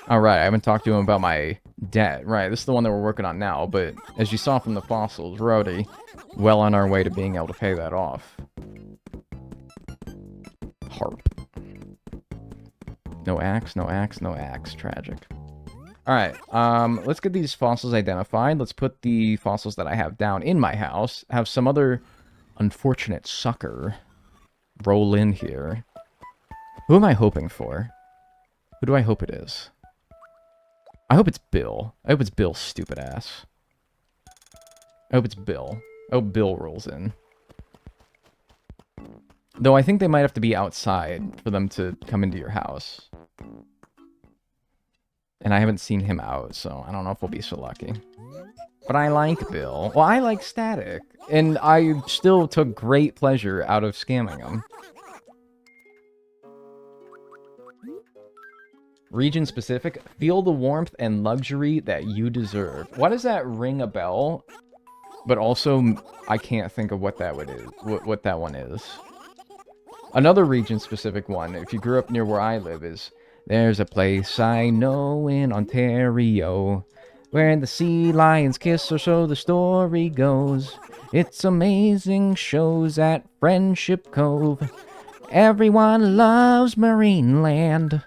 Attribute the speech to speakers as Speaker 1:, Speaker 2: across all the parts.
Speaker 1: Alright, I haven't talked to him about my debt. Right, this is the one that we're working on now, but as you saw from the fossils, we're already well on our way to being able to pay that off. Harp. No axe, no axe, no axe. Tragic. Alright, let's get these fossils identified. Let's put the fossils that I have down in my house. Have some other unfortunate sucker roll in here. Who am I hoping for? Who do I hope it is? I hope it's Bill. I hope it's Bill's stupid ass. I hope it's Bill. I hope Bill rolls in. Though I think they might have to be outside for them to come into your house. And I haven't seen him out, so I don't know if we'll be so lucky. But I like Bill. Well, I like Static. And I still took great pleasure out of scamming him. Region specific, feel the warmth and luxury that you deserve. Why does that ring a bell? But also, I can't think of what that what that one is. Another region specific one, if you grew up near where I live, is there's a place I know in Ontario where the sea lions kiss, or so the story goes. It's amazing shows at Friendship Cove. Everyone loves Marineland.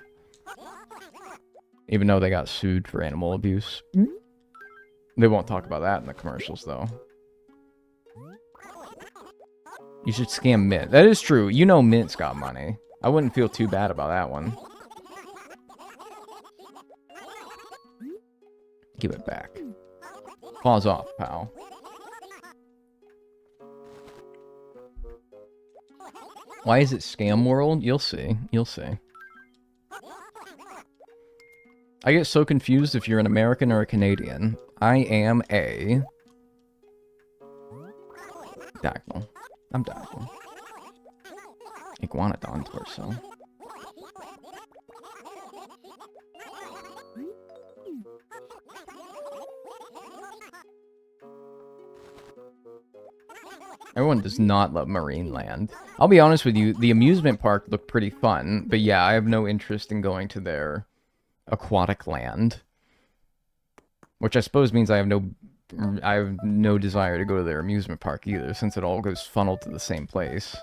Speaker 1: Even though they got sued for animal abuse. They won't talk about that in the commercials, though. You should scam Mint. That is true. You know Mint's got money. I wouldn't feel too bad about that one. Give it back. Paws off, pal. Why is it Scam World? You'll see. You'll see. I get so confused if you're an American or a Canadian. I am a... Dactyl. I'm Dactyl. Iguanodon torso. Everyone does not love Marineland. I'll be honest with you, the amusement park looked pretty fun, but yeah, I have no interest in going to their aquatic land. Which I suppose means I have no desire to go to their amusement park either, since it all goes funneled to the same place.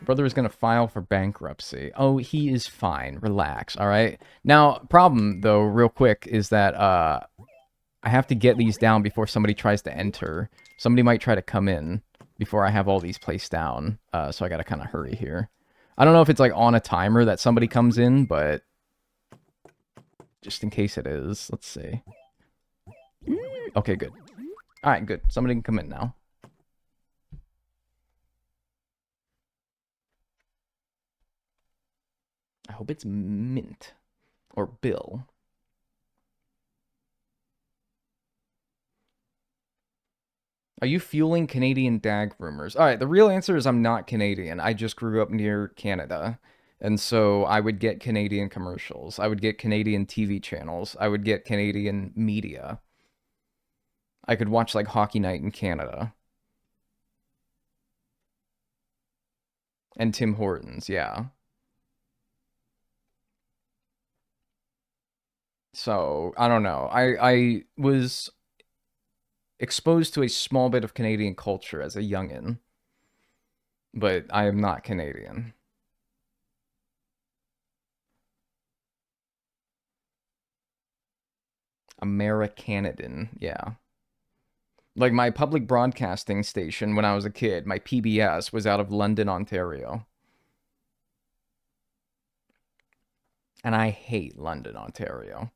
Speaker 1: Brother is going to file for bankruptcy. Oh, he is fine. Relax, alright? Now, problem, though, real quick, is that, I have to get these down before somebody tries to enter. Somebody might try to come in before I have all these placed down, so I gotta kind of hurry here. I don't know if it's, like, on a timer that somebody comes in, but... just in case it is. Let's see. Okay, good. Alright, good. Somebody can come in now. I hope it's Mint. Or Bill. Are you fueling Canadian dag rumors? Alright, the real answer is I'm not Canadian. I just grew up near Canada. And so I would get Canadian commercials. I would get Canadian TV channels. I would get Canadian media. I could watch, like, Hockey Night in Canada. And Tim Hortons, yeah. So, I don't know. I was exposed to a small bit of Canadian culture as a youngin'. But I am not Canadian. Americanidan, yeah. Like, my public broadcasting station when I was a kid, my PBS, was out of London, Ontario. And I hate London, Ontario.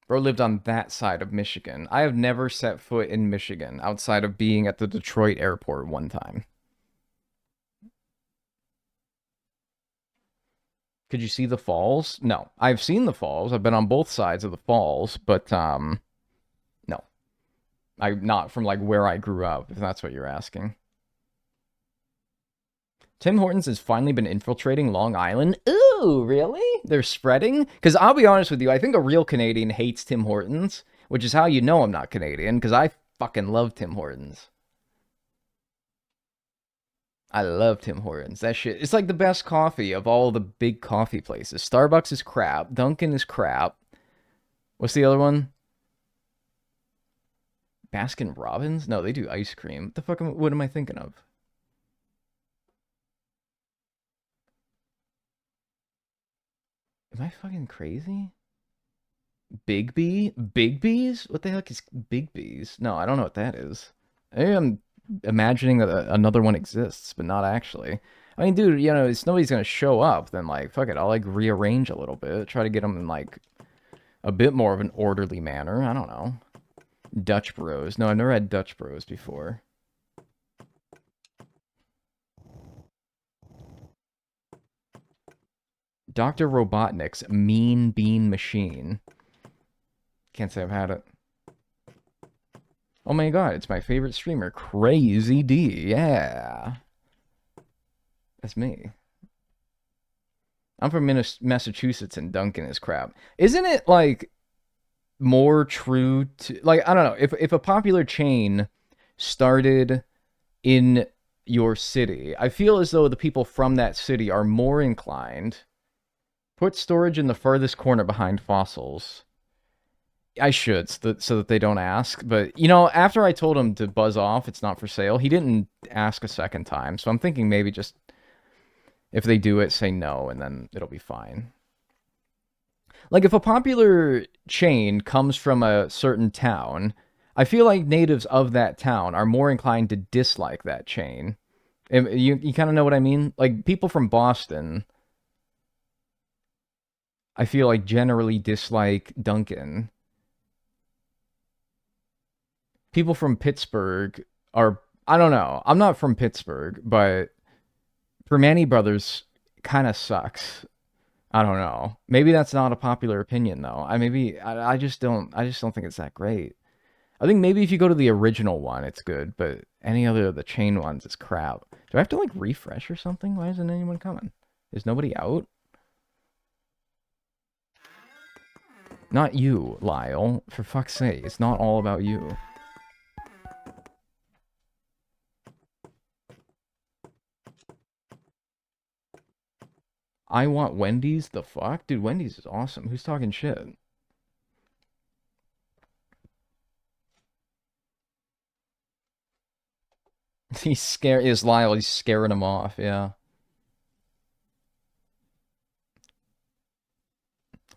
Speaker 1: Bro lived on that side of Michigan. I have never set foot in Michigan outside of being at the Detroit airport one time. Could you see the falls? No. I've seen the falls. I've been on both sides of the falls, but, no. I'm not from, like, where I grew up, if that's what you're asking. Tim Hortons has finally been infiltrating Long Island. Ooh, really? They're spreading? Because I'll be honest with you, I think a real Canadian hates Tim Hortons, which is how you know I'm not Canadian, because I fucking love Tim Hortons. I love Tim Hortons. That shit. It's like the best coffee of all the big coffee places. Starbucks is crap. Dunkin' is crap. What's the other one? Baskin Robbins? No, they do ice cream. What the fuck what am I thinking of? Am I fucking crazy? Big B? Big B's? What the heck is Big B's? No, I don't know what that is. Maybe I'm imagining that another one exists, but not actually. I mean, dude, you know, if nobody's gonna show up, then like, fuck it, I'll like rearrange a little bit, try to get them in like a bit more of an orderly manner. I don't know. Dutch Bros. No, I've never had Dutch Bros before. Dr. Robotnik's Mean Bean Machine. Can't say I've had it. Oh my god, it's my favorite streamer, Crazy D. Yeah. That's me. I'm from Massachusetts and Duncan is crap. Isn't it like more true to like I don't know, if a popular chain started in your city, I feel as though the people from that city are more inclined put storage in the furthest corner behind fossils. I should, so that they don't ask. But, you know, after I told him to buzz off, it's not for sale, he didn't ask a second time. So I'm thinking maybe just, if they do it, say no, and then it'll be fine. Like, if a popular chain comes from a certain town, I feel like natives of that town are more inclined to dislike that chain. You kind of know what I mean? Like, people from Boston, I feel like generally dislike Duncan. People from Pittsburgh are, I don't know. I'm not from Pittsburgh, but Permane Brothers kind of sucks. I don't know. Maybe that's not a popular opinion though. I just don't think it's that great. I think maybe if you go to the original one, it's good, but any other of the chain ones is crap. Do I have to like refresh or something? Why isn't anyone coming? Is nobody out? Not you, Lyle. For fuck's sake, it's not all about you. I want Wendy's? The fuck? Dude, Wendy's is awesome. Who's talking shit? He's scared. Is Lyle? He's scaring him off. Yeah.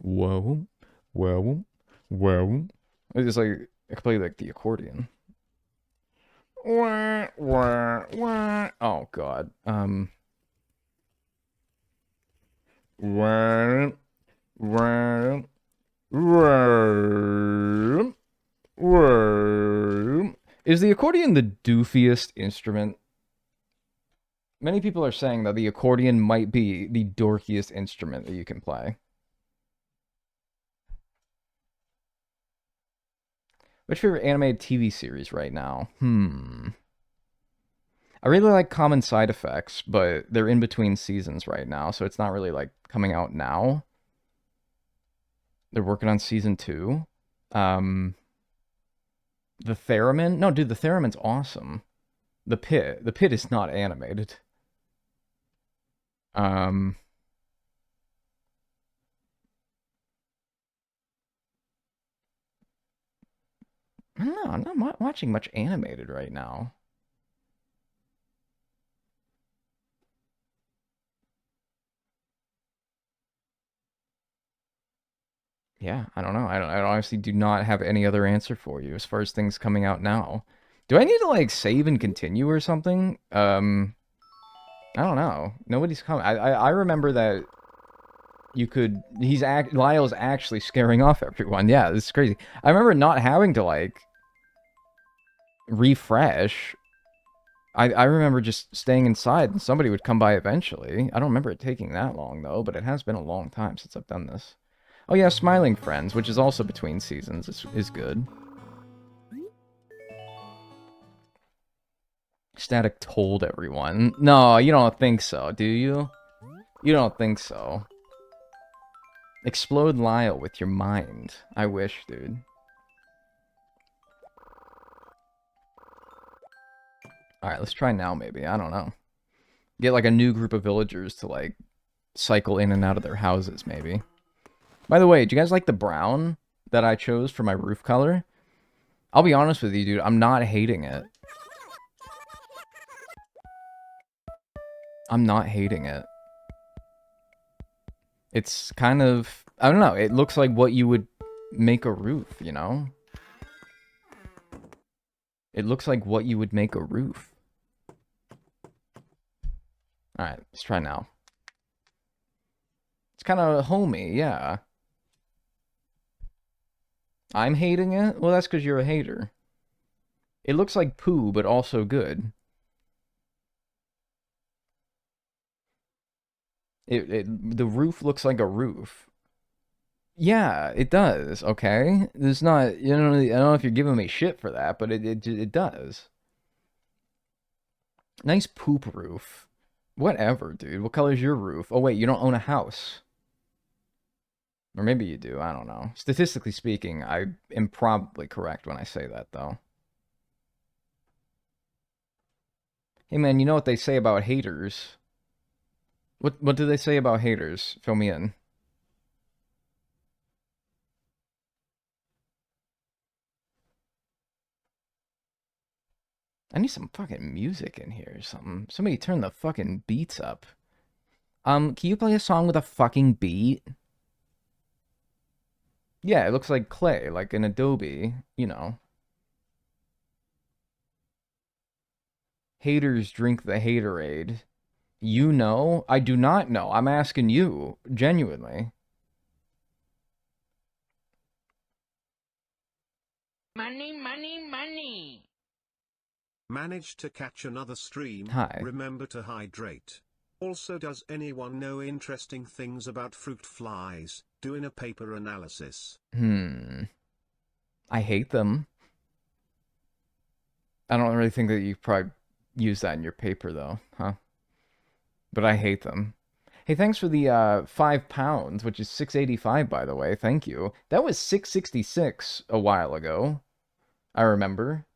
Speaker 1: Whoa, whoa, whoa. It's just like I could play like the accordion. Wah, wah, wah. Oh god. Wah, wah, wah, wah. Is the accordion the doofiest instrument? Many people are saying that the accordion might be the dorkiest instrument that you can play. What's your favorite animated TV series right now? I really like Common Side Effects, but they're in between seasons right now, so it's not really like coming out now. They're working on season 2. The Theremin? No, dude, the Theremin's awesome. The Pit is not animated. I don't know. I'm not watching much animated right now. Yeah, I don't know. I honestly do not have any other answer for you as far as things coming out now. Do I need to like save and continue or something? I don't know. Nobody's coming. I remember that you could. Lyle's actually scaring off everyone. Yeah, this is crazy. I remember not having to like refresh. I remember just staying inside and somebody would come by eventually. I don't remember it taking that long though, but it has been a long time since I've done this. Oh yeah, Smiling Friends, which is also between seasons, is good. Static told everyone. No, you don't think so, do you? You don't think so. Explode Lyle with your mind. I wish, dude. Alright, let's try now, maybe. I don't know. Get like a new group of villagers to like cycle in and out of their houses, maybe. By the way, do you guys like the brown that I chose for my roof color? I'll be honest with you, dude. I'm not hating it. I'm not hating it. It's kind of... I don't know. It looks like what you would make a roof, you know? It looks like what you would make a roof. Alright, let's try now. It's kind of homey, yeah. I'm hating it? Well, that's because you're a hater. It looks like poo, but also good. The roof looks like a roof. Yeah, it does, okay? There's not, you know, I don't know if you're giving me shit for that, but it does. Nice poop roof. Whatever, dude. What color's your roof? Oh, wait, you don't own a house. Or maybe you do, I don't know. Statistically speaking, I am probably correct when I say that, though. Hey, man, you know what they say about haters? What do they say about haters? Fill me in. I need some fucking music in here or something. Somebody turn the fucking beats up. Can you play a song with a fucking beat? Yeah, it looks like clay, like an Adobe, you know. Haters drink the haterade. You know? I do not know. I'm asking you, genuinely.
Speaker 2: Money, money, money.
Speaker 3: Managed to catch another stream.
Speaker 1: Hi.
Speaker 3: Remember to hydrate. Also, does anyone know interesting things about fruit flies? Doing a paper analysis.
Speaker 1: I hate them. I don't really think that you probably use that in your paper, though, huh? But I hate them. Hey, thanks for the £5, which is $6.85, by the way. Thank you. That was $6.66 a while ago. I remember.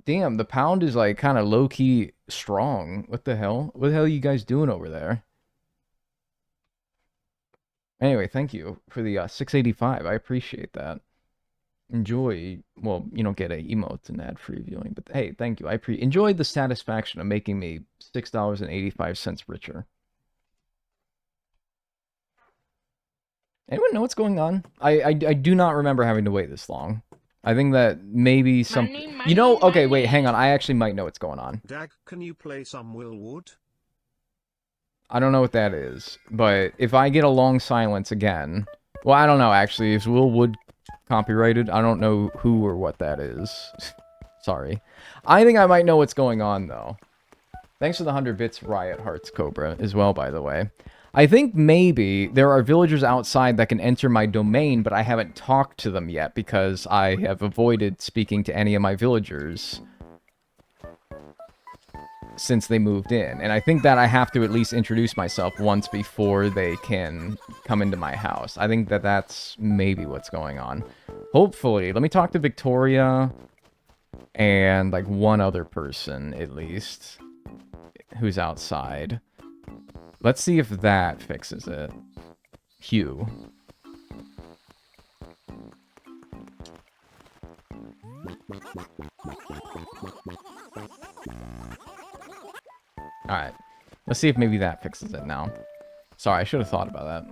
Speaker 1: Damn, the pound is like kind of low-key strong. What the hell? What the hell are you guys doing over there? Anyway, thank you for the $6.85. I appreciate that. Enjoy. Well, you don't get a emote and ad-free viewing, but hey, thank you. I enjoy the satisfaction of making me $6.85 richer. Anyone know what's going on? I do not remember having to wait this long. I think that maybe some... You know, okay, wait, hang on. I actually might know what's going on.
Speaker 3: Dag, can you play some Willwood?
Speaker 1: I don't know what that is, but if I get a long silence again... Well, I don't know, actually. Is Willwood copyrighted? I don't know who or what that is. Sorry. I think I might know what's going on, though. Thanks for the 100 bits, Riot Hearts Cobra, as well, by the way. I think maybe there are villagers outside that can enter my domain, but I haven't talked to them yet because I have avoided speaking to any of my villagers since they moved in. And I think that I have to at least introduce myself once before they can come into my house. I think that that's maybe what's going on. Hopefully. Let me talk to Victoria and like one other person at least who's outside. Let's see if that fixes it. Hugh. Alright. Let's see if maybe that fixes it now. Sorry, I should have thought about that.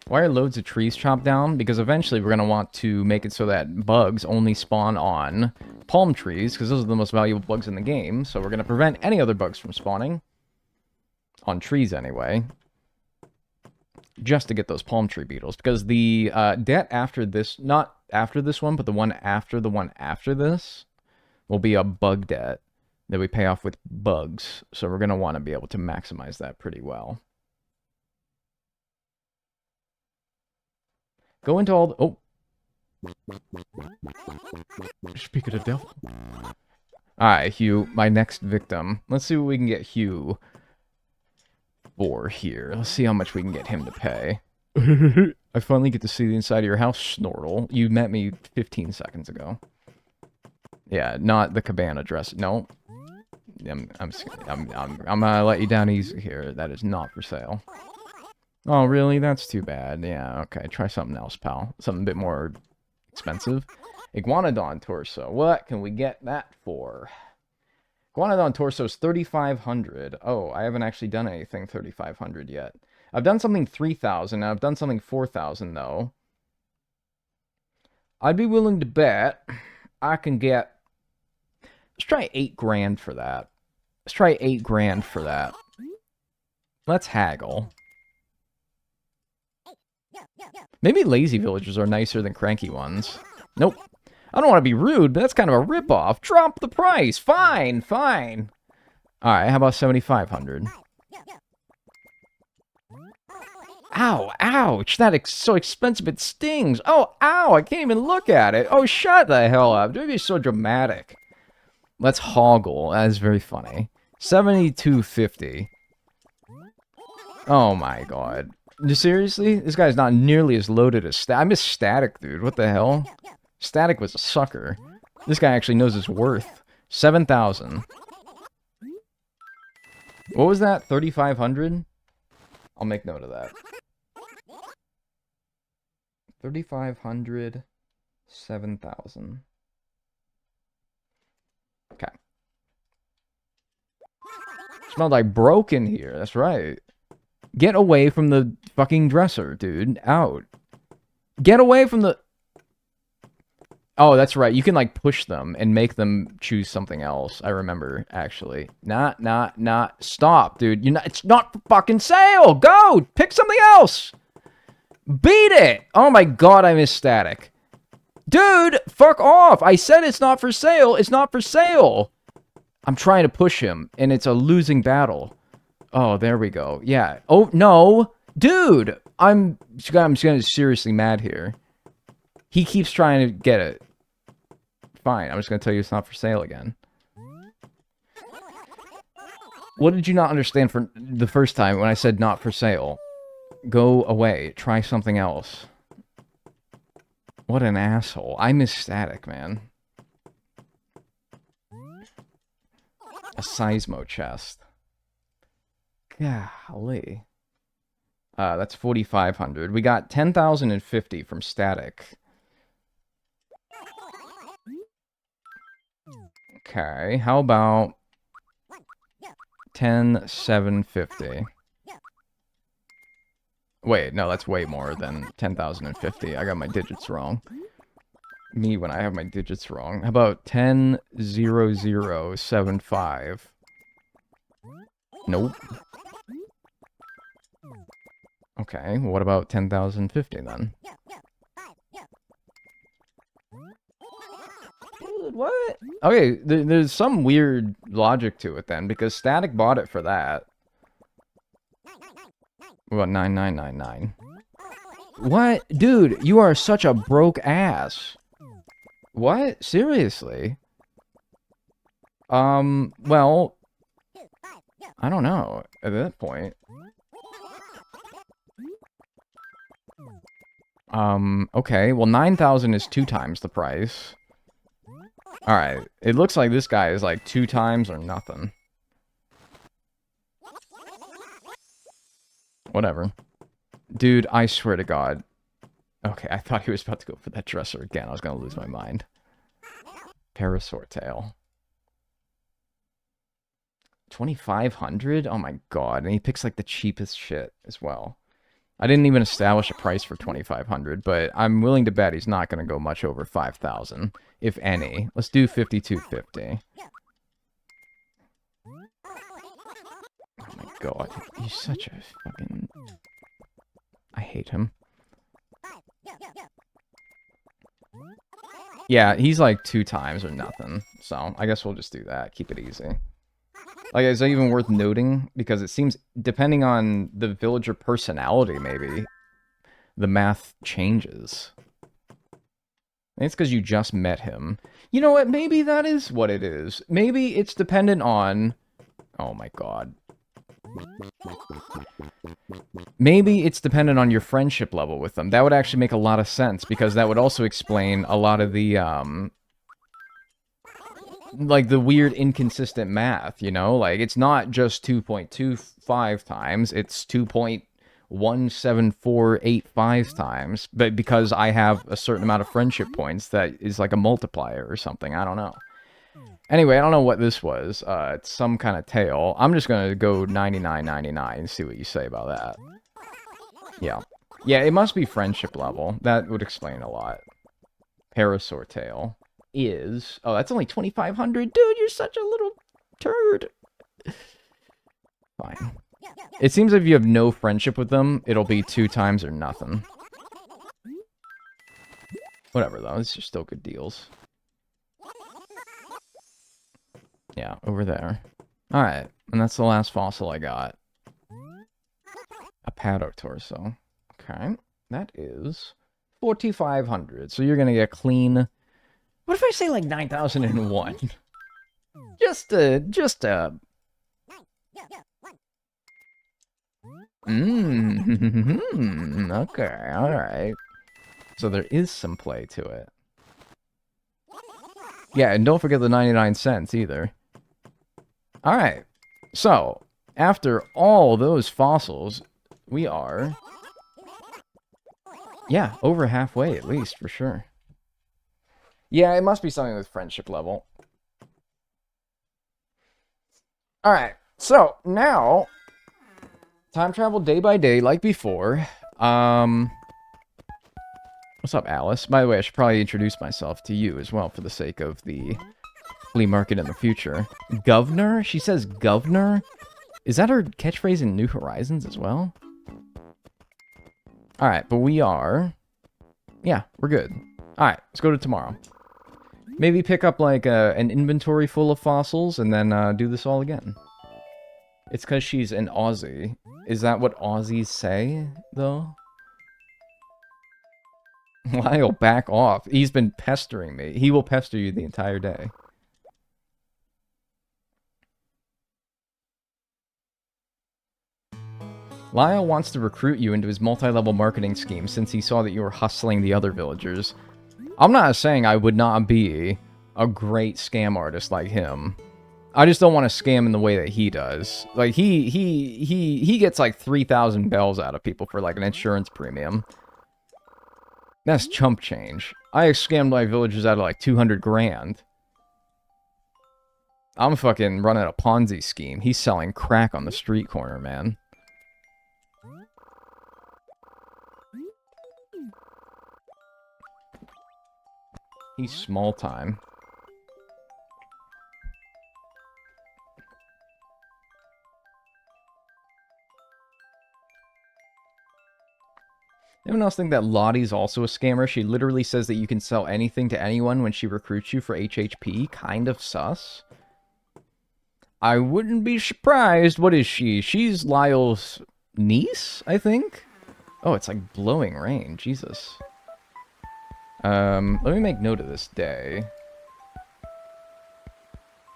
Speaker 1: Why are loads of trees chopped down? Because eventually we're going to want to make it so that bugs only spawn on palm trees, because those are the most valuable bugs in the game. So we're going to prevent any other bugs from spawning. On trees, anyway. Just to get those palm tree beetles. Because the debt after this, not after this one, but the one after this, will be a bug debt that we pay off with bugs. So we're going to want to be able to maximize that pretty well. Go into all the... Oh. Speak of the devil. Alright, Hugh, my next victim. Let's see what we can get Hugh for here. Let's see how much we can get him to pay. I finally get to see the inside of your house, Snortle. You met me 15 seconds ago. Yeah, not the cabana dress. No. I'm gonna let you down easy here. That is not for sale. Oh, really? That's too bad. Yeah, okay. Try something else, pal. Something a bit more expensive. Iguanodon torso. What can we get that for? Iguanodon torso is 3,500. Oh, I haven't actually done anything 3,500 yet. I've done something 3,000. I've done something 4,000, though. I'd be willing to bet I can get... Let's try 8 grand for that. Let's try 8 grand for that. Let's haggle. Maybe lazy villagers are nicer than cranky ones. Nope. I don't want to be rude, but that's kind of a ripoff. Drop the price. Fine, fine. Alright, how about 7,500? Ow, ouch. That's so expensive it stings. Oh, ow, I can't even look at it. Oh, shut the hell up. Don't be so dramatic. Let's hoggle. That is very funny. 7,250. Oh my god. Seriously? This guy's not nearly as loaded as Static. I miss Static, dude. What the hell? Static was a sucker. This guy actually knows his worth. 7,000. What was that? 3,500? I'll make note of that. 3,500. 7,000. Okay. Smelled like broken here. That's right. Get away from the fucking dresser, dude. Out. Get away from the... Oh, that's right. You can, like, push them and make them choose something else. I remember, actually. Not. Stop, dude. You're not... It's not for fucking sale! Go! Pick something else! Beat it! Oh my god, I miss Static. Dude, fuck off! I said it's not for sale. It's not for sale! I'm trying to push him, and it's a losing battle. Oh, there we go. Yeah. Oh, no! Dude! I'm getting seriously mad here. He keeps trying to get it. Fine, I'm just gonna tell you it's not for sale again. What did you not understand for the first time when I said not for sale? Go away. Try something else. What an asshole. I miss Static, man. A Seismo chest. Golly. That's 4,500. We got 10,050 from Static. Okay, how about 10,750? Wait, no, that's way more than 10,050. I got my digits wrong. Me when I have my digits wrong. How about 10,075? Nope. Okay, well, what about 10,050 then? Dude, what? Okay, there's some weird logic to it then, because Static bought it for that. What about 9,999? What? Dude, you are such a broke ass. What? Seriously? Well, I don't know at that point. Okay, well 9,000 is 2 times the price. Alright, it looks like this guy is like 2 times or nothing. Whatever. Dude, I swear to God. Okay, I thought he was about to go for that dresser again. I was gonna lose my mind. Parasaur tail. 2,500? Oh my god. And he picks like the cheapest shit as well. I didn't even establish a price for 2,500, but I'm willing to bet he's not gonna go much over 5,000, if any. Let's do 5,250. Oh my god. He's such a fucking... I hate him. Yeah, he's like 2 times or nothing. So, I guess we'll just do that. Keep it easy. Like, is that even worth noting? Because it seems, depending on the villager personality, maybe, the math changes. And it's because you just met him. You know what? Maybe that is what it is. Maybe it's dependent on... Oh my god. Maybe it's dependent on your friendship level with them. That would actually make a lot of sense, because that would also explain a lot of the, like the weird inconsistent math, you know? Like it's not just 2.25 times, it's 2.17485 times, but because I have a certain amount of friendship points that is like a multiplier or something, I don't know. Anyway, I don't know what this was. It's some kind of tail. I'm just gonna go 99.99 and see what you say about that. Yeah. Yeah, it must be friendship level. That would explain a lot. Parasaur tail is... Oh, that's only 2,500? Dude, you're such a little turd. Fine. It seems if you have no friendship with them, it'll be 2 times or nothing. Whatever, though. These are still good deals. Yeah, over there. Alright, and that's the last fossil I got. A Padotorso. Okay, that is 4,500. So you're gonna get clean... What if I say like 9,001? Just a... Okay, alright. So there is some play to it. Yeah, and don't forget the 99 cents either. Alright, so, after all those fossils, we are... Yeah, over halfway at least, for sure. Yeah, it must be something with friendship level. Alright, so, now... Time travel day by day, like before. What's up, Alice? By the way, I should probably introduce myself to you as well, for the sake of the flea market in the future. Governor? She says governor? Is that her catchphrase in New Horizons as well? Alright, but we are... Yeah, we're good. Alright, let's go to tomorrow. Maybe pick up, like, an inventory full of fossils, and then do this all again. It's because she's an Aussie. Is that what Aussies say, though? Lyle, back off. He's been pestering me. He will pester you the entire day. Lyle wants to recruit you into his multi-level marketing scheme since he saw that you were hustling the other villagers. I'm not saying I would not be a great scam artist like him. I just don't want to scam in the way that he does. Like, he gets like 3,000 bells out of people for like an insurance premium. That's chump change. I scammed my villagers out of like 200 grand. I'm fucking running a Ponzi scheme. He's selling crack on the street corner, man. He's small time. Anyone else think that Lottie's also a scammer? She literally says that you can sell anything to anyone when she recruits you for HHP. Kind of sus. I wouldn't be surprised. What is she? She's Lyle's niece, I think? Oh, it's like blowing rain. Jesus. Let me make note of this day.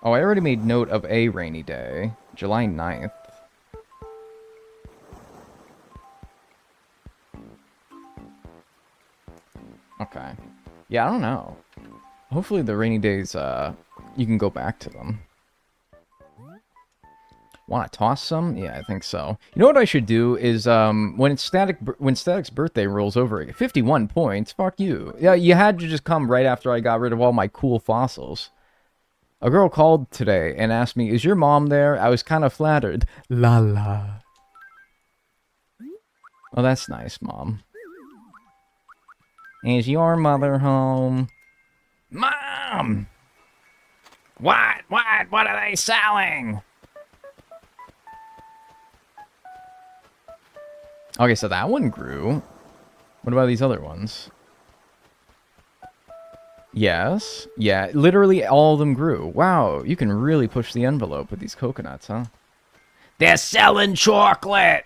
Speaker 1: Oh, I already made note of a rainy day. July 9th. Okay. Yeah, I don't know. Hopefully the rainy days, you can go back to them. Want to toss some? Yeah, I think so. You know what I should do is, when Static's birthday rolls over, 51 points, fuck you. Yeah, you had to just come right after I got rid of all my cool fossils. A girl called today and asked me, is your mom there? I was kind of flattered. La la. Oh, that's nice, Mom. Is your mother home? Mom! What? What are they selling? Okay, so that one grew. What about these other ones? Yes. Yeah, literally all of them grew. Wow, you can really push the envelope with these coconuts, huh? They're selling chocolate!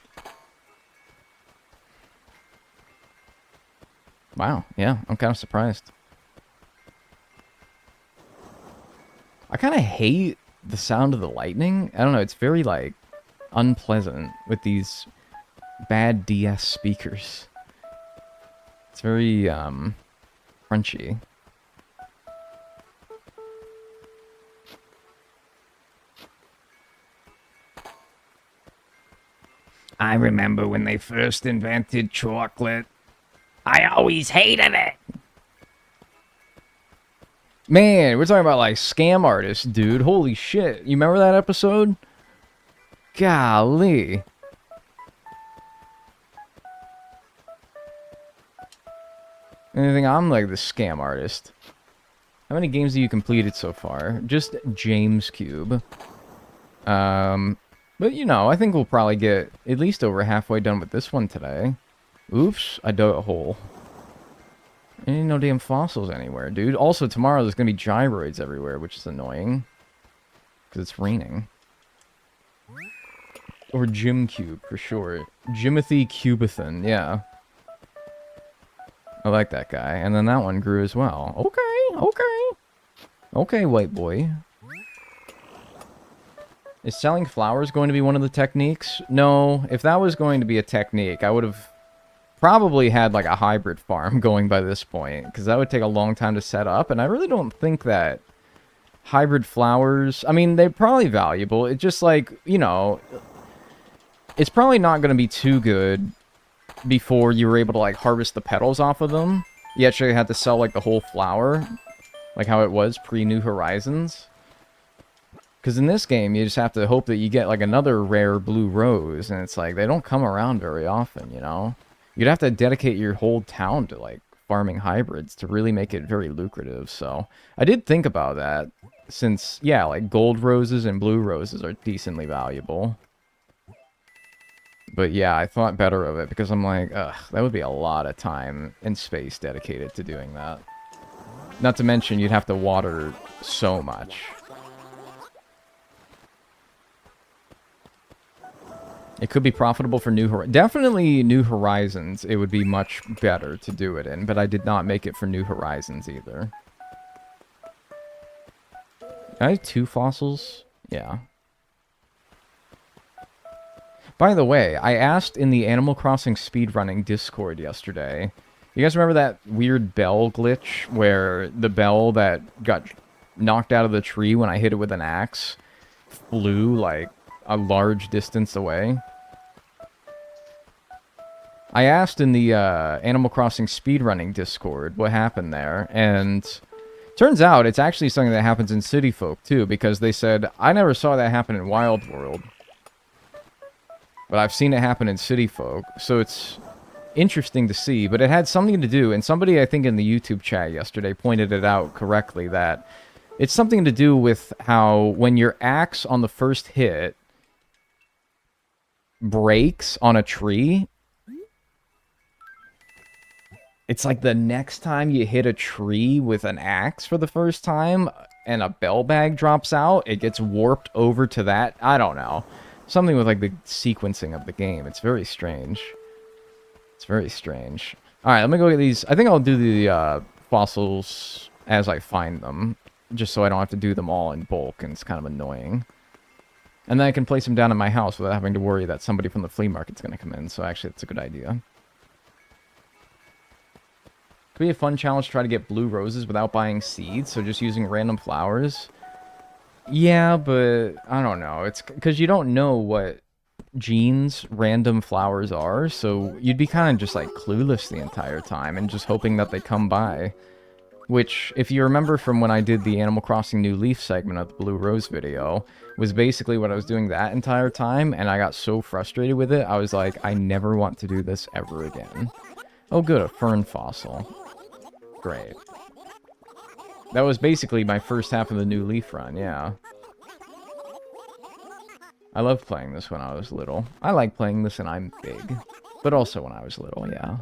Speaker 1: Wow, yeah, I'm kind of surprised. I kind of hate the sound of the lightning. I don't know, it's very, like, unpleasant with these bad DS speakers. It's very, crunchy. I remember when they first invented chocolate. I always hated it. Man, we're talking about like scam artists, dude. Holy shit. You remember that episode? Golly. Anything, I'm like the scam artist. How many games have you completed so far? Just James Cube. But you know, I think we'll probably get at least over halfway done with this one today. Oops, I dug a hole. Ain't no damn fossils anywhere, dude. Also, tomorrow there's gonna be gyroids everywhere, which is annoying. Because it's raining. Or Jim Cube, for sure. Jimothy Cubathan, yeah. I like that guy. And then that one grew as well. Okay, okay. Okay, white boy. Is selling flowers going to be one of the techniques? No, if that was going to be a technique, I would have probably had like a hybrid farm going by this point, because that would take a long time to set up, and I really don't think that hybrid flowers, I mean, they're probably valuable. It's just like, you know, it's probably not going to be too good before you were able to like harvest the petals off of them. You actually had to sell like the whole flower, like how it was pre-New Horizons. Because in this game, you just have to hope that you get like another rare blue rose, and it's like they don't come around very often, you know? You'd have to dedicate your whole town to like farming hybrids to really make it very lucrative. So I did think about that, since yeah, like gold roses and blue roses are decently valuable. But yeah, I thought better of it because I'm like, ugh, that would be a lot of time and space dedicated to doing that. Not to mention you'd have to water so much. It could be profitable for definitely New Horizons, it would be much better to do it in, but I did not make it for New Horizons either. I have 2 fossils? Yeah. By the way, I asked in the Animal Crossing speedrunning Discord yesterday, you guys remember that weird bell glitch where the bell that got knocked out of the tree when I hit it with an axe flew like a large distance away? I asked in the Animal Crossing speedrunning Discord what happened there, and turns out it's actually something that happens in City Folk too, because they said, I never saw that happen in Wild World, but I've seen it happen in City Folk, so it's interesting to see, but it had something to do, and somebody I think in the YouTube chat yesterday pointed it out correctly, that it's something to do with how when your axe on the first hit breaks on a tree, it's like the next time you hit a tree with an axe for the first time and a bell bag drops out, it gets warped over to that. I don't know. Something with like the sequencing of the game. It's very strange. It's very strange. Alright, let me go get these. I think I'll do the fossils as I find them, just so I don't have to do them all in bulk, and it's kind of annoying. And then I can place them down in my house without having to worry that somebody from the flea market's going to come in, so actually that's a good idea. Could be a fun challenge to try to get blue roses without buying seeds, so just using random flowers. Yeah, but I don't know. It's because you don't know what genes random flowers are, so you'd be kind of just like clueless the entire time and just hoping that they come by. Which, if you remember from when I did the Animal Crossing New Leaf segment of the Blue Rose video, was basically what I was doing that entire time, and I got so frustrated with it, I was like, I never want to do this ever again. Oh good, a fern fossil. Great. That was basically my first half of the New Leaf run, yeah. I loved playing this when I was little. I like playing this and I'm big. But also when I was little, yeah.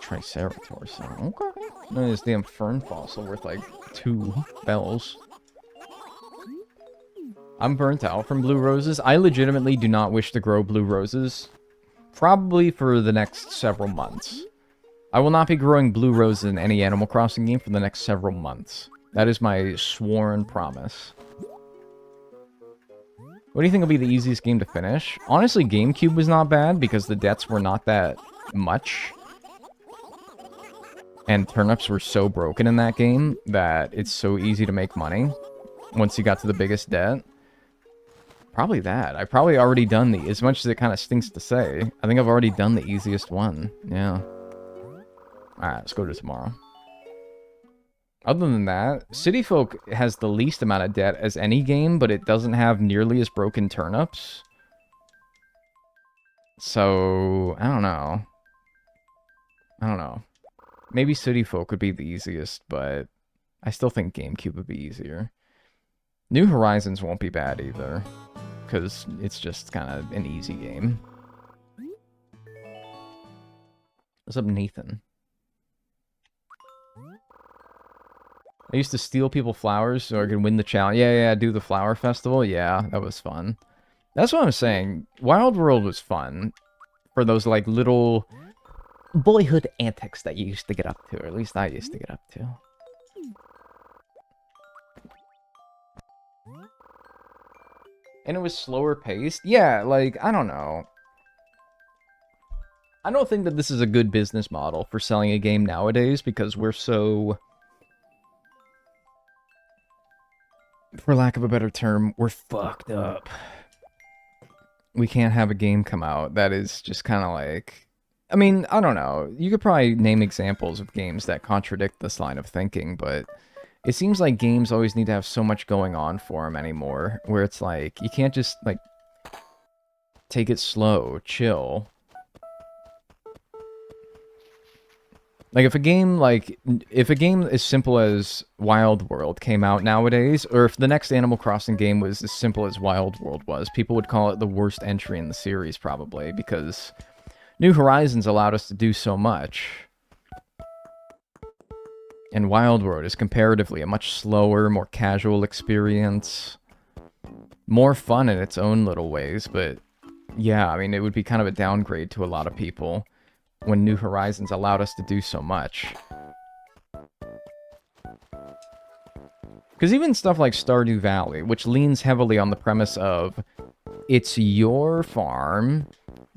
Speaker 1: Triceratops. Okay. No, this damn fern fossil worth like 2 bells. I'm burnt out from blue roses. I legitimately do not wish to grow blue roses. Probably for the next several months. I will not be growing blue roses in any Animal Crossing game for the next several months. That is my sworn promise. What do you think will be the easiest game to finish? Honestly, GameCube was not bad because the debts were not that much. And turnips were so broken in that game that it's so easy to make money once you got to the biggest debt. Probably that. I've probably already done the, as much as it kind of stinks to say, I think I've already done the easiest one. Yeah. Alright, let's go to tomorrow. Other than that, City Folk has the least amount of debt as any game, but it doesn't have nearly as broken turnips. So, I don't know. I don't know. Maybe City Folk would be the easiest, but I still think GameCube would be easier. New Horizons won't be bad either, because it's just kind of an easy game. What's up, Nathan? I used to steal people flowers so I could win the challenge. Yeah, do the flower festival. Yeah, that was fun. That's what I'm saying. Wild World was fun for those, like, little boyhood antics that you used to get up to, or at least I used to get up to. And it was slower paced. Yeah, like, I don't know. I don't think that this is a good business model for selling a game nowadays because we're so... For lack of a better term, we're fucked up. We can't have a game come out that is just kind of like... I mean, I don't know. You could probably name examples of games that contradict this line of thinking, but it seems like games always need to have so much going on for them anymore, where it's like, you can't just, like, take it slow, chill. Like, if a game as simple as Wild World came out nowadays, or if the next Animal Crossing game was as simple as Wild World was, people would call it the worst entry in the series, probably, because New Horizons allowed us to do so much. And Wild World is comparatively a much slower, more casual experience. More fun in its own little ways, but yeah, I mean, it would be kind of a downgrade to a lot of people when New Horizons allowed us to do so much. Because even stuff like Stardew Valley, which leans heavily on the premise of, it's your farm,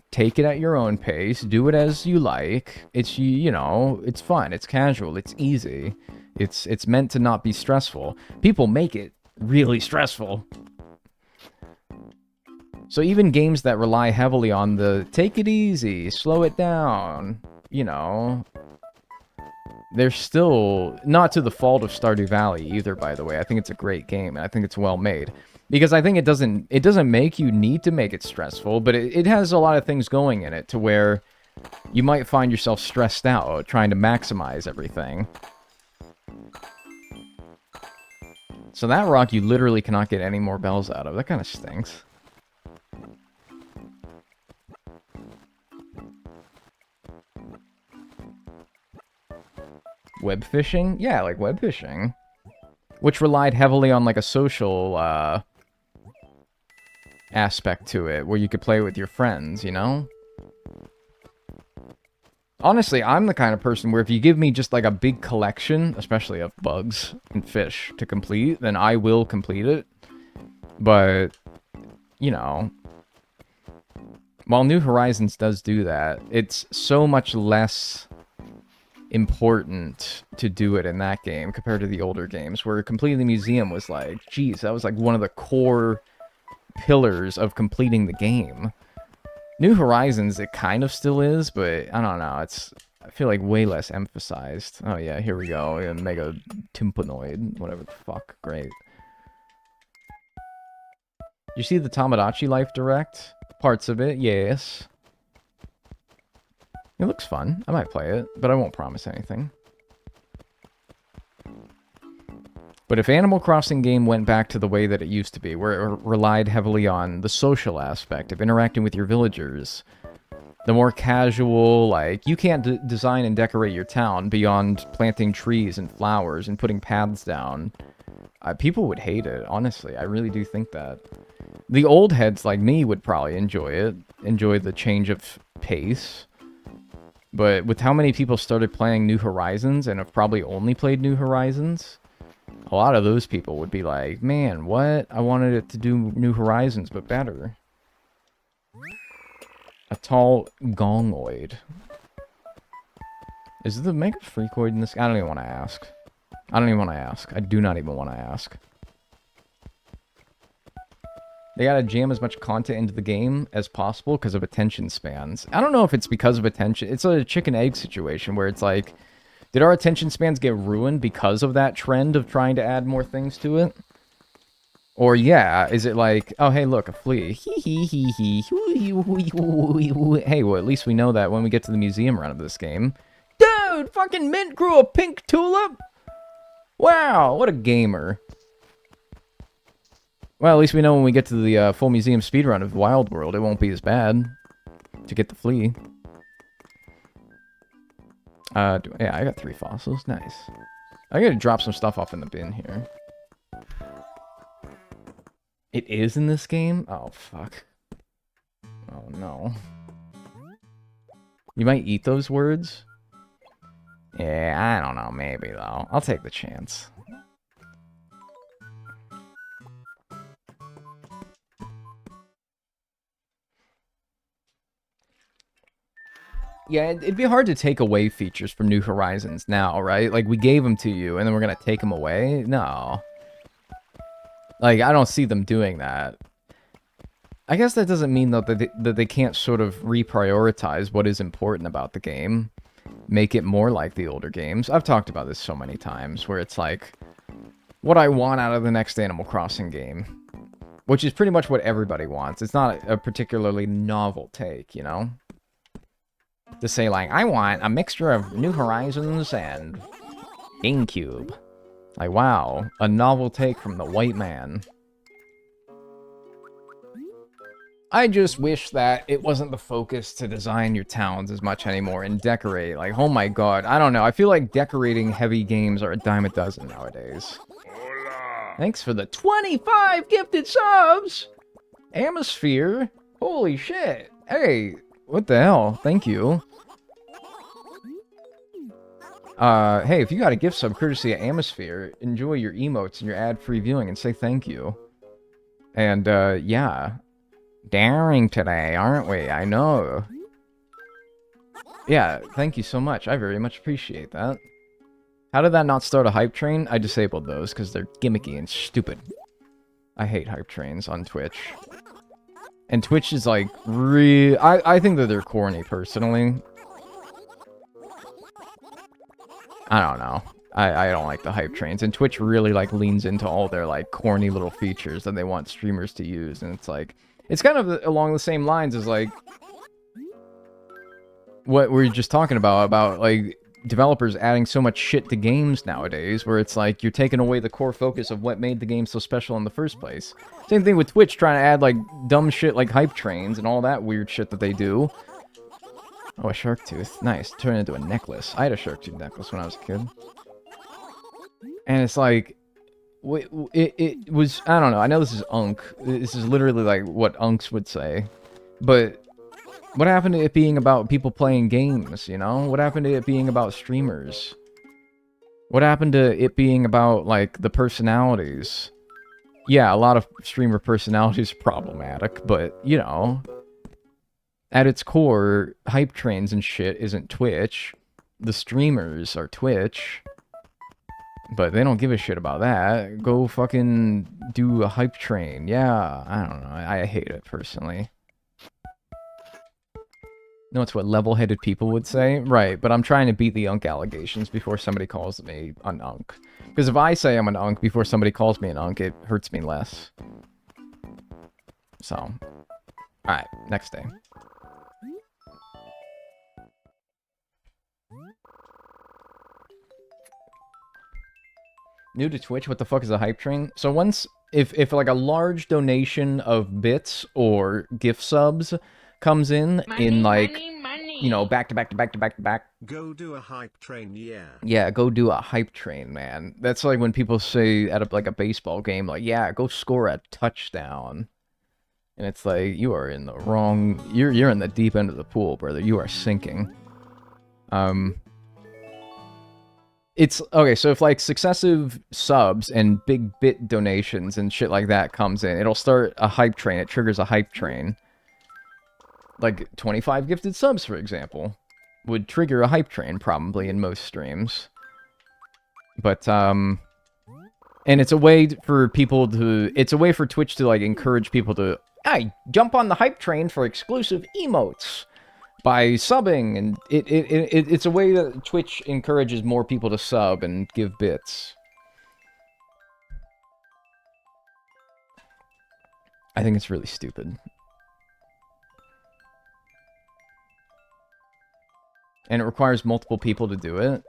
Speaker 1: take it at your own pace, do it as you like, it's, you know, it's fun, it's casual, it's easy, it's meant to not be stressful. People make it really stressful. So even games that rely heavily on the take it easy, slow it down, you know, they're still not to the fault of Stardew Valley either, by the way. I think it's a great game, and I think it's well made. Because I think it doesn't make you need to make it stressful, but it has a lot of things going in it to where you might find yourself stressed out trying to maximize everything. So that rock you literally cannot get any more bells out of. That kind of stinks. Web fishing? Yeah, like web fishing. Which relied heavily on like a social aspect to it, where you could play with your friends, you know? Honestly, I'm the kind of person where if you give me just like a big collection, especially of bugs and fish to complete, then I will complete it. But, you know, while New Horizons does do that, it's so much less important to do it in that game compared to the older games, where completing the museum was like, geez, that was like one of the core pillars of completing the game. New Horizons, it kind of still is, but I don't know, I feel like way less emphasized. Oh yeah, here we go, yeah, Mega Tympanoid, whatever the fuck, great. You see the Tamagotchi Life Direct? Parts of it, yes. It looks fun. I might play it, but I won't promise anything. But if Animal Crossing game went back to the way that it used to be, where it relied heavily on the social aspect of interacting with your villagers, the more casual, like, you can't design and decorate your town beyond planting trees and flowers and putting paths down, people would hate it, honestly. I really do think that. The old heads like me would probably enjoy it, enjoy the change of pace. But with how many people started playing New Horizons and have probably only played New Horizons, a lot of those people would be like, man, what? I wanted it to do New Horizons, but better. A tall gongoid. Is the Mega Freakoid in this? I don't even want to ask. I don't even want to ask. I do not even want to ask. They gotta jam as much content into the game as possible because of attention spans. I don't know if it's because of attention. It's a chicken-egg situation where it's like, did our attention spans get ruined because of that trend of trying to add more things to it? Or yeah, is it like, oh hey look, a flea. Hey, well at least we know that when we get to the museum run of this game. Dude, fucking Mint grew a pink tulip? Wow, what a gamer. Well, at least we know when we get to the full museum speedrun of Wild World, it won't be as bad to get the flea. Yeah, I got 3 fossils. Nice. I gotta drop some stuff off in the bin here. It is in this game? Oh, fuck. Oh, no. You might eat those words? Yeah, I don't know. Maybe, though. I'll take the chance. Yeah, it'd be hard to take away features from New Horizons now, right? Like, we gave them to you, and then we're gonna take them away? No. Like, I don't see them doing that. I guess that doesn't mean, though, that they can't sort of reprioritize what is important about the game. Make it more like the older games. I've talked about this so many times, where it's like, what I want out of the next Animal Crossing game. Which is pretty much what everybody wants. It's not a particularly novel take, you know? To say, like, I want a mixture of New Horizons and GameCube. Like, wow, a novel take from the white man. I just wish that it wasn't the focus to design your towns as much anymore and decorate. Like, oh my god, I don't know. I feel like decorating heavy games are a dime a dozen nowadays.
Speaker 2: Hola.
Speaker 1: Thanks for the 25 gifted subs! Atmosphere? Holy shit. Hey, what the hell? Thank you. Hey, if you got a gift sub courtesy of Atmosphere, enjoy your emotes and your ad-free viewing and say thank you. And, yeah. Daring today, aren't we? I know. Yeah, thank you so much. I very much appreciate that. How did that not start a hype train? I disabled those because they're gimmicky and stupid. I hate hype trains on Twitch. And Twitch is like, I think that they're corny, personally. I don't know. I don't like the hype trains. And Twitch really, like, leans into all their, like, corny little features that they want streamers to use. And it's like, it's kind of along the same lines as, like, what we were just talking about, like, developers adding so much shit to games nowadays, where it's like, you're taking away the core focus of what made the game so special in the first place. Same thing with Twitch, trying to add, like, dumb shit like hype trains and all that weird shit that they do. Oh, a shark tooth. Nice. Turn it into a necklace. I had a shark tooth necklace when I was a kid. And it's like, it was, I don't know, I know this is Unk. This is literally like what Unks would say. But what happened to it being about people playing games, you know? What happened to it being about streamers? What happened to it being about, like, the personalities? Yeah, a lot of streamer personalities are problematic, but, you know, at its core, hype trains and shit isn't Twitch. The streamers are Twitch. But they don't give a shit about that. Go fucking do a hype train. Yeah, I don't know. I hate it, personally. No, it's what level-headed people would say? Right, but I'm trying to beat the Unk allegations before somebody calls me an Unk. Because if I say I'm an Unk before somebody calls me an Unk, it hurts me less. So. Alright, next day. New to Twitch, what the fuck is a hype train? So once, if like a large donation of bits or gift subs comes in like,
Speaker 2: money.
Speaker 1: you know, back to back to back to back to back.
Speaker 3: Go do a hype train, yeah.
Speaker 1: Yeah, go do a hype train, man. That's like when people say at like a baseball game, like, yeah, go score a touchdown. And it's like, you are in the wrong, you're in the deep end of the pool, brother. You are sinking. It's, okay, so if, like, successive subs and big bit donations and shit like that comes in, it'll start a hype train. It triggers a hype train. Like, 25 gifted subs, for example. would trigger a hype train probably in most streams. But and it's a way for people to, it's a way for Twitch to like encourage people to, hey, jump on the hype train for exclusive emotes by subbing, and it's a way that Twitch encourages more people to sub and give bits. I think it's really stupid. And it requires multiple people to do it.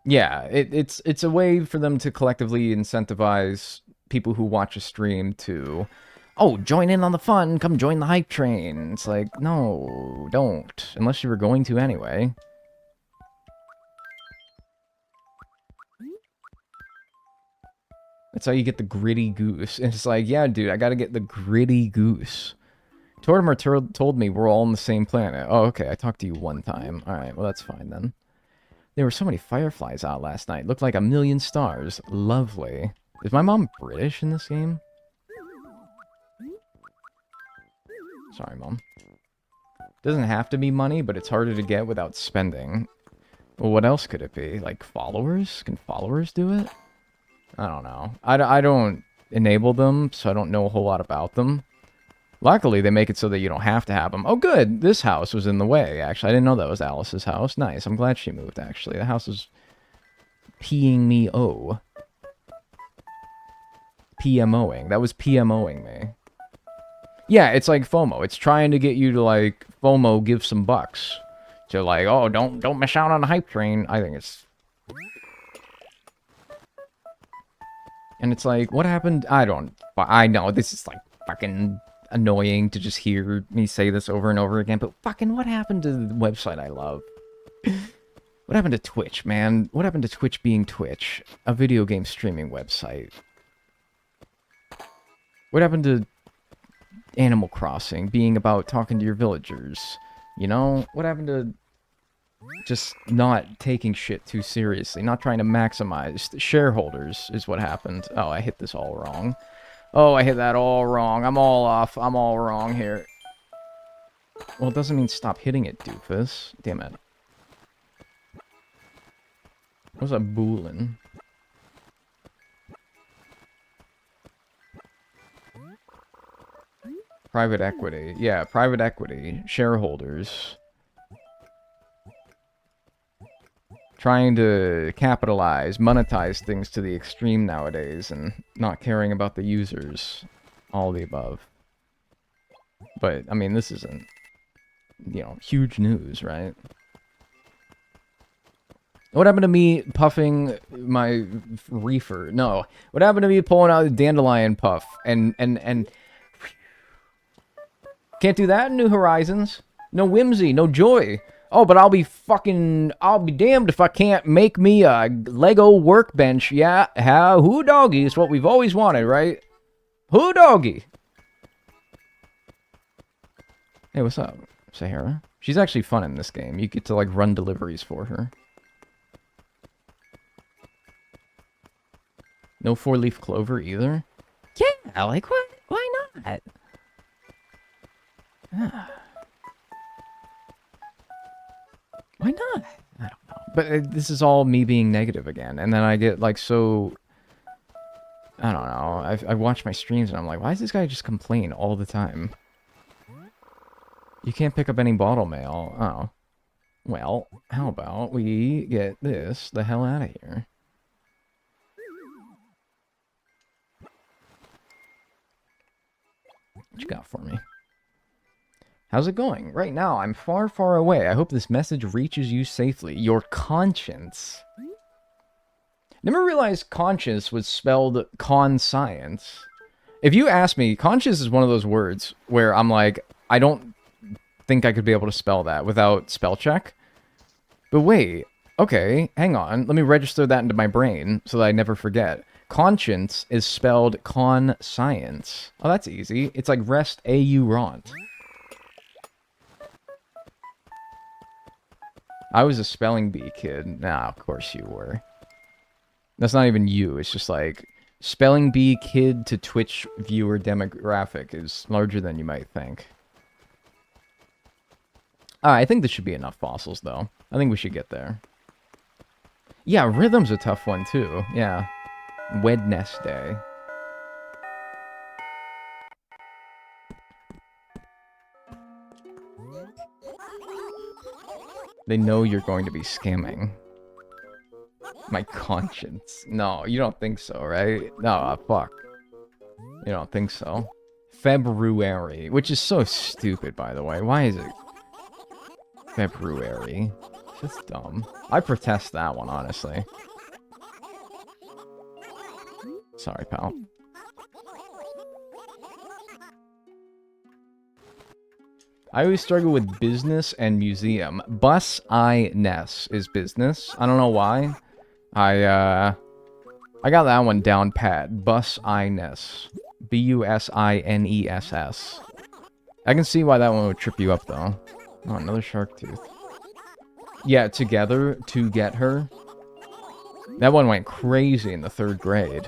Speaker 1: Yeah, it's a way for them to collectively incentivize people who watch a stream to, oh, join in on the fun, come join the hype train. It's like, no, don't. Unless you were going to anyway. That's how you get the gritty goose. And it's like, yeah, dude, I gotta get the gritty goose. Tortimer told me we're all on the same planet. Oh, okay, I talked to you one time. Alright, well, that's fine then. There were so many fireflies out last night. Looked like a million stars. Lovely. Is my mom British in this game? Sorry, Mom. Doesn't have to be money, but it's harder to get without spending. Well, what else could it be? Like followers? Can followers do it? I don't know. I don't enable them, so I don't know a whole lot about them. Luckily, they make it so that you don't have to have them. Oh, good. This house was in the way, actually. I didn't know that was Alice's house. Nice. I'm glad she moved, actually. The house is peeing me oh. PMOing. That was PMOing me. Yeah, it's like FOMO. It's trying to get you to, like, FOMO, give some bucks. So, like, oh, don't miss out on the hype train. I think it's... And it's like, what happened? I know, this is, like, fucking annoying to just hear me say this over and over again, but fucking what happened to the website I love? What happened to Twitch, man? What happened to Twitch being Twitch? A video game streaming website. What happened to Animal Crossing being about talking to your villagers? You know? What happened to just not taking shit too seriously? Not trying to maximize. The shareholders is what happened. Oh, I hit this all wrong. Oh, I hit that all wrong. I'm all off. I'm all wrong here. Well, it doesn't mean stop hitting it, doofus. Damn it. What's a boolin? Private equity. Yeah, private equity. Shareholders. Trying to capitalize, monetize things to the extreme nowadays, and not caring about the users. All the above. But, I mean, this isn't, you know, huge news, right? What happened to me puffing my reefer? No. What happened to me pulling out the dandelion puff? And... Can't do that in New Horizons. No whimsy, no joy. Oh, but I'll be damned if I can't make me a Lego workbench. Yeah, who doggy is what we've always wanted, right? Who doggy? Hey, what's up, Sahara? She's actually fun in this game. You get to, like, run deliveries for her. No four-leaf clover either? Yeah, like, what? Why not? Why not? I don't know. But this is all me being negative again. And then I get, like, so... I don't know. I watch my streams and I'm like, why does this guy just complain all the time? You can't pick up any bottle mail. Oh. Well, how about we get this the hell out of here? What you got for me? How's it going? Right now, I'm far, far away. I hope this message reaches you safely. Your conscience. Never realized conscience was spelled con-science. If you ask me, conscience is one of those words where I'm like, I don't think I could be able to spell that without spell check. But wait, okay, hang on. Let me register that into my brain so that I never forget. Conscience is spelled con-science. Oh, that's easy. It's like rest A-U-ront. I was a spelling bee kid. Nah, of course you were. That's not even you. It's just like, spelling bee kid to Twitch viewer demographic is larger than you might think. I think this should be enough fossils, though. I think we should get there. Yeah, Rhythm's a tough one, too. Yeah. Wednesday. They know you're going to be scamming. My conscience. No, you don't think so, right? No, fuck. You don't think so. February, which is so stupid, by the way. Why is it February? It's just dumb. I protest that one, honestly. Sorry, pal. I always struggle with business and museum. Bus-I-ness is business. I don't know why. I got that one down pat. Bus-I-ness. B-U-S-I-N-E-S-S. I can see why that one would trip you up, though. Oh, another shark tooth. Yeah, together to get her. That one went crazy in the 3rd grade.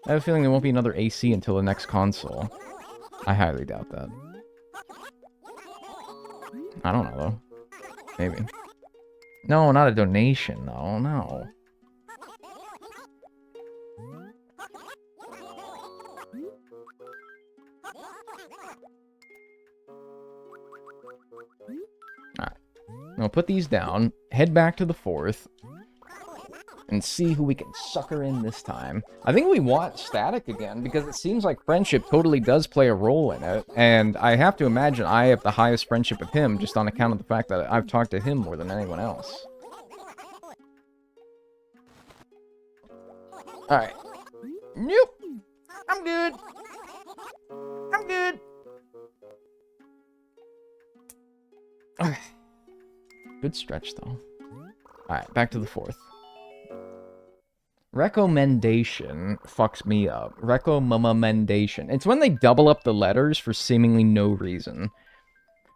Speaker 1: I have a feeling there won't be another AC until the next console. I highly doubt that. I don't know, though. Maybe. No, not a donation, though. No. Alright. Now put these down. Head back to the 4th. And see who we can sucker in this time. I think we want Static again, because it seems like friendship totally does play a role in it. And I have to imagine I have the highest friendship with him, just on account of the fact that I've talked to him more than anyone else. Alright. Nope. I'm good. I'm good. Okay. Good stretch, though. Alright, back to the 4th. Recommendation fucks me up. Recommendation. It's when they double up the letters for seemingly no reason.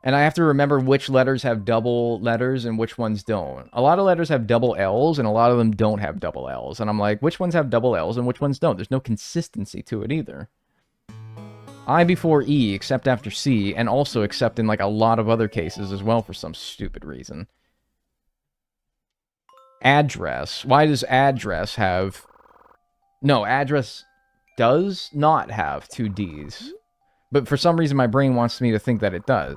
Speaker 1: And I have to remember which letters have double letters and which ones don't. A lot of letters have double L's and a lot of them don't have double L's. And I'm like, which ones have double L's and which ones don't? There's no consistency to it either. I before E, except after C, and also except in like a lot of other cases as well for some stupid reason. Address. Why does address have... No, address does not have 2 Ds. But for some reason my brain wants me to think that it does.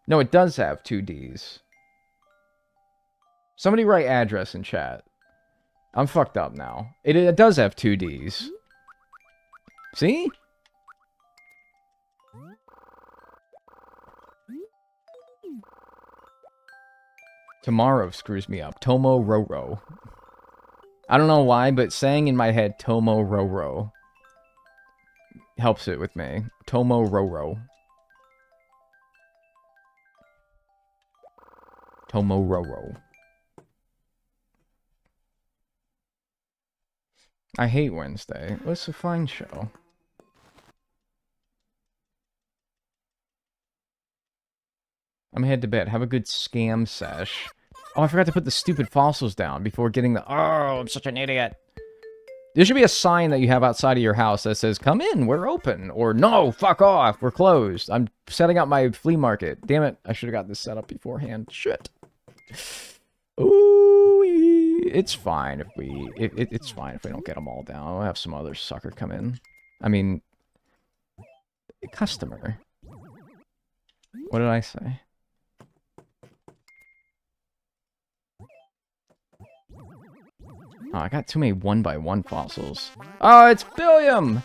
Speaker 1: No, it does have 2 Ds. Somebody write address in chat. I'm fucked up now. It does have 2 Ds. See? Tomorrow screws me up. Tomo Roro. I don't know why, but saying in my head Tomo Roro helps it with me. Tomo Roro. Tomo Roro. I hate Wednesday. It's a fine show. I'm head to bed. Have a good scam sesh. Oh, I forgot to put the stupid fossils down before getting the... Oh, I'm such an idiot. There should be a sign that you have outside of your house that says, come in, we're open. Or, no, fuck off, we're closed. I'm setting up my flea market. Damn it, I should have got this set up beforehand. Shit. Ooh, it's fine if we... It's fine if we don't get them all down. We'll have some other sucker come in. I mean... Customer. What did I say? Oh, I got too many 1x1 fossils. Oh, it's Billiam!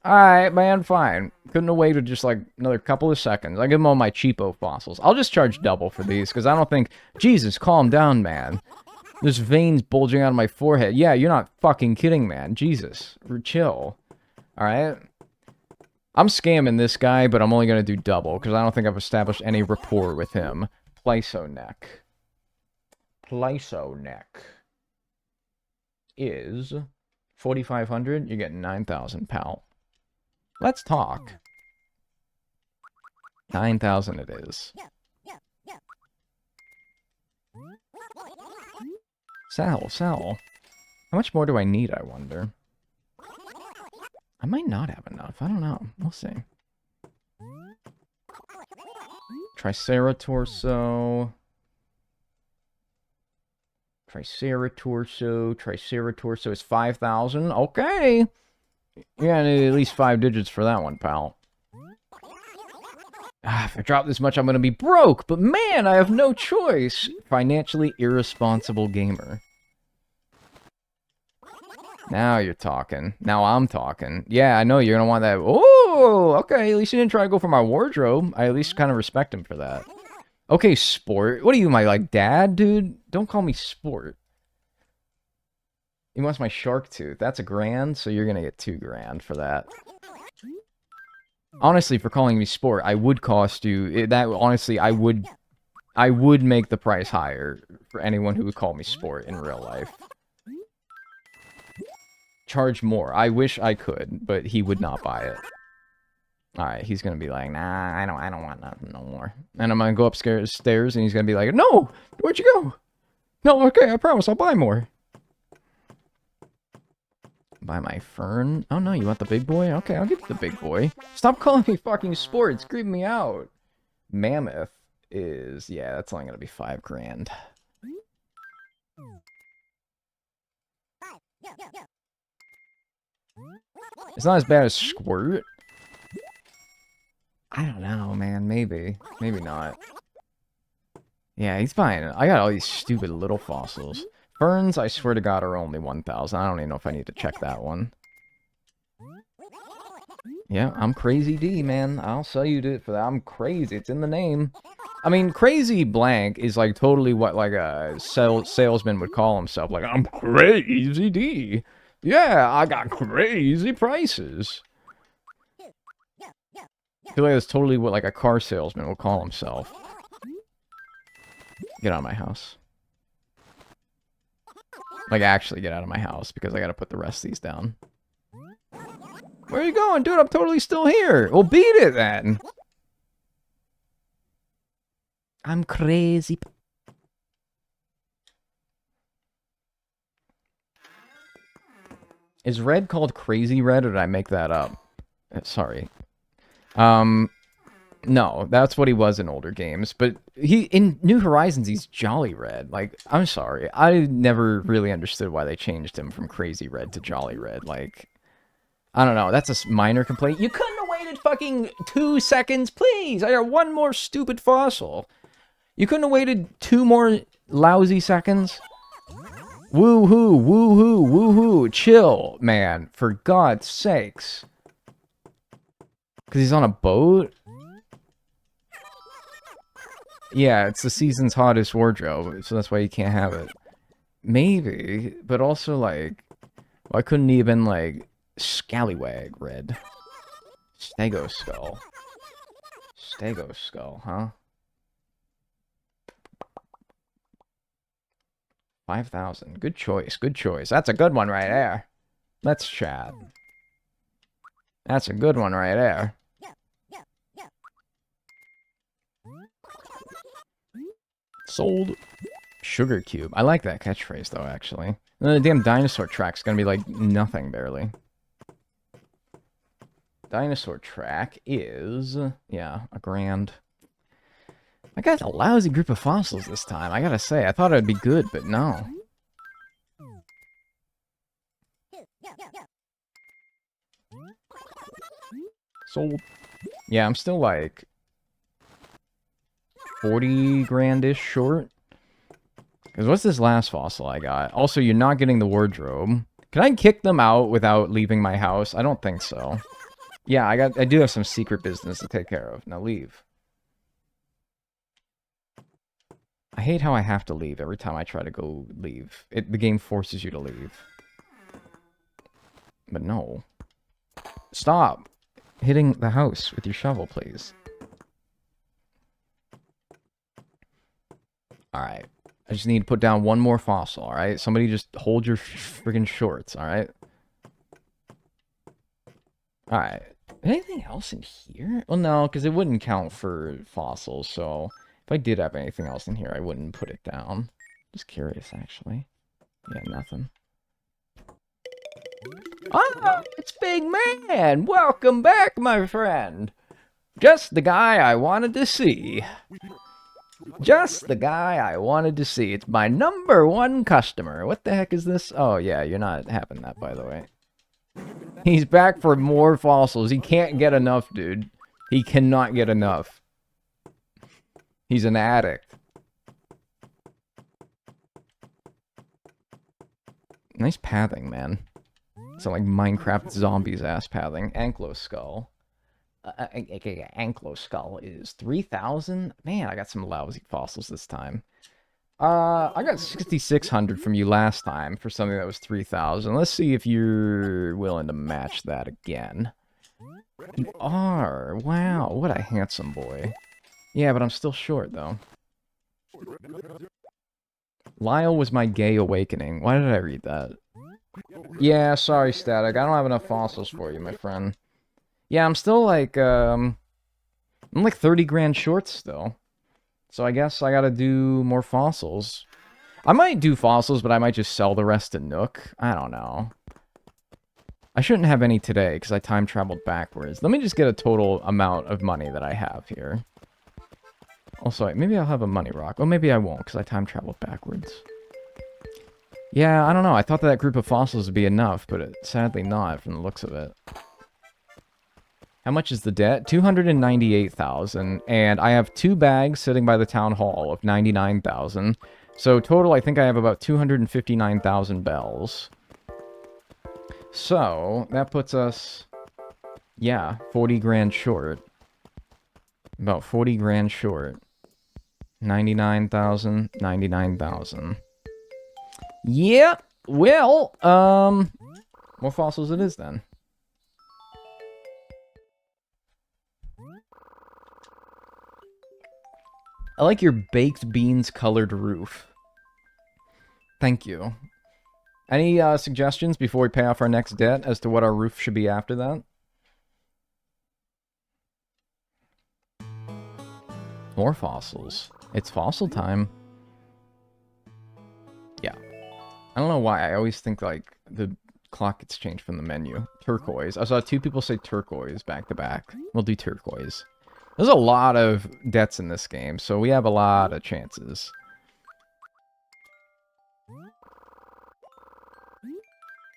Speaker 1: Alright, man, fine. Couldn't have waited just like another couple of seconds. I'll give him all my cheapo fossils. I'll just charge double for these, because I don't think... Jesus, calm down, man. There's veins bulging out of my forehead. Yeah, you're not fucking kidding, man. Jesus. Chill. Alright? I'm scamming this guy, but I'm only going to do double, because I don't think I've established any rapport with him. Plyso neck. Plyso neck is 4,500. You're getting 9,000, pal. Let's talk. 9,000 it is. Sell. How much more do I need, I wonder? I might not have enough. I don't know. We'll see. Triceratops. Triceratops is 5,000. Okay. Yeah, at least 5 digits for that one, pal. If I drop this much, I'm going to be broke. But man, I have no choice. Financially irresponsible gamer. Now you're talking. Now I'm talking. Yeah, I know you're going to want that. Oh, okay. At least you didn't try to go for my wardrobe. I at least kind of respect him for that. Okay, sport. What are you, my, like, dad, dude? Don't call me sport. He wants my shark tooth. That's $1,000, so you're going to get $2,000 for that. Honestly, for calling me sport, I would cost you... honestly, I would make the price higher for anyone who would call me sport in real life. Charge more. I wish I could, but he would not buy it. Alright, he's gonna be like, nah, I don't want nothing no more. And I'm gonna go upstairs, and he's gonna be like, no! Where'd you go? No, okay, I promise, I'll buy more. Buy my fern? Oh no, you want the big boy? Okay, I'll give you the big boy. Stop calling me fucking sport, it's creeping me out. Mammoth is... yeah, that's only gonna be $5,000. It's not as bad as Squirt. I don't know, man. Maybe. Maybe not. Yeah, he's fine. I got all these stupid little fossils. Ferns, I swear to God, are only 1,000. I don't even know if I need to check that one. Yeah, I'm Crazy D, man. I'll sell you to for that. I'm crazy. It's in the name. I mean, Crazy Blank is like totally what like a salesman would call himself. Like, I'm Crazy D. Yeah, I got crazy prices. I feel like that's totally what like a car salesman would call himself. Get out of my house. Like, actually get out of my house, because I gotta put the rest of these down. Where are you going, dude? I'm totally still here. Well, beat it, then. I'm crazy. Is red called Crazy Red, or did I make that up? Sorry. No, that's what he was in older games. But in New Horizons, he's Jolly Red. Like, I'm sorry. I never really understood why they changed him from Crazy Red to Jolly Red. Like, I don't know. That's a minor complaint. You couldn't have waited fucking 2 seconds, please. I got one more stupid fossil. You couldn't have waited 2 more lousy seconds? Woo-hoo, woo-hoo, woo-hoo. Chill, man. For God's sakes. Because he's on a boat? Yeah, it's the season's hottest wardrobe, so that's why you can't have it. Maybe, but also, like, why couldn't he have been, like, Scallywag Red? Stegoskull. Stegoskull, huh? 5,000. Good choice, good choice. That's a good one right there. Let's chat. That's a good one right there. Sold. Sugar Cube. I like that catchphrase, though, actually. The damn dinosaur track's gonna be, like, nothing, barely. Dinosaur track is... yeah, $1,000. I got a lousy group of fossils this time, I gotta say. I thought it would be good, but no. Sold. Yeah, I'm still, like... 40 grand-ish short. Because what's this last fossil I got? Also, you're not getting the wardrobe. Can I kick them out without leaving my house? I don't think so. Yeah, I do have some secret business to take care of. Now leave. I hate how I have to leave every time I try to go leave. The game forces you to leave. But no. Stop hitting the house with your shovel, please. Alright. I just need to put down one more fossil, alright? Somebody just hold your friggin' shorts, alright? Alright. Anything else in here? Well, no, because it wouldn't count for fossils, so... if I did have anything else in here, I wouldn't put it down. Just curious, actually. Yeah, nothing. Oh, it's Big Man! Welcome back, my friend! Just the guy I wanted to see. Just the guy I wanted to see. It's my #1 customer. What the heck is this? Oh, yeah, you're not having that, by the way. He's back for more fossils. He can't get enough, dude. He cannot get enough. He's an addict. Nice pathing, man. It's like Minecraft zombies ass pathing. Ankyloskull. Ankyloskull is 3,000? Man, I got some lousy fossils this time. I got 6,600 from you last time for something that was 3,000. Let's see if you're willing to match that again. You are. Wow, what a handsome boy. Yeah, but I'm still short, though. Lyle was my gay awakening. Why did I read that? Yeah, sorry, Static. I don't have enough fossils for you, my friend. Yeah, I'm still like, I'm like 30 grand short still. So I guess I gotta do more fossils. I might do fossils, but I might just sell the rest to Nook. I don't know. I shouldn't have any today, because I time traveled backwards. Let me just get a total amount of money that I have here. Also, maybe I'll have a money rock. Oh, maybe I won't, because I time traveled backwards. Yeah, I don't know. I thought that group of fossils would be enough, but it's sadly not from the looks of it. How much is the debt? 298,000, and I have 2 bags sitting by the town hall of 99,000. So total, I think I have about 259,000 bells. So that puts us, yeah, 40 grand short. About 40 grand short. 99,000, 99,000. Yeah, well, more fossils it is then. I like your baked beans colored roof. Thank you. Any suggestions before we pay off our next debt as to what our roof should be after that? More fossils. It's fossil time. Yeah. I don't know why. I always think, like, the clock gets changed from the menu. Turquoise. I saw 2 people say turquoise back to back. We'll do turquoise. There's a lot of debts in this game, so we have a lot of chances.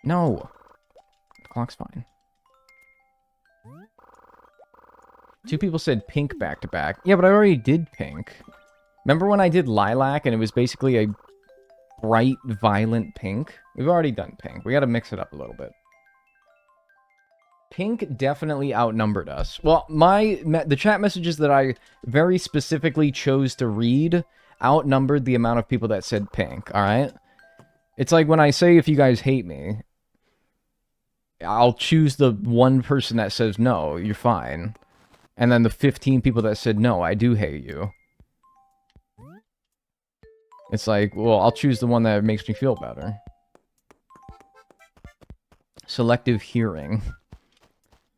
Speaker 1: No! The clock's fine. 2 people said pink back to back. Yeah, but I already did pink. Remember when I did lilac and it was basically a bright, violent pink? We've already done pink. We gotta mix it up a little bit. Pink definitely outnumbered us. Well, the chat messages that I very specifically chose to read outnumbered the amount of people that said pink, alright? It's like when I say if you guys hate me, I'll choose the 1 person that says no, you're fine. And then the 15 people that said no, I do hate you. It's like, well, I'll choose the one that makes me feel better. Selective hearing.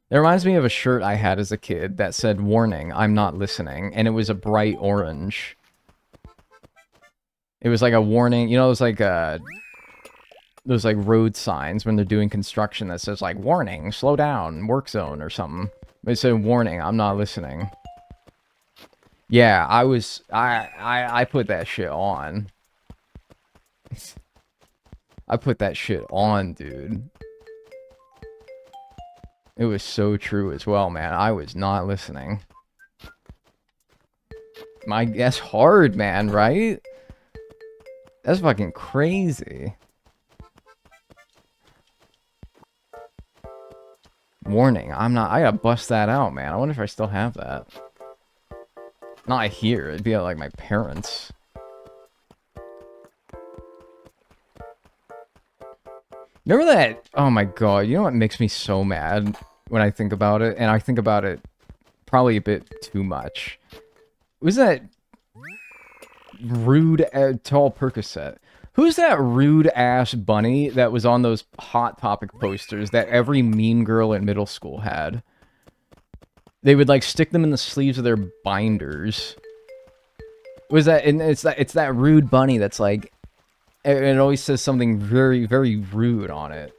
Speaker 1: It reminds me of a shirt I had as a kid that said, "Warning, I'm not listening," and it was a bright orange. It was like a warning, you know, it was like those like road signs when they're doing construction that says like, "Warning, slow down, work zone," or something. It said, "Warning, I'm not listening." Yeah, I put that shit on. I put that shit on, dude. It was so true as well, man. I was not listening. That's hard, man, right? That's fucking crazy. Warning, I gotta bust that out, man. I wonder if I still have that. Not here, it'd be at, like, my parents'. Remember that? Oh my god, you know what makes me so mad when I think about it? And I think about it probably a bit too much. Was that rude tall Percocet? Who's that rude-ass bunny that was on those Hot Topic posters that every mean girl in middle school had? They would, like, stick them in the sleeves of their binders. Was that... And it's that rude bunny that's, like... It always says something very, very rude on it.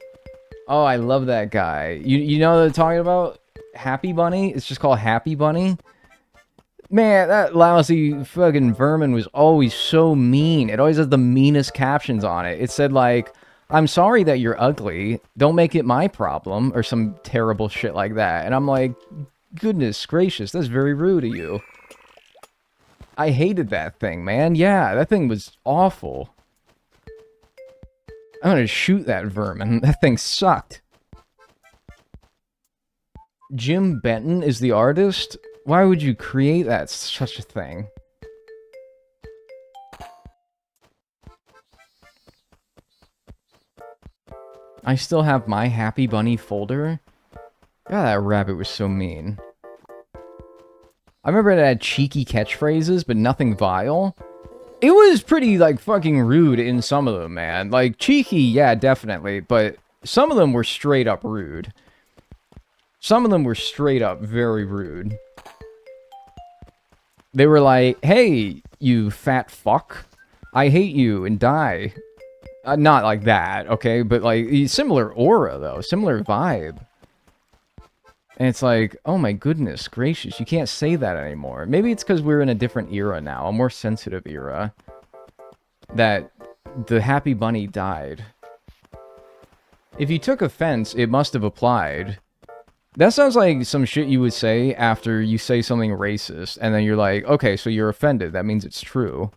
Speaker 1: Oh, I love that guy. You know what they're talking about? Happy Bunny? It's just called Happy Bunny? Man, that lousy fucking vermin was always so mean. It always has the meanest captions on it. It said, like, I'm sorry that you're ugly. Don't make it my problem. Or some terrible shit like that. And I'm like, goodness gracious, that's very rude of you. I hated that thing, man. Yeah, that thing was awful. I'm gonna shoot that vermin. That thing sucked. Jim Benton is the artist? Why would you create that such a thing? I still have my Happy Bunny folder. God, that rabbit was so mean. I remember it had cheeky catchphrases, but nothing vile. It was pretty, like, fucking rude in some of them, man. Like, cheeky, yeah, definitely, but some of them were straight up rude. Some of them were straight up very rude. They were like, hey, you fat fuck. I hate you and die. Not like that, okay? But, like, similar aura, though. Similar vibe. And it's like, oh my goodness gracious, you can't say that anymore. Maybe it's because we're in a different era now, a more sensitive era. That the Happy Bunny died. If you took offense, it must have applied. That sounds like some shit you would say after you say something racist, and then you're like, okay, so you're offended, that means it's true.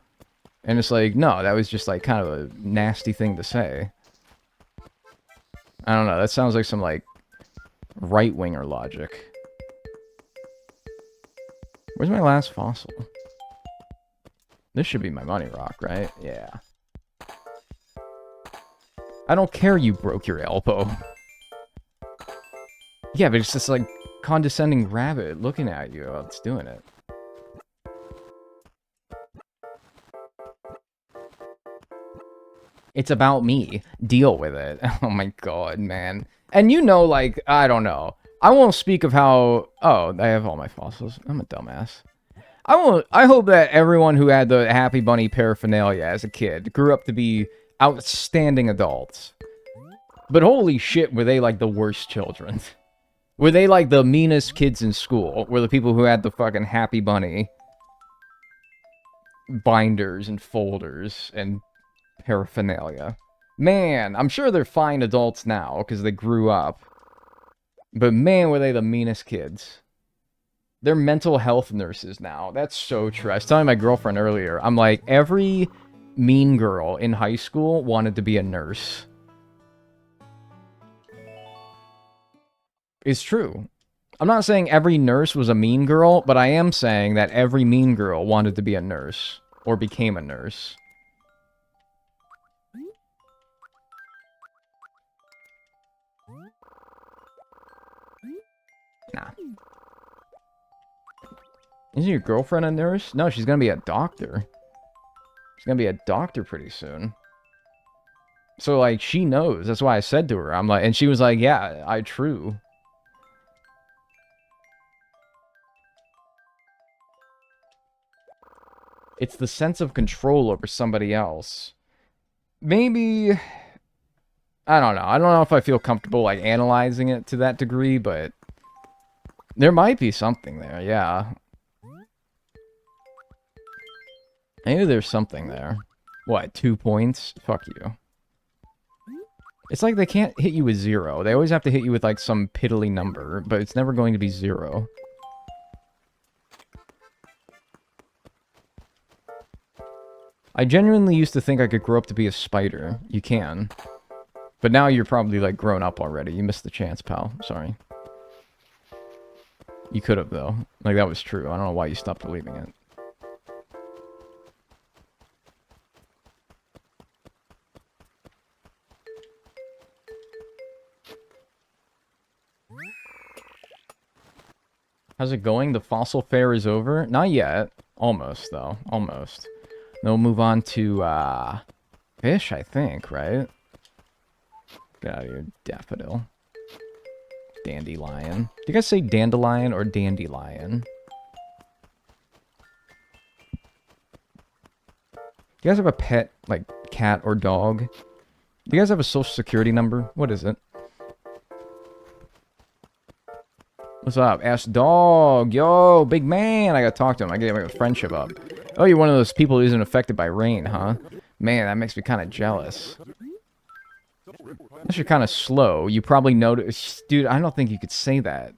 Speaker 1: And it's like, no, that was just like kind of a nasty thing to say. I don't know, that sounds like some like right-winger logic. Where's my last fossil? This should be my money rock, right? Yeah. I don't care you broke your elbow. Yeah, but it's just like condescending rabbit looking at you while it's doing it. It's about me. Deal with it. Oh my god, man. And you know, like, I don't know. I won't speak of how... Oh, I have all my fossils. I'm a dumbass. I hope that everyone who had the Happy Bunny paraphernalia as a kid grew up to be outstanding adults. But holy shit, were they like the worst children. Were they like the meanest kids in school? Were the people who had the fucking Happy Bunny binders and folders and paraphernalia? Man, I'm sure they're fine adults now because they grew up. But man, were they the meanest kids. They're mental health nurses now. That's so true. I was telling my girlfriend earlier, I'm like, every mean girl in high school wanted to be a nurse. It's true. I'm not saying every nurse was a mean girl, but I am saying that every mean girl wanted to be a nurse. Or became a nurse. Nah. Isn't your girlfriend a nurse? No, she's gonna be a doctor. She's gonna be a doctor pretty soon. So, like, she knows. That's why I said to her. I'm like, and she was like, yeah, true. It's the sense of control over somebody else. Maybe... I don't know. I don't know if I feel comfortable, like, analyzing it to that degree, but... There might be something there, yeah. Maybe there's something there. What, 2 points? Fuck you. It's like they can't hit you with 0. They always have to hit you with, like, some piddly number, but it's never going to be 0. I genuinely used to think I could grow up to be a spider. You can. But now you're probably, like, grown up already. You missed the chance, pal. Sorry. You could have, though. Like, that was true. I don't know why you stopped believing it. How's it going? The fossil fair is over? Not yet. Almost, though. Almost. Then we'll move on to, fish, I think, right? Get out of here, daffodil. Dandelion. Do you guys say dandelion or dandelion? Do you guys have a pet, like, cat or dog? Do you guys have a social security number? What is it? What's up? S Dog. Yo, big man. I gotta talk to him. I gotta get my friendship up. Oh, you're one of those people who isn't affected by rain, huh? Man, that makes me kind of jealous. Unless you're kind of slow, you probably notice... Dude, I don't think you could say that.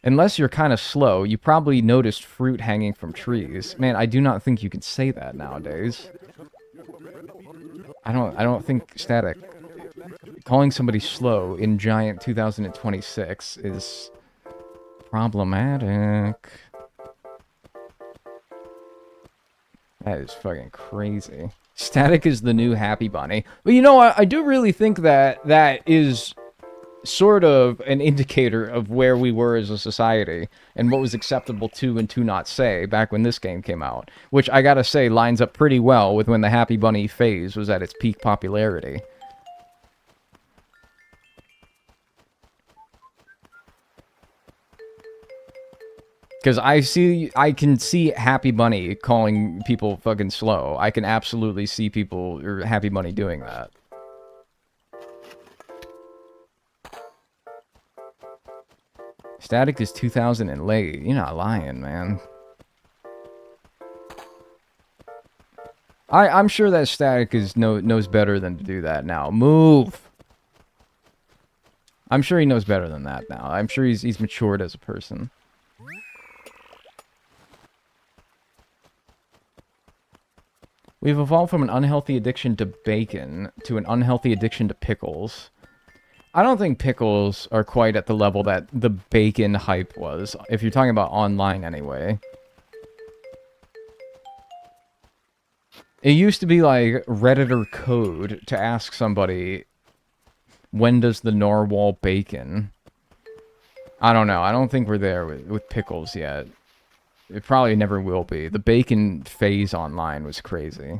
Speaker 1: Unless you're kind of slow, you probably noticed fruit hanging from trees. Man, I do not think you can say that nowadays. I don't think Static... Calling somebody slow in Giant 2026 is problematic. That is fucking crazy. Static is the new Happy Bunny. But you know what? I do really think that that is sort of an indicator of where we were as a society and what was acceptable to and to not say back when this game came out. Which I gotta say lines up pretty well with when the Happy Bunny phase was at its peak popularity. Because I can see Happy Bunny calling people fucking slow. I can absolutely see people, or Happy Bunny doing that. Static is 2000 and late. You're not lying, man. I'm sure that Static is knows better than to do that now. Move! I'm sure he knows better than that now. I'm sure he's matured as a person. We've evolved from an unhealthy addiction to bacon to an unhealthy addiction to pickles. I don't think pickles are quite at the level that the bacon hype was, if you're talking about online anyway. It used to be like Redditor code to ask somebody, when does the narwhal bacon? I don't know. I don't think we're there with pickles yet. It probably never will be. The bacon phase online was crazy.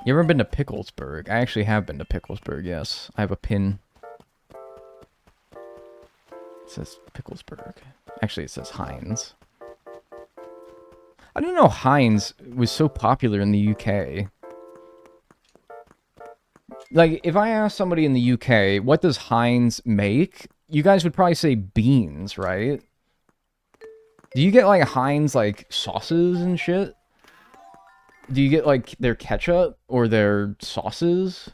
Speaker 1: You ever been to Picklesburg? I actually have been to Picklesburg, yes. I have a pin. It says Picklesburg. Actually, it says Heinz. I didn't know Heinz was so popular in the UK. Like, if I ask somebody in the UK, what does Heinz make? You guys would probably say beans, right? Do you get, like, Heinz, like, sauces and shit? Do you get, like, their ketchup or their sauces?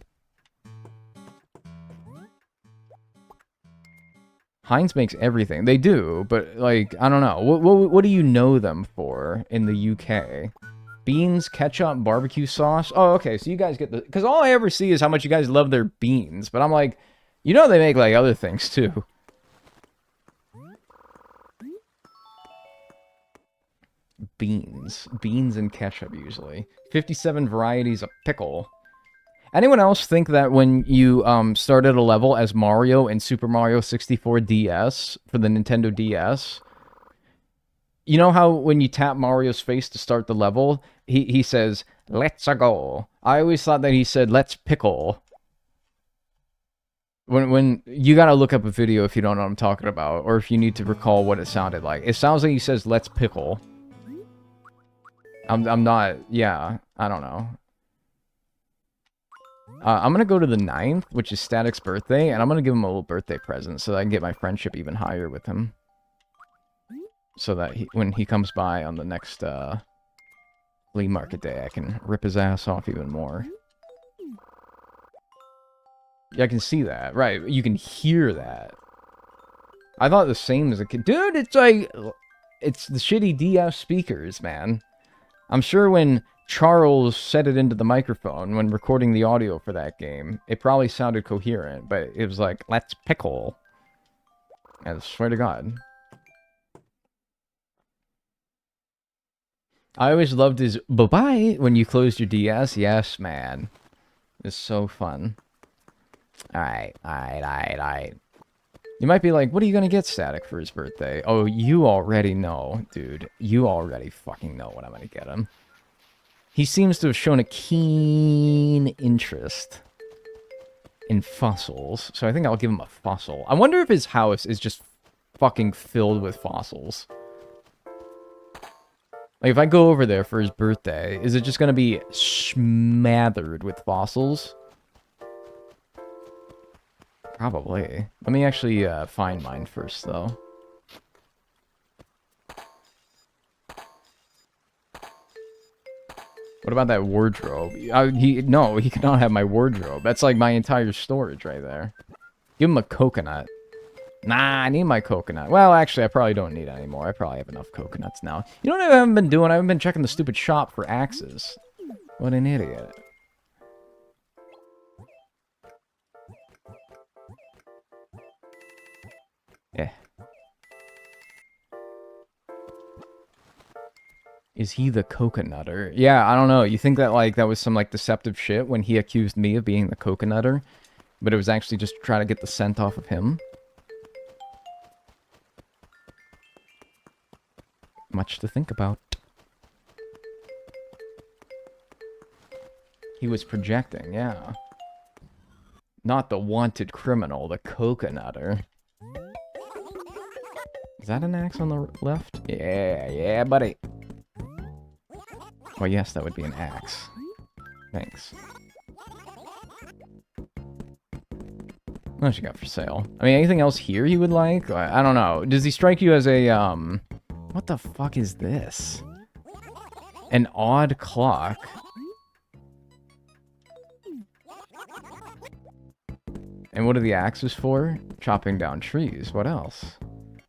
Speaker 1: Heinz makes everything. They do, but, like, I don't know. What do you know them for in the UK? Beans, ketchup, barbecue sauce? Oh, okay, so you guys get the... Because all I ever see is how much you guys love their beans. But I'm like, you know they make, like, other things, too. Beans. Beans and ketchup, usually. 57 varieties of pickle. Anyone else think that when you started a level as Mario in Super Mario 64 DS for the Nintendo DS... You know how when you tap Mario's face to start the level, he says, "Let's go." I always thought that he said, "Let's pickle." When you gotta look up a video if you don't know what I'm talking about, or if you need to recall what it sounded like. It sounds like he says, "Let's pickle." I'm not, yeah, I don't know. I'm gonna go to the 9th, which is Static's birthday, and I'm gonna give him a little birthday present so that I can get my friendship even higher with him. So that when he comes by on the next flea market day, I can rip his ass off even more. Yeah, I can see that. Right, you can hear that. I thought the same as a kid. Dude, it's like... It's the shitty DS speakers, man. I'm sure when Charles said it into the microphone when recording the audio for that game, it probably sounded coherent, but it was like, "Let's pickle." I swear to God. I always loved his bye-bye when you closed your DS. Yes, man. It's so fun. Alright. You might be like, what are you gonna get Static for his birthday? Oh, you already know, dude. You already fucking know what I'm gonna get him. He seems to have shown a keen interest in fossils, so I think I'll give him a fossil. I wonder if his house is just fucking filled with fossils. Like, if I go over there for his birthday, is it just gonna be smothered with fossils? Probably. Let me actually find mine first, though. What about that wardrobe? No, he cannot have my wardrobe. That's like my entire storage right there. Give him a coconut. Nah, I need my coconut. Well, actually, I probably don't need it anymore. I probably have enough coconuts now. You know what I haven't been doing? I haven't been checking the stupid shop for axes. What an idiot. Yeah. Is he the coconutter? Yeah, I don't know. You think that, like, that was some, like, deceptive shit when he accused me of being the coconutter? But it was actually just to try to get the scent off of him? Much to think about. He was projecting, yeah. Not the wanted criminal, the coconutter. Is that an axe on the left? Yeah, buddy. Well, yes, that would be an axe. Thanks. What else you got for sale? I mean, anything else here you would like? I don't know. Does he strike you as a, What the fuck is this? An odd clock. And what are the axes for? Chopping down trees. What else?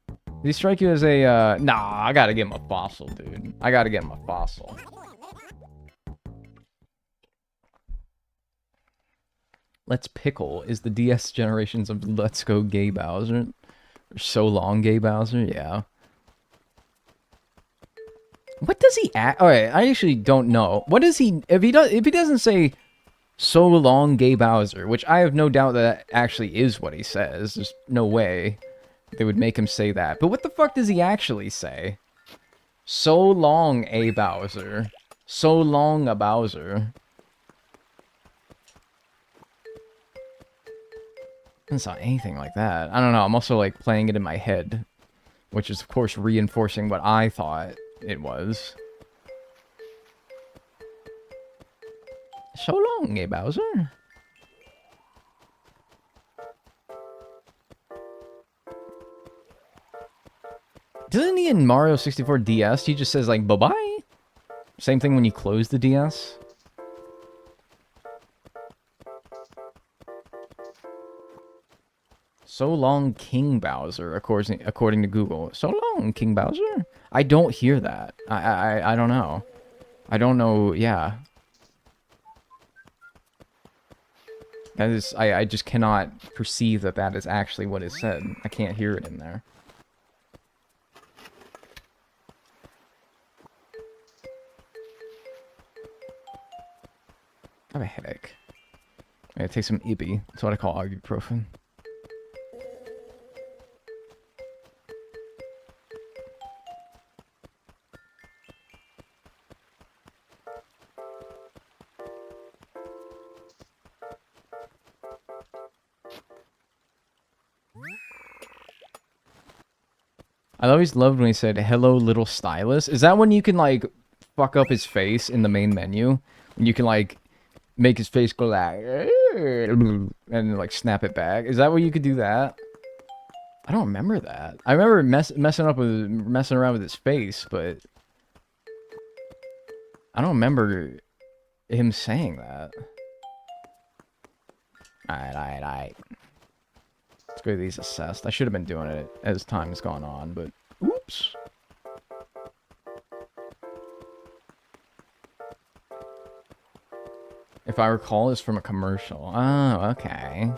Speaker 1: Did he strike you as a, Nah, I gotta get him a fossil, dude. I gotta get him a fossil. Let's Pickle is the DS generations of Let's Go Gay Bowser. Or So Long Gay Bowser, yeah. What does he act? Alright, I actually don't know. What does he... If he doesn't say So Long Gay Bowser, which I have no doubt that actually is what he says. There's no way they would make him say that. But what the fuck does he actually say? So long, a Bowser. So long, a Bowser. It's not anything like that. I don't know. I'm also, like, playing it in my head. Which is, of course, reinforcing what I thought it was. So long, eh, Bowser? Doesn't he in Mario 64 DS, he just says, like, bye-bye? Same thing when you close the DS? So long, King Bowser, according to Google. So long, King Bowser? I don't hear that. I don't know. I don't know, yeah. That is, I just cannot perceive that that is actually what is said. I can't hear it in there. I have a headache. I gotta take some Ibby. That's what I call ibuprofen. I always loved when he said, "Hello, little stylus." Is that when you can, like, fuck up his face in the main menu? When you can, like, make his face go like, and, like, snap it back? Is that where you could do that? I don't remember that. I remember messing around with his face, but I don't remember him saying that. Alright. Let's go to these assessed. I should have been doing it as time has gone on, but oops. If I recall, it's from a commercial. Oh, okay.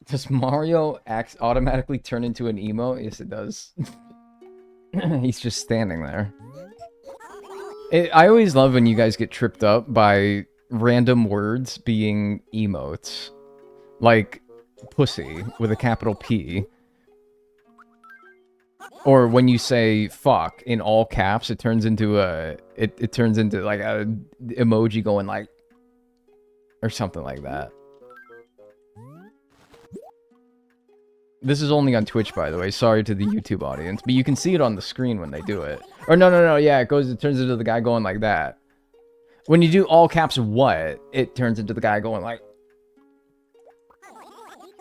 Speaker 1: Does Mario automatically turn into an emo? Yes, it does. He's just standing there. I always love when you guys get tripped up by random words being emotes. Like, pussy with a capital P. Or when you say fuck in all caps, it turns into a... It turns into, like, a emoji going like... Or something like that. This is only on Twitch, by the way. Sorry to the YouTube audience, but you can see it on the screen when they do it. Or no, yeah, it turns into the guy going like that. When you do all caps what, it turns into the guy going like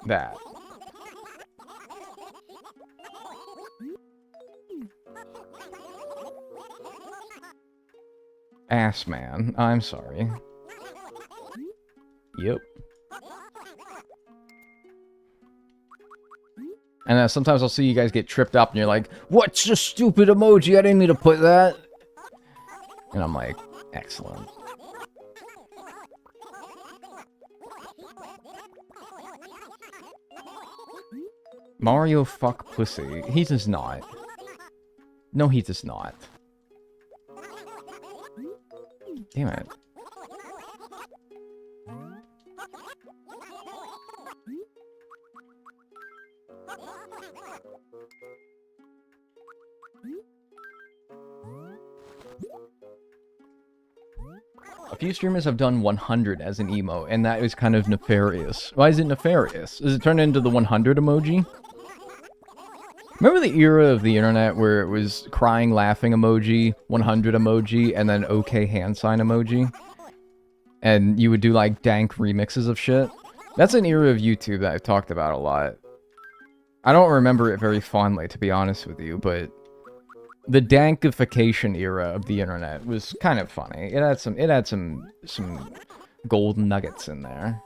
Speaker 1: that. Ass man. I'm sorry. Yep. And sometimes I'll see you guys get tripped up and you're like, what's a stupid emoji? I didn't mean to put that. And I'm like, excellent. Mario fuck pussy. He does not. No, he does not. Damn it. A few streamers have done 100 as an emote, and that is kind of nefarious. Why is it nefarious? Does it turn into the 100 emoji? Remember the era of the internet where it was crying laughing emoji, 100 emoji, and then okay hand sign emoji? And you would do like dank remixes of shit? That's an era of YouTube that I've talked about a lot. I don't remember it very fondly, to be honest with you, but the dankification era of the internet was kind of funny. It had some gold nuggets in there.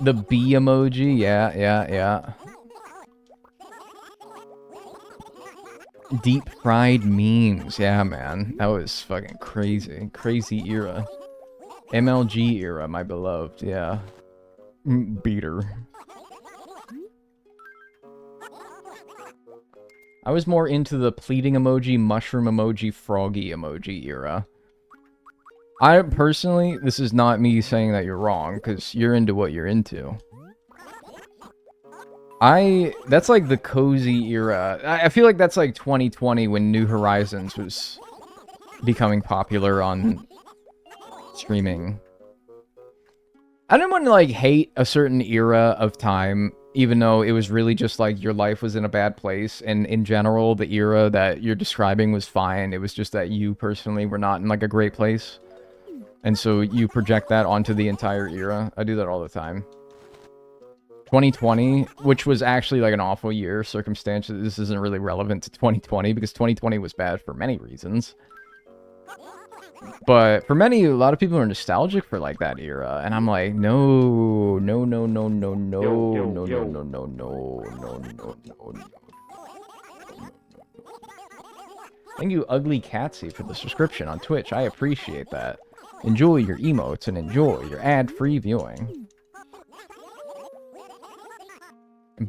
Speaker 1: The bee emoji, yeah. Deep fried memes, yeah, man. That was fucking crazy. Crazy era. MLG era, my beloved, yeah. Beater. I was more into the pleading emoji, mushroom emoji, froggy emoji era. I personally, this is not me saying that you're wrong, because you're into what you're into. That's like the cozy era. I feel like that's like 2020 when New Horizons was becoming popular on streaming. I didn't want to like hate a certain era of time, even though it was really just like your life was in a bad place, and in general, the era that you're describing was fine. It was just that you personally were not in like a great place. And so you project that onto the entire era. I do that all the time. 2020, which was actually like an awful year, circumstantially, this isn't really relevant to 2020 because 2020 was bad for many reasons. But for many, a lot of people are nostalgic for like that era, and I'm like, no. Thank you, Ugly Catsy, for the subscription on Twitch. I appreciate that. Enjoy your emotes and enjoy your ad-free viewing.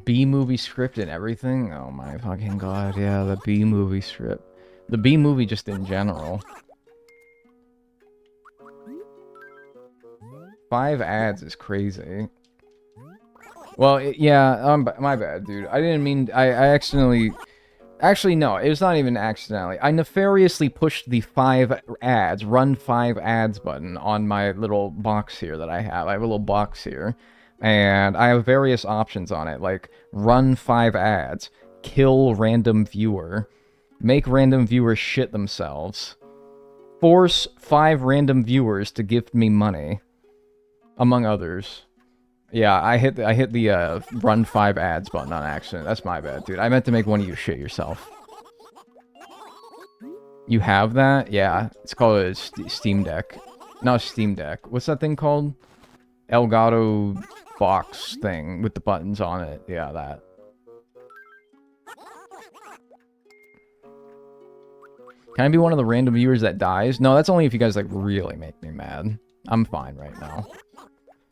Speaker 1: B-movie script and everything? Oh my fucking god, yeah, the B-movie script. The B-movie just in general. 5 ads is crazy. Well, yeah, my bad, dude. I didn't mean... I accidentally... Actually, no, it was not even accidentally. I nefariously pushed the 5 ads, run 5 ads button on my little box here that I have. I have a little box here. And I have various options on it, like run 5 ads, kill random viewer, make random viewers shit themselves, force 5 random viewers to gift me money, among others. Yeah, I hit the run 5 ads button on accident. That's my bad, dude. I meant to make one of you shit yourself. You have that? Yeah, it's called a Steam Deck. Not a Steam Deck. What's that thing called? Elgato box thing with the buttons on it. Yeah, that. Can I be one of the random viewers that dies? No, that's only if you guys like really make me mad. I'm fine right now.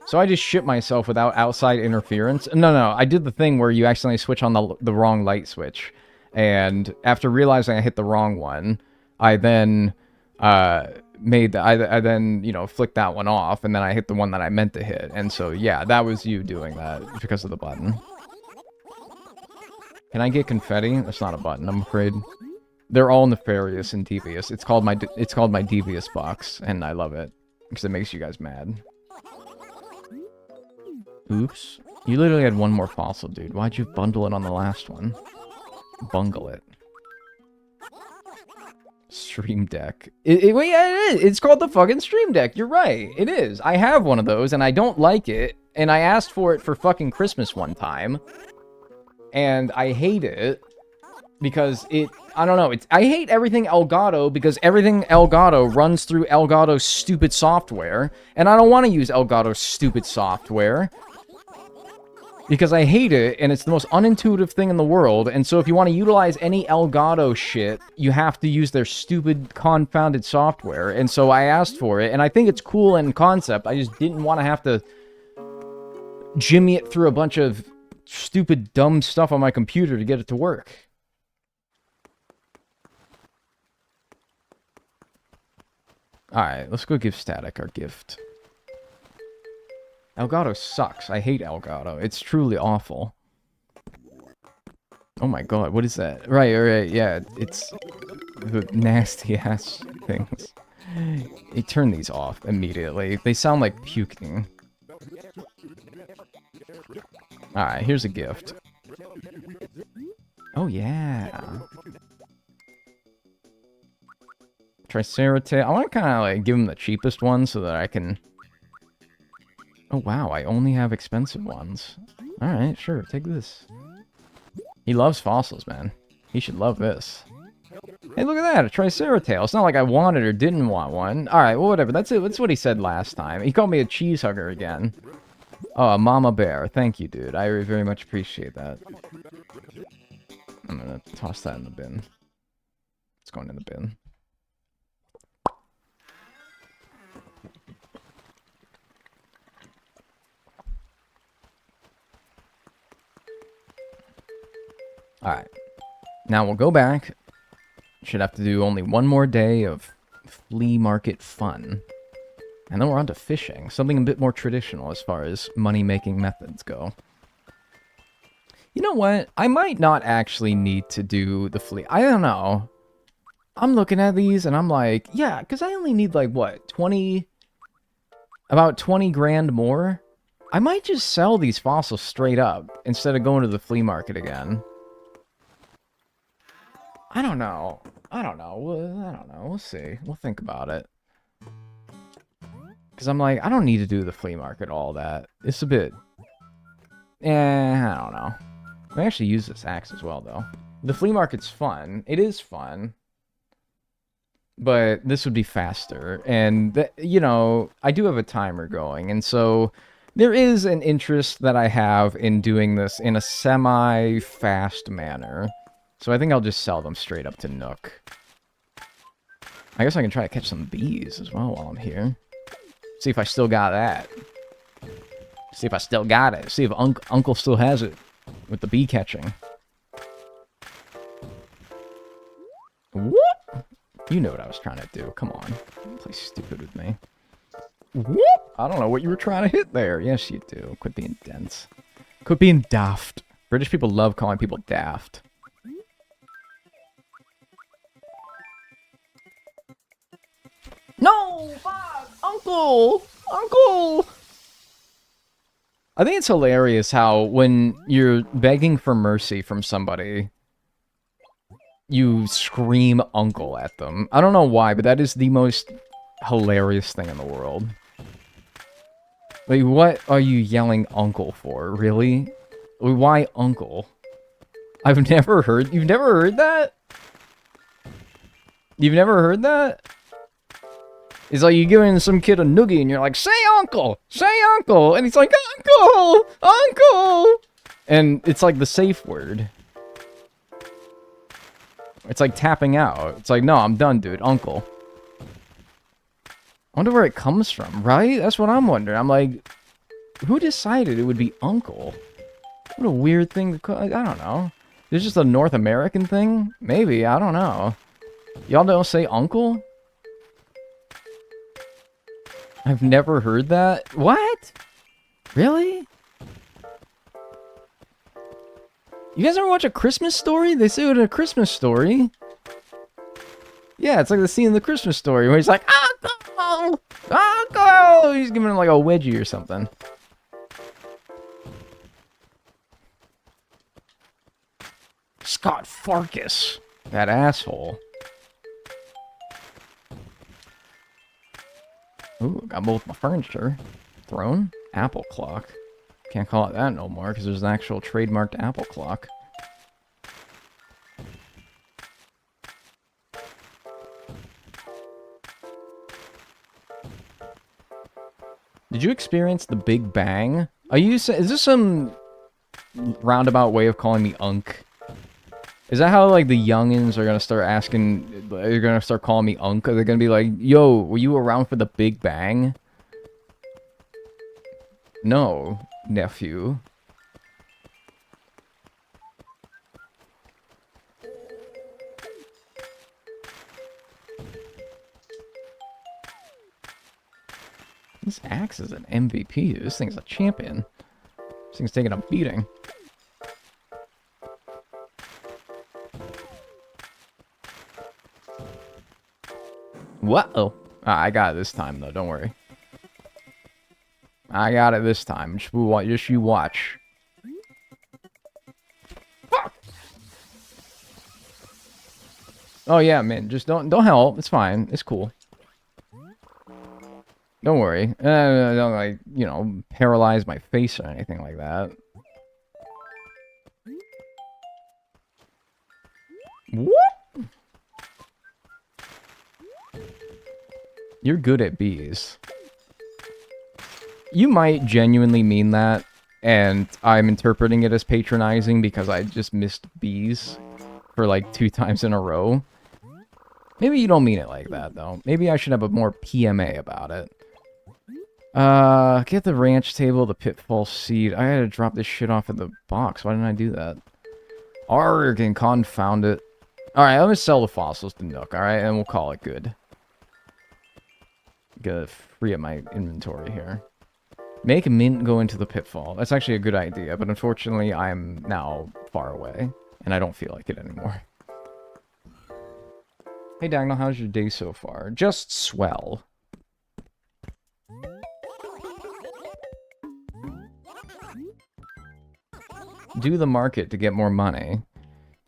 Speaker 1: So I just shit myself without outside interference. No, I did the thing where you accidentally switch on the wrong light switch. And after realizing I hit the wrong one, I then I then, you know, flicked that one off, and then I hit the one that I meant to hit. And so, yeah, that was you doing that because of the button. Can I get confetti? That's not a button, I'm afraid. They're all nefarious and devious. It's called my devious box, and I love it because it makes you guys mad. Oops. You literally had one more fossil, dude. Why'd you bundle it on the last one? Bungle it. Stream Deck. Well, yeah, it is. It's called the fucking Stream Deck. You're right. It is. I have one of those, and I don't like it. And I asked for it for fucking Christmas one time. And I hate it. Because I don't know. I hate everything Elgato because everything Elgato runs through Elgato's stupid software. And I don't want to use Elgato's stupid software. Because I hate it, and it's the most unintuitive thing in the world, and so if you want to utilize any Elgato shit, you have to use their stupid, confounded software, and so I asked for it, and I think it's cool in concept, I just didn't want to have to jimmy it through a bunch of stupid, dumb stuff on my computer to get it to work. Alright, let's go give Static our gift. Elgato sucks. I hate Elgato. It's truly awful. Oh my god, what is that? Right, yeah, it's the nasty-ass things. You turn these off immediately. They sound like puking. Alright, here's a gift. Oh yeah. Triceratops. I want to kind of like give him the cheapest one so that I can... Oh, wow, I only have expensive ones. Alright, sure, take this. He loves fossils, man. He should love this. Hey, look at that, a Triceratops. It's not like I wanted or didn't want one. Alright, well, whatever. That's it. That's what he said last time. He called me a cheese hugger again. Oh, a mama bear. Thank you, dude. I very much appreciate that. I'm gonna toss that in the bin. It's going in the bin. Alright. Now we'll go back. Should have to do only one more day of flea market fun. And then we're on to fishing. Something a bit more traditional as far as money-making methods go. You know what? I might not actually need to do the flea... I don't know. I'm looking at these and I'm like, yeah, because I only need like, what, 20... About 20 grand more? I might just sell these fossils straight up instead of going to the flea market again. I don't know. I don't know. We'll see. We'll think about it. Because I'm like, I don't need to do the flea market, all that. It's a bit... I don't know. I actually use this axe as well, though. The flea market's fun. It is fun. But this would be faster. And, you know, I do have a timer going. And so there is an interest that I have in doing this in a semi-fast manner. So I think I'll just sell them straight up to Nook. I guess I can try to catch some bees as well while I'm here. See if I still got that. See if I still got it. See if Uncle still has it with the bee catching. What? You know what I was trying to do. Come on. Don't play stupid with me. What? I don't know what you were trying to hit there. Yes, you do. Quit being dense. Quit being daft. British people love calling people daft. No! Fuck! Uncle! Uncle! I think it's hilarious how when you're begging for mercy from somebody, you scream uncle at them. I don't know why, but that is the most hilarious thing in the world. Like, what are you yelling uncle for? Really? Why uncle? I've never heard... You've never heard that? You've never heard that? It's like you're giving some kid a noogie and you're like, say uncle! Say uncle! And he's like, uncle! Uncle! And it's like the safe word. It's like tapping out. It's like, no, I'm done, dude. Uncle. I wonder where it comes from, right? That's what I'm wondering. I'm like, who decided it would be uncle? What a weird thing to call... I don't know. Is it just a North American thing? Maybe. I don't know. Y'all don't say uncle? I've never heard that. What? Really? You guys ever watch A Christmas Story? They say it in A Christmas Story. Yeah, it's like the scene in The Christmas Story where he's like, Uncle! Uncle! He's giving him like a wedgie or something. Scott Farkas. That asshole. Ooh, got both my furniture. Throne? Apple clock. Can't call it that no more, because there's an actual trademarked Apple clock. Did you experience the Big Bang? Are you? Is this some roundabout way of calling me Unk? Is that how, like, the youngins are gonna start asking, they're gonna start calling me Unk? Are they gonna be like, yo, were you around for the Big Bang? No, nephew. This axe is an MVP. This thing's a champion. This thing's taking a beating. Whoa. I got it this time, though. Don't worry. I got it this time. Just you watch. Fuck! Oh, yeah, man. Just don't help. It's fine. It's cool. Don't worry. Don't, like, you know, paralyze my face or anything like that. What? You're good at bees. You might genuinely mean that, and I'm interpreting it as patronizing because I just missed bees for like 2 times in a row. Maybe you don't mean it like that, though. Maybe I should have a more PMA about it. Get the ranch table, the pitfall seed. I had to drop this shit off at the box. Why didn't I do that? Arg, and confound it. Alright, let me sell the fossils to Nook, alright? And we'll call it good. Gotta free up my inventory here. Make mint go into the pitfall. That's actually a good idea, but unfortunately I'm now far away, and I don't feel like it anymore. Hey Dagnall, how's your day so far? Just swell. Do the market to get more money.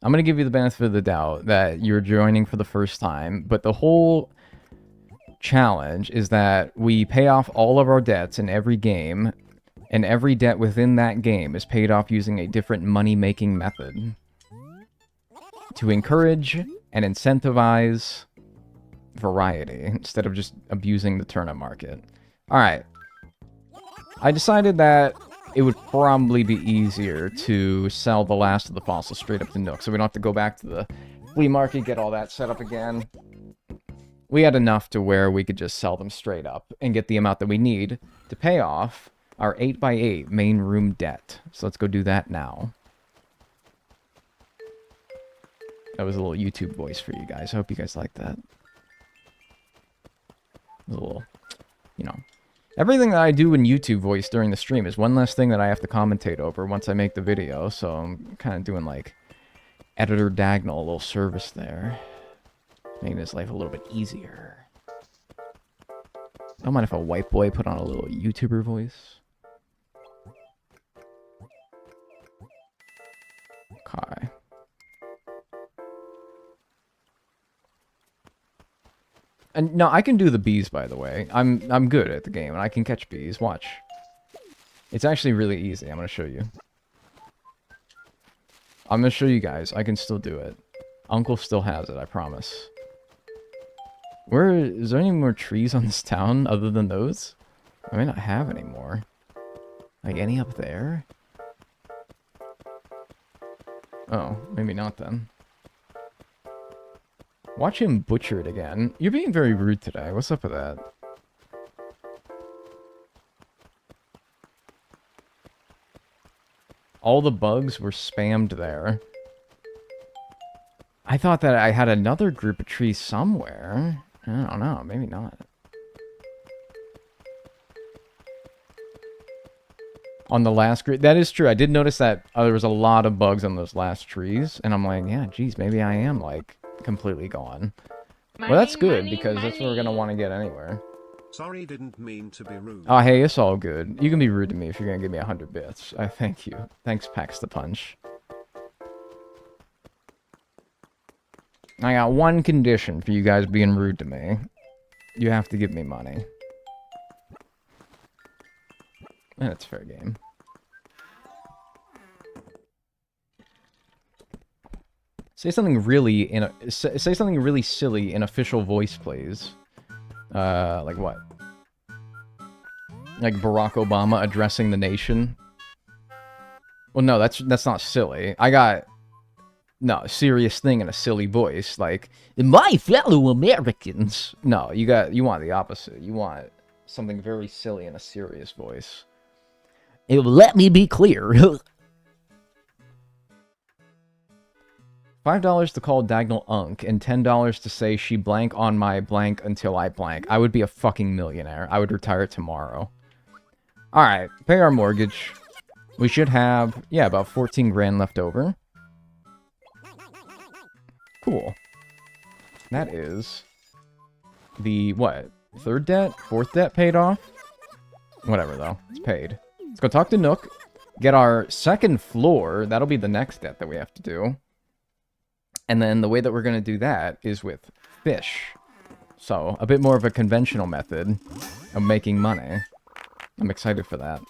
Speaker 1: I'm going to give you the benefit of the doubt that you're joining for the first time, but the whole challenge is that we pay off all of our debts in every game, and every debt within that game is paid off using a different money-making method to encourage and incentivize variety instead of just abusing the turnip market. Alright. I decided that it would probably be easier to sell the last of the fossils straight up to Nook, so we don't have to go back to the flea market, get all that set up again. We had enough to where we could just sell them straight up and get the amount that we need to pay off our 8x8 main room debt. So let's go do that now. That was a little YouTube voice for you guys. I hope you guys like that. A little, you know. Everything that I do in YouTube voice during the stream is one less thing that I have to commentate over once I make the video. So I'm kind of doing like Editor Dagnall, a little service there. Making his life a little bit easier. Don't mind if a white boy put on a little YouTuber voice. Okay. And no, I can do the bees, by the way. I'm good at the game, and I can catch bees. Watch. It's actually really easy. I'm going to show you. I'm going to show you guys. I can still do it. Uncle still has it, I promise. Is there any more trees on this town other than those? I may not have any more. Like, any up there? Oh, maybe not then. Watch him butcher it again. You're being very rude today. What's up with that? All the bugs were spammed there. I thought that I had another group of trees somewhere. I don't know. Maybe not. On the last group. That is true. I did notice that there was a lot of bugs on those last trees. And I'm like, yeah, geez, maybe I am, like, completely gone. Well, that's good, because that's what we're going to want to get anywhere.
Speaker 3: Sorry, didn't mean to be rude.
Speaker 1: Oh, hey, it's all good. You can be rude to me if you're going to give me 100 bits. I thank you. Thanks, Pax the Punch. I got one condition for you guys being rude to me. You have to give me money. That's fair game. Say something really say something really silly in official voice, please. Like what? Like Barack Obama addressing the nation. Well, no, that's not silly. I got no a serious thing in a silly voice, like my fellow Americans. No, you want the opposite. You want something very silly in a serious voice. Let me be clear. $5 to call Diagonal Unk, and $10 to say she blank on my blank until I blank. I would be a fucking millionaire. I would retire tomorrow. Alright, pay our mortgage. We should have, yeah, about 14 grand left over. Cool. That is the, what, third debt? Fourth debt paid off? Whatever, though. It's paid. Let's go talk to Nook. Get our second floor. That'll be the next debt that we have to do. And then the way that we're going to do that is with fish. So, a bit more of a conventional method of making money. I'm excited for that.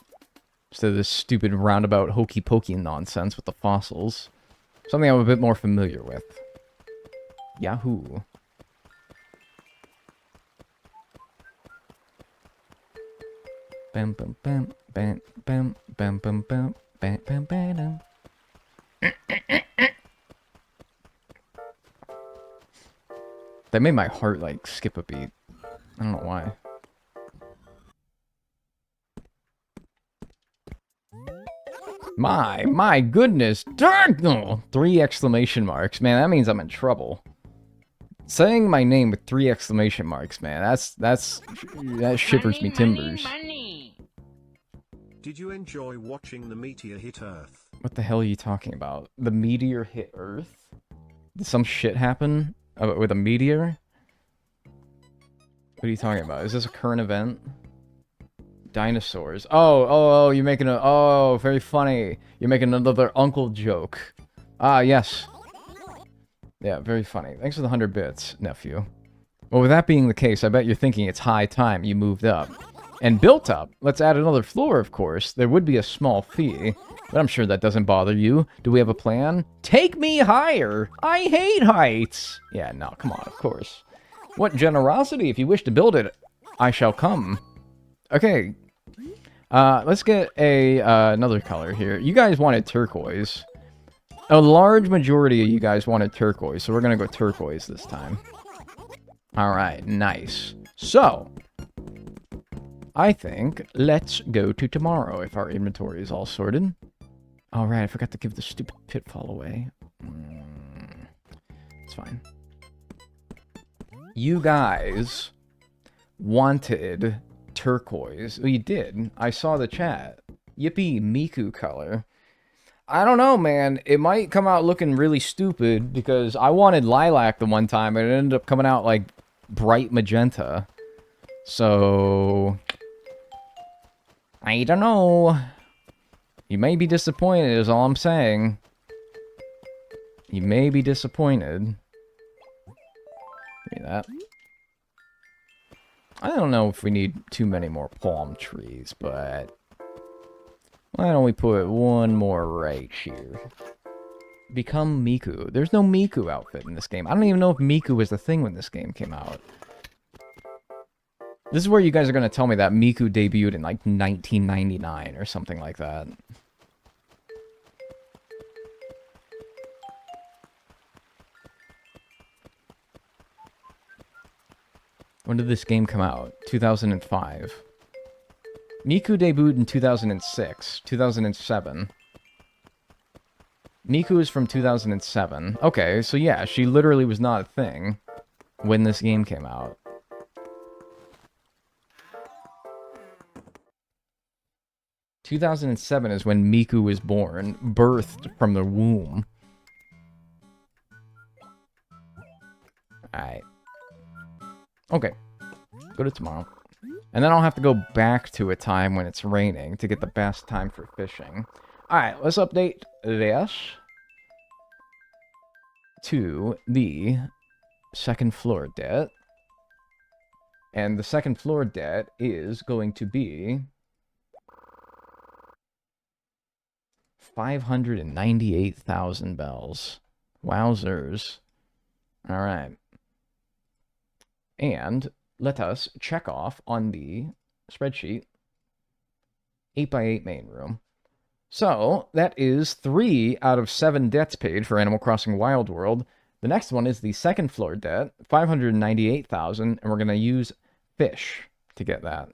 Speaker 1: Instead of this stupid roundabout hokey-pokey nonsense with the fossils. Something I'm a bit more familiar with. Yahoo. Bam bam bam bam bam bam bam bam bam bam bam. That made my heart, like, skip a beat. I don't know why. My goodness. No! 3 exclamation marks. Man, that means I'm in trouble. Saying my name with 3 exclamation marks, man, that shivers me timbers.
Speaker 2: Money.
Speaker 3: Did you enjoy watching the meteor hit Earth?
Speaker 1: What the hell are you talking about? The meteor hit Earth? Did some shit happen with a meteor? What are you talking about? Is this a current event? Dinosaurs. Oh, you're making a... Oh, very funny. You're making another uncle joke. Ah, yes. Yeah, very funny. Thanks for the 100 bits, nephew. Well, with that being the case, I bet you're thinking it's high time you moved up. And built up. Let's add another floor, of course. There would be a small fee, but I'm sure that doesn't bother you. Do we have a plan? Take me higher! I hate heights! Yeah, no, come on, of course. What generosity! If you wish to build it, I shall come. Okay. Let's get another color here. You guys wanted turquoise. A large majority of you guys wanted turquoise, so we're gonna go turquoise this time. Alright, nice. So, I think let's go to tomorrow if our inventory is all sorted. Alright, I forgot to give the stupid pitfall away. It's fine. You guys wanted turquoise. Oh, you did. I saw the chat. Yippee, Miku color. I don't know, man. It might come out looking really stupid because I wanted lilac the one time and it ended up coming out like bright magenta. So, I don't know. You may be disappointed is all I'm saying. You may be disappointed. Give me that. I don't know if we need too many more palm trees, but why don't we put one more right here? Become Miku. There's no Miku outfit in this game. I don't even know if Miku was the thing when this game came out. This is where you guys are going to tell me that Miku debuted in like 1999 or something like that. When did this game come out? 2005. Miku debuted in 2006, 2007. Miku is from 2007. Okay, so yeah, she literally was not a thing when this game came out. (2007) is when Miku was born, birthed from the womb. Alright. Okay. Go to tomorrow. And then I'll have to go back to a time when it's raining to get the best time for fishing. Alright, let's update this to the second floor debt. And the second floor debt is going to be 598,000 bells. Wowzers. All right. And let us check off on the spreadsheet 8x8 main room. So that is 3 out of 7 debts paid for Animal Crossing Wild World. The next one is the second floor debt, 598,000, and we're going to use fish to get that.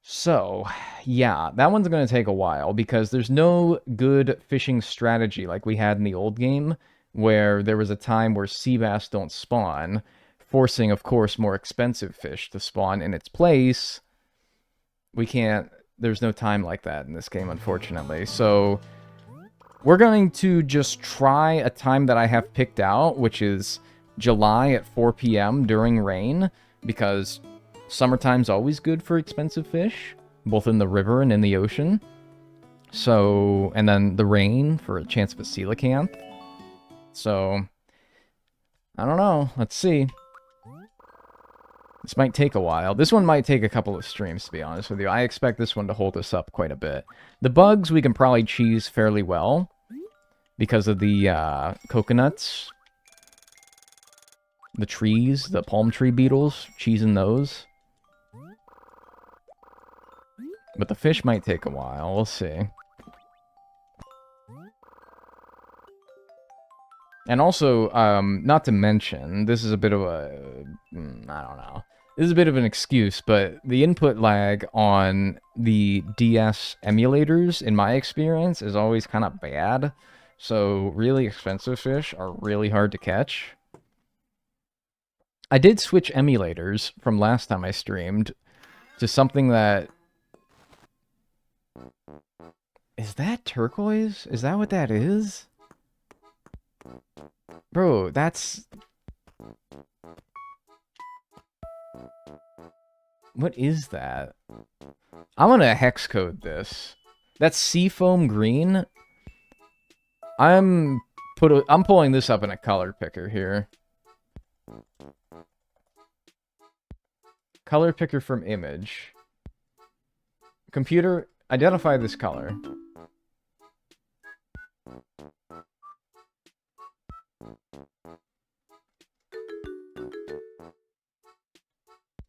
Speaker 1: So, yeah, that one's going to take a while because there's no good fishing strategy like we had in the old game, where there was a time where sea bass don't spawn, forcing, of course, more expensive fish to spawn in its place. There's no time like that in this game, unfortunately. So, we're going to just try a time that I have picked out, which is July at 4 p.m. during rain, because summertime's always good for expensive fish, both in the river and in the ocean. So, and then the rain for a chance of a coelacanth. So, I don't know. Let's see. This might take a while. This one might take a couple of streams, to be honest with you. I expect this one to hold us up quite a bit. The bugs we can probably cheese fairly well because of the coconuts. The trees, the palm tree beetles, cheesing those. But the fish might take a while. We'll see. And also, not to mention, this is a bit of a... I don't know. This is a bit of an excuse, but the input lag on the DS emulators, in my experience, is always kind of bad. So, really expensive fish are really hard to catch. I did switch emulators from last time I streamed to something that... Is that turquoise? Is that what that is? Bro, that's... What is that? I'm gonna hex code this. That's seafoam green. I'm pulling this up in a color picker here. Color picker from image. Computer, identify this color.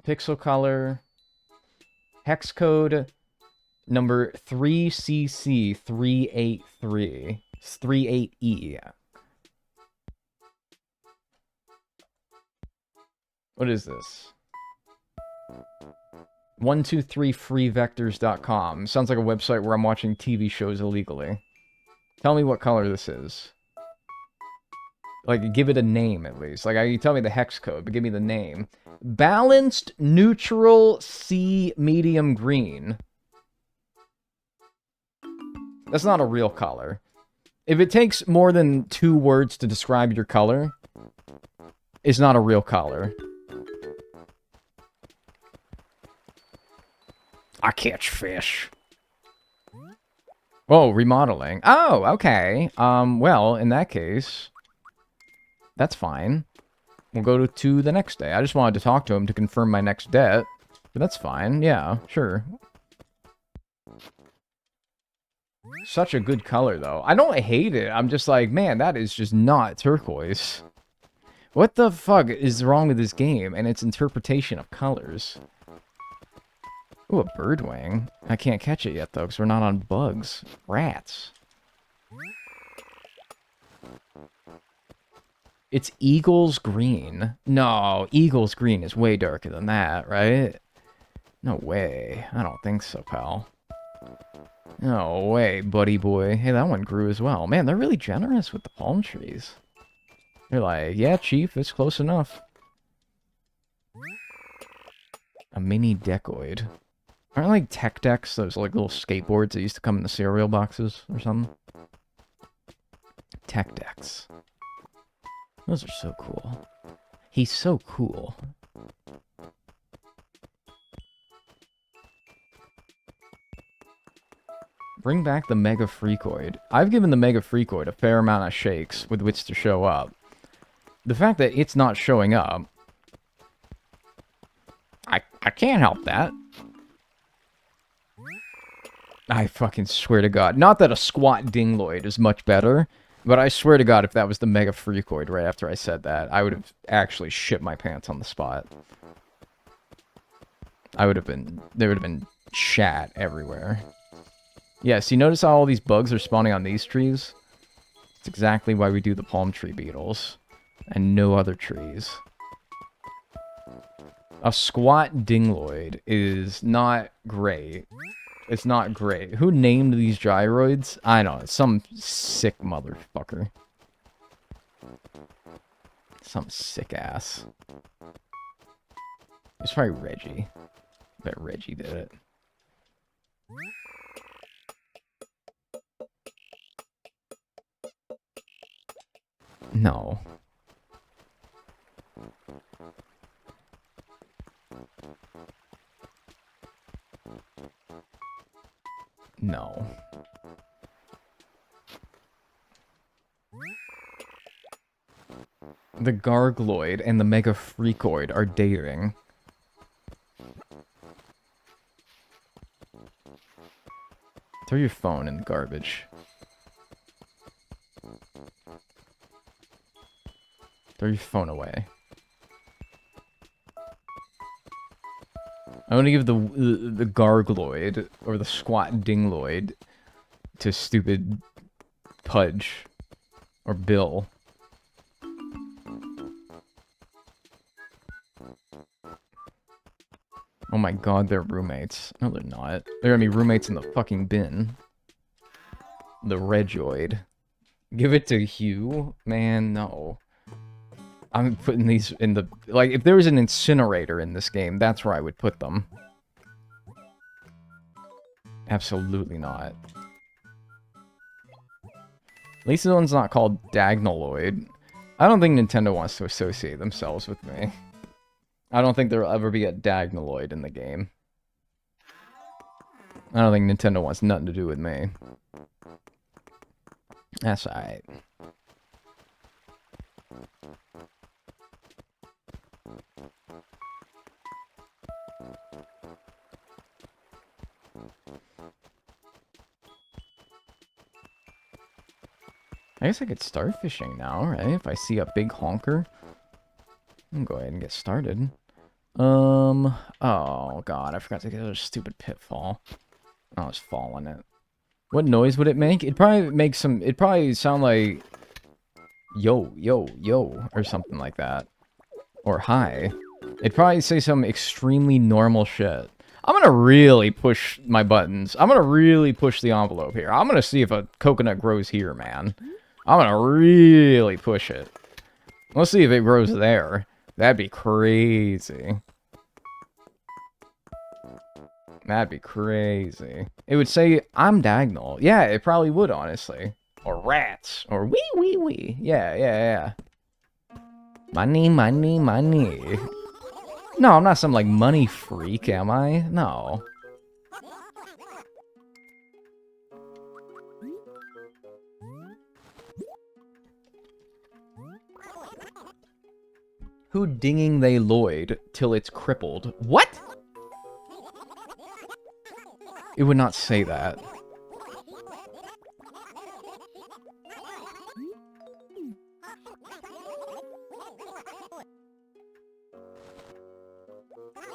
Speaker 1: Pixel color. Hex code number 3CC383. It's 38E. What is this? 123freevectors.com. Sounds like a website where I'm watching TV shows illegally. Tell me what color this is. Like, give it a name, at least. Like, you tell me the hex code, but give me the name. Balanced neutral sea medium green. That's not a real color. If it takes more than 2 words to describe your color, it's not a real color. I catch fish. Oh, remodeling. Oh, okay. Well, in that case, that's fine. We'll go to the next day. I just wanted to talk to him to confirm my next debt. But that's fine. Yeah, sure. Such a good color, though. I don't hate it. I'm just like, man, that is just not turquoise. What the fuck is wrong with this game and its interpretation of colors? Ooh, a bird wing. I can't catch it yet, though, because we're not on bugs. Rats. It's Eagle's Green. No, Eagle's Green is way darker than that, right? No way. I don't think so, pal. No way, buddy boy. Hey, that one grew as well. Man, they're really generous with the palm trees. They're like, yeah, chief, it's close enough. A mini decoid. Aren't like tech decks those like little skateboards that used to come in the cereal boxes or something? Tech decks. Those are so cool. He's so cool. Bring back the Mega Freakoid. I've given the Mega Freakoid a fair amount of shakes with which to show up. The fact that it's not showing up, I can't help that. I fucking swear to God. Not that a squat dingloid is much better, but I swear to God, if that was the Mega Freakoid right after I said that, I would have actually shit my pants on the spot. There would have been shat everywhere. Yeah, so you notice how all these bugs are spawning on these trees? It's exactly why we do the palm tree beetles. And no other trees. A squat dingloid is not great. It's not great. Who named these gyroids? I don't know. Some sick motherfucker. Some sick ass. It's probably Reggie. I bet Reggie did it. No. No. The Gargloid and the Mega Freakoid are dating. Throw your phone in the garbage. Throw your phone away. I want to give the Gargloid, or the Squat Dingloid, to stupid Pudge. Or Bill. Oh my god, they're roommates. No, they're not. They're gonna be roommates in the fucking bin. The Regoid. Give it to Hugh? Man, no. I'm putting these in the... Like, if there was an incinerator in this game, that's where I would put them. Absolutely not. At least this one's not called Dagnaloid. I don't think Nintendo wants to associate themselves with me. I don't think there'll ever be a Dagnaloid in the game. I don't think Nintendo wants nothing to do with me. That's alright. I guess I could start fishing now, right? If I see a big honker. I'm gonna go ahead and get started. Oh god, I forgot to get a stupid pitfall. I was falling it. What noise would it make? It'd probably make some... It'd probably sound like... Yo, yo, yo, or something like that. Or hi. It'd probably say some extremely normal shit. I'm gonna really push my buttons. I'm gonna really push the envelope here. I'm gonna see if a coconut grows here, man. I'm gonna really push it. Let's see if it grows there. That'd be crazy. That'd be crazy. It would say, I'm diagonal. Yeah, it probably would, honestly. Or rats. Or wee, wee, wee. Yeah, yeah, yeah. Money, money, money. No, I'm not some, like, money freak, am I? No. Who dinging they Lloyd till it's crippled? What? It would not say that.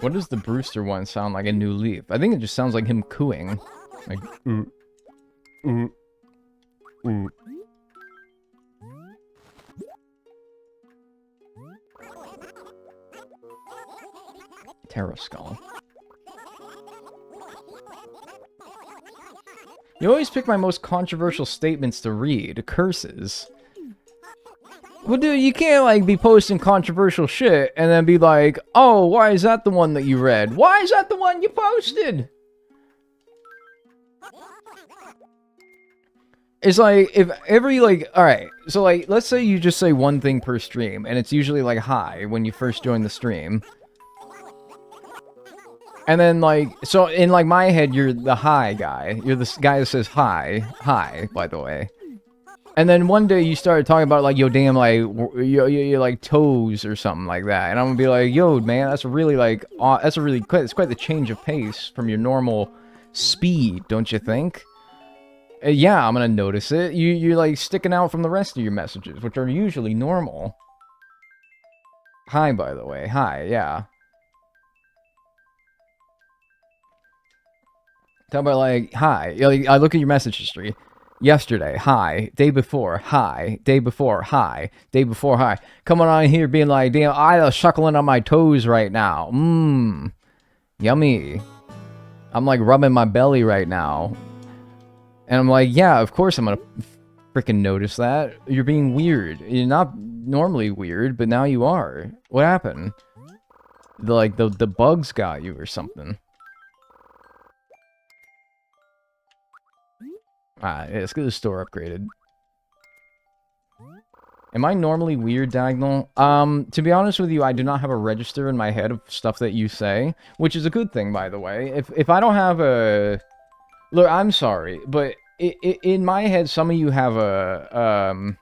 Speaker 1: What does the Brewster one sound like? A new leaf? I think it just sounds like him cooing. Like, Terra Skull. You always pick my most controversial statements to read. Curses. Well, dude, you can't, like, be posting controversial shit and then be like, oh, why is that the one that you read? Why is that the one you posted? It's like, if every, like, alright, so, like, let's say you just say one thing per stream, and it's usually, like, hi, when you first join the stream. And then, like, so in, like, my head, you're the hi guy. You're the guy that says hi. Hi, by the way. And then one day you started talking about like, yo, damn, like, your like toes or something like that. And I'm gonna be like, yo, man, that's really like, it's quite the change of pace from your normal speed, don't you think? Yeah, I'm gonna notice it. You're like sticking out from the rest of your messages, which are usually normal. Hi, by the way. Hi, yeah. Talk about like, hi. Like, I look at your message history. Yesterday, hi. Day before, hi. Day before, hi. Day before, hi. Coming on here being like, damn, I was suckling on my toes right now. Mmm. Yummy. I'm like rubbing my belly right now. And I'm like, yeah, of course I'm gonna freaking notice that. You're being weird. You're not normally weird, but now you are. What happened? The bugs got you or something. Ah, yeah, let's get the store upgraded. Am I normally weird, Diagonal? To be honest with you, I do not have a register in my head of stuff that you say, which is a good thing, by the way. If I don't have a... Look, I'm sorry, but in my head, some of you have a,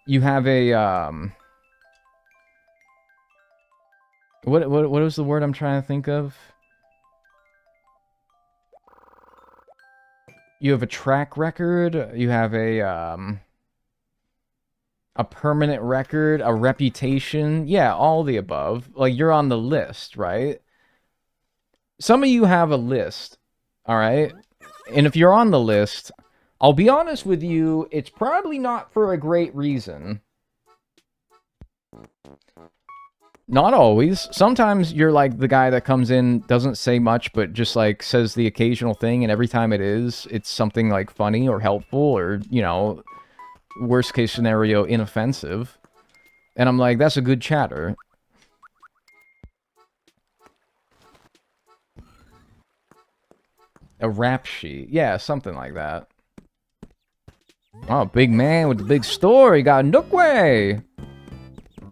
Speaker 1: You have a, What was the word I'm trying to think of? You have a track record, you have a permanent record, a reputation. Yeah, all the above. Like, you're on the list, right? Some of you have a list, all right? And if you're on the list, I'll be honest with you, it's probably not for a great reason. Not always. Sometimes you're like the guy that comes in, doesn't say much, but just like says the occasional thing, and every time it's something like funny or helpful or, you know, worst case scenario, inoffensive. And I'm like, that's a good chatter. A rap sheet. Yeah, something like that. Oh, big man with the big store. He got Nookway!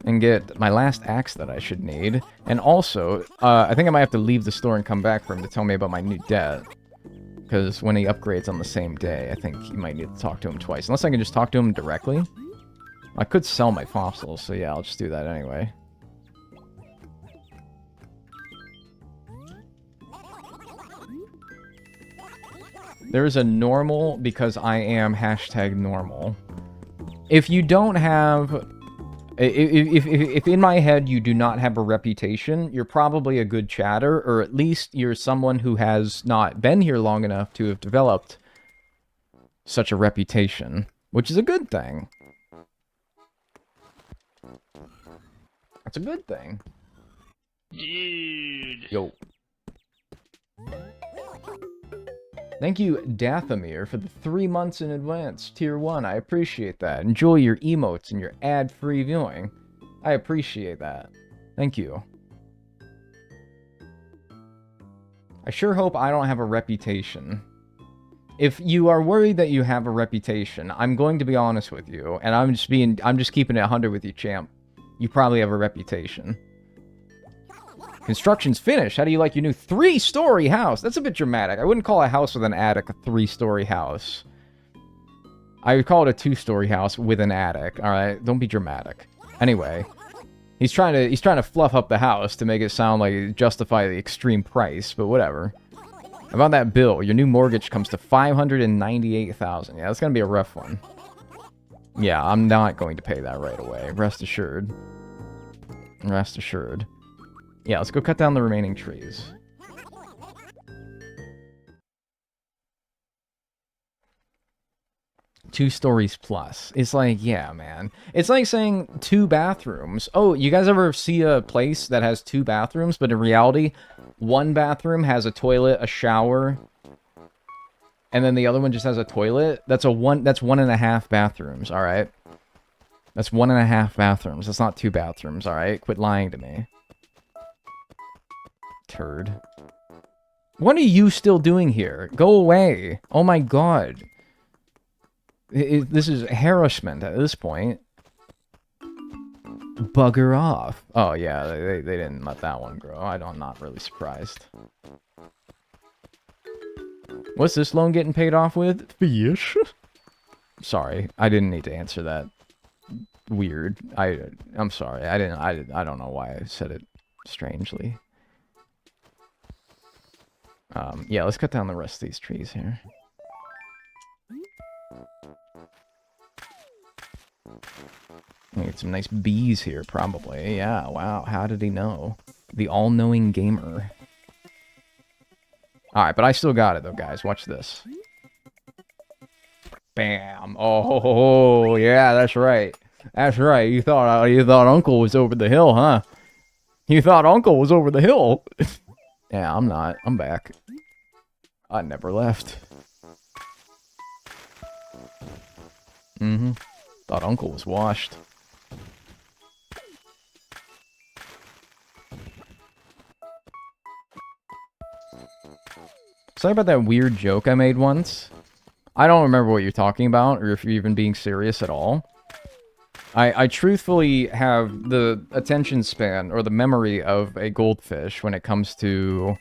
Speaker 1: And get my last axe that I should need. And also, I think I might have to leave the store and come back for him to tell me about my new debt. Because when he upgrades on the same day, I think you might need to talk to him twice. Unless I can just talk to him directly. I could sell my fossils, so yeah, I'll just do that anyway. There is a normal because I am hashtag normal. If you don't have... If in my head you do not have a reputation, you're probably a good chatter, or at least you're someone who has not been here long enough to have developed such a reputation, which is a good thing. That's a good thing.
Speaker 2: Dude.
Speaker 1: Yo. Thank you, Dathomir, for the 3 months in advance. Tier 1, I appreciate that. Enjoy your emotes and your ad-free viewing. I appreciate that. Thank you. I sure hope I don't have a reputation. If you are worried that you have a reputation, I'm going to be honest with you, and I'm just keeping it 100 with you, champ. You probably have a reputation. Construction's finished. How do you like your new 3-story house? That's a bit dramatic. I wouldn't call a house with an attic a 3-story house. I would call it a 2-story house with an attic. All right, don't be dramatic. Anyway, he's trying to fluff up the house to make it sound like justify the extreme price, but whatever. About that bill, your new mortgage comes to $598,000. Yeah, that's gonna be a rough one. Yeah, I'm not going to pay that right away. Rest assured. Rest assured. Yeah, let's go cut down the remaining trees. Two stories plus. It's like, yeah, man. It's like saying 2 bathrooms. Oh, you guys ever see a place that has 2 bathrooms, but in reality, 1 bathroom has a toilet, a shower, and then the other one just has a toilet? That's 1.5 bathrooms, alright? That's 1.5 bathrooms. That's not 2 bathrooms, alright? Quit lying to me. Turd. What are you still doing here? Go away. Oh my god. This is harassment at this point. Bugger off. Oh yeah, they didn't let that one grow. I'm not really surprised. What's this loan getting paid off with? Fish. Sorry, I didn't need to answer that. Weird. I'm sorry. I don't know why I said it strangely. Yeah, let's cut down the rest of these trees here. Get some nice bees here, probably. Yeah, wow. How did he know? The all-knowing gamer. Alright, but I still got it, though, guys. Watch this. Bam. Oh, yeah, that's right. That's right. You thought Uncle was over the hill, huh? You thought Uncle was over the hill. Yeah, I'm not. I'm back. I never left. Mm-hmm. Thought Uncle was washed. Sorry about that weird joke I made once. I don't remember what you're talking about, or if you're even being serious at all. I truthfully have the attention span, or the memory of a goldfish when it comes to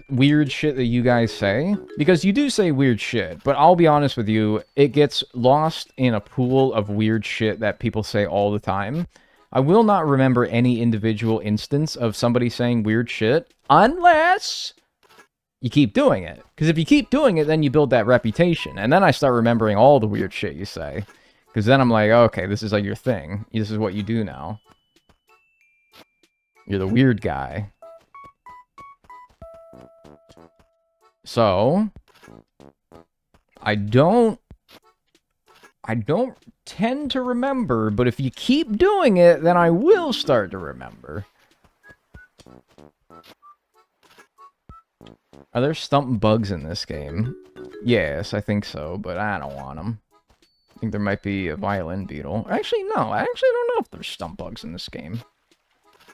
Speaker 1: weird shit that you guys say. Because you do say weird shit, but I'll be honest with you, it gets lost in a pool of weird shit that people say all the time. I will not remember any individual instance of somebody saying weird shit, unless you keep doing it. Because if you keep doing it, then you build that reputation. And then I start remembering all the weird shit you say. Because then I'm like, okay, this is like your thing. This is what you do now. You're the weird guy. So, I don't tend to remember, but if you keep doing it, then I will start to remember. Are there stump bugs in this game? Yes, I think so, but I don't want them. I think there might be a violin beetle. Actually, no. I actually don't know if there's stump bugs in this game.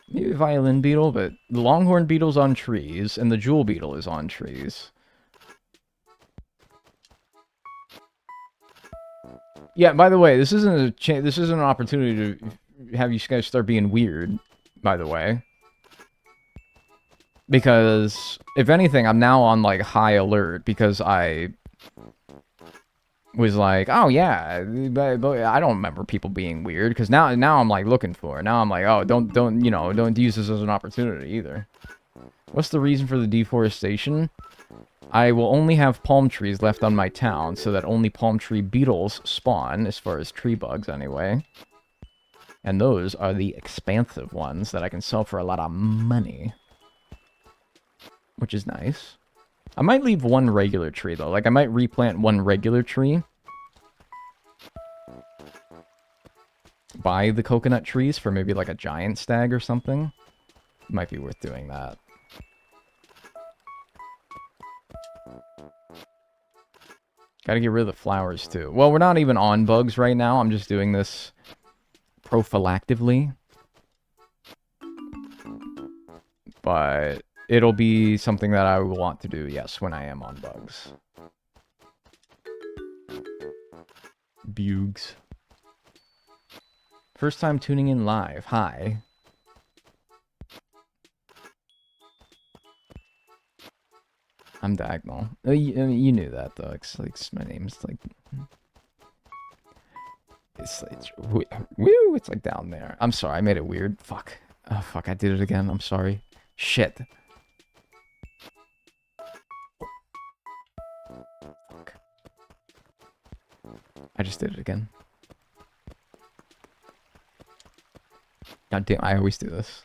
Speaker 1: Maybe a violin beetle, but the longhorn beetle's on trees, and the jewel beetle is on trees. Yeah, by the way, this isn't an opportunity to have you guys start being weird, by the way. Because, if anything, I'm now on, like, high alert, because I was like, oh, yeah, but I don't remember people being weird, because now I'm, like, looking for it. Now I'm like, oh, don't use this as an opportunity, either. What's the reason for the deforestation? I will only have palm trees left on my town, so that only palm tree beetles spawn, as far as tree bugs, anyway. And those are the expansive ones that I can sell for a lot of money. Which is nice. I might leave one regular tree, though. Like, I might replant one regular tree. Buy the coconut trees for maybe, like, a giant stag or something. Might be worth doing that. Gotta get rid of the flowers, too. Well, we're not even on bugs right now. I'm just doing this prophylactively. But it'll be something that I will want to do, yes, when I am on bugs. Bugs. First time tuning in live. Hi. I'm diagonal. You knew that, though. It's like, my name's like... It's like down there. I'm sorry, I made it weird. Fuck. Oh, fuck, I did it again. I'm sorry. Shit. Fuck. I just did it again. God damn, I always do this.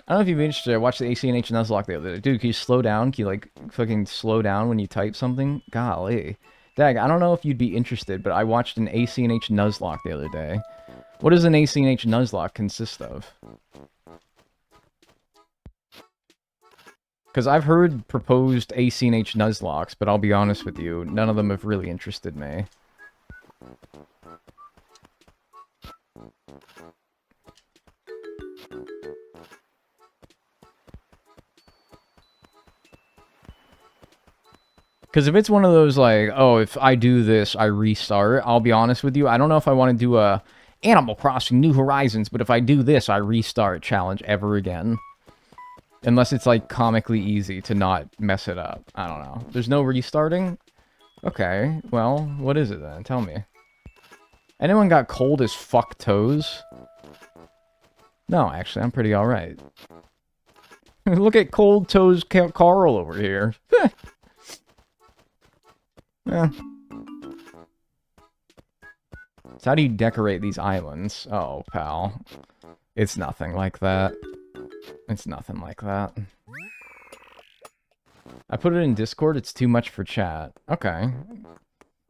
Speaker 1: I don't know if you'd be interested. I watched the ACNH Nuzlocke the other day. Dude, can you slow down? Can you, like, fucking slow down when you type something? Golly. Dag, I don't know if you'd be interested, but I watched an ACNH Nuzlocke the other day. What does an ACNH Nuzlocke consist of? Because I've heard proposed ACNH Nuzlocks, but I'll be honest with you, none of them have really interested me. Because if it's one of those, like, oh, if I do this, I restart, I'll be honest with you, I don't know if I want to do a Animal Crossing New Horizons, but if I do this, I restart challenge ever again. Unless it's, like, comically easy to not mess it up. I don't know. There's no restarting? Okay, well, what is it then? Tell me. Anyone got cold as fuck toes? No, actually, I'm pretty alright. Look at cold toes Carl over here. Yeah. So how do you decorate these islands? Oh, pal. It's nothing like that. It's nothing like that. I put it in Discord, it's too much for chat. Okay.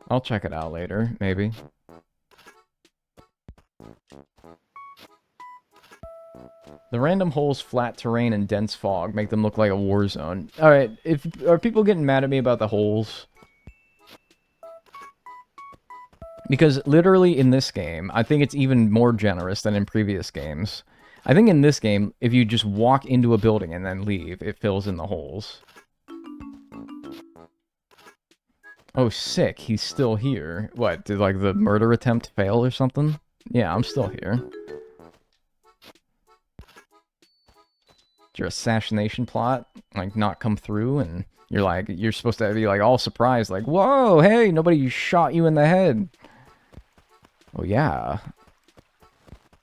Speaker 1: I'll check it out later, maybe. The random holes, flat terrain, and dense fog make them look like a war zone. Alright, are people getting mad at me about the holes? Because literally in this game, I think it's even more generous than in previous games. I think in this game, if you just walk into a building and then leave, it fills in the holes. Oh, sick. He's still here. What, did, like, the murder attempt fail or something? Yeah, I'm still here. Did your assassination plot, like, not come through, and you're supposed to be, like, all surprised, like, whoa, hey, nobody shot you in the head. Oh, yeah.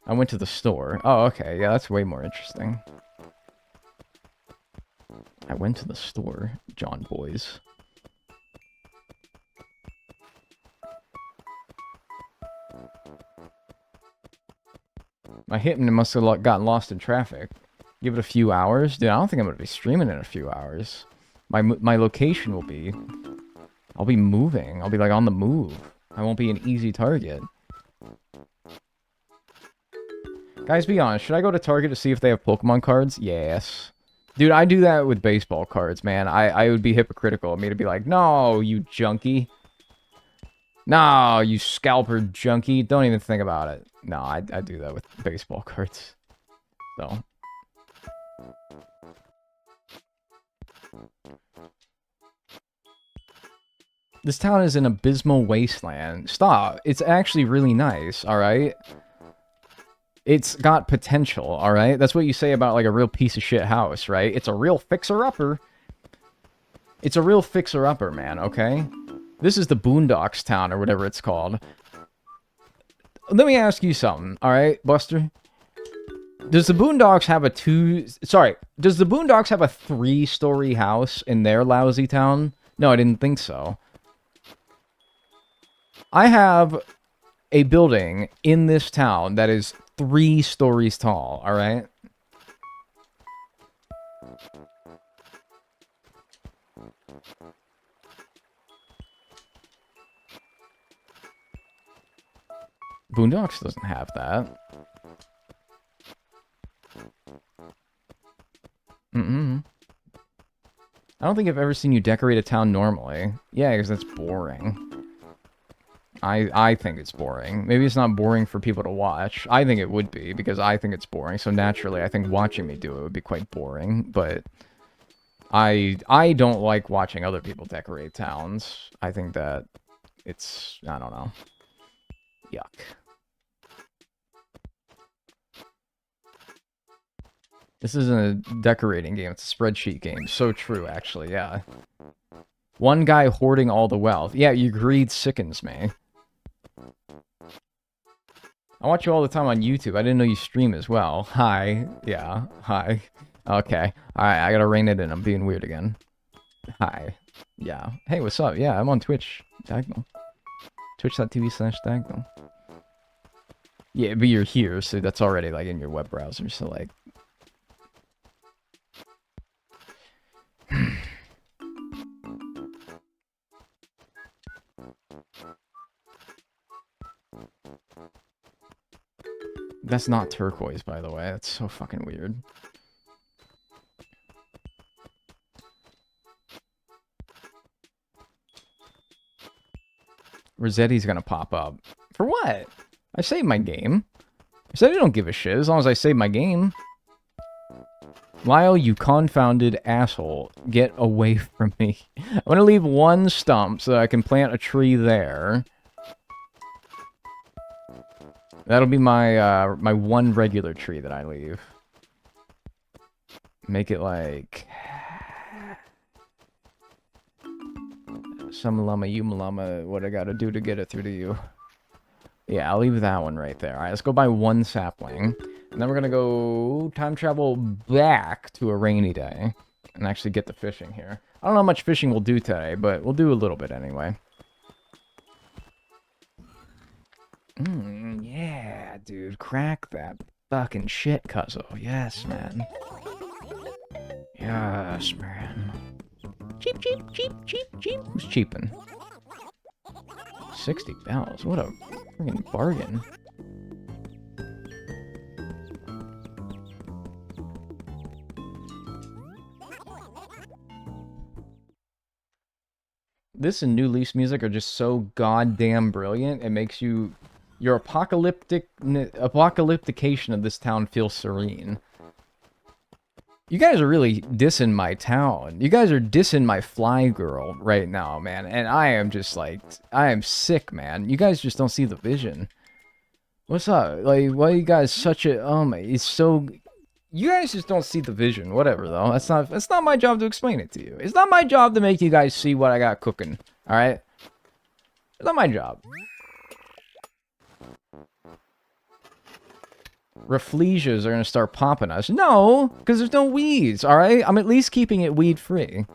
Speaker 1: I went to the store. Oh, okay, yeah, that's way more interesting. I went to the store, John Boys. My hitman must have gotten lost in traffic. Give it a few hours? Dude, I don't think I'm going to be streaming in a few hours. My location will be... I'll be moving. I'll be, like, on the move. I won't be an easy target. Guys, be honest. Should I go to Target to see if they have Pokemon cards? Yes. Dude, I do that with baseball cards, man. I would be hypocritical of me to be like, no, you junkie. No, you scalper junkie. Don't even think about it. No, I do that with baseball cards. So... This town is an abysmal wasteland. Stop. It's actually really nice, alright? It's got potential, alright? That's what you say about, like, a real piece of shit house, right? It's a real fixer-upper. It's a real fixer-upper, man, okay? This is the Boondocks town, or whatever it's called. Let me ask you something, alright, Buster? Does the Boondocks have a does the Boondocks have a 3-story house in their lousy town? No, I didn't think so. I have a building in this town that is 3 stories tall, alright? Boondocks doesn't have that. I don't think I've ever seen you decorate a town normally. Yeah, because that's boring. I think it's boring. Maybe it's not boring for people to watch. I think it would be, because I think it's boring. So naturally, I think watching me do it would be quite boring. But I don't like watching other people decorate towns. I think that it's... I don't know. Yuck. This isn't a decorating game, it's a spreadsheet game. So true, actually, yeah. One guy hoarding all the wealth. Yeah, your greed sickens me. I watch you all the time on YouTube. I didn't know you stream as well. Hi. Yeah, hi. Okay. Alright, I gotta rein it in. I'm being weird again. Hi. Yeah. Hey, what's up? Yeah, I'm on Twitch. Diagonal. Twitch.tv/diagonal. Yeah, but you're here, so that's already, like, in your web browser, so, like... That's not turquoise, by the way. That's so fucking weird. Rossetti's gonna pop up. For what? I saved my game. I said I don't give a shit as long as I save my game. Lyle, you confounded asshole. Get away from me. I'm gonna leave one stump so that I can plant a tree there. That'll be my my one regular tree that I leave. Make it like some llama, you llama. What I gotta do to get it through to you? Yeah, I'll leave that one right there. All right, let's go buy one sapling, and then we're gonna go time travel back to a rainy day and actually get the fishing here. I don't know how much fishing we'll do today, but we'll do a little bit anyway. Yeah, dude, crack that fucking shit, cuzzo. Yes, man. Yes, man. Cheap, cheap, cheap, cheap, cheap. Who's cheaping? 60 bells. What a freaking bargain. This and New Leaf's music are just so goddamn brilliant. It makes you... Your apocalyptication of this town feel serene. You guys are really dissing my town. You guys are dissing my fly girl right now, man. And I am just like... I am sick, man. You guys just don't see the vision. What's up? Like, why are you guys such a... Oh my... It's so... You guys just don't see the vision. Whatever, though. That's not my job to explain it to you. It's not my job to make you guys see what I got cooking. Alright? It's not my job. Rafflesias are going to start popping us. No, because there's no weeds, alright? I'm at least keeping it weed-free.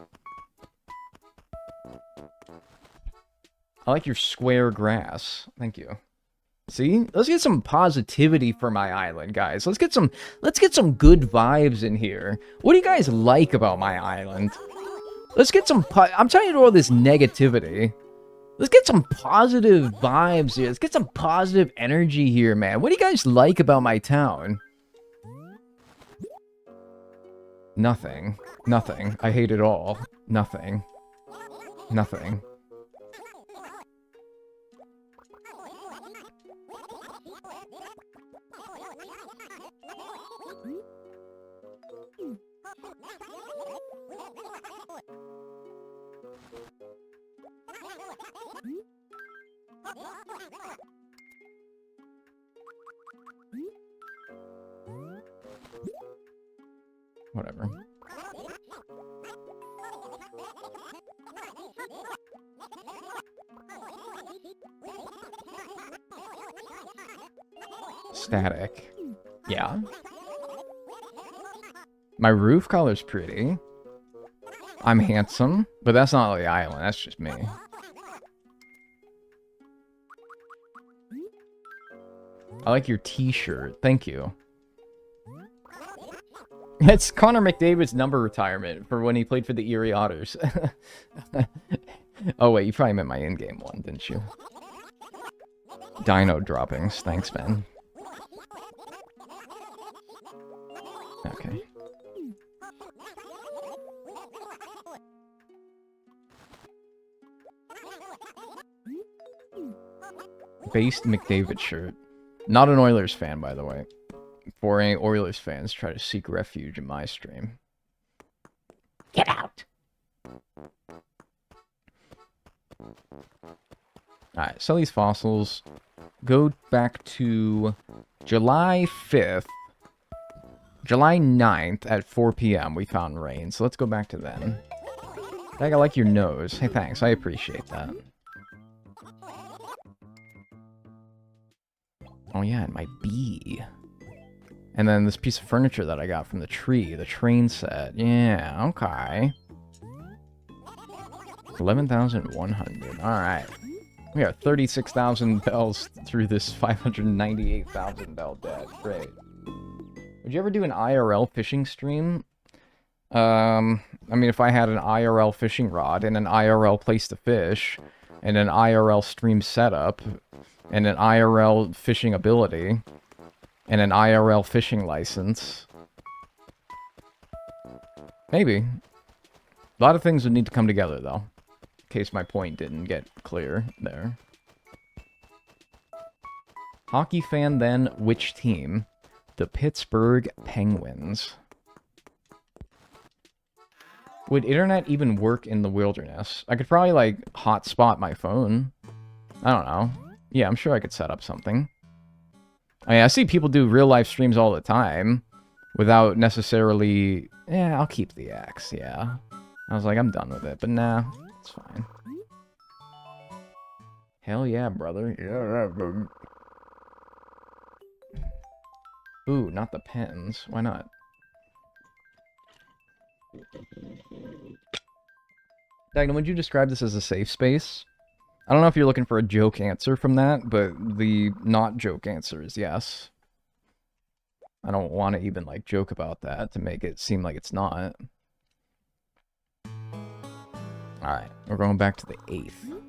Speaker 1: I like your square grass. Thank you. See? Let's get some positivity for my island, guys. Let's get some good vibes in here. What do you guys like about my island? Let's get some... I'm telling you all this negativity. Let's get some positive vibes here. Let's get some positive energy here, man. What do you guys like about my town? Nothing. Nothing. I hate it all. Nothing. Nothing. Whatever. Static. Yeah. My roof color's pretty. I'm handsome, but that's not the island. That's just me. I like your t-shirt. Thank you. It's Connor McDavid's number retirement for when he played for the Erie Otters. Oh, wait. You probably meant my in-game one, didn't you? Dino droppings. Thanks, man. Okay. Based McDavid shirt. Not an Oilers fan, by the way. For any Oilers fans, try to seek refuge in my stream. Get out! Alright, sell these fossils. Go back to July 5th. July 9th at 4 p.m. we found rain, so let's go back to then. I like your nose. Hey, thanks. I appreciate that. Oh yeah, and my bee. And then this piece of furniture that I got from the tree, the train set. Yeah, okay. 11,100. Alright. We got 36,000 bells through this 598,000 bell debt. Great. Would you ever do an IRL fishing stream? I mean, if I had an IRL fishing rod and an IRL place to fish, and an IRL stream setup, and an IRL fishing ability, and an IRL fishing license. Maybe. A lot of things would need to come together, though. In case my point didn't get clear there. Hockey fan, then. Which team? The Pittsburgh Penguins. Would internet even work in the wilderness? I could probably, like, hotspot my phone. I don't know. Yeah, I'm sure I could set up something. I mean, I see people do real life streams all the time without necessarily... Yeah, I'll keep the axe, yeah. I was like, I'm done with it, but nah, it's fine. Hell yeah, brother. Yeah, brother. Ooh, not the pens. Why not? Dagnan, would you describe this as a safe space? I don't know if you're looking for a joke answer from that, but the not joke answer is yes. I don't want to even, like, joke about that to make it seem like it's not. Alright, we're going back to the 8th.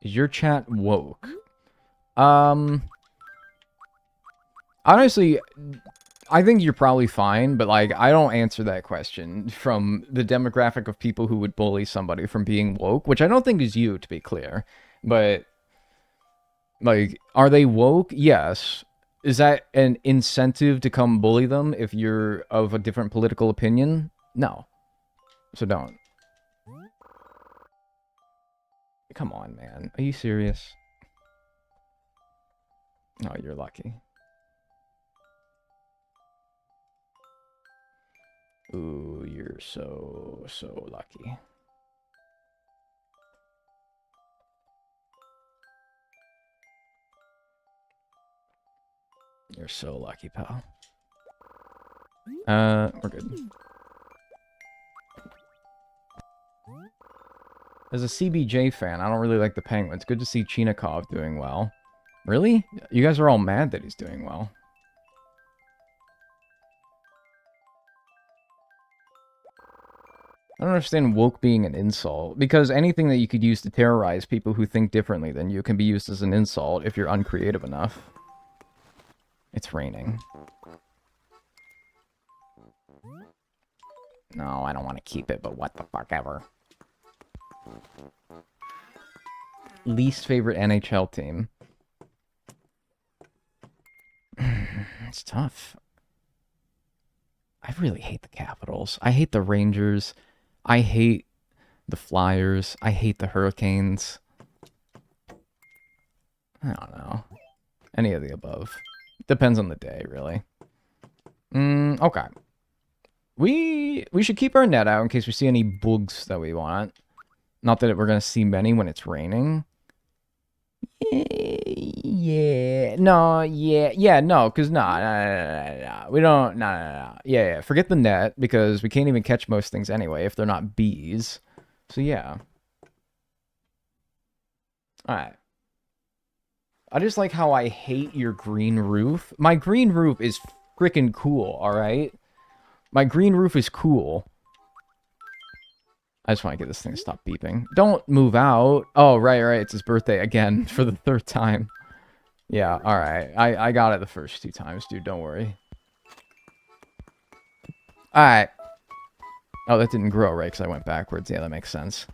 Speaker 1: Is your chat woke? Honestly, I think you're probably fine, but, like, I don't answer that question from the demographic of people who would bully somebody from being woke, which I don't think is you, to be clear. But, like, are they woke? Yes. Is that an incentive to come bully them if you're of a different political opinion? No. So don't. Come on, man. Are you serious? Oh, you're lucky. Ooh, you're so lucky. You're so lucky, pal. We're good. As a CBJ fan, I don't really like the Penguins. Good to see Chinakov doing well. Really? You guys are all mad that he's doing well. I don't understand woke being an insult, because anything that you could use to terrorize people who think differently than you can be used as an insult if you're uncreative enough. It's raining. No, I don't want to keep it, but what the fuck ever. Least favorite NHL team. It's tough. I really hate the Capitals. I hate the Rangers. I hate the Flyers. I hate the Hurricanes. I don't know. Any of the above. Depends on the day, really. Okay. We should keep our net out in case we see any bugs that we want. Not that we're going to see many when it's raining. Yeah. No, yeah, no, because no. We don't, no. Yeah, forget the net, because we can't even catch most things anyway if they're not bees. So, yeah. Alright. I just like how I hate your green roof. My green roof is freaking cool, alright? My green roof is cool. I just want to get this thing to stop beeping. Don't move out. Oh, right. It's his birthday again for the 3rd time. Yeah, alright. I got it the first 2 times, dude. Don't worry. Alright. Oh, that didn't grow, right? Because I went backwards. Yeah, that makes sense.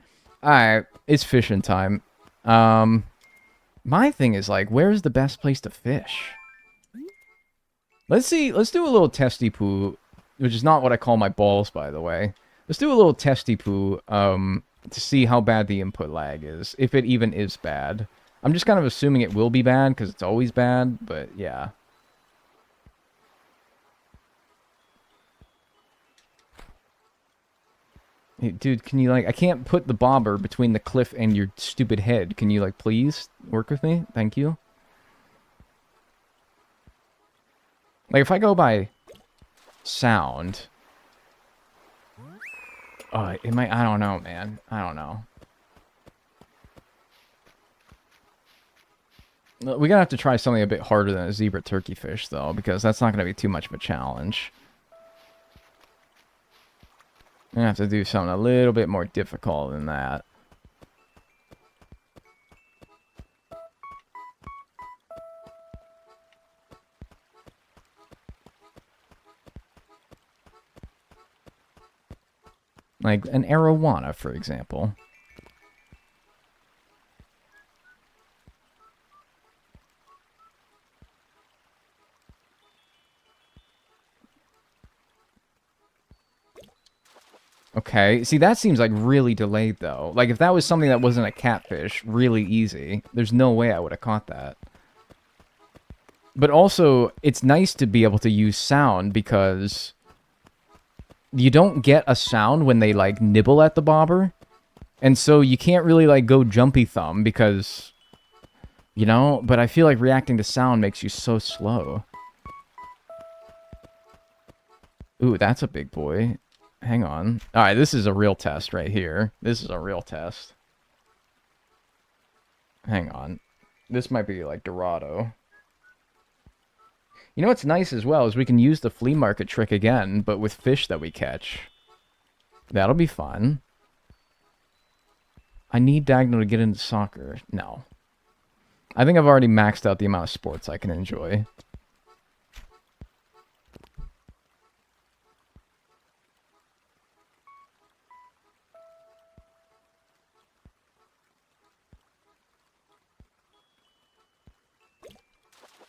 Speaker 1: Alright. It's fishing time. My thing is, like, where's the best place to fish? Let's see. Let's do a little testy poo, which is not what I call my balls, by the way. Let's do a little testy poo, to see how bad the input lag is, if it even is bad. I'm just kind of assuming it will be bad, because it's always bad, but yeah. Hey, dude, can you, like, I can't put the bobber between the cliff and your stupid head. Can you, like, please work with me? Thank you. Like, if I go by sound... it might... I don't know, man. I don't know. We're gonna have to try something a bit harder than a zebra turkey fish, though, because that's not gonna be too much of a challenge. I'm gonna have to do something a little bit more difficult than that. Like an arowana, for example. Okay, see, that seems like really delayed, though. Like, if that was something that wasn't a catfish, really easy, there's no way I would have caught that. But also, it's nice to be able to use sound, because you don't get a sound when they, like, nibble at the bobber. And so you can't really, like, go jumpy thumb, because, you know? But I feel like reacting to sound makes you so slow. Ooh, that's a big boy. Hang on. Alright, this is a real test right here. This is a real test. Hang on. This might be like Dorado. You know what's nice as well is we can use the flea market trick again, but with fish that we catch. That'll be fun. I need Diagonal to get into soccer. No. I think I've already maxed out the amount of sports I can enjoy.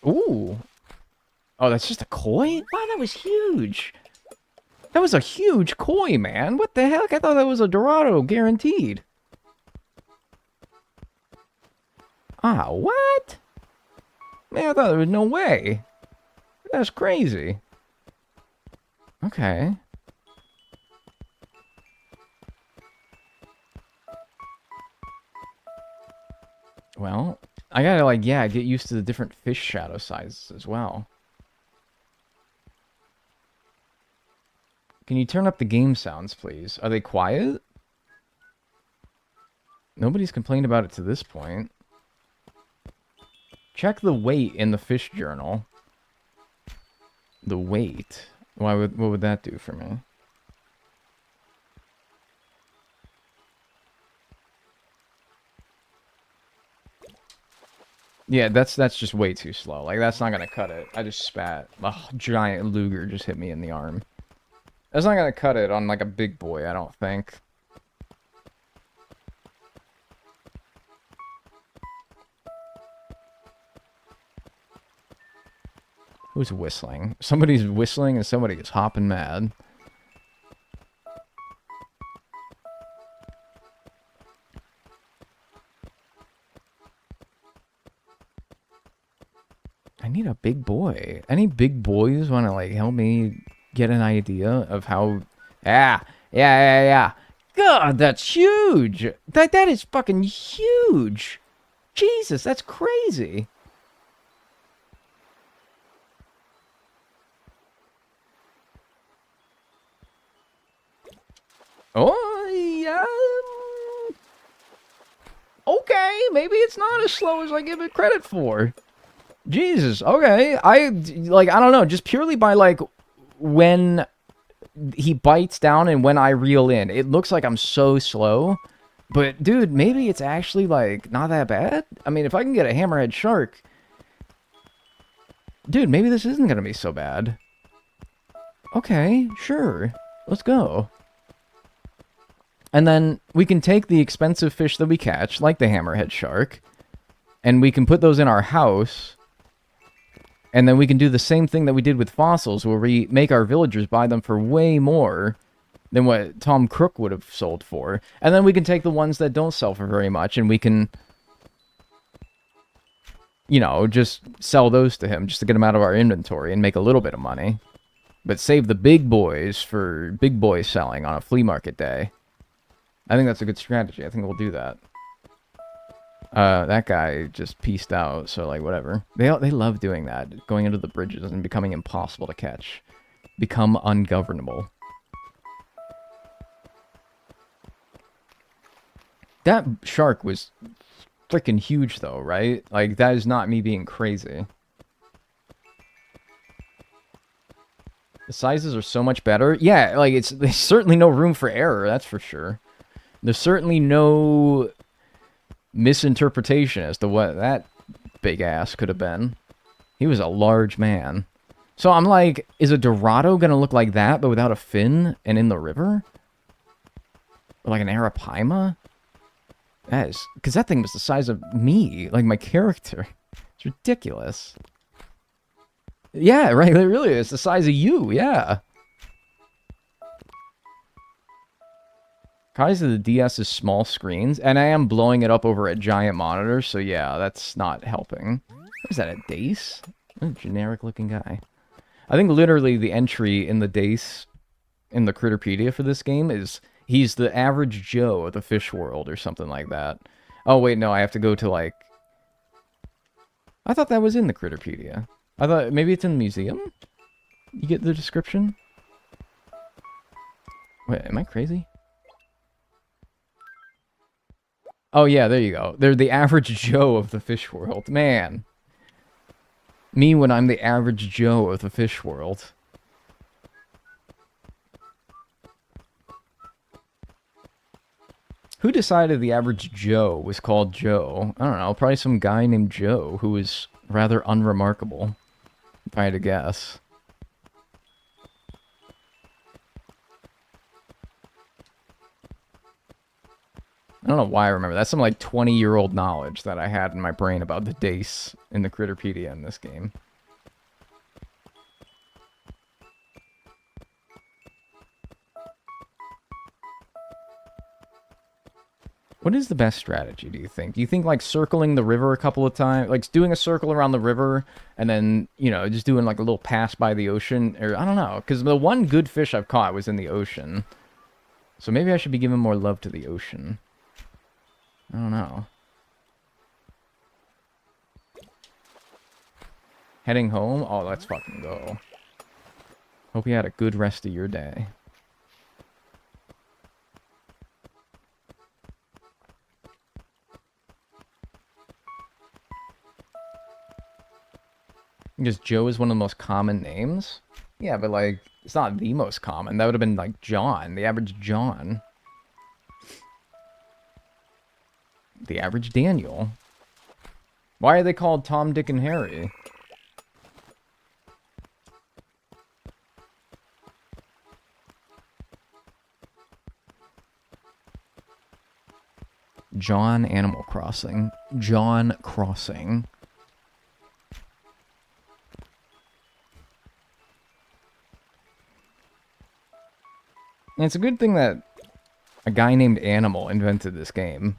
Speaker 1: Ooh. Oh, that's just a koi? Wow, that was huge. That was a huge koi, man. What the heck? I thought that was a Dorado, guaranteed. Ah, what? Man, I thought there was no way. That's crazy. Okay. Well, I gotta, like, yeah, get used to the different fish shadow sizes as well. Can you turn up the game sounds, please? Are they quiet? Nobody's complained about it to this point. Check the weight in the fish journal. The weight? What would that do for me? Yeah, that's just way too slow. Like, that's not gonna cut it. I just spat. A giant luger just hit me in the arm. That's not gonna cut it on, like, a big boy, I don't think. Who's whistling? Somebody's whistling and somebody is hopping mad. I need a big boy. Any big boys want to, like, help me get an idea of how... Yeah. God, that's huge. That is fucking huge. Jesus, that's crazy. Oh, yeah. Okay, maybe it's not as slow as I give it credit for. Jesus, okay. I don't know, just purely by, like, when he bites down and when I reel in, it looks like I'm so slow. But, dude, maybe it's actually, like, not that bad? I mean, if I can get a hammerhead shark... Dude, maybe this isn't gonna be so bad. Okay, sure. Let's go. And then we can take the expensive fish that we catch, like the hammerhead shark, and we can put those in our house, and then we can do the same thing that we did with fossils, where we make our villagers buy them for way more than what Tom Crook would have sold for. And then we can take the ones that don't sell for very much, and we can, you know, just sell those to him, just to get them out of our inventory and make a little bit of money. But save the big boys for big boy selling on a flea market day. I think that's a good strategy. I think we'll do that. That guy just peaced out, so, like, whatever. They love doing that, going into the bridges and becoming impossible to catch. Become ungovernable. That shark was freaking huge, though, right? Like, that is not me being crazy. The sizes are so much better. Yeah, like, there's certainly no room for error, that's for sure. There's certainly no misinterpretation as to what that big ass could have been. He was a large man. So I'm like, is a Dorado gonna look like that, but without a fin and in the river? Or like an Arapaima? That is... Because that thing was the size of me, like my character. It's ridiculous. Yeah, right, it really is the size of you, yeah. Copies of the DS is small screens, and I am blowing it up over a giant monitor, so yeah, that's not helping. What is that, a Dace? A generic-looking guy. I think literally the entry in the Dace in the Critterpedia for this game is he's the average Joe of the fish world or something like that. Oh, wait, no, I have to go to, like... I thought that was in the Critterpedia. I thought maybe it's in the museum? You get the description? Wait, am I crazy? Oh, yeah, there you go. They're the average Joe of the fish world. Man. Me when I'm the average Joe of the fish world. Who decided the average Joe was called Joe? I don't know, probably some guy named Joe who was rather unremarkable, if I had to guess. I don't know why I remember. That's some, like, 20-year-old knowledge that I had in my brain about the Dace in the Critterpedia in this game. What is the best strategy, do you think? Do you think, like, circling the river a couple of times? Like, doing a circle around the river, and then, you know, just doing, like, a little pass by the ocean? Or, I don't know, because the one good fish I've caught was in the ocean. So maybe I should be giving more love to the ocean. I don't know. Heading home? Oh, let's fucking go. Hope you had a good rest of your day. Because Joe is one of the most common names? Yeah, but, like, it's not the most common. That would have been, like, John. The average John. The average Daniel. Why are they called Tom, Dick, and Harry? John Animal Crossing. John Crossing. And it's a good thing that a guy named Animal invented this game.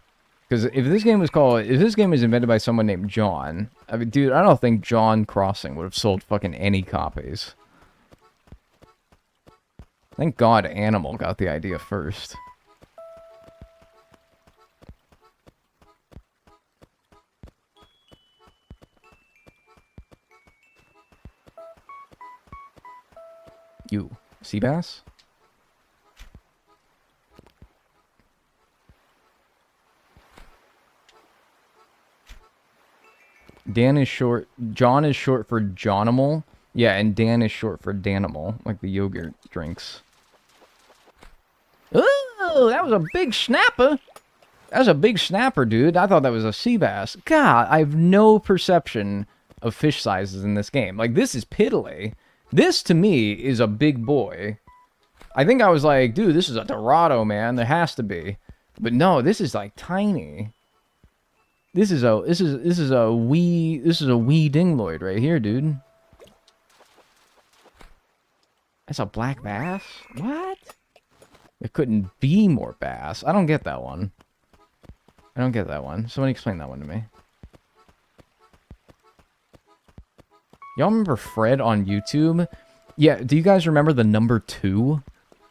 Speaker 1: Because if this game was invented by someone named John, I mean, dude, I don't think John Crossing would have sold fucking any copies. Thank God Animal got the idea first. You, sea bass? Dan is short. John is short for Johnimal. Yeah, and Dan is short for Danimal, like the yogurt drinks. Ooh, that was a big snapper. That was a big snapper, dude. I thought that was a sea bass. God, I have no perception of fish sizes in this game. Like, this is piddly. This, to me, is a big boy. I think I was like, dude, this is a Dorado, man. There has to be. But no, this is, like, tiny. This is a wee dingloid right here, dude. That's a black bass? What? There couldn't be more bass. I don't get that one. I don't get that one. Somebody explain that one to me. Y'all remember Fred on YouTube? Yeah, do you guys remember the number 2?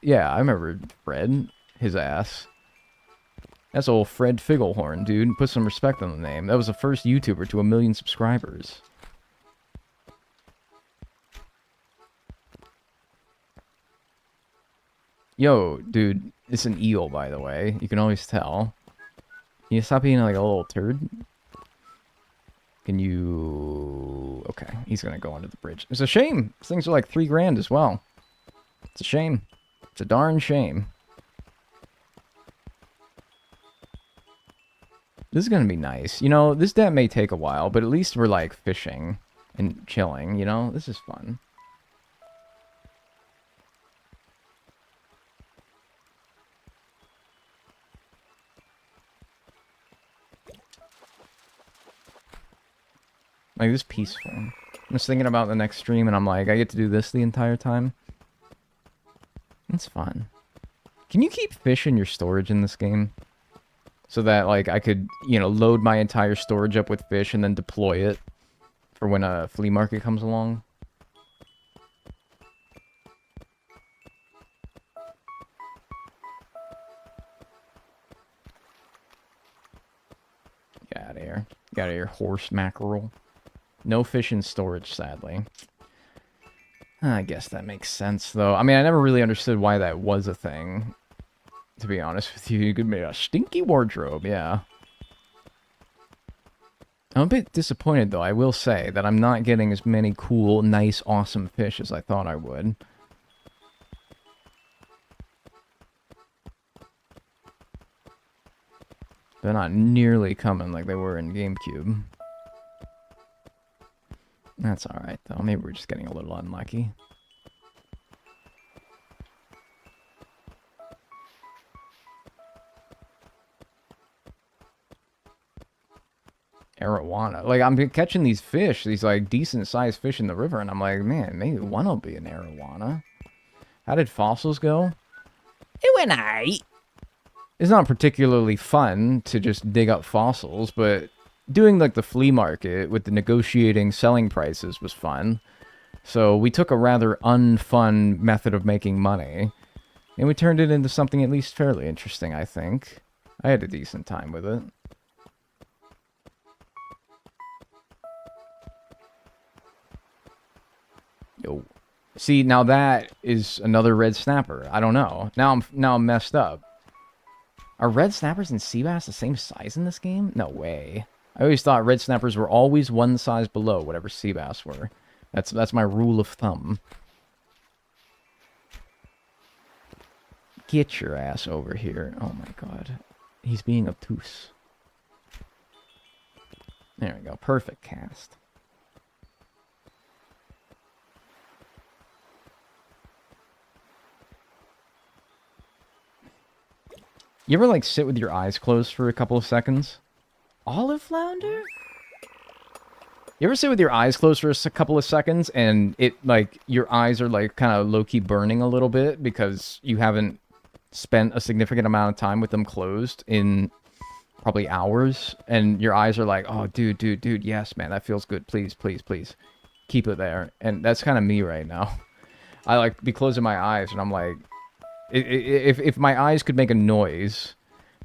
Speaker 1: Yeah, I remember Fred. His ass. That's old Fred Figglehorn, dude. Put some respect on the name. That was the first YouTuber to 1 million subscribers. Yo, dude, it's an eel, by the way. You can always tell. Can you stop being like a little turd? Can you... Okay, he's gonna go under the bridge. It's a shame. These things are like 3 grand as well. It's a shame. It's a darn shame. This is gonna be nice. You know, this debt may take a while, but at least we're like fishing and chilling, you know? This is fun. Like, this is peaceful. I'm just thinking about the next stream, and I'm like, I get to do this the entire time. It's fun. Can you keep fish in your storage in this game? So that, like, I could, you know, load my entire storage up with fish and then deploy it for when a flea market comes along? Get out of here. Get out of here, horse mackerel. No fish in storage, sadly. I guess that makes sense, though. I mean, I never really understood why that was a thing. To be honest with you, you could make a stinky wardrobe, yeah. I'm a bit disappointed, though, I will say, that I'm not getting as many cool, nice, awesome fish as I thought I would. They're not nearly coming like they were in GameCube. That's alright, though. Maybe we're just getting a little unlucky. Arowana. Like, I'm catching these fish, these, like, decent-sized fish in the river, and I'm like, man, maybe one will be an arowana. How did fossils go? It went aight. It's not particularly fun to just dig up fossils, but doing, like, the flea market with the negotiating selling prices was fun. So we took a rather unfun method of making money, and we turned it into something at least fairly interesting, I think. I had a decent time with it. Yo. See, now that is another red snapper. I don't know. Now I'm messed up. Are red snappers and sea bass the same size in this game? No way. I always thought red snappers were always one size below whatever sea bass were. That's my rule of thumb. Get your ass over here. Oh my god. He's being obtuse. There we go. Perfect cast. You ever, like, sit with your eyes closed for a couple of seconds? Olive flounder? You ever sit with your eyes closed for a couple of seconds and it, like, your eyes are, like, kind of low-key burning a little bit because you haven't spent a significant amount of time with them closed in probably hours, and your eyes are like, oh, dude, yes, man, that feels good. Please, please, please. Keep it there. And that's kind of me right now. I, like, be closing my eyes, and I'm like... If my eyes could make a noise,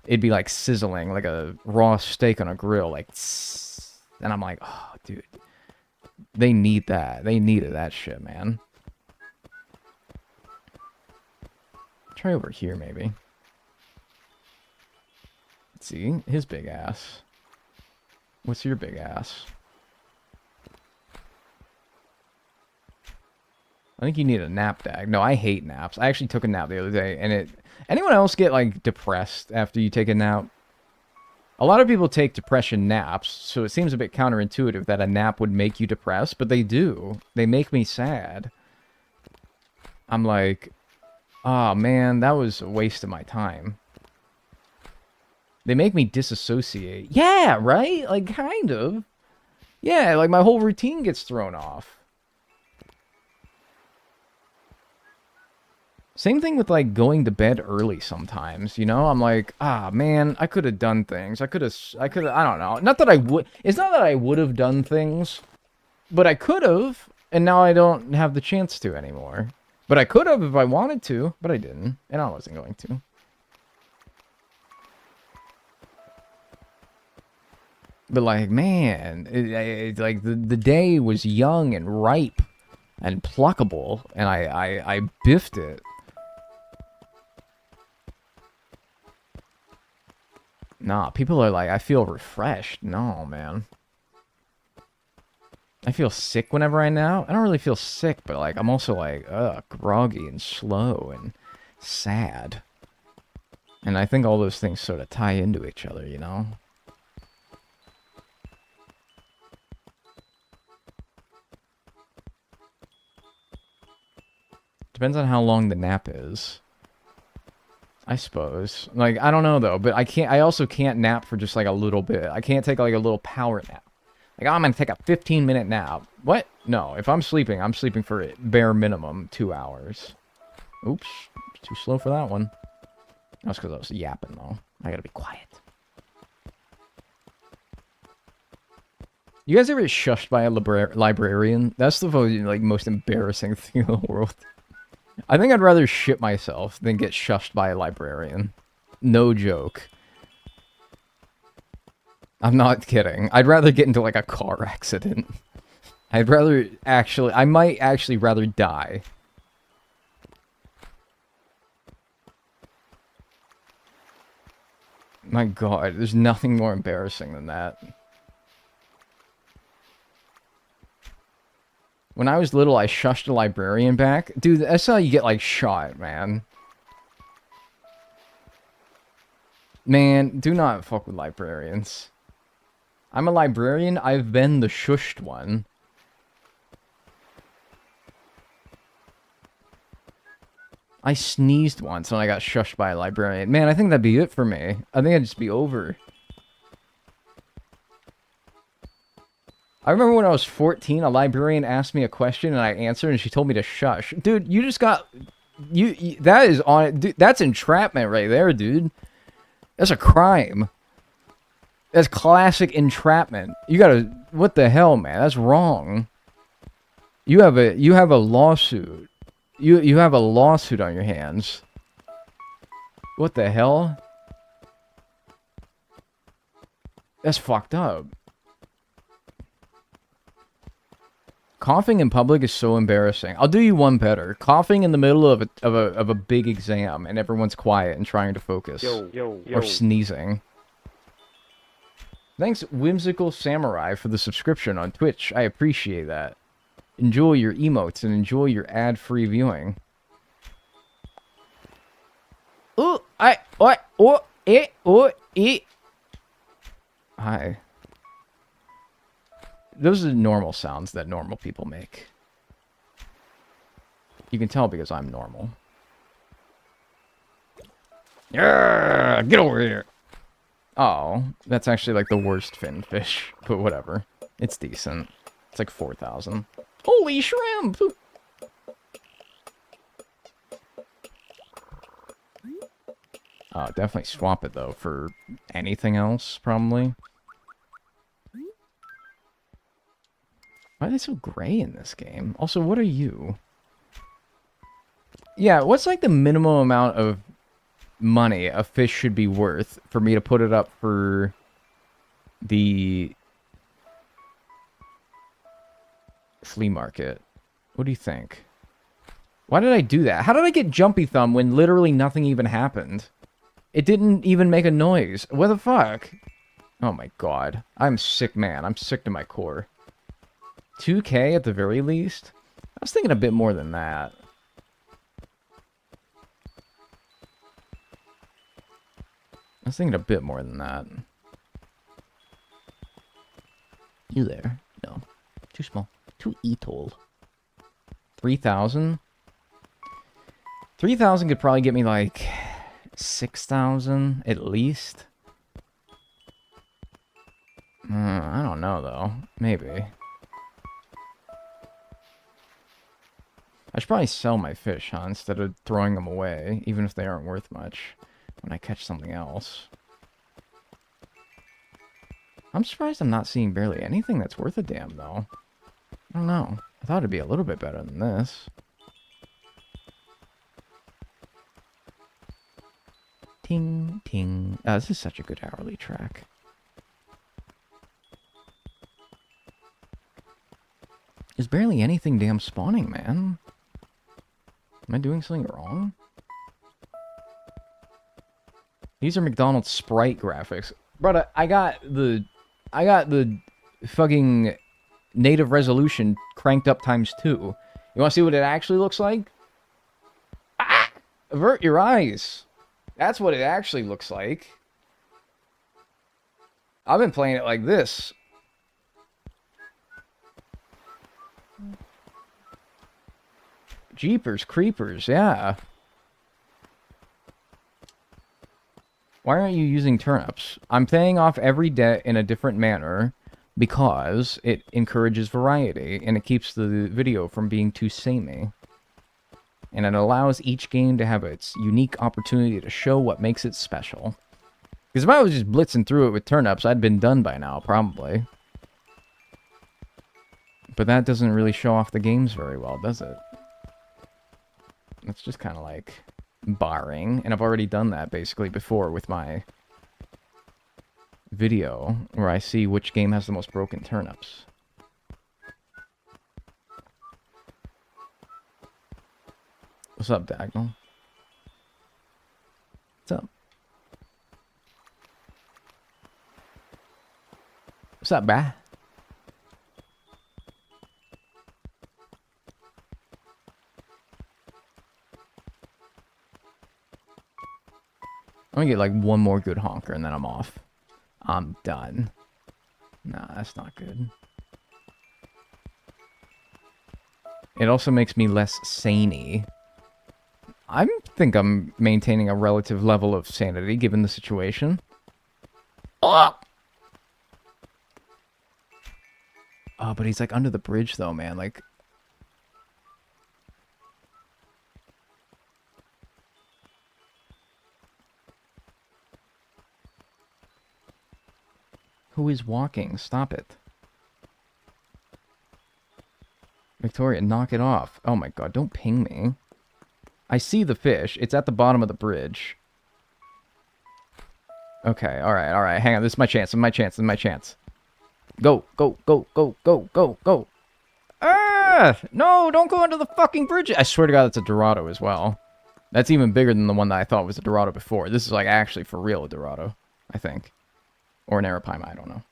Speaker 1: it'd be like sizzling, like a raw steak on a grill, like, tss, and I'm like, oh, dude, they need that. They needed that shit, man. Try over here, maybe. Let's see, his big ass. What's your big ass? I think you need a nap bag. No, I hate naps. I actually took a nap the other day, and it... Anyone else get, like, depressed after you take a nap? A lot of people take depression naps, so it seems a bit counterintuitive that a nap would make you depressed, but they do. They make me sad. I'm like, oh, man, that was a waste of my time. They make me disassociate. Yeah, right? Like, kind of. Yeah, like, my whole routine gets thrown off. Same thing with, like, going to bed early sometimes, you know? I'm like, ah, man, I could have done things. I could have, I don't know. Not that I would, it's not that I would have done things, but I could have, and now I don't have the chance to anymore. But I could have if I wanted to, but I didn't, and I wasn't going to. But, like, man, like, the day was young and ripe and pluckable, and I biffed it. Nah, people are like, I feel refreshed. No, man. I feel sick whenever I nap. I don't really feel sick, but, like, I'm also, like, groggy and slow and sad. And I think all those things sort of tie into each other, you know? Depends on how long the nap is. I suppose. Like, I don't know, though, but I also can't nap for just, like, a little bit. I can't take, like, a little power nap. Like, oh, I'm gonna take a 15-minute nap. What? No, if I'm sleeping for bare minimum 2 hours. Oops. Too slow for that one. That's because I was yapping, though. I gotta be quiet. You guys ever get shushed by a librarian? That's the like most embarrassing thing in the world. I think I'd rather shit myself than get shushed by a librarian. No joke. I'm not kidding. I'd rather get into like a car accident. I might actually rather die. My god, there's nothing more embarrassing than that. When I was little, I shushed a librarian back. Dude, that's how you get, like, shot, man. Man, do not fuck with librarians. I'm a librarian. I've been the shushed one. I sneezed once when I got shushed by a librarian. Man, I think that'd be it for me. I think I'd just be over. I remember when I was 14, a librarian asked me a question and I answered and she told me to shush. Dude, you just got... that is on... Dude, that's entrapment right there, dude. That's a crime. That's classic entrapment. You gotta... What the hell, man? That's wrong. You have a lawsuit. You have a lawsuit on your hands. What the hell? That's fucked up. Coughing in public is so embarrassing. I'll do you one better. Coughing in the middle of a big exam and everyone's quiet and trying to focus. Or sneezing. Thanks, Whimsical Samurai, for the subscription on Twitch. I appreciate that. Enjoy your emotes and enjoy your ad-free viewing. Hi. Those are normal sounds that normal people make. You can tell because I'm normal. Yeah, get over here. Oh, that's actually like the worst fin fish, but whatever. It's decent. It's like 4,000. Holy shrimp! Definitely swap it though for anything else, probably. Why are they so gray in this game? Also, what are you? Yeah, what's like the minimum amount of money a fish should be worth for me to put it up for the flea market? What do you think? Why did I do that? How did I get Jumpy Thumb when literally nothing even happened? It didn't even make a noise. What the fuck? Oh my god. I'm sick, man. I'm sick to my core. 2K at the very least? I was thinking a bit more than that. I was thinking a bit more than that. You there? No. Too small. Too etol. 3,000? 3,000 could probably get me like 6,000 at least. I don't know though. Maybe. I should probably sell my fish, huh? Instead of throwing them away, even if they aren't worth much, when I catch something else. I'm surprised I'm not seeing barely anything that's worth a damn, though. I don't know. I thought it'd be a little bit better than this. Ting, ting. Oh, this is such a good hourly track. There's barely anything damn spawning, man. Am I doing something wrong? These are McDonald's Sprite graphics. Brother, I got the fucking native resolution cranked up ×2. You want to see what it actually looks like? Ah! Avert your eyes. That's what it actually looks like. I've been playing it like this. Jeepers creepers, yeah. Why aren't you using turnips? I'm paying off every debt in a different manner because it encourages variety and it keeps the video from being too samey. and it allows each game to have its unique opportunity to show what makes it special. Because if I was just blitzing through it with turnips, I'd been done by now, probably. But that doesn't really show off the games very well, does it? It's just kind of like barring, and I've already done that basically before with my video, where I see which game has the most broken turnips. What's up, Dagnall? What's up? What's up, bah? I'm gonna get like one more good honker and then I'm off. I'm done. Nah, that's not good. It also makes me less saney. I think I'm maintaining a relative level of sanity given the situation. Oh, but he's like under the bridge though, man. Like, who is walking? Stop it. Victoria, knock it off. Oh my god, don't ping me. I see the fish. It's at the bottom of the bridge. Okay, alright. Hang on, this is my chance. This is my chance. Go. Ah! No, don't go under the fucking bridge. I swear to god, that's a Dorado as well. That's even bigger than the one that I thought was a Dorado before. This is like actually for real a Dorado, I think. Or an Arapaima, I don't know.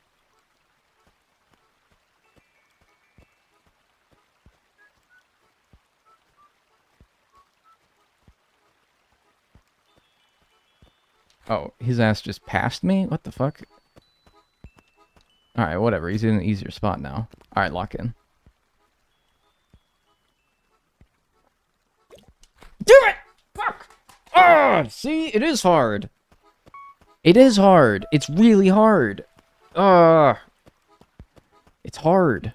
Speaker 1: Oh, his ass just passed me? What the fuck? Alright, whatever. He's in an easier spot now. Alright, lock in. Damn it! Fuck! Ah! See? It is hard. It is hard. It's really hard. It's hard.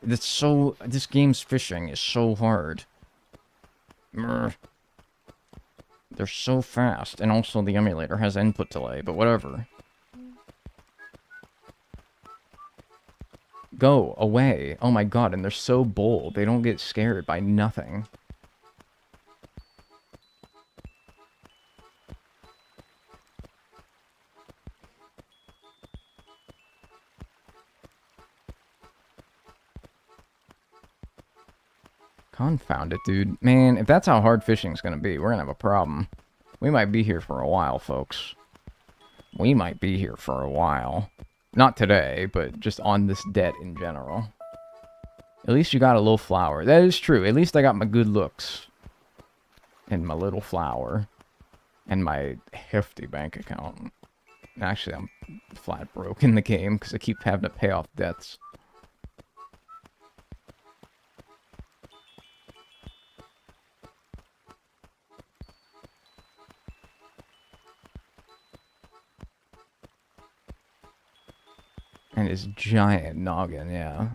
Speaker 1: This game's fishing is so hard. They're so fast, and also the emulator has input delay, but whatever. Go away. Oh my god, and they're so bold. They don't get scared by nothing. Confound it, dude. Man, if that's how hard fishing's gonna be, we're gonna have a problem. We might be here for a while, folks. We might be here for a while. Not today, but just on this debt in general. At least you got a little flower. That is true. At least I got my good looks. And my little flower. And my hefty bank account. Actually, I'm flat broke in the game because I keep having to pay off debts. And his giant noggin, yeah.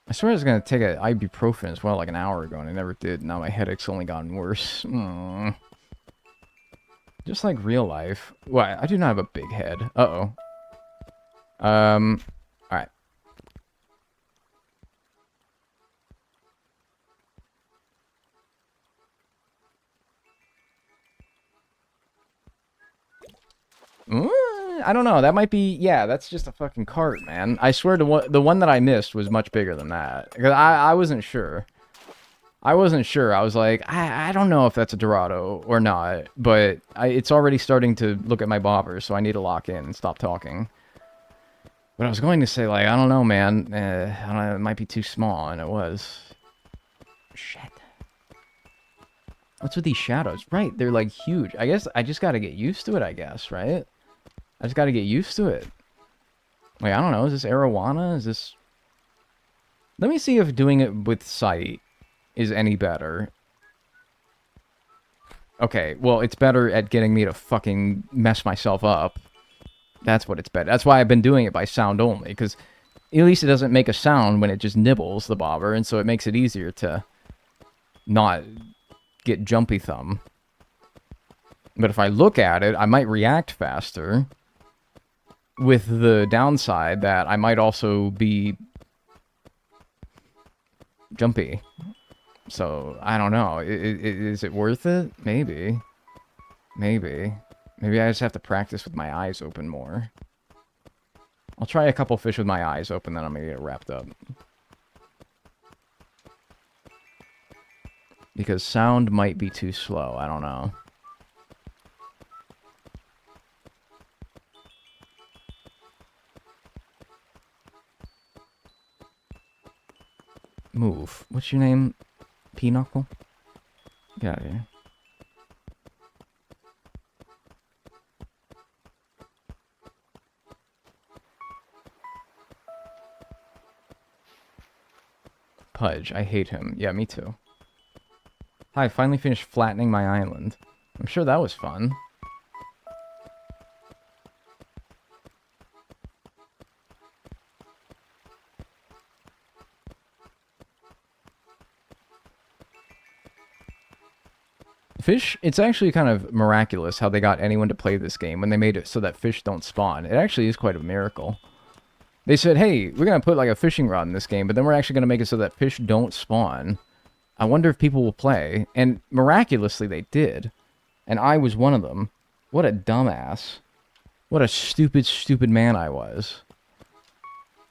Speaker 1: I swear I was gonna take an ibuprofen as well like an hour ago, and I never did. Now my headache's only gotten worse. Just like real life. What? I do not have a big head. Uh-oh. Alright. I don't know. That might be... Yeah, that's just a fucking cart, man. I swear the one that I missed was much bigger than that. Because I wasn't sure. I wasn't sure. I was like, I don't know if that's a Dorado or not. But it's already starting to look at my bobbers, so I need to lock in and stop talking. But I was going to say, like, I don't know, man. I don't know, it might be too small, and it was. Shit. What's with these shadows? Right, they're, like, huge. I guess I just gotta get used to it, I guess, right? I just gotta get used to it. Like, I don't know, is this arowana? Is this... Let me see if doing it with sight is any better. Okay, well, it's better at getting me to fucking mess myself up. That's what it's better. That's why I've been doing it by sound only, because at least it doesn't make a sound when it just nibbles the bobber, and so it makes it easier to not get jumpy thumb. But if I look at it, I might react faster, with the downside that I might also be jumpy. So, I don't know. Is it worth it? Maybe. Maybe. Maybe I just have to practice with my eyes open more. I'll try a couple fish with my eyes open, then I'm gonna get wrapped up. Because sound might be too slow. I don't know. Move. What's your name? Pinochle? Get out of here. Pudge. I hate him. Yeah, me too. Hi, I finally finished flattening my island. I'm sure that was fun. Fish, it's actually kind of miraculous how they got anyone to play this game when they made it so that fish don't spawn. It actually is quite a miracle. They said, hey, we're going to put like a fishing rod in this game, but then we're actually going to make it so that fish don't spawn. I wonder if people will play. And miraculously they did. And I was one of them. What a dumbass. What a stupid, stupid man I was.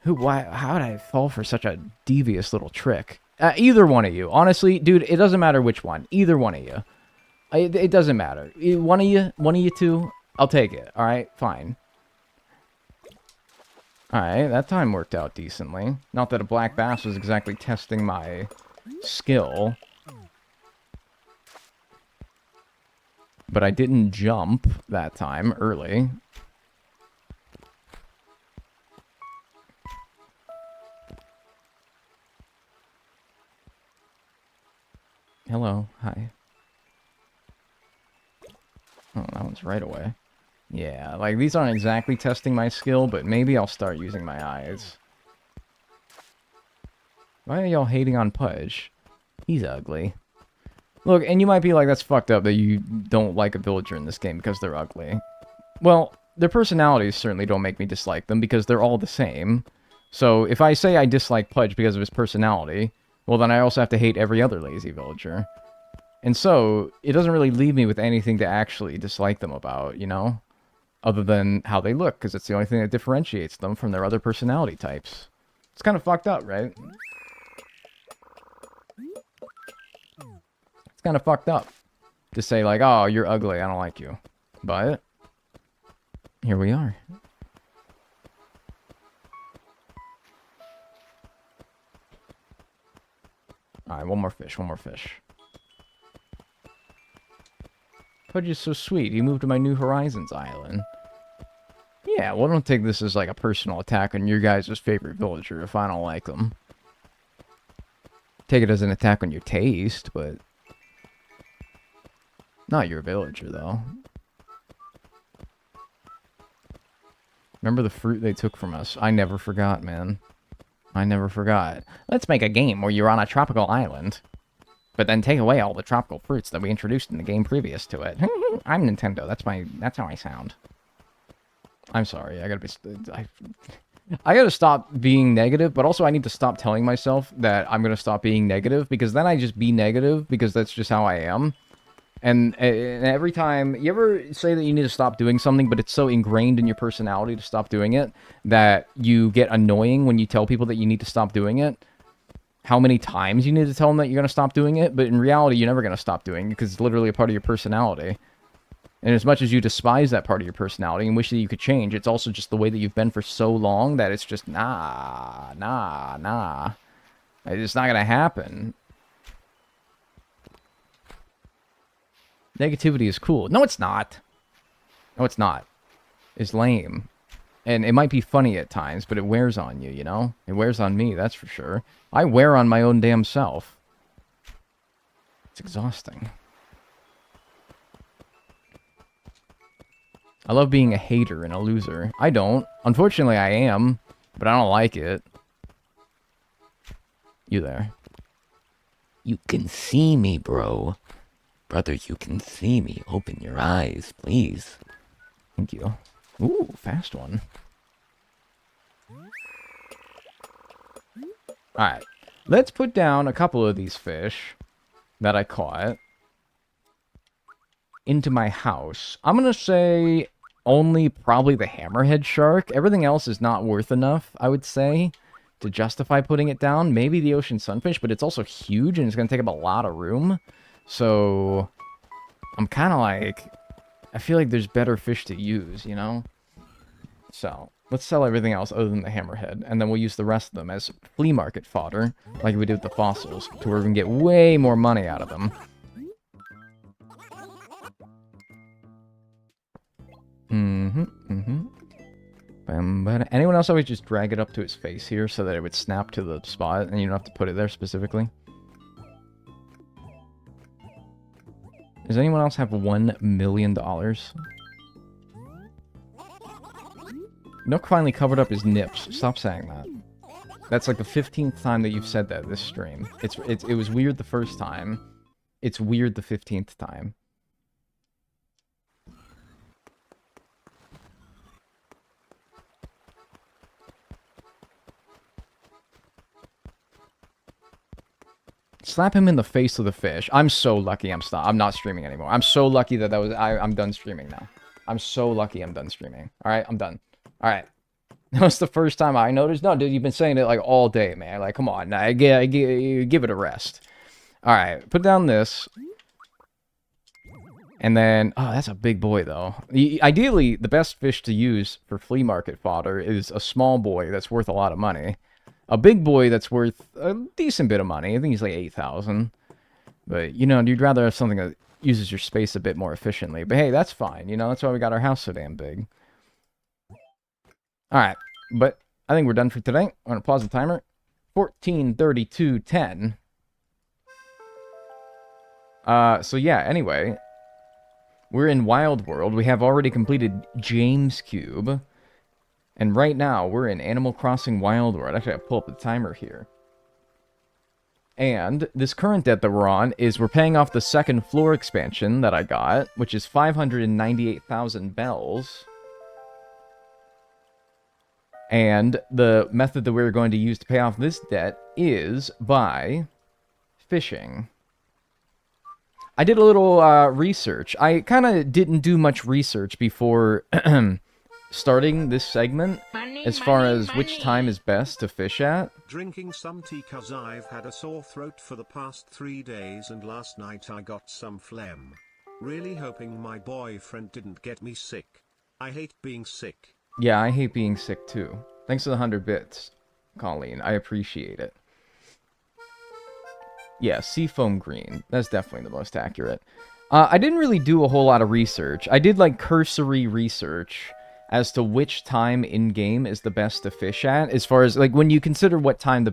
Speaker 1: How did I fall for such a devious little trick? Either one of you. Honestly, dude, it doesn't matter which one. Either one of you. It doesn't matter. One of you two, I'll take it. Alright, fine. Alright, that time worked out decently. Not that a black bass was exactly testing my skill. But I didn't jump that time early. Hello, hi. Oh, that one's right away. Yeah, like, these aren't exactly testing my skill, but maybe I'll start using my eyes. Why are y'all hating on Pudge? He's ugly. Look, and you might be like, that's fucked up that you don't like a villager in this game because they're ugly. Well, their personalities certainly don't make me dislike them because they're all the same. So, if I say I dislike Pudge because of his personality, well, then I also have to hate every other lazy villager. And so, it doesn't really leave me with anything to actually dislike them about, you know? Other than how they look, because it's the only thing that differentiates them from their other personality types. It's kind of fucked up, right? It's kind of fucked up to say, like, oh, you're ugly, I don't like you. But, here we are. Alright, one more fish, one more fish. Pudge is so sweet. He moved to my New Horizons island. Yeah, well, don't take this as like a personal attack on your guys' favorite villager if I don't like them. Take it as an attack on your taste, but... not your villager, though. Remember the fruit they took from us? I never forgot, man. I never forgot. Let's make a game where you're on a tropical island. But then take away all the tropical fruits that we introduced in the game previous to it. I'm Nintendo. That's how I sound. I'm sorry. I gotta stop being negative, but also I need to stop telling myself that I'm gonna stop being negative, because then I just be negative because that's just how I am. And every time you ever say that you need to stop doing something, but it's so ingrained in your personality to stop doing it that you get annoying when you tell people that you need to stop doing it. How many times you need to tell them that you're going to stop doing it, but in reality, you're never going to stop doing it because it's literally a part of your personality. And as much as you despise that part of your personality and wish that you could change, it's also just the way that you've been for so long that it's just, nah. It's not going to happen. Negativity is cool. No, it's not. No, it's not. It's lame. And it might be funny at times, but it wears on you, you know? It wears on me, that's for sure. I wear on my own damn self. It's exhausting. I love being a hater and a loser. I don't. Unfortunately, I am, but I don't like it. You there?
Speaker 4: You can see me, bro. Brother, you can see me. Open your eyes, please.
Speaker 1: Thank you. Ooh, fast one. Alright. Let's put down a couple of these fish that I caught into my house. I'm gonna say only probably the hammerhead shark. Everything else is not worth enough, I would say, to justify putting it down. Maybe the ocean sunfish, but it's also huge and it's gonna take up a lot of room. So I'm kind of like, I feel like there's better fish to use, you know? So let's sell everything else other than the hammerhead, and then we'll use the rest of them as flea market fodder, like we did with the fossils, to where we can get way more money out of them. But anyone else always just drag it up to its face here so that it would snap to the spot and you don't have to put it there specifically? Does anyone else have $1 million? Nook finally covered up his nips. Stop saying that. That's like the 15th time that you've said that this stream. It was weird the first time. It's weird the 15th time. Slap him in the face with a fish. I'm so lucky I'm not streaming anymore. I'm so lucky that I'm done streaming now. I'm so lucky I'm done streaming. Alright, I'm done. Alright. That was the first time I noticed. No, dude, you've been saying it like all day, man. Like, come on. Now, give it a rest. Alright, put down this. And then, oh, that's a big boy, though. Ideally, the best fish to use for flea market fodder is a small boy that's worth a lot of money. A big boy that's worth a decent bit of money. I think he's like 8,000. But, you know, you'd rather have something that uses your space a bit more efficiently. But hey, that's fine. You know, that's why we got our house so damn big. Alright, but I think we're done for today. I'm going to pause the timer. 14:32:10. So yeah, anyway. We're in Wild World. We have already completed James Cube. And right now, we're in Animal Crossing Wild World. Actually, I'll pull up the timer here. And this current debt that we're on is we're paying off the second floor expansion that I got, which is 598,000 bells. And the method that we're going to use to pay off this debt is by fishing. I did a little research. I kind of didn't do much research before starting this segment as far as which time is best to fish at.
Speaker 3: Drinking some tea cause I've had a sore throat for the past 3 days and last night I got some phlegm. Really hoping my boyfriend didn't get me sick. I hate being sick.
Speaker 1: Yeah, I hate being sick too. Thanks for the 100 bits, Colleen. I appreciate it. Yeah, seafoam green. That's definitely the most accurate. I didn't really do a whole lot of research. I did like cursory research as to which time in-game is the best to fish at. As far as, like, when you consider what time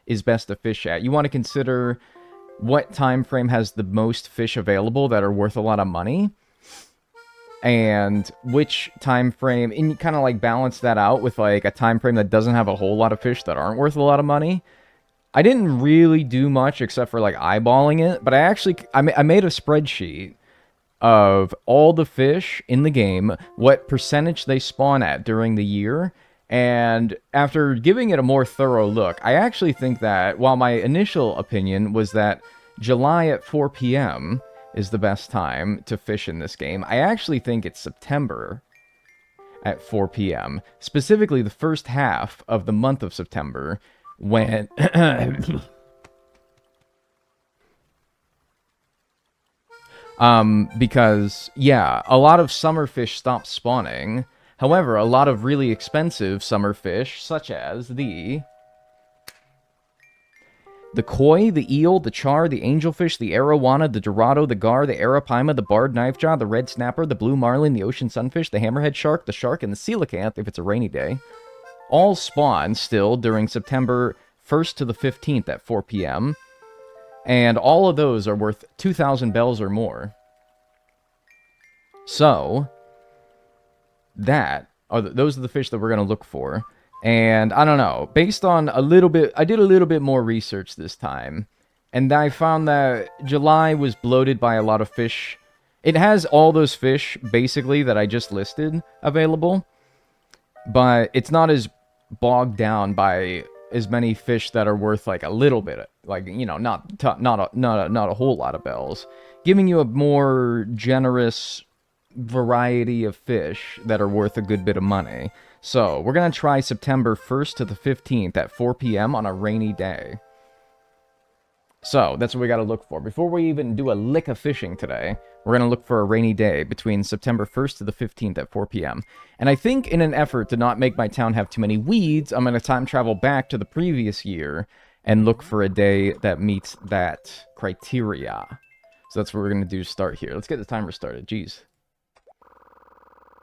Speaker 1: is best to fish at, you want to consider what time frame has the most fish available that are worth a lot of money. And which time frame, and you kind of, like, balance that out with, like, a time frame that doesn't have a whole lot of fish that aren't worth a lot of money. I didn't really do much except for, like, eyeballing it, but I made a spreadsheet of all the fish in the game, what percentage they spawn at during the year, and after giving it a more thorough look, I actually think that, while my initial opinion was that July at 4 p.m. is the best time to fish in this game, I actually think it's September at 4 p.m., specifically the first half of the month of September, when... because, yeah, a lot of summer fish stop spawning. However, a lot of really expensive summer fish, such as the koi, the eel, the char, the angelfish, the arowana, the dorado, the gar, the arapaima, the barred knifejaw, the red snapper, the blue marlin, the ocean sunfish, the hammerhead shark, the shark, and the coelacanth, if it's a rainy day, all spawn still during September 1st to the 15th at 4 p.m., and all of those are worth 2,000 bells or more. So, those are the fish that we're going to look for. And I don't know, based on a little bit, I did a little bit more research this time. And I found that July was bloated by a lot of fish. It has all those fish, basically, that I just listed available. But it's not as bogged down by as many fish that are worth, like, a little bit. Like, you know, not a whole lot of bells. Giving you a more generous variety of fish that are worth a good bit of money. So, we're going to try September 1st to the 15th at 4 p.m. on a rainy day. So, that's what we got to look for. Before we even do a lick of fishing today, we're going to look for a rainy day between September 1st to the 15th at 4 p.m. And I think in an effort to not make my town have too many weeds, I'm going to time travel back to the previous year and look for a day that meets that criteria. So that's what we're going to do to start here. Let's get the timer started. Jeez.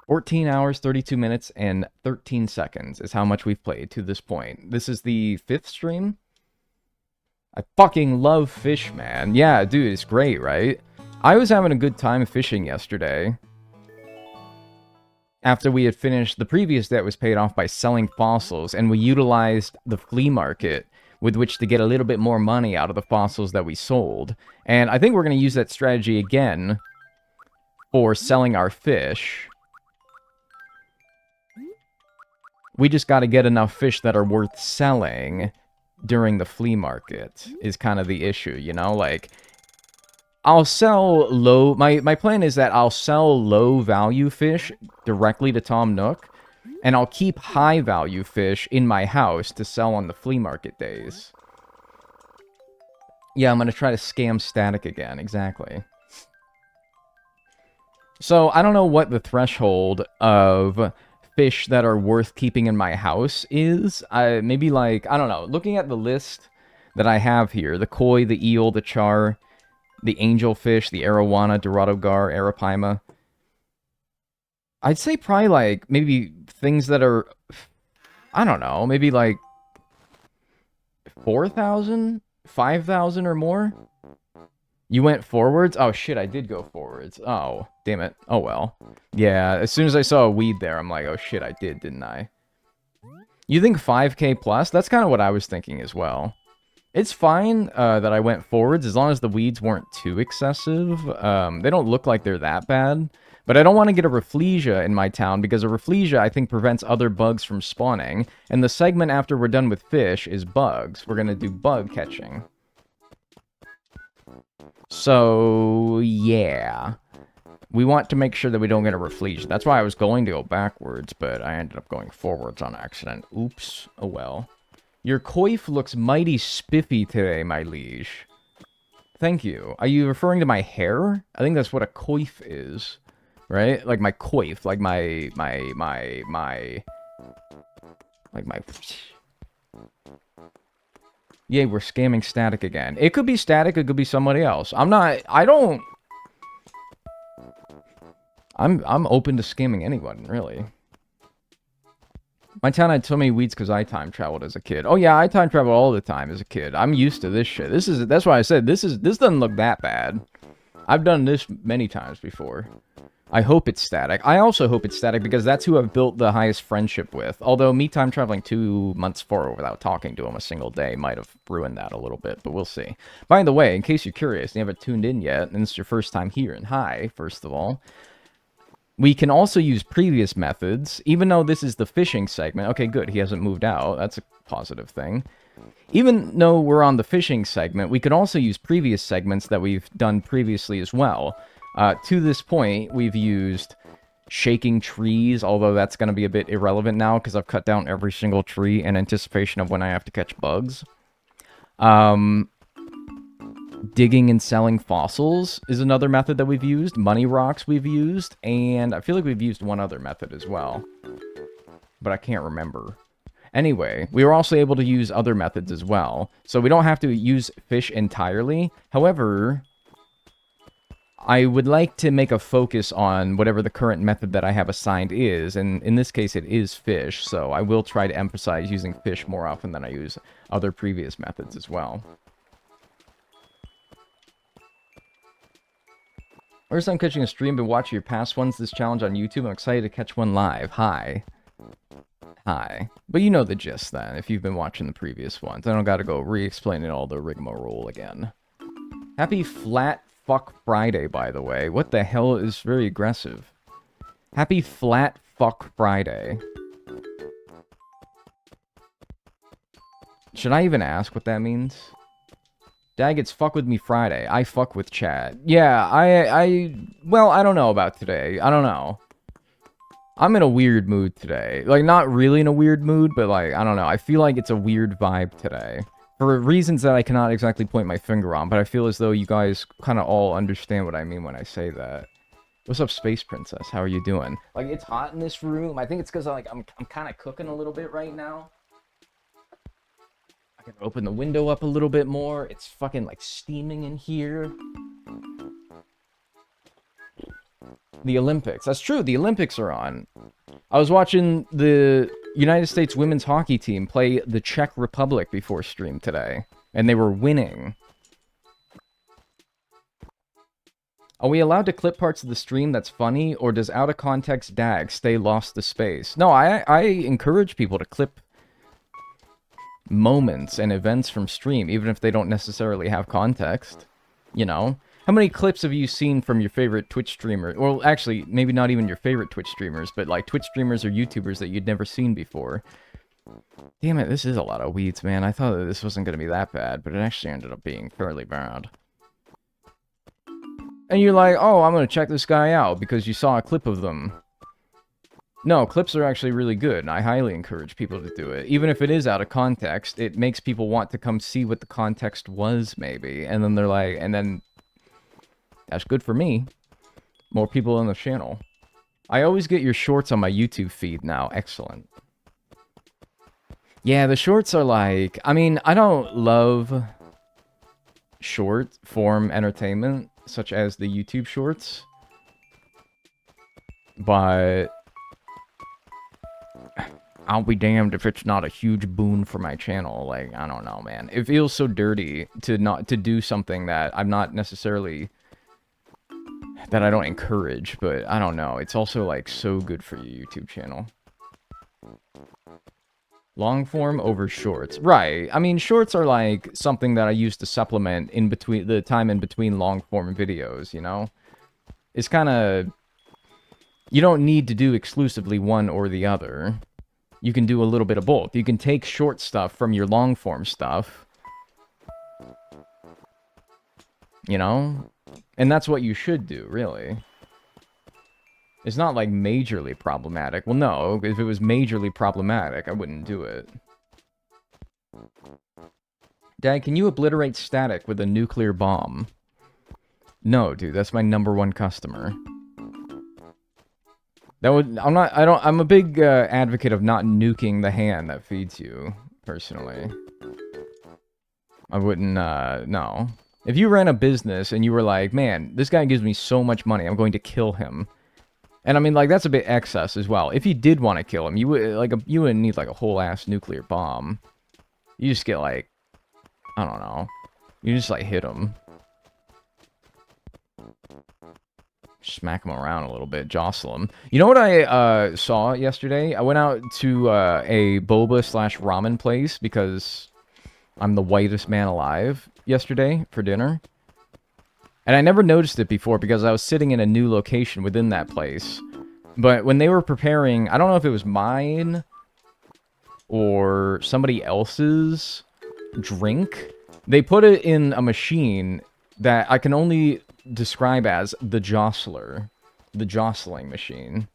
Speaker 1: 14 hours, 32 minutes, and 13 seconds is how much we've played to this point. This is the 5th stream. I fucking love fish, man. Yeah, dude, it's great, right? I was having a good time fishing yesterday. After we had finished, the previous debt was paid off by selling fossils, and we utilized the flea market with which to get a little bit more money out of the fossils that we sold. And I think we're going to use that strategy again for selling our fish. We just got to get enough fish that are worth selling during the flea market is kind of the issue, you know? Like, I'll sell low... My plan is that I'll sell low-value fish directly to Tom Nook, and I'll keep high-value fish in my house to sell on the flea market days. Yeah, I'm going to try to scam Static again, exactly. So, I don't know what the threshold of fish that are worth keeping in my house is. Maybe like, I don't know, looking at the list that I have here, the koi, the eel, the char, the angelfish, the arowana, dorado gar, arapaima, I'd say probably like, maybe things that are, I don't know, maybe like 4,000, 5,000 or more. You went forwards? Oh, shit, I did go forwards. Oh, damn it. Oh, well. Yeah, as soon as I saw a weed there, I'm like, oh, shit, I did, didn't I? You think 5k plus? That's kind of what I was thinking as well. It's fine that I went forwards, as long as the weeds weren't too excessive. They don't look like they're that bad. But I don't want to get a Rafflesia in my town, because a Rafflesia, I think, prevents other bugs from spawning. And the segment after we're done with fish is bugs. We're going to do bug catching. So, yeah. We want to make sure that we don't get a Rafflesia. That's why I was going to go backwards, but I ended up going forwards on accident. Oops. Oh well. Your coif looks mighty spiffy today, my liege. Thank you. Are you referring to my hair? I think that's what a coif is. Right? Like my coif. Like my... Like my... Yay, we're scamming Static again. It could be Static, it could be somebody else. I'm open to scamming anyone, really. My town had so many weeds because I time traveled as a kid. Oh yeah, I time traveled all the time as a kid. I'm used to this shit. That's why I said this doesn't look that bad. I've done this many times before. I hope it's Static. I also hope it's Static because that's who I've built the highest friendship with. Although me time traveling 2 months forward without talking to him a single day might have ruined that a little bit, but we'll see. By the way, in case you're curious and you haven't tuned in yet, and it's your first time here, and hi, first of all, we can also use previous methods, even though this is the fishing segment. Okay, good, he hasn't moved out. That's a positive thing. Even though we're on the fishing segment, we could also use previous segments that we've done previously as well. To this point, we've used shaking trees, although that's going to be a bit irrelevant now because I've cut down every single tree in anticipation of when I have to catch bugs. Digging and selling fossils is another method that we've used. Money rocks we've used, and I feel like we've used one other method as well, but I can't remember. Anyway, we were also able to use other methods as well, so we don't have to use fish entirely. However, I would like to make a focus on whatever the current method that I have assigned is, and in this case it is fish, so I will try to emphasize using fish more often than I use other previous methods as well. First time catching a stream, been watching your past ones, this challenge on YouTube. I'm excited to catch one live. Hi. Hi. But you know the gist then, if you've been watching the previous ones. I don't gotta go re-explaining all the rigmarole again. Happy Flat Fuck Friday, by the way. What the hell is very aggressive? Happy Flat Fuck Friday. Should I even ask what that means? Dag, it's fuck with me Friday. I fuck with Chad. Yeah, well, I don't know about today. I don't know. I'm in a weird mood today. Like, not really in a weird mood, but like, I don't know. I feel like it's a weird vibe today. For reasons that I cannot exactly point my finger on, but I feel as though you guys kind of all understand what I mean when I say that. What's up, Space Princess? How are you doing? Like, it's hot in this room. I think it's because like, I'm kind of cooking a little bit right now. I can open the window up a little bit more. It's fucking like steaming in here. The Olympics. That's true. The Olympics are on. I was watching the United States women's hockey team play the Czech Republic before stream today, and they were winning. Are we allowed to clip parts of the stream that's funny, or does out of context Dag stay lost to space? No, I encourage people to clip moments and events from stream, even if they don't necessarily have context. You know? How many clips have you seen from your favorite Twitch streamer? Well, actually, maybe not even your favorite Twitch streamers, but like Twitch streamers or YouTubers that you'd never seen before. Damn it, this is a lot of weeds, man. I thought that this wasn't going to be that bad, but it actually ended up being fairly bad. And you're like, oh, I'm going to check this guy out because you saw a clip of them. No, clips are actually really good, and I highly encourage people to do it. Even if it is out of context, it makes people want to come see what the context was, maybe. And then they're like, and then... That's good for me. More people on the channel. I always get your shorts on my YouTube feed now. Excellent. Yeah, the shorts are like... I mean, I don't love short form entertainment, such as the YouTube shorts. But... I'll be damned if it's not a huge boon for my channel. Like, I don't know, man. It feels so dirty to do something that I'm not necessarily... that I don't encourage, but I don't know. It's also, like, so good for your YouTube channel. Long form over shorts. Right. I mean, shorts are, like, something that I use to supplement in between the time in between long form videos, you know? It's kind of... You don't need to do exclusively one or the other. You can do a little bit of both. You can take short stuff from your long form stuff. You know? And that's what you should do, really. It's not, like, majorly problematic. Well, no, if it was majorly problematic, I wouldn't do it. Dad, can you obliterate static with a nuclear bomb? No, dude, that's my #1 customer. That would... I'm a big advocate of not nuking the hand that feeds you, personally. I wouldn't, no. If you ran a business and you were like, man, this guy gives me so much money, I'm going to kill him. And I mean, like, that's a bit excess as well. If you did want to kill him, you would, like, you wouldn't need, like, a whole-ass nuclear bomb. You just get, like, I don't know. You just, like, hit him. Smack him around a little bit, jostle him. You know what I saw yesterday? I went out to a boba/ramen place because I'm the whitest man alive yesterday for dinner. And I never noticed it before because I was sitting in a new location within that place. But when they were preparing, I don't know if it was mine or somebody else's drink, they put it in a machine that I can only describe as the jostler. The jostling machine.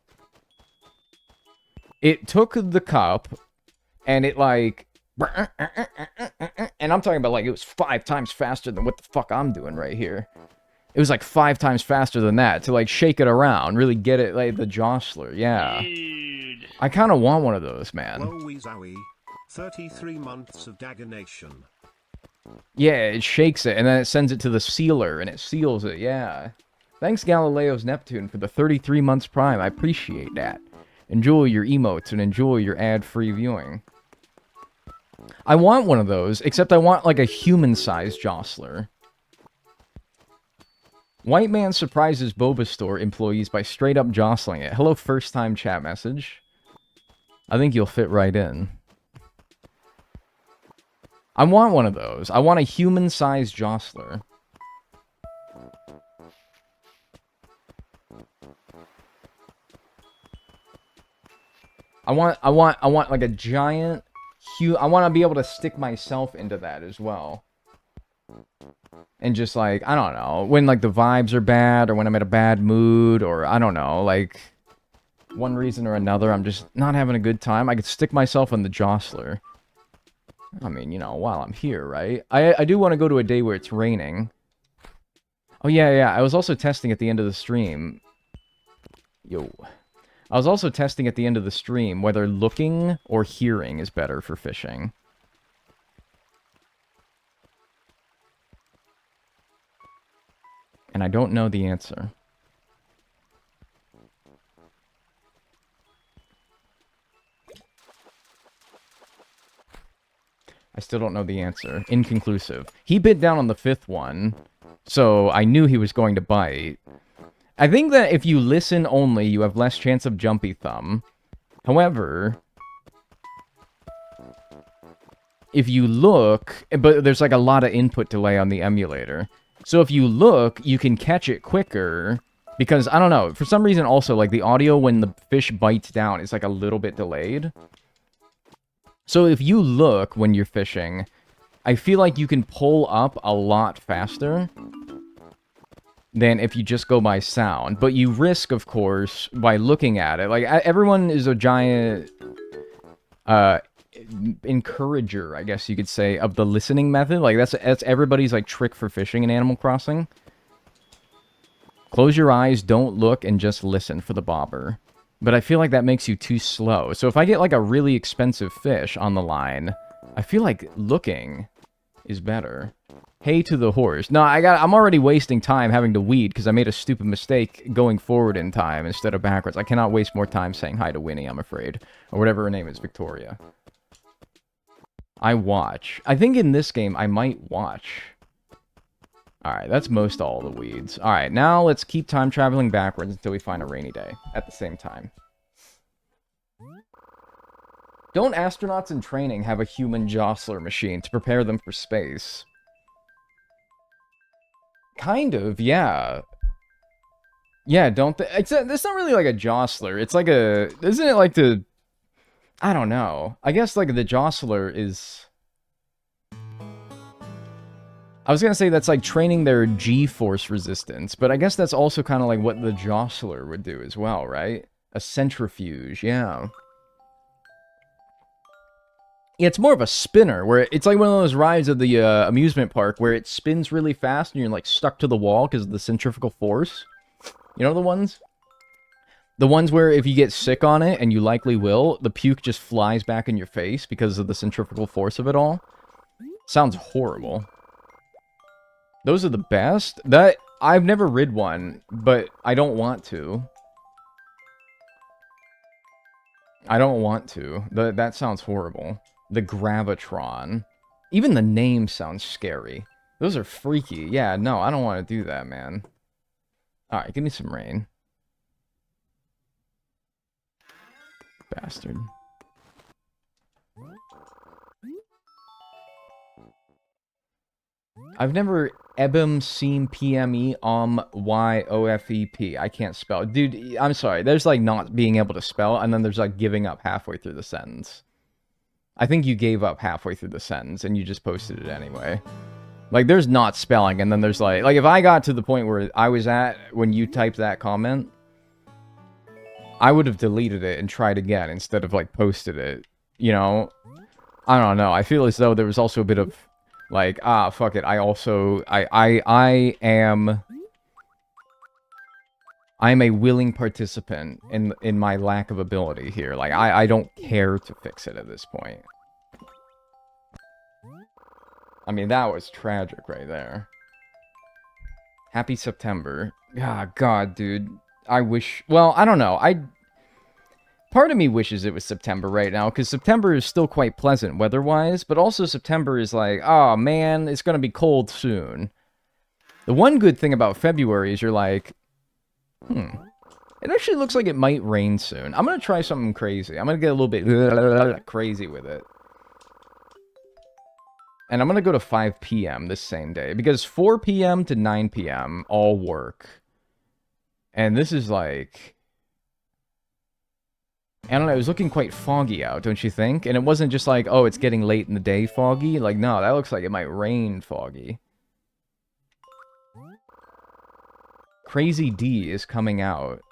Speaker 1: It took the cup and it like... And I'm talking about like it was 5 times faster than what the fuck I'm doing right here. It was like 5 times faster than that to like shake it around, really get it like the jostler, yeah.
Speaker 2: Dude.
Speaker 1: I kind of want one of those, man.
Speaker 3: Wowie zowie. 33 months of dagonation.
Speaker 1: Yeah, it shakes it and then it sends it to the sealer and it seals it, yeah. Thanks Galileo's Neptune for the 33 months prime, I appreciate that. Enjoy your emotes and enjoy your ad-free viewing. I want one of those, except I want like a human-sized jostler. White man surprises boba store employees by straight up jostling it. Hello, first time chat message. I think you'll fit right in. I want one of those. I want a human-sized jostler. I want like a giant, I want to be able to stick myself into that as well. And just like, I don't know, when like the vibes are bad or when I'm in a bad mood or I don't know, like one reason or another, I'm just not having a good time. I could stick myself in the jostler. I mean, you know, while I'm here, right? I do want to go to a day where it's raining. Oh, yeah. I was also testing at the end of the stream. Yo. I was also testing at the end of the stream whether looking or hearing is better for fishing. And I don't know the answer. I still don't know the answer. Inconclusive. He bit down on the 5th one, so I knew he was going to bite. I think that if you listen only, you have less chance of jumpy thumb. However, if you look, but there's like a lot of input delay on the emulator. So if you look, you can catch it quicker, because, I don't know, for some reason also, like, the audio when the fish bites down is like a little bit delayed. So if you look when you're fishing, I feel like you can pull up a lot faster than if you just go by sound. But you risk, of course, by looking at it. Like, everyone is a giant encourager, I guess you could say, of the listening method. Like, that's everybody's, like, trick for fishing in Animal Crossing. Close your eyes, don't look, and just listen for the bobber. But I feel like that makes you too slow. So if I get, like, a really expensive fish on the line, I feel like looking is better. Hey to the horse. No, I'm already wasting time having to weed because I made a stupid mistake going forward in time instead of backwards. I cannot waste more time saying hi to Winnie, I'm afraid. Or whatever her name is, Victoria. I watch. I think in this game I might watch. Alright, that's most all the weeds. Alright, now let's keep time traveling backwards until we find a rainy day at the same time. Don't astronauts in training have a human jostler machine to prepare them for space? Kind of, yeah. Yeah, don't they? It's not really like a jostler. It's like a... Isn't it like the... I don't know. I guess like the jostler is... I was gonna say that's like training their G-force resistance, but I guess that's also kind of like what the jostler would do as well, right? A centrifuge, yeah. Yeah, it's more of a spinner, where it's like one of those rides of the amusement park where it spins really fast and you're like stuck to the wall because of the centrifugal force. You know the ones? The ones where if you get sick on it, and you likely will, the puke just flies back in your face because of the centrifugal force of it all. Sounds horrible. Those are the best? I've never rid one, but I don't want to. I don't want to. That sounds horrible. The Gravitron. Even the name sounds scary. Those are freaky. Yeah, no, I don't want to do that, man. Alright, give me some rain. Bastard. I've never ebim seen PME YOFEP. I can't spell. Dude, I'm sorry. There's like not being able to spell, and then there's like giving up halfway through the sentence. I think you gave up halfway through the sentence, and you just posted it anyway. Like, there's not spelling, and then there's like if I got to the point where I was at when you typed that comment, I would have deleted it and tried again instead of like posted it. You know? I don't know. I feel as though there was also a bit of like, fuck it. I am a willing participant in my lack of ability here. Like, I don't care to fix it at this point. I mean, that was tragic right there. Happy September. Ah, God, dude. I wish... Well, I don't know. Part of me wishes it was September right now, because September is still quite pleasant weather-wise, but also September is like, oh man, it's going to be cold soon. The one good thing about February is you're like, it actually looks like it might rain soon. I'm going to try something crazy. I'm going to get a little bit crazy with it. And I'm going to go to 5 p.m. this same day. Because 4 p.m. to 9 p.m. all work. And this is like... I don't know, it was looking quite foggy out, don't you think? And it wasn't just like, oh, it's getting late in the day foggy. Like, no, that looks like it might rain foggy. Crazy D is coming out.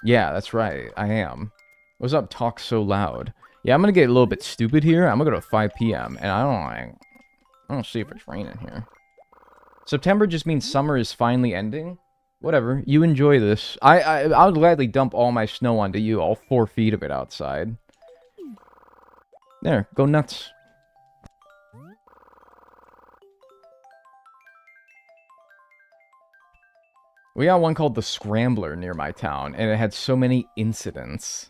Speaker 1: Yeah, that's right, I am. What's up, talk so loud? Yeah, I'm gonna get a little bit stupid here. I'm gonna go to 5 p.m. And I don't see if it's raining here. September just means summer is finally ending. Whatever, you enjoy this. I would gladly dump all my snow onto you, all 4 feet of it outside. There, go nuts. We got one called the Scrambler near my town, and it had so many incidents.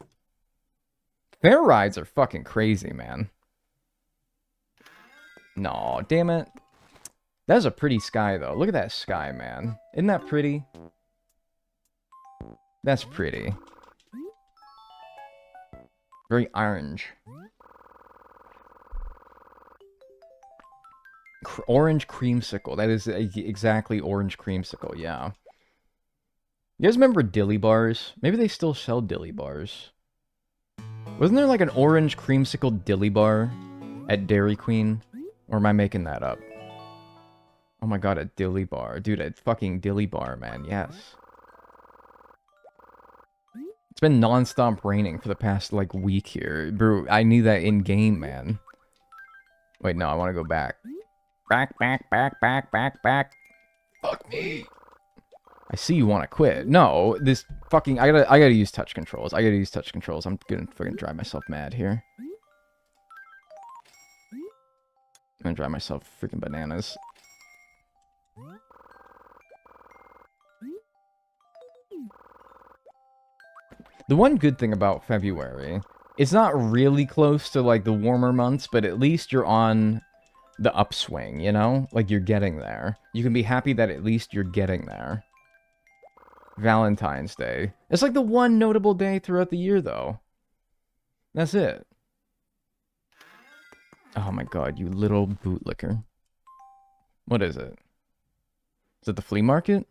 Speaker 1: Fair rides are fucking crazy, man. No, damn it. That's a pretty sky, though. Look at that sky, man. Isn't that pretty? That's pretty. Very orange. Orange creamsicle. That is exactly orange creamsicle, yeah. You guys remember dilly bars? Maybe they still sell dilly bars. Wasn't there like an orange creamsicle dilly bar at Dairy Queen? Or am I making that up? Oh my god, a dilly bar. Dude, a fucking dilly bar, man. Yes. It's been non-stop raining for the past, like, week here. Bro, I need that in-game, man. Wait, no, I want to go back. Back. Fuck me. I see you want to quit. No, this fucking... I gotta use touch controls. I'm gonna fucking drive myself mad here. I'm gonna drive myself freaking bananas. The one good thing about February, it's not really close to, like, the warmer months, but at least you're on the upswing, you know? Like, you're getting there. You can be happy that at least you're getting there. Valentine's Day. It's like the one notable day throughout the year, though. That's it. Oh my god, you little bootlicker. What is it? Is it the flea market?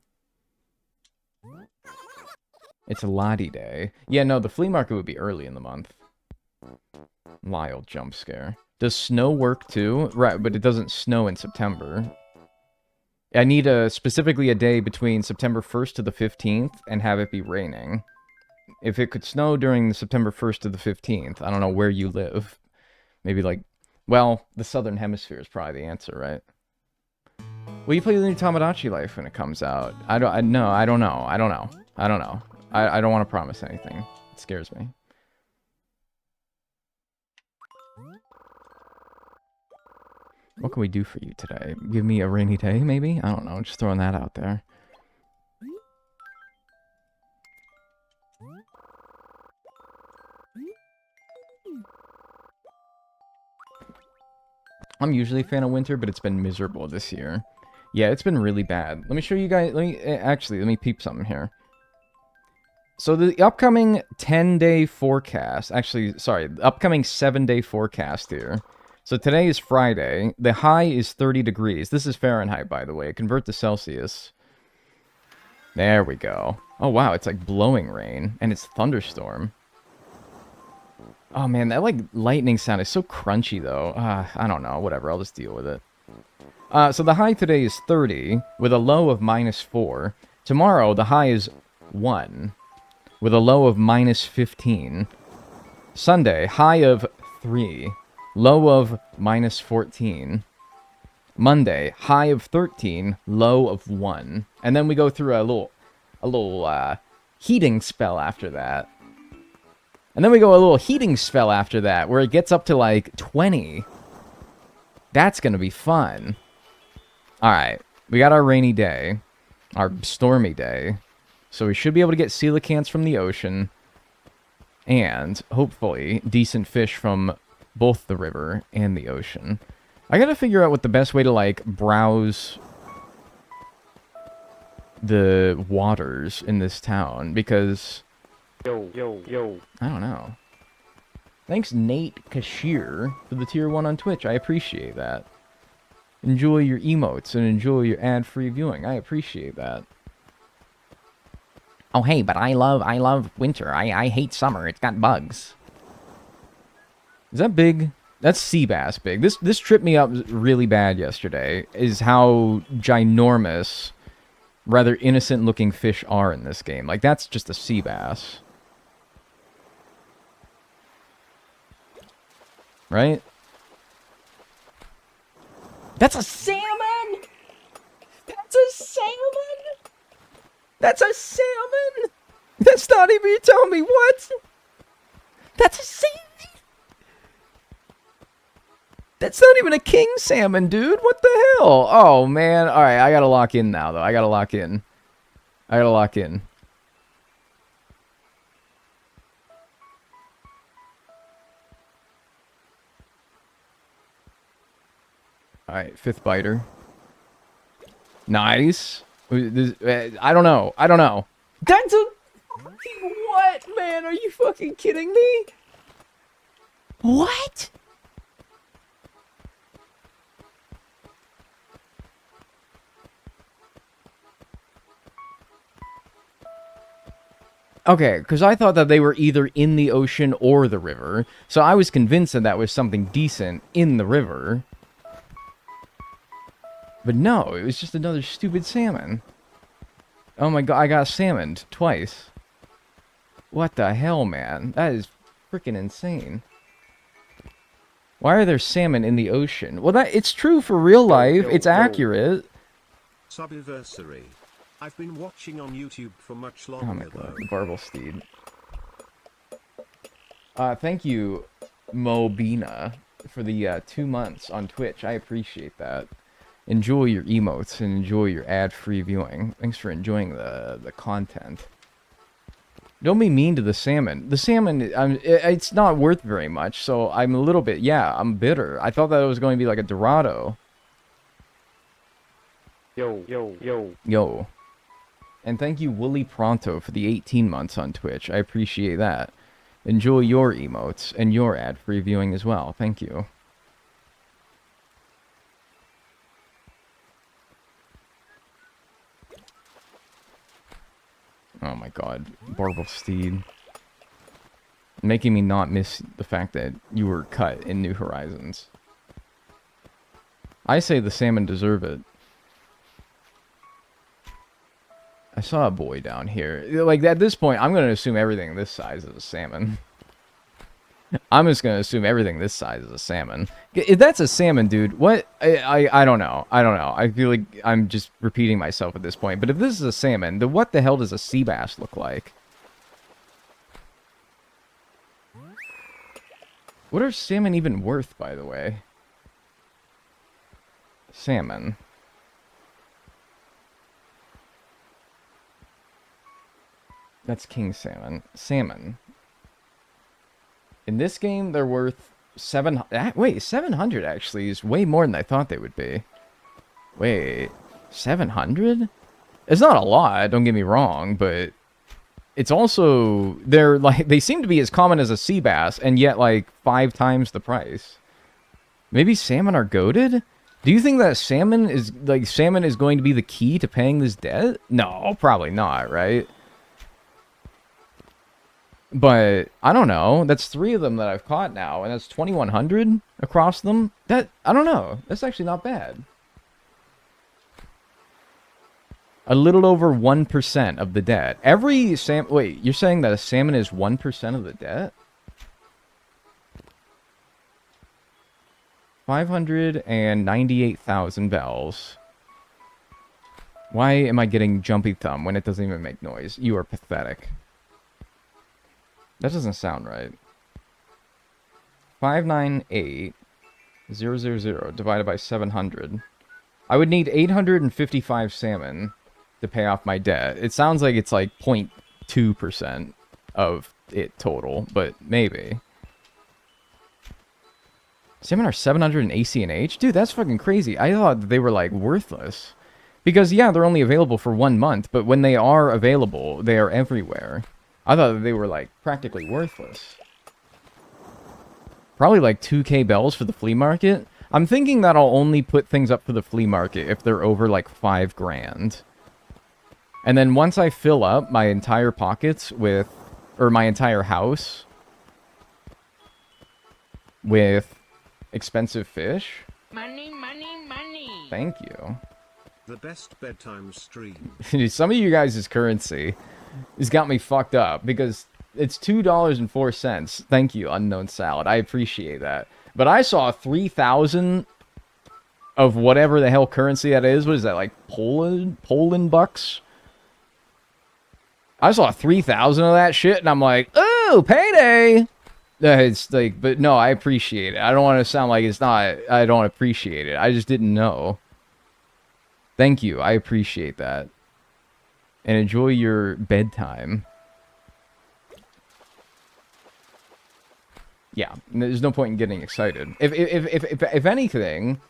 Speaker 1: It's a Lottie Day. Yeah, no, the flea market would be early in the month. Lyle jump scare. Does snow work too? Right, but it doesn't snow in September. I need specifically a day between September 1st to the 15th and have it be raining. If it could snow during the September 1st to the 15th, I don't know where you live. Maybe like, well, the Southern Hemisphere is probably the answer, right? Will you play the new Tamagotchi Life when it comes out? I don't know. I don't want to promise anything. It scares me. What can we do for you today? Give me a rainy day, maybe? I don't know. Just throwing that out there. I'm usually a fan of winter, but it's been miserable this year. Yeah, it's been really bad. Let me show you guys... let me peep something here. So the upcoming 10-day forecast... Actually, sorry. The upcoming 7-day forecast here. So today is Friday. The high is 30 degrees. This is Fahrenheit, by the way. Convert to Celsius. There we go. Oh, wow. It's like blowing rain. And it's thunderstorm. Oh, man. That, like, lightning sound is so crunchy, though. I don't know. Whatever. I'll just deal with it. So the high today is 30, with a low of -4. Tomorrow, the high is 1, with a low of -15. Sunday, high of 3. Low of -14. Monday, high of 13, low of 1. And then we go through a little heating spell after that. And then we go a little heating spell after that, where it gets up to like 20. That's gonna be fun. Alright, we got our rainy day. Our stormy day. So we should be able to get coelacanths from the ocean. And, hopefully, decent fish from both the river and the ocean. I gotta figure out what the best way to, like, browse the waters in this town because
Speaker 5: Yo.
Speaker 1: I don't know. Thanks, Nate Kashir, for the tier 1 on Twitch. I appreciate that. Enjoy your emotes and enjoy your ad-free viewing. I appreciate that. Oh, hey, but I love winter. I hate summer. It's got bugs. Is that big? That's sea bass big. This tripped me up really bad yesterday, is how ginormous, rather innocent-looking fish are in this game. Like, that's just a sea bass. Right? That's a salmon! That's a salmon! That's a salmon! That's not even, you telling me what? That's a salmon! That's not even a king salmon, dude. What the hell? Oh, man. Alright, I gotta lock in now, though. I gotta lock in. Alright, 5th biter. Nice. I don't know. That's a... What, man? Are you fucking kidding me? What? Okay, because I thought that they were either in the ocean or the river, so I was convinced that that was something decent in the river. But no, it was just another stupid salmon. Oh my god, I got salmoned twice. What the hell, man? That is freaking insane. Why are there salmon in the ocean? Well, it's true for real life. It's accurate.
Speaker 3: Subiversary. I've been watching on YouTube for much
Speaker 1: Oh my
Speaker 3: longer
Speaker 1: god,
Speaker 3: though.
Speaker 1: Barblesteed. Thank you, Mobina, for the 2 months on Twitch. I appreciate that. Enjoy your emotes and enjoy your ad-free viewing. Thanks for enjoying the content. Don't be mean to the salmon. The salmon, it's not worth very much, so I'm a little bit, yeah, I'm bitter. I thought that it was going to be like a Dorado. Yo. And thank you, Wooly Pronto, for the 18 months on Twitch. I appreciate that. Enjoy your emotes and your ad-free viewing as well. Thank you. Oh my god, Barblesteed. Making me not miss the fact that you were cut in New Horizons. I say the salmon deserve it. I saw a boy down here. Like, at this point, I'm going to assume everything this size is a salmon. I'm just going to assume everything this size is a salmon. If that's a salmon, dude, what? I don't know. I feel like I'm just repeating myself at this point. But if this is a salmon, then what the hell does a sea bass look like? What are salmon even worth, by the way? Salmon. That's king salmon. Salmon. In this game, they're worth 700. Wait, 700 actually is way more than I thought they would be. Wait, 700? It's not a lot, don't get me wrong, but it's also, they seem to be as common as a sea bass, and yet like 5 times the price. Maybe salmon are goated? Do you think that salmon is going to be the key to paying this debt? No, probably not, right? But, I don't know. That's 3 of them that I've caught now, and that's 2,100 across them. I don't know. That's actually not bad. A little over 1% of the debt. Wait, you're saying that a salmon is 1% of the debt? 598,000 bells. Why am I getting jumpy thumb when it doesn't even make noise? You are pathetic. That doesn't sound right. 598,000 divided by 700. I would need 855 salmon to pay off my debt. It sounds like it's like 0.2% of it total, but maybe. Salmon are 700 in AC and H? Dude, that's fucking crazy. I thought they were like worthless. Because, yeah, they're only available for 1 month, but when they are available, they are everywhere. I thought that they were, like, practically worthless. Probably, like, 2K bells for the flea market. I'm thinking that I'll only put things up for the flea market if they're over, like, 5 grand. And then once I fill up my entire pockets with... Or my entire house... with expensive fish...
Speaker 2: Money, money, money.
Speaker 1: Thank you.
Speaker 3: The best bedtime stream.
Speaker 1: Some of you guys' currency has got me fucked up because it's $2.04. Thank you, Unknown Salad. I appreciate that. But I saw 3,000 of whatever the hell currency that is. What is that, like Poland bucks? I saw 3,000 of that shit, and I'm like, oh, payday! It's like, but no, I appreciate it. I don't want to sound like it's not, I don't appreciate it. I just didn't know. Thank you. I appreciate that. And enjoy your bedtime. Yeah, there's no point in getting excited. If anything,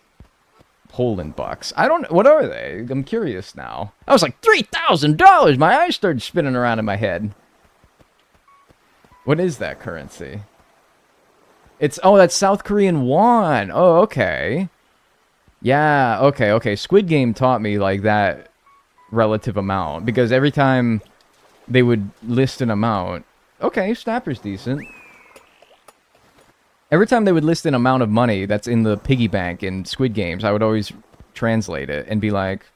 Speaker 1: Poland bucks. I don't. What are they? I'm curious now. I was like $3,000. My eyes started spinning around in my head. What is that currency? It's that's South Korean won. Oh, okay. Yeah, okay. Squid Game taught me, like, that relative amount. Because every time they would list an amount... Okay, Snapper's decent. Every time they would list an amount of money that's in the piggy bank in Squid Games, I would always translate it and be like,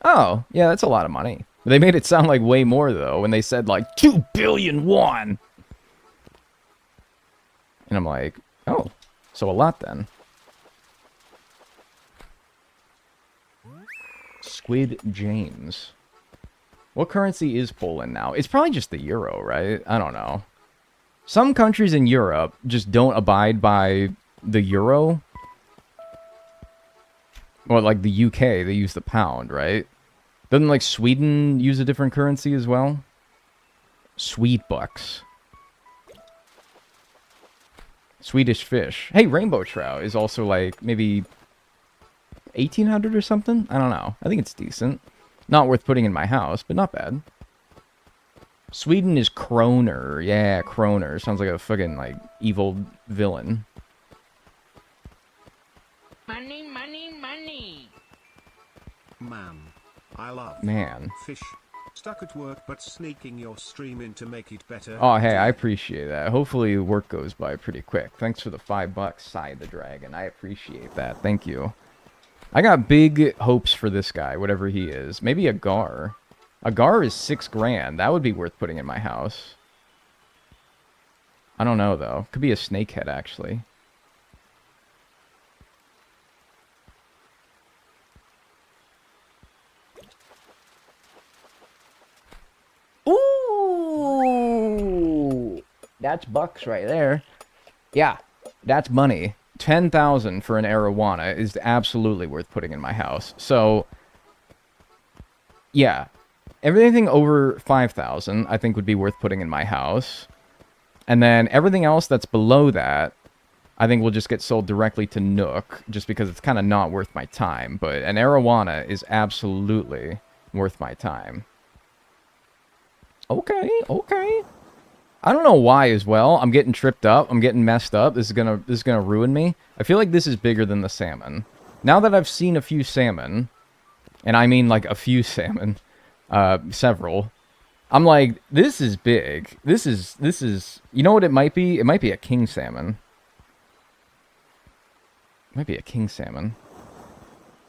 Speaker 1: oh, yeah, that's a lot of money. They made it sound like way more, though, when they said, like, 2 billion won! And I'm like, oh, so a lot then. Squid James. What currency is Poland now? It's probably just the euro, right? I don't know. Some countries in Europe just don't abide by the euro. Or like the UK, they use the pound, right? Doesn't like Sweden use a different currency as well? Swede bucks. Swedish fish. Hey, rainbow trout is also like maybe 1,800 or something? I don't know. I think it's decent. Not worth putting in my house, but not bad. Sweden is kroner. Yeah, kroner. Sounds like a fucking, like, evil villain.
Speaker 2: Money, money, money.
Speaker 3: Man, I love fish. Stuck at work but sneaking your stream in to make it better.
Speaker 1: Oh, hey, I appreciate that. Hopefully work goes by pretty quick. Thanks for the $5, Sai the Dragon. I appreciate that. Thank you. I got big hopes for this guy, whatever he is. Maybe a Gar. A Gar is 6 grand. That would be worth putting in my house. I don't know, though. Could be a snakehead, actually. Ooh! That's bucks right there. Yeah, that's money. 10,000 for an arowana is absolutely worth putting in my house. So, yeah. Everything over 5,000, I think, would be worth putting in my house. And then everything else that's below that, I think will just get sold directly to Nook, just because it's kind of not worth my time. But an arowana is absolutely worth my time. Okay. I don't know why as well. I'm getting tripped up. I'm getting messed up. This is gonna ruin me. I feel like this is bigger than the salmon. Now that I've seen a few salmon, and I mean like a few salmon, several, I'm like, this is big. This is, you know what it might be? It might be a king salmon. It might be a king salmon.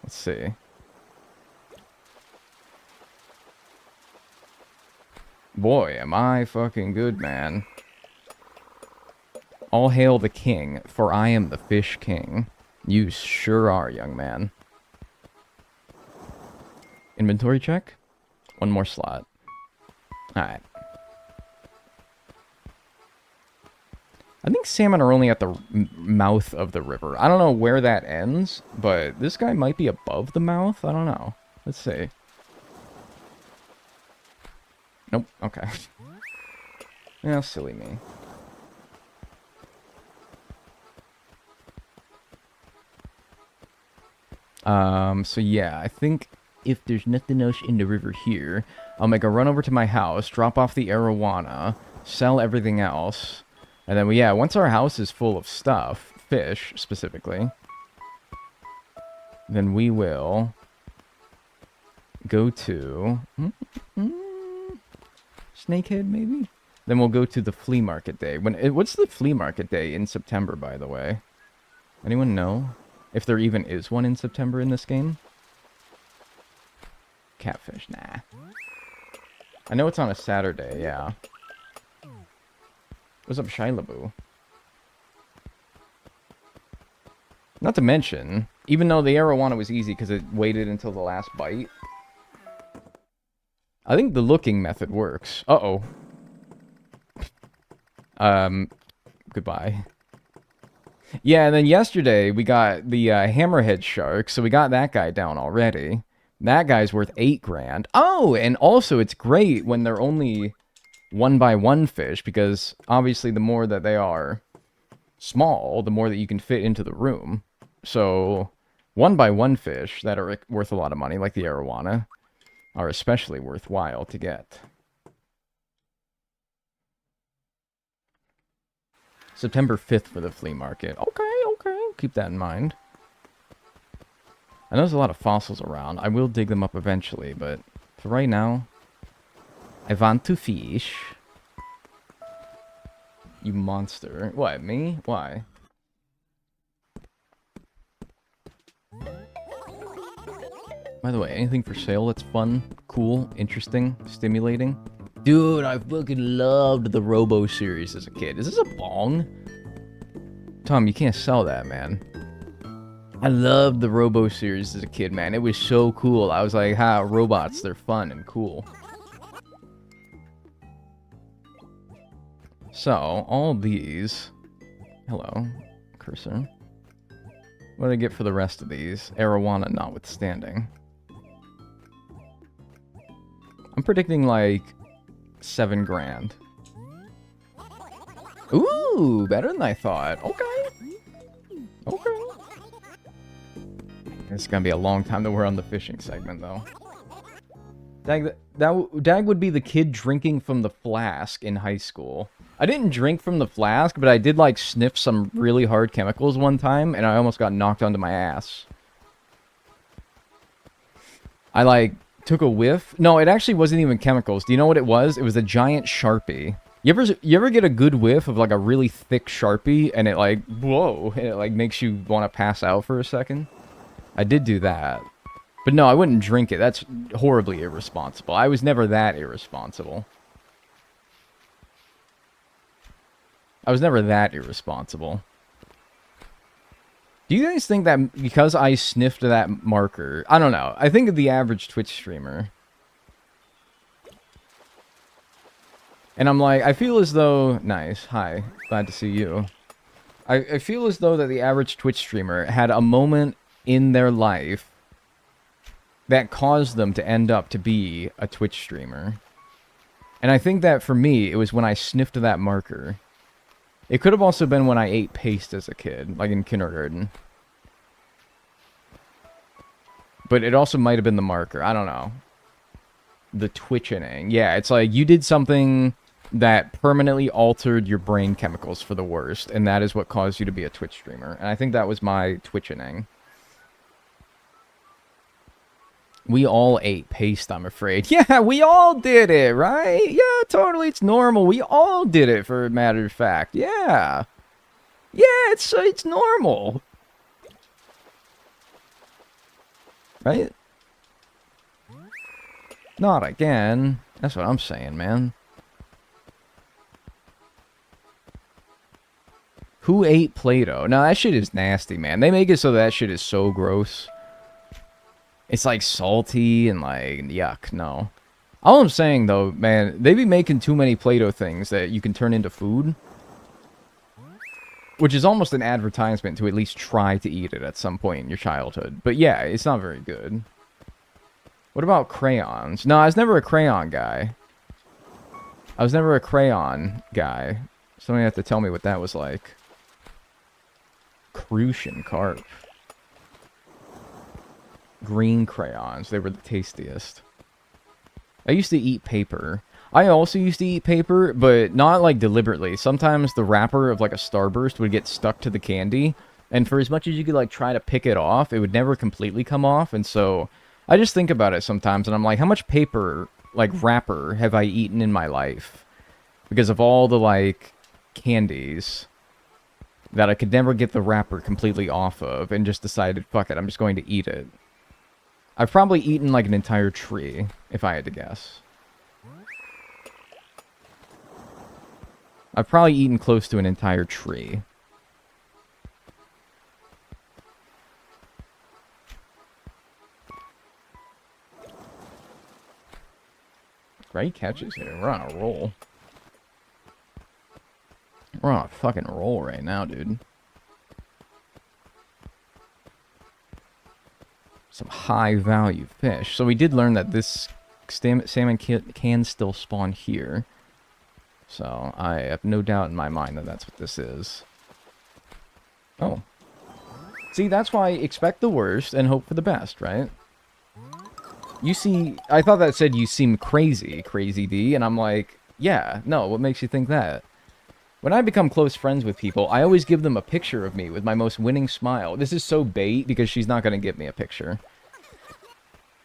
Speaker 1: Let's see. Boy, am I fucking good, man. All hail the king, for I am the fish king. You sure are, young man. Inventory check? One more slot. Alright. I think salmon are only at the mouth of the river. I don't know where that ends, but this guy might be above the mouth. I don't know. Let's see. Nope. Okay. Yeah, silly me. So yeah, I think if there's nothing else in the river here, I'll make a run over to my house, drop off the arowana, sell everything else, and then, yeah, once our house is full of stuff, fish, specifically, then we will go to... Snakehead, maybe? Then we'll go to the flea market day. What's the flea market day in September, by the way? Anyone know? If there even is one in September in this game? Catfish, nah. I know it's on a Saturday, yeah. What's up, Shylaboo? Not to mention, even though the arowana was easy because it waited until the last bite, I think the looking method works. Uh-oh. Goodbye. Yeah, and then yesterday we got the hammerhead shark, so we got that guy down already. That guy's worth 8 grand. Oh, and also it's great when they're only 1x1 fish, because obviously the more that they are small, the more that you can fit into the room. So 1x1 fish that are worth a lot of money, like the arowana, are especially worthwhile to get. September 5th for the flea market. Okay. Keep that in mind. I know there's a lot of fossils around. I will dig them up eventually, but for right now, I want to fish. You monster. What, me? Why? By the way, anything for sale that's fun, cool, interesting, stimulating? Dude, I fucking loved the Robo series as a kid. Is this a bong? Tom, you can't sell that, man. I loved the Robo series as a kid, man. It was so cool. I was like, ha, robots, they're fun and cool. So, all these... Hello, cursor. What do I get for the rest of these? Arowana notwithstanding. I'm predicting, like, 7 grand. Ooh, better than I thought. Okay. It's gonna be a long time that we're on the fishing segment, though. Dag would be the kid drinking from the flask in high school. I didn't drink from the flask, but I did, like, sniff some really hard chemicals one time, and I almost got knocked onto my ass. I, like, took a whiff. No, it actually wasn't even chemicals. Do you know what it was? It was a giant Sharpie. You ever get a good whiff of, like, a really thick Sharpie, and it, like, whoa, and it, like, makes you want to pass out for a second? I did do that. But no, I wouldn't drink it. That's horribly irresponsible. I was never that irresponsible. Do you guys think that because I sniffed that marker... I don't know. I think of the average Twitch streamer. And I'm like, I feel as though... Nice. Hi. Glad to see you. I feel as though that the average Twitch streamer had a moment in their life that caused them to end up to be a Twitch streamer. And I think that for me, it was when I sniffed that marker. It could have also been when I ate paste as a kid, like in kindergarten. But it also might have been the marker. I don't know. The twitching. Yeah, it's like you did something that permanently altered your brain chemicals for the worst, and that is what caused you to be a Twitch streamer. And I think that was my twitching. We all ate paste, I'm afraid. Yeah, we all did it, right? Yeah, totally, it's normal. We all did it, for a matter of fact. Yeah. Yeah, it's normal. Right? Not again. That's what I'm saying, man. Who ate Play-Doh? No, that shit is nasty, man. They make it so that shit is so gross. It's like salty and like, yuck, no. All I'm saying though, man, they be making too many Play-Doh things that you can turn into food. Which is almost an advertisement to at least try to eat it at some point in your childhood. But yeah, it's not very good. What about crayons? No, I was never a crayon guy. Somebody have to tell me what that was like. Crucian carp. green crayons. They were the tastiest. I used to eat paper. I also used to eat paper, but not like deliberately. Sometimes the wrapper of like a Starburst would get stuck to the candy, and for as much as you could like try to pick it off, it would never completely come off, and so I just think about it sometimes, and I'm like, how much paper, like wrapper, have I eaten in my life? Because of all the like candies that I could never get the wrapper completely off of, and just decided, fuck it, I'm just going to eat it. I've probably eaten like an entire tree, if I had to guess. I've probably eaten close to an entire tree. Great catches here. We're on a roll. We're on a fucking roll right now, dude. Some high value fish. So we did learn that this salmon can still spawn here. So I have no doubt in my mind that that's what this is. Oh. See, that's why expect the worst and hope for the best, right? You see, I thought that said you seem crazy, Crazy D, and I'm like, yeah, no, what makes you think that? When I become close friends with people, I always give them a picture of me with my most winning smile. This is so bait because she's not going to give me a picture.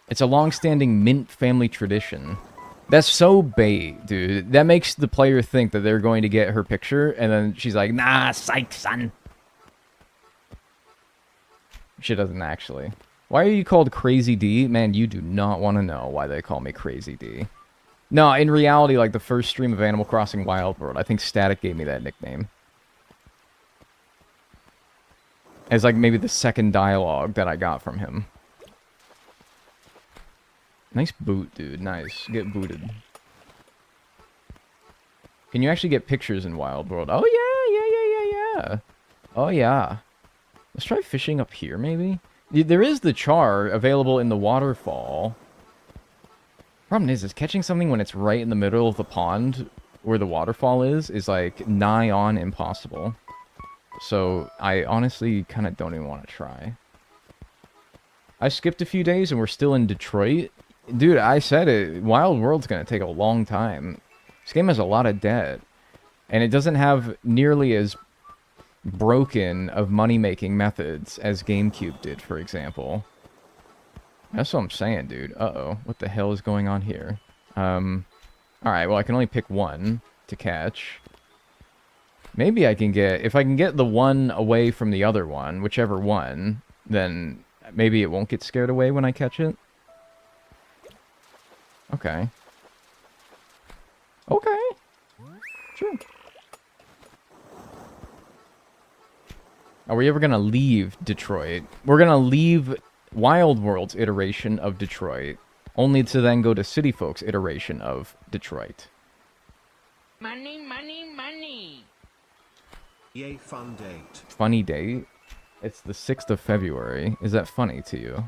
Speaker 1: It's a long-standing Mint family tradition. That's so bait, dude. That makes the player think that they're going to get her picture, and then she's like, nah, psych, son. She doesn't actually. Why are you called Crazy D? Man, you do not want to know why they call me Crazy D. No, in reality, like the first stream of Animal Crossing Wild World, I think Static gave me that nickname. As like maybe the second dialogue that I got from him. Nice boot, dude. Nice. Get booted. Can you actually get pictures in Wild World? Oh, yeah. Oh, yeah. Let's try fishing up here, maybe? There is the char available in the waterfall. Problem is catching something when it's right in the middle of the pond where the waterfall is like nigh on impossible. So I honestly kind of don't even want to try. I skipped a few days and we're still in Detroit. Dude, I said it. Wild World's going to take a long time. This game has a lot of debt. And it doesn't have nearly as broken of money-making methods as GameCube did, for example. That's what I'm saying, dude. Uh-oh. What the hell is going on here? Alright, well, I can only pick one to catch. Maybe I can get... If I can get the one away from the other one, whichever one, then maybe it won't get scared away when I catch it. Okay. Okay. Sure. Are we ever gonna leave Detroit? We're gonna leave Wild World's iteration of Detroit, only to then go to City Folk's iteration of Detroit.
Speaker 2: Money, money, money.
Speaker 3: Yay, fun date.
Speaker 1: Funny date? It's the 6th of February. Is that funny to you?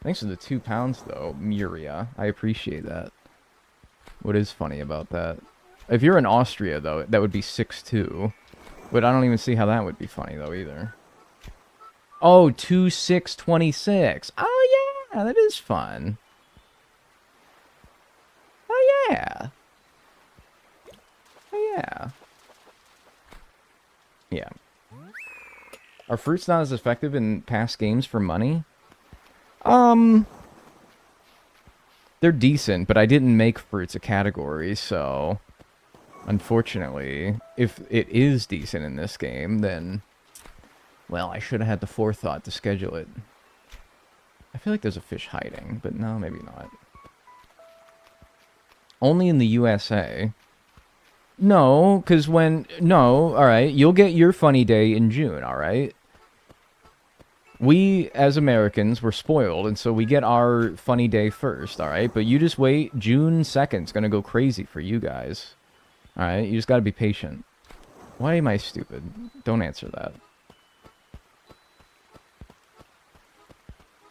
Speaker 1: Thanks for the £2, though, Muria. I appreciate that. What is funny about that? If you're in Austria, though, that would be 6-2. But I don't even see how that would be funny, though, either. Oh, 2-6-26. Oh, yeah, that is fun. Oh, yeah. Oh, yeah. Yeah. Are fruits not as effective in past games for money? They're decent, but I didn't make fruits a category, so... Unfortunately, if it is decent in this game, then... Well, I should have had the forethought to schedule it. I feel like there's a fish hiding, but no, maybe not. Only in the USA. No, because when... No, alright, you'll get your funny day in June, alright? We, as Americans, were spoiled, and so we get our funny day first, alright? But you just wait, June 2nd's gonna go crazy for you guys. Alright, you just gotta be patient. Why am I stupid? Don't answer that.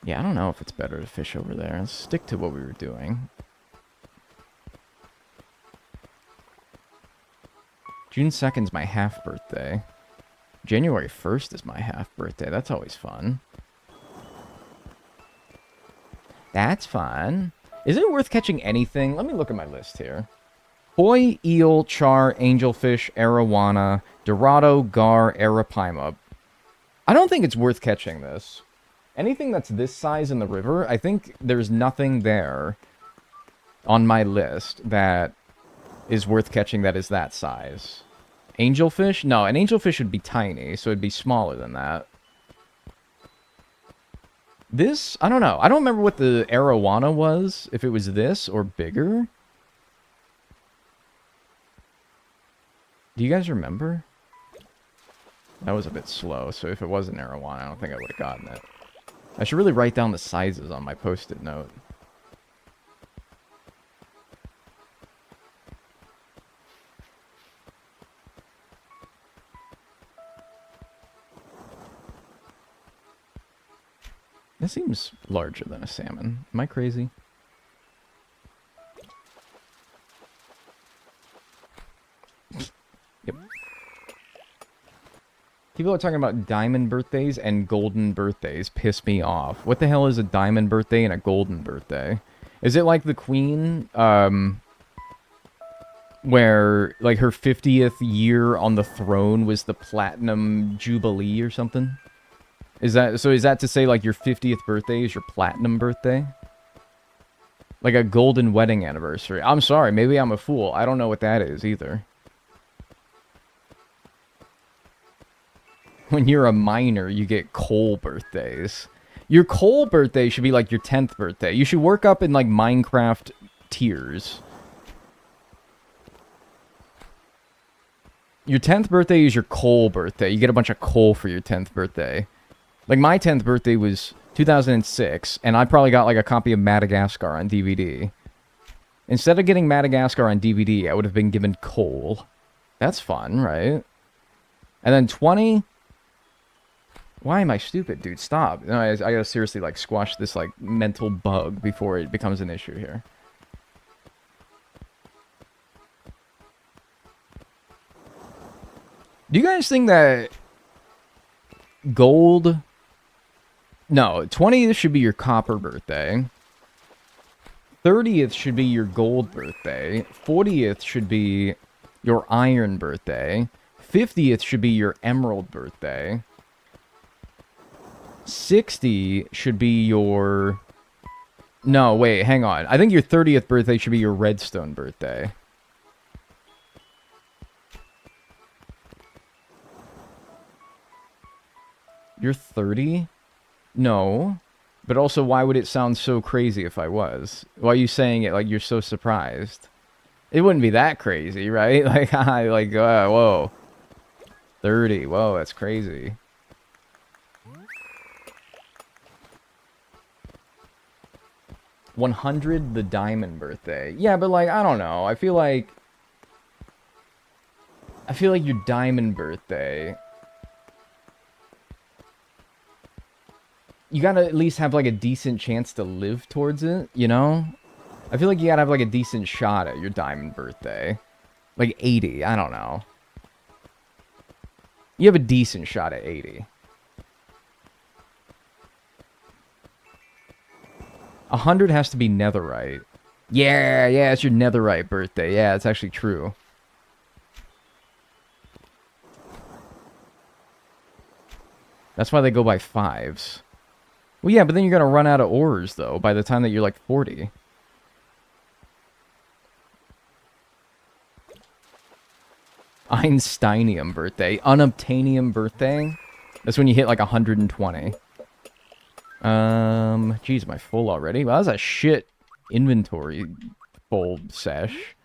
Speaker 1: Yeah, I don't know if it's better to fish over there. Let's stick to what we were doing. June 2nd's my half birthday. January 1st is my half birthday. That's always fun. That's fine. Is it worth catching anything? Let me look at my list here. Koi, eel, char, angelfish, arowana, dorado, gar, arapaima. I don't think it's worth catching this. Anything that's this size in the river, I think there's nothing there on my list that is worth catching that is that size. Angelfish? No, an angelfish would be tiny, so it'd be smaller than that. This, I don't know. I don't remember what the arowana was, if it was this or bigger. Do you guys remember? That was a bit slow, so if it was an arowana, I don't think I would have gotten it. I should really write down the sizes on my post-it note. This seems larger than a salmon. Am I crazy? Yep. People are talking about diamond birthdays and golden birthdays. Piss me off. What the hell is a diamond birthday and a golden birthday? Is it like the queen, where, like, her 50th year on the throne was the platinum jubilee or something? Is that to say, like, your 50th birthday is your platinum birthday? Like a golden wedding anniversary. I'm sorry, maybe I'm a fool. I don't know what that is either. When you're a minor, you get coal birthdays. Your coal birthday should be like your 10th birthday. You should work up in, like, Minecraft tiers. Your 10th birthday is your coal birthday. You get a bunch of coal for your 10th birthday. Like, my 10th birthday was 2006, and I probably got, like, a copy of Madagascar on DVD. Instead of getting Madagascar on DVD, I would have been given coal. That's fun, right? And then 20... Why am I stupid, dude? Stop. No, I gotta seriously, like, squash this, like, mental bug before it becomes an issue here. Do you guys think that gold... No, 20th should be your copper birthday. 30th should be your gold birthday. 40th should be your iron birthday. 50th should be your emerald birthday. 60 should be your... No, wait, hang on. I think your 30th birthday should be your redstone birthday. You're 30? No. But also, why would it sound so crazy if I was? Why are you saying it like you're so surprised? It wouldn't be that crazy, right? Like, whoa. 30, whoa, that's crazy. $100 the diamond birthday. Yeah, but, like, I don't know. I feel like your diamond birthday... You gotta at least have, like, a decent chance to live towards it, you know? I feel like you gotta have, like, a decent shot at your diamond birthday. Like, 80, I don't know. You have a decent shot at 80. 100 has to be netherite. Yeah, it's your netherite birthday. Yeah, it's actually true. That's why they go by 5s. Well, yeah, but then you're gonna run out of ores, though, by the time that you're, like, 40. Einsteinium birthday. Unobtainium birthday? That's when you hit, like, 120. Geez, am I full already? Well, that's a shit inventory full sesh.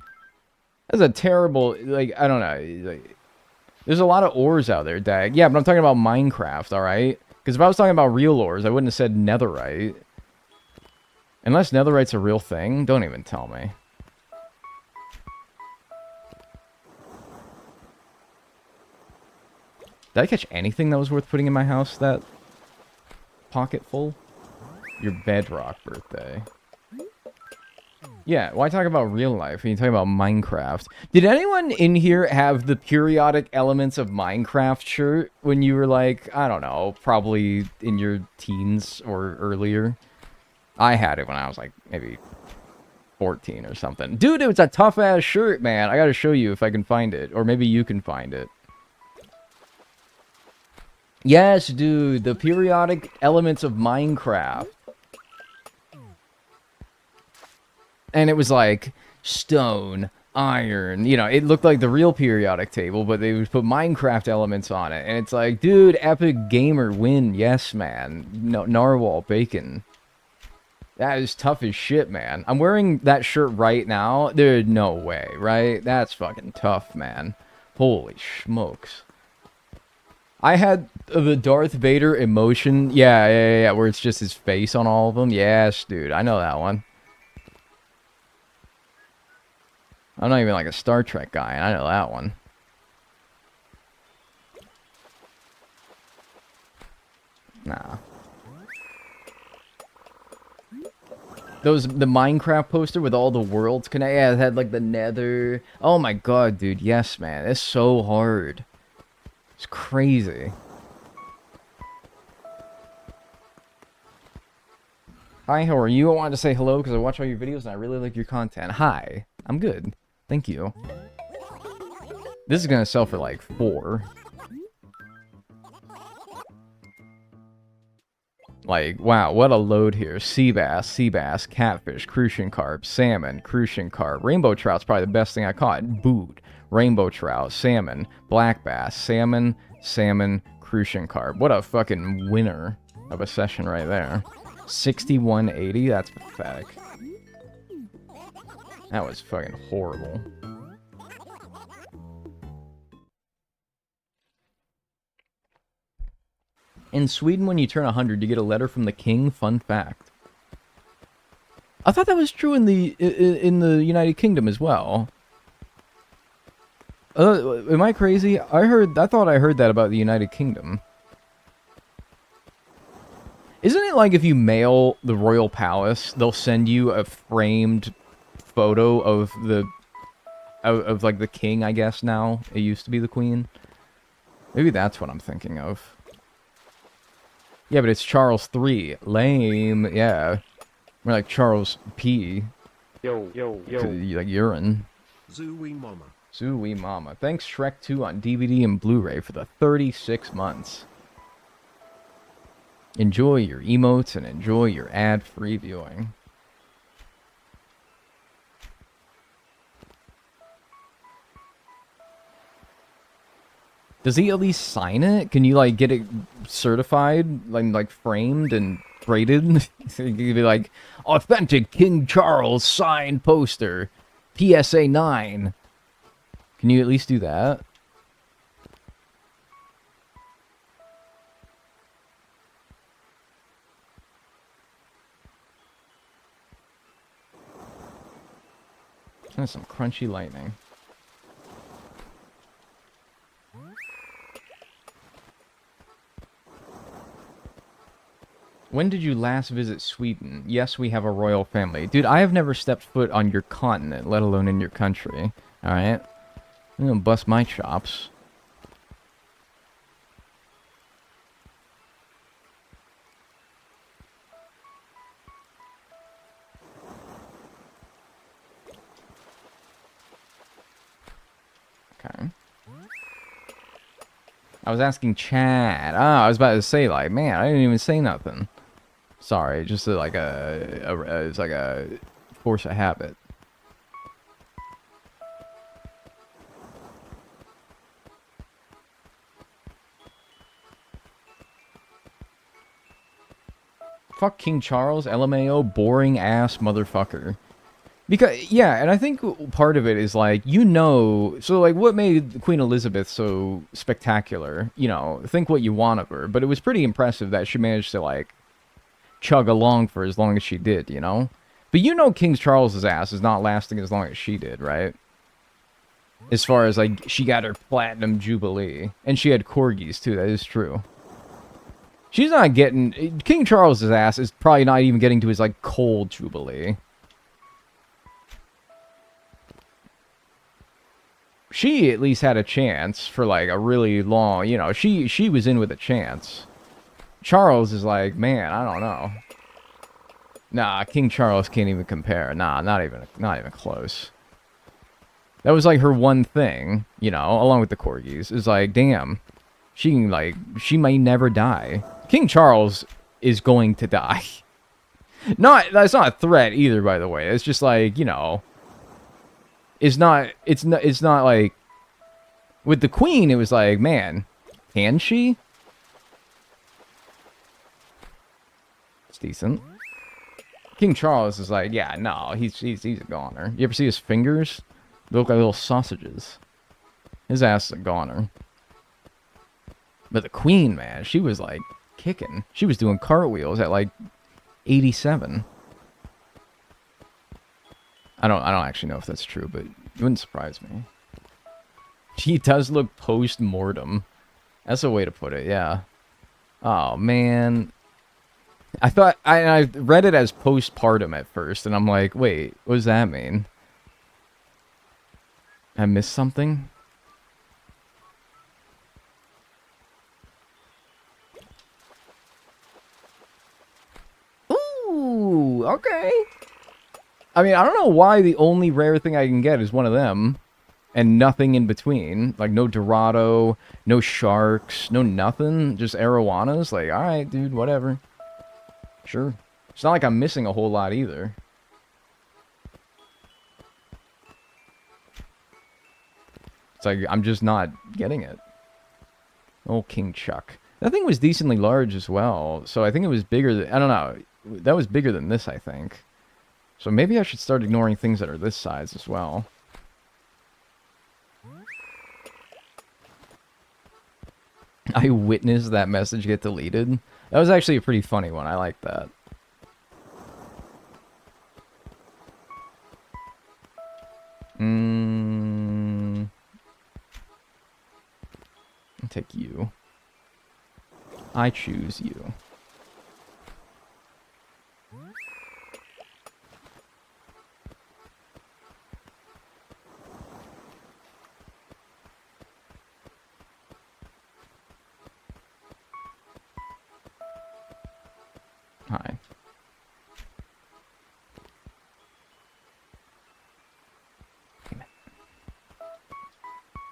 Speaker 1: That's a terrible, like, I don't know. Like, there's a lot of ores out there, Dag. Yeah, but I'm talking about Minecraft, alright? Because if I was talking about real ores, I wouldn't have said netherite. Unless netherite's a real thing, don't even tell me. Did I catch anything that was worth putting in my house that pocket full? Your bedrock birthday. Yeah, why talk about real life when you talk about Minecraft? Did anyone in here have the periodic elements of Minecraft shirt when you were like, I don't know, probably in your teens or earlier? I had it when I was like maybe 14 or something. Dude, it was a tough ass shirt, man. I gotta show you if I can find it, or maybe you can find it. Yes, dude, the periodic elements of Minecraft. And it was like stone, iron, you know, it looked like the real periodic table, but they would put Minecraft elements on it. And it's like, dude, epic gamer win. Yes, man. No, narwhal bacon. That is tough as shit, man. I'm wearing that shirt right now. There's no way, right? That's fucking tough, man. Holy smokes. I had the Darth Vader emotion. Yeah, where it's just his face on all of them. Yes, dude. I know that one. I'm not even like a Star Trek guy, and I know that one. Nah. The Minecraft poster with all the worlds connected. Yeah, it had like the nether. Oh my god, dude. Yes, man. It's so hard. It's crazy. Hi, how are you? I wanted to say hello because I watch all your videos and I really like your content. Hi. I'm good. Thank you. This is gonna sell for like 4. Like, wow, what a load here. Sea bass, catfish, crucian carp, salmon, crucian carp. Rainbow trout's probably the best thing I caught. Boot, rainbow trout, salmon, black bass, salmon, crucian carp. What a fucking winner of a session right there. 6180, that's pathetic. That was fucking horrible. In Sweden, when you turn 100, you get a letter from the king. Fun fact. I thought that was true in the United Kingdom as well. Am I crazy? I thought I heard that about the United Kingdom. Isn't it like if you mail the royal palace, they'll send you a framed photo of of like the king, I guess now. It used to be the queen. Maybe that's what I'm thinking of. Yeah, but it's Charles III. Lame. Yeah. We're like Charles P.
Speaker 5: Yo.
Speaker 1: Like urine.
Speaker 3: Zooey mama.
Speaker 1: Zooey mama. Thanks Shrek 2 on DVD and Blu-ray for the 36 months. Enjoy your emotes and enjoy your ad-free viewing. Does he at least sign it? Can you, like, get it certified? Like framed and graded? So you could be like, authentic King Charles signed poster. PSA 9. Can you at least do that? That's some crunchy lightning. When did you last visit Sweden? Yes, we have a royal family. Dude, I have never stepped foot on your continent, let alone in your country. Alright? I'm gonna bust my chops. Okay. I was asking Chad. I was about to say, like, man, I didn't even say nothing. Sorry, just like it's like a force of habit. Fuck King Charles, LMAO, boring ass motherfucker. Because, yeah, and I think part of it is, like, so, like, what made Queen Elizabeth so spectacular? You know, think what you want of her, but it was pretty impressive that she managed to, like, chug along for as long as she did, you know? But you know King Charles's ass is not lasting as long as she did, right? As far as, like, she got her Platinum Jubilee. And she had corgis, too, that is true. She's not getting... King Charles's ass is probably not even getting to his, like, cold Jubilee. She at least had a chance for, like, a really long... You know, she was in with a chance. Charles is like, man, I don't know. Nah, King Charles can't even compare. Nah, not even close. That was like her one thing, you know, along with the corgis. Is like, damn, she may never die. King Charles is going to die. That's not a threat either, by the way. It's just like, you know, it's not like with the Queen. It was like, man, can she? It's decent. King Charles is like, yeah, no, he's a goner. You ever see his fingers? They look like little sausages. His ass is a goner. But the Queen, man, she was like kicking. She was doing cartwheels at like 87. I don't actually know if that's true, but it wouldn't surprise me. She does look post-mortem. That's a way to put it, yeah. Oh, man. I thought, I read it as postpartum at first, and I'm like, wait, what does that mean? I missed something? Ooh, okay. I mean, I don't know why the only rare thing I can get is one of them. And nothing in between. Like, no Dorado, no sharks, no nothing. Just arowanas. Like, alright, dude, whatever. Sure. It's not like I'm missing a whole lot either. It's like, I'm just not getting it. Oh, King Chuck. That thing was decently large as well. So I think it was bigger than... I don't know. That was bigger than this, I think. So maybe I should start ignoring things that are this size as well. I witnessed that message get deleted. That was actually a pretty funny one. I like that. I'll take you. I choose you. Hi.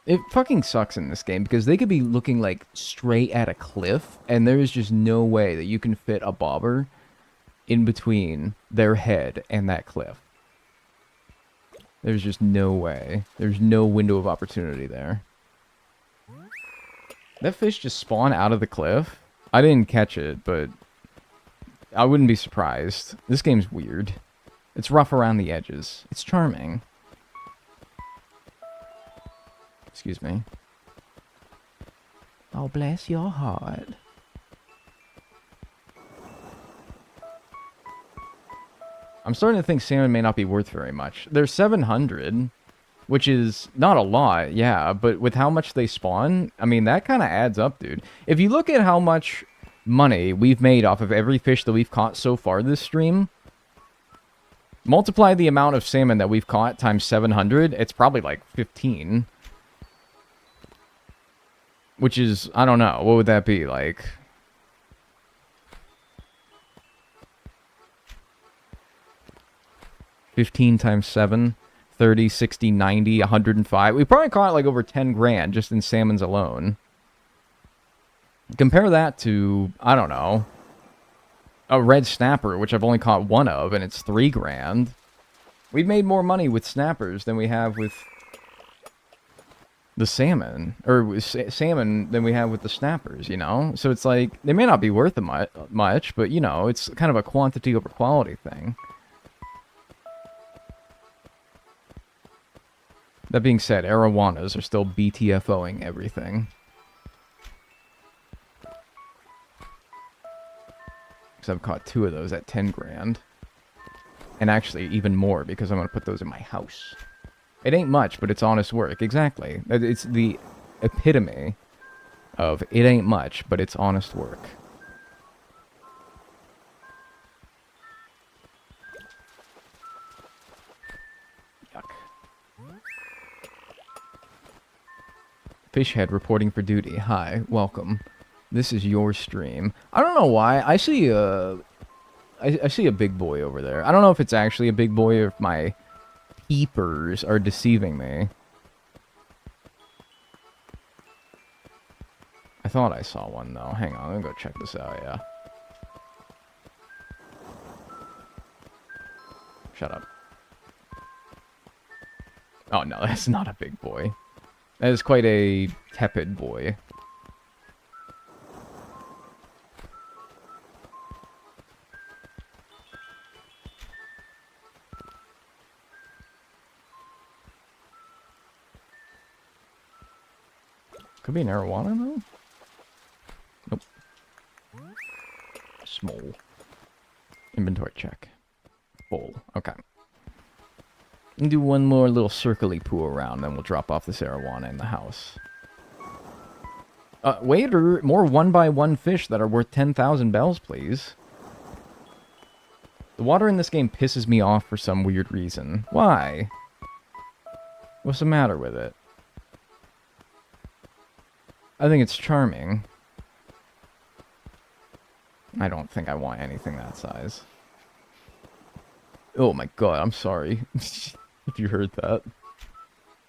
Speaker 1: It fucking sucks in this game because they could be looking like straight at a cliff and there is just no way that you can fit a bobber in between their head and that cliff. There's just no way. There's no window of opportunity there. That fish just spawned out of the cliff? I didn't catch it, but I wouldn't be surprised. This game's weird. It's rough around the edges. It's charming. Excuse me. Oh, bless your heart. I'm starting to think salmon may not be worth very much. They're 700, which is not a lot, yeah, but with how much they spawn, I mean, that kind of adds up, dude. If you look at how much money we've made off of every fish that we've caught so far this stream, multiply the amount of salmon that we've caught times 700, it's probably like 15. Which is, I don't know, what would that be, like... $15 times 7, 30, 60, 90, 105. We probably caught like over 10 grand just in salmons alone. Compare that to, I don't know, a red snapper, which I've only caught one of, and it's 3 grand. We've made more money with snappers than we have with the salmon, or with salmon than we have with the snappers, you know? So it's like, they may not be worth much, but, you know, it's kind of a quantity over quality thing. That being said, arowanas are still BTFOing everything. Because I've caught 2 of those at 10 grand. And actually, even more, because I'm going to put those in my house. It ain't much, but it's honest work. Exactly. It's the epitome of it ain't much, but it's honest work. Yuck. Fishhead reporting for duty. Hi, welcome. This is your stream. I don't know why. I see a I see a big boy over there. I don't know if it's actually a big boy or if my peepers are deceiving me. I thought I saw one, though. Hang on, let me go check this out, yeah. Shut up. Oh, no, that's not a big boy. That is quite a tepid boy. Could be an arowana, though? Nope. Small. Inventory check. Full. Okay. And do one more little circly poo around, then we'll drop off this arowana in the house. Waiter, more 1x1 fish that are worth 10,000 bells, please. The water in this game pisses me off for some weird reason. Why? What's the matter with it? I think it's charming. I don't think I want anything that size. Oh my god, I'm sorry. If you heard that.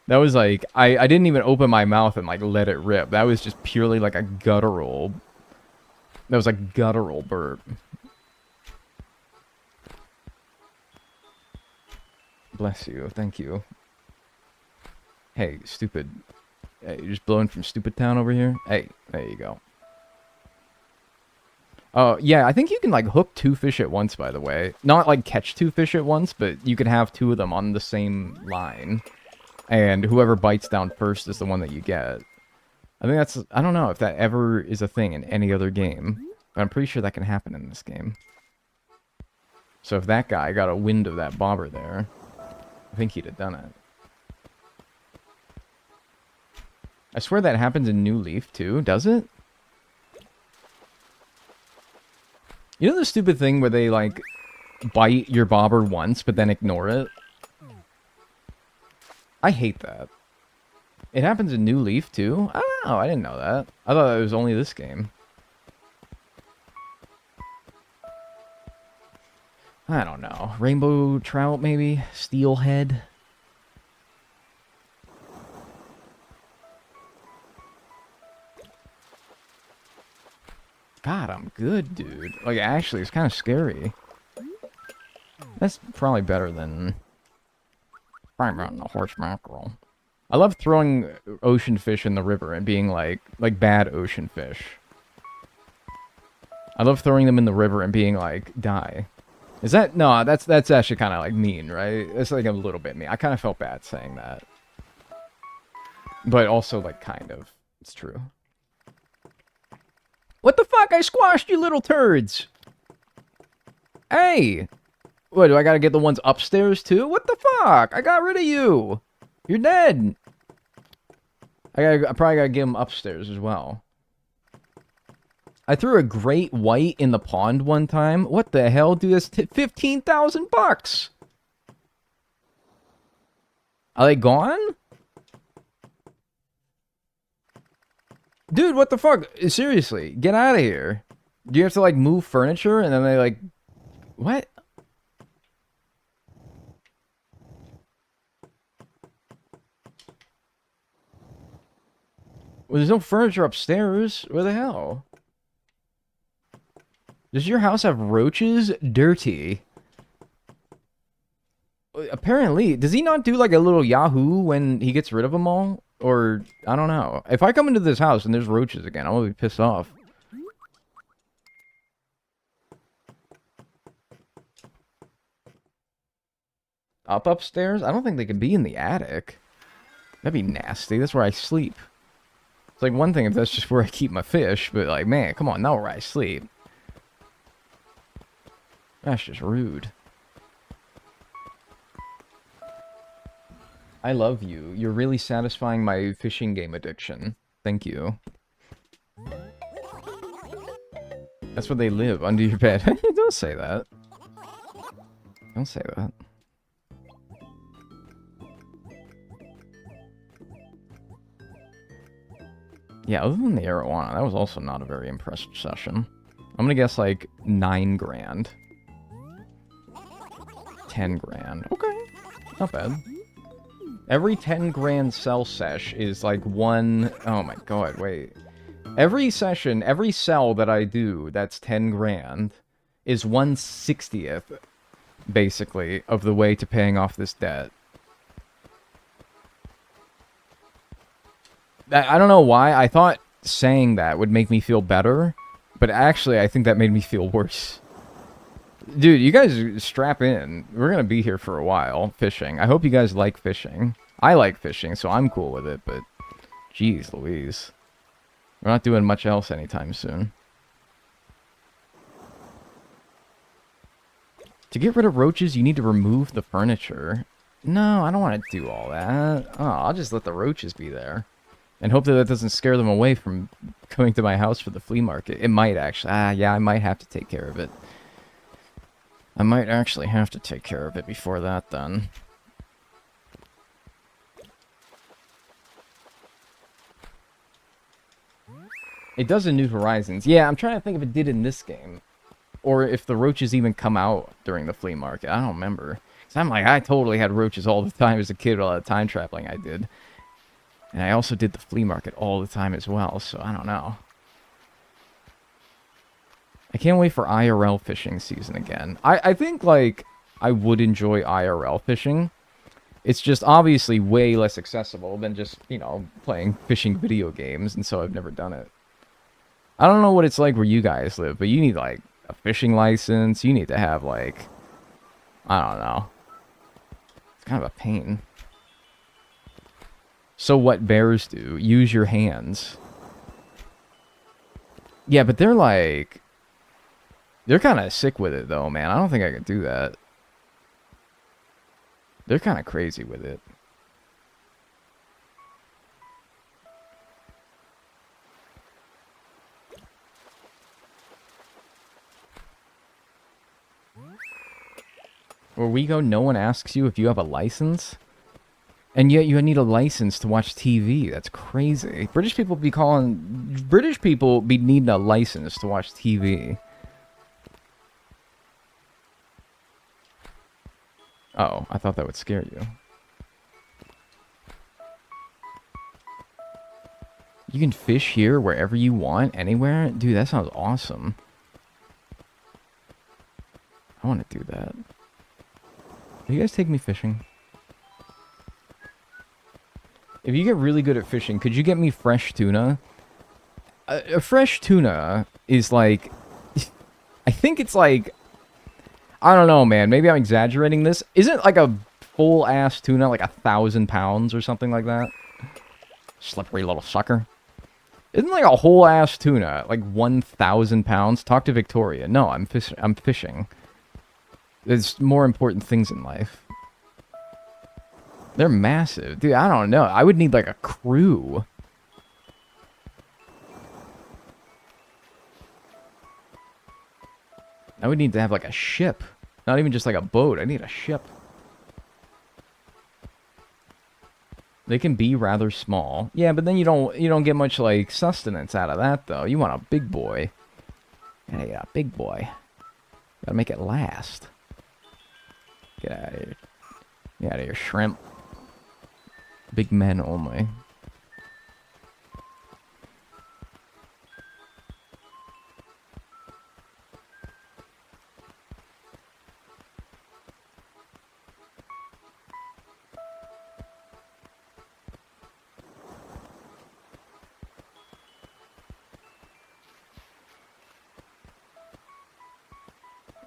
Speaker 1: That was like, I didn't even open my mouth and like let it rip. That was just purely like a guttural. That was a guttural burp. Bless you, thank you. Hey, stupid. Hey, you're just blowing from Stupid Town over here? Hey, there you go. Oh, yeah, I think you can, like, hook 2 fish at once, by the way. Not, like, catch 2 fish at once, but you can have 2 of them on the same line. And whoever bites down first is the one that you get. I think that's... I don't know if that ever is a thing in any other game. But I'm pretty sure that can happen in this game. So if that guy got a wind of that bobber there, I think he'd have done it. I swear that happens in New Leaf, too. Does it? You know the stupid thing where they, like, bite your bobber once, but then ignore it? I hate that. It happens in New Leaf, too? I don't know. I didn't know that. I thought it was only this game. I don't know. Rainbow trout, maybe? Steelhead? God, I'm good, dude. Like, actually, it's kind of scary. That's probably better than... Probably better than a horse mackerel. I love throwing ocean fish in the river and being like bad ocean fish. I love throwing them in the river and being like, die. Is that... No, that's actually kind of, like, mean, right? It's, like, a little bit mean. I kind of felt bad saying that. But also, like, kind of. It's true. What the fuck? I squashed you little turds! Hey! What, do I gotta get the ones upstairs too? What the fuck? I got rid of you! You're dead! I probably gotta get them upstairs as well. I threw a great white in the pond one time. What the hell, dude? That's 15,000 bucks! Are they gone? Dude, what the fuck? Seriously, get out of here. Do you have to, like, move furniture and then they, like... What? Well, there's no furniture upstairs. Where the hell? Does your house have roaches? Dirty. Apparently. Does he not do, like, a little Yahoo when he gets rid of them all? Or, I don't know. If I come into this house and there's roaches again, I'm gonna be pissed off. Upstairs? I don't think they could be in the attic. That'd be nasty. That's where I sleep. It's like one thing if that's just where I keep my fish, but like, man, come on, not where I sleep. That's just rude. I love you. You're really satisfying my fishing game addiction. Thank you. That's where they live, under your bed. Don't say that. Don't say that. Yeah, other than the arowana, that was also not a very impressive session. I'm gonna guess like 9 grand. 10 grand. Okay, not bad. Every 10 grand cell sesh is like one... Oh my god, wait. Every session, every cell that I do that's 10 grand is 1/60th, basically, of the way to paying off this debt. I don't know why. I thought saying that would make me feel better, but actually I think that made me feel worse. Dude, you guys strap in. We're gonna be here for a while, fishing. I hope you guys like fishing. I like fishing, so I'm cool with it, but... Jeez Louise. We're not doing much else anytime soon. To get rid of roaches, you need to remove the furniture. No, I don't want to do all that. Oh, I'll just let the roaches be there. And hope that that doesn't scare them away from coming to my house for the flea market. It might actually. Yeah, I might have to take care of it. I might actually have to take care of it before that, then. It does in New Horizons. Yeah, I'm trying to think if it did in this game. Or if the roaches even come out during the flea market. I don't remember. Because I'm like, I totally had roaches all the time as a kid, all the time traveling I did. And I also did the flea market all the time as well, so I don't know. I can't wait for IRL fishing season again. I think, like, I would enjoy IRL fishing. It's just obviously way less accessible than just, you know, playing fishing video games, and so I've never done it. I don't know what it's like where you guys live, but you need, like, a fishing license. You need to have, like, I don't know. It's kind of a pain. So what bears do, use your hands. Yeah, but they're like... They're kind of sick with it, though, man. I don't think I could do that. They're kind of crazy with it. Where we go, no one asks you if you have a license. And yet you need a license to watch TV. That's crazy. British people be needing a license to watch TV. Oh, I thought that would scare you. You can fish here wherever you want, anywhere? Dude, that sounds awesome. I want to do that. Will you guys take me fishing? If you get really good at fishing, could you get me fresh tuna? A fresh tuna is like... I think it's like... I don't know, man. Maybe I'm exaggerating this. Isn't like a full-ass tuna like 1,000 pounds or something like that? Slippery little sucker. Isn't like a whole-ass tuna like 1,000 pounds? Talk to Victoria. No, I'm fishing. There's more important things in life. They're massive. Dude, I don't know. I would need like a crew. I would need to have like a ship. Not even just like a boat. I need a ship. They can be rather small. Yeah, but then you don't get much like sustenance out of that though. You want a big boy. Yeah, a big boy. Gotta make it last. Get out of here. Get out of here, shrimp. Big men only.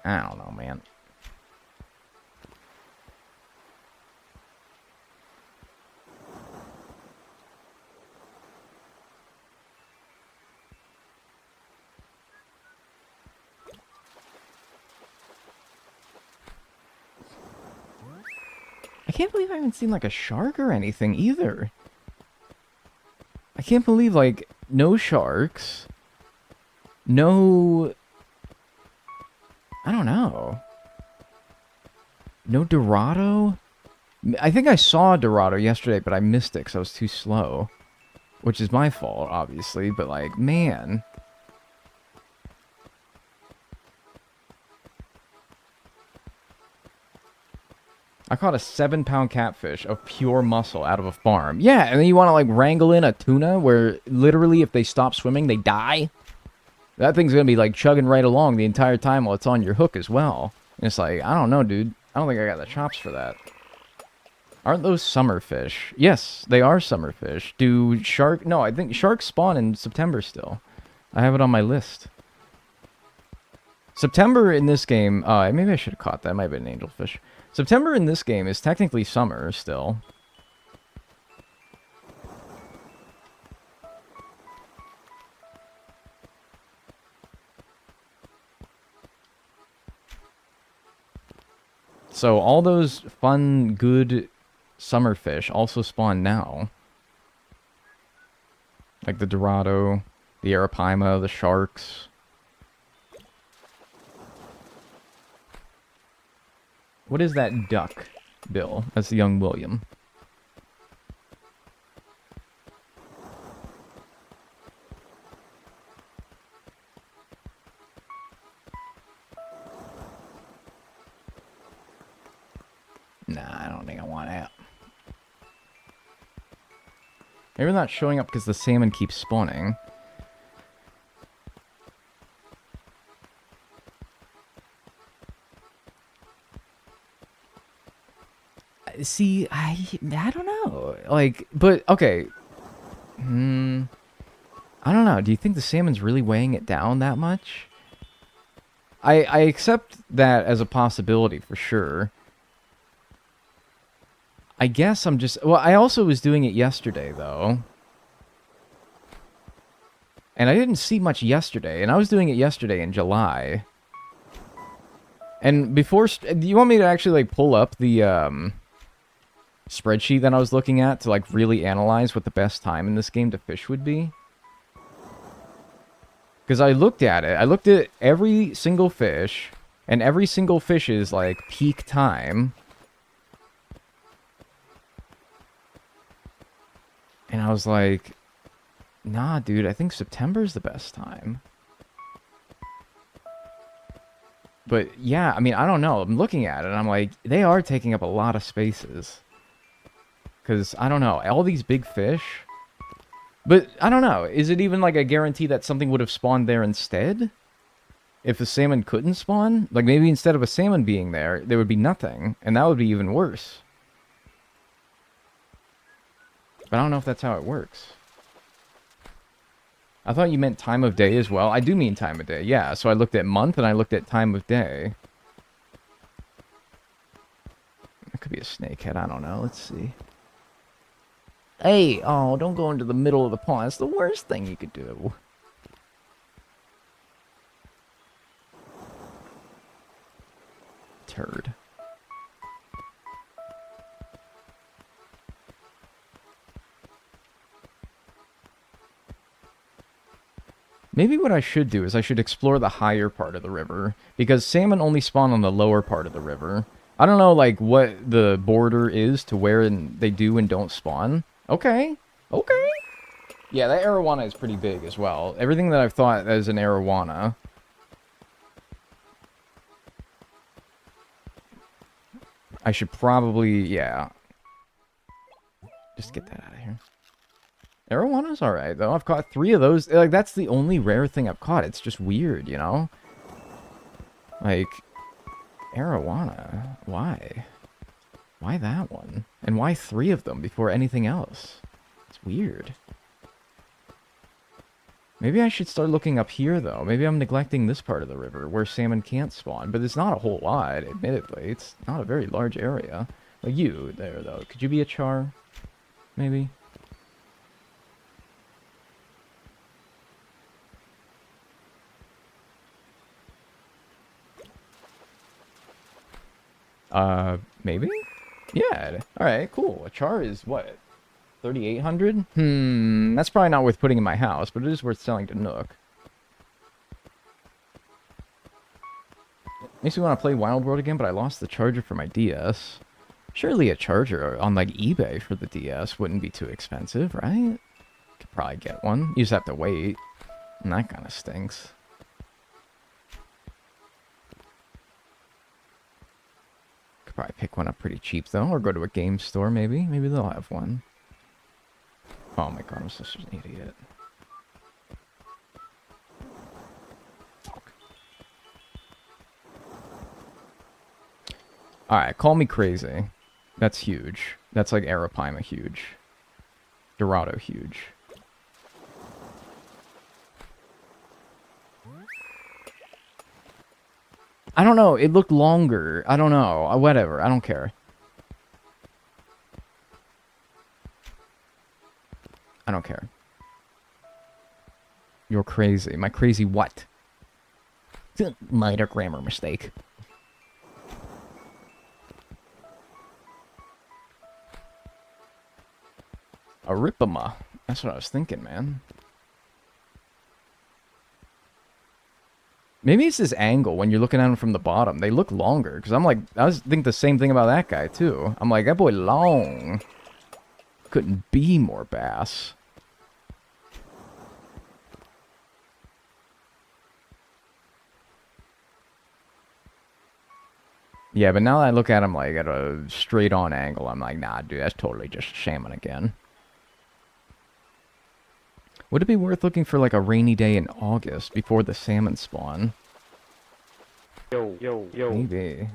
Speaker 1: I don't know, man. I can't believe I haven't seen like a shark or anything either. I can't believe like no sharks. No... I don't know. No Dorado? I think I saw a Dorado yesterday, but I missed it because I was too slow. Which is my fault, obviously, but like, man. I caught a 7-pound catfish of pure muscle out of a farm. Yeah, and then you want to, like, wrangle in a tuna where literally if they stop swimming, they die? That thing's going to be, like, chugging right along the entire time while it's on your hook as well. And it's like, I don't know, dude. I don't think I got the chops for that. Aren't those summer fish? Yes, they are summer fish. Do shark... No, I think sharks spawn in September still. I have it on my list. September in this game... maybe I should have caught that. It might have been an angelfish. September in this game is technically summer still. So all those fun, good summer fish also spawn now. Like the Dorado, the Arapaima, the sharks. What is that duck, Bill? That's the young William. Nah, I don't think I want that. Maybe they're not showing up because the salmon keeps spawning. See, I don't know. Like, but, okay. I don't know. Do you think the salmon's really weighing it down that much? I accept that as a possibility for sure. I guess I'm just... Well, I also was doing it yesterday, though. And I didn't see much yesterday. And I was doing it yesterday in July. And before... Do you want me to actually, like, pull up the, spreadsheet that I was looking at to, like, really analyze what the best time in this game to fish would be? Because I looked at it. I looked at every single fish. And every single fish's, like, peak time... And I was like, nah, dude, I think September's the best time. But, yeah, I mean, I don't know. I'm looking at it, and I'm like, they are taking up a lot of spaces. Because, I don't know, all these big fish... But, I don't know, is it even, like, a guarantee that something would have spawned there instead? If the salmon couldn't spawn? Like, maybe instead of a salmon being there, there would be nothing, and that would be even worse. But I don't know if that's how it works. I thought you meant time of day as well. I do mean time of day, yeah. So I looked at month and I looked at time of day. It could be a snakehead, I don't know. Let's see. Hey, oh, don't go into the middle of the pond. That's the worst thing you could do. Turd. Maybe what I should do is I should explore the higher part of the river, because salmon only spawn on the lower part of the river. I don't know, like, what the border is to where they do and don't spawn. Okay, okay. Yeah, that arowana is pretty big as well. Everything that I've thought is an arowana. I should probably, yeah. Just get that out of here. Arowana's alright, though. I've caught 3 of those. Like, that's the only rare thing I've caught. It's just weird, you know? Like, arowana. Why? Why that one? And why 3 of them before anything else? It's weird. Maybe I should start looking up here, though. Maybe I'm neglecting this part of the river where salmon can't spawn. But it's not a whole lot, admittedly. It's not a very large area. Like you there, though. Could you be a char? Maybe? Maybe? Yeah. Alright, cool. A char is what? 3,800? That's probably not worth putting in my house, but it is worth selling to Nook. Makes me want to play Wild World again, but I lost the charger for my DS. Surely a charger on, like, eBay for the DS wouldn't be too expensive, right? Could probably get one. You just have to wait. And that kind of stinks. Probably pick one up pretty cheap, though, or go to a game store, maybe. Maybe they'll have one. Oh my god, I'm such an idiot. Alright, call me crazy. That's huge. That's like Arapaima huge. Dorado huge. I don't know. It looked longer. I don't know. Whatever. I don't care. I don't care. You're crazy. My crazy what? Minor grammar mistake. Aripama. That's what I was thinking, man. Maybe it's this angle when you're looking at them from the bottom. They look longer. Because I'm like, I was thinking the same thing about that guy, too. I'm like, that boy long. Couldn't be more bass. Yeah, but now that I look at him like at a straight-on angle, I'm like, nah, dude, that's totally just salmon again. Would it be worth looking for like a rainy day in August before the salmon spawn?
Speaker 5: Yo.
Speaker 1: Maybe.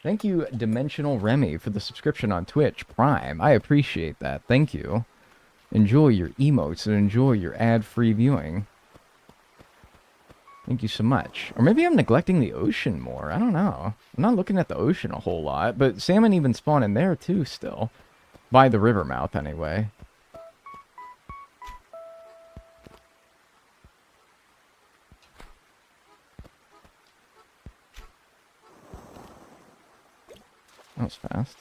Speaker 1: Thank you, Dimensional Remy, for the subscription on Twitch Prime. I appreciate that. Thank you. Enjoy your emotes and enjoy your ad-free viewing. Thank you so much. Or maybe I'm neglecting the ocean more. I don't know. I'm not looking at the ocean a whole lot, but salmon even spawn in there too still. By the river mouth, anyway. That was fast.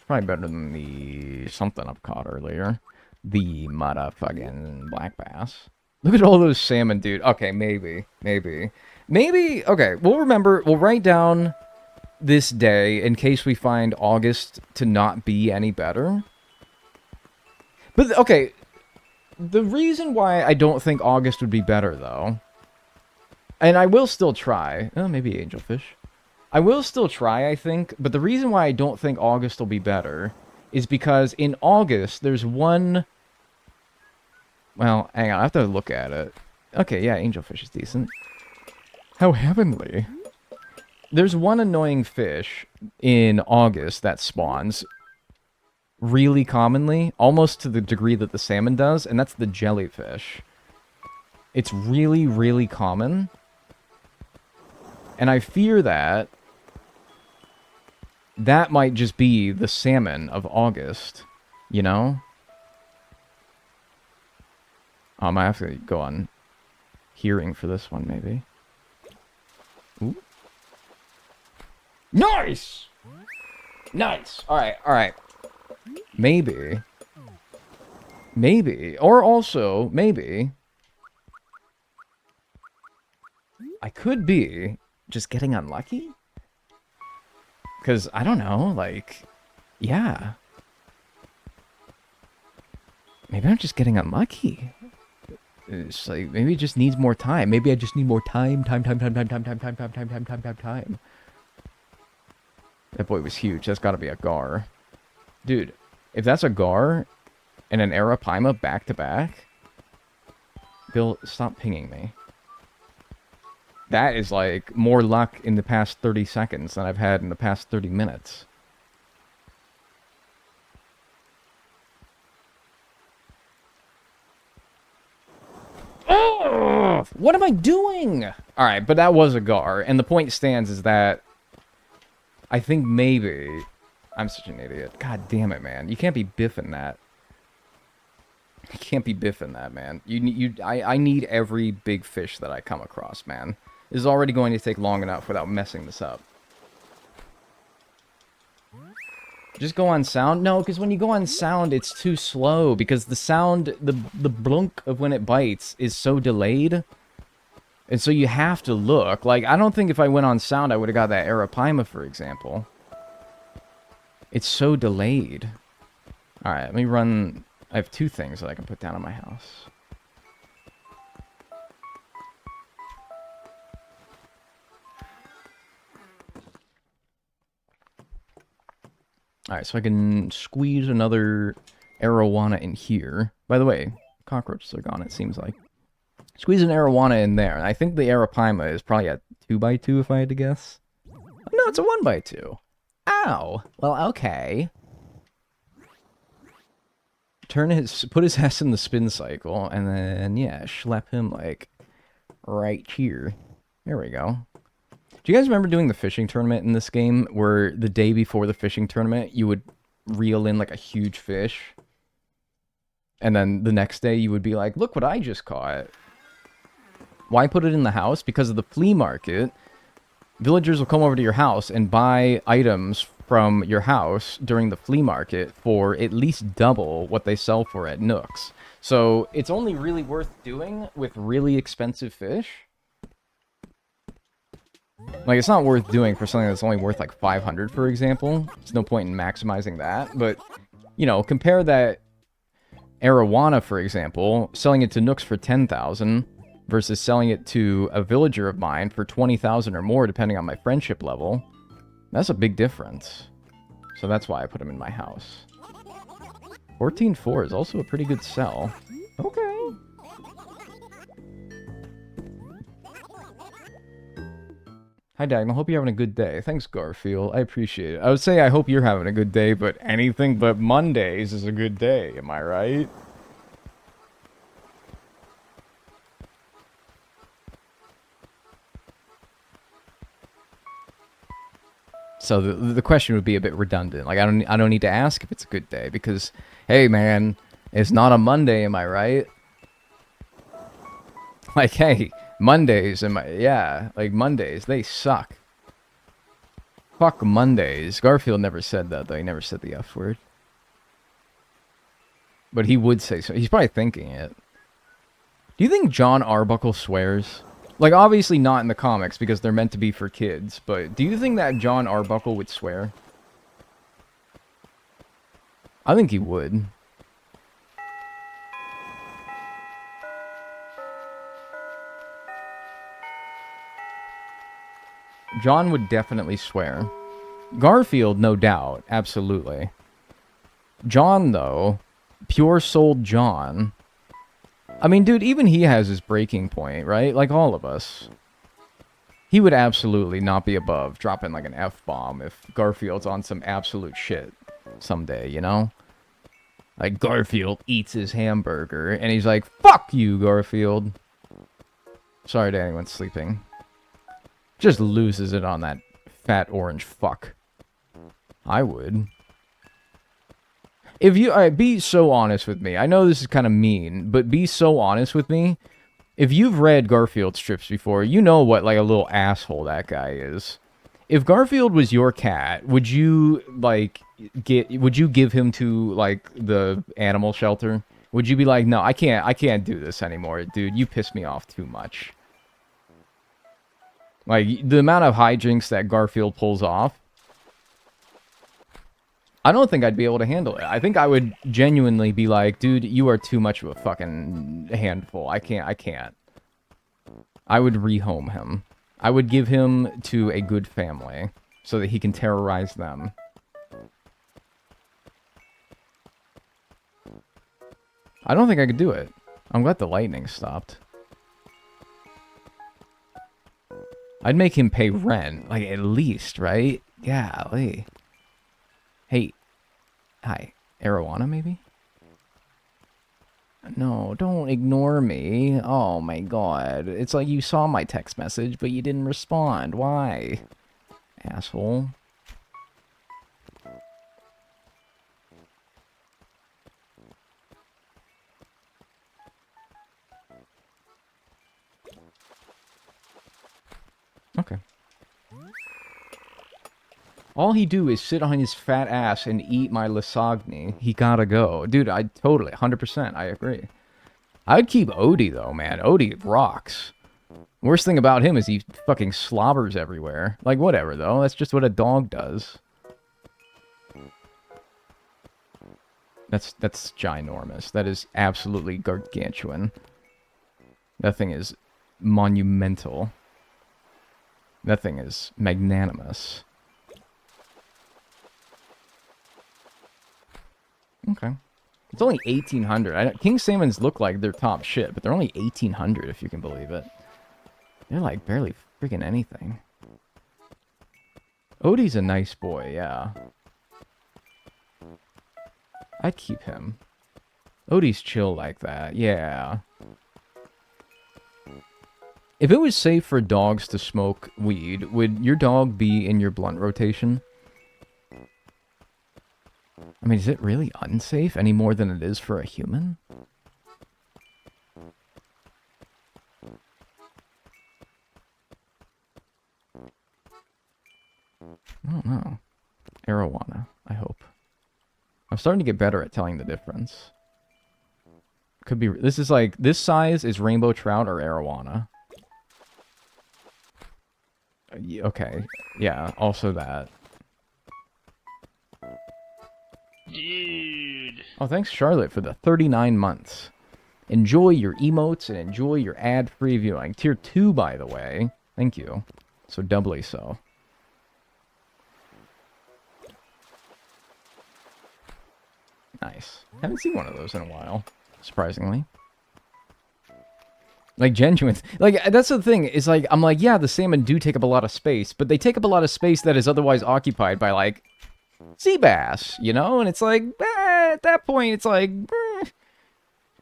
Speaker 1: Probably better than the something I've caught earlier. The motherfucking black bass. Look at all those salmon, dude. Okay, maybe. Okay, we'll write down this day in case we find August to not be any better. But, okay, the reason why I don't think August would be better, though, and I will still try. Oh, maybe angelfish. I will still try, I think, but the reason why I don't think August will be better is because in August, there's one... Well, hang on, I have to look at it. Okay, yeah, angelfish is decent. How heavenly. There's one annoying fish in August that spawns really commonly, almost to the degree that the salmon does, and that's the jellyfish. It's really, really common. And I fear that that might just be the salmon of August, you know? I might have to go on hearing for this one, maybe. Ooh. Nice! Nice! Alright. Maybe. Or also, maybe, I could be just getting unlucky? Because, I don't know, like, yeah. Maybe I'm just getting unlucky. It's like, maybe it just needs more time. Maybe I just need more time. That boy was huge. That's gotta be a gar. Dude, if that's a gar and an Arapaima back-to-back, Bill, stop pinging me. That is like more luck in the past 30 seconds than I've had in the past 30 minutes. Oh, what am I doing? Alright, but that was a gar, and the point stands is that I think maybe... I'm such an idiot. God damn it, man. You can't be biffing that. You can't be biffing that, man. I need every big fish that I come across, man. This is already going to take long enough without messing this up. Just go on sound? No, because when you go on sound, it's too slow. Because the sound, the blunk of when it bites is so delayed. And so you have to look. Like, I don't think if I went on sound, I would have got that Arapaima, for example. It's so delayed. Alright, let me run... I have two things that I can put down in my house. Alright, so I can squeeze another arowana in here. By the way, cockroaches are gone, it seems like. Squeeze an arowana in there. I think the arapaima is probably a 2x2 if I had to guess. No, it's a 1x2. Ow. Well, okay. Put his ass in the spin cycle, and then, yeah, schlep him, like, right here. There we go. Do you guys remember doing the fishing tournament in this game, where the day before the fishing tournament, you would reel in, like, a huge fish? And then the next day, you would be like, look what I just caught. Why put it in the house? Because of the flea market. Villagers will come over to your house and buy items from your house during the flea market for at least double what they sell for at Nook's. So it's only really worth doing with really expensive fish. Like, it's not worth doing for something that's only worth like 500, for example. There's no point in maximizing that. But, you know, compare that arowana, for example, selling it to Nook's for 10,000 versus selling it to a villager of mine for 20,000 or more, depending on my friendship level. That's a big difference. So that's why I put him in my house. 14.4 is also a pretty good sell. Okay. Hi, Dagnall. Hope you're having a good day. Thanks, Garfield. I appreciate it. I would say I hope you're having a good day, but anything but Mondays is a good day. Am I right? So the question would be a bit redundant. Like, I don't need to ask if it's a good day because, hey man, it's not a Monday, am I right? Like, hey, Mondays, like Mondays, they suck. Fuck Mondays. Garfield never said that though. He never said the F word. But he would say so. He's probably thinking it. Do you think John Arbuckle swears? Like, obviously not in the comics, because they're meant to be for kids, but do you think that John Arbuckle would swear? I think he would. John would definitely swear. Garfield, no doubt, absolutely. John, though, pure-souled John... I mean, dude, even he has his breaking point, right? Like all of us. He would absolutely not be above dropping like an F-bomb if Garfield's on some absolute shit someday, you know? Like, Garfield eats his hamburger, and he's like, fuck you, Garfield. Sorry to anyone sleeping. Just loses it on that fat orange fuck. I would. If you, alright, be so honest with me. I know this is kind of mean, but be so honest with me. If you've read Garfield strips before, you know what, like, a little asshole that guy is. If Garfield was your cat, would you, like, would you give him to, like, the animal shelter? Would you be like, no, I can't do this anymore, dude, you piss me off too much. Like, the amount of hijinks that Garfield pulls off, I don't think I'd be able to handle it. I think I would genuinely be like, dude, you are too much of a fucking handful. I can't. I would rehome him. I would give him to a good family so that he can terrorize them. I don't think I could do it. I'm glad the lightning stopped. I'd make him pay rent, like, at least, right? Golly. Hey. Hi. Arowana, maybe? No, don't ignore me. Oh my god. It's like you saw my text message, but you didn't respond. Why? Asshole. Okay. All he do is sit on his fat ass and eat my lasagna. He gotta go. Dude, I totally, 100%, I agree. I'd keep Odie, though, man. Odie rocks. Worst thing about him is he fucking slobbers everywhere. Like, whatever, though. That's just what a dog does. That's ginormous. That is absolutely gargantuan. That thing is monumental. That thing is magnanimous. Okay. It's only 1,800. King salmons look like they're top shit, but they're only 1,800 if you can believe it. They're like barely freaking anything. Odie's a nice boy, yeah. I'd keep him. Odie's chill like that, yeah. If it was safe for dogs to smoke weed, would your dog be in your blunt rotation? I mean, is it really unsafe any more than it is for a human? I don't know. Arowana, I hope. I'm starting to get better at telling the difference. Could be... This is like... This size is rainbow trout or arowana. Okay. Yeah, also that.
Speaker 2: Dude.
Speaker 1: Oh, thanks, Charlotte, for the 39 months. Enjoy your emotes and enjoy your ad-free viewing. Tier 2, by the way. Thank you. So doubly so. Nice. Haven't seen one of those in a while, surprisingly. Like, genuine. Like, that's the thing, is like, I'm like, yeah, the salmon do take up a lot of space, but they take up a lot of space that is otherwise occupied by, like, sea bass, you know? And it's like, at that point, it's like,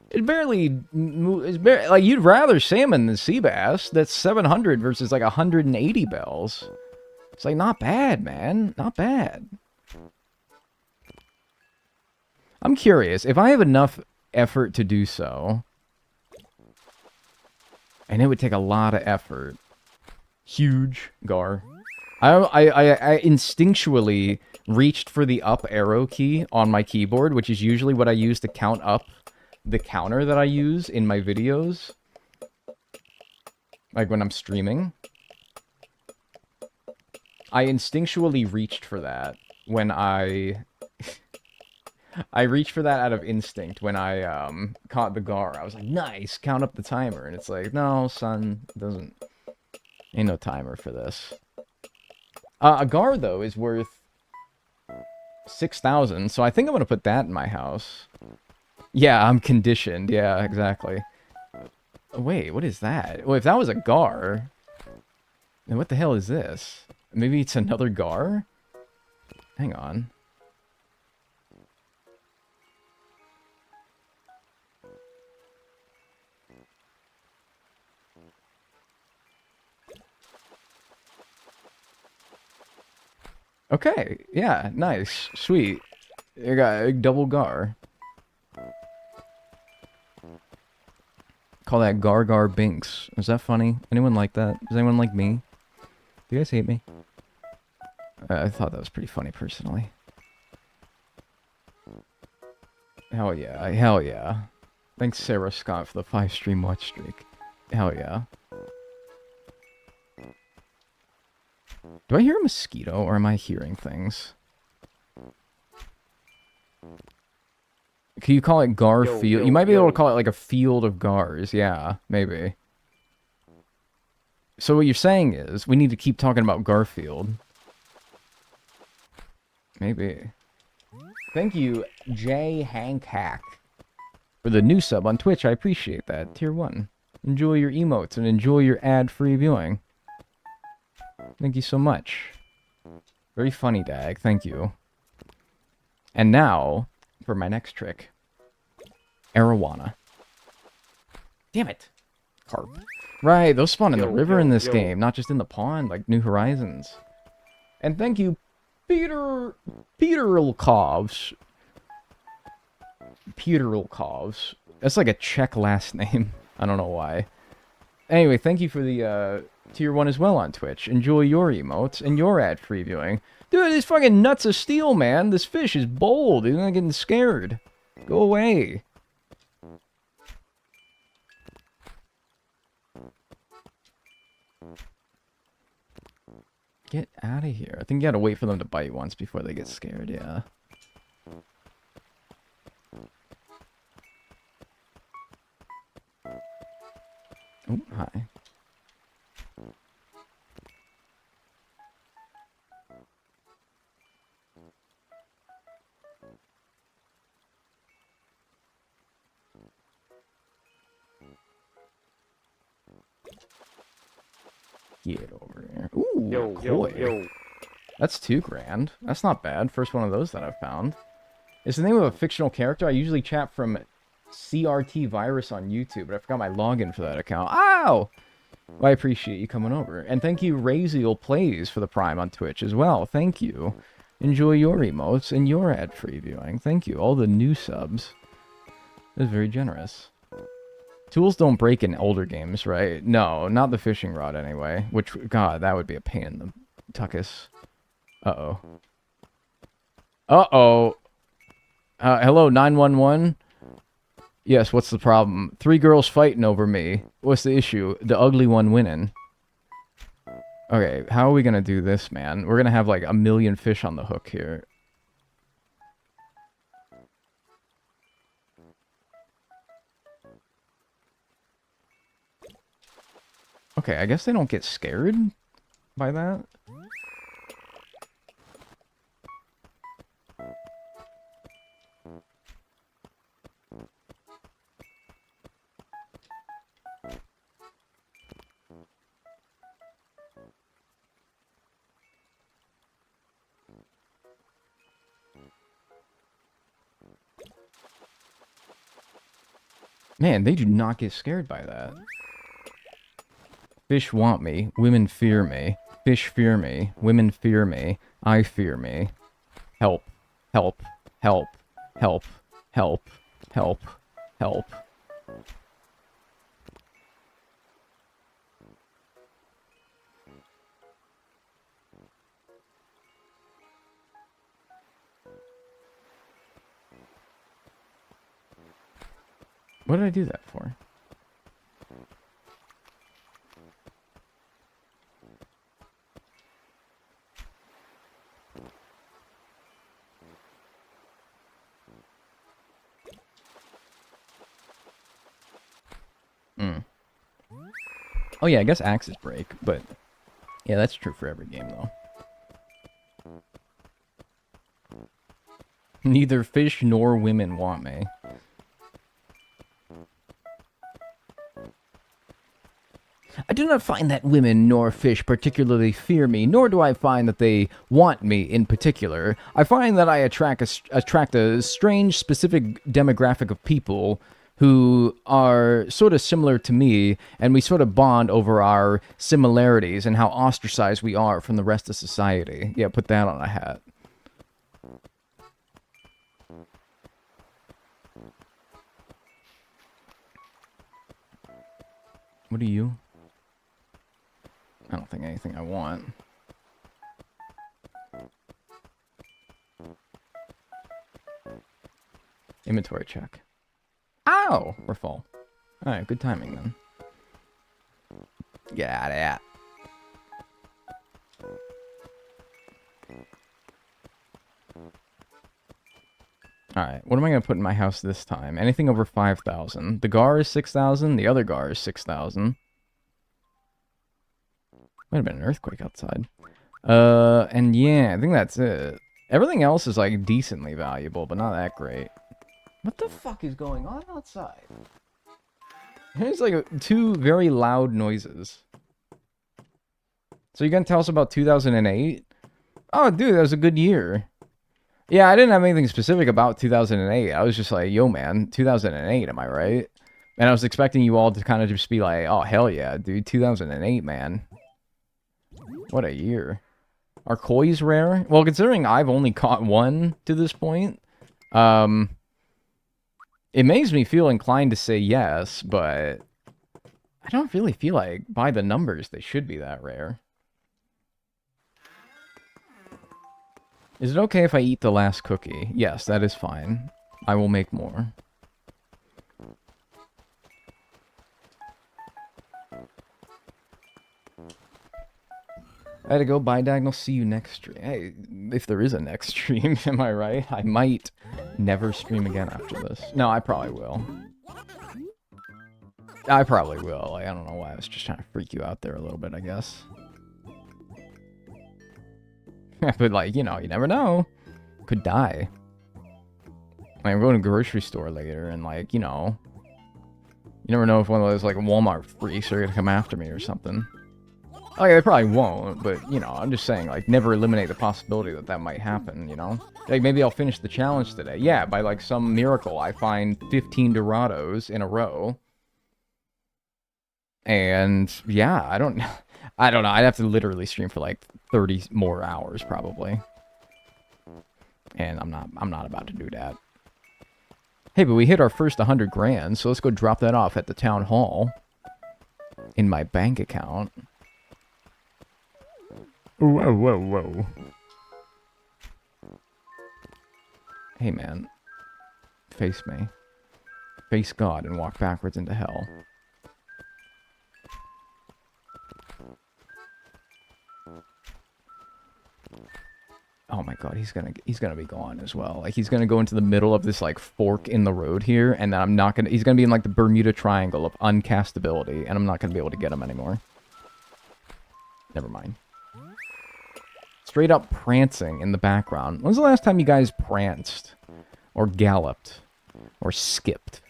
Speaker 1: it barely, like, you'd rather salmon than sea bass. That's 700 versus, like, 180 bells. It's like, not bad, man. Not bad. I'm curious, if I have enough effort to do so, and it would take a lot of effort. Huge gar. I instinctually reached for the up arrow key on my keyboard, which is usually what I use to count up the counter that I use in my videos. Like when I'm streaming. I instinctually reached for that when I... I reached for that out of instinct when I caught the gar. I was like, nice, count up the timer. And it's like, no, son, it doesn't... Ain't no timer for this. A gar, though, is worth 6,000, so I think I'm going to put that in my house. Yeah, I'm conditioned. Yeah, exactly. Wait, what is that? Well, if that was a gar, then what the hell is this? Maybe it's another gar? Hang on. Okay, yeah, nice, sweet. You got a double gar. Call that Gar Gar Binks. Is that funny? Anyone like that? Does anyone like me? Do you guys hate me? I thought that was pretty funny, personally. Hell yeah, hell yeah. Thanks, Sarah Scott, for the 5-stream watch streak. Hell yeah. Do I hear a mosquito, or am I hearing things? Can you call it Garfield? You might be able to call it like a field of gars. Yeah, maybe. So what you're saying is, we need to keep talking about Garfield. Maybe. Thank you, J. Hank Hack, for the new sub on Twitch. I appreciate that. Tier 1. Enjoy your emotes and enjoy your ad-free viewing. Thank you so much. Very funny, Dag. Thank you. And now, for my next trick. Arowana. Damn it. Carp. Right, those spawn in the river in this game, not just in the pond, like New Horizons. And thank you, Peter Ilkovs. Peter Ilkovs. That's like a Czech last name. I don't know why. Anyway, thank you for the tier 1 as well on Twitch. Enjoy your emotes and your ad-free viewing. Dude, these fucking nuts of steel, man. This fish is bold. He's not getting scared. Go away. Get out of here. I think you gotta wait for them to bite once before they get scared, yeah. Oh, hi. Get over here. Ooh,
Speaker 5: Yo,
Speaker 1: koi.
Speaker 5: yo.
Speaker 1: That's 2 grand. That's not bad. First one of those that I've found. It's the name of a fictional character. I usually chat from CRT Virus on YouTube, but I forgot my login for that account. Ow! Well, I appreciate you coming over. And thank you, Raziel Plays, for the Prime on Twitch as well. Thank you. Enjoy your emotes and your ad-free viewing. Thank you. All the new subs. That's very generous. Tools don't break in older games, right? No, not the fishing rod anyway. Which, God, that would be a pain in the tuckus. Uh-oh. Uh-oh. Hello, 911? Yes, what's the problem? 3 girls fighting over me. What's the issue? The ugly one winning. Okay, how are we gonna do this, man? We're gonna have like a million fish on the hook here. Okay, I guess they don't get scared by that. Man, they do not get scared by that. Fish want me. Women fear me. Fish fear me. Women fear me. I fear me. Help. Help. Help. Help. Help. Help. Help. What did I do that for? Oh yeah, I guess axes break, but yeah, that's true for every game though. Neither fish nor women want me. I do not find that women nor fish particularly fear me, nor do I find that they want me in particular. I find that I attract a strange, specific demographic of people who are sort of similar to me, and we sort of bond over our similarities and how ostracized we are from the rest of society. Yeah, put that on a hat. What are you? I don't think anything I want. Inventory check. Ow! We're full. Alright, good timing then. Get out of that. Alright, what am I going to put in my house this time? Anything over 5,000. The gar is 6,000. The other gar is 6,000. Might have been an earthquake outside. And yeah, I think that's it. Everything else is, like, decently valuable, but not that great. What the fuck is going on outside? There's, like, 2 very loud noises. So you gonna tell us about 2008? Oh, dude, that was a good year. Yeah, I didn't have anything specific about 2008. I was just like, yo, man, 2008, am I right? And I was expecting you all to kind of just be like, oh, hell yeah, dude, 2008, man. What a year. Are koi's rare? Well, considering I've only caught 1 to this point, it makes me feel inclined to say yes, but I don't really feel like, by the numbers, they should be that rare. Is it okay if I eat the last cookie? Yes, that is fine. I will make more. I had to go buy diagonal. See you next stream. Hey, if there is a next stream, am I right? I might never stream again after this. No, I probably will. I probably will. Like, I don't know why. I was just trying to freak you out there a little bit, I guess. But, like, you know, you never know. Could die. Like, I'm going to the grocery store later, and, like, you know, you never know if one of those, like, Walmart freaks are going to come after me or something. Oh, yeah, they probably won't, but, you know, I'm just saying, like, never eliminate the possibility that that might happen, you know? Like, maybe I'll finish the challenge today. Yeah, by, like, some miracle, I find 15 Dorados in a row. And, yeah, I don't know. I'd have to literally stream for, like, 30 more hours, probably. And I'm not about to do that. Hey, but we hit our first 100 grand, so let's go drop that off at the town hall. In my bank account. Whoa, whoa, whoa. Hey, man. Face me. Face God and walk backwards into hell. Oh my god, he's gonna be gone as well. Like, he's gonna go into the middle of this, like, fork in the road here, and then he's gonna be in, like, the Bermuda Triangle of uncastability, and I'm not gonna be able to get him anymore. Never mind. Straight up prancing in the background. When's the last time you guys pranced? Or galloped? Or skipped?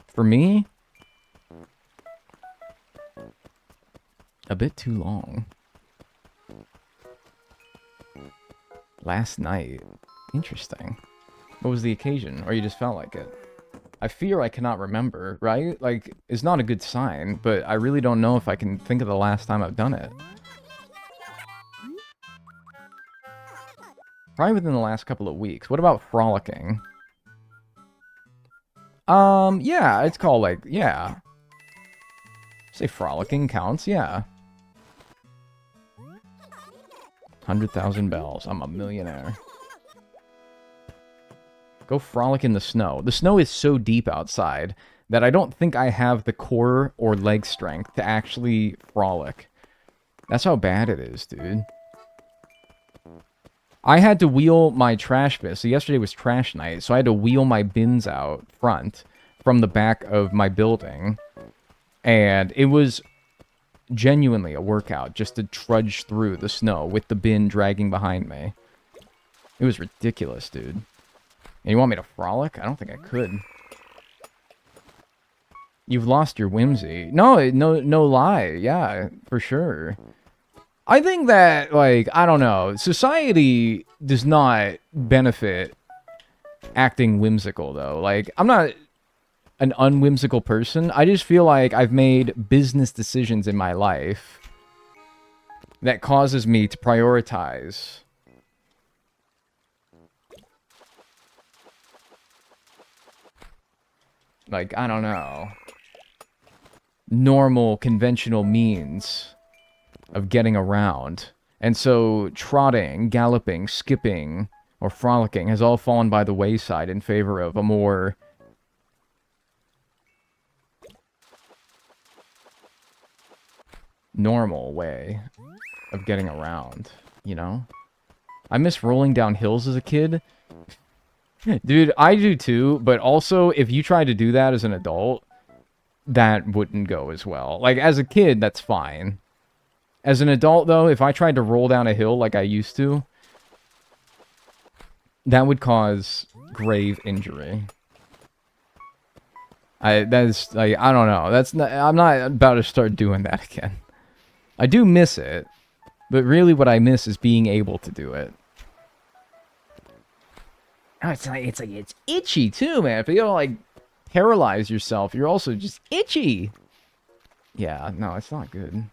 Speaker 1: For me? A bit too long. Last night. Interesting. What was the occasion? Or you just felt like it? I fear I cannot remember, right? Like, it's not a good sign, but I really don't know if I can think of the last time I've done it. Probably within the last couple of weeks. What about frolicking? Yeah, it's called, like, yeah. Say frolicking counts, yeah. 100,000 bells. I'm a millionaire. Go frolic in the snow. The snow is so deep outside that I don't think I have the core or leg strength to actually frolic. That's how bad it is, dude. I had to wheel my trash bin. So yesterday was trash night, so I had to wheel my bins out front from the back of my building. And it was genuinely a workout just to trudge through the snow with the bin dragging behind me. It was ridiculous, dude. And you want me to frolic? I don't think I could. You've lost your whimsy. No, no lie. Yeah, for sure. I think that, like, I don't know. Society does not benefit acting whimsical, though. Like, I'm not an unwhimsical person. I just feel like I've made business decisions in my life that causes me to prioritize like, I don't know, normal, conventional means of getting around. And so trotting, galloping, skipping, or frolicking has all fallen by the wayside in favor of a more normal way of getting around, you know? I miss rolling down hills as a kid. Dude, I do too, but also, if you try to do that as an adult, that wouldn't go as well. Like, as a kid, that's fine. As an adult, though, if I tried to roll down a hill like I used to, that would cause grave injury. That's, like, I don't know. I'm not about to start doing that again. I do miss it, but really what I miss is being able to do it. Oh, it's itchy too, man. If you don't, like, paralyze yourself, you're also just itchy. Yeah, no, it's not good.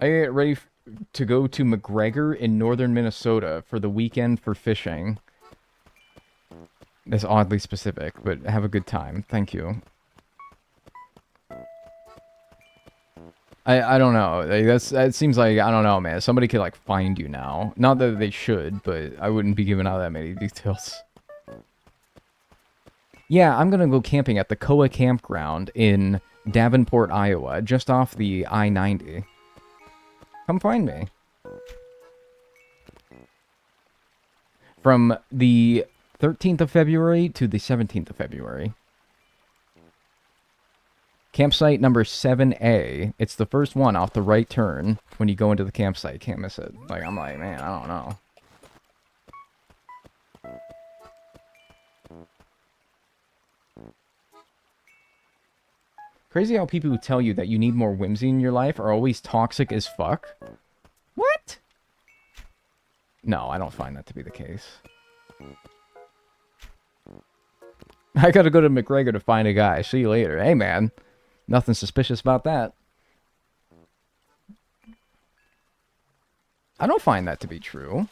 Speaker 1: I get ready to go to McGregor in northern Minnesota for the weekend for fishing. That's oddly specific, but have a good time. Thank you. I don't know. Like, that seems like, I don't know, man. Somebody could, like, find you now. Not that they should, but I wouldn't be giving out that many details. Yeah, I'm gonna go camping at the Koa Campground in Davenport, Iowa, just off the I-90. Come find me. From the 13th of February to the 17th of February. Campsite number 7A. It's the first one off the right turn when you go into the campsite. Can't miss it. Like, I'm like, man, I don't know. Crazy how people who tell you that you need more whimsy in your life are always toxic as fuck. What? No, I don't find that to be the case. I gotta go to McGregor to find a guy. See you later. Hey, man. Nothing suspicious about that. I don't find that to be true.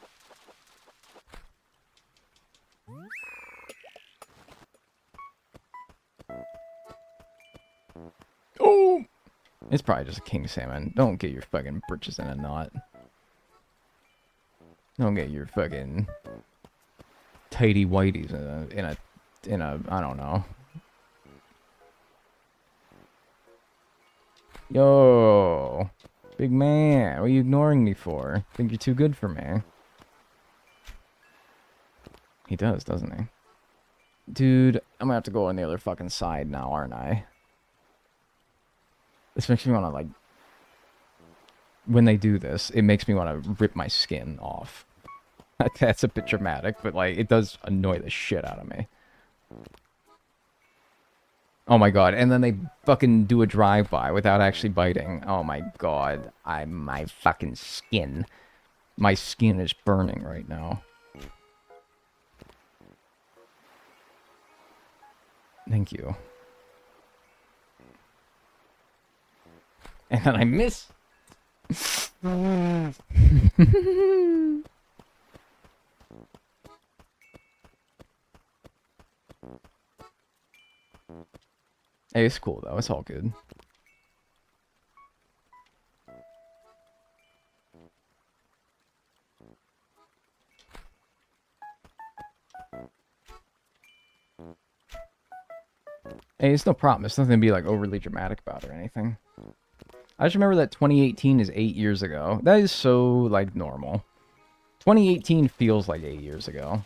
Speaker 1: Oh! It's probably just a king salmon. Don't get your fucking britches in a knot. Don't get your fucking tighty whities in a I don't know. Yo, big man, what are you ignoring me for? Think you're too good for me? He does, doesn't he? Dude, I'm gonna have to go on the other fucking side now, aren't I? This makes me want to, like... When they do this, it makes me want to rip my skin off. That's a bit dramatic, but, like, it does annoy the shit out of me. Oh my god, and then they fucking do a drive-by without actually biting. Oh my god, my fucking skin. My skin is burning right now. Thank you. And then I miss. Hey, it's cool though. It's all good. Hey, it's no problem. It's nothing to be like overly dramatic about or anything. I just remember that 2018 is 8 years ago. That is so, like, normal. 2018 feels like 8 years ago.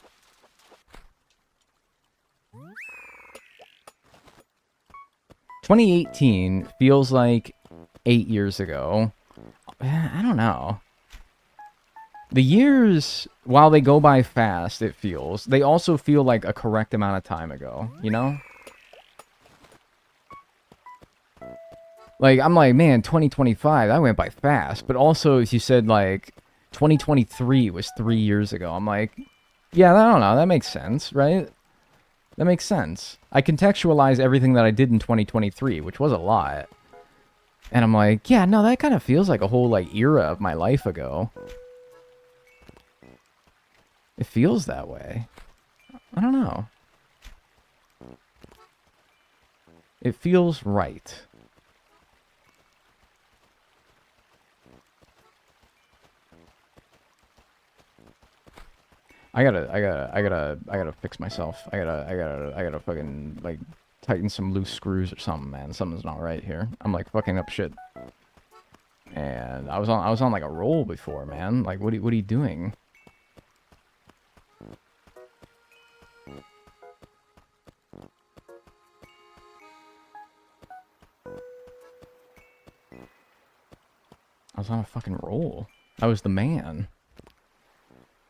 Speaker 1: "2018 feels like 8 years ago." I don't know. The years, while they go by fast, it feels, they also feel like a correct amount of time ago, you know? Like, I'm like, man, 2025, that went by fast. But also, if you said, like, 2023 was 3 years ago, I'm like, yeah, I don't know, that makes sense, right? That makes sense. I contextualize everything that I did in 2023, which was a lot. And I'm like, yeah, no, that kind of feels like a whole, like, era of my life ago. It feels that way. I don't know. It feels right. I gotta fix myself. I gotta fucking, like, tighten some loose screws or something, man. Something's not right here. I'm, like, fucking up shit. And I was on like a roll before, man. Like, what are you doing? I was on a fucking roll. I was the man.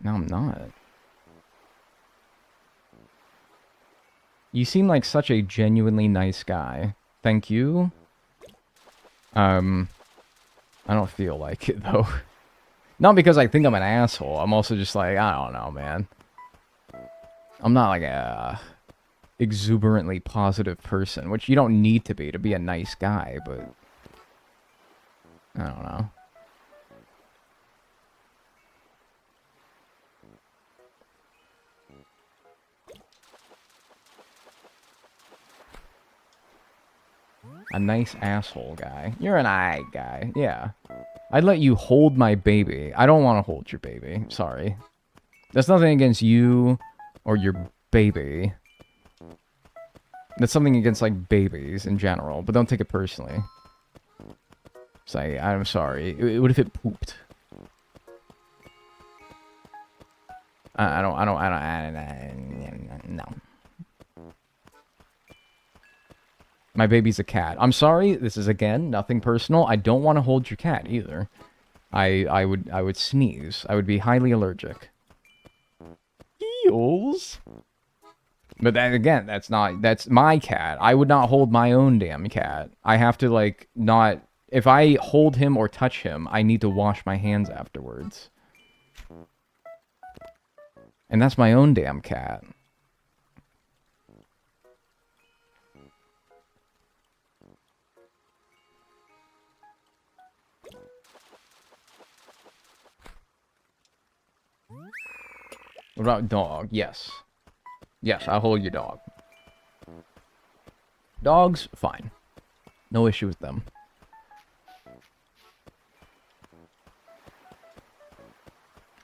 Speaker 1: Now I'm not. You seem like such a genuinely nice guy. Thank you. I don't feel like it, though. Not because I think I'm an asshole. I'm also just like, I don't know, man. I'm not like a exuberantly positive person, which you don't need to be a nice guy, but... I don't know. A nice asshole guy. You're an eye guy. Yeah. I'd let you hold my baby. I don't want to hold your baby. Sorry. That's nothing against you or your baby. That's something against, like, babies in general. But don't take it personally. Say, I'm sorry. What if it pooped? I don't, no. My baby's a cat. I'm sorry, this is, again, nothing personal. I don't want to hold your cat, either. I would sneeze. I would be highly allergic. Eels? But then again, that's my cat. I would not hold my own damn cat. I have to, like, not... If I hold him or touch him, I need to wash my hands afterwards. And that's my own damn cat. What about dog? Yes. Yes, I'll hold your dog. Dogs, fine. No issue with them.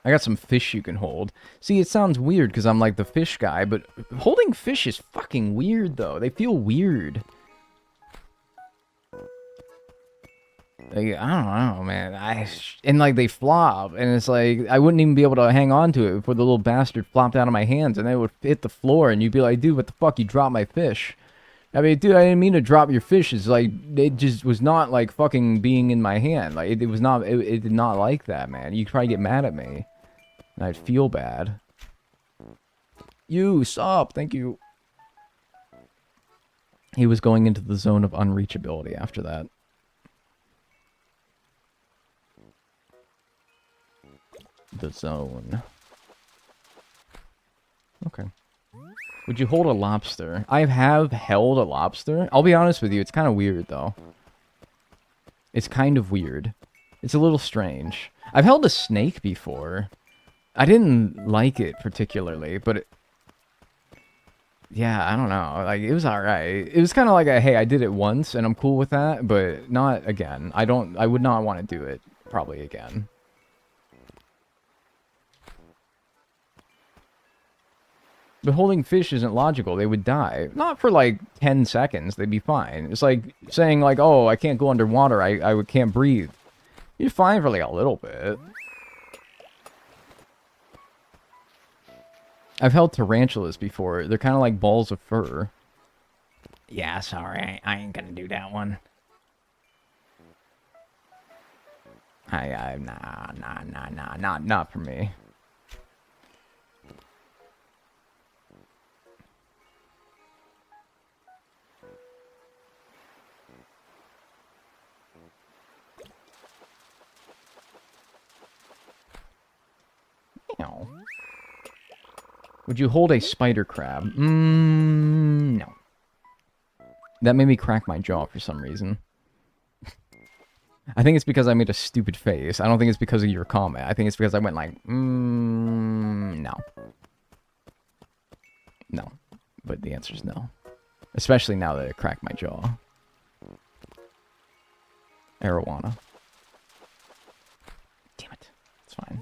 Speaker 1: I got some fish you can hold. See, it sounds weird because I'm like the fish guy, but holding fish is fucking weird, though. They feel weird. Like, I don't know, man. And like they flop, and it's like I wouldn't even be able to hang on to it before the little bastard flopped out of my hands, and then it would hit the floor, and you'd be like, dude, what the fuck? You dropped my fish. I mean, dude, I didn't mean to drop your fish. It's like, it just was not like fucking being in my hand. Like, it was not, it did not like that, man. You'd probably get mad at me. And I'd feel bad. You, stop, thank you. He was going into the zone of unreachability after that. The zone. Okay. Would you hold a lobster? I have held a lobster. I'll be honest with you, it's kind of weird, though. It's kind of weird. It's a little strange. I've held a snake before. I didn't like it particularly, but it... Yeah, I don't know. Like, it was alright. It was kind of like a, hey, I did it once, and I'm cool with that, but not again. I would not want to do it, probably, again. But holding fish isn't logical. They would die. Not for, like, 10 seconds. They'd be fine. It's like saying, like, oh, I can't go underwater. I can't breathe. You're fine for, like, a little bit. I've held tarantulas before. They're kind of like balls of fur. Yeah, sorry. I ain't gonna do that one. Nah, not for me. No. Would you hold a spider crab? No. That made me crack my jaw for some reason. I think it's because I made a stupid face. I don't think it's because of your comment. I think it's because I went like, no. No. But the answer is no. Especially now that it cracked my jaw. Arowana. Damn it. It's fine.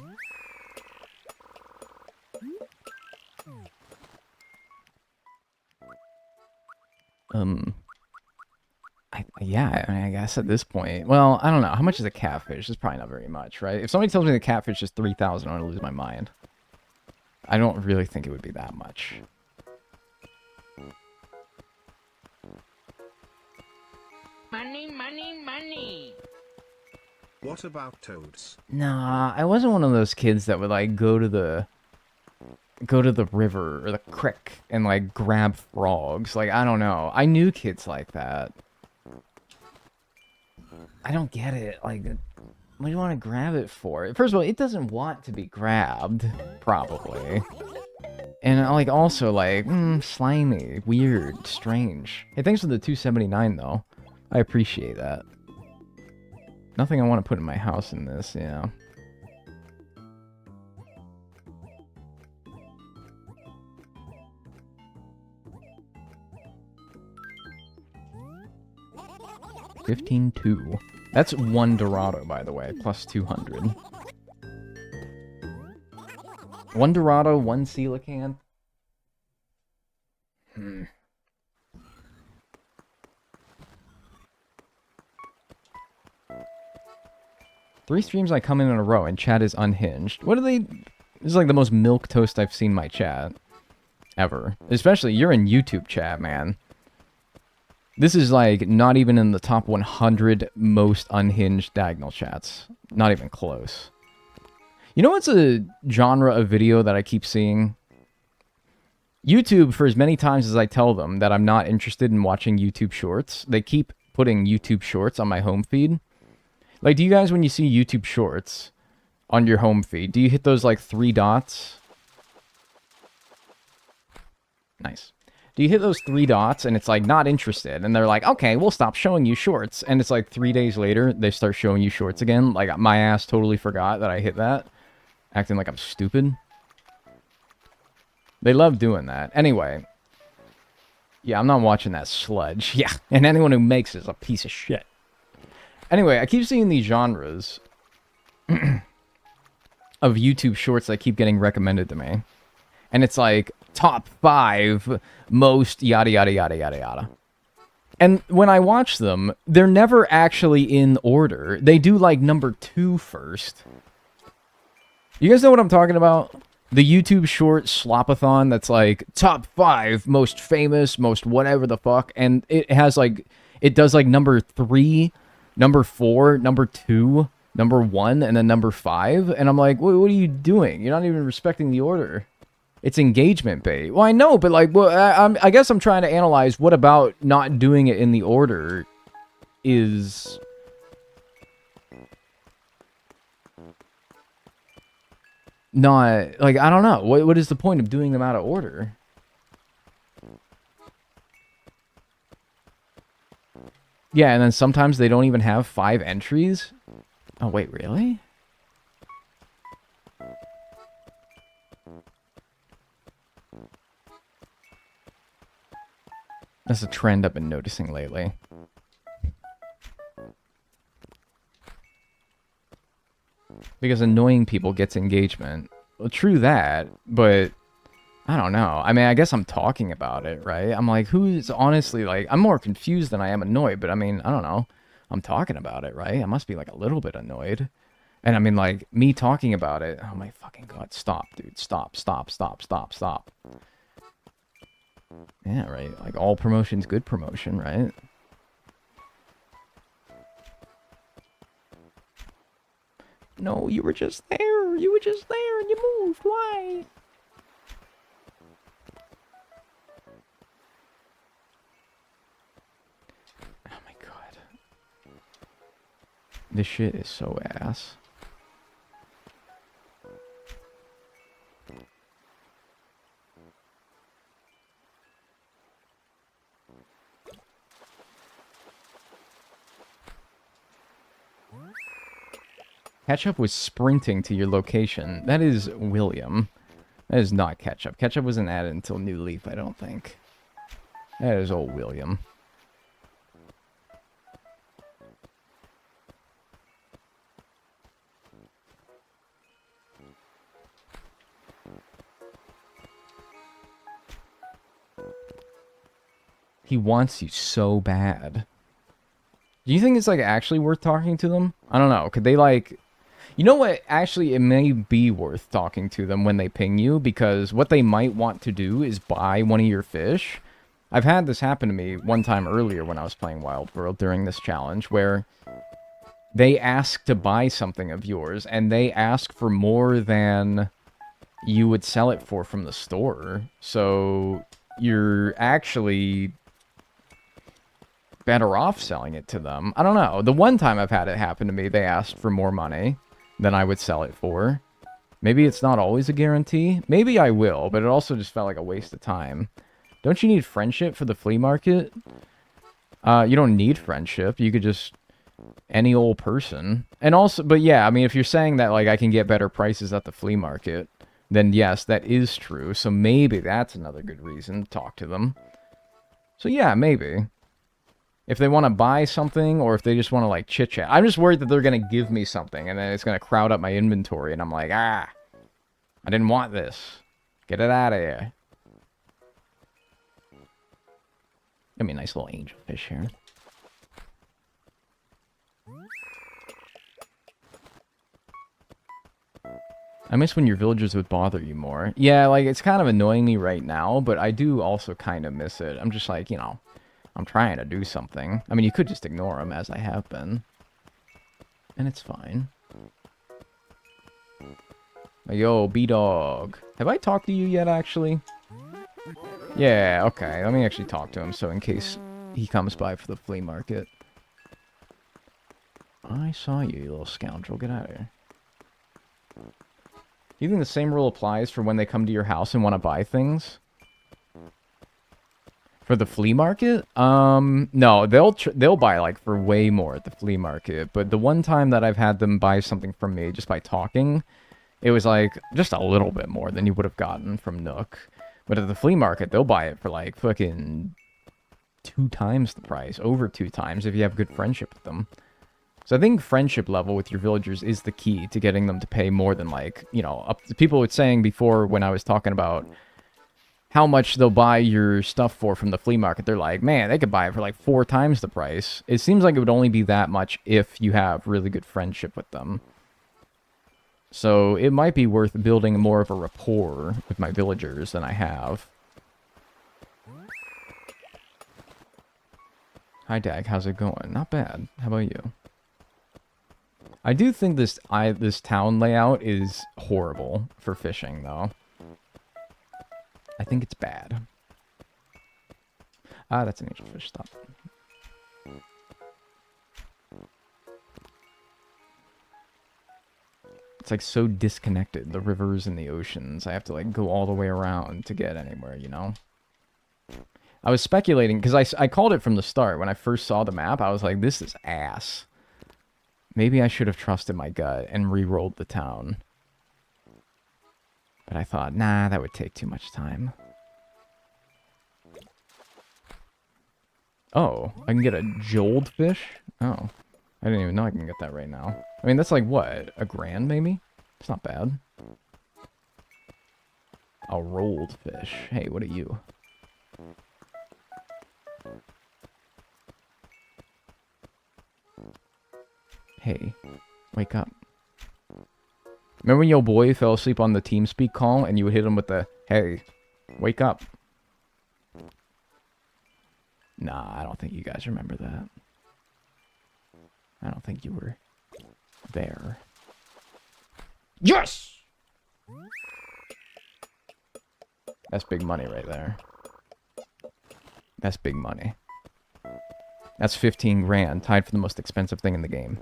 Speaker 1: Yeah, I mean, I guess at this point, well, I don't know. How much is a catfish? It's probably not very much, right? If somebody tells me the catfish is 3,000, I'm gonna lose my mind. I don't really think it would be that much.
Speaker 2: Money, money, money.
Speaker 3: What about toads?
Speaker 1: Nah, I wasn't one of those kids that would, like, go to the river or the creek and, like, grab frogs. Like, I don't know. I knew kids like that. I don't get it. Like, what do you want to grab it for? First of all, it doesn't want to be grabbed, probably. And, like, also, like, slimy, weird, strange. Hey, thanks for the 279, though. I appreciate that. Nothing I want to put in my house in this, yeah. $15.2. That's one Dorado, by the way, plus 200. One Dorado, one coelacanth. Three streams I come in a row and chat is unhinged. What are they... This is like the most milquetoast I've seen my chat. Ever. Especially, you're in YouTube chat, man. This is like not even in the top 100 most unhinged diagonal chats. Not even close. You know what's a genre of video that I keep seeing? YouTube, for as many times as I tell them that I'm not interested in watching YouTube Shorts, they keep putting YouTube Shorts on my home feed. Like, do you guys, when you see YouTube Shorts on your home feed, do you hit those, like, 3 dots? Nice. Do you hit those 3 dots and it's like, not interested? And they're like, okay, we'll stop showing you shorts. And it's like 3 days later, they start showing you shorts again. Like, my ass totally forgot that I hit that. Acting like I'm stupid. They love doing that. Anyway. Yeah, I'm not watching that sludge. Yeah, and anyone who makes it is a piece of shit. Anyway, I keep seeing these genres of YouTube shorts that keep getting recommended to me. And it's like, top 5 most yada yada yada yada yada. And when I watch them, they're never actually in order. They do like number 2 first. You guys know what I'm talking about? The YouTube short slopathon that's like, top 5 most famous, most whatever the fuck. And it has like, it does like number 3, number 4, number 2, number 1, and then number 5. And I'm like, what are you doing? You're not even respecting the order. It's engagement bait. Well, I know, but like, well, I guess I'm trying to analyze what about not doing it in the order is not, like, I don't know. What is the point of doing them out of order? Yeah, and then sometimes they don't even have 5 entries. Oh, wait, really? That's a trend I've been noticing lately. Because annoying people gets engagement. Well, true that, but I don't know. I mean, I guess I'm talking about it, right? I'm like, who's honestly like, I'm more confused than I am annoyed, but I mean, I don't know. I'm talking about it, right? I must be like a little bit annoyed. And I mean, like, me talking about it. Oh my fucking god, stop, dude. Stop, stop, stop, stop, stop. Yeah, right. Like, all promotion's good promotion, right? No, you were just there. You were just there and you moved. Why? Oh my god. This shit is so ass. Ketchup was sprinting to your location. That is William. That is not Ketchup. Ketchup wasn't added until New Leaf, I don't think. That is old William. He wants you so bad. Do you think it's, like, actually worth talking to them? I don't know. Could they, like... You know what? Actually, it may be worth talking to them when they ping you, because what they might want to do is buy one of your fish. I've had this happen to me one time earlier when I was playing Wild World during this challenge, where they ask to buy something of yours, and they ask for more than you would sell it for from the store. So you're actually better off selling it to them. I don't know. The one time I've had it happen to me, they asked for more money than I would sell it for. Maybe it's not always a guarantee. Maybe I will, but it also just felt like a waste of time. Don't you need friendship for the flea market? You don't need friendship. You could just... any old person. And also, but yeah, I mean, if you're saying that, like, I can get better prices at the flea market, then yes, that is true. So maybe that's another good reason to talk to them. So yeah, maybe. If they want to buy something, or if they just want to, like, chit-chat. I'm just worried that they're going to give me something, and then it's going to crowd up my inventory, and I'm like, ah, I didn't want this. Get it out of here. Give me a nice little angelfish here. I miss when your villagers would bother you more. Yeah, like, it's kind of annoying me right now, but I do also kind of miss it. I'm just like, you know... I'm trying to do something. I mean, you could just ignore them, as I have been. And it's fine. Yo, B-Dog. Have I talked to you yet, actually? Yeah, okay. Let me actually talk to him, so in case he comes by for the flea market. I saw you, you little scoundrel. Get out of here. Do you think the same rule applies for when they come to your house and want to buy things? For the flea market? No, they'll buy, like, for way more at the flea market. But the one time that I've had them buy something from me just by talking, it was, like, just a little bit more than you would have gotten from Nook. But at the flea market, they'll buy it for, like, fucking 2 times the price. Over 2 times if you have good friendship with them. So I think friendship level with your villagers is the key to getting them to pay more than, like, you know, up to people were saying before when I was talking about how much they'll buy your stuff for from the flea market. They're like, man, they could buy it for like 4 times the price. It seems like it would only be that much if you have really good friendship with them. So it might be worth building more of a rapport with my villagers than I have. Hi, Dag. How's it going? Not bad. How about you? I do think this town layout is horrible for fishing, though. I think it's bad. Ah, that's an angelfish. Stop. It's like so disconnected. The rivers and the oceans. I have to like go all the way around to get anywhere, you know? I was speculating, because I called it from the start. When I first saw the map, I was like, this is ass. Maybe I should have trusted my gut and re-rolled the town. But I thought, nah, that would take too much time. Oh, I can get a jold fish? Oh, I didn't even know I can get that right now. I mean, that's like, what, $1 grand maybe? It's not bad. A rolled fish. Hey, what are you? Hey, wake up. Remember when your boy fell asleep on the TeamSpeak call and you would hit him with the, hey, wake up? Nah, I don't think you guys remember that. I don't think you were there. Yes! That's big money right there. That's big money. That's 15 grand, tied for the most expensive thing in the game.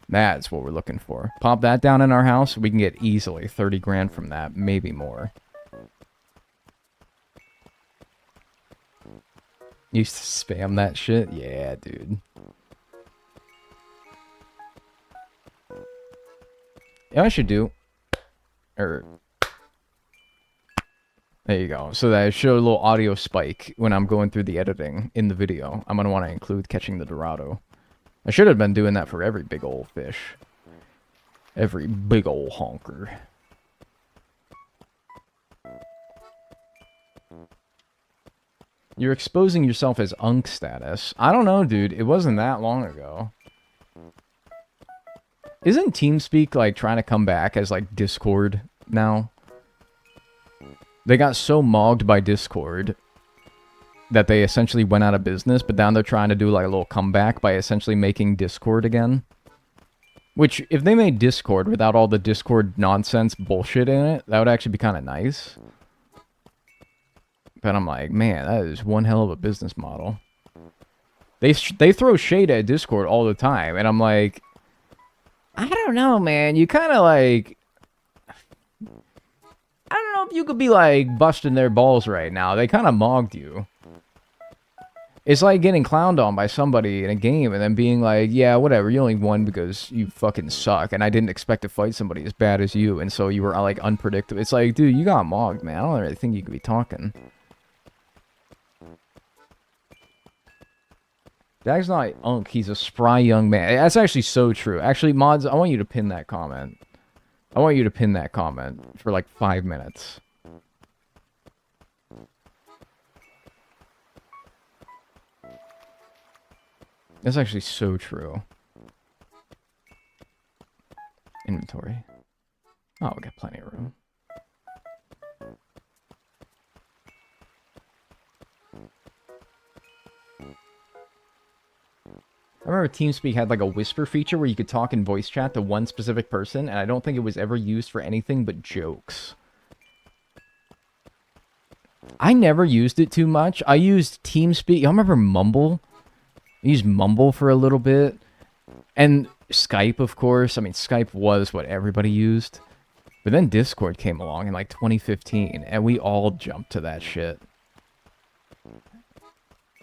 Speaker 1: That's what we're looking for. Pop that down in our house, we can get easily 30 grand from that, maybe more. Used to spam that shit? Yeah, dude. You know what I should do? There you go. So that I show a little audio spike when I'm going through the editing in the video. I'm going to want to include catching the Dorado. I should have been doing that for every big old fish. Every big old honker. You're exposing yourself as unk status. I don't know, dude. It wasn't that long ago. Isn't TeamSpeak, like, trying to come back as, like, Discord now? They got so mogged by Discord that they essentially went out of business, but now they're trying to do, like, a little comeback by essentially making Discord again. Which, if they made Discord without all the Discord nonsense bullshit in it, that would actually be kind of nice. But I'm like, man, that is one hell of a business model. They throw shade at Discord all the time, and I'm like, I don't know, man. You kind of like, I don't know if you could be like busting their balls right now. They kind of mogged you. It's like getting clowned on by somebody in a game and then being like, yeah, whatever, you only won because you fucking suck, and I didn't expect to fight somebody as bad as you, and so you were like unpredictable. It's like, dude, you got mogged, man. I don't really think you could be talking. Dag's not unk, he's a spry young man. That's actually so true. Actually, mods, I want you to pin that comment. I want you to pin that comment for like 5 minutes. That's actually so true. Inventory. Oh, we got plenty of room. I remember TeamSpeak had like a whisper feature where you could talk in voice chat to one specific person, and I don't think it was ever used for anything but jokes. I never used it too much. I used TeamSpeak. Y'all remember Mumble? I used Mumble for a little bit. And Skype, of course. I mean, Skype was what everybody used. But then Discord came along in like 2015, and we all jumped to that shit.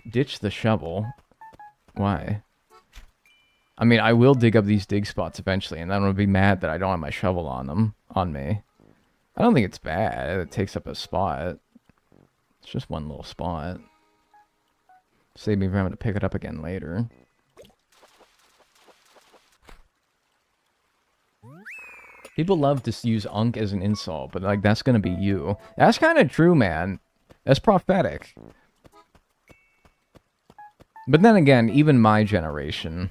Speaker 1: Ditch the shovel. Why? I mean, I will dig up these dig spots eventually, and then I'll be mad that I don't have my shovel on me. I don't think it's bad. It takes up a spot. It's just one little spot. Save me from having to pick it up again later. People love to use unk as an insult, but like that's gonna be you. That's kind of true, man. That's prophetic. But then again, even my generation,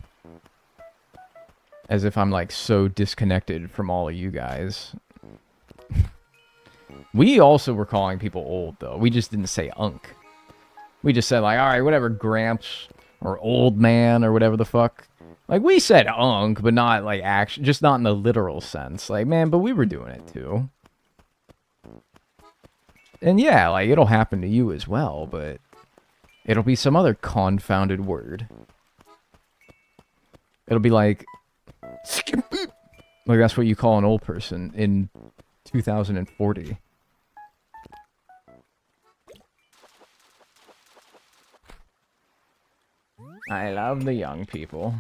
Speaker 1: as if I'm like so disconnected from all of you guys. We also were calling people old though. We just didn't say unk. We just said like, all right, whatever, Gramps or old man or whatever the fuck. Like, we said unk, but not, like, just not in the literal sense. Like, man, but we were doing it, too. And yeah, like, it'll happen to you as well, but it'll be some other confounded word. It'll be like, like, that's what you call an old person in 2040. I love the young people.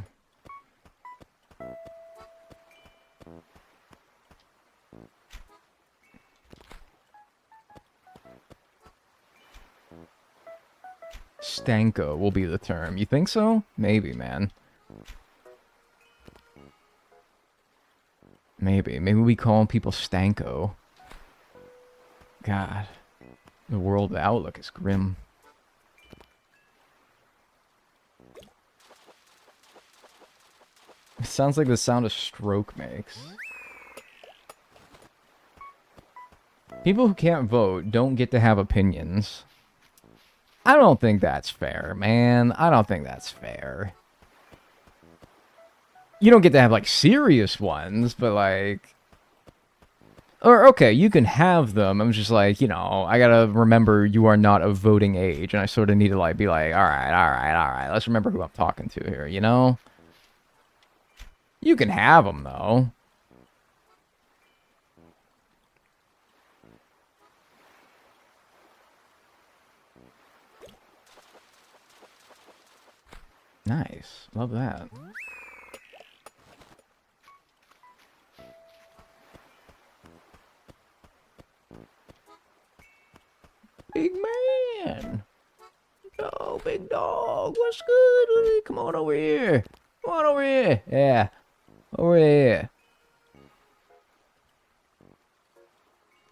Speaker 1: Stanko will be the term. You think so? Maybe, man. Maybe. Maybe we call people Stanko. God. The world outlook is grim. It sounds like the sound a stroke makes. People who can't vote don't get to have opinions. I don't think that's fair, man. I don't think that's fair. You don't get to have, like, serious ones, but, like... Or, okay, you can have them. I'm just like, you know, I gotta remember you are not of voting age, and I sort of need to, like, be like, alright, let's remember who I'm talking to here, you know? You can have them, though. Nice. Love that. Big man! Yo, big dog, what's good? Come on over here. Come on over here. Yeah. Over here.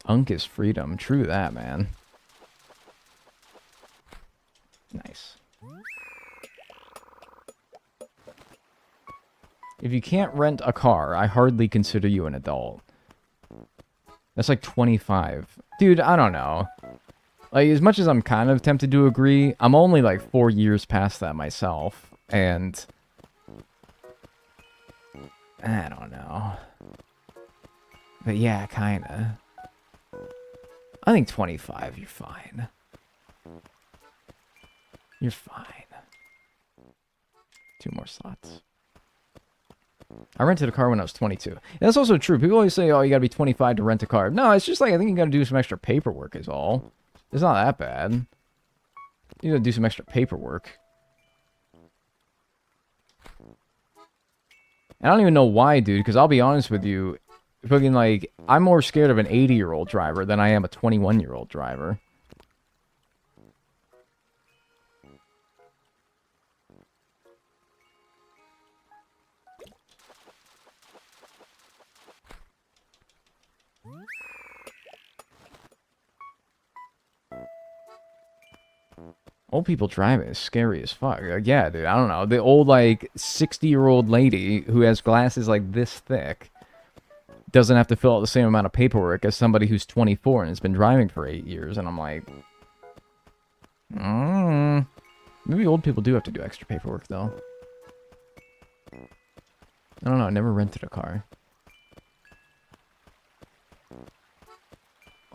Speaker 1: Unk is freedom. True that, man. Nice. If you can't rent a car, I hardly consider you an adult. That's like 25. Dude, I don't know. Like, as much as I'm kind of tempted to agree, I'm only like 4 years past that myself. And... I don't know. But yeah, kinda. I think 25, you're fine. You're fine. 2 more slots. I rented a car when I was 22. And that's also true. People always say, oh, you gotta be 25 to rent a car. No, it's just like, I think you gotta do some extra paperwork is all. It's not that bad. You gotta do some extra paperwork. And I don't even know why, dude, because I'll be honest with you, fucking, like, I'm more scared of an 80-year-old driver than I am a 21-year-old driver. Old people driving is scary as fuck. Like, yeah, dude, I don't know. The old, like, 60-year-old lady who has glasses, like, this thick doesn't have to fill out the same amount of paperwork as somebody who's 24 and has been driving for 8 years. And I'm like... Maybe old people do have to do extra paperwork, though. I don't know. I never rented a car.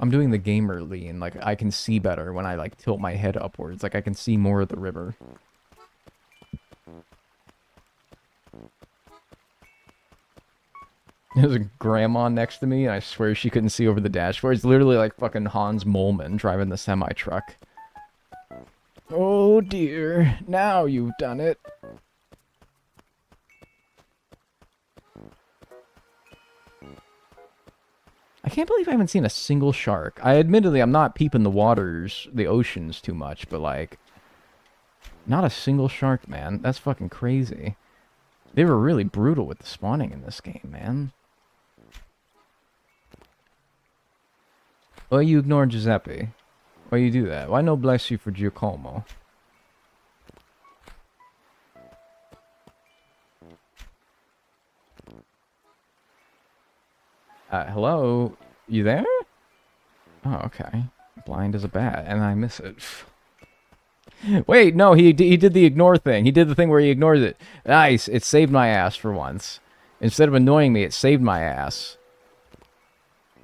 Speaker 1: I'm doing the gamer lean. Like, I can see better when I, like, tilt my head upwards. Like, I can see more of the river. There's a grandma next to me, and I swear she couldn't see over the dashboard. It's literally like fucking Hans Moleman driving the semi-truck. Oh dear, now you've done it. I can't believe I haven't seen a single shark. Admittedly, I'm not peeping the waters, the oceans too much, but like, not a single shark, man. That's fucking crazy. They were really brutal with the spawning in this game, man. Why you ignore Giuseppe? Why you do that? Why no bless you for Giacomo? Hello? You there? Oh, okay. Blind as a bat, and I miss it. Wait, no, he did the ignore thing. He did the thing where he ignores it. Nice, it saved my ass for once. Instead of annoying me, it saved my ass.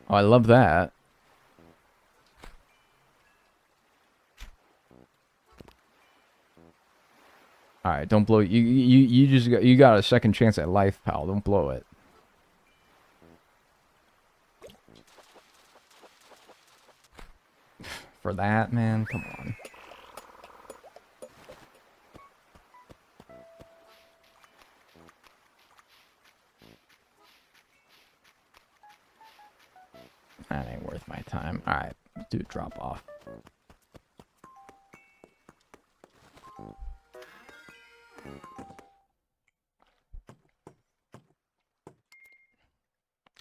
Speaker 1: Oh, I love that. Alright, don't blow it. You got a second chance at life, pal. Don't blow it. For that, man? Come on. That ain't worth my time. Alright, do drop off.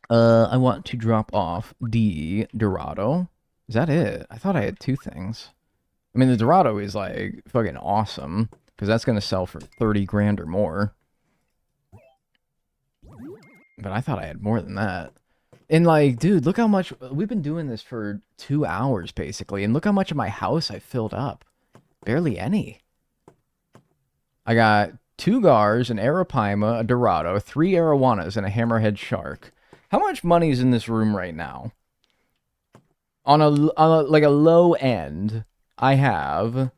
Speaker 1: I want to drop off the Dorado. Is that it? I thought I had two things. I mean, the Dorado is, like, fucking awesome. Because that's going to sell for 30 grand or more. But I thought I had more than that. And, like, dude, look how much... We've been doing this for 2 hours, basically. And look how much of my house I filled up. Barely any. I got 2 Gars, an Arapaima, a Dorado, 3 Arowanas, and a Hammerhead Shark. How much money is in this room right now? On a like a low end, I have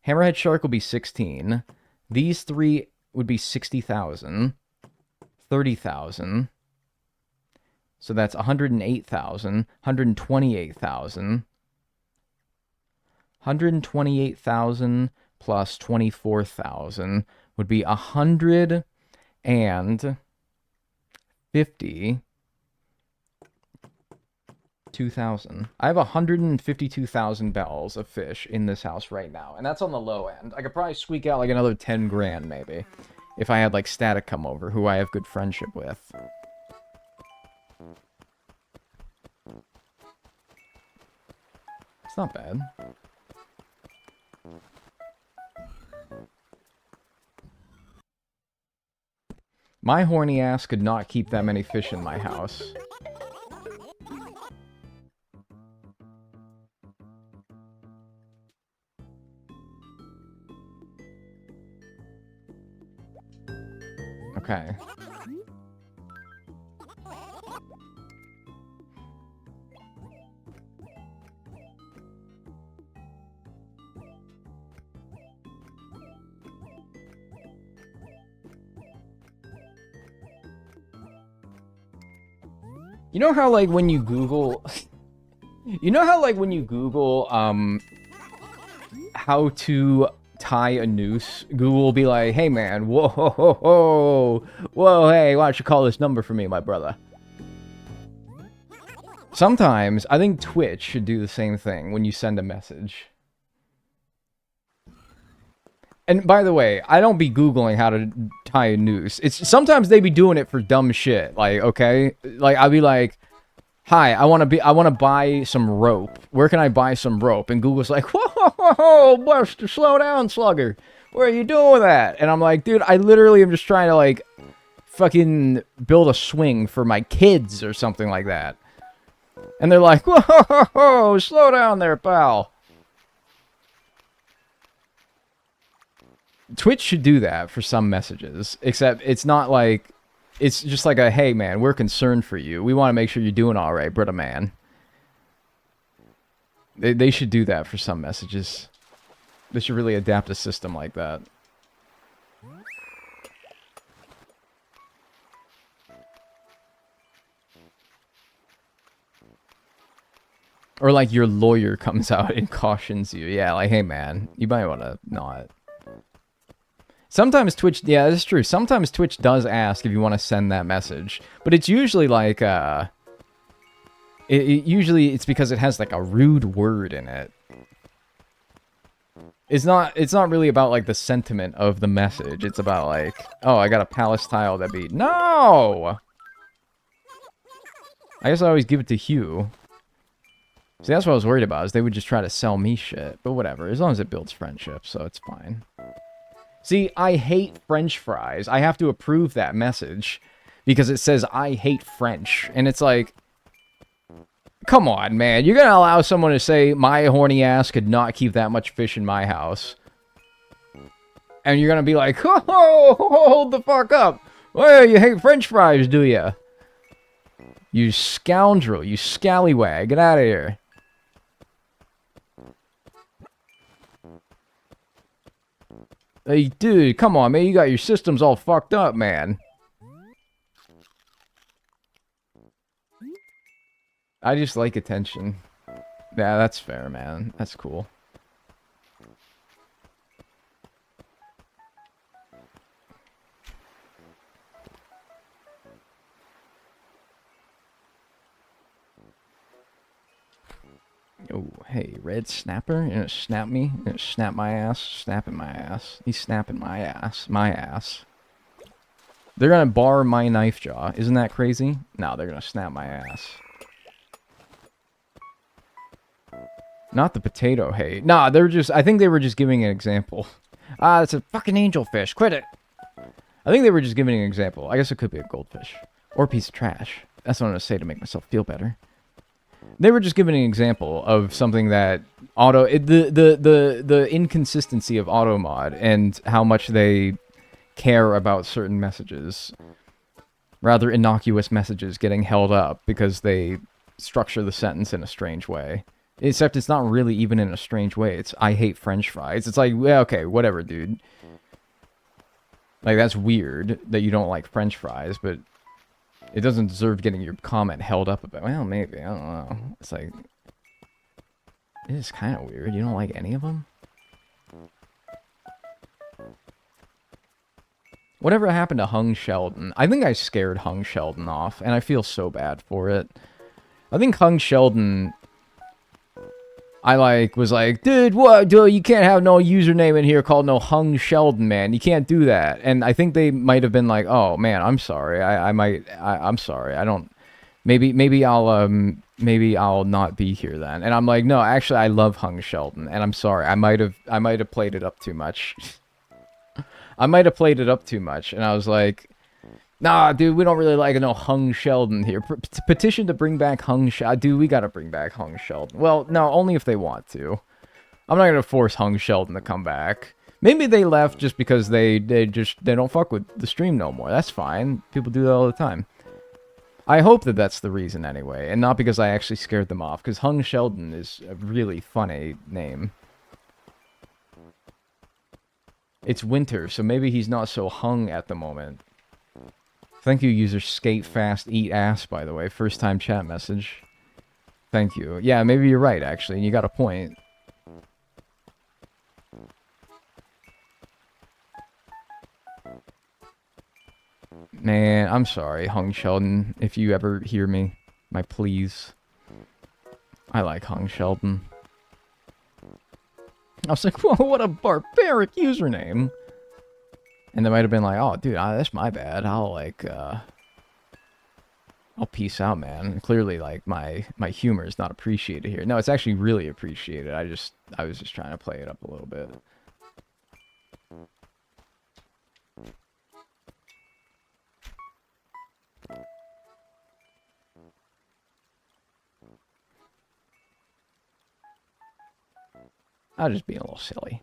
Speaker 1: Hammerhead Shark will be 16. These 3 would be 60,000, 30,000. So that's 108,000, 128,000, 128,000 plus 24,000 would be 150. 2,000. I have 152,000 bells of fish in this house right now, and that's on the low end. I could probably squeak out like another 10 grand maybe, if I had like Static come over, who I have good friendship with. It's not bad. My horny ass could not keep that many fish in my house. Okay. You know how, like, when you Google... You know how, like, when you Google, how to tie a noose, Google will be like, hey, man, whoa, ho, ho, ho. Whoa, hey, why don't you call this number for me, my brother? Sometimes, I think Twitch should do the same thing when you send a message. And by the way, I don't be Googling how to tie a noose. It's sometimes they be doing it for dumb shit. Like, okay, like I'll be like, "Hi, I want to buy some rope. Where can I buy some rope?" And Google's like, "Whoa, whoa, whoa, whoa, Buster, slow down, slugger. What are you doing with that?" And I'm like, "Dude, I literally am just trying to like fucking build a swing for my kids or something like that." And they're like, "Whoa, whoa, whoa, slow down there, pal." Twitch should do that for some messages, except it's not like, it's just like a, hey man, we're concerned for you. We want to make sure you're doing all right, brother man. They should do that for some messages. They should really adapt a system like that. Or like your lawyer comes out and cautions you. Yeah, like, hey man, you might want to not. Sometimes Twitch, yeah, that's true. Sometimes Twitch does ask if you want to send that message. But it's usually like, usually it's because it has like a rude word in it. It's not really about like the sentiment of the message. It's about like, oh, I got a palace tile that beat. No! I guess I always give it to Hugh. See, that's what I was worried about, is they would just try to sell me shit. But whatever, as long as it builds friendship, so it's fine. See, I hate French fries. I have to approve that message because it says I hate French. And it's like, come on, man. You're going to allow someone to say my horny ass could not keep that much fish in my house. And you're going to be like, oh, hold the fuck up. Well, you hate French fries, do you? You scoundrel. You scallywag. Get out of here. Hey, dude, come on, man. You got your systems all fucked up, man. I just like attention. Yeah, that's fair, man. That's cool. Oh, hey, red snapper. You gonna snap me? You gonna snap my ass? Snapping my ass. He's snapping my ass. My ass. They're gonna bar my knife jaw. Isn't that crazy? No, they're gonna snap my ass. Not the potato hate. Nah, they're just... I think they were just giving an example. Ah, it's a fucking angelfish. Quit it. I think they were just giving an example. I guess it could be a goldfish. Or a piece of trash. That's what I'm gonna say to make myself feel better. They were just giving an example of something that the inconsistency of AutoMod and how much they care about certain messages. Rather innocuous messages getting held up because they structure the sentence in a strange way. Except it's not really even in a strange way. It's, I hate French fries. It's like, yeah, okay, whatever, dude. Like, that's weird that you don't like French fries, but it doesn't deserve getting your comment held up about. Well, maybe. I don't know. It's like, it is kind of weird. You don't like any of them? Whatever happened to Hung Sheldon? I think I scared Hung Sheldon off, and I feel so bad for it. I think Hung Sheldon... was like, dude, what? Dude, you can't have no username in here called no Hung Sheldon, man. You can't do that. And I think they might have been like, oh, man, I'm sorry. I'm sorry. I don't... Maybe I'll not be here then. And I'm like, no, actually, I love Hung Sheldon, and I'm sorry. I might have played it up too much. I might have played it up too much, and I was like, nah, dude, we don't really like no Hung Sheldon here. Petition to bring back Hung Sheldon. Dude, we gotta bring back Hung Sheldon. Well, no, only if they want to. I'm not gonna force Hung Sheldon to come back. Maybe they left just because they don't fuck with the stream no more. That's fine. People do that all the time. I hope that that's the reason anyway, and not because I actually scared them off, because Hung Sheldon is a really funny name. It's winter, so maybe he's not so hung at the moment. Thank you, user Skate Fast Eat Ass, by the way. First time chat message. Thank you. Yeah, maybe you're right, actually, and you got a point. Man, I'm sorry, Hung Sheldon, if you ever hear me. My pleas. I like Hung Sheldon. I was like, whoa, what a barbaric username. And they might have been like, oh, dude, that's my bad. I'll peace out, man. And clearly, like, my humor is not appreciated here. No, it's actually really appreciated. I was just trying to play it up a little bit. I was just being a little silly.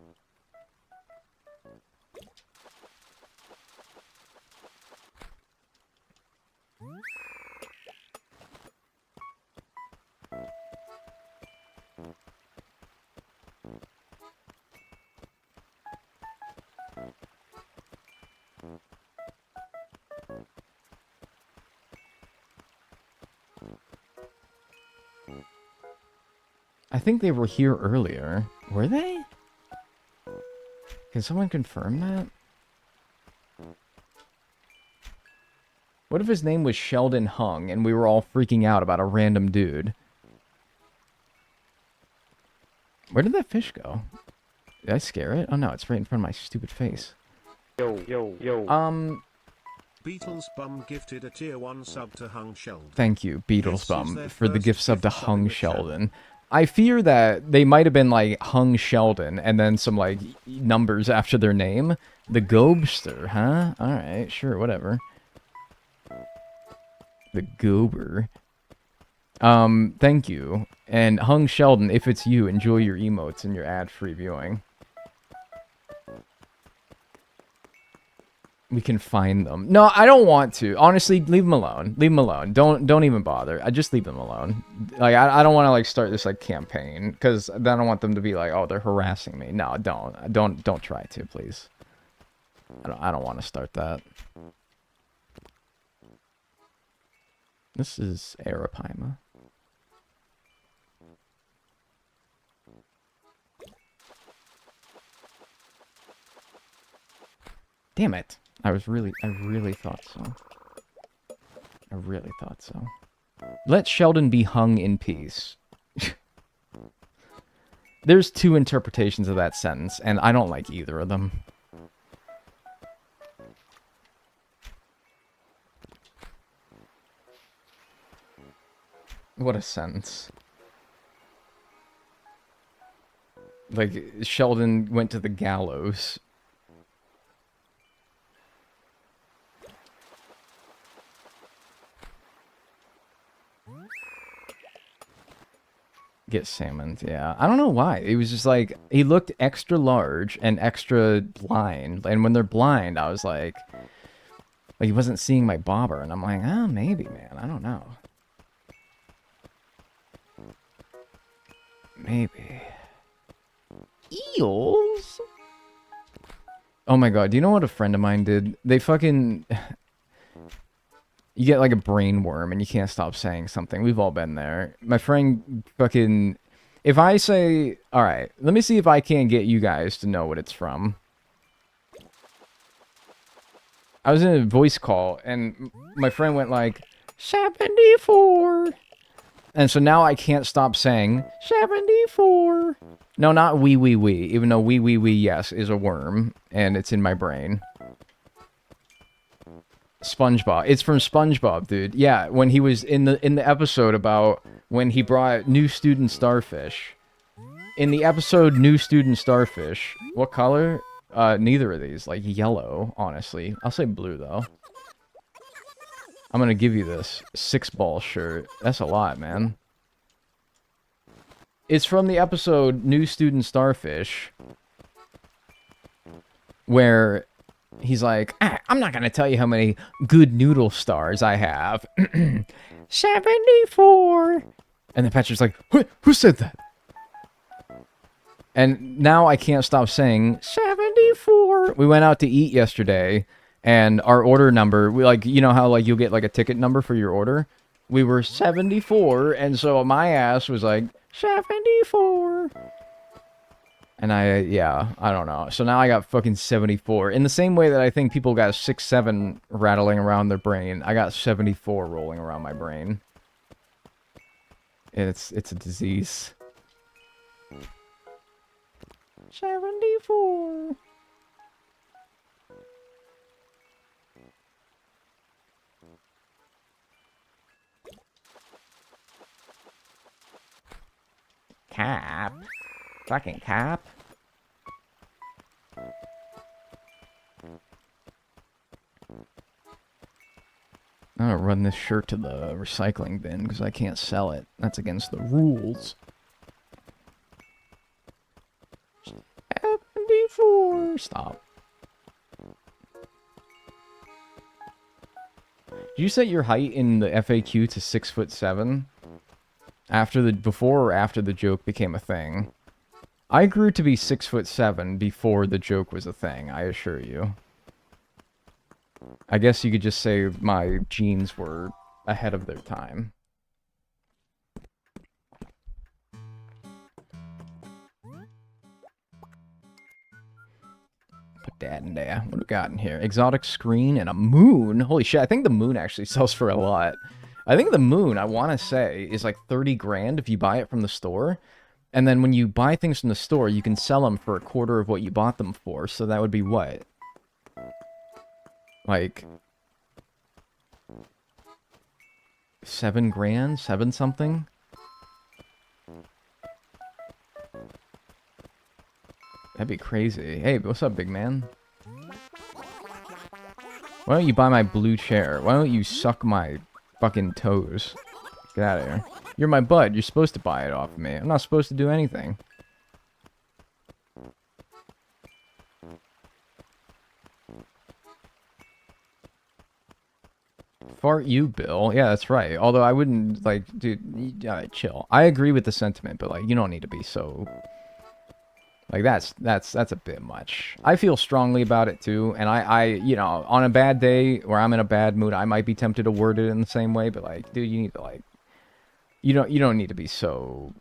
Speaker 1: I think they were here earlier. Were they? Can someone confirm that? What if his name was Sheldon Hung and we were all freaking out about a random dude? Where did that fish go? Did I scare it? Oh no, it's right in front of my stupid face.
Speaker 5: Yo, yo, yo.
Speaker 3: Beatles Bum gifted a tier 1 sub to Hung Sheldon.
Speaker 1: Thank you,
Speaker 3: This
Speaker 1: Beatles
Speaker 3: is
Speaker 1: Bum,
Speaker 3: their
Speaker 1: for the
Speaker 3: first
Speaker 1: gift sub to
Speaker 3: gift sub in
Speaker 1: Hung
Speaker 3: the channel.
Speaker 1: Sheldon. I fear that they might have been like Hung Sheldon and then some like numbers after their name. The Gobster, huh? Alright, sure, whatever. The Gober. Thank you. And Hung Sheldon, if it's you, enjoy your emotes and your ad-free viewing. We can find them. No, I don't want to. Honestly, leave them alone. Leave them alone. Don't even bother. I just leave them alone. Like I don't want to like start this like campaign because then I don't want them to be like, oh, they're harassing me. No, don't try to, please. I don't want to start that. This is Arapaima. Damn it. I really thought so. I really thought so. Let Sheldon be hung in peace. There's two interpretations of that sentence, and I don't like either of them. What a sentence. Like, Sheldon went to the gallows. Get salmon, yeah. I don't know why. It was just like, he looked extra large and extra blind. And when they're blind, I was like he wasn't seeing my bobber. And I'm like, oh, maybe, man. I don't know. Maybe. Eels? Oh my god, do you know what a friend of mine did? They fucking... You get like a brain worm and you can't stop saying something. We've all been there. My friend fucking... If I say... Alright, let me see if I can get you guys to know what it's from. I was in a voice call and my friend went like, 74. And so now I can't stop saying, 74. No, not wee wee wee. Even though wee wee wee, yes, is a worm. And it's in my brain. SpongeBob. It's from SpongeBob, dude. Yeah, when he was in the episode about when he brought new student starfish. In the episode New Student Starfish, what color? Neither of these. Like yellow, honestly. I'll say blue though. I'm gonna give you this 6-ball shirt. That's a lot, man. It's from the episode New Student Starfish, where he's like, I'm not gonna tell you how many good noodle stars I have. 74. And then Patrick's like, who said that? And now I can't stop saying 74. We went out to eat yesterday, and our order number, we like, you know how like you'll get like a ticket number for your order? We were 74, and so my ass was like 74. And yeah, I don't know. So now I got fucking 74. In the same way that I think people got 6-7 rattling around their brain, I got 74 rolling around my brain. It's a disease. 74. Cap. Fucking cap. I'm gonna run this shirt to the recycling bin because I can't sell it. That's against the rules. 74. Stop. Did you set your height in the FAQ to 6'7"? Before or after the joke became a thing? I grew to be 6'7" before the joke was a thing, I assure you. I guess you could just say my genes were ahead of their time. Dad and Dad. What do we got in here? Exotic screen and a moon. Holy shit, I think the moon actually sells for a lot. I think the moon, I want to say, is like 30 grand if you buy it from the store. And then when you buy things from the store, you can sell them for a quarter of what you bought them for. So that would be what? Like 7 grand? 7 something? That'd be crazy. Hey, what's up, big man? Why don't you buy my blue chair? Why don't you suck my fucking toes? Get out of here. You're my bud. You're supposed to buy it off of me. I'm not supposed to do anything. Fart you, Bill. Yeah, that's right. Although I wouldn't, like, dude, you gotta chill. I agree with the sentiment, but, like, you don't need to be so... Like, that's a bit much. I feel strongly about it, too. And I, you know, on a bad day where I'm in a bad mood, I might be tempted to word it in the same way. But, like, dude, you need to, like... You don't need to be so...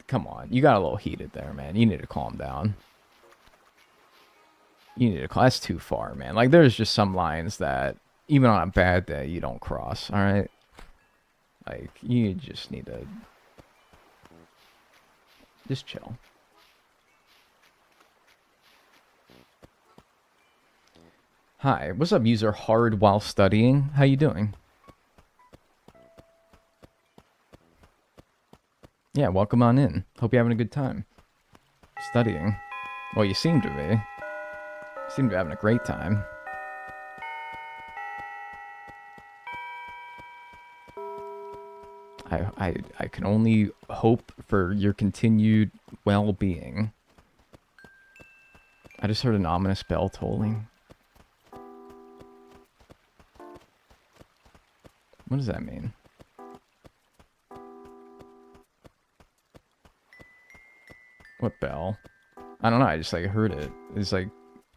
Speaker 1: Come on. You got a little heated there, man. You need to calm down. You need to... That's too far, man. Like, there's just some lines that... Even on a bad day, you don't cross, alright? Like, you just need to... Just chill. Hi, what's up, user hard while studying? How you doing? Yeah, welcome on in. Hope you're having a good time. Studying. Well, you seem to be. You seem to be having a great time. I can only hope for your continued well-being. I just heard an ominous bell tolling. What does that mean? What bell? I don't know, I just like heard it. It's like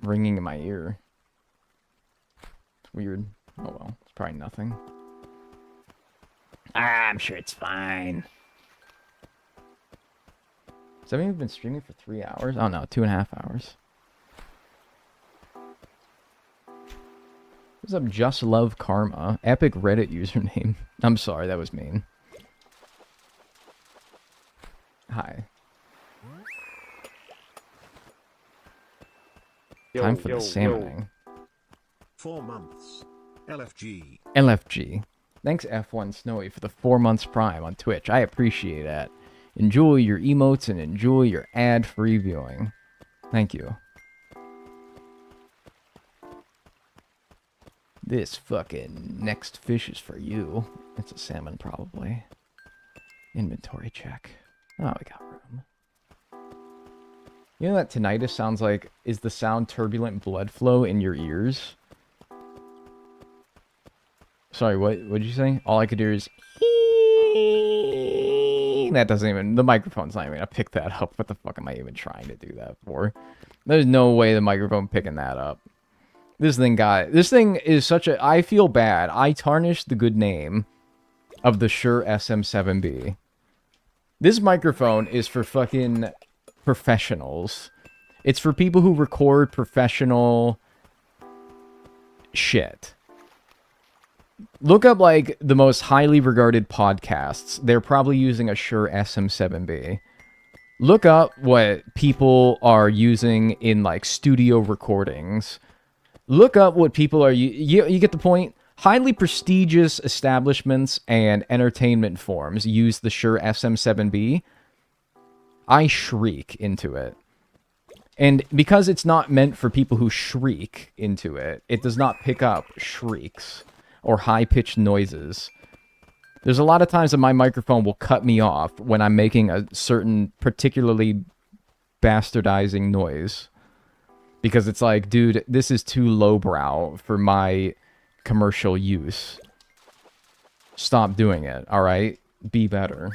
Speaker 1: ringing in my ear. It's weird. Oh well, it's probably nothing. I'm sure it's fine. Has that mean we've been streaming for 3 hours? Oh no, 2.5 hours. What's up, Just Love Karma? Epic Reddit username. I'm sorry, that was mean. Hi. Time for the salmoning.
Speaker 3: 4 months. LFG.
Speaker 1: LFG. Thanks, F1 Snowy, for the 4 months Prime on Twitch. I appreciate that. Enjoy your emotes and enjoy your ad-free viewing. Thank you. This fucking next fish is for you. It's a salmon, probably. Inventory check. Oh, we got room. You know that tinnitus sounds like, is the sound turbulent blood flow in your ears? Sorry, what did you say? All I could hear is... That doesn't even... The microphone's not even gonna pick that up. What the fuck am I even trying to do that for? There's no way the microphone picking that up. This thing is such a... I feel bad. I tarnished the good name of the Shure SM7B. This microphone is for fucking professionals. It's for people who record professional shit. Look up, like, the most highly regarded podcasts. They're probably using a Shure SM7B. Look up what people are using in, like, studio recordings. Look up what people are... You get the point? Highly prestigious establishments and entertainment forms use the Shure SM7B. I shriek into it. And because it's not meant for people who shriek into it, it does not pick up shrieks or high-pitched noises. There's a lot of times that my microphone will cut me off when I'm making a certain particularly bastardizing noise. Because it's like, dude, this is too lowbrow for my commercial use. Stop doing it, alright? Be better.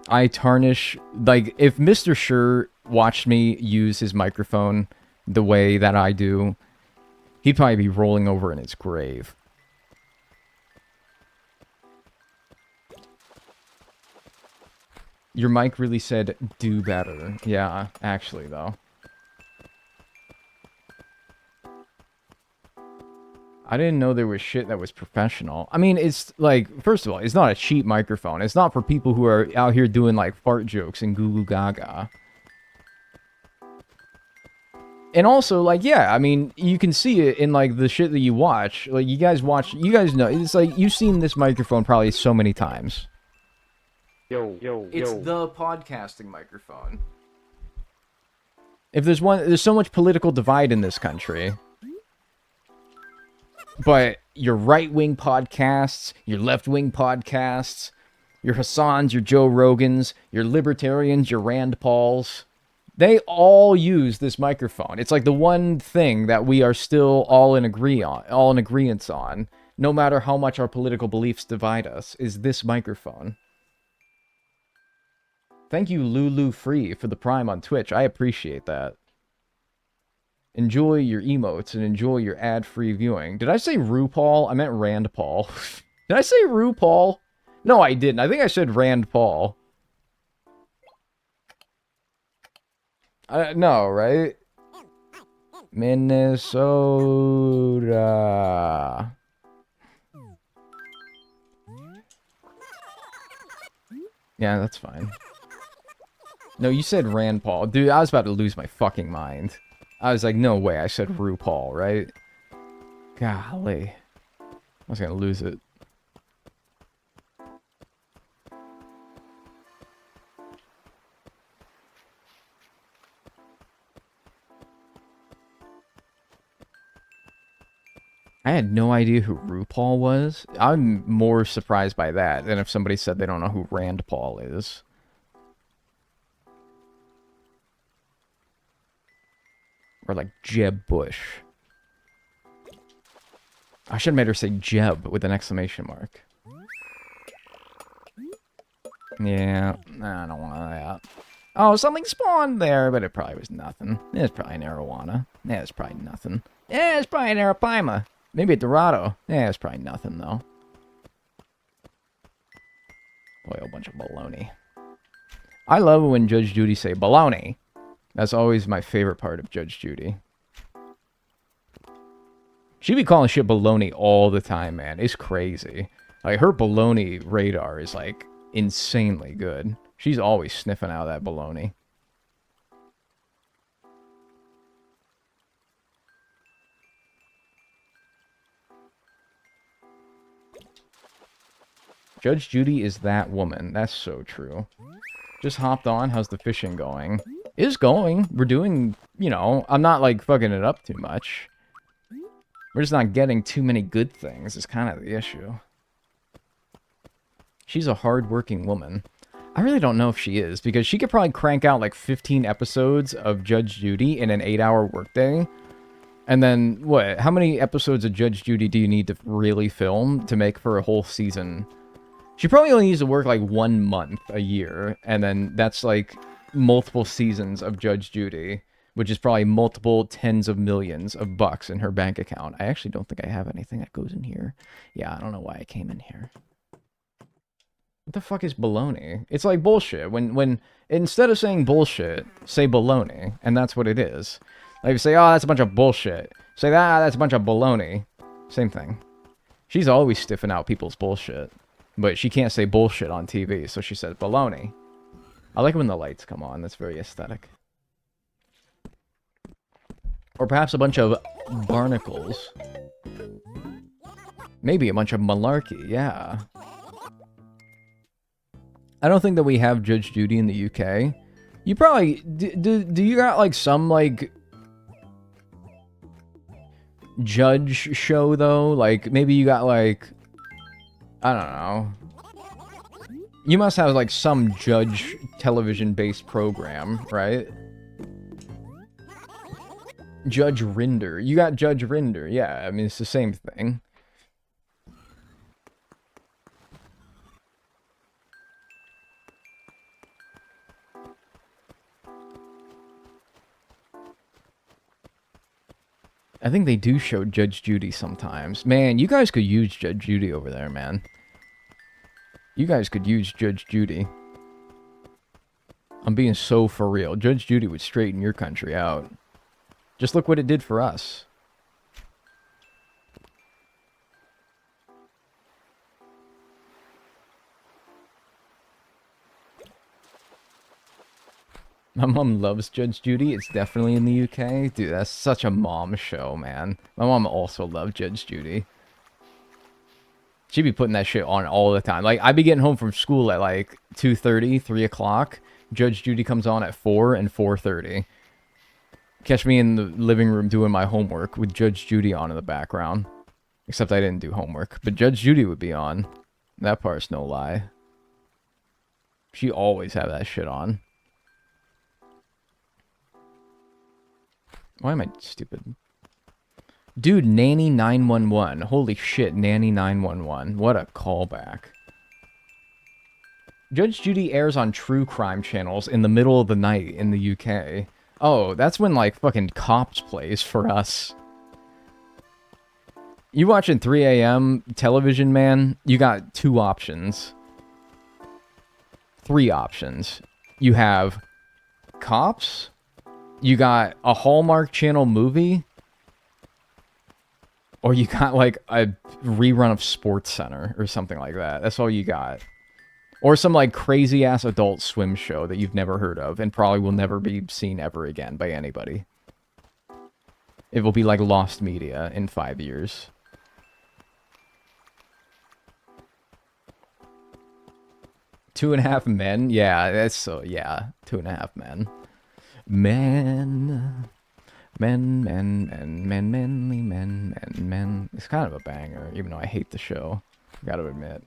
Speaker 1: I tarnish... Like, if Mr. Shure watched me use his microphone the way that I do, he'd probably be rolling over in his grave. Your mic really said, do better. Yeah, actually, though. I didn't know there was shit that was professional. I mean, it's like, first of all, it's not a cheap microphone. It's not for people who are out here doing like fart jokes and goo goo gaga. And also, like, yeah, I mean, you can see it in like the shit that you watch. Like, you guys know, it's like, you've seen this microphone probably so many times. It's the podcasting microphone. If there's so much political divide in this country. But your right-wing podcasts, your left-wing podcasts, your Hassans, your Joe Rogans, your libertarians, your Rand Pauls, they all use this microphone. It's like the one thing that we are still all in agreement on, no matter how much our political beliefs divide us, is this microphone. Thank you, Lulu Free, for the Prime on Twitch. I appreciate that. Enjoy your emotes and enjoy your ad-free viewing. Did I say RuPaul? I meant Rand Paul. Did I say RuPaul? No, I didn't. I think I said Rand Paul. No, right? Minnesota. Yeah, that's fine. No, you said Rand Paul. Dude, I was about to lose my fucking mind. I was like, no way, I said RuPaul, right? Golly. I was gonna lose it. I had no idea who RuPaul was. I'm more surprised by that than if somebody said they don't know who Rand Paul is. Or like Jeb Bush. I should have made her say Jeb with an exclamation mark. Yeah, I don't want that. Oh, something spawned there, but it probably was nothing. It's probably an arowana. Yeah, it's probably nothing. Yeah, it's probably an arapaima. Maybe a dorado. Yeah, it's probably nothing, though. Boy, a bunch of baloney. I love it when Judge Judy say baloney. That's always my favorite part of Judge Judy. She be calling shit baloney all the time, man. It's crazy. Like, her baloney radar is, like, insanely good. She's always sniffing out that baloney. Judge Judy is that woman. That's so true. Just hopped on. How's the fishing going? It's going. We're doing, you know, I'm not, like, fucking it up too much. We're just not getting too many good things. Is kind of the issue. She's a hard-working woman. I really don't know if she is, because she could probably crank out, like, 15 episodes of Judge Judy in an 8-hour workday. And then, what? How many episodes of Judge Judy do you need to really film to make for a whole season? She probably only needs to work, like, 1 month a year. And then that's, like, multiple seasons of Judge Judy, which is probably multiple tens of millions of bucks in her bank account. I actually don't think I have anything that goes in here. Yeah, I don't know why I came in here. What the fuck is baloney? It's like bullshit. When instead of saying bullshit, say baloney, and that's what it is. Like, if you say, oh, that's a bunch of bullshit. Say, that's a bunch of baloney. Same thing. She's always stiffing out people's bullshit. But she can't say bullshit on TV, so she says baloney. I like it when the lights come on. That's very aesthetic. Or perhaps a bunch of barnacles. Maybe a bunch of malarkey, yeah. I don't think that we have Judge Judy in the UK. You probably... Do you got, like, some, like... judge show, though? Like, maybe you got, like... I don't know. You must have, like, some judge television-based program, right? Judge Rinder. You got Judge Rinder. Yeah, I mean, it's the same thing. I think they do show Judge Judy sometimes. Man, you guys could use Judge Judy over there, man. You guys could use Judge Judy. I'm being so for real. Judge Judy would straighten your country out. Just look what it did for us. My mom loves Judge Judy. It's definitely in the UK. Dude, that's such a mom show, man. My mom also loved Judge Judy. She'd be putting that shit on all the time. Like, I'd be getting home from school at like 2:30, 3 o'clock. Judge Judy comes on at 4 and 4:30. Catch me in the living room doing my homework with Judge Judy on in the background. Except I didn't do homework. But Judge Judy would be on. That part's no lie. She always had that shit on. Why am I stupid? Dude, Nanny 911. Holy shit, Nanny 911. What a callback. Judge Judy airs on true crime channels in the middle of the night in the UK. Oh, that's when, like, fucking Cops plays for us. You watching 3 a.m. television, man? You got two options. Three options. You have Cops. You got a Hallmark Channel movie. Or you got, like, a rerun of Sports Center or something like that. That's all you got. Or some, like, crazy-ass Adult Swim show that you've never heard of and probably will never be seen ever again by anybody. It will be like lost media in 5 years. Two and a Half Men? Yeah, that's so, yeah. 2.5 Men. Men, manly men. It's kind of a banger, even though I hate the show. Gotta admit.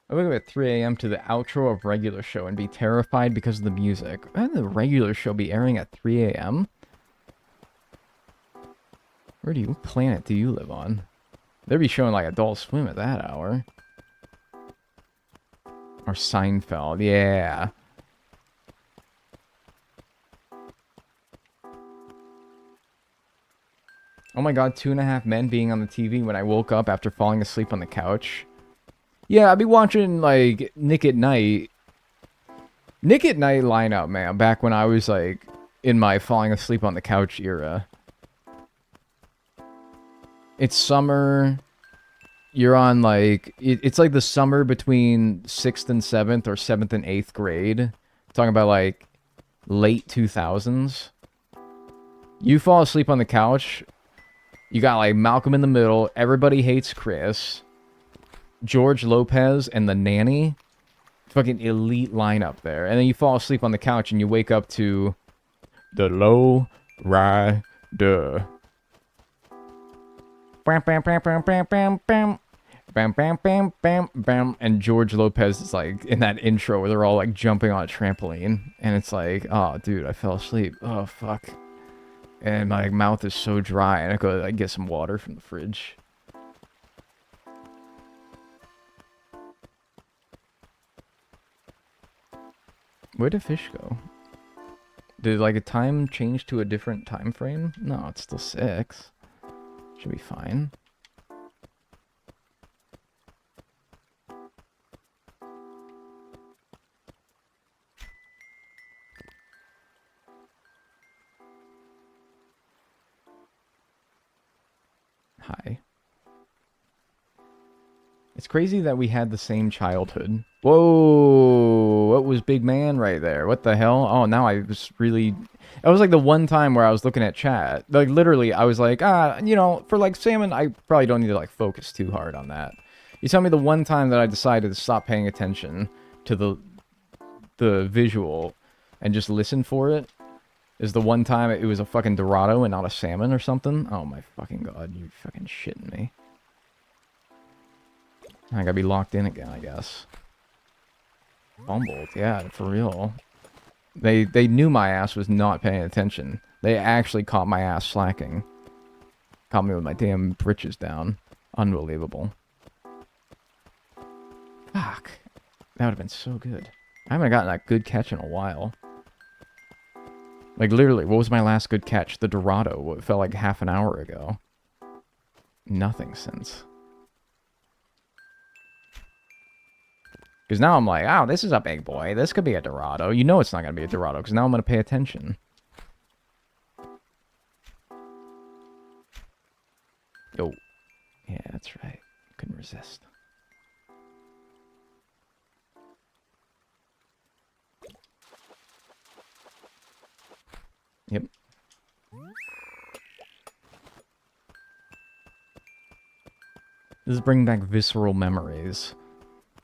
Speaker 1: I wake up at 3 a.m. to the outro of regular show and be terrified because of the music. Why would the regular show be airing at 3 a.m.? What planet do you live on? They'd be showing like Adult Swim at that hour. Or Seinfeld, yeah. Oh my god, 2.5 Men being on the TV when I woke up after falling asleep on the couch. Yeah, I'd be watching, like, Nick at Night. Nick at Night lineup, man, back when I was, like, in my falling asleep on the couch era. It's summer. You're on, like, it's like the summer between 6th and 7th or 7th and 8th grade. Talking about, like, late 2000s. You fall asleep on the couch. You got, like, Malcolm in the Middle. Everybody Hates Chris. George Lopez and the Nanny. Fucking elite lineup there. And then you fall asleep on the couch and you wake up to the Low Rider. Bam, bam, bam, bam, bam, bam, bam. Bam, bam, bam, bam, bam. And George Lopez is like in that intro where they're all like jumping on a trampoline. And it's like, oh, dude, I fell asleep. Oh, fuck. And my mouth is so dry. And I go like get some water from the fridge. Where did fish go? Did like a time change to a different time frame? No, it's still 6. Should be fine. Hi. It's crazy that we had the same childhood. Whoa! What was Big Man right there? What the hell? Oh, now I was really... That was like the one time where I was looking at chat. Like, literally, I was like, you know, for like salmon, I probably don't need to like focus too hard on that. You tell me the one time that I decided to stop paying attention to the visual and just listen for it is the one time it was a fucking Dorado and not a salmon or something. Oh my fucking god, you fucking shitting me. I gotta be locked in again, I guess. Fumbled, yeah, for real. They knew my ass was not paying attention. They actually caught my ass slacking. Caught me with my damn britches down. Unbelievable. Fuck. That would have been so good. I haven't gotten that good catch in a while. Like, literally, what was my last good catch? The Dorado. What felt like half an hour ago. Nothing since. Because now I'm like, oh, this is a big boy. This could be a Dorado. You know it's not going to be a Dorado, because now I'm going to pay attention. Yo. Yeah, that's right. Couldn't resist. Yep. This is bringing back visceral memories.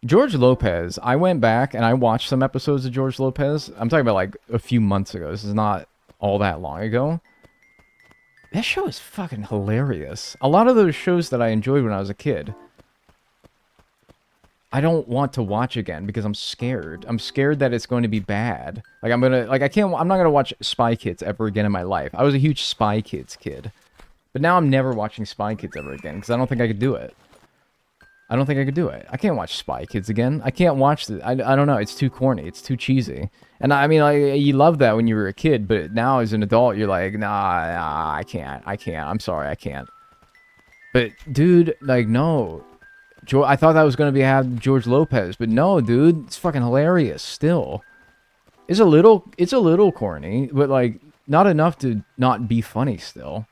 Speaker 1: George Lopez, I went back and I watched some episodes of George Lopez. I'm talking about like a few months ago. This is not all that long ago. That show is fucking hilarious. A lot of those shows that I enjoyed when I was a kid, I don't want to watch again because I'm scared. I'm scared that it's going to be bad. Like I'm not gonna watch Spy Kids ever again in my life. I was a huge Spy Kids kid. But now I'm never watching Spy Kids ever again because I don't think I could do it. I don't think I could do it. I can't watch Spy Kids again. I can't watch it. I don't know. It's too corny. It's too cheesy. And I mean, like, you love that when you were a kid, but now as an adult, you're like, nah, I can't. I'm sorry, I can't. But, dude, like, no. I thought that was going to have George Lopez, but no, dude. It's fucking hilarious still. It's a little corny, but, like, not enough to not be funny still.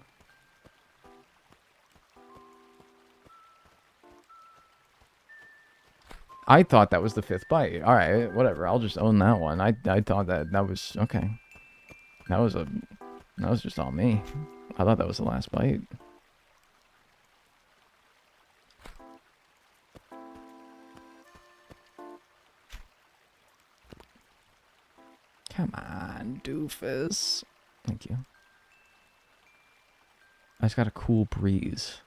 Speaker 1: I thought that was the fifth bite. All right, whatever. I'll just own that one. I thought that was okay. That was just on me. I thought that was the last bite. Come on, doofus. Thank you. I just got a cool breeze.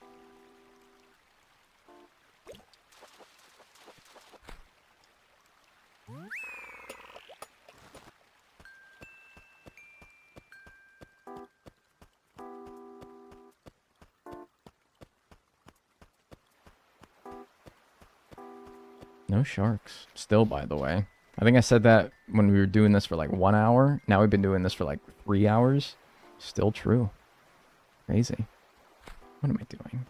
Speaker 1: No sharks. Still, by the way. I think I said that when we were doing this for like 1 hour. Now we've been doing this for like 3 hours. Still true. Crazy. What am I doing?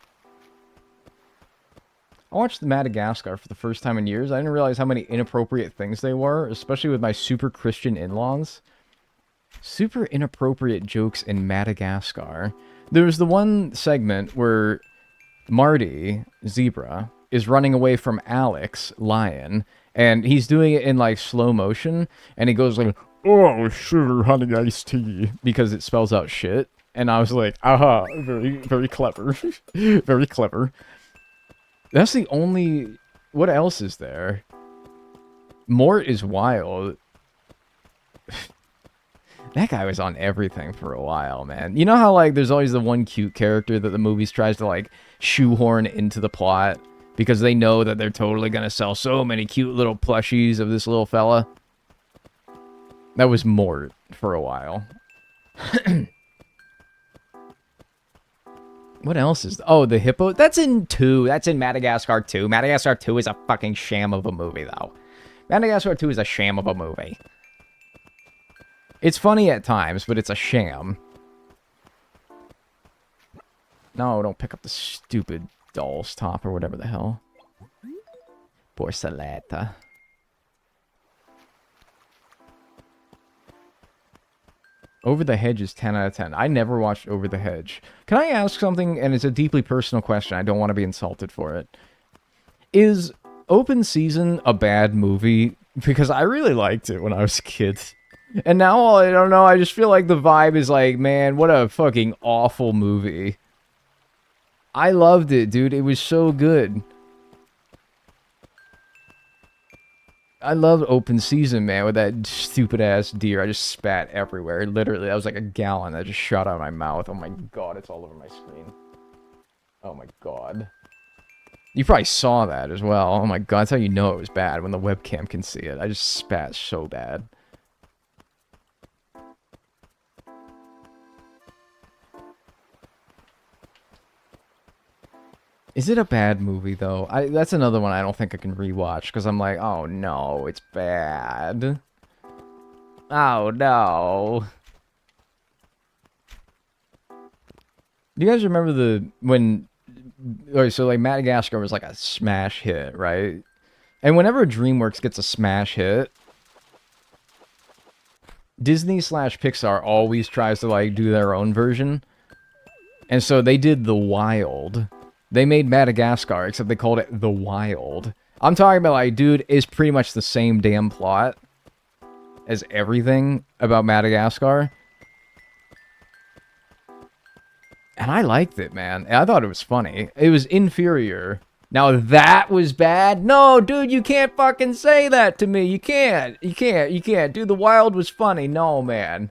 Speaker 1: I watched Madagascar for the first time in years. I didn't realize how many inappropriate things they were, especially with my super Christian in-laws. Super inappropriate jokes in Madagascar. There was the one segment where Marty, Zebra, is running away from Alex, Lion, and he's doing it in like slow motion, and he goes like, "Oh, sugar honey iced tea," because it spells out shit. And I was like, aha, very, very clever. Very clever. That's the only... What else is there? Mort is wild. That guy was on everything for a while, man. You know how, like, there's always the one cute character that the movies tries to, like, shoehorn into the plot? Because they know that they're totally gonna sell so many cute little plushies of this little fella. That was Mort for a while. What else is... Oh, the hippo? That's in 2. That's in Madagascar 2. Madagascar 2 is a fucking sham of a movie, though. Madagascar 2 is a sham of a movie. It's funny at times, but it's a sham. No, don't pick up the stupid doll's top or whatever the hell. Porceleta. Over the Hedge is 10 out of 10. I never watched Over the Hedge. Can I ask something? And it's a deeply personal question. I don't want to be insulted for it. Is Open Season a bad movie? Because I really liked it when I was a kid. And now, I don't know, I just feel like the vibe is like, man, what a fucking awful movie. I loved it, dude. It was so good. I loved Open Season, man, with that stupid-ass deer. I just spat everywhere. Literally, that was like a gallon that just shot out of my mouth. Oh my god, it's all over my screen. Oh my god. You probably saw that as well. Oh my god, that's how you know it was bad, when the webcam can see it. I just spat so bad. Is it a bad movie, though? That's another one I don't think I can rewatch, because I'm like, oh no, it's bad. Oh no. Do you guys remember when... Alright, so like Madagascar was like a smash hit, right? And whenever DreamWorks gets a smash hit, Disney slash Pixar always tries to like do their own version. And so they did The Wild. They made Madagascar, except they called it The Wild. I'm talking about like, dude, it's pretty much the same damn plot as everything about Madagascar. And I liked it, man. I thought it was funny. It was inferior. Now that was bad? No, dude, you can't fucking say that to me. You can't. You can't. Dude, The Wild was funny. No, man.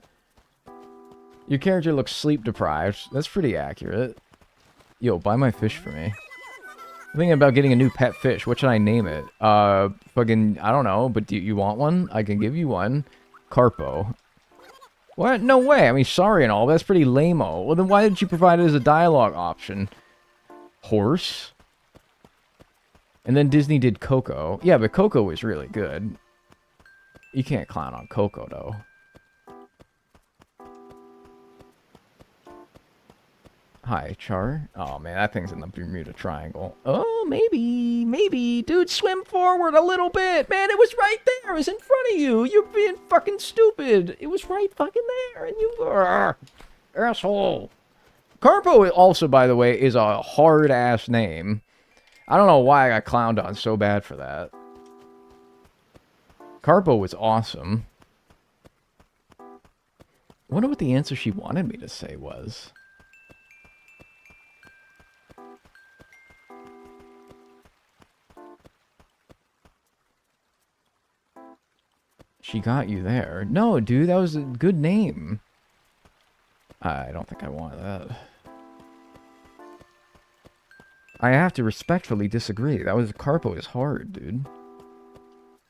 Speaker 1: Your character looks sleep deprived. That's pretty accurate. Yo, buy my fish for me. I'm thinking about getting a new pet fish. What should I name it? Fucking, I don't know, but do you want one? I can give you one. Carpo. What? No way. I mean, sorry and all, but that's pretty lame-o. Well, then why didn't you provide it as a dialogue option? Horse? And then Disney did Coco. Yeah, but Coco was really good. You can't clown on Coco, though. Hi, Char. Oh, man, that thing's in the Bermuda Triangle. Oh, maybe, maybe. Dude, swim forward a little bit. Man, it was right there. It was in front of you. You're being fucking stupid. It was right fucking there, and you... asshole. Carpo also, by the way, is a hard-ass name. I don't know why I got clowned on so bad for that. Carpo was awesome. I wonder what the answer she wanted me to say was. She got you there. No, dude, that was a good name. I don't think I want that. I have to respectfully disagree. That was... Carpo is hard, dude.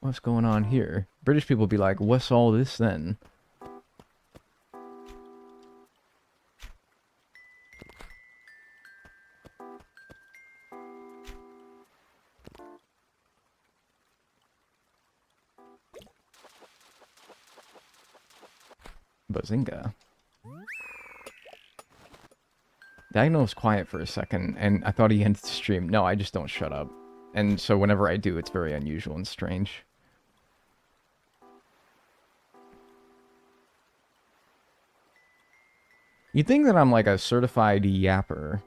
Speaker 1: What's going on here? British people be like, what's all this then? Bazinga. Diagonal was quiet for a second, and I thought he ended the stream. No, I just don't shut up. And so whenever I do, it's very unusual and strange. You'd think that I'm like a certified yapper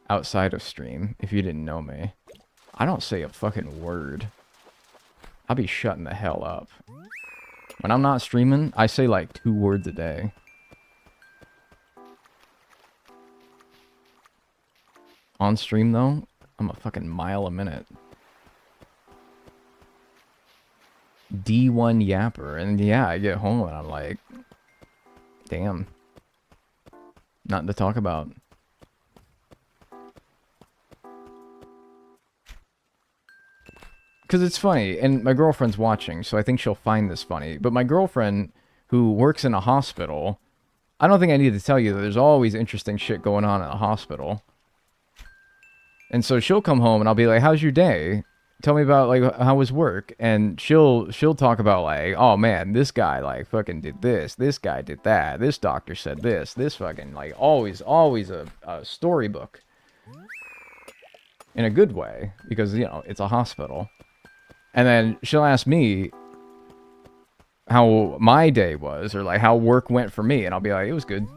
Speaker 1: outside of stream, if you didn't know me. I don't say a fucking word. I'll be shutting the hell up. When I'm not streaming, I say like 2 words a day. On stream, though, I'm a fucking mile a minute. D1 yapper. And yeah, I get home and I'm like, damn. Nothing to talk about. Because it's funny, and my girlfriend's watching, so I think she'll find this funny. But my girlfriend, who works in a hospital, I don't think I need to tell you that there's always interesting shit going on in a hospital. And so she'll come home and I'll be like, how's your day? Tell me about, like, how was work? And she'll talk about, like, oh, man, this guy, like, fucking did this. This guy did that. This doctor said this. This fucking, like, always a storybook. In a good way. Because, you know, it's a hospital. And then she'll ask me how my day was. Or, like, how work went for me. And I'll be like, it was good.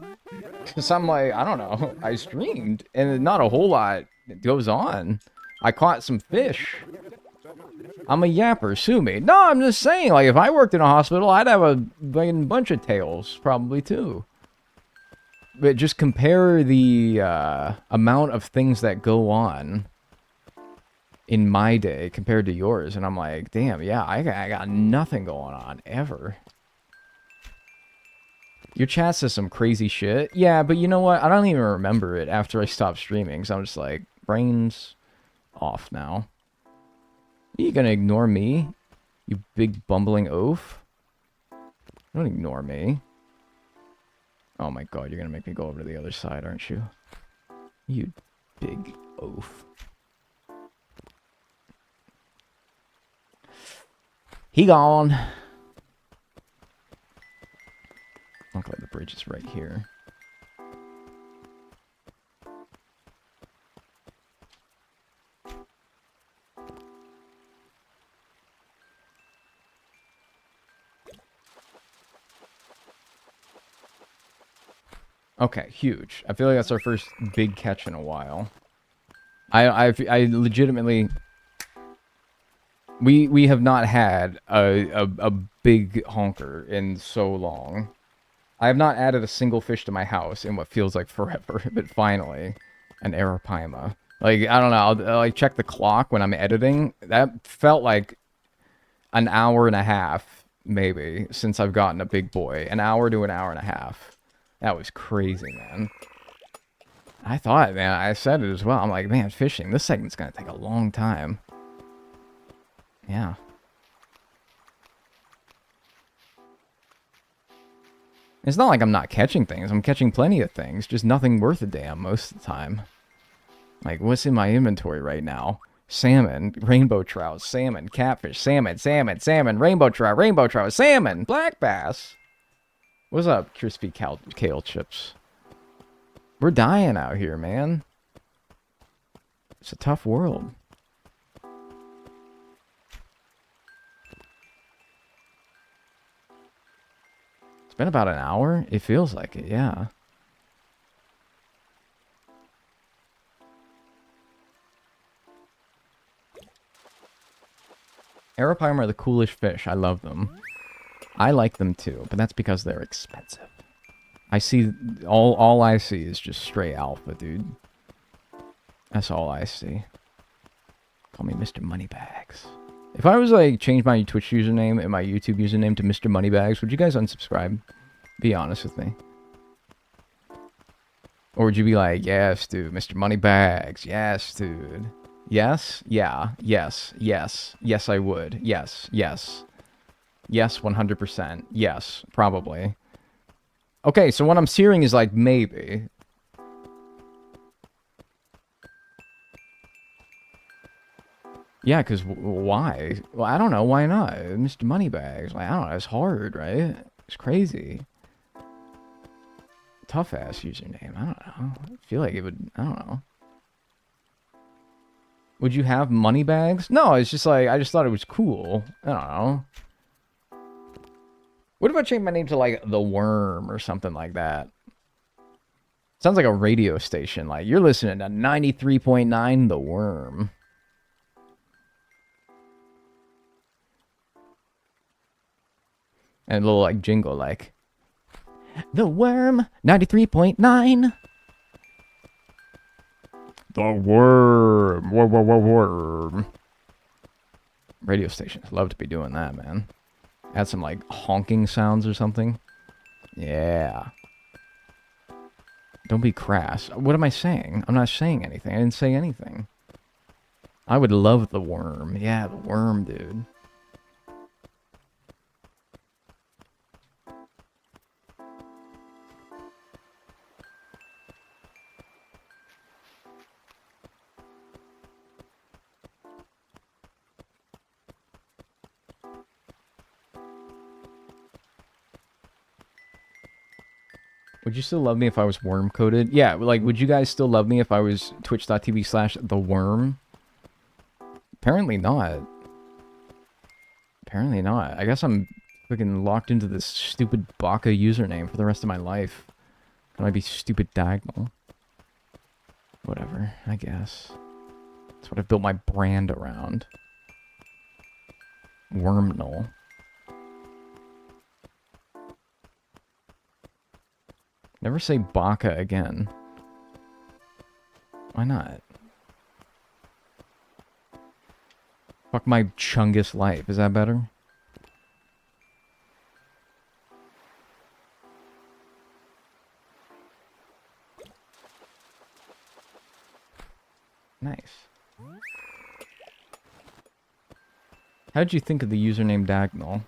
Speaker 1: Because I'm like, I don't know. I streamed. And not a whole lot goes on. I caught some fish. I'm a yapper, sue me. No, I'm just saying, like, if I worked in a hospital, I'd have a bunch of tales, probably, too. But just compare the amount of things that go on in my day compared to yours, and I'm like, damn, yeah, I got nothing going on, ever. Your chat says some crazy shit. Yeah, but you know what? I don't even remember it after I stopped streaming, so I'm just like, brains off now. Are you gonna ignore me? You big bumbling oaf? Don't ignore me. Oh my god, you're gonna make me go over to the other side, aren't you? You big oaf. He gone. Luckily, the bridge is right here. Okay, huge. I feel like that's our first big catch in a while. I legitimately... We have not had a big honker in so long. I have not added a single fish to my house in what feels like forever, but finally, an arapaima. Like, I don't know, I'll like check the clock when I'm editing. That felt like an hour and a half, maybe, since I've gotten a big boy. An hour to an hour and a half. That was crazy, man. I thought, man, I said it as well. I'm like, man, fishing, this segment's gonna take a long time. Yeah. It's not like I'm not catching things. I'm catching plenty of things. Just nothing worth a damn most of the time. Like, what's in my inventory right now? Salmon, rainbow trout, salmon, catfish, salmon, salmon, salmon, rainbow trout, salmon, black bass. What's up, crispy kale chips? We're dying out here, man. It's a tough world. It's been about an hour. It feels like it, yeah. Arapaima are the coolest fish. I love them. I like them too, but that's because they're expensive. I see... All I see is just straight alpha, dude. That's all I see. Call me Mr. Moneybags. If I was like change my Twitch username and my YouTube username to Mr. Moneybags, would you guys unsubscribe? Be honest with me. Or would you be like, yes, dude, Mr. Moneybags, yes, dude. Yes? Yeah. Yes. Yes. Yes, I would. Yes. Yes. Yes, 100%. Yes, probably. Okay, so what I'm hearing is like, maybe. Yeah, because why? Well, I don't know. Why not? Mr. Moneybags. Like, I don't know. It's hard, right? It's crazy. Tough-ass username. I don't know. I feel like it would... I don't know. Would you have Moneybags? No, it's just like... I just thought it was cool. I don't know. What if I change my name to, like, The Worm or something like that? Sounds like a radio station. Like, you're listening to 93.9 The Worm. And a little, like, jingle, like... The Worm, 93.9. The Worm. Worm. Radio stations. Love to be doing that, man. Add some, like, honking sounds or something. Yeah. Don't be crass. What am I saying? I'm not saying anything. I didn't say anything. I would love The Worm. Yeah, The Worm, dude. Would you still love me if I was worm-coded? Yeah, like, would you guys still love me if I was twitch.tv/theworm? Apparently not. Apparently not. I guess I'm freaking locked into this stupid Baka username for the rest of my life. That might be stupid diagonal. Whatever, I guess. That's what I've built my brand around. Wormnal. Never say Baka again. Why not? Fuck my Chungus life. Is that better? Nice. How'd you think of the username Dagnall?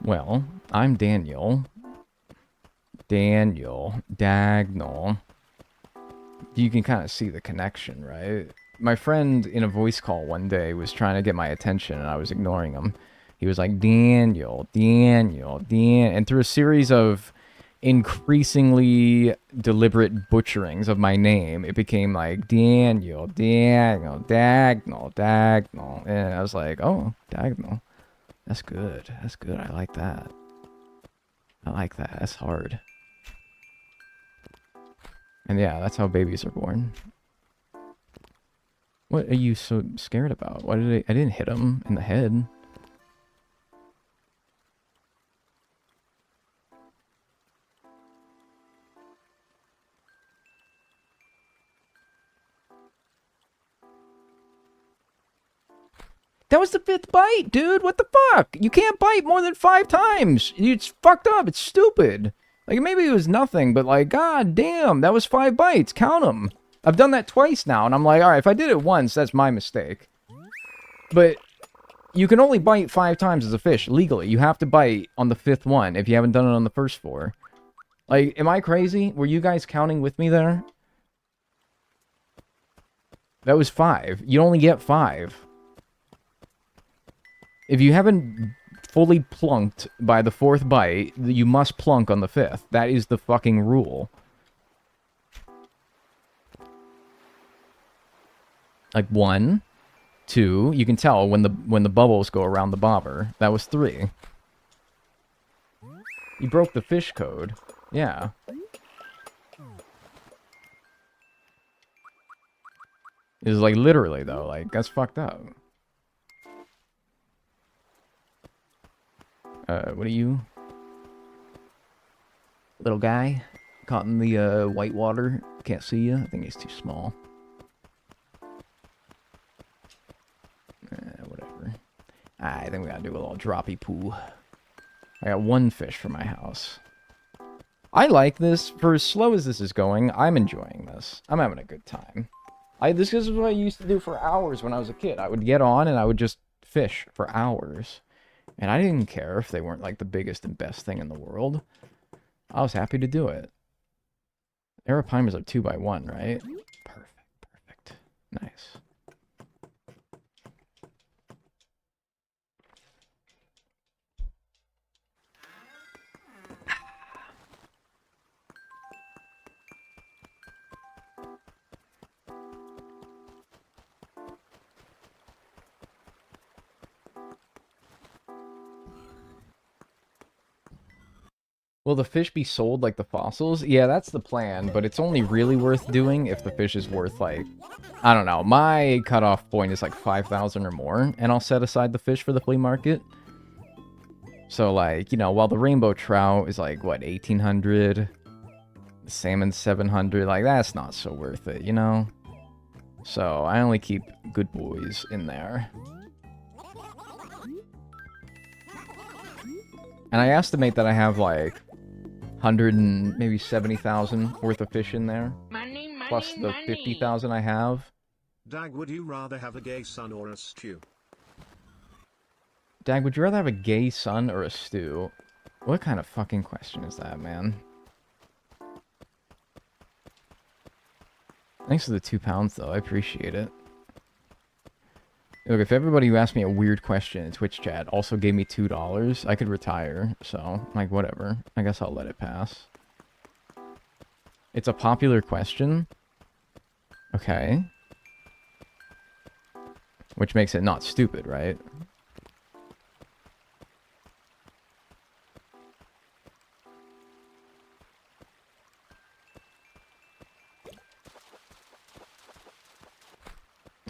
Speaker 1: Well, I'm Daniel. Dagnall. You can kind of see the connection, right? My friend in a voice call one day was trying to get my attention and I was ignoring him. He was like, Daniel, Daniel, Dan. And through a series of increasingly deliberate butcherings of my name, it became like Daniel, Daniel, Dagnall, Dagnall. And I was like, oh, Dagnall. That's good. That's good. I like that. I like that. That's hard. And yeah, that's how babies are born. What are you so scared about? Why did I didn't hit him in the head. That was the 5th bite, dude. What the fuck? You can't bite more than 5 times. It's fucked up. It's stupid. Like, maybe it was nothing, but like, god damn, that was 5 bites. Count them. I've done that twice now, and I'm like, alright, if I did it once, that's my mistake. But you can only bite 5 times as a fish, legally. You have to bite on the 5th one if you haven't done it on the first 4. Like, am I crazy? Were you guys counting with me there? That was 5. You only get 5. If you haven't fully plunked by the 4th bite, you must plunk on the 5th. That is the fucking rule. Like 1, 2, you can tell when the bubbles go around the bobber. That was 3. You broke the fish code. Yeah. It's like literally though, like that's fucked up. What are you? Little guy? Caught in the, white water? Can't see you? I think he's too small. Whatever. I think we gotta do a little droppy poo. I got 1 fish for my house. I like this. For as slow as this is going, I'm enjoying this. I'm having a good time. This is what I used to do for hours when I was a kid. I would get on and I would just fish for hours. And I didn't care if they weren't like the biggest and best thing in the world. I was happy to do it. Arapaimas are 2x1, right? Perfect, perfect. Nice. Will the fish be sold like the fossils? Yeah, that's the plan, but it's only really worth doing if the fish is worth, like, I don't know. My cutoff point is like 5,000 or more, and I'll set aside the fish for the flea market. So, like, you know, while the rainbow trout is like, what, 1,800? The salmon 700, like, that's not so worth it, you know? So, I only keep good boys in there. And I estimate that I have, like, 100 and maybe 70,000 worth of fish in there.
Speaker 2: Money, money,
Speaker 1: Plus the
Speaker 2: money.
Speaker 1: 50,000 I have.
Speaker 3: Dag, would you rather have a gay son or a stew?
Speaker 1: Dag, would you rather have a gay son or a stew? What kind of fucking question is that, man? Thanks for the 2 pounds, though. I appreciate it. Look, if everybody who asked me a weird question in Twitch chat also gave me $2, I could retire. So, like, whatever. I guess I'll let it pass. It's a popular question. Okay. Which makes it not stupid, right?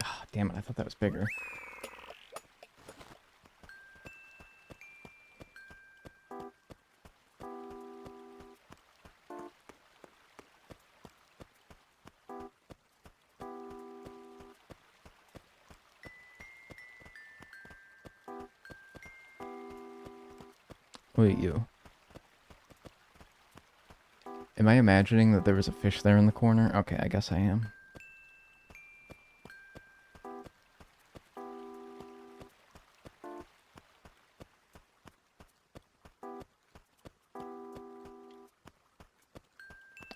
Speaker 1: Ah, damn it, I thought that was bigger. Wait, you. Am I imagining that there was a fish there in the corner? Okay, I guess I am.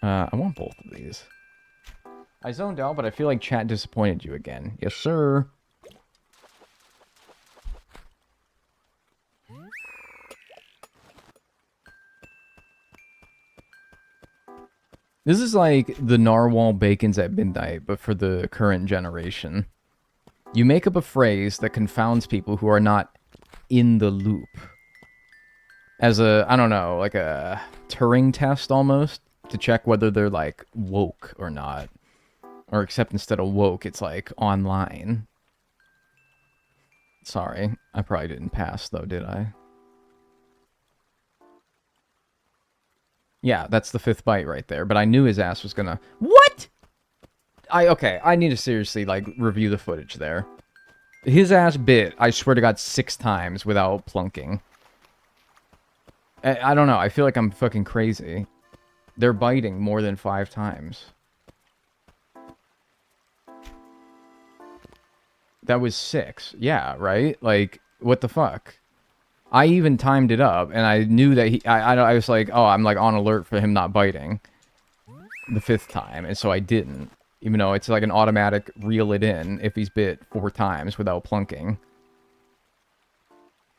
Speaker 1: I want both of these. I zoned out, but I feel like chat disappointed you again. Yes, sir. This is like the narwhal bacons at midnight, but for the current generation. You make up a phrase that confounds people who are not in the loop. As a, I don't know, like a Turing test almost, to check whether they're like woke or not. Or except instead of woke, it's like online. Sorry, I probably didn't pass though, did I? Yeah, that's the 5th bite right there, but I knew his ass was gonna... What?! Okay, I need to seriously, like, review the footage there. His ass bit, I swear to God, 6 times without plunking. I don't know, I feel like I'm fucking crazy. They're biting more than 5 times. That was 6. Yeah, right? Like, what the fuck? I even timed it up, and I knew that I was like, oh, I'm like on alert for him not biting the 5th time, and so I didn't. Even though it's like an automatic reel it in if he's bit 4 times without plunking.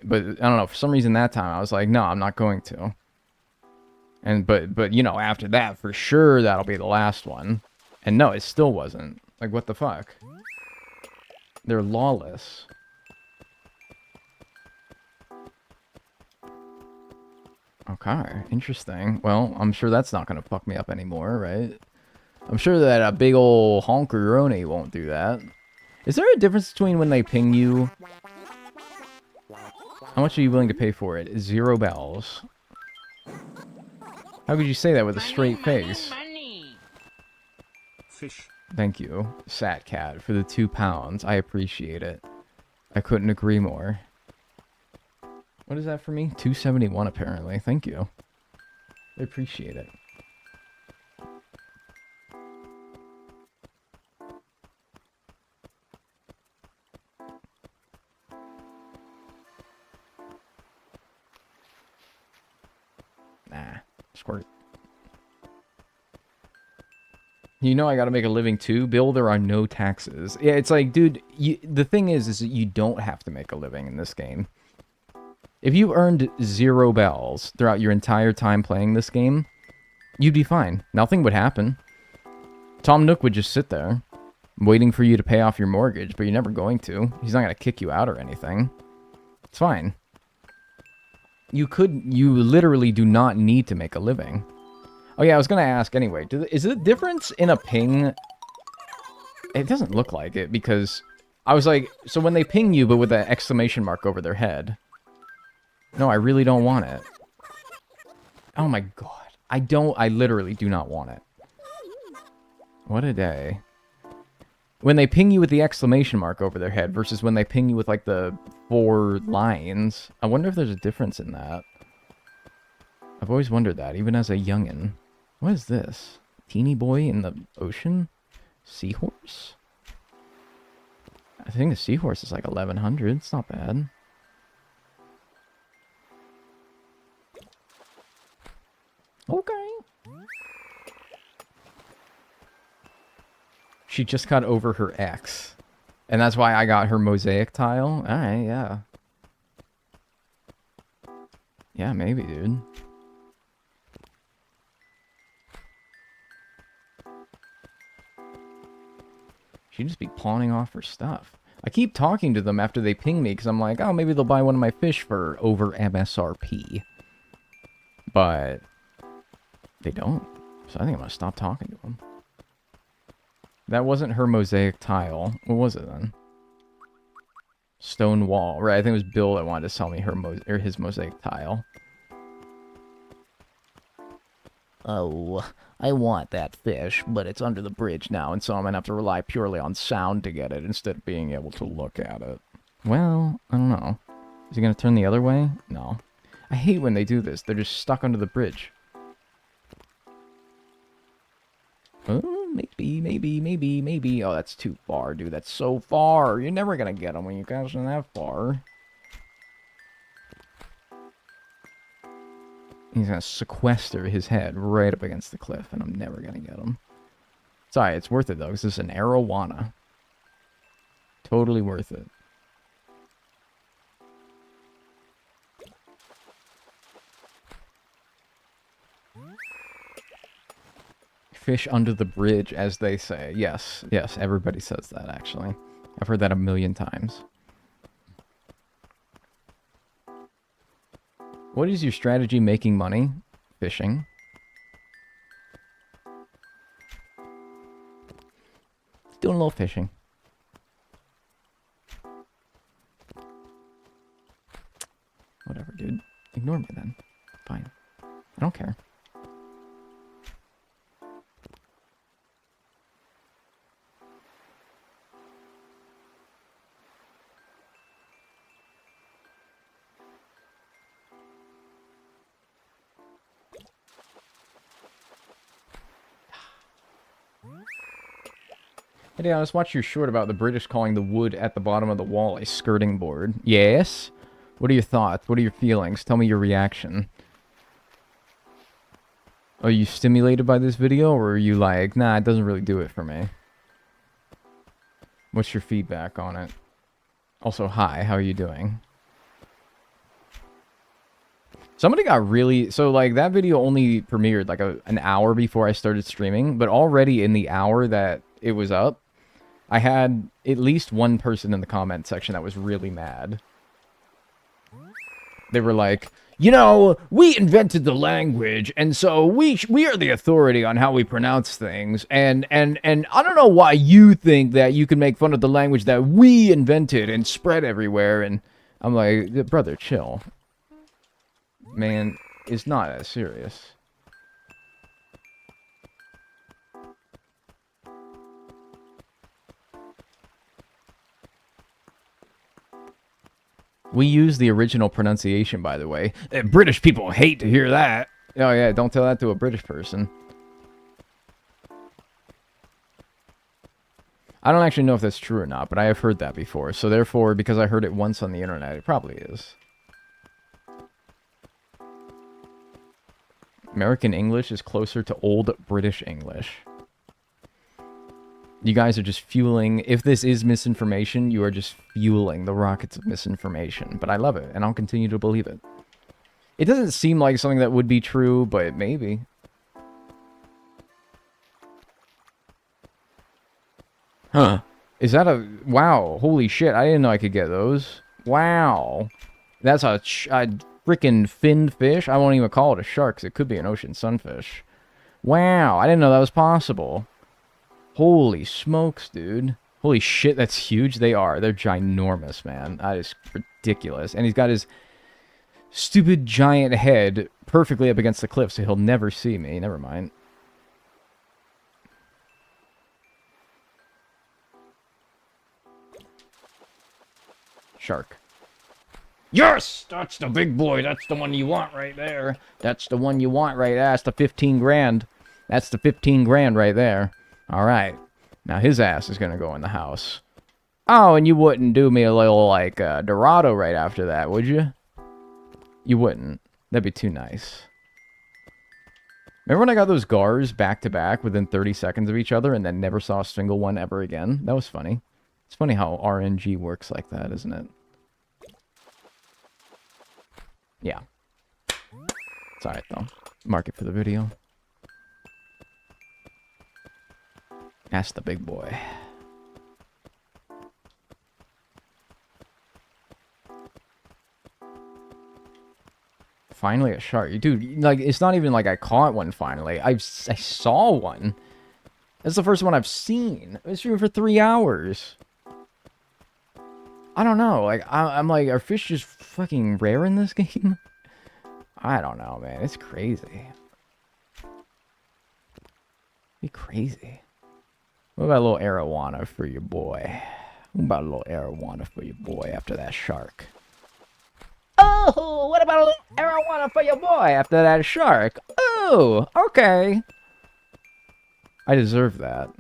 Speaker 1: But I don't know, for some reason that time I was like, no, I'm not going to. And but you know, after that, for sure that'll be the last one. And no, it still wasn't. Like, what the fuck? They're lawless. Okay, interesting. Well, I'm sure that's not gonna fuck me up anymore, right? I'm sure that a big ol' honkeroni won't do that. Is there a difference between when they ping you? How much are you willing to pay for it? 0 bells. How could you say that with a straight face?
Speaker 2: Money.
Speaker 3: Fish.
Speaker 1: Thank you, Sat Cat, for the £2. I appreciate it. I couldn't agree more. What is that for me? 271 apparently. Thank you. I appreciate it. Nah, squirt. You know I gotta make a living too, Bill. There are no taxes. Yeah, it's like, dude, the thing is that you don't have to make a living in this game. If you earned 0 bells throughout your entire time playing this game, you'd be fine. Nothing would happen. Tom Nook would just sit there, waiting for you to pay off your mortgage, but you're never going to. He's not gonna kick you out or anything. It's fine. You literally do not need to make a living. Oh yeah, I was gonna ask anyway, is the difference in a ping... It doesn't look like it, because... I was like, so when they ping you, but with an exclamation mark over their head... No, I really don't want it. Oh my god. I literally do not want it. What a day. When they ping you with the exclamation mark over their head versus when they ping you with, like, the 4 lines. I wonder if there's a difference in that. I've always wondered that, even as a youngin'. What is this? Teeny boy in the ocean? Seahorse? I think the seahorse is like 1100. It's not bad. Okay. She just got over her ex. And that's why I got her mosaic tile? Alright, yeah. Yeah, maybe, dude. She'd just be pawning off her stuff. I keep talking to them after they ping me because I'm like, oh, maybe they'll buy one of my fish for over MSRP. But they don't. So I think I'm going to stop talking to them. That wasn't her mosaic tile. What was it then? Stone wall. Right, I think it was Bill that wanted to sell me his mosaic tile. Oh, I want that fish, but it's under the bridge now, and so I'm going to have to rely purely on sound to get it instead of being able to look at it. Well, I don't know. Is he going to turn the other way? No. I hate when they do this. They're just stuck under the bridge. Oh, maybe. Oh, that's too far, dude. That's so far. You're never going to get them when you guys are that far. He's going to sequester his head right up against the cliff, and I'm never going to get him. It's alright, it's worth it, though, because this is an arowana. Totally worth it. fish under the bridge, as they say. Yes, yes, everybody says that, actually. I've heard that a million times. What is your strategy making money? Fishing. Doing a little fishing. Whatever, dude. Ignore me then. Fine. I don't care. Hey, I just watched your short about the British calling the wood at the bottom of the wall a skirting board. Yes? What are your thoughts? What are your feelings? Tell me your reaction. Are you stimulated by this video, or are you like, nah, it doesn't really do it for me? What's your feedback on it? Also, hi, how are you doing? Somebody got really... So, like, that video only premiered, like, an hour before I started streaming, but already in the hour that it was up, I had at least one person in the comment section that was really mad. They were like, you know, we invented the language, and so we are the authority on how we pronounce things, and I don't know why you think that you can make fun of the language that we invented and spread everywhere, and I'm like, brother, chill. Man, it's not as serious. We use the original pronunciation, by the way. British people hate to hear that. Oh yeah, don't tell that to a British person. I don't actually know if that's true or not, but I have heard that before. So therefore, because I heard it once on the internet, it probably is. American English is closer to Old British English. You guys are just fueling... If this is misinformation, you are just fueling the rockets of misinformation. But I love it, and I'll continue to believe it. It doesn't seem like something that would be true, but maybe. Huh. Is that a... Wow. Holy shit. I didn't know I could get those. Wow. That's a freaking finned fish? I won't even call it a shark, 'cause it could be an ocean sunfish. Wow. I didn't know that was possible. Holy smokes, dude. Holy shit, that's huge. They are. They're ginormous, man. That is ridiculous. And he's got his stupid giant head perfectly up against the cliff, so he'll never see me. Never mind. Shark. Yes! That's the big boy. That's the one you want right there. That's the one you want right there. That's the 15 grand. That's the 15 grand right there. Alright. Now his ass is gonna go in the house. Oh, and you wouldn't do me a little, like, Dorado right after that, would you? You wouldn't. That'd be too nice. Remember when I got those gars back-to-back within 30 seconds of each other and then never saw a single one ever again? That was funny. It's funny how RNG works like that, isn't it? Yeah. It's alright, though. Mark it for the video. That's the big boy. Finally a shark. Dude, like, it's not even like I caught one finally. I saw one. That's the first one I've seen. I was streaming for 3 hours. I don't know. Like, I'm like, are fish just fucking rare in this game? I don't know, man. It's crazy. Be crazy. What about a little arowana for your boy? What about a little arowana for your boy after that shark? Oh, what about a little arowana for your boy after that shark? Oh, okay. I deserve that.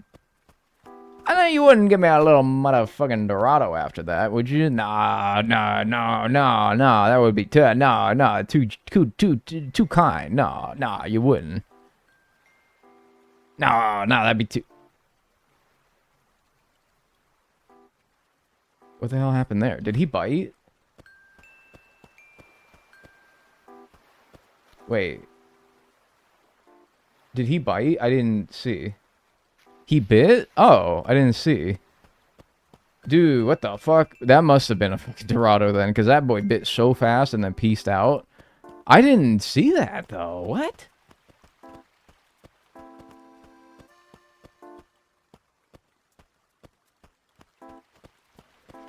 Speaker 1: I know you wouldn't give me a little motherfucking Dorado after that, would you? Nah, that would be too kind. Nah, you wouldn't. No, that'd be too... What the hell happened there? Did he bite? Wait. Did he bite? I didn't see. He bit? Oh, I didn't see. Dude, what the fuck? That must have been a fucking Dorado then, because that boy bit so fast and then pieced out. I didn't see that, though. What?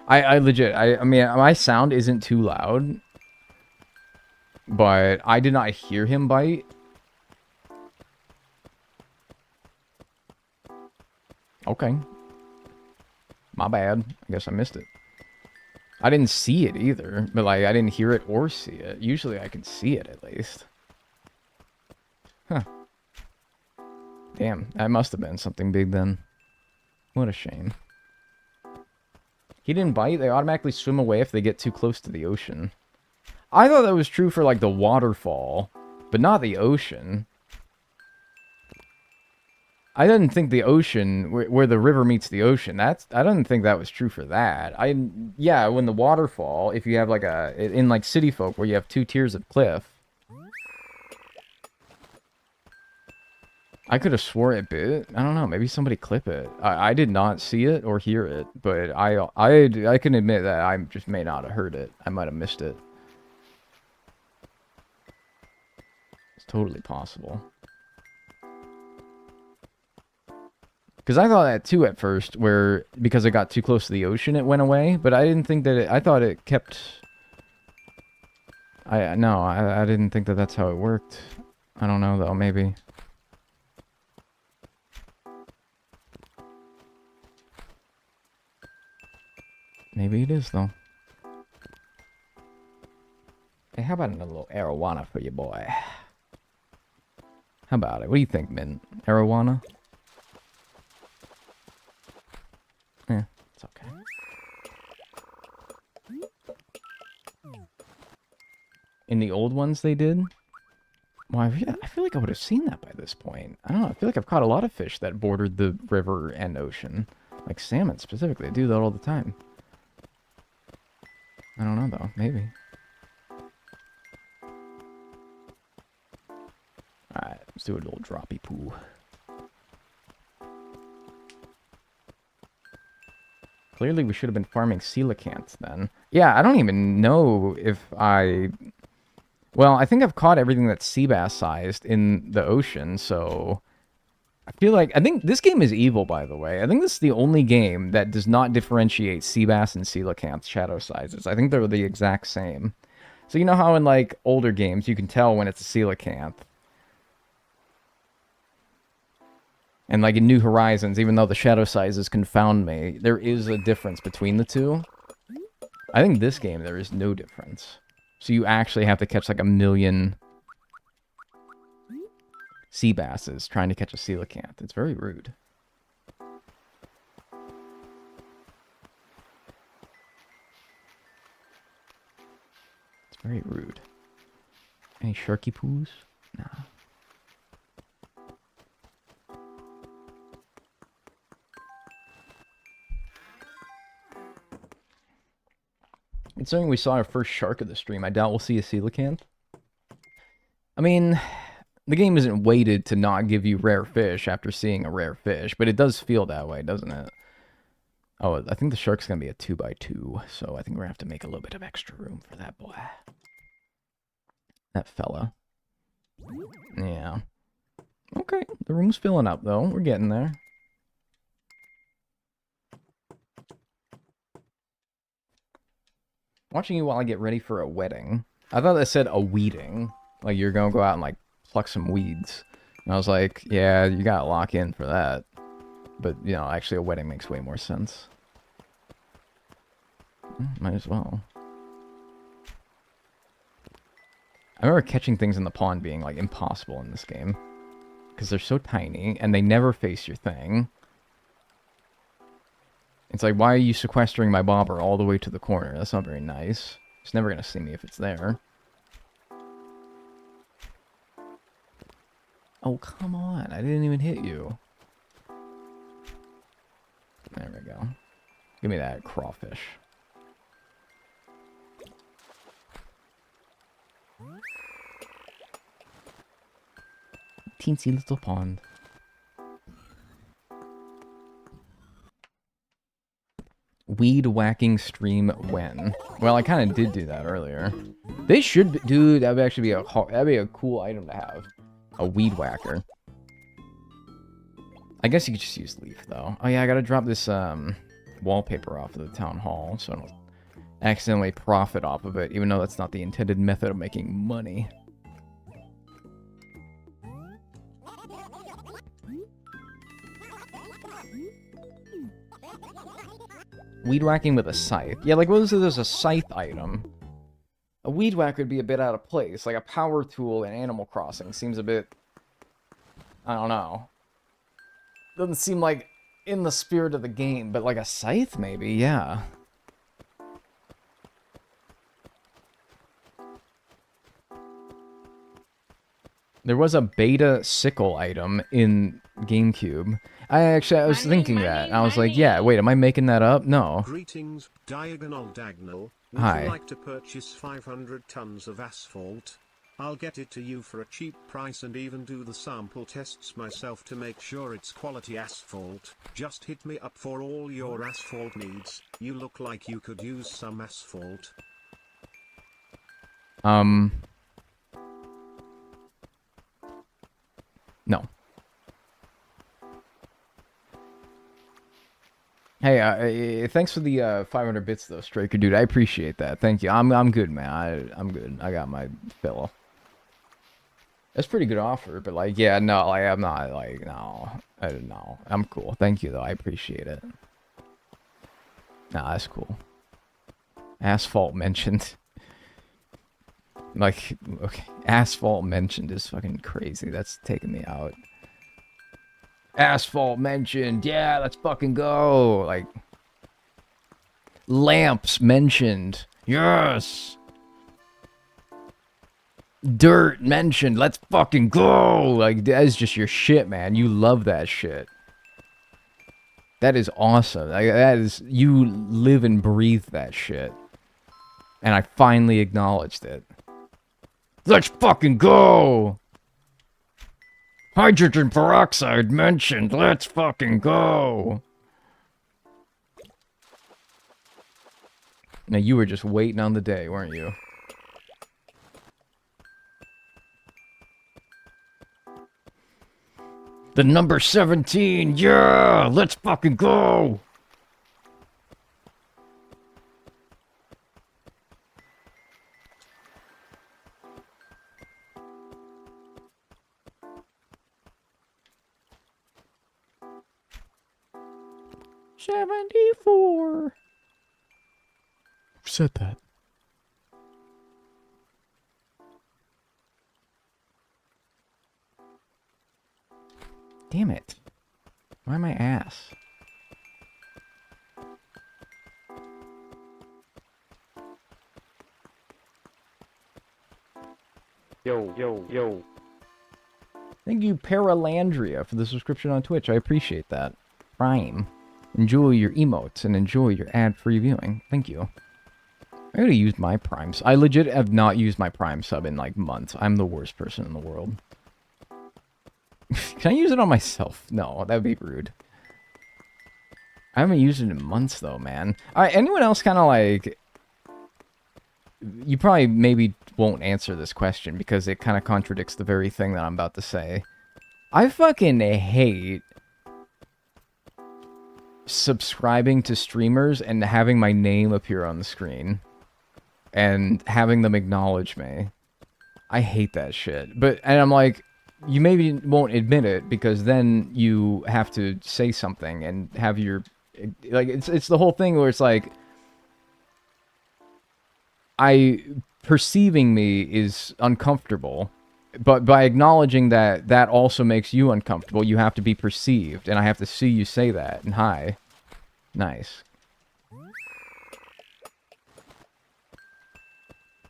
Speaker 1: I legit, I mean, my sound isn't too loud, but I did not hear him bite. Okay. My bad. I guess I missed it. I didn't see it either, but like I didn't hear it or see it. Usually I can see it at least. Huh. Damn, that must have been something big then. What a shame. He didn't bite. They automatically swim away if they get too close to the ocean. I thought that was true for like the waterfall, but not the ocean. I didn't think the ocean, where the river meets the ocean, I didn't think that was true for that. Yeah, when the waterfall, if you have like in like City Folk where you have 2 tiers of cliff. I could have swore it bit. I don't know, maybe somebody clip it. I did not see it or hear it, but I can admit that I just may not have heard it. I might have missed it. It's totally possible. Because I thought that too at first, where because it got too close to the ocean, it went away. But I didn't think that I thought it kept. No, I didn't think that that's how it worked. I don't know though. Maybe. Maybe it is though. Hey, how about a little arowana for you, boy? How about it? What do you think, Mint? Arowana? Yeah, it's okay. In the old ones they did? Well, I feel like I would have seen that by this point. I don't know, I feel like I've caught a lot of fish that bordered the river and ocean. Like salmon, specifically. I do that all the time. I don't know, though. Maybe. Alright, let's do a little droppy poo. Clearly, we should have been farming coelacanths then. Yeah, I don't even know if I... Well, I think I've caught everything that's sea bass sized in the ocean, so... I feel like... I think this game is evil, by the way. I think this is the only game that does not differentiate sea bass and coelacanth shadow sizes. I think they're the exact same. So you know how in, like, older games you can tell when it's a coelacanth? And like in New Horizons, even though the shadow sizes confound me, there is a difference between the two. I think this game, there is no difference. So you actually have to catch like 1 million sea basses trying to catch a coelacanth. It's very rude. It's very rude. Any sharky poos? Nah. Considering we saw our first shark of the stream, I doubt we'll see a coelacanth. I mean, the game isn't weighted to not give you rare fish after seeing a rare fish, but it does feel that way, doesn't it? Oh, I think the shark's going to be a 2x2, so I think we're going to have to make a little bit of extra room for that boy. That fella. Yeah. Okay, the room's filling up, though. We're getting there. Watching you while I get ready for a wedding. I thought that said a weeding. Like you're going to go out and like pluck some weeds. And I was like, yeah, you got to lock in for that. But, you know, actually a wedding makes way more sense. Might as well. I remember catching things in the pond being like impossible in this game. Because they're so tiny and they never face your thing. It's like, why are you sequestering my bobber all the way to the corner? That's not very nice. It's never going to see me if it's there. Oh, come on. I didn't even hit you. There we go. Give me that crawfish. teensy little pond. Weed whacking stream when? Well, I kind of did do that earlier. They should be, dude, that would actually be that'd be a cool item to have. A weed whacker. I guess you could just use leaf though. Oh yeah, I gotta drop this wallpaper off of the town hall so I don't accidentally profit off of it, even though that's not the intended method of making money. Weed whacking with a scythe. Yeah, like, what was it? There's a scythe item. A weed whacker would be a bit out of place. Like, a power tool in Animal Crossing seems a bit... I don't know. Doesn't seem like in the spirit of the game, but like a scythe, maybe? Yeah. There was a beta sickle item in GameCube. I was thinking that. I was like, yeah, wait, am I making that up? No.
Speaker 3: Greetings, Diagonal Dagnall. Would
Speaker 1: Hi.
Speaker 3: you like to purchase 500 tons of asphalt? I'll get it to you for a cheap price and even do the sample tests myself to make sure it's quality asphalt. Just hit me up for all your asphalt needs. You look like you could use some asphalt.
Speaker 1: No. Hey, thanks for the 500 bits though, Straker dude. I appreciate that. Thank you. I'm good, man. I'm good. I got my fill. That's a pretty good offer, but like, yeah, no, like, I'm not like, no, I don't know. I'm cool. Thank you though. I appreciate it. Nah, that's cool. Asphalt mentioned. Like, okay, asphalt mentioned is fucking crazy. That's taking me out. Asphalt mentioned. Yeah, let's fucking go. Like, lamps mentioned. Yes. Dirt mentioned. Let's fucking go. Like, that is just your shit, man. You love that shit. That is awesome. Like, that is, you live and breathe that shit. And I finally acknowledged it. Let's fucking go! Hydrogen peroxide mentioned. Let's fucking go! Now, you were just waiting on the day, weren't you? The number 17, yeah! Let's fucking go! $74. Who said that? Damn it. Why my ass?
Speaker 5: Yo.
Speaker 1: Thank you, Paralandria, for the subscription on Twitch. I appreciate that. Prime. Enjoy your emotes and enjoy your ad-free viewing. Thank you. I gotta use my Prime. I legit have not used my Prime sub in like months. I'm the worst person in the world. Can I use it on myself? No, that'd be rude. I haven't used it in months though, man. Alright, anyone else kind of like... You probably maybe won't answer this question because it kind of contradicts the very thing that I'm about to say. I fucking hate subscribing to streamers and having my name appear on the screen. And having them acknowledge me. I hate that shit. And I'm like, you maybe won't admit it because then you have to say something and have your... Like, it's the whole thing where it's like... Perceiving me is uncomfortable, but by acknowledging that that also makes you uncomfortable, you have to be perceived, and I have to see you say that, and hi. Nice.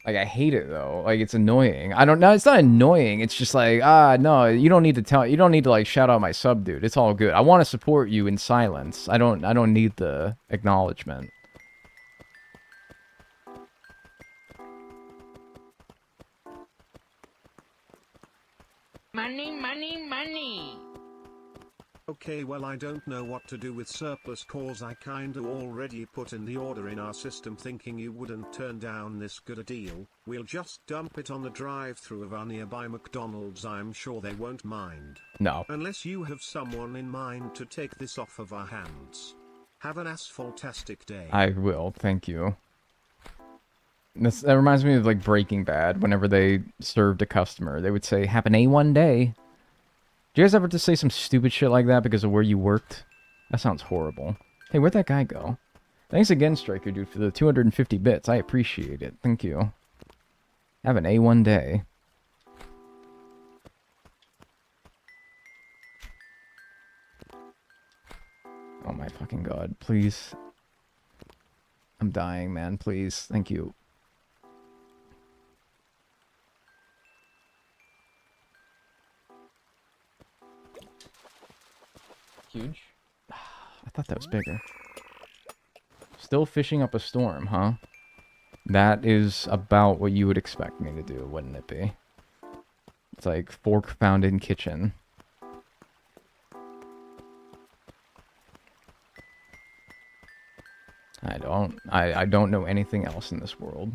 Speaker 1: Like, I hate it, though. Like, it's annoying. I don't know, it's not annoying, it's just like, no, you don't need to, like, shout out my sub, dude. It's all good. I want to support you in silence. I don't need the acknowledgement.
Speaker 2: Money, money, money.
Speaker 3: Okay, well, I don't know what to do with surplus cause I kinda already put in the order in our system thinking you wouldn't turn down this good a deal. We'll just dump it on the drive-thru of our nearby McDonald's. I'm sure they won't mind.
Speaker 1: No.
Speaker 3: Unless you have someone in mind to take this off of our hands. Have an asphaltastic day.
Speaker 1: I will, thank you. That reminds me of like Breaking Bad. Whenever they served a customer, they would say, "Have an A1 day." Do you guys ever just say some stupid shit like that because of where you worked? That sounds horrible. Hey, where'd that guy go? Thanks again, Striker Dude, for the 250 bits. I appreciate it. Thank you. Have an A1 day. Oh my fucking god. Please. I'm dying, man. Please. Thank you. Huge? I thought that was bigger. Still fishing up a storm, huh? That is about what you would expect me to do, wouldn't it be? It's like fork found in kitchen. I don't know anything else in this world.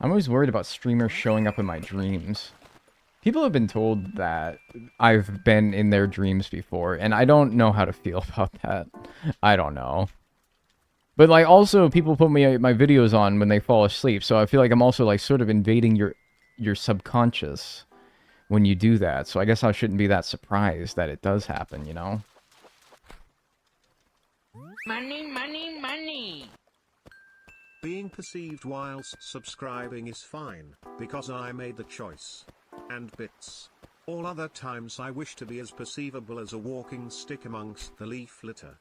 Speaker 1: I'm always worried about streamers showing up in my dreams. People have been told that I've been in their dreams before, and I don't know how to feel about that. I don't know. But, like, also, people put my videos on when they fall asleep, so I feel like I'm also, like, sort of invading your subconscious when you do that. So I guess I shouldn't be that surprised that it does happen, you know?
Speaker 2: Money, money, money.
Speaker 3: Being perceived whilst subscribing is fine, because I made the choice. And bits. All other times I wish to be as perceivable as a walking stick amongst the leaf litter.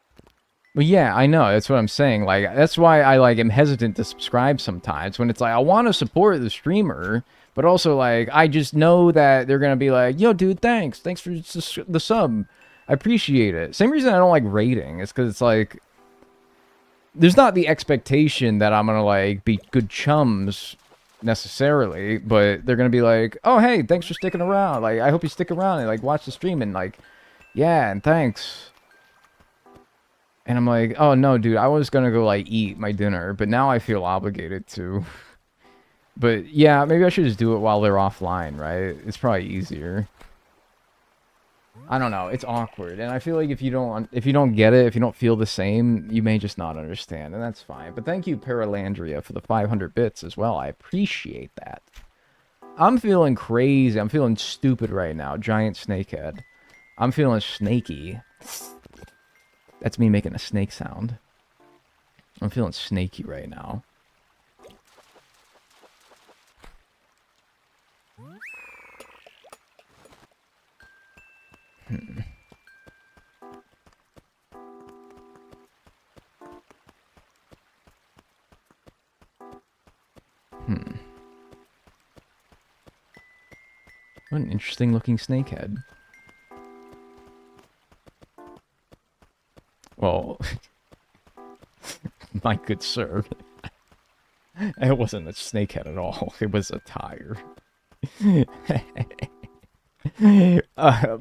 Speaker 1: Well, yeah, I know. That's what I'm saying. Like, that's why I, like, am hesitant to subscribe sometimes. When it's like, I want to support the streamer, but also, like, I just know that they're going to be like, yo, dude, thanks. Thanks for the sub. I appreciate it. Same reason I don't like rating. It's because it's like, there's not the expectation that I'm going to, like, be good chums necessarily, but they're going to be like, oh, hey, thanks for sticking around. Like, I hope you stick around and, like, watch the stream and, like, yeah, and thanks. And I'm like, oh, no, dude, I was going to go, like, eat my dinner, but now I feel obligated to. But, yeah, maybe I should just do it while they're offline, right? It's probably easier. I don't know. It's awkward. And I feel like if you don't get it, if you don't feel the same, you may just not understand. And that's fine. But thank you, Paralandria, for the 500 bits as well. I appreciate that. I'm feeling crazy. I'm feeling stupid right now. Giant snakehead. I'm feeling snaky. That's me making a snake sound. I'm feeling snaky right now. What an interesting looking snakehead. Well, my good sir, it wasn't a snakehead at all. It was a tire.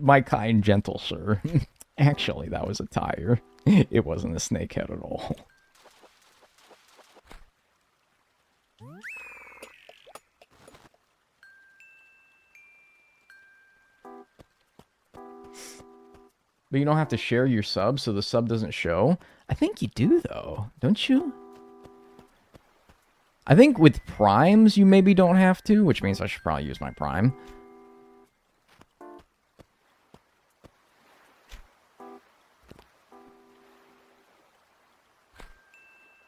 Speaker 1: My kind, gentle sir. Actually, that was a tire. It wasn't a snakehead at all. But you don't have to share your sub, so the sub doesn't show? I think you do, though. Don't you? I think with primes, you maybe don't have to, which means I should probably use my prime.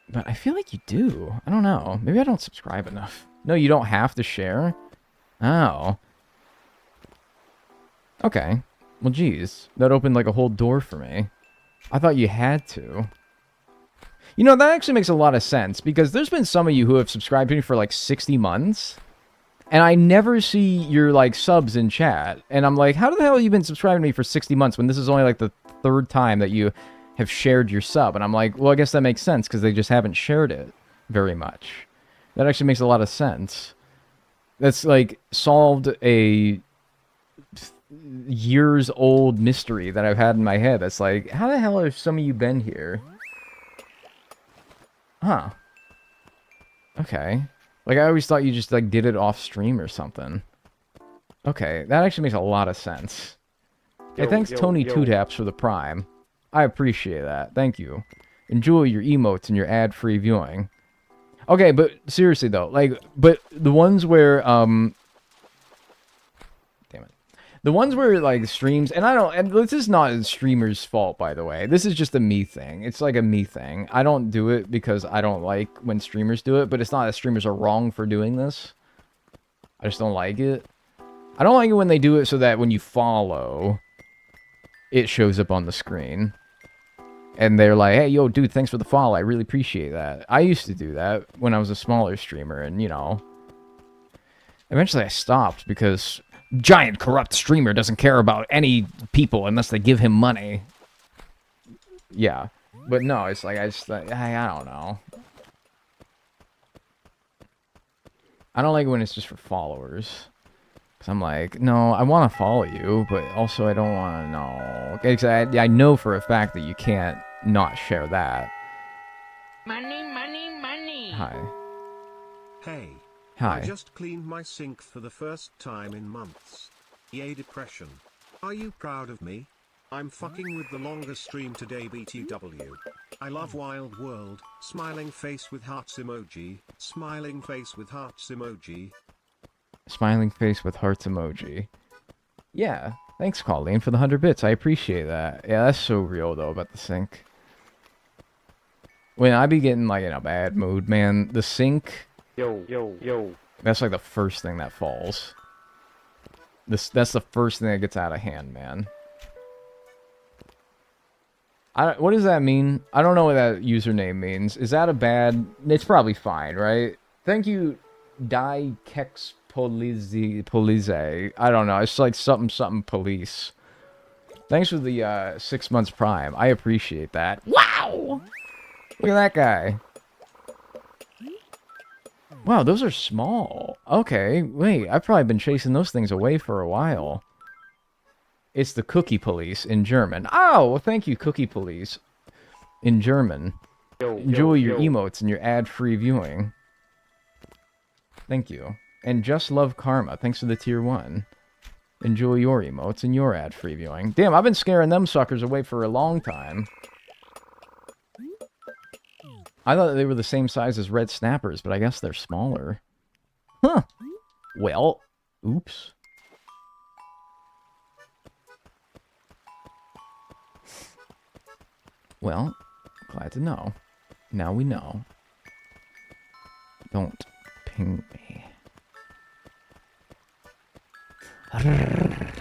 Speaker 1: But I feel like you do. I don't know. Maybe I don't subscribe enough. No, you don't have to share? Oh. Okay. Well, geez. That opened like a whole door for me. I thought you had to. You know, that actually makes a lot of sense, because there's been some of you who have subscribed to me for like 60 months, and I never see your, like, subs in chat. And I'm like, how the hell have you been subscribing to me for 60 months when this is only like the third time that you have shared your sub. And I'm like, well, I guess that makes sense because they just haven't shared it very much. That actually makes a lot of sense. That's like solved a years old mystery that I've had in my head. That's like, how the hell have some of you been here? Huh. Okay. Like, I always thought you just, like, did it off stream or something. Okay, that actually makes a lot of sense. Hey, thanks Tony Two Taps for the Prime. I appreciate that. Thank you. Enjoy your emotes and your ad-free viewing. Okay, but seriously though, like, but the ones where, damn it. The ones where, like, streams, and this is not a streamer's fault, by the way. This is just a me thing. It's like a me thing. I don't do it because I don't like when streamers do it, but it's not that streamers are wrong for doing this. I just don't like it. I don't like it when they do it so that when you follow, it shows up on the screen. And they're like, hey, yo, dude, thanks for the follow. I really appreciate that. I used to do that when I was a smaller streamer, and, you know, eventually I stopped because giant corrupt streamer doesn't care about any people unless they give him money. Yeah. But no, it's like, I don't know. I don't like it when it's just for followers. Because I'm like, no, I want to follow you, but also I don't want to know. Because I know for a fact that you can't not share that.
Speaker 2: Money, money, money.
Speaker 1: Hi.
Speaker 3: Hey.
Speaker 1: Hi.
Speaker 3: I just cleaned my sink for the first time in months. Yay depression. Are you proud of me? I'm fucking with the longest stream today BTW. I love Wild World, smiling face with hearts emoji, smiling face with hearts emoji.
Speaker 1: Smiling face with hearts emoji. Yeah, thanks Colleen for the 100 bits, I appreciate that. Yeah, that's so real though about the sink. When I be getting like in a bad mood, man, the sink...
Speaker 5: Yo.
Speaker 1: That's like the first thing that falls. That's the first thing that gets out of hand, man. What does that mean? I don't know what that username means. Is that a bad... It's probably fine, right? Thank you, Dikex Polize. I don't know. It's like something police. Thanks for the 6 months Prime. I appreciate that. Wow! Look at that guy. Wow, those are small. Okay, wait. I've probably been chasing those things away for a while. It's the Cookie Police in German. Oh, well, thank you, Cookie Police. In German. Enjoy your emotes and your ad-free viewing. Thank you. And Just Love Karma, thanks for the tier 1. Enjoy your emotes and your ad-free viewing. Damn, I've been scaring them suckers away for a long time. I thought they were the same size as red snappers, but I guess they're smaller. Huh. Well, oops. Well, glad to know. Now we know. Don't ping me. I'm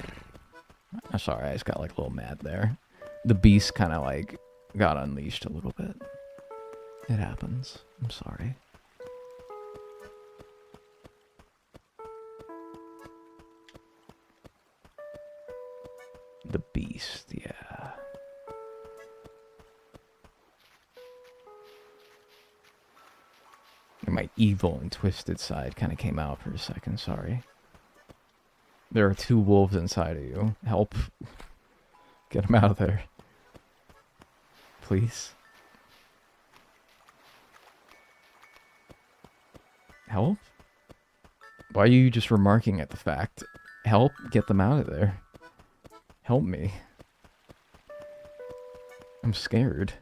Speaker 1: sorry, I just got like a little mad there. The beast kind of like got unleashed a little bit. It happens. I'm sorry. The beast, yeah. And my evil and twisted side kind of came out for a second, sorry. There are 2 wolves inside of you. Help. Get them out of there. Please. Help? Why are you just remarking at the fact? Help? Get them out of there. Help me. I'm scared.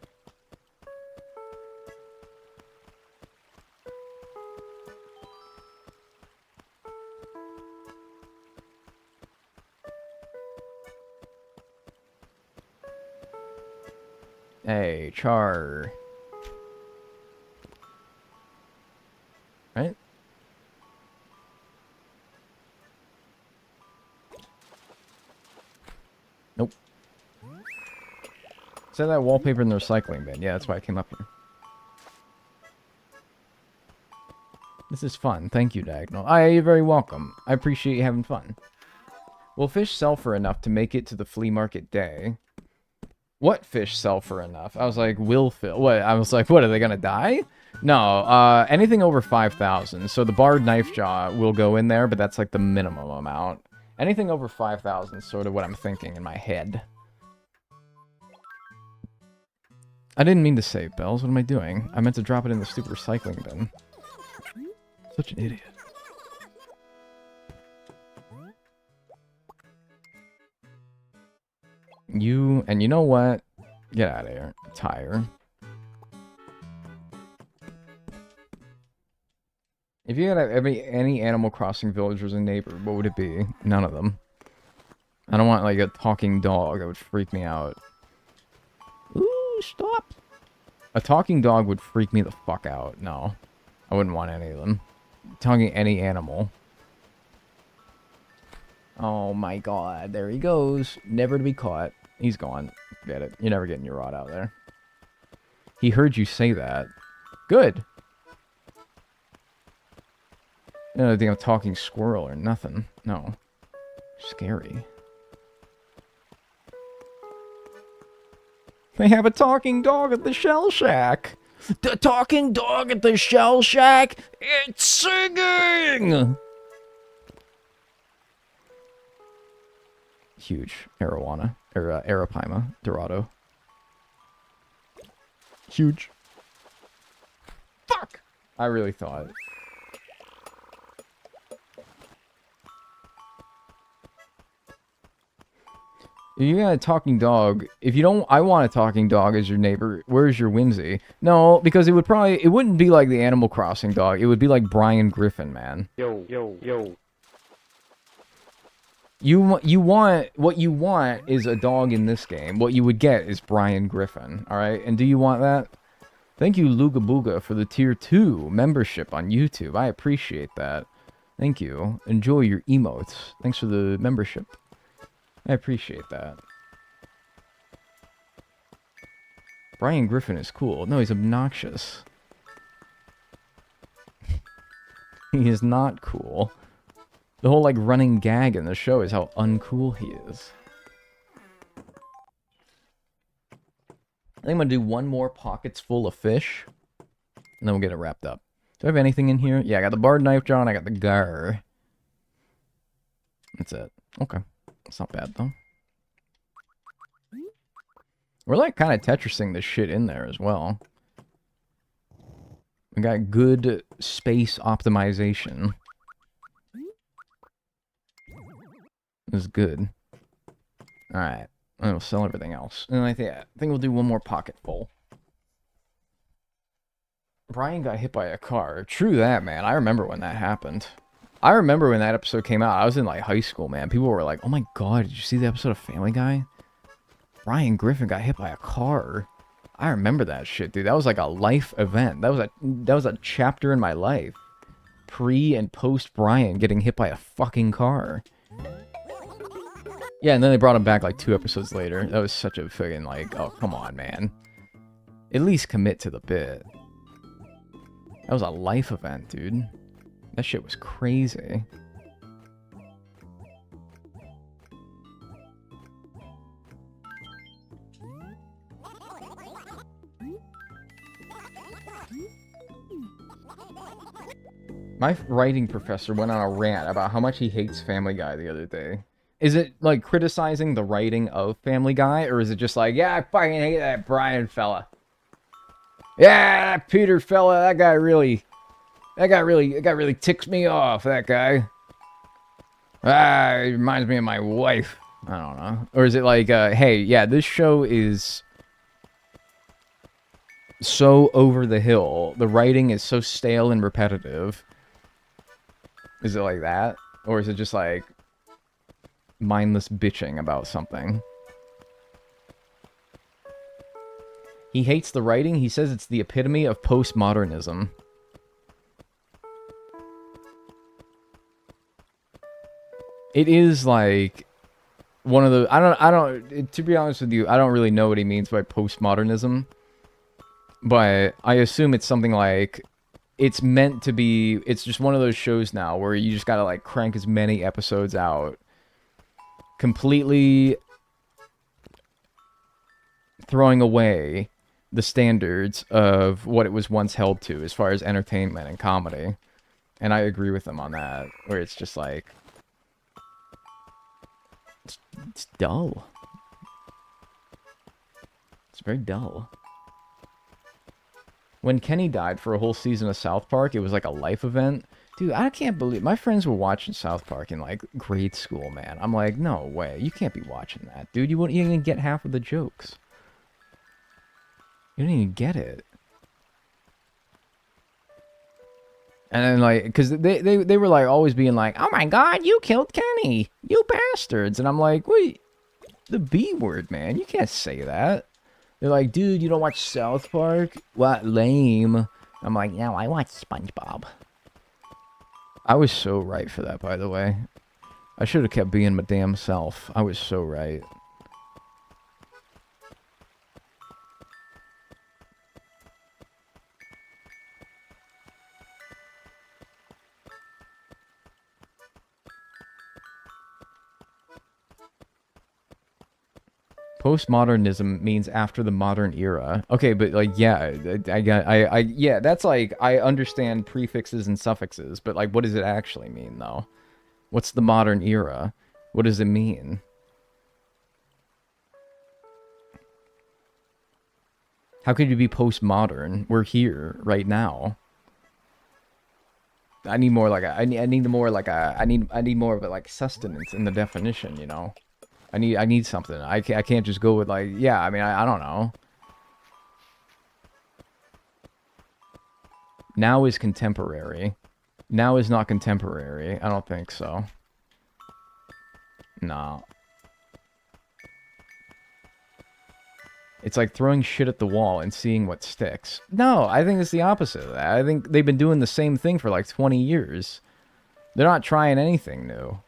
Speaker 1: Hey, Char. Right? Nope. Set that wallpaper in the recycling bin. Yeah, that's why I came up here. This is fun. Thank you, Diagonal. You're very welcome. I appreciate you having fun. Will fish sell for enough to make it to the flea market day? What fish sell for enough? I was like, will fill. What? I was like, what, are they gonna die? No, anything over 5,000. So the barred knife jaw will go in there, but that's like the minimum amount. Anything over 5,000 is sort of what I'm thinking in my head. I didn't mean to save bells. What am I doing? I meant to drop it in the stupid recycling bin. Such an idiot. And you know what? Get out of here. Tire. If you had any Animal Crossing villagers and neighbor, what would it be? None of them. I don't want, like, a talking dog. That would freak me out. Ooh, stop. A talking dog would freak me the fuck out. No. I wouldn't want any of them. Talking any animal. Oh my god. There he goes. Never to be caught. He's gone. Get it. You're never getting your rod out there. He heard you say that. Good. I don't think I'm a talking squirrel or nothing. No. Scary. They have a talking dog at the Shell Shack. The talking dog at the Shell Shack, it's singing! Huge. Arowana. Or, Arapaima. Dorado. Huge. Fuck! I really thought. You got a talking dog. If you don't, I want a talking dog as your neighbor. Where's your whimsy? No, because it wouldn't be like the Animal Crossing dog. It would be like Brian Griffin, man.
Speaker 5: Yo, yo, yo.
Speaker 1: What you want is a dog in this game. What you would get is Brian Griffin, alright? And do you want that? Thank you, Luga Booga, for the Tier 2 membership on YouTube. I appreciate that. Thank you. Enjoy your emotes. Thanks for the membership. I appreciate that. Brian Griffin is cool. No, he's obnoxious. He is not cool. The whole, like, running gag in the show is how uncool he is. I think I'm gonna do one more pockets full of fish, and then we'll get it wrapped up. Do I have anything in here? Yeah, I got the barred knife jaw and I got the gar. That's it. Okay. That's not bad, though. We're, like, kind of Tetrising this shit in there as well. We got good space optimization. This is good. Alright. And we'll sell everything else. And I think we'll do one more pocket full. Brian got hit by a car. True that, man. I remember when that happened. I remember when that episode came out. I was in, like, high school, man. People were like, oh my god, did you see the episode of Family Guy? Brian Griffin got hit by a car. I remember that shit, dude. That was like a life event. That was a chapter in my life. Pre and post Brian getting hit by a fucking car. Yeah, and then they brought him back like 2 episodes later. That was such a friggin' like, oh, come on, man. At least commit to the bit. That was a life event, dude. That shit was crazy. My writing professor went on a rant about how much he hates Family Guy the other day. Is it, like, criticizing the writing of Family Guy, or is it just like, yeah, I fucking hate that Brian fella. Yeah, that Peter fella, that guy really ticks me off, that guy. Ah, it reminds me of my wife. I don't know. Or is it like, hey, yeah, this show is so over the hill. The writing is so stale and repetitive. Is it like that? Or is it just like mindless bitching about something? He hates the writing. He says it's the epitome of postmodernism. It is like one of the I don't to be honest with you, I don't really know what he means by postmodernism. But I assume it's something like it's meant to be, it's just one of those shows now where you just gotta like crank as many episodes out. Completely throwing away the standards of what it was once held to as far as entertainment and comedy. And I agree with them on that, where it's just like, it's dull. It's very dull. When Kenny died for a whole season of South Park, it was like a life event. Dude, I can't believe my friends were watching South Park in like grade school, man. I'm like, no way, you can't be watching that, dude. You wouldn't even get half of the jokes. You didn't even get it. And then, like, because they were, like, always being like, oh my god, you killed Kenny, you bastards. And I'm like, wait, the B word, man. You can't say that. They're like, dude, you don't watch South Park? What, lame. I'm like, no, I watch SpongeBob. I was so right for that, by the way. I should have kept being my damn self. I was so right. Postmodernism means after the modern era. Okay, but like, yeah, yeah, that's like, I understand prefixes and suffixes, but like, what does it actually mean, though? What's the modern era? What does it mean? How could you be postmodern? We're here right now. I need more like a, I need more like a, I need more of a like sustenance in the definition, you know? I need something. I can't just go with like, yeah, I mean, I don't know. Now is contemporary. Now is not contemporary. I don't think so. No. It's like throwing shit at the wall and seeing what sticks. No, I think it's the opposite of that. I think they've been doing the same thing for like 20 years. They're not trying anything new.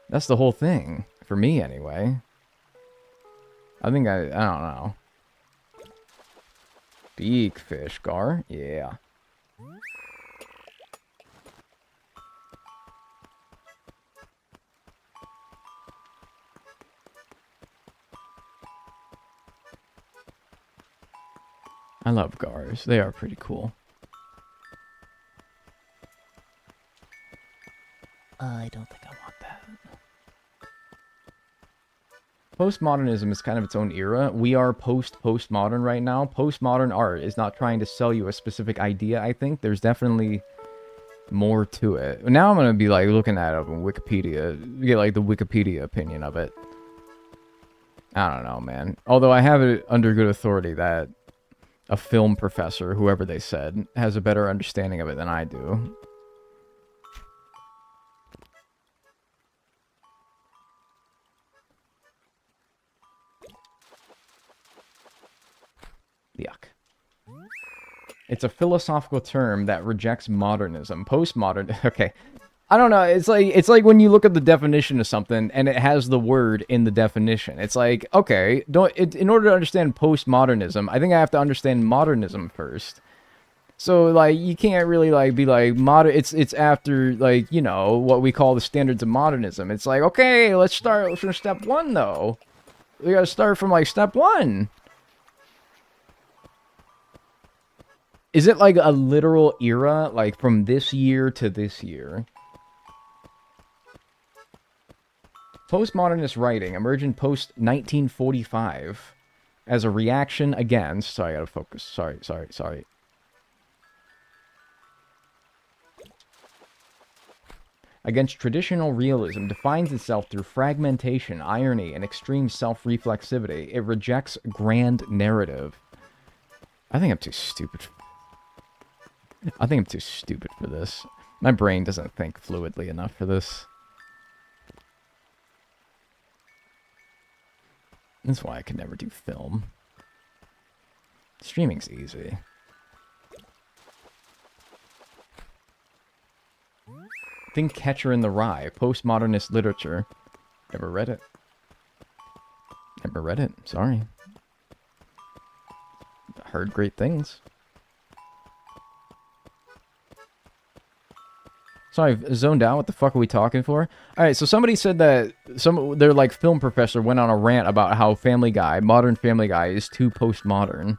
Speaker 1: That's the whole thing. For me, anyway. I think I don't know. Big fish, Gar. Yeah. I love Gars. They are pretty cool. I don't think I want that. Postmodernism is kind of its own era. We are postmodern right now. Postmodern art is not trying to sell you a specific idea, I think. There's definitely more to it. Now I'm going to be like looking at it on Wikipedia. Get like the Wikipedia opinion of it. I don't know, man. Although I have it under good authority that a film professor, whoever they said, has a better understanding of it than I do. Yuck. It's a philosophical term that rejects modernism. Postmodern. Okay. I don't know. It's like when you look at the definition of something and it has the word in the definition. It's like, okay, in order to understand postmodernism, I think I have to understand modernism first. So like you can't really like be like it's after like, you know, what we call the standards of modernism. It's like, okay, let's start from step 1 though. We got to start from like step 1. Is it like a literal era, like from this year to this year? Postmodernist writing emerged post-1945 as a reaction against... Sorry, I gotta focus. Sorry. Against traditional realism defines itself through fragmentation, irony, and extreme self-reflexivity. It rejects grand narrative. I think I'm too stupid. I think I'm too stupid for this. My brain doesn't think fluidly enough for this. That's why I could never do film. Streaming's easy. Think Catcher in the Rye, postmodernist literature. Never read it. Never read it, sorry. Heard great things. Sorry, zoned out. What the fuck are we talking for? All right, so somebody said that their like film professor went on a rant about how Family Guy, modern Family Guy, is too postmodern,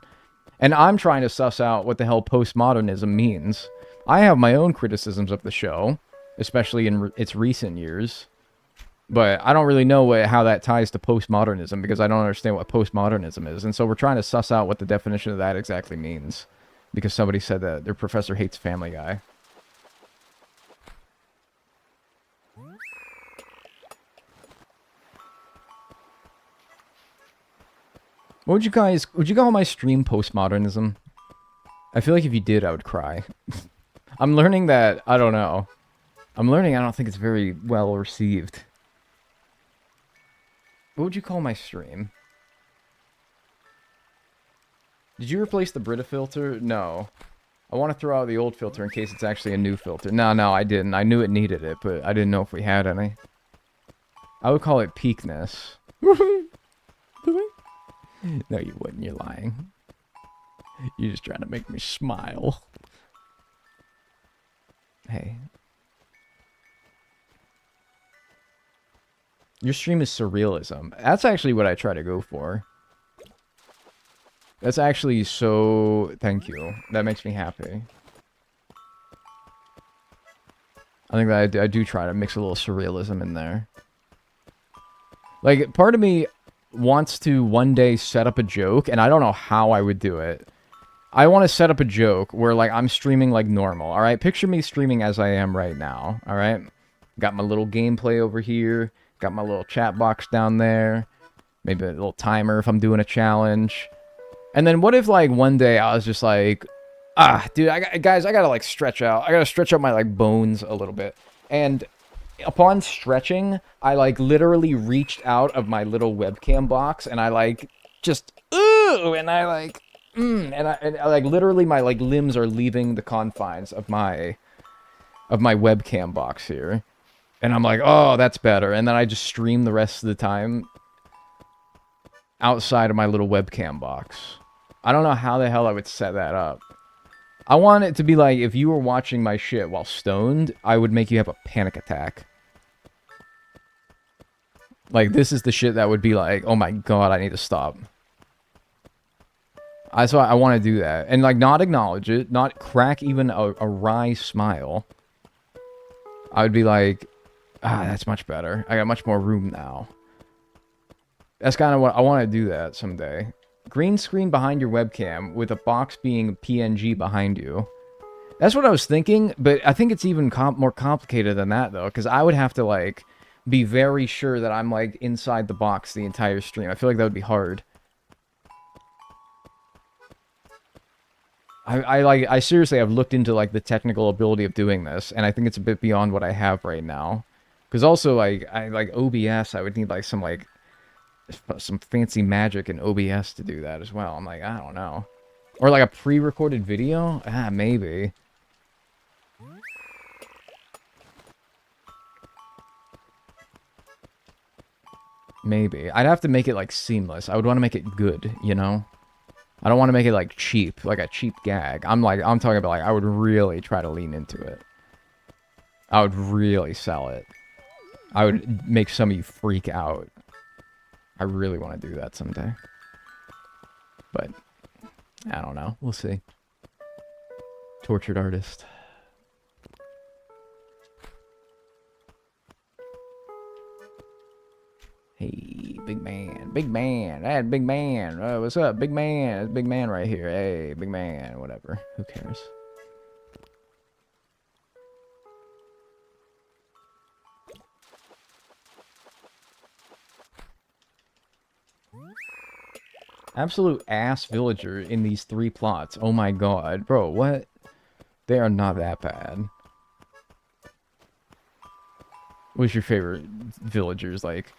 Speaker 1: and I'm trying to suss out what the hell postmodernism means. I have my own criticisms of the show, especially in its recent years, but I don't really know how that ties to postmodernism because I don't understand what postmodernism is, and so we're trying to suss out what the definition of that exactly means, because somebody said that their professor hates Family Guy. Would you call my stream postmodernism? I feel like if you did, I would cry. I'm learning that, I don't know. I don't think it's very well received. What would you call my stream? Did you replace the Brita filter? No. I want to throw out the old filter in case it's actually a new filter. No, I didn't. I knew it needed it, but I didn't know if we had any. I would call it peakness. No, you wouldn't. You're lying. You're just trying to make me smile. Hey. Your stream is surrealism. That's actually what I try to go for. That's actually so... Thank you. That makes me happy. I think that I do try to mix a little surrealism in there. Like, part of me wants to one day set up a joke, and I don't know how I would do it. I want to set up a joke where, like, I'm streaming like normal, alright? Picture me streaming as I am right now, alright? Got my little gameplay over here. Got my little chat box down there. Maybe a little timer if I'm doing a challenge. And then what if, like, one day I was just like, dude, guys, I gotta, like, stretch out. I gotta stretch out my, like, bones a little bit. And upon stretching, I, like, literally reached out of my little webcam box, and I, like, just, ooh, and I, like, and I, like, literally my, like, limbs are leaving the confines of my webcam box here. And I'm like, oh, that's better. And then I just stream the rest of the time outside of my little webcam box. I don't know how the hell I would set that up. I want it to be like, if you were watching my shit while stoned, I would make you have a panic attack. Like, this is the shit that would be like, oh my god, I need to stop. So I want to do that. And, like, not acknowledge it, not crack even a wry smile. I would be like... that's much better. I got much more room now. That's kind of what I want to do that someday. Green screen behind your webcam with a box being PNG behind you. That's what I was thinking, but I think it's even more complicated than that, though, because I would have to, like, be very sure that I'm, like, inside the box the entire stream. I feel like that would be hard. I seriously have looked into, like, the technical ability of doing this, and I think it's a bit beyond what I have right now. Because also, like, OBS, I would need, like, some fancy magic in OBS to do that as well. I'm like, I don't know. Or, like, a pre-recorded video? Maybe. Maybe. I'd have to make it, like, seamless. I would want to make it good, you know? I don't want to make it, like, cheap. Like a cheap gag. I'm talking about, like, I would really try to lean into it. I would really sell it. I would make some of you freak out. I really want to do that someday. But, I don't know. We'll see. Tortured artist. Hey, big man. Big man. Hey, big man. What's up, big man? It's big man right here. Hey, big man. Whatever. Who cares? Absolute ass villager in these 3 plots. Oh my god. Bro, what? They are not that bad. What's your favorite villagers like?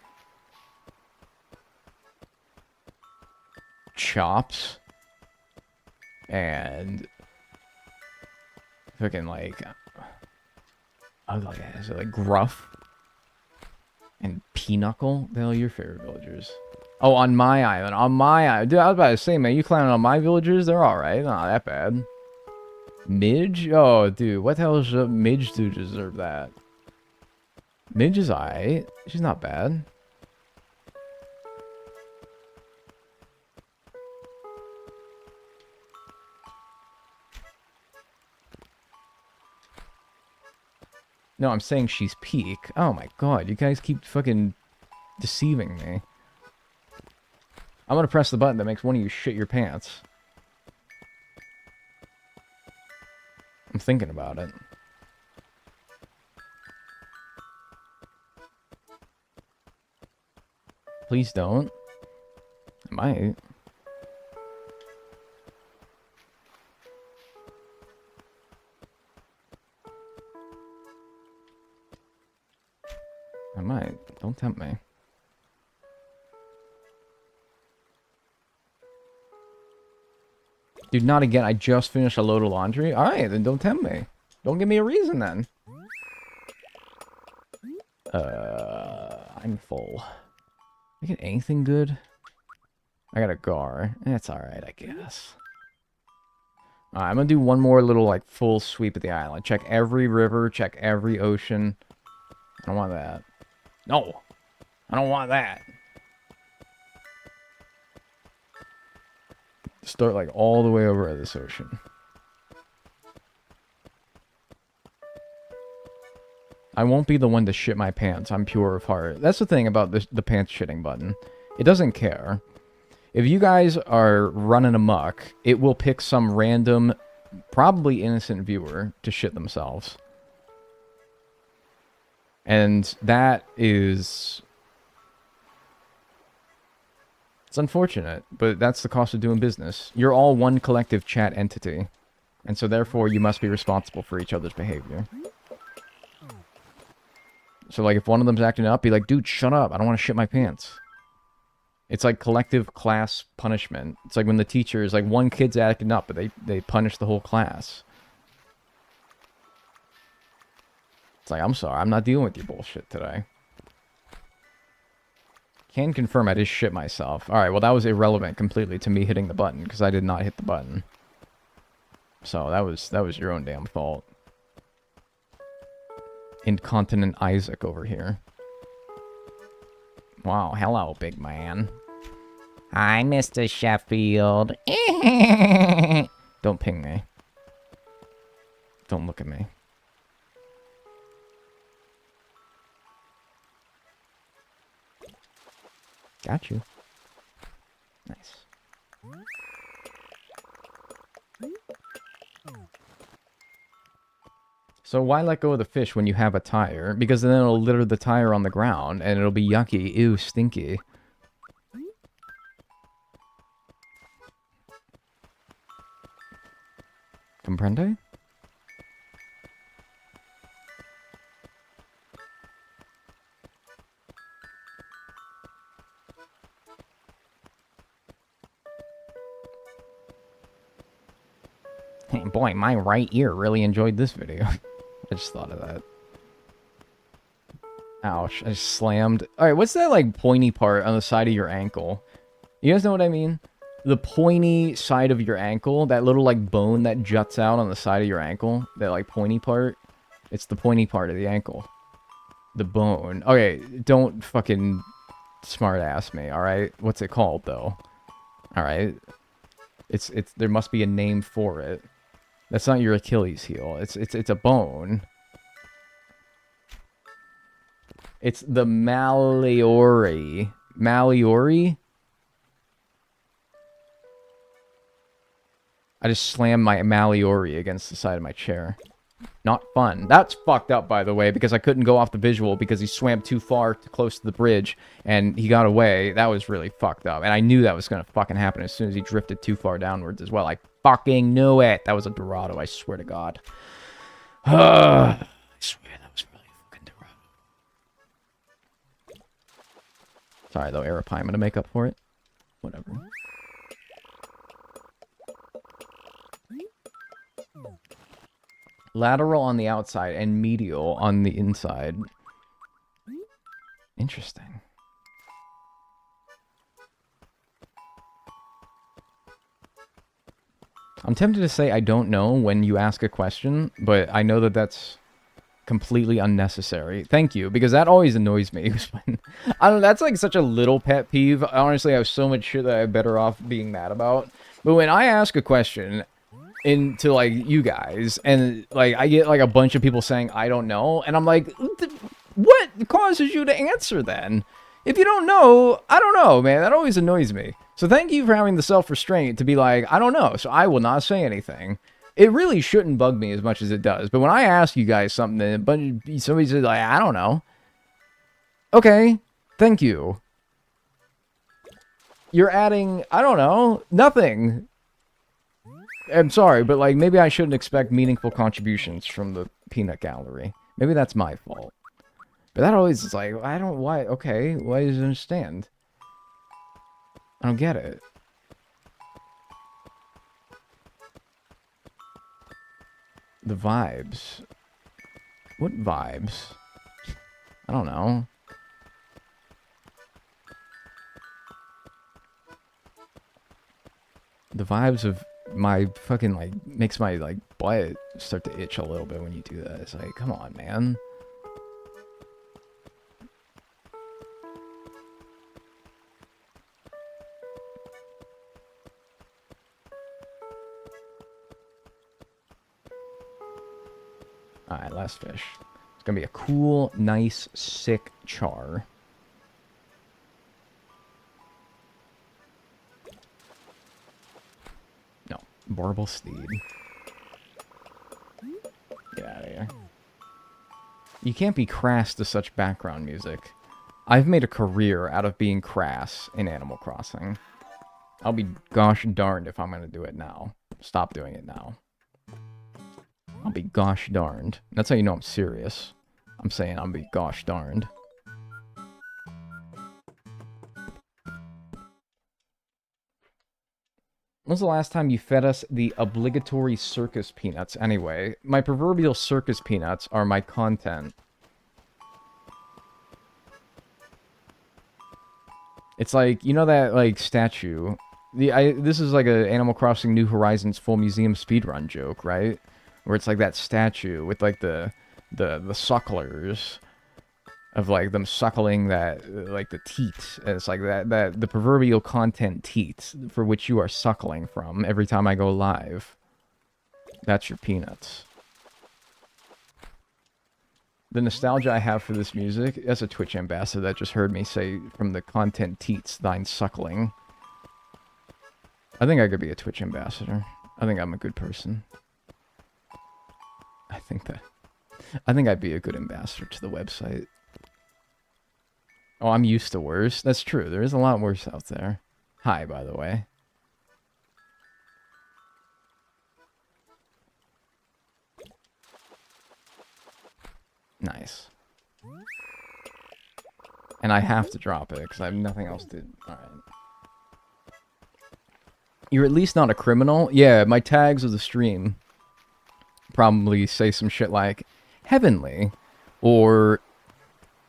Speaker 1: Chops? And... fucking like... is it like Gruff? And Pinochle? The hell are your favorite villagers? Oh, on my island. On my island. Dude, I was about to say, man, you clowning on my villagers? They're alright. Not that bad. Midge? Oh, dude, what the hell does Midge do to deserve that? Midge is aight. She's not bad. No, I'm saying she's peak. Oh my god, you guys keep fucking deceiving me. I'm gonna press the button that makes one of you shit your pants. I'm thinking about it. Please don't. I might. I might. Don't tempt me. Dude, not again. I just finished a load of laundry. Alright, then don't tempt me. Don't give me a reason then. I'm full. I get anything good? I got a Gar. That's alright, I guess. Alright, I'm gonna do one more little, like, full sweep of the island. Check every river, check every ocean. I don't want that. No! I don't want that. Start, like, all the way over at this ocean. I won't be the one to shit my pants. I'm pure of heart. That's the thing about the pants shitting button. It doesn't care. If you guys are running amok, it will pick some random, probably innocent viewer to shit themselves. And that is... It's unfortunate, but that's the cost of doing business. You're all one collective chat entity. And so therefore you must be responsible for each other's behavior. So, like, if one of them's acting up, be like, dude, shut up. I don't want to shit my pants. It's like collective class punishment. It's like when the teacher is like, one kid's acting up, but they punish the whole class. It's like, I'm sorry. I'm not dealing with your bullshit today. Can confirm I just shit myself. Alright, well, that was irrelevant completely to me hitting the button, because I did not hit the button. So, that was your own damn fault. Incontinent Isaac over here. Wow, hello, big man. Hi, Mr. Sheffield. Don't ping me. Don't look at me. Got you. Nice. So why let go of the fish when you have a tire? Because then it'll litter the tire on the ground, and it'll be yucky. Ew, stinky. Comprende? Hey, boy, my right ear really enjoyed this video. I just thought of that. Ouch, I just slammed. Alright, what's that, like, pointy part on the side of your ankle? You guys know what I mean? The pointy side of your ankle, that little, like, bone that juts out on the side of your ankle, that, like, pointy part. It's the pointy part of the ankle. The bone. Okay, don't fucking smart-ass me, alright? What's it called, though? Alright? There must be a name for it. That's not your Achilles heel. It's a bone. It's the malleoli. Malleoli? I just slammed my malleoli against the side of my chair. Not fun. That's fucked up, by the way, because I couldn't go off the visual because he swam too far, too close to the bridge, and he got away. That was really fucked up. And I knew that was gonna fucking happen as soon as he drifted too far downwards as well. I fucking knew it. That was a Dorado, I swear to God. I swear that was really fucking Dorado. Sorry, though, Arapai. I'm gonna make up for it. Whatever. Lateral on the outside and medial on the inside. Interesting. I'm tempted to say I don't know when you ask a question, but I know that that's completely unnecessary. Thank you, because that always annoys me. I don't. That's like such a little pet peeve. Honestly, I have so much shit that I'm better off being mad about. But when I ask a question into like you guys, and like I get like a bunch of people saying I don't know, and I'm like, what causes you to answer then? If you don't know, I don't know, man. That always annoys me. So thank you for having the self-restraint to be like, I don't know, so I will not say anything. It really shouldn't bug me as much as it does. But when I ask you guys something, but somebody says like, I don't know. Okay, thank you. You're adding, I don't know, nothing. I'm sorry, but like maybe I shouldn't expect meaningful contributions from the peanut gallery. Maybe that's my fault. But that always is like, I don't, why, okay, why does it understand? I don't get it. The vibes. What vibes? I don't know. The vibes of my fucking, like, makes my, like, butt start to itch a little bit when you do that. It's like, come on, man. Alright, last fish. It's gonna be a cool, nice, sick char. No, Barbel Steed. Get out of here. You can't be crass to such background music. I've made a career out of being crass in Animal Crossing. I'll be gosh darned if I'm gonna do it now. Stop doing it now. I'll be gosh darned. That's how you know I'm serious. I'm saying I'll be gosh darned. When's the last time you fed us the obligatory circus peanuts anyway? My proverbial circus peanuts are my content. It's like, you know that, like, statue? This is like a Animal Crossing New Horizons full museum speedrun joke, right? Where it's like that statue with like the sucklers of like them suckling that like the teats. And it's like that the proverbial content teats for which you are suckling from every time I go live. That's your peanuts. The nostalgia I have for this music, as a Twitch ambassador that just heard me say from the content teats thine suckling. I think I could be a Twitch ambassador. I think I'm a good person. I think I'd be a good ambassador to the website. Oh, I'm used to worse. That's true. There is a lot worse out there. Hi, by the way. Nice. And I have to drop it, because I have nothing else to... Alright. You're at least not a criminal? Yeah, my tags of the stream probably say some shit like heavenly or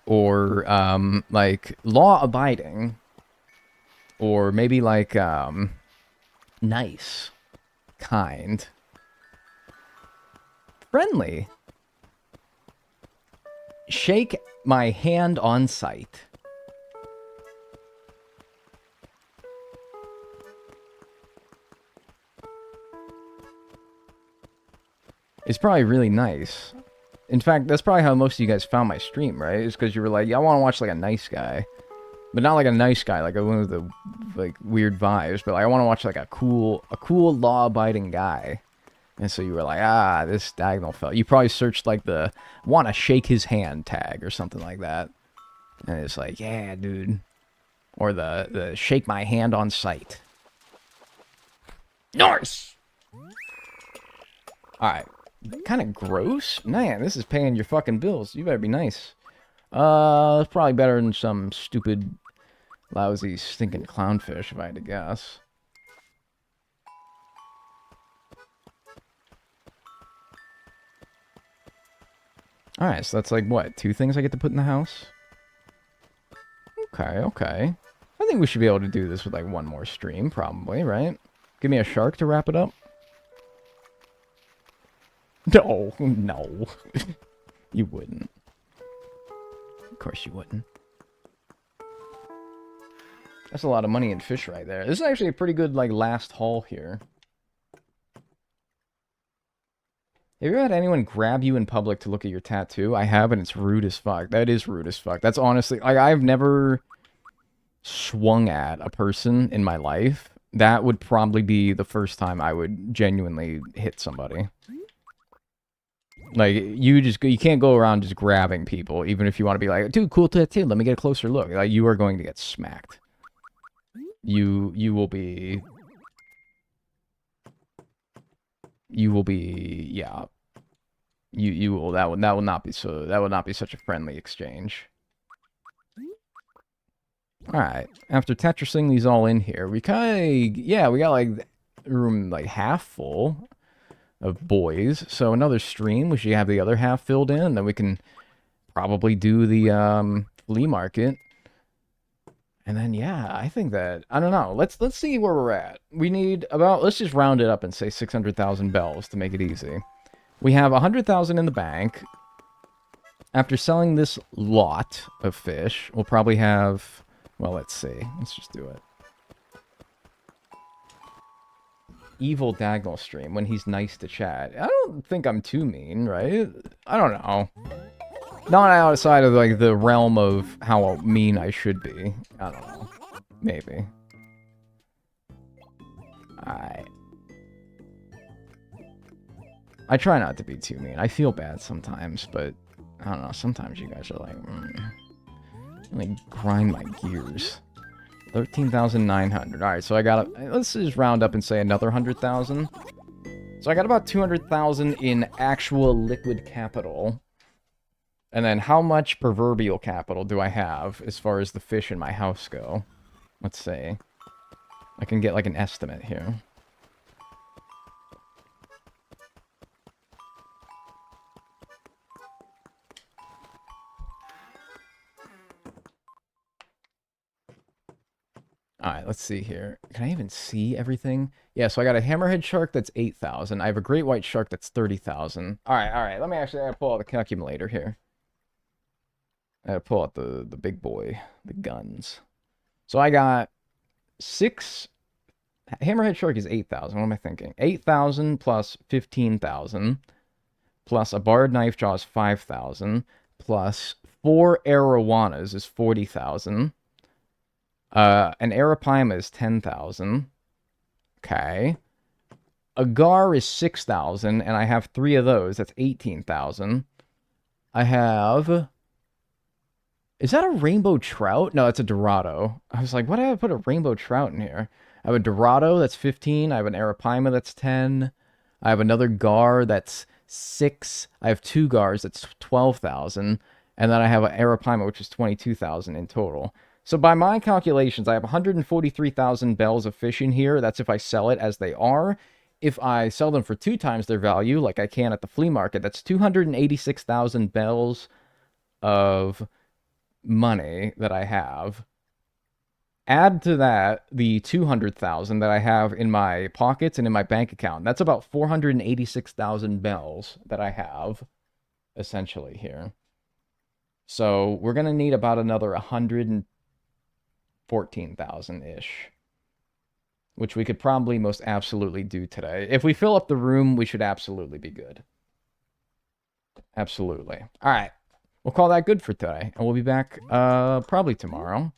Speaker 1: like law-abiding, or maybe like nice, kind, friendly, shake my hand on sight. It's probably really nice. In fact, that's probably how most of you guys found my stream, right? It's because you were like, yeah, I want to watch like a nice guy. But not like a nice guy, like one of the like weird vibes, but like, I want to watch like a cool law-abiding guy. And so you were like, ah, this diagonal fella. You probably searched like the want to shake his hand tag or something like that. And it's like, yeah, dude. Or the shake my hand on sight. Nice! Alright. Kind of gross? Man, this is paying your fucking bills. You better be nice. It's probably better than some stupid, lousy, stinking clownfish, if I had to guess. Alright, so that's like, what, 2 things I get to put in the house? Okay, okay. I think we should be able to do this with like 1 more stream, probably, right? Give me a shark to wrap it up. No, no. You wouldn't. Of course you wouldn't. That's a lot of money in fish right there. This is actually a pretty good, like, last haul here. Have you ever had anyone grab you in public to look at your tattoo? I have, and it's rude as fuck. That is rude as fuck. That's honestly... Like, I've never swung at a person in my life. That would probably be the first time I would genuinely hit somebody. Like, you can't go around just grabbing people, even if you want to be like, dude, cool tattoo, let me get a closer look. Like, you are going to get smacked. You will be... You will be, yeah. You will, that will not be such a friendly exchange. Alright, after Tetrising these all in here, we kind of, yeah, we got, like, room, like, half full of boys. So another stream, we should have the other half filled in, and then we can probably do the, flea market. And then, yeah, I think that, I don't know, let's see where we're at. We need about, let's just round it up and say 600,000 bells to make it easy. We have 100,000 in the bank. After selling this lot of fish, we'll probably have, well, let's see. Let's just do it. Evil Dagnall stream, when he's nice to chat. I don't think I'm too mean, right? I don't know. Not outside of, like, the realm of how mean I should be. I don't know. Maybe. Alright. I try not to be too mean. I feel bad sometimes, but... I don't know, sometimes you guys are like... Like, grind my gears. 13,900. Alright, so I got... Let's just round up and say another 100,000. So I got about 200,000 in actual liquid capital. And then how much proverbial capital do I have as far as the fish in my house go? Let's see. I can get like an estimate here. Alright, let's see here. Can I even see everything? Yeah, so I got a hammerhead shark that's 8,000. I have a great white shark that's 30,000. Alright. Let me actually pull out the calculator here. I gotta pull out the big boy, the guns. So I got 6... Hammerhead shark is 8,000. What am I thinking? 8,000 plus 15,000. Plus a barred knife jaw is 5,000. Plus 4 arowanas is 40,000. An arapaima is 10,000. Okay. A gar is 6,000, and I have 3 of those. That's 18,000. I have... Is that a rainbow trout? No, it's a dorado. I was like, why did I put a rainbow trout in here? I have a dorado, that's 15. I have an arapaima, that's 10. I have another gar, that's 6. I have 2 gars, that's 12,000. And then I have an arapaima, which is 22,000 in total. So by my calculations, I have 143,000 bells of fish in here. That's if I sell it as they are. If I sell them for 2 times their value, like I can at the flea market, that's 286,000 bells of money that I have. Add to that the 200,000 that I have in my pockets and in my bank account. That's about 486,000 bells that I have, essentially, here. So we're going to need about another 114,000-ish, which we could probably most absolutely do today. If we fill up the room, we should absolutely be good. Absolutely. All right. We'll call that good for today, and we'll be back probably tomorrow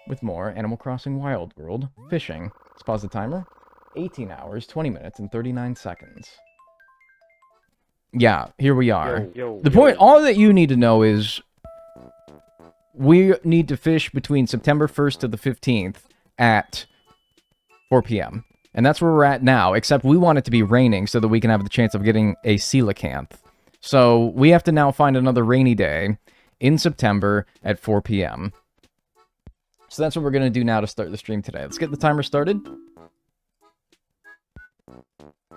Speaker 1: with more Animal Crossing Wild World fishing. Let's pause the timer. 18 hours, 20 minutes, and 39 seconds. Yeah, here we are. The point, all that you need to know is we need to fish between September 1st to the 15th at 4 p.m. And that's where we're at now, except we want it to be raining so that we can have the chance of getting a coelacanth. So we have to now find another rainy day in September at 4 p.m. So that's what we're going to do now to start the stream today. Let's get the timer started.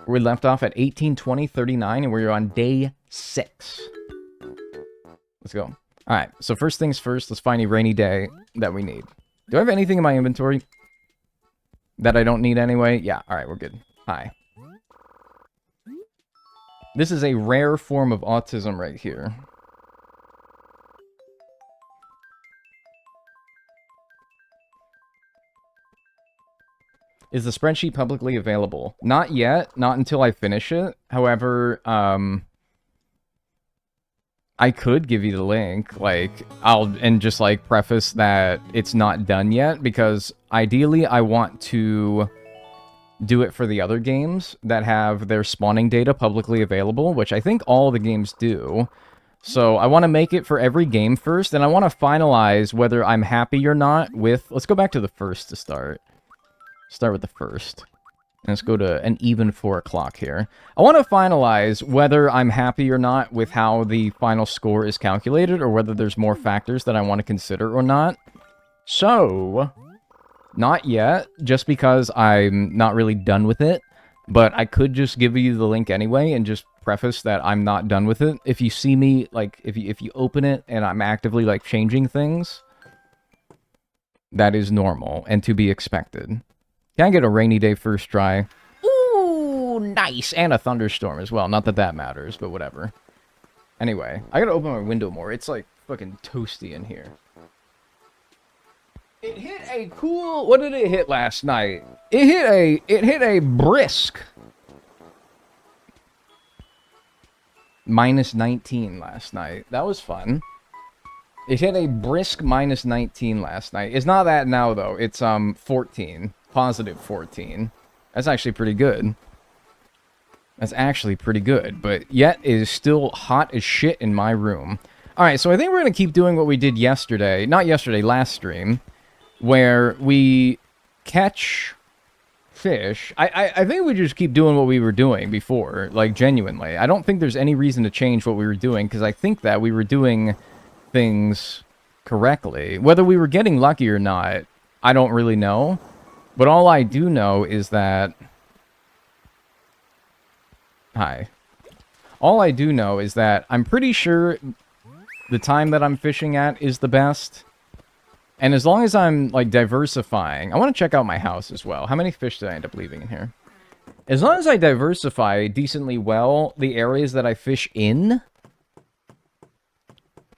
Speaker 1: We left off at 18:20:39, and we're on day 6. Let's go. All right, so first things first, let's find a rainy day that we need. Do I have anything in my inventory that I don't need anyway? Yeah, all right, we're good. Hi. This is a rare form of autism right here. Is the spreadsheet publicly available? Not yet, not until I finish it. However, I could give you the link, like, and just, like, preface that it's not done yet, because ideally I want to do it for the other games that have their spawning data publicly available, which I think all the games do. So I want to make it for every game first, and I want to finalize whether I'm happy or not with... Let's go back to the first to start. Start with the first. Let's go to an even 4 o'clock here. I want to finalize whether I'm happy or not with how the final score is calculated, or whether there's more factors that I want to consider or not. So, not yet, just because I'm not really done with it. But I could just give you the link anyway and just preface that I'm not done with it. If you see me, like, if you open it and I'm actively, like, changing things, that is normal and to be expected. Can I get a rainy day first try? Ooh, nice! And a thunderstorm as well. Not that that matters, but whatever. Anyway, I gotta open my window more. It's, like, fucking toasty in here. It hit a cool... What did it hit last night? It hit a brisk... -19 last night. That was fun. It hit a brisk -19 last night. It's not that now, though. It's, 14. Positive 14. That's actually pretty good. That's actually pretty good. But yet, it is still hot as shit in my room. Alright, so I think we're going to keep doing what we did yesterday. Not yesterday, last stream. Where we catch fish. I think we just keep doing what we were doing before. Like, genuinely. I don't think there's any reason to change what we were doing. Because I think that we were doing things correctly. Whether we were getting lucky or not, I don't really know. But all I do know is that... Hi. All I do know is that I'm pretty sure the time that I'm fishing at is the best. And as long as I'm, like, diversifying... I want to check out my house as well. How many fish did I end up leaving in here? As long as I diversify decently well the areas that I fish in,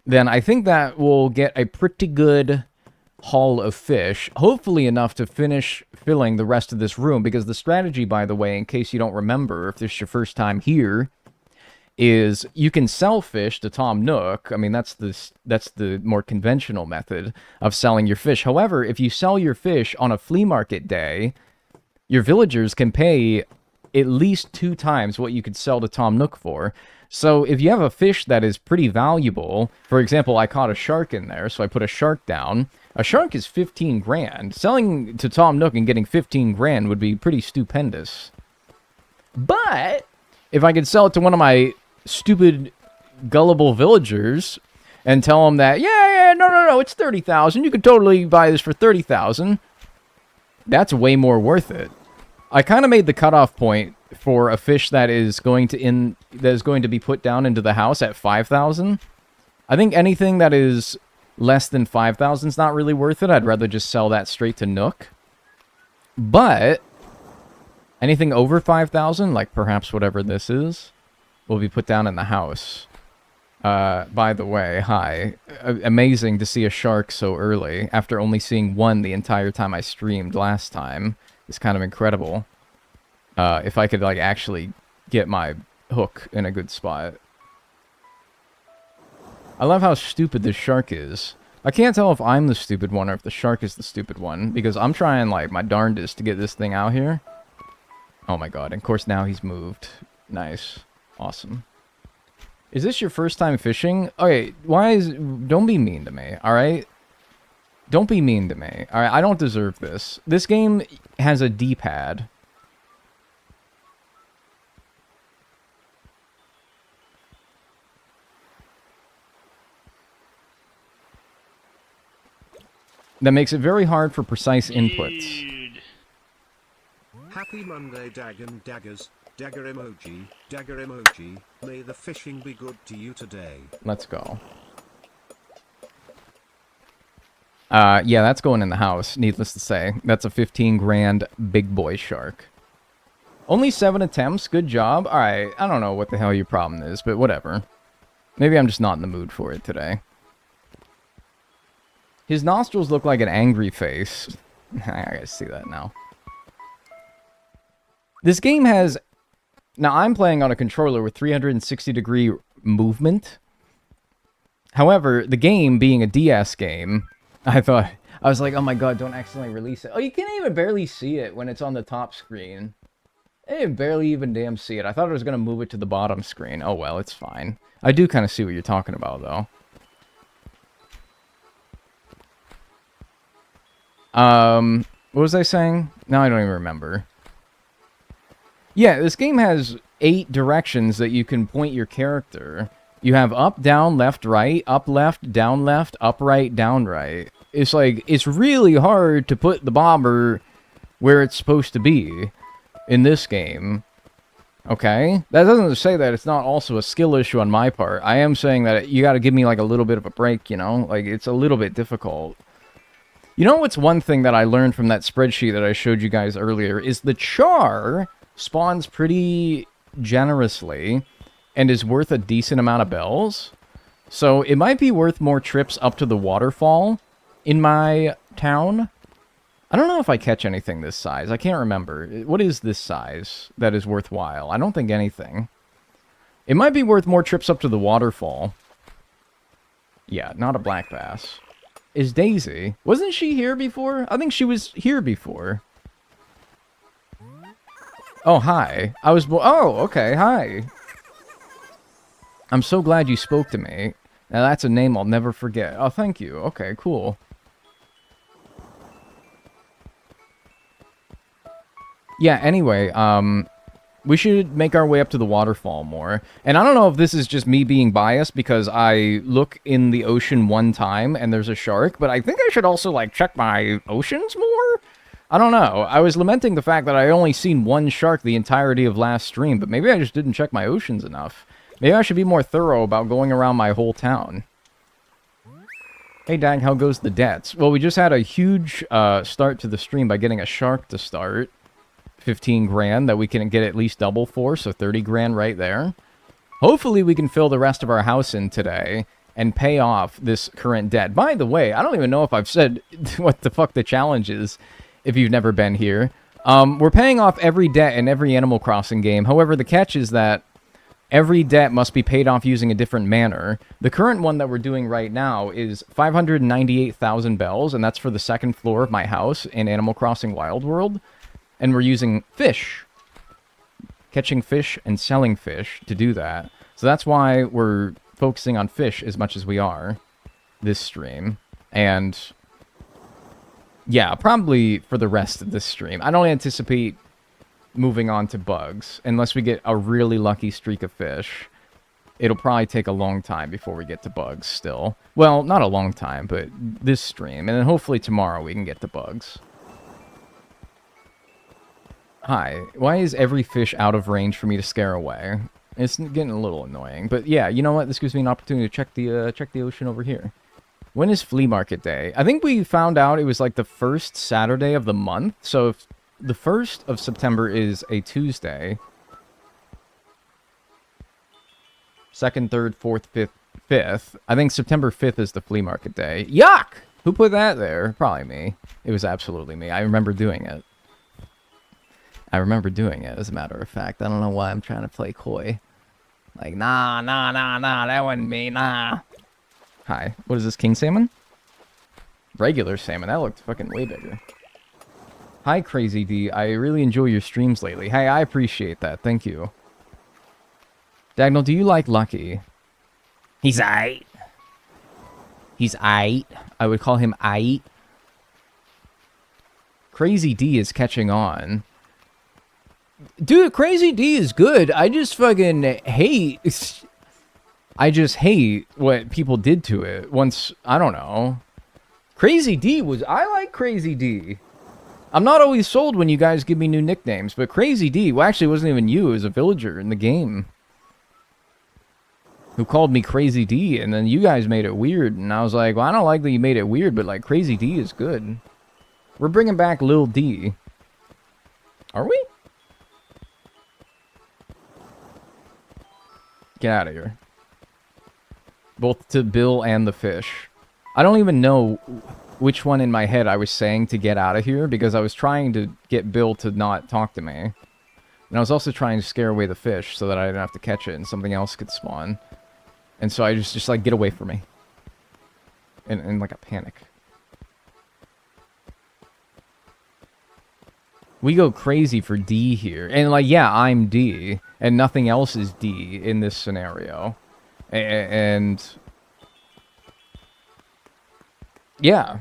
Speaker 1: then I think that will get a pretty good haul of fish. Hopefully enough to finish filling the rest of this room. Because the strategy, by the way, in case you don't remember, if this is your first time here, is you can sell fish to Tom Nook. I mean, that's the more conventional method of selling your fish. However, if you sell your fish on a flea market day, your villagers can pay at least 2 times what you could sell to Tom Nook for. So if you have a fish that is pretty valuable, for example, I caught a shark in there, so I put a shark down. A shark is 15 grand. Selling to Tom Nook and getting 15 grand would be pretty stupendous. But if I could sell it to one of my stupid, gullible villagers and tell them that, yeah, no, it's 30,000. You could totally buy this for 30,000. That's way more worth it. I kind of made the cutoff point for a fish that is going to be put down into the house at 5,000. I think anything that is less than 5,000 is not really worth it. I'd rather just sell that straight to Nook. But anything over 5,000, like perhaps whatever this is, will be put down in the house. By the way, hi. Amazing to see a shark so early, after only seeing one the entire time I streamed last time. It's kind of incredible. If I could, like, actually get my hook in a good spot. I love how stupid this shark is. I can't tell if I'm the stupid one or if the shark is the stupid one, because I'm trying, like, my darndest to get this thing out here. Oh my god, and of course now he's moved. Nice. Awesome. Is this your first time fishing? Okay, don't be mean to me, alright? Don't be mean to me, alright? I don't deserve this. This game has a D-pad. That makes it very hard for precise inputs.
Speaker 2: Dude.
Speaker 3: Happy Monday, Dagon Daggers. Dagger emoji, dagger emoji. May the fishing be good to you today.
Speaker 1: Let's go. Yeah, that's going in the house, needless to say. That's a 15 grand big boy shark. Only 7 attempts. Good job. Alright, I don't know what the hell your problem is, but whatever. Maybe I'm just not in the mood for it today. His nostrils look like an angry face. I gotta see that now. This game has... Now, I'm playing on a controller with 360-degree movement. However, the game being a DS game, I was like, oh my god, don't accidentally release it. Oh, you can't even barely see it when it's on the top screen. I can barely even damn see it. I thought I was going to move it to the bottom screen. Oh well, it's fine. I do kind of see what you're talking about, though. What was I saying? Now I don't even remember. Yeah, this game has 8 directions that you can point your character. You have up, down, left, right, up, left, down, down, right. It's like, it's really hard to put the bobber where it's supposed to be in this game. Okay? That doesn't say that it's not also a skill issue on my part. I am saying that you gotta give me like a little bit of a break, you know? Like, it's a little bit difficult. You know what's one thing that I learned from that spreadsheet that I showed you guys earlier is the char spawns pretty generously and is worth a decent amount of bells. So it might be worth more trips up to the waterfall in my town. I don't know if I catch anything this size. I can't remember. What is this size that is worthwhile? I don't think anything. It might be worth more trips up to the waterfall. Yeah, not a black bass. Is Daisy? Wasn't she here before? I think she was here before. Oh, hi. Oh, okay, hi. I'm so glad you spoke to me. Now that's a name I'll never forget. Oh, thank you. Okay, cool. Yeah, anyway, we should make our way up to the waterfall more. And I don't know if this is just me being biased because I look in the ocean one time and there's a shark, but I think I should also, like, check my oceans more? I don't know. I was lamenting the fact that I only seen one shark the entirety of last stream, but maybe I just didn't check my oceans enough. Maybe I should be more thorough about going around my whole town. Hey, Dag, how goes the debts? Well, we just had a huge start to the stream by getting a shark to start. 15 grand that we can get at least double for, so 30 grand right there. Hopefully we can fill the rest of our house in today and pay off this current debt. By the way, I don't even know if I've said what the fuck the challenge is if you've never been here. We're paying off every debt in every Animal Crossing game. However, the catch is that every debt must be paid off using a different manner. The current one that we're doing right now is 598,000 bells, and that's for the second floor of my house in Animal Crossing Wild World. And we're using fish. Catching fish and selling fish to do that. So that's why we're focusing on fish as much as we are this stream. And yeah, probably for the rest of this stream. I don't anticipate moving on to bugs unless we get a really lucky streak of fish. It'll probably take a long time before we get to bugs still. Well, not a long time, but this stream. And then hopefully tomorrow we can get to bugs. Hi, why is every fish out of range for me to scare away? It's getting a little annoying, but yeah, you know what? This gives me an opportunity to check the ocean over here. When is flea market day? I think we found out it was like the first Saturday of the month, so if the 1st of September is a Tuesday, 2nd, 3rd, 4th, 5th, 5th, I think September 5th is the flea market day. Yuck! Who put that there? Probably me. It was absolutely me. I remember doing it. As a matter of fact. I don't know why I'm trying to play coy. Like, nah, that wasn't me, nah. Hi, what is this, king salmon? Regular salmon, that looked fucking way bigger. Hi, Crazy D, I really enjoy your streams lately. Hey, I appreciate that, thank you. Dagnall, do you like Lucky? He's aight. He's aight. I would call him aight. Crazy D is catching on. Dude, Crazy D is good. I just fucking hate... I just hate what people did to it once... I don't know. Crazy D was... I like Crazy D. I'm not always sold when you guys give me new nicknames, but Crazy D... Well, actually, it wasn't even you. It was a villager in the game who called me Crazy D, and then you guys made it weird, and I was like, well, I don't like that you made it weird, but, like, Crazy D is good. We're bringing back Lil D. Are we? Get out of here. Both to Bill and the fish. I don't even know which one in my head I was saying to get out of here, because I was trying to get Bill to not talk to me. And I was also trying to scare away the fish so that I didn't have to catch it and something else could spawn. And so I just like, get away from me. In like a panic. We go crazy for D here. And like, yeah, I'm D. And nothing else is D in this scenario. And yeah,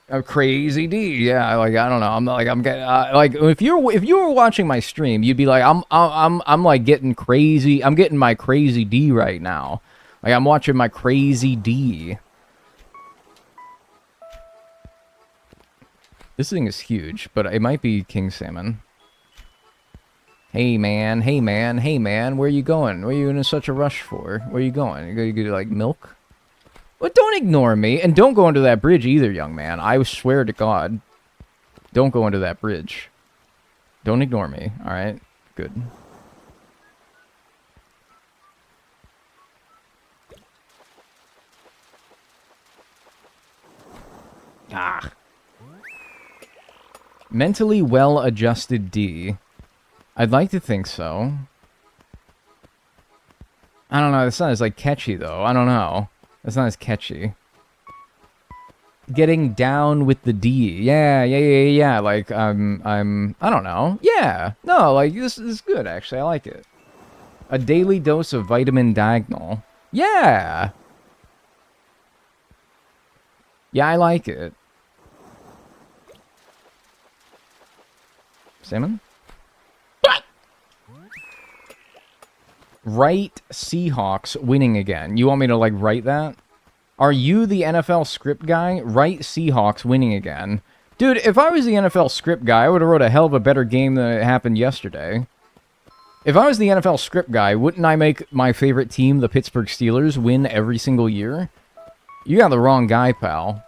Speaker 1: a crazy D. Yeah, like I don't know. I'm not like I'm getting like if you were watching my stream, you'd be like I'm like getting crazy. I'm getting my crazy D right now. Like I'm watching my crazy D. This thing is huge, but it might be king salmon. Hey man, hey man, hey man, where you going? What are you in such a rush for? Where you going? You gonna get like milk? Well, don't ignore me, and don't go under that bridge either, young man. I swear to God. Don't go under that bridge. Don't ignore me, alright? Good. Ah. Mentally well-adjusted D. I'd like to think so. I don't know, it's not as, like, catchy, though. I don't know. It's not as catchy. Getting down with the D. Yeah. Like, I don't know. Yeah. No, like, this is good, actually. I like it. A daily dose of vitamin diagonal. Yeah. Yeah, I like it. Salmon? Write Seahawks winning again. You want me to, like, write that? Are you the NFL script guy? Write Seahawks winning again. Dude, if I was the NFL script guy, I would have wrote a hell of a better game than it happened yesterday. If I was the NFL script guy, wouldn't I make my favorite team, the Pittsburgh Steelers, win every single year? You got the wrong guy, pal.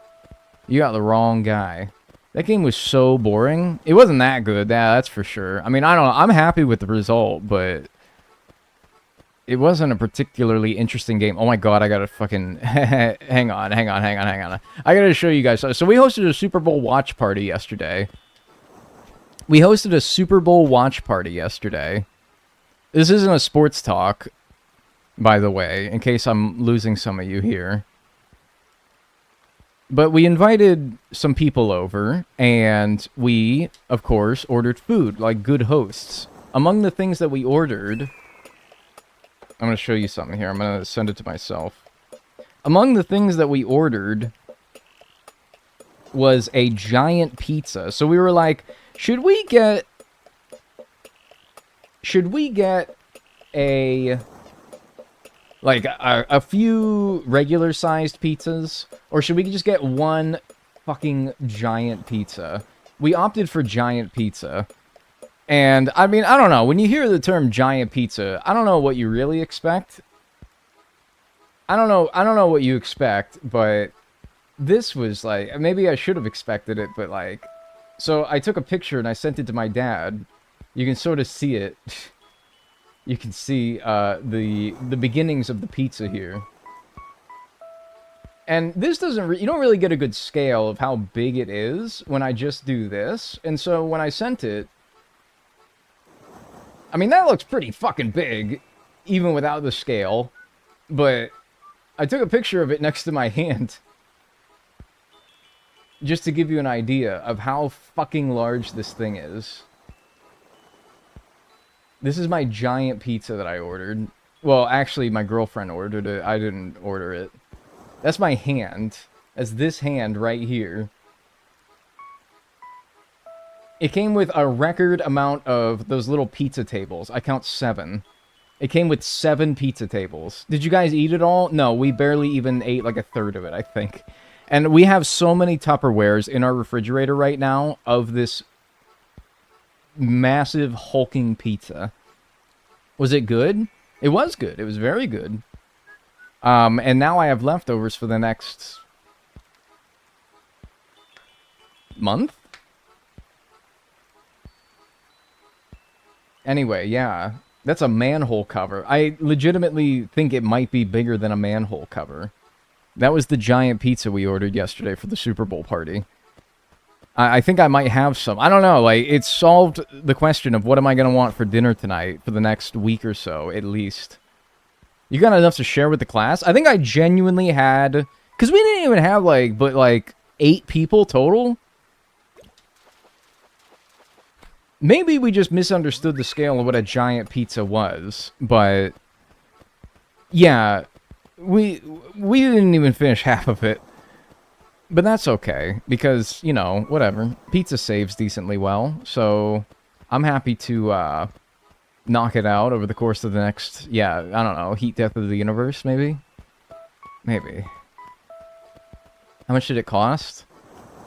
Speaker 1: You got the wrong guy. That game was so boring. It wasn't that good, that's for sure. I mean, I don't know. I'm happy with the result, but it wasn't a particularly interesting game. Oh my god, I gotta fucking... hang on. I gotta show you guys. So we hosted a Super Bowl watch party yesterday. This isn't a sports talk, by the way, in case I'm losing some of you here. But we invited some people over, and we, of course, ordered food, like good hosts. Among the things that we ordered... I'm going to show you something here. I'm going to send it to myself. Among the things that we ordered was a giant pizza. So we were like, should we get a few regular-sized pizzas? Or should we just get one fucking giant pizza? We opted for giant pizza. And, I mean, I don't know. When you hear the term giant pizza, I don't know what you really expect. I don't know what you expect, but this was, like, maybe I should have expected it, but, like... So, I took a picture and I sent it to my dad. You can sort of see it. You can see, the beginnings of the pizza here. And this doesn't... you don't really get a good scale of how big it is when I just do this. And so, when I sent it... I mean, that looks pretty fucking big, even without the scale. But I took a picture of it next to my hand. Just to give you an idea of how fucking large this thing is. This is my giant pizza that I ordered. Well, actually, my girlfriend ordered it. I didn't order it. That's my hand. That's this hand right here. It came with a record amount of those little pizza tables. I count 7. It came with 7 pizza tables. Did you guys eat it all? No, we barely even ate like a third of it, I think. And we have so many Tupperwares in our refrigerator right now of this massive hulking pizza. Was it good? It was good. It was very good. And now I have leftovers for the next month? Anyway, yeah. That's a manhole cover. I legitimately think it might be bigger than a manhole cover. That was the giant pizza we ordered yesterday for the Super Bowl party. I think I might have some. I don't know, like, it solved the question of what am I going to want for dinner tonight for the next week or so, at least. You got enough to share with the class? I think I genuinely had... Because we didn't even have, like, 8 people total. Maybe we just misunderstood the scale of what a giant pizza was, but... Yeah, we didn't even finish half of it. But that's okay, because, you know, whatever. Pizza saves decently well, so I'm happy to knock it out over the course of the next, yeah, I don't know, heat death of the universe, maybe? Maybe. How much did it cost?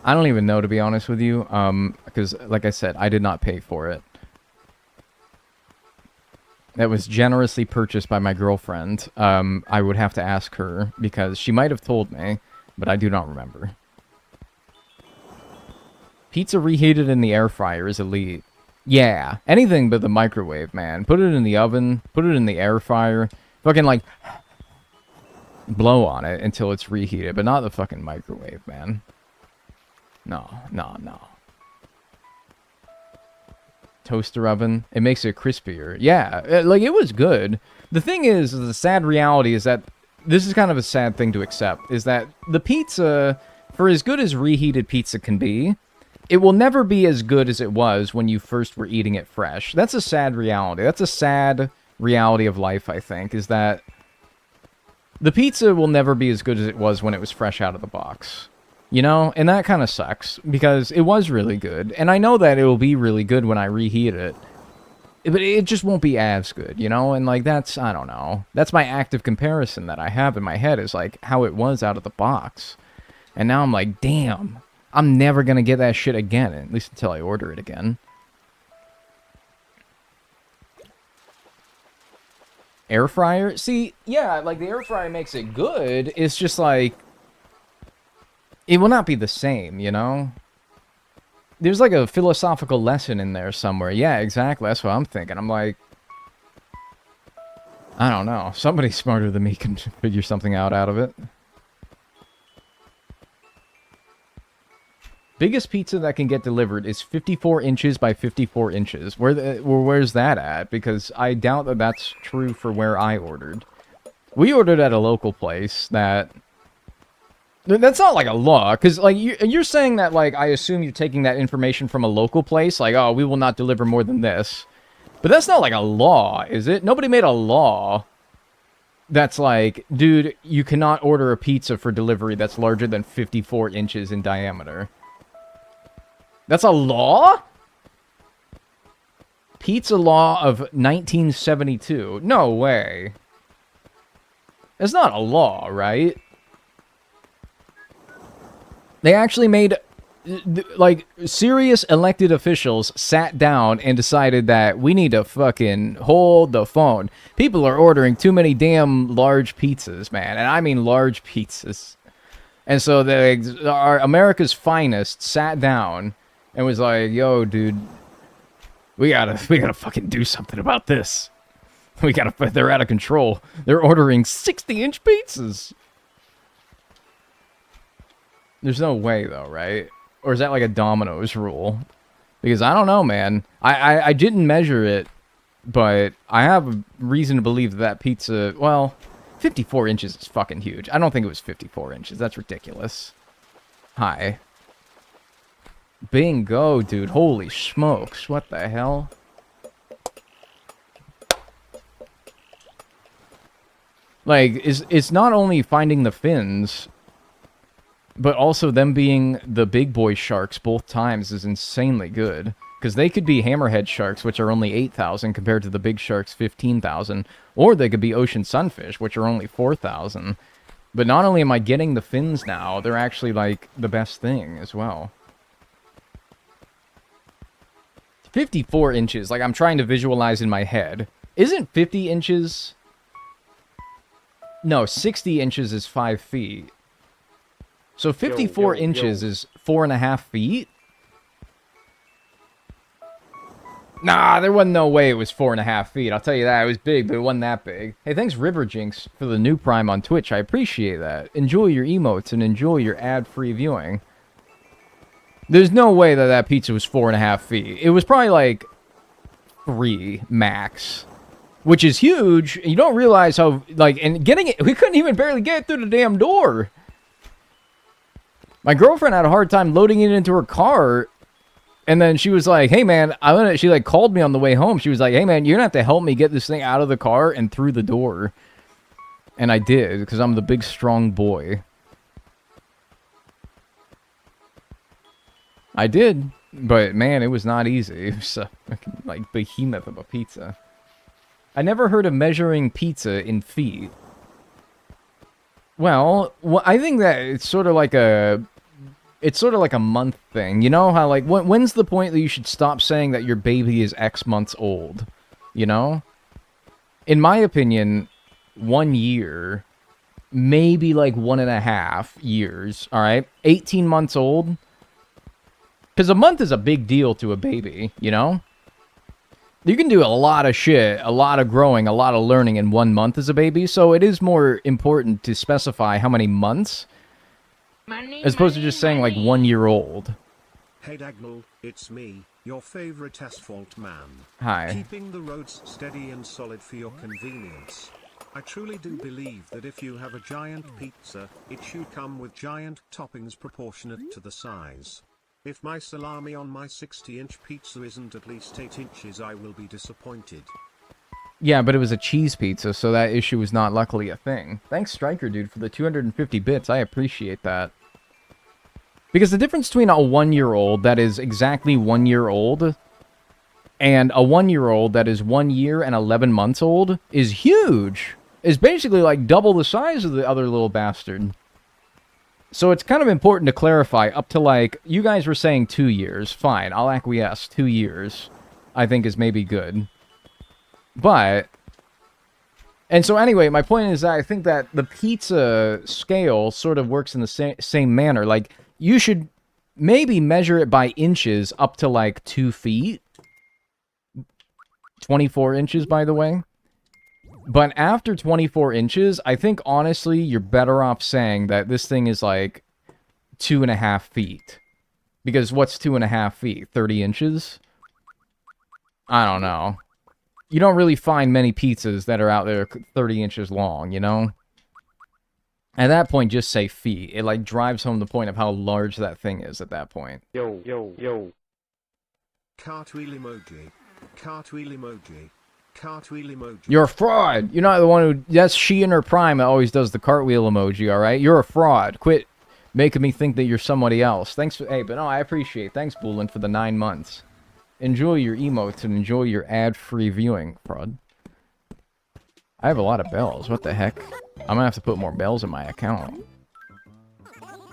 Speaker 1: I don't even know, to be honest with you, because, like I said, I did not pay for it. That was generously purchased by my girlfriend. I would have to ask her, because she might have told me. But I do not remember. Pizza reheated in the air fryer is elite. Yeah, anything but the microwave, man. Put it in the oven, put it in the air fryer, fucking, like, blow on it until it's reheated, but not the fucking microwave, man. No. Toaster oven, it makes it crispier. Yeah, like, it was good. The thing is, the sad reality is that this is kind of a sad thing to accept, is that the pizza, for as good as reheated pizza can be, it will never be as good as it was when you first were eating it fresh. That's a sad reality. That's a sad reality of life, I think, is that the pizza will never be as good as it was when it was fresh out of the box. You know? And that kind of sucks, because it was really good. And I know that it will be really good when I reheat it. But it just won't be as good, you know? And, like, that's, I don't know. That's my active comparison that I have in my head, is, like, how it was out of the box. And now I'm like, damn, I'm never gonna get that shit again, at least until I order it again. Air fryer? See, yeah, like, the air fryer makes it good. It's just, like, it will not be the same, you know? There's like a philosophical lesson in there somewhere. Yeah, exactly. That's what I'm thinking. I'm like, I don't know. Somebody smarter than me can figure something out of it. Biggest pizza that can get delivered is 54 inches by 54 inches. Where's that at? Because I doubt that that's true for where I ordered. We ordered at a local place that... That's not like a law, because, like, you're saying that, like, I assume you're taking that information from a local place, like, oh, we will not deliver more than this. But that's not like a law, is it? Nobody made a law that's like, dude, you cannot order a pizza for delivery that's larger than 54 inches in diameter. That's a law? Pizza law of 1972. No way. It's not a law, right? They actually made, like, serious elected officials sat down and decided that we need to fucking hold the phone. People are ordering too many damn large pizzas, man. And I mean large pizzas. And so our America's finest sat down and was like, yo, dude, we gotta fucking do something about this. They're out of control. They're ordering 60-inch pizzas. There's no way, though, right? Or is that like a Domino's rule? Because I don't know, man. I didn't measure it, but I have a reason to believe that pizza... Well, 54 inches is fucking huge. I don't think it was 54 inches. That's ridiculous. Hi. Bingo, dude. Holy smokes. What the hell? Like, it's not only finding the fins... But also them being the big boy sharks both times is insanely good. Because they could be hammerhead sharks, which are only 8,000 compared to the big sharks 15,000. Or they could be ocean sunfish, which are only 4,000. But not only am I getting the fins now, they're actually, like, the best thing as well. 54 inches, like I'm trying to visualize in my head. Isn't 50 inches... No, 60 inches is 5 feet. So 54 inches is 4.5 feet? Nah, there wasn't no way it was 4.5 feet. I'll tell you that. It was big, but it wasn't that big. Hey, thanks River Jinx for the new Prime on Twitch. I appreciate that. Enjoy your emotes and enjoy your ad-free viewing. There's no way that that pizza was 4.5 feet. It was probably like 3 max, which is huge. You don't realize how, like, and getting it, we couldn't even barely get it through the damn door. My girlfriend had a hard time loading it into her car. And then she was like, hey, man, she, like, called me on the way home. She was like, hey, man, you're going to have to help me get this thing out of the car and through the door. And I did, because I'm the big, strong boy. I did, but, man, it was not easy. It was a fucking, like, behemoth of a pizza. I never heard of measuring pizza in feet. Well, I think that it's sort of like a... It's sort of like a month thing. You know how, like, when's the point that you should stop saying that your baby is X months old? You know? In my opinion, 1 year, maybe like 1.5 years, alright? 18 months old. Because a month is a big deal to a baby, you know? You can do a lot of shit, a lot of growing, a lot of learning in 1 month as a baby, so it is more important to specify how many months as opposed to just saying, like, 1 year old.
Speaker 3: Hey Dagnall, it's me, your favorite asphalt man.
Speaker 1: Hi.
Speaker 3: Keeping the roads steady and solid for your convenience. I truly do believe that if you have a giant pizza, it should come with giant toppings proportionate to the size. If my salami on my 60-inch pizza isn't at least 8 inches, I will be disappointed.
Speaker 1: Yeah, but it was a cheese pizza, so that issue was not luckily a thing. Thanks, Striker Dude, for the 250 bits. I appreciate that. Because the difference between a 1-year-old that is exactly 1 year old and a 1-year-old that is 1 year and 11 months old is huge. It's basically like double the size of the other little bastard. So it's kind of important to clarify up to, like, you guys were saying 2 years. Fine, I'll acquiesce. 2 years, I think, is maybe good. But... And so anyway, my point is that I think that the pizza scale sort of works in the same manner. Like, you should maybe measure it by inches up to, like, 2 feet. 24 inches, by the way. But after 24 inches, I think, honestly, you're better off saying that this thing is, like, 2.5 feet. Because what's 2.5 feet? 30 inches? I don't know. You don't really find many pizzas that are out there 30 inches long, you know? At that point, just say feet. It, like, drives home the point of how large that thing is at that point.
Speaker 5: Yo, yo, yo.
Speaker 3: Cartwheel emoji. Cartwheel emoji. Cartwheel emoji.
Speaker 1: You're a fraud! You're not the one who... That's she in her prime that always does the cartwheel emoji, alright? You're a fraud. Quit making me think that you're somebody else. Thanks for... Hey, but no, I appreciate it. Thanks, Bullen, for the 9 months. Enjoy your emotes and enjoy your ad-free viewing, fraud. I have a lot of bells. What the heck? I'm gonna have to put more bells in my account.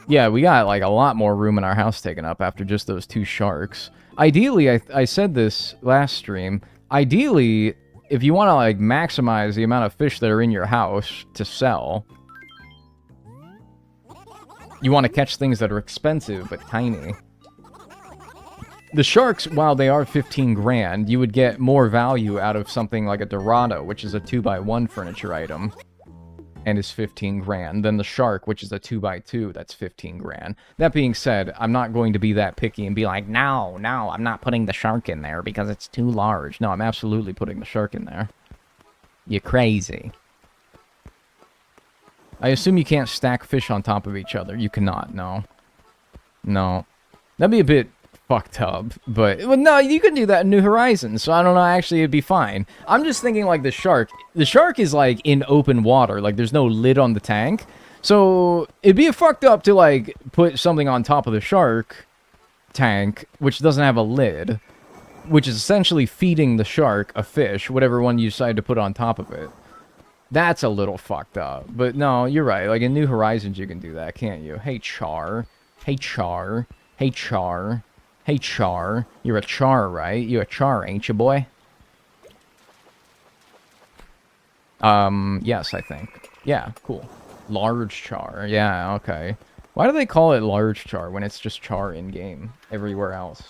Speaker 1: Yeah, we got, like, a lot more room in our house taken up after just those 2 sharks. Ideally, I said this last stream, ideally, if you want to, like, maximize the amount of fish that are in your house to sell, you want to catch things that are expensive but tiny. The sharks, while they are 15 grand, you would get more value out of something like a Dorado, which is a 2x1 furniture item, and is 15 grand, than the shark, which is a 2x2, that's 15 grand. That being said, I'm not going to be that picky and be like, no, I'm not putting the shark in there because it's too large. No, I'm absolutely putting the shark in there. You're crazy. I assume you can't stack fish on top of each other. You cannot, no. No. That'd be a bit fucked up, but... Well, no, you can do that in New Horizons, so I don't know, actually, it'd be fine. I'm just thinking, like, the shark. The shark is, like, in open water. Like, there's no lid on the tank. So, it'd be fucked up to, like, put something on top of the shark tank, which doesn't have a lid, which is essentially feeding the shark a fish, whatever one you decide to put on top of it. That's a little fucked up. But no, you're right. Like, in New Horizons, you can do that, can't you? Hey, Char. Hey, Char. Hey, Char. Hey, Char. You're a Char, right? You're a Char, ain't you, boy? Yes, I think. Yeah, cool. Large Char. Yeah, okay. Why do they call it large Char when it's just Char in-game everywhere else?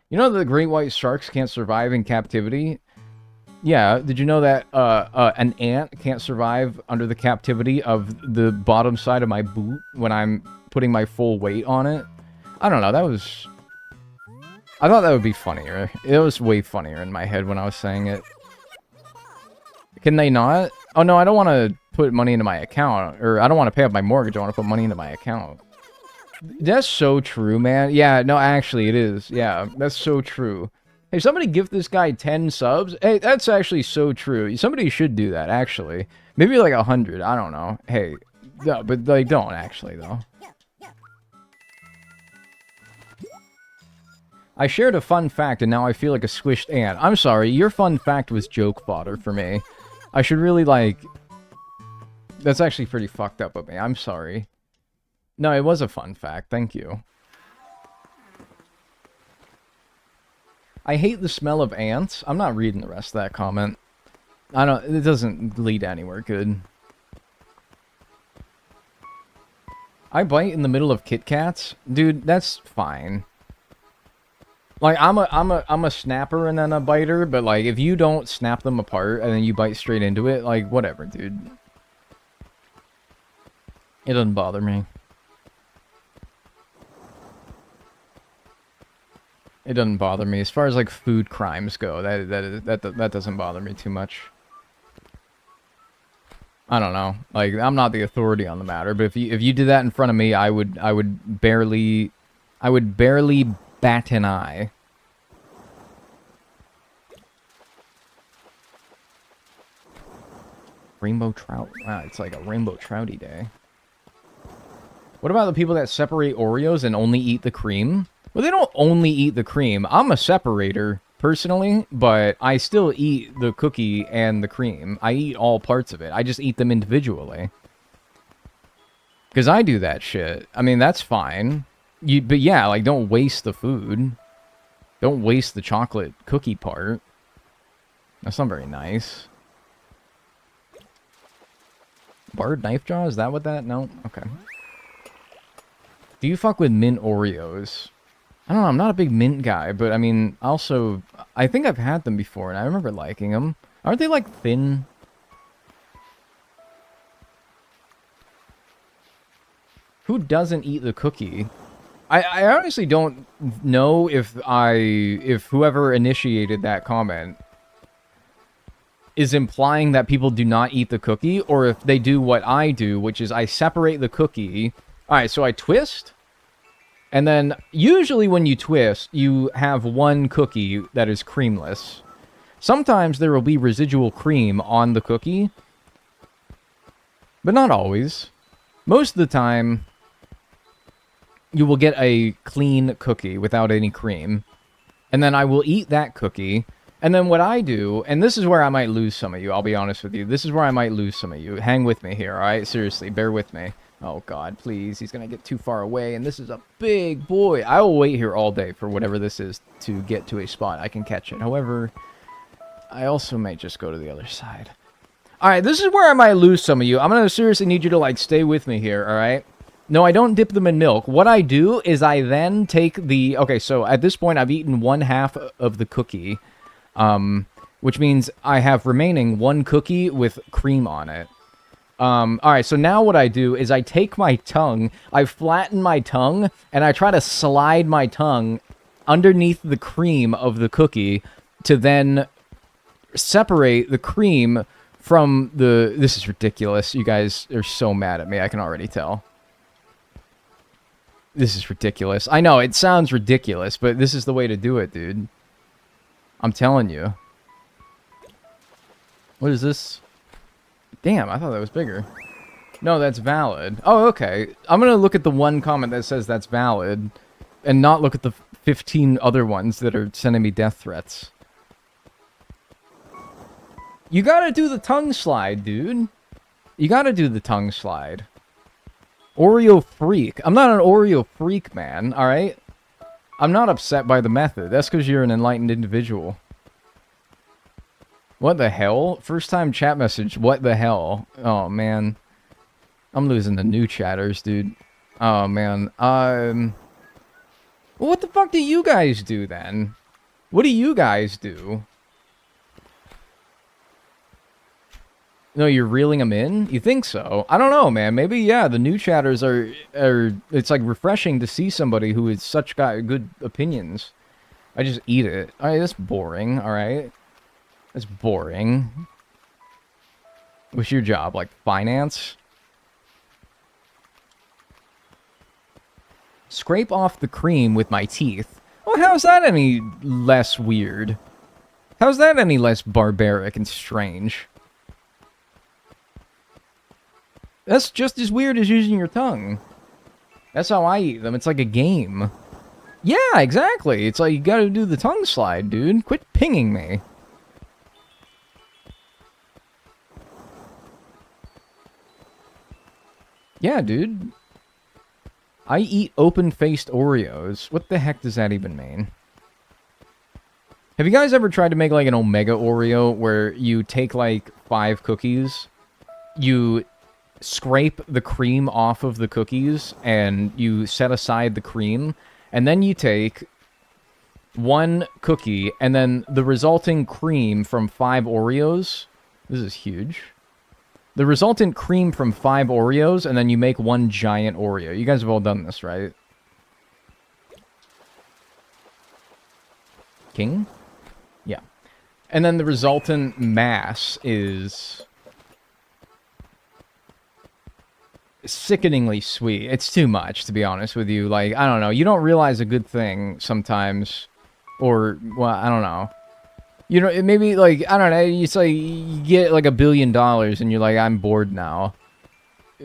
Speaker 1: You know that the great white sharks can't survive in captivity? Yeah, did you know that an ant can't survive under the captivity of the bottom side of my boot when I'm putting my full weight on it? I don't know, that was... I thought that would be funnier. It was way funnier in my head when I was saying it. Can they not? Oh no, I don't want to put money into my account. Or I don't want to pay off my mortgage, I want to put money into my account. That's so true, man. Yeah, no, actually it is. Yeah, that's so true. Hey, somebody gift this guy 10 subs? Hey, that's actually so true. Somebody should do that, actually. Maybe like 100, I don't know. Hey, no, but like, don't actually, though. I shared a fun fact and now I feel like a squished ant. I'm sorry, your fun fact was joke fodder for me. I should really, like... That's actually pretty fucked up of me. I'm sorry. No, it was a fun fact. Thank you. I hate the smell of ants. I'm not reading the rest of that comment. I don't... It doesn't lead anywhere good. I bite in the middle of Kit Kats? Dude, that's fine. Like, I'm a snapper and then a biter, but like, if you don't snap them apart and then you bite straight into it, like, whatever, dude. It doesn't bother me. It doesn't bother me. As far as like food crimes go, that doesn't bother me too much. I don't know. Like, I'm not the authority on the matter, but if you did that in front of me, I would barely bat an eye. Rainbow trout. Wow, it's like a rainbow trouty day. What about the people that separate Oreos and only eat the cream? Well, they don't only eat the cream. I'm a separator, personally, but I still eat the cookie and the cream. I eat all parts of it. I just eat them individually. Because I do that shit. I mean, that's fine. But yeah, like, don't waste the food. Don't waste the chocolate cookie part. That's not very nice. Barred knife jaw? Is that what that? No? Okay. Do you fuck with mint Oreos? I don't know, I'm not a big mint guy, but I mean, also, I think I've had them before, and I remember liking them. Aren't they, like, thin? Who doesn't eat the cookie? I honestly don't know if whoever initiated that comment is implying that people do not eat the cookie, or if they do what I do, which is I separate the cookie. Alright, so I twist, and then usually when you twist, you have one cookie that is creamless. Sometimes there will be residual cream on the cookie, but not always. Most of the time, you will get a clean cookie without any cream. And then I will eat that cookie. And then what I do, and this is where I might lose some of you, I'll be honest with you. This is where I might lose some of you. Hang with me here, alright? Seriously, bear with me. Oh god, please. He's gonna get too far away, and this is a big boy. I will wait here all day for whatever this is to get to a spot I can catch it. However, I also might just go to the other side. Alright, this is where I might lose some of you. I'm gonna seriously need you to, like, stay with me here, alright? No, I don't dip them in milk. What I do is I then take the... Okay, so at this point, I've eaten 1/2 of the cookie. Which means I have remaining one cookie with cream on it. Alright, so now what I do is I take my tongue, I flatten my tongue, and I try to slide my tongue underneath the cream of the cookie to then separate the cream from the... This is ridiculous. You guys are so mad at me, I can already tell. This is ridiculous. I know, it sounds ridiculous, but this is the way to do it, dude. I'm telling you. What is this? Damn, I thought that was bigger. No, that's valid. Oh, okay. I'm gonna look at the one comment that says that's valid, and not look at the 15 other ones that are sending me death threats. You gotta do the tongue slide, dude. You gotta do the tongue slide. Oreo freak. I'm not an Oreo freak, man, alright? I'm not upset by the method. That's because you're an enlightened individual. What the hell? First time chat message, what the hell? Oh, man. I'm losing the new chatters, dude. Oh, man. What the fuck do you guys do, then? What do you guys do? No, you're reeling them in? You think so? I don't know, man. Maybe, yeah, the new chatters are it's like refreshing to see somebody who has such got good opinions. I just eat it. Alright, that's boring, alright? That's boring. What's your job? Like, finance? Scrape off the cream with my teeth. Well, how's that any less weird? How's that any less barbaric and strange? That's just as weird as using your tongue. That's how I eat them. It's like a game. Yeah, exactly. It's like you gotta do the tongue slide, dude. Quit pinging me. Yeah, dude. I eat open-faced Oreos. What the heck does that even mean? Have you guys ever tried to make like an Omega Oreo where you take like 5 cookies, you scrape the cream off of the cookies, and you set aside the cream, and then you take 1 cookie, and then the resulting cream from 5 Oreos. This is huge. The resultant cream from 5 Oreos, and then you make 1 giant Oreo. You guys have all done this, right? King? Yeah. And then the resultant mass is sickeningly sweet. It's too much, to be honest with you. Like, I don't know. You don't realize a good thing sometimes. Or, well, I don't know. You know, it maybe, like, I don't know. It's like, you get, like, $1 billion, and you're like, I'm bored now.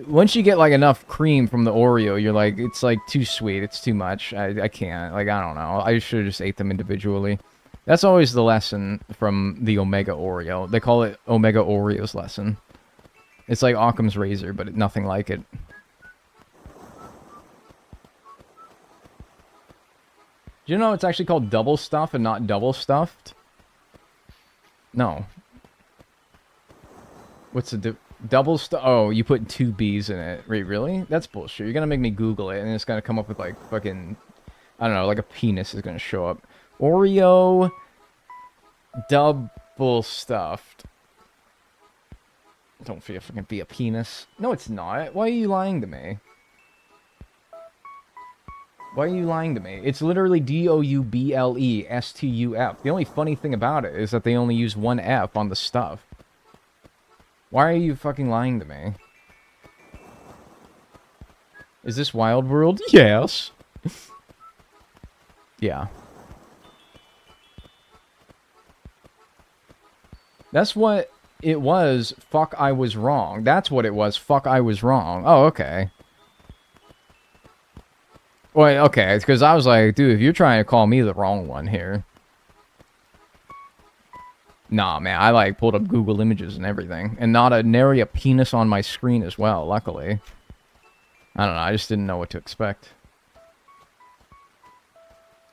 Speaker 1: Once you get, like, enough cream from the Oreo, you're like, it's, like, too sweet. It's too much. I can't. Like, I don't know. I should have just ate them individually. That's always the lesson from the Omega Oreo. They call it Omega Oreo's lesson. It's like Occam's razor, but nothing like it. Do you know it's actually called double stuff and not double stuffed? No. What's the double stuff? Oh, you put 2 B's in it. Wait, really? That's bullshit. You're gonna make me Google it, and it's gonna come up with like fucking, I don't know, like a penis is gonna show up. Oreo double stuffed. Don't feel fucking be a penis. No, it's not. Why are you lying to me? Why are you lying to me? It's literally DOUBLESTUF. The only funny thing about it is that they only use 1 F on the stuff. Why are you fucking lying to me? Is this Wild World? Yes. Yeah. That's what it was. Fuck, I was wrong. That's what it was. Fuck, I was wrong. Oh, okay. Wait, okay, because I was like, dude, if you're trying to call me the wrong one here. Nah, man, I, like, pulled up Google Images and everything. And not a nary a penis on my screen as well, luckily. I don't know, I just didn't know what to expect.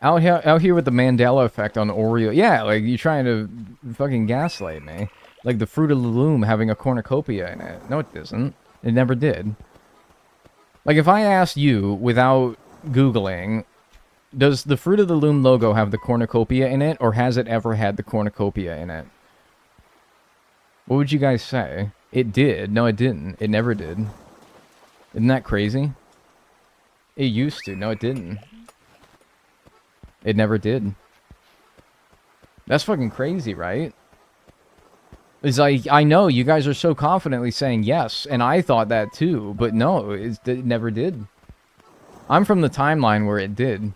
Speaker 1: Out here with the Mandela effect on Oreo. Yeah, like, you're trying to fucking gaslight me. Like the Fruit of the Loom having a cornucopia in it. No, it doesn't. It never did. Like, if I asked you, without Googling, does the Fruit of the Loom logo have the cornucopia in it, or has it ever had the cornucopia in it? What would you guys say? It did. No, it didn't. It never did. Isn't that crazy? It used to. No, it didn't. It never did. That's fucking crazy, right? It's like, I know, you guys are so confidently saying yes, and I thought that too, but no, it never did. I'm from the timeline where it did.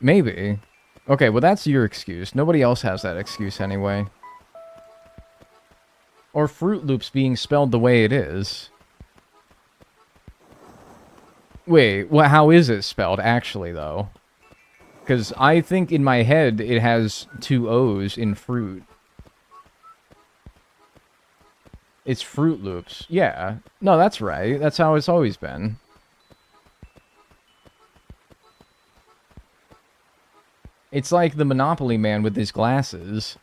Speaker 1: Maybe. Okay, well that's your excuse. Nobody else has that excuse anyway. Or Fruit Loops being spelled the way it is. Wait, well, how is it spelled actually, though? Because I think in my head it has 2 O's in fruit. It's Fruit Loops. Yeah. No, that's right. That's how it's always been. It's like the Monopoly man with his glasses.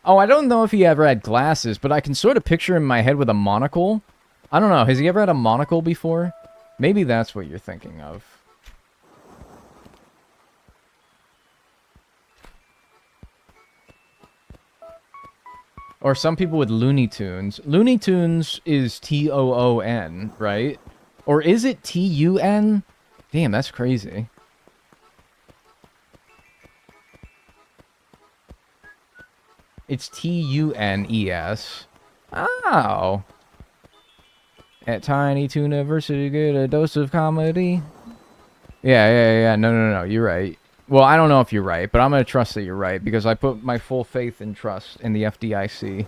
Speaker 1: Oh, I don't know if he ever had glasses, but I can sort of picture him in my head with a monocle. I don't know. Has he ever had a monocle before? Maybe that's what you're thinking of. Or some people with Looney Tunes. Looney Tunes is Toon, right? Or is it Tun? Damn, that's crazy. It's Tunes. Oh. At Tiny Toon University, get a dose of comedy. Yeah. No. You're right. Well, I don't know if you're right, but I'm going to trust that you're right because I put my full faith and trust in the FDIC.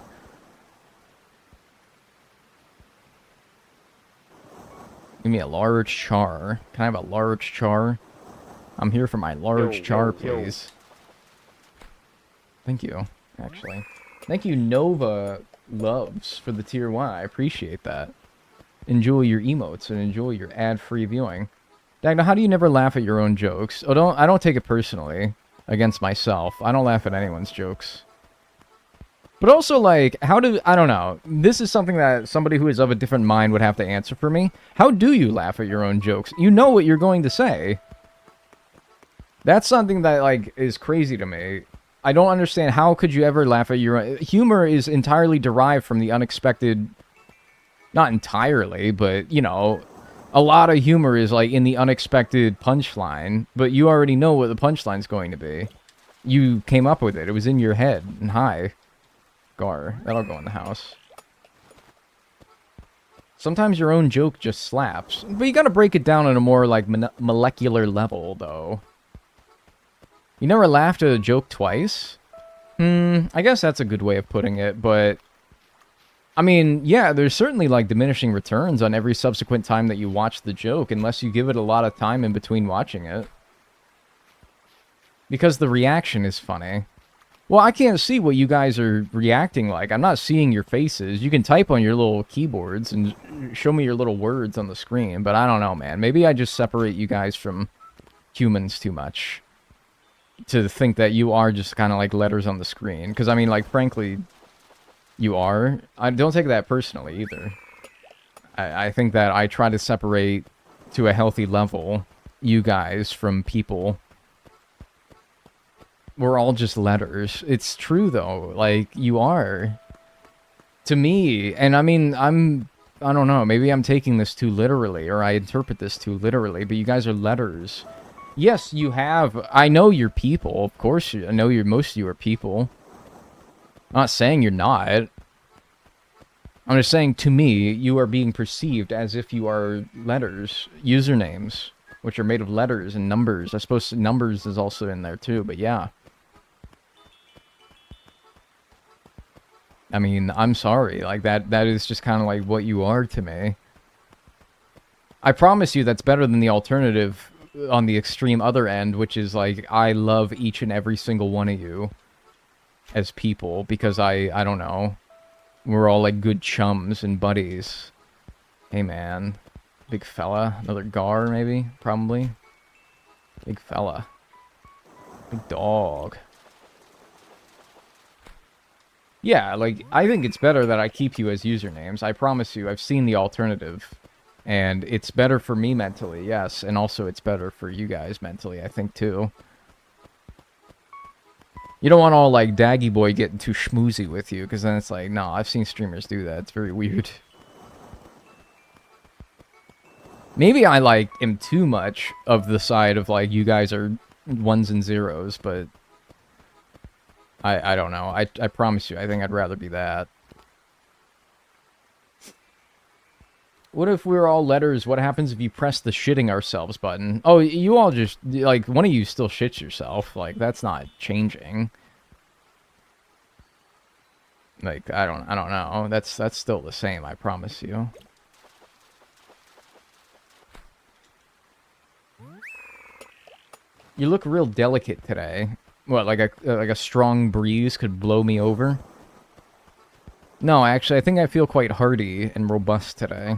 Speaker 1: Give me a large char. Can I have a large char? I'm here for my large char, please. Thank you, actually. Thank you, Nova Loves, for the tier 1. I appreciate that. Enjoy your emotes and enjoy your ad-free viewing. Dagna, how do you never laugh at your own jokes? Oh, I don't take it personally against myself. I don't laugh at anyone's jokes. But also, like, I don't know. This is something that somebody who is of a different mind would have to answer for me. How do you laugh at your own jokes? You know what you're going to say. That's something that, like, is crazy to me. I don't understand how could you ever laugh at your own... Humor is entirely derived from the unexpected... Not entirely, but, you know... A lot of humor is, like, in the unexpected punchline, but you already know what the punchline's going to be. You came up with it. It was in your head. And hi. Gar. That'll go in the house. Sometimes your own joke just slaps. But you gotta break it down on a more, like, molecular level, though. You never laughed at a joke twice? I guess that's a good way of putting it, but... I mean, yeah, there's certainly, like, diminishing returns on every subsequent time that you watch the joke, unless you give it a lot of time in between watching it. Because the reaction is funny. Well, I can't see what you guys are reacting like. I'm not seeing your faces. You can type on your little keyboards and show me your little words on the screen, but I don't know, man. Maybe I just separate you guys from humans too much to think that you are just kind of like letters on the screen. Because, I mean, like, frankly... You are? I don't take that personally, either. I think that I try to separate, to a healthy level, you guys from people. We're all just letters. It's true, though. Like, you are. To me, and I mean, I don't know, maybe I'm taking this too literally, or I interpret this too literally, but you guys are letters. Yes, you have... I know you're people, of course. I know most of you are people. I'm not saying you're not. I'm just saying, to me, you are being perceived as if you are letters, usernames, which are made of letters and numbers. I suppose numbers is also in there too, but yeah. I mean, I'm sorry. Like, that is just kind of like what you are to me. I promise you that's better than the alternative on the extreme other end, which is like, I love each and every single one of you as people, because I don't know, we're all like good chums and buddies. Hey man, big fella, another Gar maybe, probably. Big fella, big dog. Yeah, like, I think it's better that I keep you as usernames. I promise you, I've seen the alternative, and it's better for me mentally, yes, and also it's better for you guys mentally, I think, too. You don't want all, like, Daggy Boy getting too schmoozy with you, because then it's like, no, I've seen streamers do that. It's very weird. Maybe I, like, am too much of the side of, like, you guys are ones and zeros, but... I don't know. I promise you, I think I'd rather be that. What if we're all letters? What happens if you press the shitting ourselves button? Oh, you all just, like, one of you still shits yourself. Like, that's not changing. Like, I don't know. That's still the same, I promise you. You look real delicate today. What, like a strong breeze could blow me over? No, actually, I think I feel quite hardy and robust today.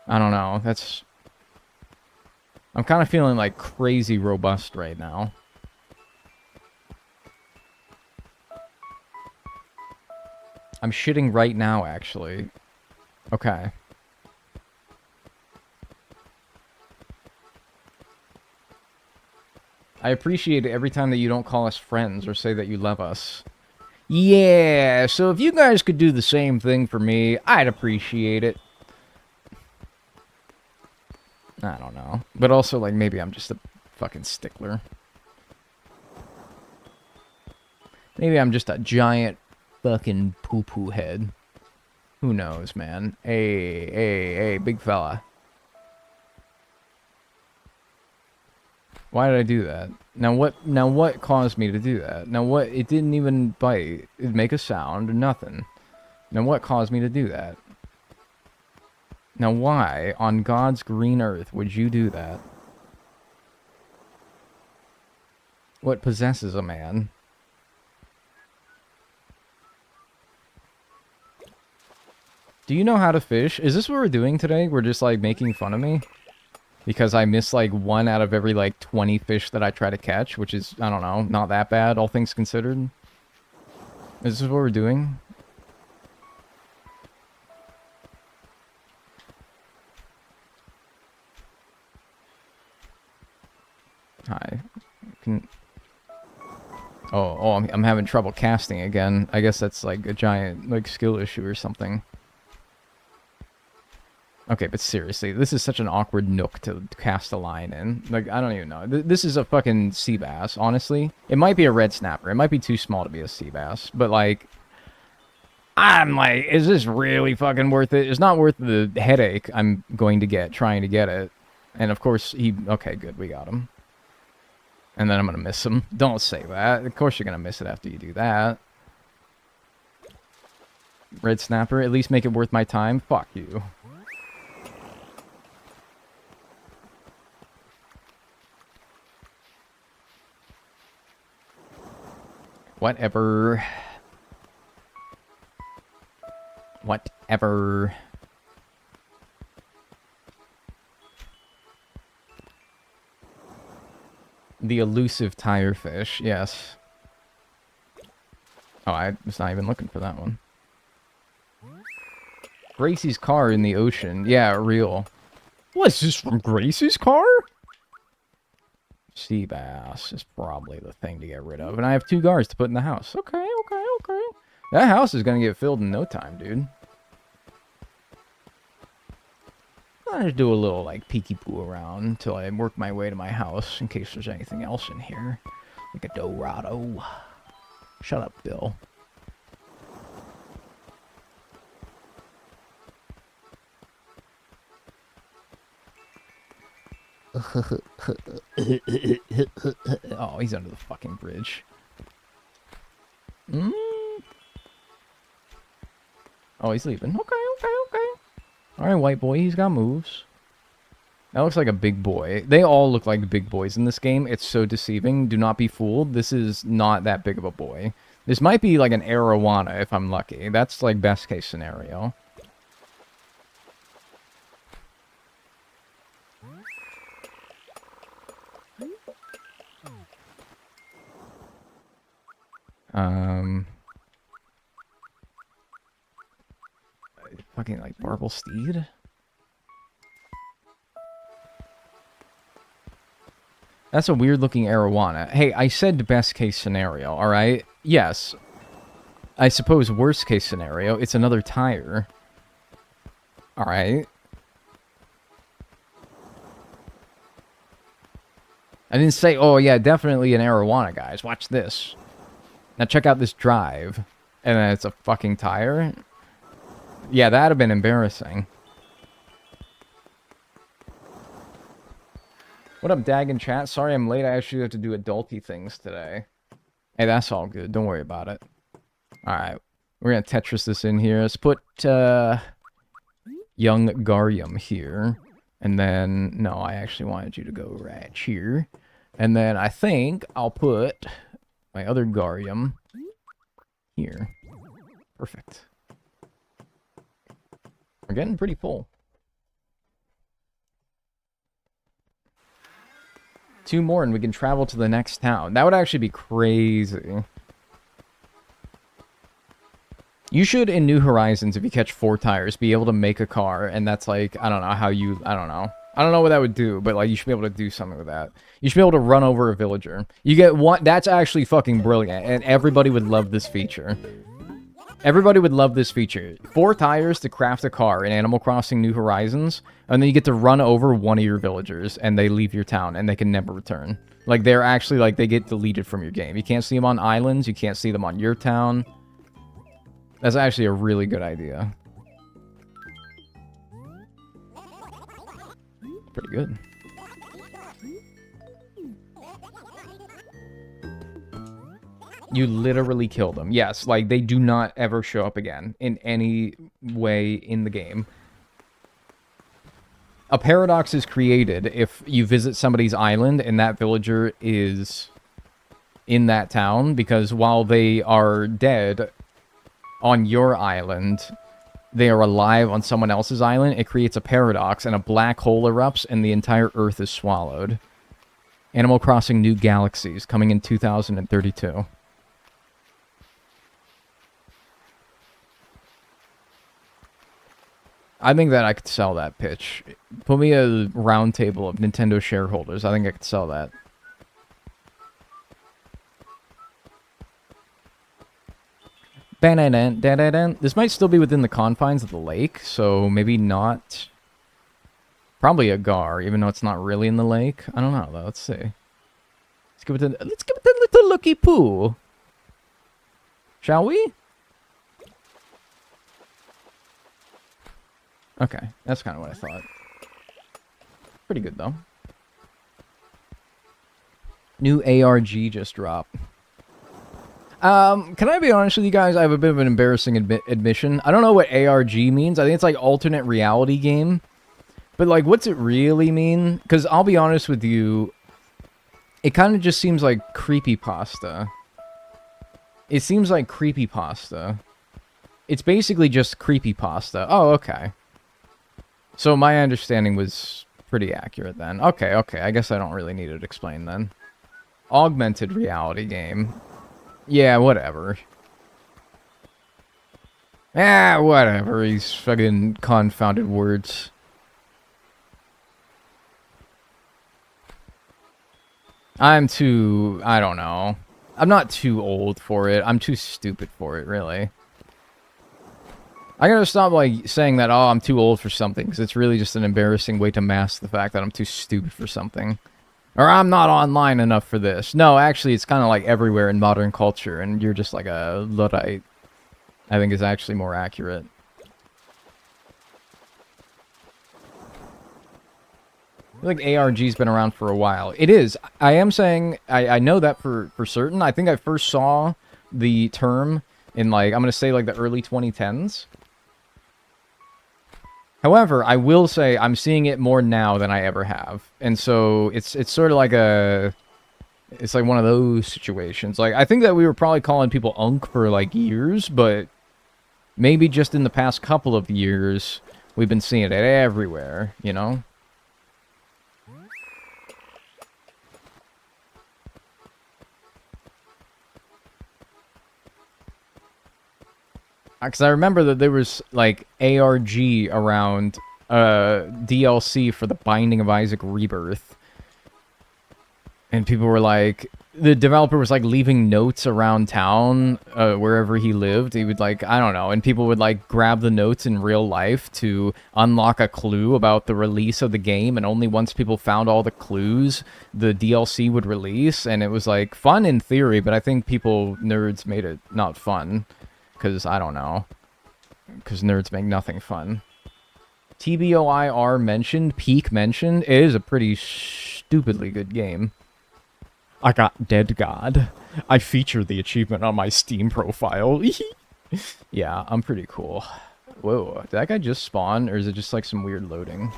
Speaker 1: I don't know, that's... I'm kind of feeling, like, crazy robust right now. I'm shitting right now, actually. Okay. I appreciate it every time that you don't call us friends or say that you love us. Yeah, so if you guys could do the same thing for me, I'd appreciate it. I don't know. But also, like, maybe I'm just a fucking stickler. Maybe I'm just a giant fucking poo-poo head. Who knows, man? Hey, big fella. Why did I do that? Now what caused me to do that? Now what, it didn't even bite. It'd make a sound or nothing. Now what caused me to do that? Now why, on God's green earth, would you do that? What possesses a man? Do you know how to fish? Is this what we're doing today? We're just, like, making fun of me? Because I miss, like, 1 out of every, like, 20 fish that I try to catch, which is, I don't know, not that bad, all things considered. Is this what we're doing? Hi. I'm having trouble casting again. I guess that's, like, a giant, like, skill issue or something. Okay, but seriously, this is such an awkward nook to cast a line in. Like, I don't even know. This is a fucking sea bass, honestly. It might be a red snapper. It might be too small to be a sea bass. But, like, I'm like, is this really fucking worth it? It's not worth the headache I'm going to get trying to get it. And, of course, okay, good, we got him. And then I'm going to miss him. Don't say that. Of course you're going to miss it after you do that. Red snapper, at least make it worth my time. Fuck you. Whatever. Whatever. The elusive tire fish, yes. Oh, I was not even looking for that one. Gracie's car in the ocean. Yeah, real. What's this from Gracie's car? Sea bass is probably the thing to get rid of. And I have 2 guards to put in the house. Okay. That house is going to get filled in no time, dude. I'll just do a little, like, peeky-poo around until I work my way to my house in case there's anything else in here. Like a Dorado. Shut up, Bill. Oh, he's under the fucking bridge. Oh, he's leaving. Okay. Alright, white boy, he's got moves. That looks like a big boy. They all look like big boys in this game. It's so deceiving. Do not be fooled. This is not that big of a boy. This might be like an arowana if I'm lucky. That's like best case scenario. Fucking like Barble Steed? That's a weird looking arowana. Hey, I said best case scenario, alright? Yes. I suppose worst case scenario, it's another tire. Alright. I didn't say, oh yeah, definitely an arowana, guys. Watch this. Now check out this drive. And then it's a fucking tire. Yeah, that'd have been embarrassing. What up, Dagon chat? Sorry I'm late. I actually have to do adulty things today. Hey, that's all good. Don't worry about it. Alright. We're gonna Tetris this in here. Let's put, young Garium here. And then, no, I actually wanted you to go right here. And then I think I'll put my other Garium here. Perfect. We're getting pretty full. 2 more and we can travel to the next town. That would actually be crazy. You should, in New Horizons, if you catch 4 tires, be able to make a car, and that's like, I don't know how you, I don't know. I don't know what that would do, but like you should be able to do something with that. You should be able to run over a villager. You get one. That's actually fucking brilliant, and everybody would love this feature. Everybody would love this feature. 4 tires to craft a car in Animal Crossing New Horizons, and then you get to run over one of your villagers, and they leave your town, and they can never return. Like, they're actually, like, they get deleted from your game. You can't see them on islands, you can't see them on your town. That's actually a really good idea. Pretty good. You literally kill them. Yes, like, they do not ever show up again in any way in the game. A paradox is created if you visit somebody's island and that villager is in that town, because while they are dead on your island, they are alive on someone else's island. It creates a paradox, and a black hole erupts, and the entire Earth is swallowed. Animal Crossing New Galaxies, coming in 2032. I think that I could sell that pitch. Put me a round table of Nintendo shareholders. I think I could sell that. This might still be within the confines of the lake, so maybe not. Probably a gar, even though it's not really in the lake. I don't know though. Let's see. Let's give it a little looky poo. Shall we? Okay, that's kind of what I thought. Pretty good, though. New ARG just dropped. Can I be honest with you guys? I have a bit of an embarrassing admission. I don't know what ARG means. I think it's like alternate reality game. But, like, what's it really mean? Because I'll be honest with you, it kind of just seems like creepypasta. It seems like creepypasta. It's basically just creepypasta. Oh, okay. So my understanding was pretty accurate then. Okay, I guess I don't really need it explained then. Augmented reality game. Yeah, whatever. Ah, whatever. These fucking confounded words. I don't know. I'm not too old for it. I'm too stupid for it, really. I gotta stop, like, saying that, oh, I'm too old for something, because it's really just an embarrassing way to mask the fact that I'm too stupid for something. Or I'm not online enough for this. No, actually, it's kind of like everywhere in modern culture, and you're just like a Luddite. I think is actually more accurate. I think ARG's been around for a while. It is. I am saying, I know that for certain. I think I first saw the term in, like, I'm going to say, like, the early 2010s. However, I will say I'm seeing it more now than I ever have. And so it's sort of like it's like one of those situations. Like, I think that we were probably calling people unk for, like, years, but maybe just in the past couple of years, we've been seeing it everywhere, you know? Because I remember that there was, like, ARG around DLC for The Binding of Isaac Rebirth. And people were like... The developer was, like, leaving notes around town, wherever he lived. He would, like, I don't know. And people would, like, grab the notes in real life to unlock a clue about the release of the game. And only once people found all the clues, the DLC would release. And it was, like, fun in theory, but I think nerds made it not fun. Because, I don't know. Because nerds make nothing fun. TBOIR mentioned, Peak mentioned. It is a pretty stupidly good game. I got Dead God. I feature the achievement on my Steam profile. Yeah, I'm pretty cool. Whoa, did that guy just spawn? Or is it just like some weird loading?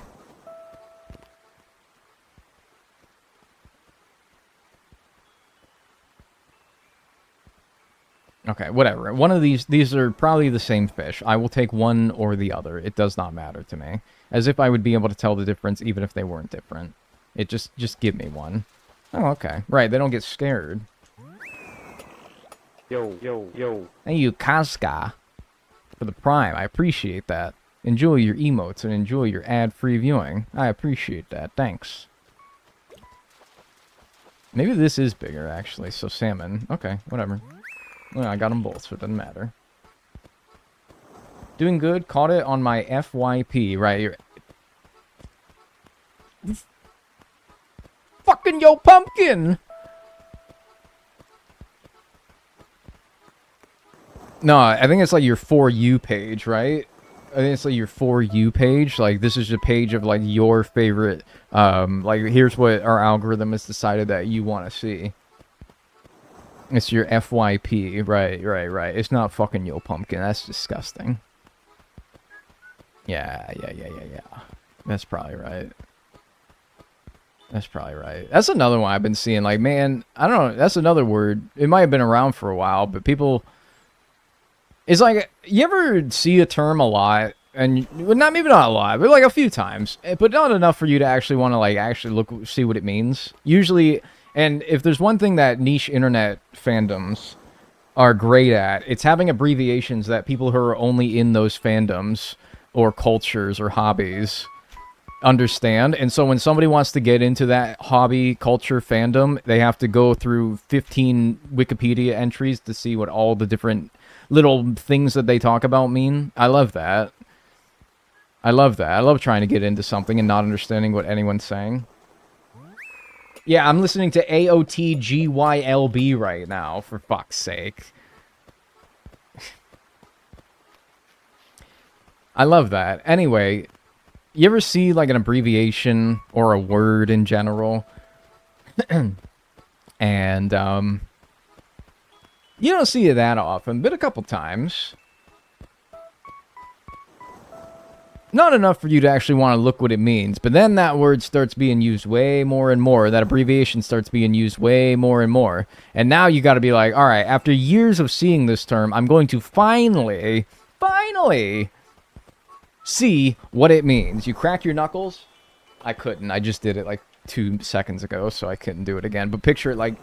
Speaker 1: Okay, whatever. One of these are probably the same fish. I will take one or the other. It does not matter to me. As if I would be able to tell the difference even if they weren't different. It just give me one. Oh, okay. Right, they don't get scared.
Speaker 5: Yo.
Speaker 1: Thank you, Kazka, for the prime. I appreciate that. Enjoy your emotes and enjoy your ad-free viewing. I appreciate that. Thanks. Maybe this is bigger, actually. So salmon. Okay, whatever. Well, I got them both, so it doesn't matter. Doing good. Caught it on my FYP. Right. Fucking yo pumpkin! No, I think it's like your For You page, right? I think it's like your For You page. Like, this is a page of, like, your favorite, like, here's what our algorithm has decided that you want to see. It's your FYP. Right. It's not fucking Yo Pumpkin. That's disgusting. Yeah. That's probably right. That's probably right. That's another one I've been seeing. Like, man, I don't know. That's another word. It might have been around for a while, but people... It's like, you ever see a term a lot, and well, maybe not a lot, but like a few times, but not enough for you to actually want to like actually see what it means. Usually, and if there's one thing that niche internet fandoms are great at, it's having abbreviations that people who are only in those fandoms or cultures or hobbies understand. And so when somebody wants to get into that hobby, culture, fandom, they have to go through 15 Wikipedia entries to see what all the different little things that they talk about mean. I love that. I love trying to get into something and not understanding what anyone's saying. Yeah, I'm listening to AOTGYLB right now, for fuck's sake. I love that. Anyway, you ever see like an abbreviation or a word in general? And, you don't see it that often, but a couple times. Not enough for you to actually want to look what it means, but then that word starts being used way more and more. That abbreviation starts being used way more and more. And now you got to be like, all right, after years of seeing this term, I'm going to finally see what it means. You crack your knuckles? I couldn't. I just did it like 2 seconds ago, so I couldn't do it again. But picture it like...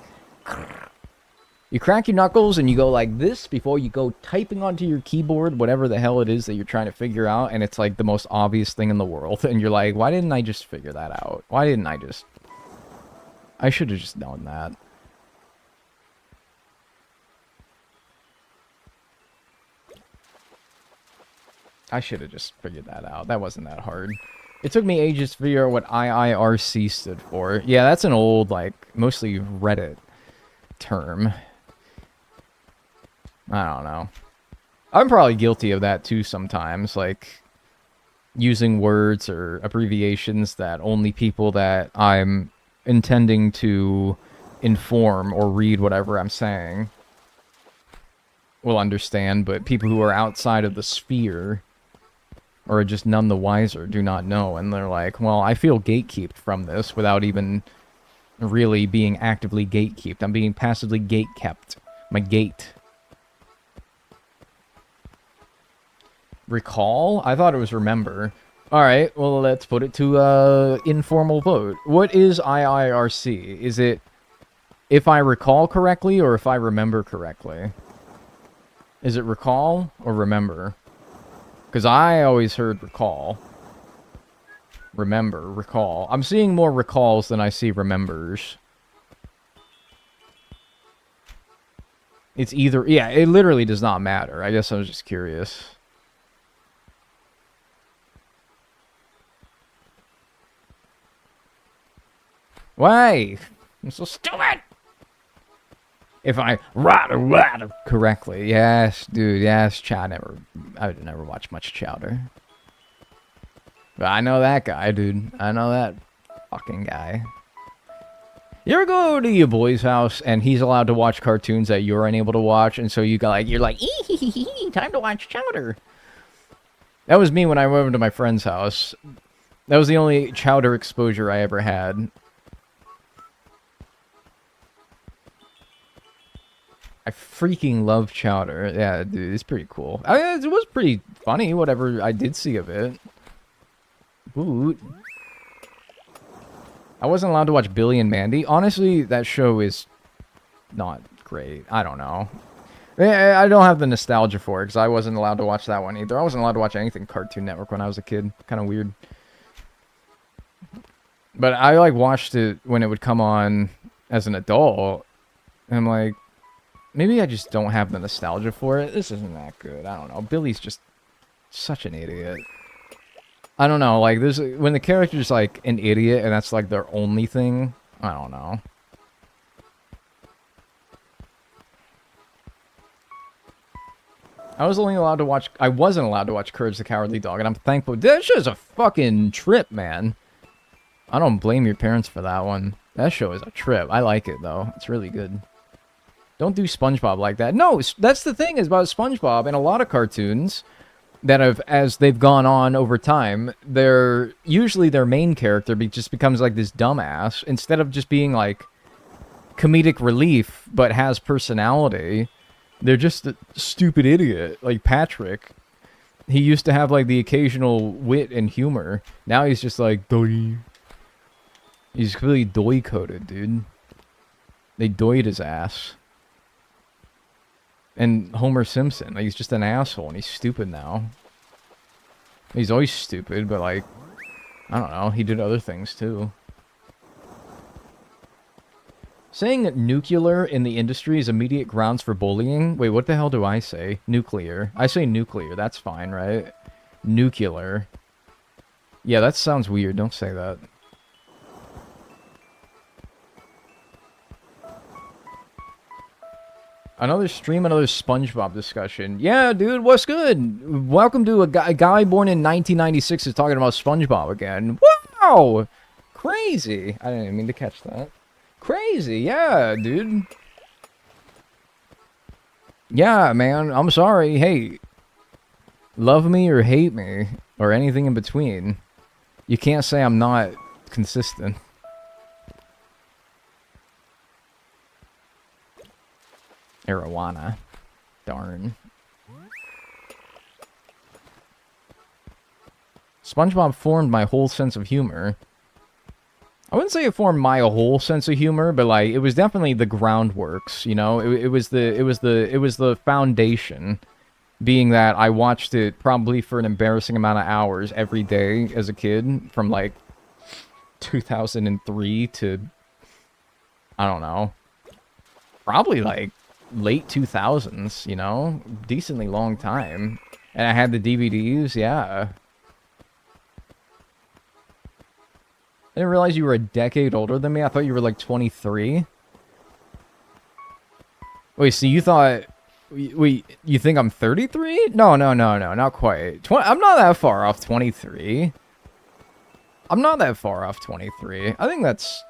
Speaker 1: You crack your knuckles and you go like this before you go typing onto your keyboard, whatever the hell it is that you're trying to figure out, and it's like the most obvious thing in the world. And you're like, why didn't I just figure that out? Why didn't I just... I should have just known that. I should have just figured that out. That wasn't that hard. It took me ages to figure out what IIRC stood for. Yeah, that's an old, like, mostly Reddit term. I don't know. I'm probably guilty of that too sometimes, like using words or abbreviations that only people that I'm intending to inform or read whatever I'm saying will understand, but people who are outside of the sphere or are just none the wiser do not know, and they're like, well, I feel gatekept from this without even really being actively gatekept. I'm being passively gatekept. My gate. Recall? I thought it was remember. Alright, well, let's put it to informal vote. What is IIRC? Is it if I recall correctly or if I remember correctly? Is it recall or remember? Because I always heard recall. Remember, recall. I'm seeing more recalls than I see remembers. It's either... Yeah, it literally does not matter. I guess I was just curious. Why? I'm so stupid! If I write correctly. Yes, dude, yes, Chad I never watched much Chowder. But I know that guy, dude. I know that fucking guy. You ever go to your boy's house and he's allowed to watch cartoons that you're unable to watch, and so you're like, time to watch Chowder. That was me when I went over to my friend's house. That was the only Chowder exposure I ever had. I freaking love Chowder. Yeah, dude, it's pretty cool. I mean, it was pretty funny, whatever I did see of it. Boot. I wasn't allowed to watch Billy and Mandy. Honestly, that show is not great. I don't know. I don't have the nostalgia for it because I wasn't allowed to watch that one either. I wasn't allowed to watch anything Cartoon Network when I was a kid. Kind of weird. But I like watched it when it would come on as an adult. And I'm like, maybe I just don't have the nostalgia for it. This isn't that good. I don't know. Billy's just such an idiot. I don't know. Like, there's when the character's like an idiot and that's like their only thing. I don't know. I wasn't allowed to watch Courage the Cowardly Dog, and I'm thankful. That show's a fucking trip, man. I don't blame your parents for that one. That show is a trip. I like it, though. It's really good. Don't do SpongeBob like that. No, that's the thing is about SpongeBob and a lot of cartoons that have, as they've gone on over time, usually their main character just becomes like this dumbass instead of just being like comedic relief, but has personality. They're just a stupid idiot, like Patrick. He used to have, like, the occasional wit and humor. Now he's just like, doy. He's completely doy-coded, dude. They doyed his ass. And Homer Simpson, like, he's just an asshole, and he's stupid now. He's always stupid, but, like, I don't know, he did other things, too. Saying nuclear in the industry is immediate grounds for bullying? Wait, what the hell do I say? Nuclear. I say nuclear, that's fine, right? Nuclear. Yeah, that sounds weird, don't say that. Another stream, another SpongeBob discussion. Yeah, dude, what's good? Welcome to a guy born in 1996 is talking about SpongeBob again. Wow! Crazy. I didn't even mean to catch that. Crazy, yeah, dude. Yeah, man, I'm sorry. Hey, love me or hate me, or anything in between. You can't say I'm not consistent. Arowana. Darn. SpongeBob formed my whole sense of humor. I wouldn't say it formed my whole sense of humor, but like it was definitely the groundworks, you know. It was the foundation, being that I watched it probably for an embarrassing amount of hours every day as a kid, from like 2003 to I don't know, probably like late 2000s, you know, decently long time, and I had the DVDs, yeah. I didn't realize you were a decade older than me. I thought you were like 23. Wait, so you thought... Wait, you think I'm 33? No, not quite. I'm not that far off 23. I'm not that far off 23. I think that's...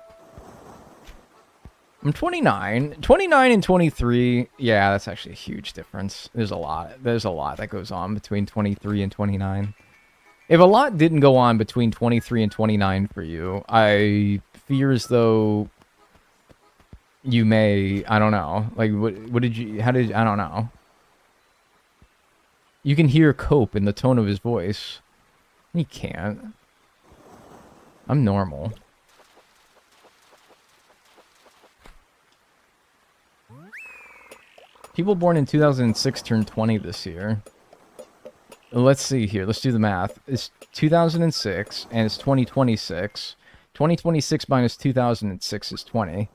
Speaker 1: I'm 29. 29 and 23, yeah, that's actually a huge difference. There's a lot that goes on between 23 and 29. If a lot didn't go on between 23 and 29 for you, I fear as though you may, I don't know. Like, what did you, how did, I don't know. You can hear Cope in the tone of his voice. You can't. I'm normal. People born in 2006 turned 20 this year. Let's see here. Let's do the math. It's 2006, and it's 2026. 2026 minus 2006 is 20.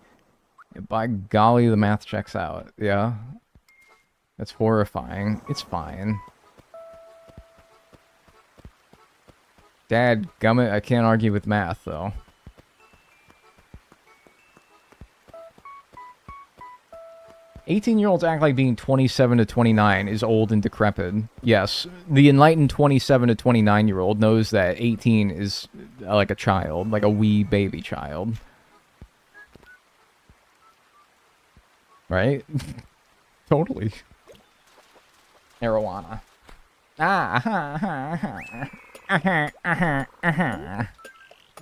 Speaker 1: By golly, the math checks out. Yeah. That's horrifying. It's fine. Dad, gummit, I can't argue with math, though. "18-year-olds act like being 27 to 29 is old and decrepit." Yes, the enlightened 27 to 29-year-old knows that 18 is like a child, like a wee baby child. Right? Totally. Arowana. I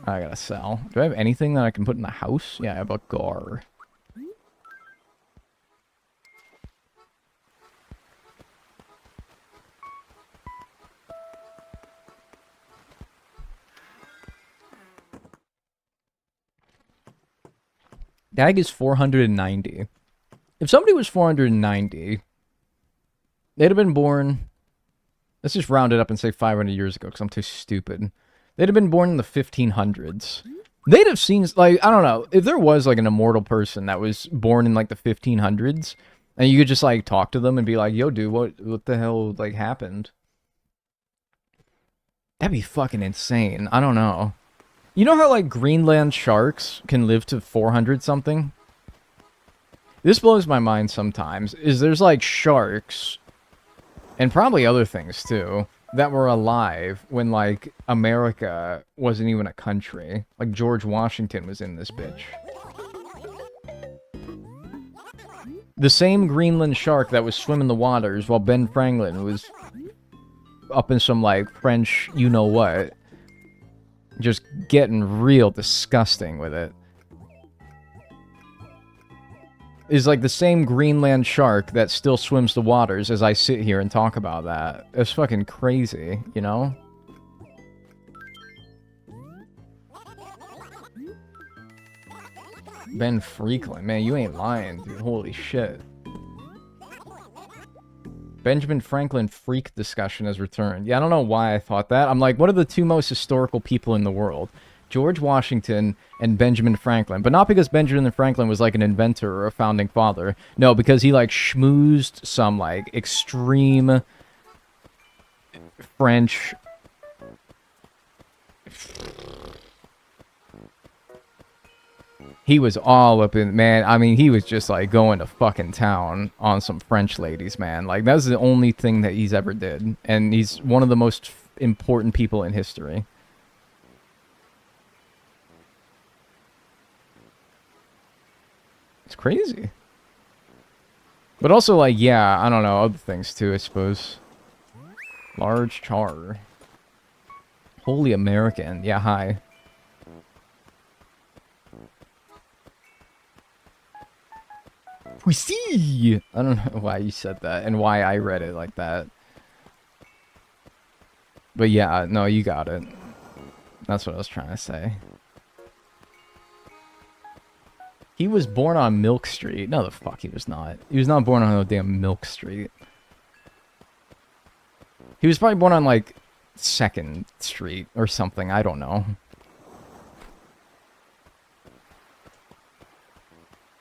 Speaker 1: gotta sell. Do I have anything that I can put in the house? Yeah, I have a gar. Dag is 490. If somebody was 490, They'd have been born... Let's just round it up and say 500 years ago, because I'm too stupid. They'd have been born in the 1500s. They'd have seen, like, I don't know, if there was, like, an immortal person that was born in, like, the 1500s, and you could just, like, talk to them and be like, yo, dude, what the hell, like, happened? That'd be fucking insane. I don't know. You know how, like, Greenland sharks can live to 400-something? This blows my mind sometimes, is there's, like, sharks, and probably other things, too, that were alive when, like, America wasn't even a country. Like, George Washington was in this bitch. The same Greenland shark that was swimming the waters while Ben Franklin was up in some, like, French you-know-what. Just getting real disgusting with it. Is like the same Greenland shark that still swims the waters as I sit here and talk about that. It's fucking crazy, you know? Ben Franklin, man, you ain't lying, dude. Holy shit. Benjamin Franklin freak discussion has returned. Yeah, I don't know why I thought that. I'm like, what are the two most historical people in the world? George Washington and Benjamin Franklin. But not because Benjamin Franklin was like an inventor or a founding father. No, because he like schmoozed some like extreme French... He was all up in, man, I mean, he was just, like, going to fucking town on some French ladies, man. Like, that's the only thing that he's ever did. And he's one of the most important people in history. It's crazy. But also, like, yeah, I don't know, other things, too, I suppose. Large char. Holy American. Yeah, hi. We see. I don't know why you said that and why I read it like that. But yeah, no, you got it. That's what I was trying to say. He was born on Milk Street. No, the fuck he was not. He was not born on no damn Milk Street. He was probably born on, like, 2nd Street or something. I don't know.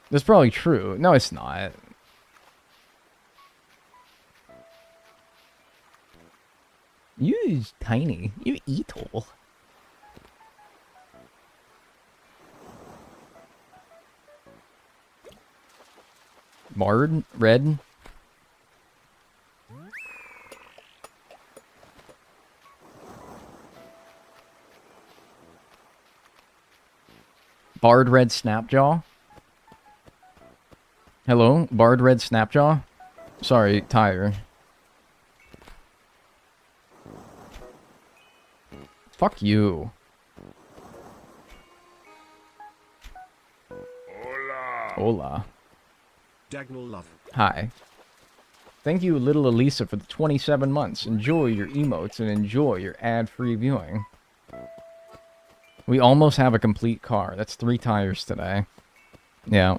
Speaker 1: That's probably true. No, it's not. You're tiny. You're Eatle. Bard? Red? Bard Red Snapjaw? Hello? Bard Red Snapjaw? Sorry, Tyre. Fuck you. Hola.
Speaker 3: Dagnall love.
Speaker 1: Hi. Thank you, little Elisa, for the 27 months. Enjoy your emotes and enjoy your ad-free viewing. We almost have a complete car. That's 3 tires today. Yeah.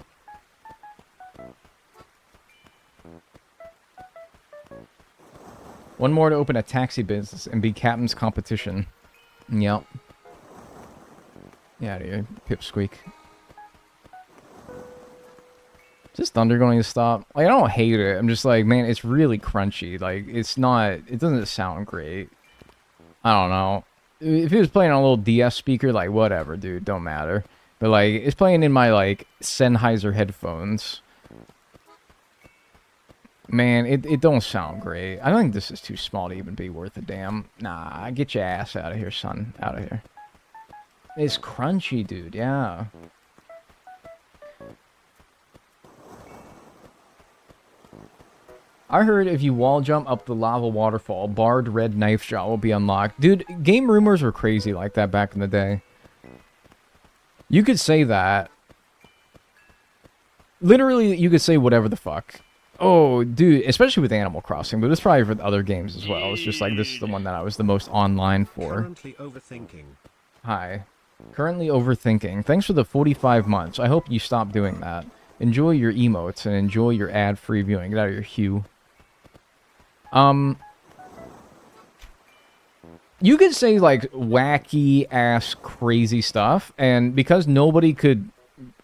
Speaker 1: One more to open a taxi business and be captain's competition. Yep. Get out of here, pipsqueak. Is this thunder going to stop? Like, I don't hate it. I'm just like, man, it's really crunchy. Like, it's not... It doesn't sound great. I don't know. If it was playing on a little DS speaker, like, whatever, dude. Don't matter. But, like, it's playing in my, like, Sennheiser headphones. Man, it don't sound great. I don't think this is too small to even be worth a damn. Nah, get your ass out of here, son. Out of here. It's crunchy, dude. Yeah. I heard if you wall jump up the lava waterfall, Bard Red Knife Jaw will be unlocked. Dude, game rumors were crazy like that back in the day. You could say that. Literally, you could say whatever the fuck. Oh, dude, especially with Animal Crossing, but it's probably for other games as well. It's just like, this is the one that I was the most online for.
Speaker 3: Currently overthinking.
Speaker 1: Hi. Currently overthinking. Thanks for the 45 months. I hope you stop doing that. Enjoy your emotes and enjoy your ad-free viewing. Get out of your hue. You could say, like, wacky-ass crazy stuff, and because nobody could...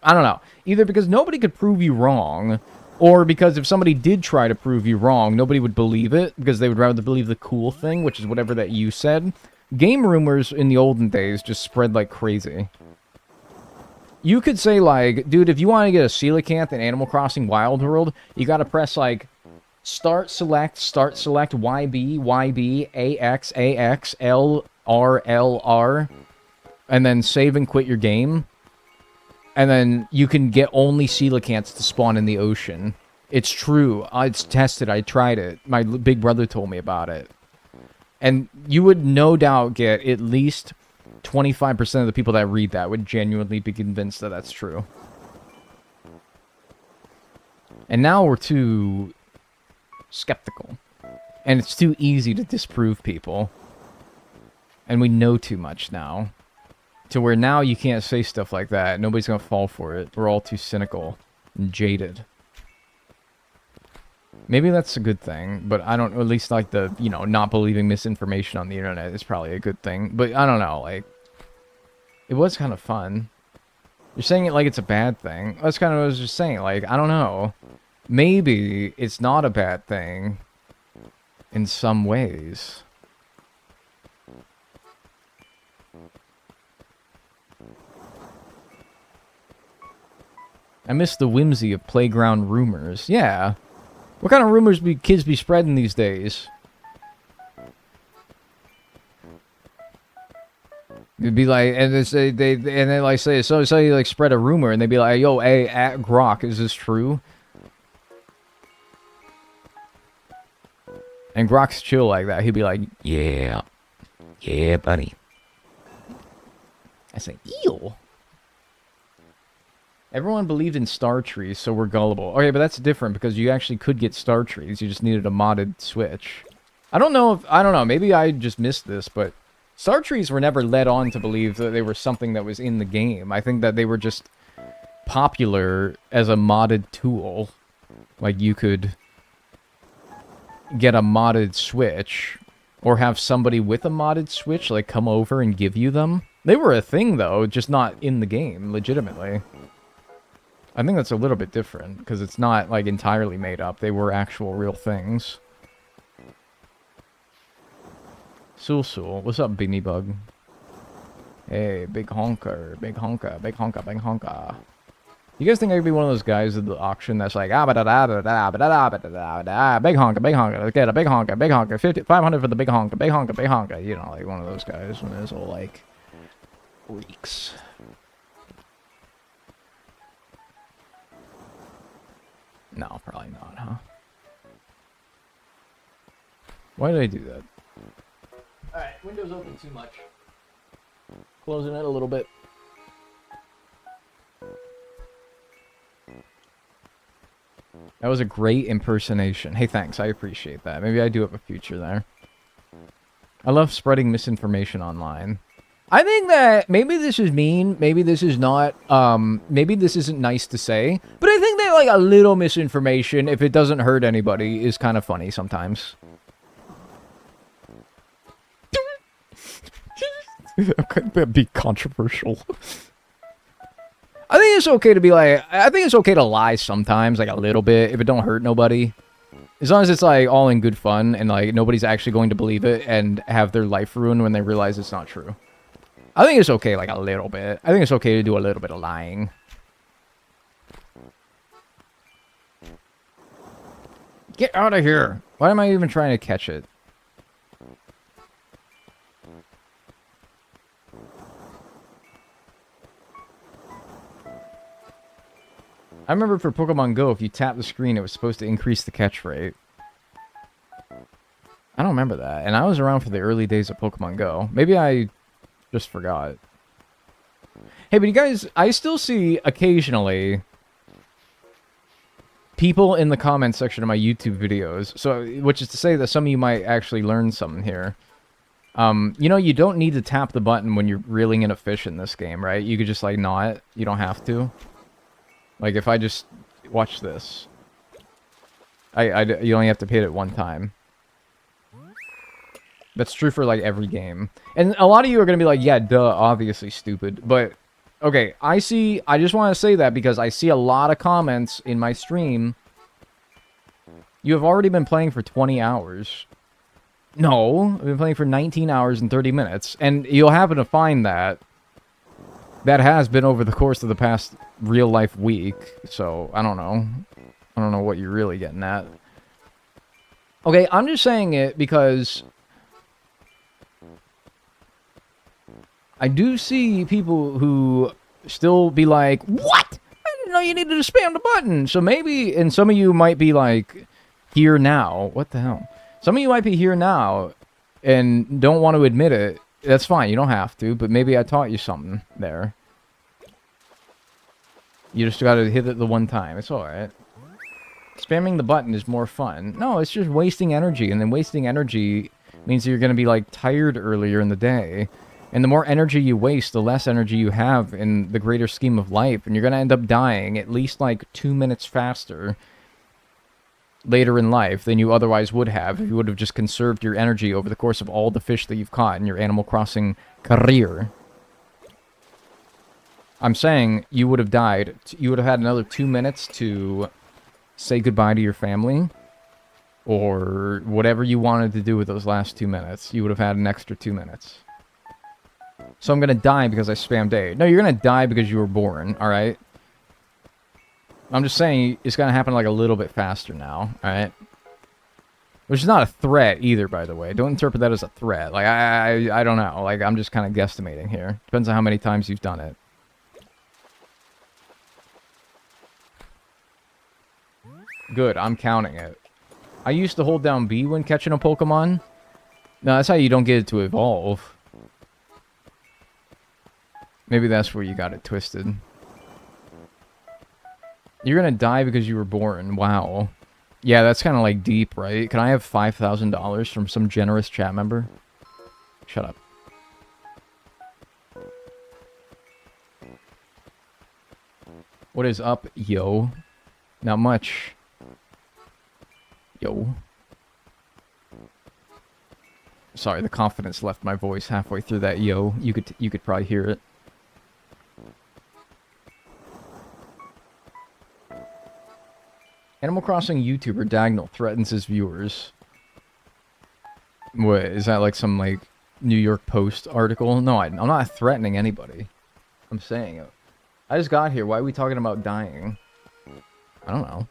Speaker 1: I don't know. Either because nobody could prove you wrong, or because if somebody did try to prove you wrong, nobody would believe it, because they would rather believe the cool thing, which is whatever that you said. Game rumors in the olden days just spread like crazy. You could say, like, dude, if you want to get a coelacanth in Animal Crossing Wild World, you gotta press, like, start, select, YB, YB, AX, AX, L, R, L, R, and then save and quit your game. And then you can get only coelacanths to spawn in the ocean. It's true. It's tested. I tried it. My big brother told me about it. And you would no doubt get at least 25% of the people that read that would genuinely be convinced that that's true. And now we're too skeptical. And it's too easy to disprove people. And we know too much now. To where now you can't say stuff like that. Nobody's gonna fall for it. We're all too cynical and jaded. Maybe that's a good thing, but I don't... At least, like, the, you know, not believing misinformation on the internet is probably a good thing. But I don't know, like... It was kind of fun. You're saying it like it's a bad thing. That's kind of what I was just saying. Like, I don't know. Maybe it's not a bad thing in some ways. I miss the whimsy of playground rumors. Yeah. What kind of rumors be kids be spreading these days? It'd be like, and they like say, so you like spread a rumor, and they'd be like, yo, hey, at Grok, is this true? And Grok's chill like that. He'd be like,
Speaker 4: Yeah. Yeah, buddy.
Speaker 1: I say, ew. Everyone believed in star trees, so we're gullible. Okay, but that's different because you actually could get star trees. You just needed a modded Switch. I don't know. Maybe I just missed this, but star trees were never led on to believe that they were something that was in the game. I think that they were just popular as a modded tool. Like, you could get a modded Switch, or have somebody with a modded Switch, like, come over and give you them. They were a thing, though, just not in the game, legitimately. I think that's a little bit different, because it's not, like, entirely made up. They were actual real things. Sul, what's up, Beanie Bug? Hey, big honker, big honker, big honker, big honker. You guys think I could be one of those guys at the auction that's like, big honker, big honker, get a big honker, 500 for the big honker, big honker, big honker. You know, like one of those guys when it's all like, reeks. No, probably not, huh? Why did I do that? Alright, window's open too much. Closing it a little bit. That was a great impersonation. Hey, thanks, I appreciate that. Maybe I do have a future there. I love spreading misinformation online. I think that maybe this is mean, maybe this is not, maybe this isn't nice to say, but I think that, like, a little misinformation, if it doesn't hurt anybody, is kind of funny sometimes. That'd be controversial. I think it's okay to be like, I think it's okay to lie sometimes, like a little bit, if it don't hurt nobody. As long as it's like all in good fun and like nobody's actually going to believe it and have their life ruined when they realize it's not true. I think it's okay like a little bit. I think it's okay to do a little bit of lying. Get out of here. Why am I even trying to catch it? I remember for Pokemon Go, if you tap the screen, it was supposed to increase the catch rate. I don't remember that. And I was around for the early days of Pokemon Go. Maybe I just forgot. Hey, but you guys, I still see occasionally people in the comment section of my YouTube videos. So, which is to say that some of you might actually learn something here. You know, you don't need to tap the button when you're reeling in a fish in this game, right? You could just, like, not. You don't have to. Like, if I just... Watch this. You only have to hit it one time. That's true for, like, every game. And a lot of you are going to be like, yeah, duh, obviously stupid. But, okay, I just want to say that because I see a lot of comments in my stream. You have already been playing for 20 hours. No, I've been playing for 19 hours and 30 minutes. And you'll happen to find that has been over the course of the past real-life week. So, I don't know. I don't know what you're really getting at. Okay, I'm just saying it because I do see people who still be like, what? I didn't know you needed to spam the button. So maybe, and some of you might be like, here now. What the hell? Some of you might be here now and don't want to admit it. That's fine, you don't have to, but maybe I taught you something there. You just gotta hit it the one time. It's alright. Spamming the button is more fun. No, it's just wasting energy, and then wasting energy means you're gonna be, like, tired earlier in the day. And the more energy you waste, the less energy you have in the greater scheme of life, and you're gonna end up dying at least, like, 2 minutes faster later in life than you otherwise would have if you would have just conserved your energy over the course of all the fish that you've caught in your Animal Crossing career. I'm saying you would have died. You would have had another 2 minutes to say goodbye to your family, or whatever you wanted to do with those last 2 minutes. You would have had an extra 2 minutes. So I'm gonna die because I spammed A. No, you're gonna die because you were born, alright? I'm just saying, it's gonna happen like a little bit faster now, alright? Which is not a threat either, by the way. Don't interpret that as a threat. Like, I don't know. Like, I'm just kind of guesstimating here. Depends on how many times you've done it. Good, I'm counting it. I used to hold down B when catching a Pokemon. No, that's how you don't get it to evolve. Maybe that's where you got it twisted. You're gonna die because you were born. Wow. Yeah, that's kind of like deep, right? Can I have $5,000 from some generous chat member? Shut up. What is up, yo? Not much. Yo. Sorry, the confidence left my voice halfway through that yo. You could probably hear it. Animal Crossing YouTuber Dagnall threatens his viewers. What, is that like some, like, New York Post article? No, I'm not threatening anybody. I'm saying it. I just got here. Why are we talking about dying? I don't know.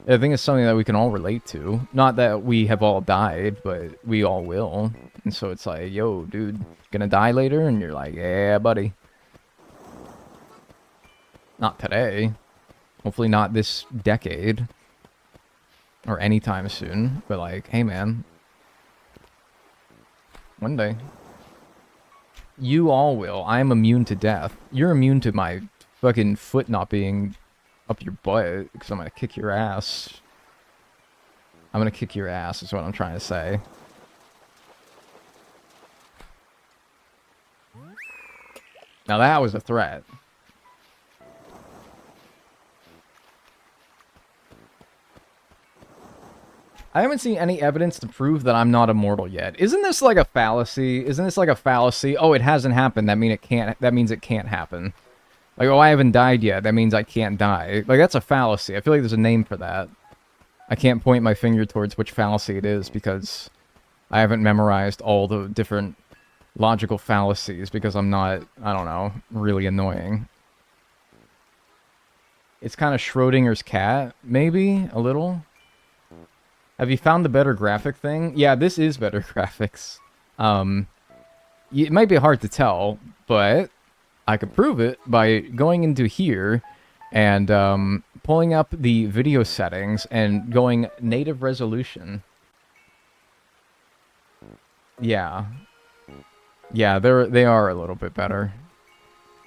Speaker 1: I think it's something that we can all relate to. Not that we have all died, but we all will. And so it's like, yo, dude, gonna die later? And you're like, yeah, buddy. Not today. Hopefully not this decade. Or anytime soon. But like, hey man. One day. You all will. I am immune to death. You're immune to my fucking foot not being up your butt. Because I'm gonna kick your ass. I'm gonna kick your ass is what I'm trying to say. Now that was a threat. I haven't seen any evidence to prove that I'm not immortal yet. Isn't this like a fallacy? Isn't this like a fallacy? Oh, it hasn't happened. That means it can't happen. Like, oh, I haven't died yet. That means I can't die. Like, that's a fallacy. I feel like there's a name for that. I can't point my finger towards which fallacy it is because I haven't memorized all the different logical fallacies because I'm not, I don't know, really annoying. It's kind of Schrodinger's cat, maybe? A little? Have you found the better graphic thing? Yeah, this is better graphics. It might be hard to tell, but I could prove it by going into here and pulling up the video settings and going native resolution. Yeah. Yeah, they are a little bit better.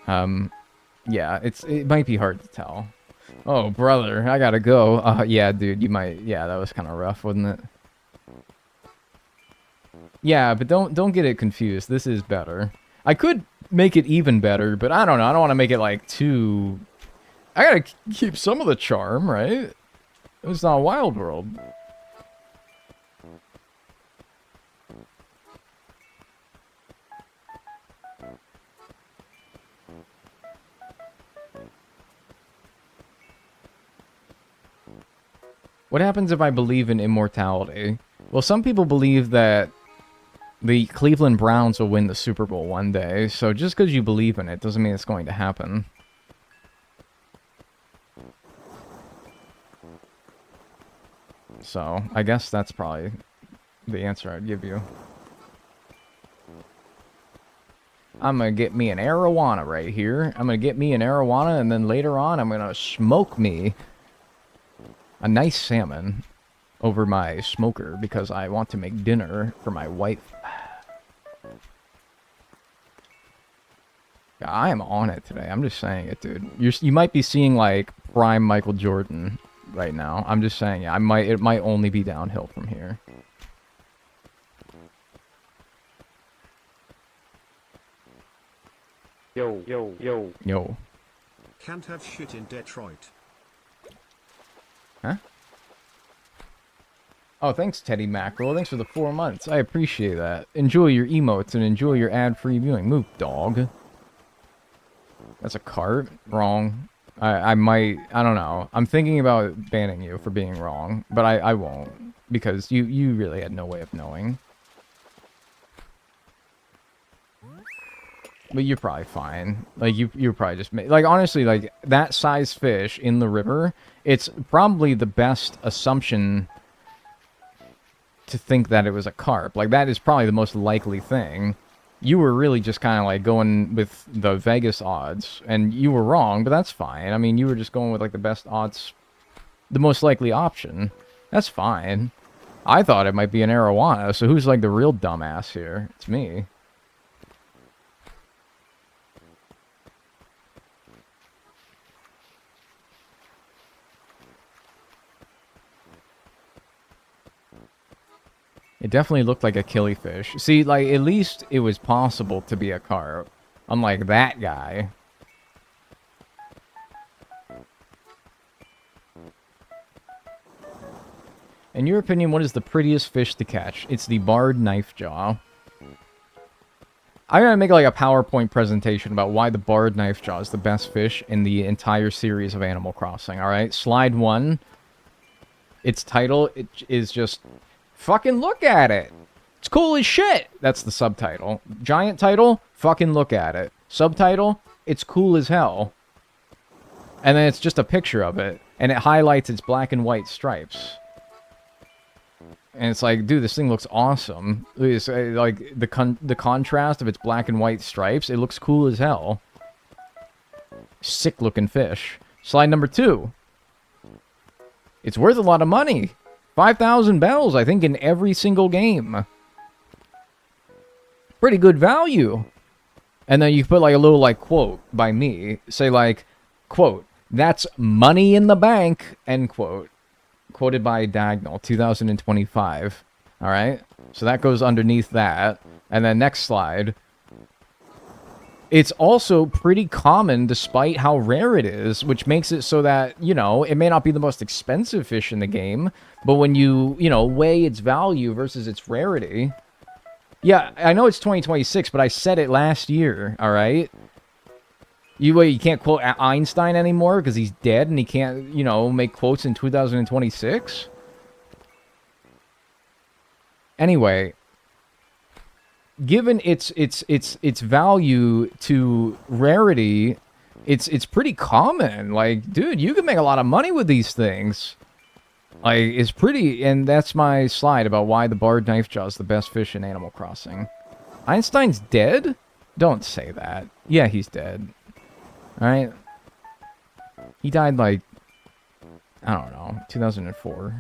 Speaker 1: Yeah, it might be hard to tell. Oh, brother, I gotta go. Yeah, dude, you might... Yeah, that was kind of rough, wasn't it? Yeah, but don't get it confused. This is better. I could make it even better, but I don't know. I don't want to make it, like, too... I gotta keep some of the charm, right? It's not a Wild World. What happens if I believe in immortality? Well, some people believe that the Cleveland Browns will win the Super Bowl one day, so just because you believe in it doesn't mean it's going to happen. So, I guess that's probably the answer I'd give you. I'm gonna get me an arowana right here. I'm gonna get me an arowana, and then later on, I'm gonna smoke me a nice salmon over my smoker because I want to make dinner for my wife. I am on it today. I'm just saying it, dude. You might be seeing like prime Michael Jordan right now. I'm just saying, yeah, it might only be downhill from here.
Speaker 5: Yo, yo, yo.
Speaker 1: Yo.
Speaker 3: Can't have shit in Detroit.
Speaker 1: Huh? Oh, thanks, Teddy Mackerel. Thanks for the 4 months. I appreciate that. Enjoy your emotes and enjoy your ad-free viewing. Move, dog. That's a cart? Wrong. I might... I don't know. I'm thinking about banning you for being wrong, but I won't. Because you really had no way of knowing. But you're probably fine. Like, you're probably just... Like, honestly, like, that size fish in the river, it's probably the best assumption to think that it was a carp. Like, that is probably the most likely thing. You were really just kind of, like, going with the Vegas odds. And you were wrong, but that's fine. I mean, you were just going with, like, the best odds... The most likely option. That's fine. I thought it might be an arowana, so who's, like, the real dumbass here? It's me. It definitely looked like a killifish. See, like, at least it was possible to be a carp. Unlike that guy. In your opinion, what is the prettiest fish to catch? It's the barred knife jaw. I'm gonna make, like, a PowerPoint presentation about why the barred knife jaw is the best fish in the entire series of Animal Crossing, alright? Slide 1. Its title is just... Fucking look at it. It's cool as shit. That's the subtitle. Giant title, fucking look at it. Subtitle, it's cool as hell. And then it's just a picture of it. And it highlights its black and white stripes. And it's like, dude, this thing looks awesome. It's like the contrast of its black and white stripes. It looks cool as hell. Sick looking fish. Slide number 2. It's worth a lot of money. 5,000 bells, I think, in every single game. Pretty good value. And then you put, like, a little, like, quote by me. Say, like, quote, that's money in the bank, end quote. Quoted by Dagnall, 2025. Alright? So that goes underneath that. And then next slide. It's also pretty common despite how rare it is, which makes it so that, you know, it may not be the most expensive fish in the game, but when you know, weigh its value versus its rarity... Yeah, I know it's 2026, but I said it last year, alright? You can't quote Einstein anymore because he's dead and he can't, you know, make quotes in 2026? Anyway... Given its value to rarity, it's pretty common. Like, dude, you can make a lot of money with these things. Like, it's pretty... And that's my slide about why the barred knife jaw is the best fish in Animal Crossing. Einstein's dead? Don't say that. Yeah, he's dead. Alright? He died, like... I don't know. 2004.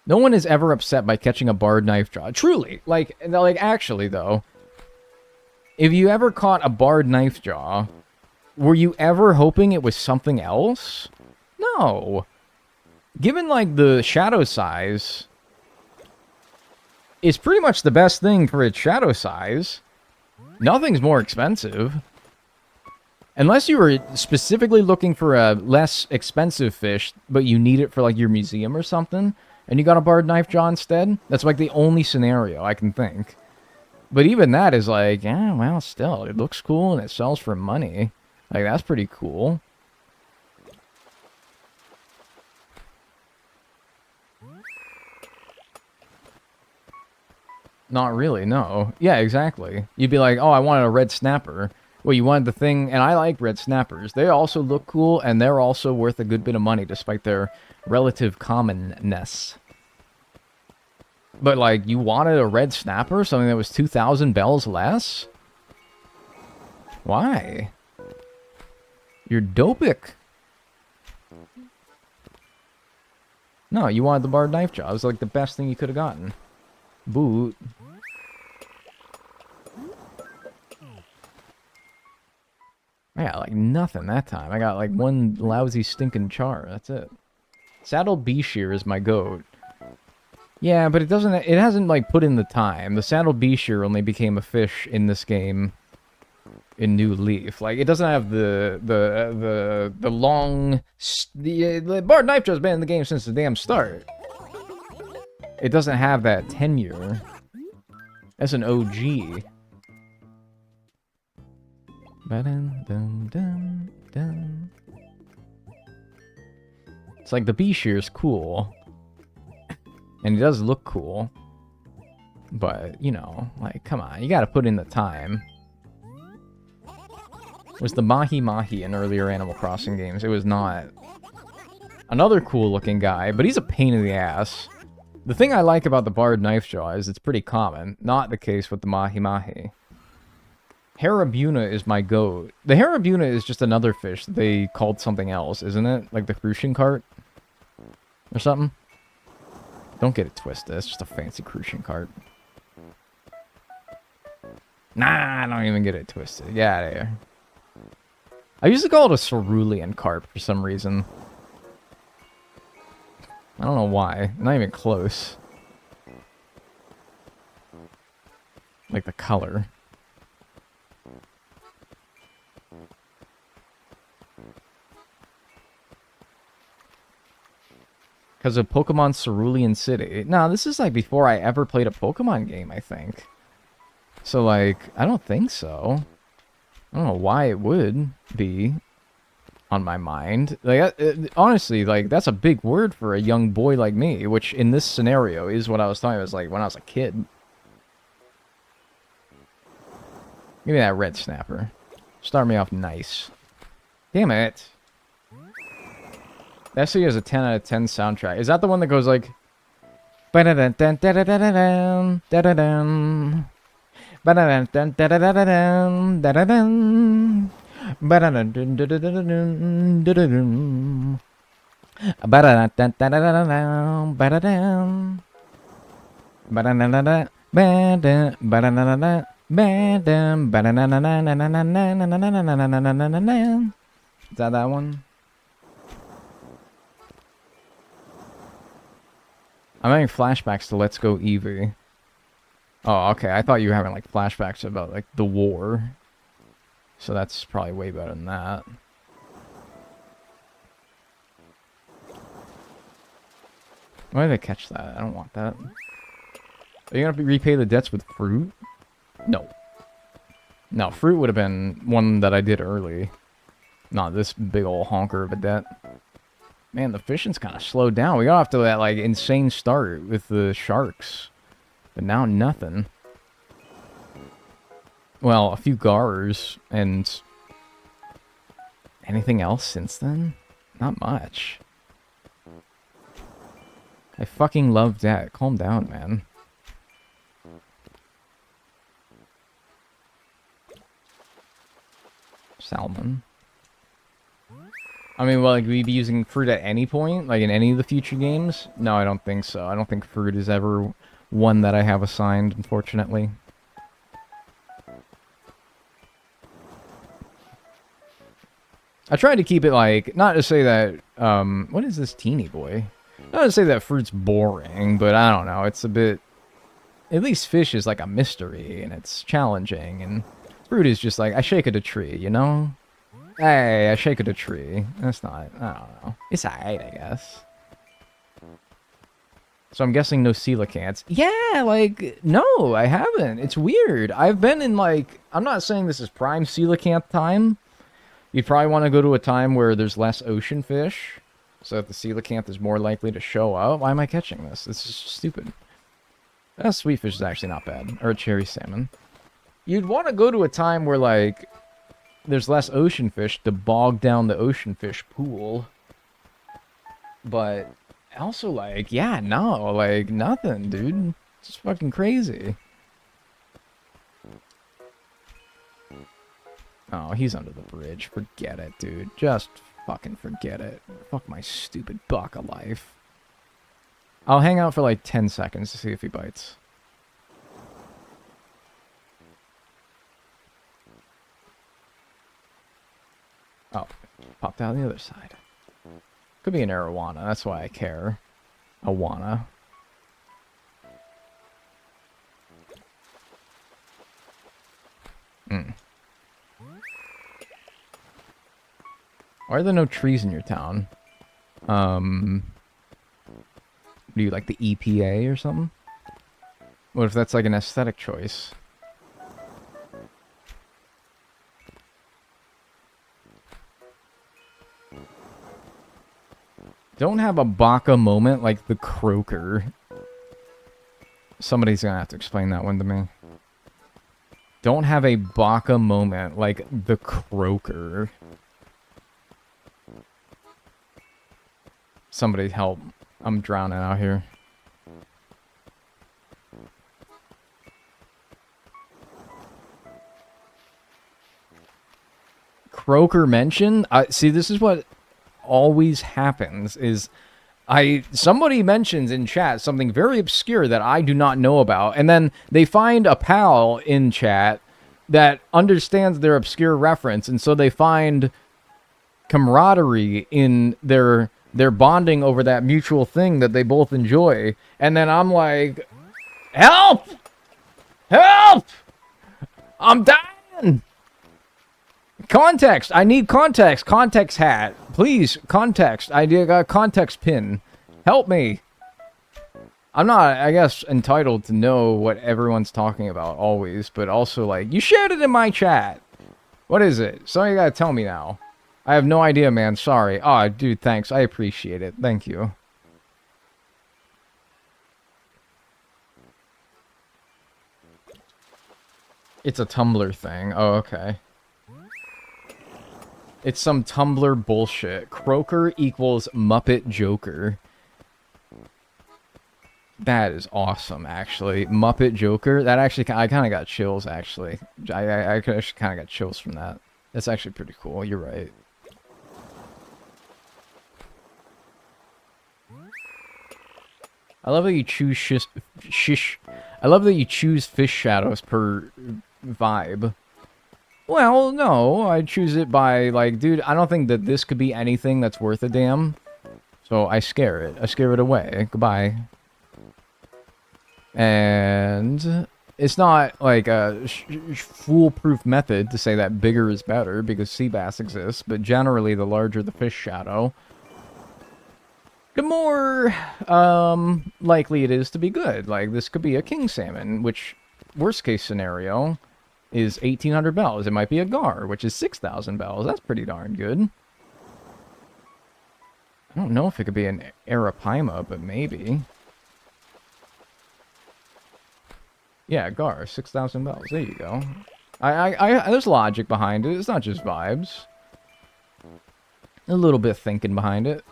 Speaker 1: No one is ever upset by catching a barred knife jaw. Truly. Like, actually, though. If you ever caught a barred knife jaw, were you ever hoping it was something else? No. Given, like, the shadow size, it's pretty much the best thing for its shadow size. Nothing's more expensive. Unless you were specifically looking for a less expensive fish, but you need it for, like, your museum or something... And you got a barred knife jaw instead? That's like the only scenario I can think. But even that is like, yeah, well, still, it looks cool and it sells for money. Like, that's pretty cool. Not really, no. Yeah, exactly. You'd be like, oh, I wanted a red snapper. Well, you wanted the thing, and I like red snappers. They also look cool, and they're also worth a good bit of money, despite their relative commonness. But, like, you wanted a red snapper? Something that was 2,000 bells less? Why? You're dopic. No, you wanted the barred knife jaw. It was, like, the best thing you could have gotten. Boot. I got, like, nothing that time. I got, like, one lousy stinking char. That's it. Saddle B-Shear is my goat. Yeah, but it hasn't, like, put in the time. The Saddle B-Shear only became a fish in this game in New Leaf. Like, it doesn't have the long... The barred knife jaw's been in the game since the damn start. It doesn't have that tenure. That's an OG. It's like the B-Shear's cool. And it does look cool. But, you know, like, come on. You gotta put in the time. Was the Mahi Mahi in earlier Animal Crossing games? It was not. Another cool looking guy, but he's a pain in the ass. The thing I like about the barred knife jaw is it's pretty common. Not the case with the Mahi Mahi. Harabuna is my goat. The Harabuna is just another fish that they called something else, isn't it? Like the crucian cart? Or something? Don't get it twisted. It's just a fancy crucian cart. Nah, I don't even get it twisted. Get out of here. I used to call it a cerulean carp for some reason. I don't know why. Not even close. Like the color. Because of Pokemon Cerulean City. No, this is like before I ever played a Pokemon game, I think. So, like, I don't think so. I don't know why it would be on my mind. Like, honestly, like, that's a big word for a young boy like me, which in this scenario is what I was talking about, like, when I was a kid. Give me that red snapper. Start me off nice. Damn it. That actually has a 10 out of 10 soundtrack. Is that the one that goes like... Ba-da-dun-dun-da-da-da-dun, da-da-dun. Ba-da-dun-dun-da-da-da-dun, da-da-dun. Ba-da-dun-dun-dun-dun-dun, da-da-dun. Ba-da-dun-dun-da-da-da-dun, ba-da-dun. Ba-da-da-da-da, ba-da, ba-da-da-da-da, ba-dum, ba-da-na-na-na-na-na-na-na-na-na-na-na-na-na-na-na. Is that one? I'm having flashbacks to Let's Go Eevee. Oh, okay. I thought you were having, like, flashbacks about, like, the war. So that's probably way better than that. Why did I catch that? I don't want that. Are you gonna repay the debts with fruit? No. No, fruit would have been one that I did early. Not this big ol' honker of a debt. Man, the fishing's kind of slowed down. We got off to that, like, insane start with the sharks. But now nothing. Well, a few gars, and... anything else since then? Not much. I fucking love that. Calm down, man. Salmon. I mean, will like, we be using fruit at any point? Like, in any of the future games? No, I don't think so. I don't think fruit is ever one that I have assigned, unfortunately. I tried to keep it, like, not to say that, what is this teeny boy? Not to say that fruit's boring, but I don't know, it's a bit... At least fish is, like, a mystery, and it's challenging, and fruit is just, like, I shake at a tree, you know? Hey, I shake at a tree. That's not... I don't know. It's alright, I guess. So I'm guessing no coelacanths. Yeah, like, no, I haven't. It's weird. I've been in, like... I'm not saying this is prime coelacanth time. You'd probably want to go to a time where there's less ocean fish, so that the coelacanth is more likely to show up. Why am I catching this? This is stupid. Sweet fish is actually not bad. Or a cherry salmon. You'd want to go to a time where, like, there's less ocean fish to bog down the ocean fish pool. But also, like, yeah, no, like, nothing, dude. It's just fucking crazy. Oh, he's under the bridge. Forget it, dude. Just fucking forget it. Fuck my stupid buck of life. I'll hang out for like 10 seconds to see if he bites. Oh, popped out on the other side. Could be an arowana, that's why I care. Awana. Why are there no trees in your town? Do you like the EPA or something? What if that's like an aesthetic choice? Don't have a baka moment like the croaker. Somebody's gonna have to explain that one to me. Don't have a baka moment like the croaker. Somebody help. I'm drowning out here. Croaker mention? See, this is what always happens is somebody mentions in chat something very obscure that I do not know about, and then they find a pal in chat that understands their obscure reference, and so they find camaraderie in their bonding over that mutual thing that they both enjoy. And then I'm like, help! Help! I'm dying! Context! I need context! Context hat! Please, context! I got a context pin. Help me! I'm not, I guess, entitled to know what everyone's talking about always, but also, like, you shared it in my chat! What is it? Somebody gotta tell me now. I have no idea, man. Sorry. Aw, dude, thanks. I appreciate it. Thank you. It's a Tumblr thing. Oh, okay. It's some Tumblr bullshit. Croaker equals Muppet Joker. That is awesome, actually. Muppet Joker? That actually, I kind of got chills, actually. I actually kind of got chills from that. That's actually pretty cool. You're right. I love that you choose I love that you choose fish shadows per vibe. Well, no, I choose it by, like, dude, I don't think that this could be anything that's worth a damn. So I scare it. I scare it away. Goodbye. And it's not, like, a foolproof method to say that bigger is better, because sea bass exists, but generally the larger the fish shadow, the more likely it is to be good. Like, this could be a king salmon, which, worst case scenario, is 1,800 bells. It might be a gar, which is 6,000 bells. That's pretty darn good. I don't know if it could be an arapaima, but maybe. Yeah, gar, 6,000 bells. There you go. There's logic behind it. It's not just vibes. A little bit of thinking behind it.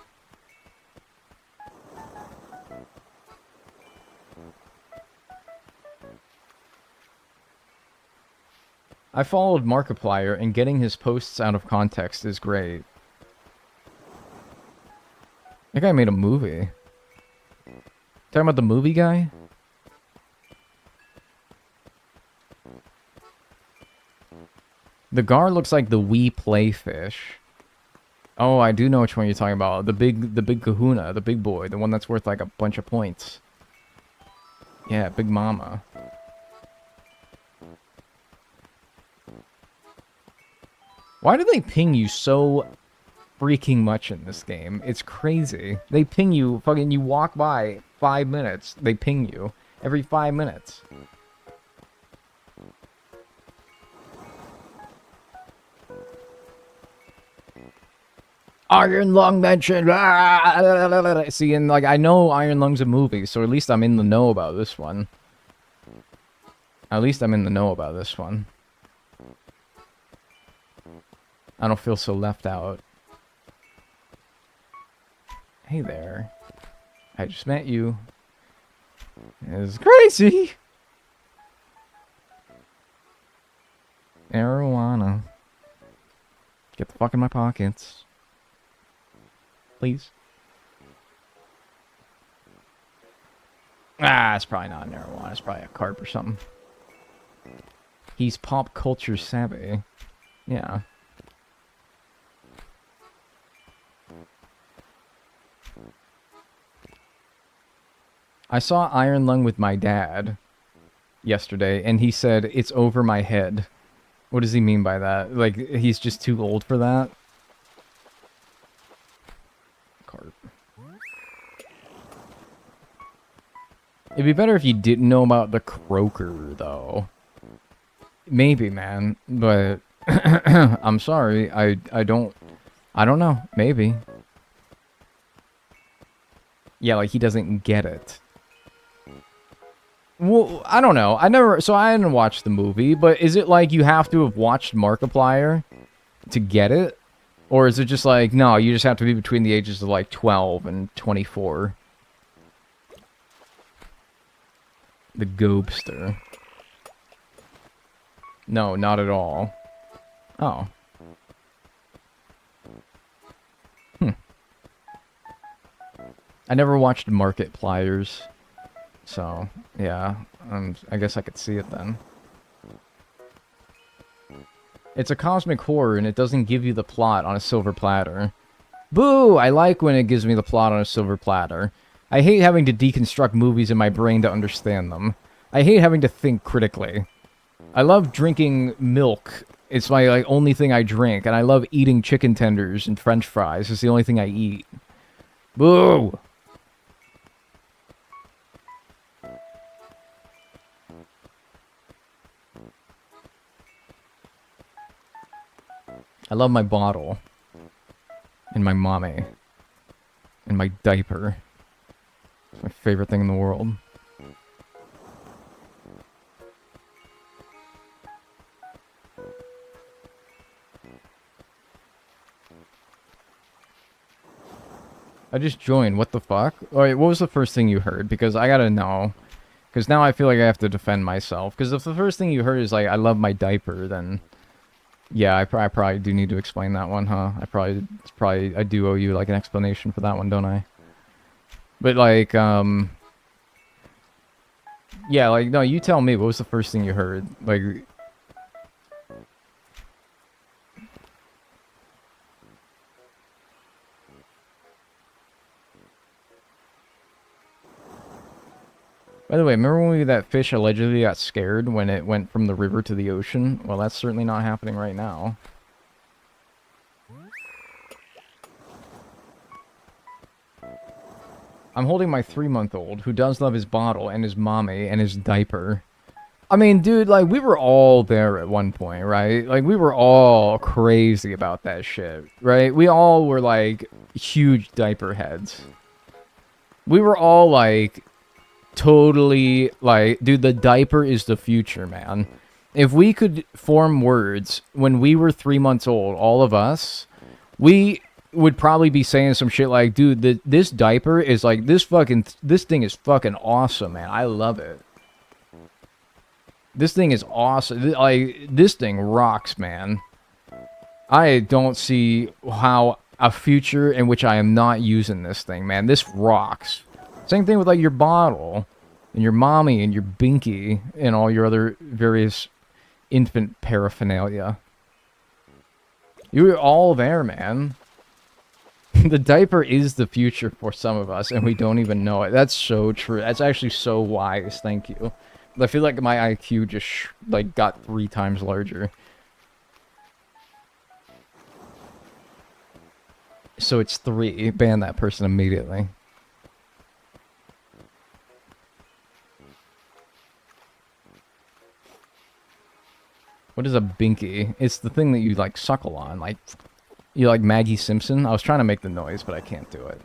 Speaker 1: I followed Markiplier, and getting his posts out of context is great. That guy made a movie. Talking about the movie guy? The gar looks like the wee playfish. Oh, I do know which one you're talking about. The big kahuna, the big boy, the one that's worth like a bunch of points. Yeah, Big Mama. Why do they ping you so freaking much in this game? It's crazy. They ping you, fucking, you walk by 5 minutes, they ping you every 5 minutes. Iron Lung mentioned. See, and like, I know Iron Lung's a movie, so at least I'm in the know about this one. At least I'm in the know about this one. I don't feel so left out. Hey there. I just met you. It's crazy! Marijuana. Get the fuck in my pockets. Please. Ah, it's probably not marijuana. It's probably a carp or something. He's pop culture savvy. Yeah. I saw Iron Lung with my dad yesterday, and he said, it's over my head. What does he mean by that? Like, he's just too old for that? Carp. It'd be better if you didn't know about the croaker, though. Maybe, man, but I'm sorry. I don't know. Maybe. Yeah, like he doesn't get it. Well, I don't know. I didn't watch the movie, but is it like you have to have watched Markiplier to get it? Or is it just like, no, you just have to be between the ages of like 12 and 24? The Gobster. No, not at all. Oh. I never watched Markipliers. So, yeah. I guess I could see it then. It's a cosmic horror and it doesn't give you the plot on a silver platter. Boo! I like when it gives me the plot on a silver platter. I hate having to deconstruct movies in my brain to understand them. I hate having to think critically. I love drinking milk. It's my only thing I drink, and I love eating chicken tenders and french fries. It's the only thing I eat. Boo! I love my bottle. And my mommy. And my diaper. It's my favorite thing in the world. I just joined. What the fuck? Alright, what was the first thing you heard? Because I gotta know. Because now I feel like I have to defend myself. Because if the first thing you heard is like, I love my diaper, then... Yeah, I probably do need to explain that one, huh? I do owe you, like, an explanation for that one, don't I? But, like, yeah, like, no, you tell me, what was the first thing you heard? Like... By the way, remember when that fish allegedly got scared when it went from the river to the ocean? Well, that's certainly not happening right now. I'm holding my 3-month-old, who does love his bottle, and his mommy, and his diaper. I mean, dude, like, we were all there at one point, right? Like, we were all crazy about that shit, right? We all were, like, huge diaper heads. We were all, like... Totally, like, dude, the diaper is the future, man. If we could form words when we were 3 months old, all of us, we would probably be saying some shit like, dude, this diaper is like, this thing is fucking awesome, man. I love it. This thing is awesome. Like, this thing rocks, man. I don't see how a future in which I am not using this thing, man. This rocks. Same thing with, like, your bottle, and your mommy, and your binky, and all your other various infant paraphernalia. You were all there, man. The diaper is the future for some of us, and we don't even know it. That's so true. That's actually so wise, thank you. I feel like my IQ just, like, got 3 times larger. So it's 3. Ban that person immediately. What is a binky? It's the thing that you, like, suckle on. Like, you like Maggie Simpson? I was trying to make the noise, but I can't do it.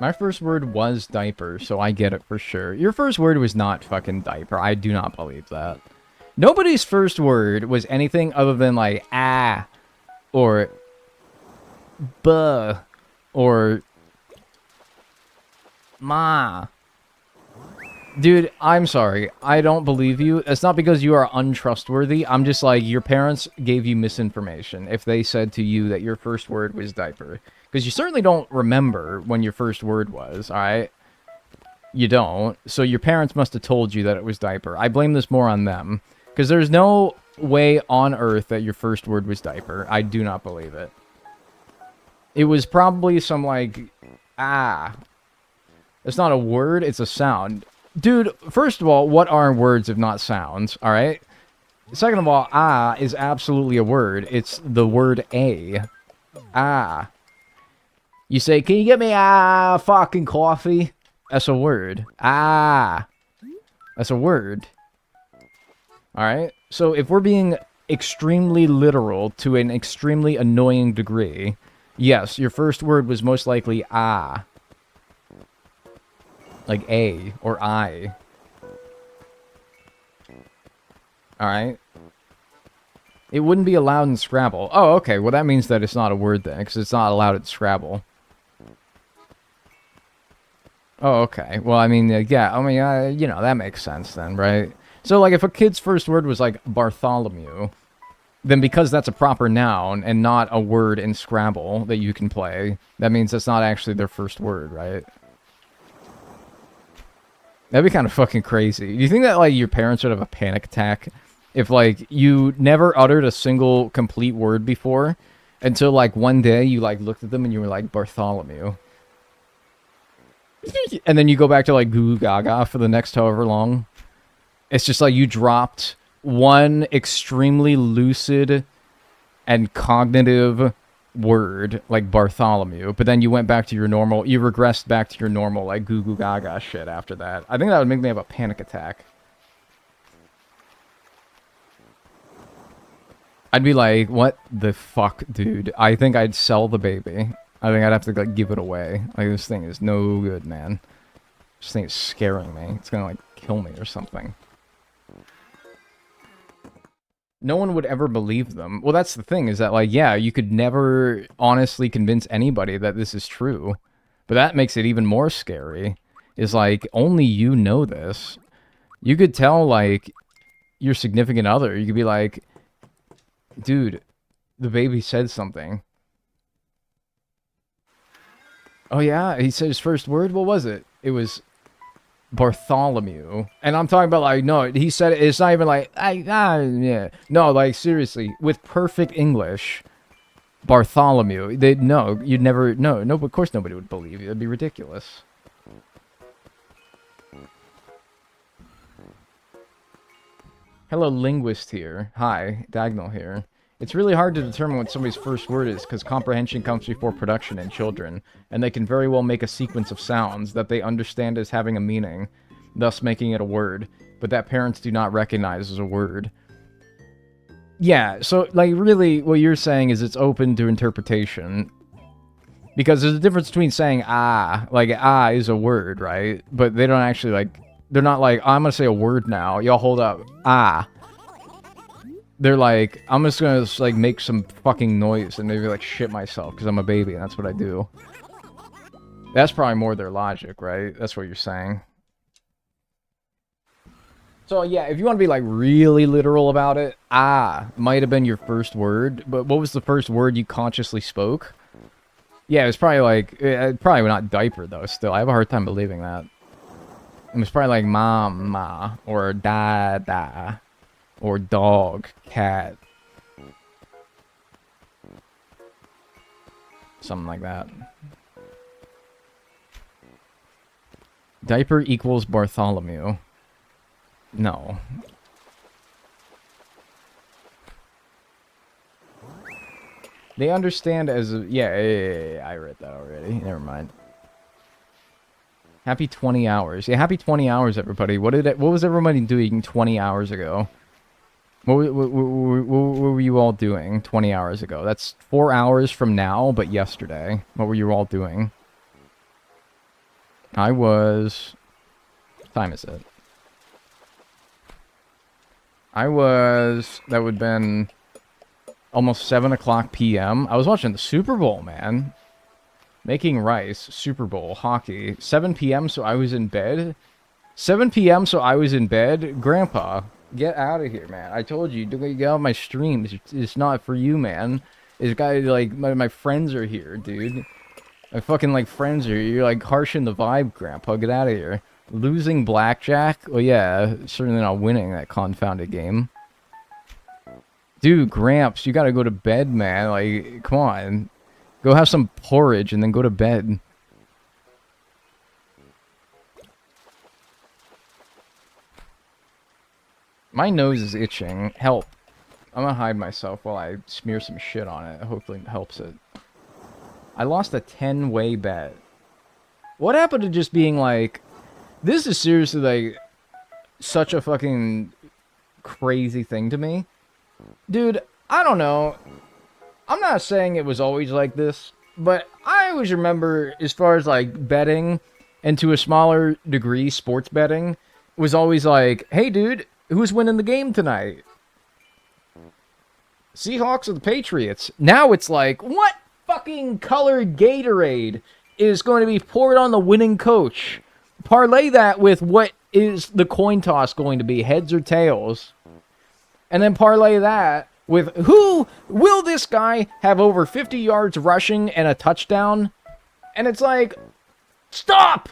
Speaker 1: My first word was diaper, so I get it for sure. Your first word was not fucking diaper. I do not believe that. Nobody's first word was anything other than like ah or buh or ma. Dude, I'm sorry. I don't believe you. It's not because you are untrustworthy. I'm just like, your parents gave you misinformation if they said to you that your first word was diaper. Because you certainly don't remember when your first word was, alright? You don't. So your parents must have told you that it was diaper. I blame this more on them. Because there's no way on earth that your first word was diaper. I do not believe it. It was probably some, like, ah. It's not a word, it's a sound. Dude, first of all, what are words if not sounds, alright? Second of all, ah is absolutely a word. It's the word a. Ah. You say, can you get me fucking coffee? That's a word. Ah. That's a word. Alright? So if we're being extremely literal to an extremely annoying degree, yes, your first word was most likely ah. Like A or I. Alright? It wouldn't be allowed in Scrabble. Oh, okay. Well, that means that it's not a word then, because it's not allowed in Scrabble. Oh, okay. Well, I mean, yeah. I mean, you know, that makes sense then, right? So, like, if a kid's first word was, like, Bartholomew, then because that's a proper noun and not a word in Scrabble that you can play, that means that's not actually their first word, right? That'd be kind of fucking crazy. Do you think that, like, your parents would have a panic attack if, like, you never uttered a single complete word before until, like, one day you, like, looked at them and you were like, Bartholomew. And then you go back to, like, Goo Goo Gaga for the next however long. It's just like you dropped one extremely lucid and cognitive word, like Bartholomew, but then you went back to your normal, you regressed back to your normal, like, Goo Goo Gaga shit after that. I think that would make me have a panic attack. I'd be like, what the fuck, dude? I think I'd sell the baby. I think I'd have to, like, give it away. Like, this thing is no good, man. This thing is scaring me. It's gonna, like, kill me or something. No one would ever believe them. Well, that's the thing, is that, like, yeah, you could never honestly convince anybody that this is true. But that makes it even more scary. Is, like, only you know this. You could tell, like, your significant other. You could be like, dude, the baby said something. Oh, yeah? He said his first word? What was it? It was Bartholomew. And I'm talking about, like, no, he said it, it's not even like, yeah. No, like, seriously, with perfect English, Bartholomew. No, you'd never, no, of course nobody would believe you. It'd be ridiculous. Hello, linguist here. Hi, Dagnall here. It's really hard to determine what somebody's first word is, because comprehension comes before production in children, and they can very well make a sequence of sounds that they understand as having a meaning, thus making it a word, but that parents do not recognize as a word. Yeah, so, like, really, what you're saying is it's open to interpretation. Because there's a difference between saying ah, like, ah is a word, right? But they don't actually, like, they're not like, oh, I'm gonna say a word now. Y'all hold up. Ah. They're like, I'm just gonna, like, make some fucking noise and maybe, like, shit myself because I'm a baby and that's what I do. That's probably more their logic, right? That's what you're saying. So, yeah, if you want to be, like, really literal about it, ah might have been your first word, but what was the first word you consciously spoke? Yeah, it was probably, like, probably not diaper, though, still. I have a hard time believing that. It was probably, like, mama, or da, or dog, cat. Something like that. Diaper equals Bartholomew. No. They understand as a... Yeah, I read that already. Never mind. Happy 20 hours. Yeah, happy 20 hours, everybody. What was everybody doing 20 hours ago? What were you all doing 20 hours ago? That's 4 hours from now, but yesterday. What were you all doing? I was... What time is it? That would have been almost 7 o'clock p.m. I was watching the Super Bowl, man. Making rice, Super Bowl, hockey. 7 p.m. so I was in bed. 7 p.m. so I was in bed. Grandpa, get out of here, man. I told you, don't get out my streams. It's not for you, man. It's got, like, my friends are here, dude. My fucking, like, friends are here. You're, like, harshing the vibe, Grandpa. Get out of here. Losing blackjack? Well, yeah, certainly not winning that confounded game. Dude, Gramps, you gotta go to bed, man. Like, come on. Go have some porridge and then go to bed. My nose is itching. Help. I'm gonna hide myself while I smear some shit on it. Hopefully it helps it. I lost a 10-way bet. What happened to just being like... This is seriously, like, such a fucking crazy thing to me. Dude, I don't know. I'm not saying it was always like this, but I always remember, as far as, like, betting, and to a smaller degree, sports betting, was always like, hey, dude, who's winning the game tonight? Seahawks or the Patriots? Now it's like, what fucking colored Gatorade is going to be poured on the winning coach? Parlay that with what is the coin toss going to be, heads or tails? And then parlay that with who will this guy have over 50 yards rushing and a touchdown? And it's like, stop!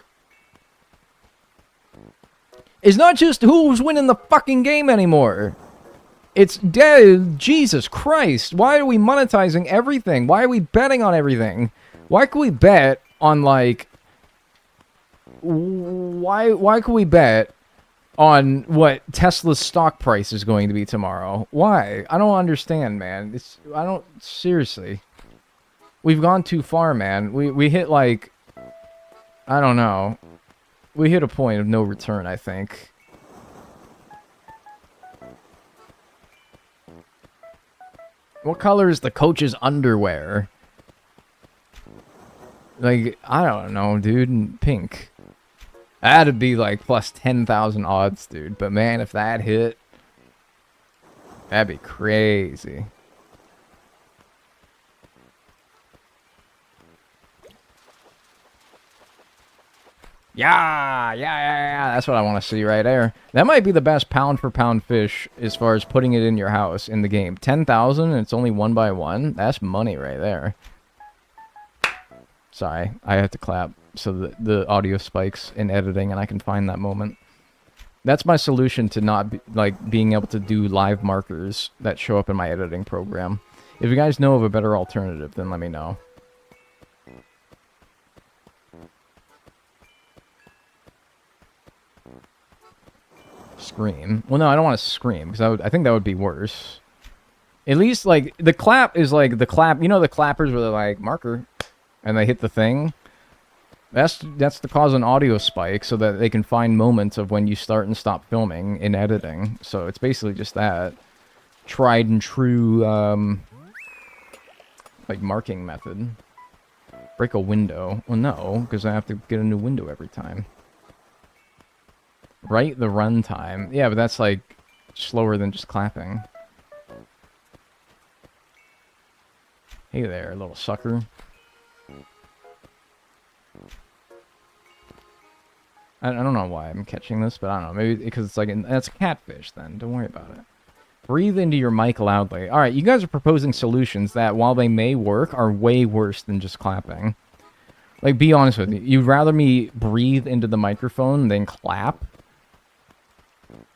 Speaker 1: It's not just who's winning the fucking game anymore. It's dead. Jesus Christ. Why are we monetizing everything? Why are we betting on everything? Why can we bet on, like... Why can we bet on what Tesla's stock price is going to be tomorrow? Why? I don't understand, man. Seriously. We've gone too far, man. We hit, like, I don't know. We hit a point of no return, I think. What color is the coach's underwear? Like, I don't know, dude. Pink. That'd be like plus 10,000 odds, dude. But man, if that hit, that'd be crazy. Yeah. That's what I want to see right there. That might be the best pound for pound fish as far as putting it in your house in the game. 10,000 and it's only 1 by 1. That's money right there. Sorry, I have to clap so that the audio spikes in editing and I can find that moment. That's my solution to not being able to do live markers that show up in my editing program. If you guys know of a better alternative, then let me know. Scream. Well, no, I don't want to scream because I think that would be worse. At least, like, the clap is like the clap. You know the clappers where they're like, marker, and they hit the thing? That's to cause an audio spike so that they can find moments of when you start and stop filming in editing. So it's basically just that. Tried and true, like, marking method. Break a window. Well, no, because I have to get a new window every time. Right the runtime. Yeah, but that's, like, slower than just clapping. Hey there, little sucker. I don't know why I'm catching this, but I don't know. Maybe because it's like, that's a catfish then. Don't worry about it. Breathe into your mic loudly. Alright, you guys are proposing solutions that, while they may work, are way worse than just clapping. Like, be honest with me. You'd rather me breathe into the microphone than clap?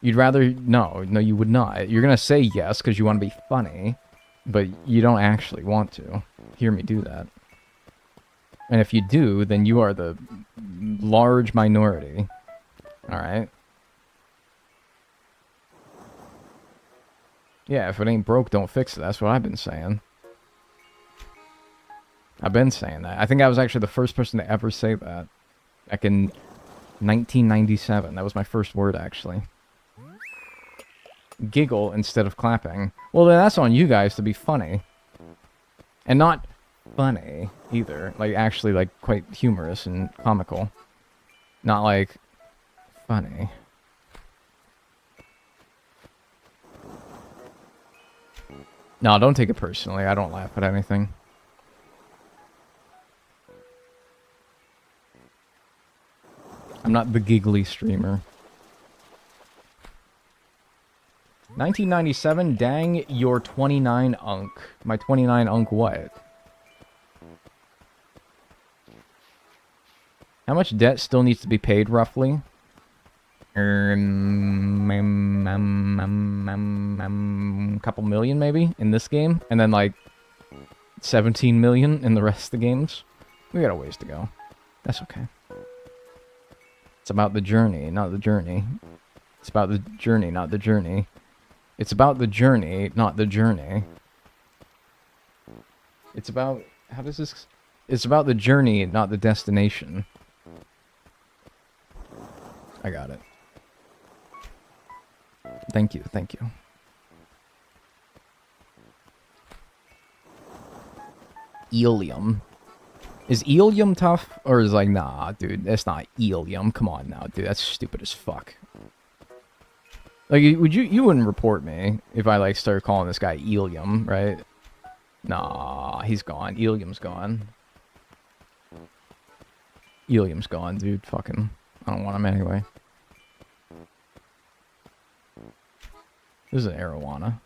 Speaker 1: You'd rather... No, you would not. You're gonna say yes because you want to be funny, but you don't actually want to hear me do that. And if you do, then you are the large minority. Alright? Yeah, if it ain't broke, don't fix it. That's what I've been saying. I've been saying that. I think I was actually the first person to ever say that. Back in 1997. That was my first word, actually. Giggle instead of clapping. Well, then that's on you guys to be funny. And not funny, either. Like, actually, like, quite humorous and comical. Not like funny. No, don't take it personally. I don't laugh at anything. I'm not the giggly streamer. 1997, dang, your 29 unk. My 29 unk what? How much debt still needs to be paid, roughly? Couple million, maybe, in this game? And then, like, 17 million in the rest of the games? We got a ways to go. That's okay. It's about the journey, not the journey. It's about the journey, not the journey. It's about the journey, not the journey. It's about... How does this... It's about the journey, not the destination. I got it. Thank you, thank you. Ilium. Is Ilium tough? Or is like, nah, dude, that's not Ilium. Come on now, dude, that's stupid as fuck. Like, you wouldn't report me if I, like, started calling this guy Ilium, right? Nah, he's gone. Ilium's gone. Ilium's gone, dude. Fucking, I don't want him anyway. This is an arowana.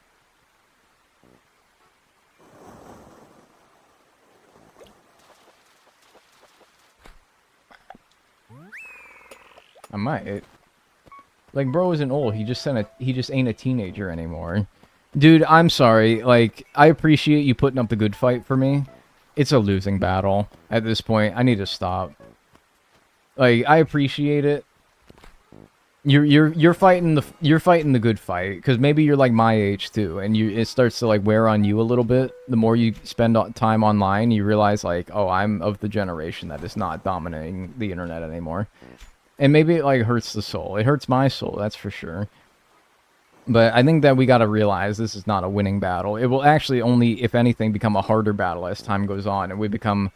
Speaker 1: I might. Like, bro isn't old. He just ain't a teenager anymore. Dude, I'm sorry. Like, I appreciate you putting up the good fight for me. It's a losing battle at this point. I need to stop. Like, I appreciate it. You're fighting the good fight, because maybe you're like my age too, and it starts to like wear on you a little bit. The more you spend time online, you realize like, oh, I'm of the generation that is not dominating the internet anymore. And maybe it, like, hurts the soul. It hurts my soul, that's for sure. But I think that we gotta realize this is not a winning battle. It will actually only, if anything, become a harder battle as time goes on, and we become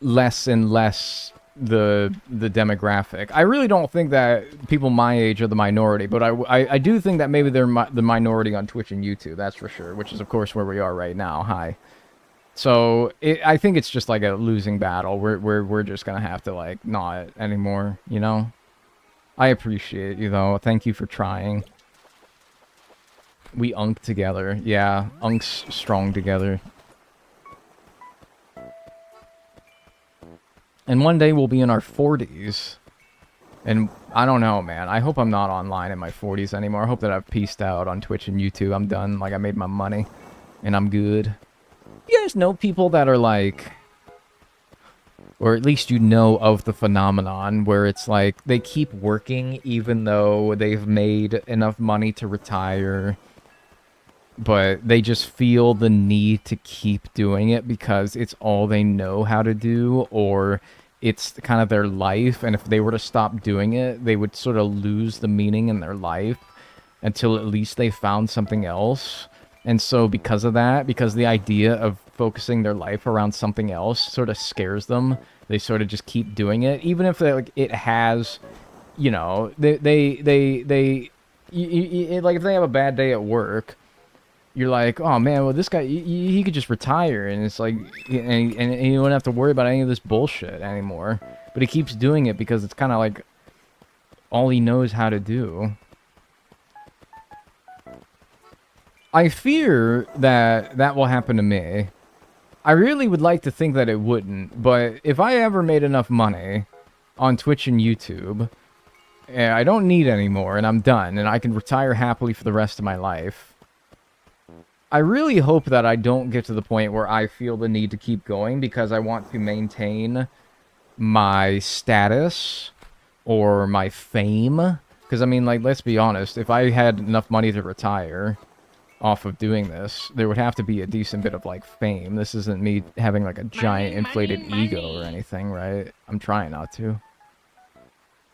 Speaker 1: less and less the demographic. I really don't think that people my age are the minority, but I do think that maybe they're the minority on Twitch and YouTube, that's for sure, which is, of course, where we are right now. Hi. So, I think it's just like a losing battle. We're just gonna have to, like, not anymore, you know? I appreciate you, though. Thank you for trying. We unk together. Yeah, unks strong together. And one day we'll be in our 40s. And I don't know, man. I hope I'm not online in my 40s anymore. I hope that I've peaced out on Twitch and YouTube. I'm done. Like, I made my money. And I'm good. You guys know people that are like, or at least you know of the phenomenon where it's like they keep working even though they've made enough money to retire, but they just feel the need to keep doing it because it's all they know how to do, or it's kind of their life, and if they were to stop doing it, they would sort of lose the meaning in their life until at least they found something else. And so because of that, because the idea of focusing their life around something else sort of scares them, they sort of just keep doing it, even if like it has, you know, like if they have a bad day at work, you're like, oh man, well this guy he could just retire, and it's like, and you don't have to worry about any of this bullshit anymore. But he keeps doing it because it's kind of like all he knows how to do. I fear that that will happen to me. I really would like to think that it wouldn't, but if I ever made enough money on Twitch and YouTube, and I don't need any more, and I'm done, and I can retire happily for the rest of my life, I really hope that I don't get to the point where I feel the need to keep going because I want to maintain my status or my fame. Because, I mean, like, let's be honest, if I had enough money to retire off of doing this, there would have to be a decent bit of, like, fame. This isn't me having, like, a giant inflated ego or anything, right? I'm trying not to.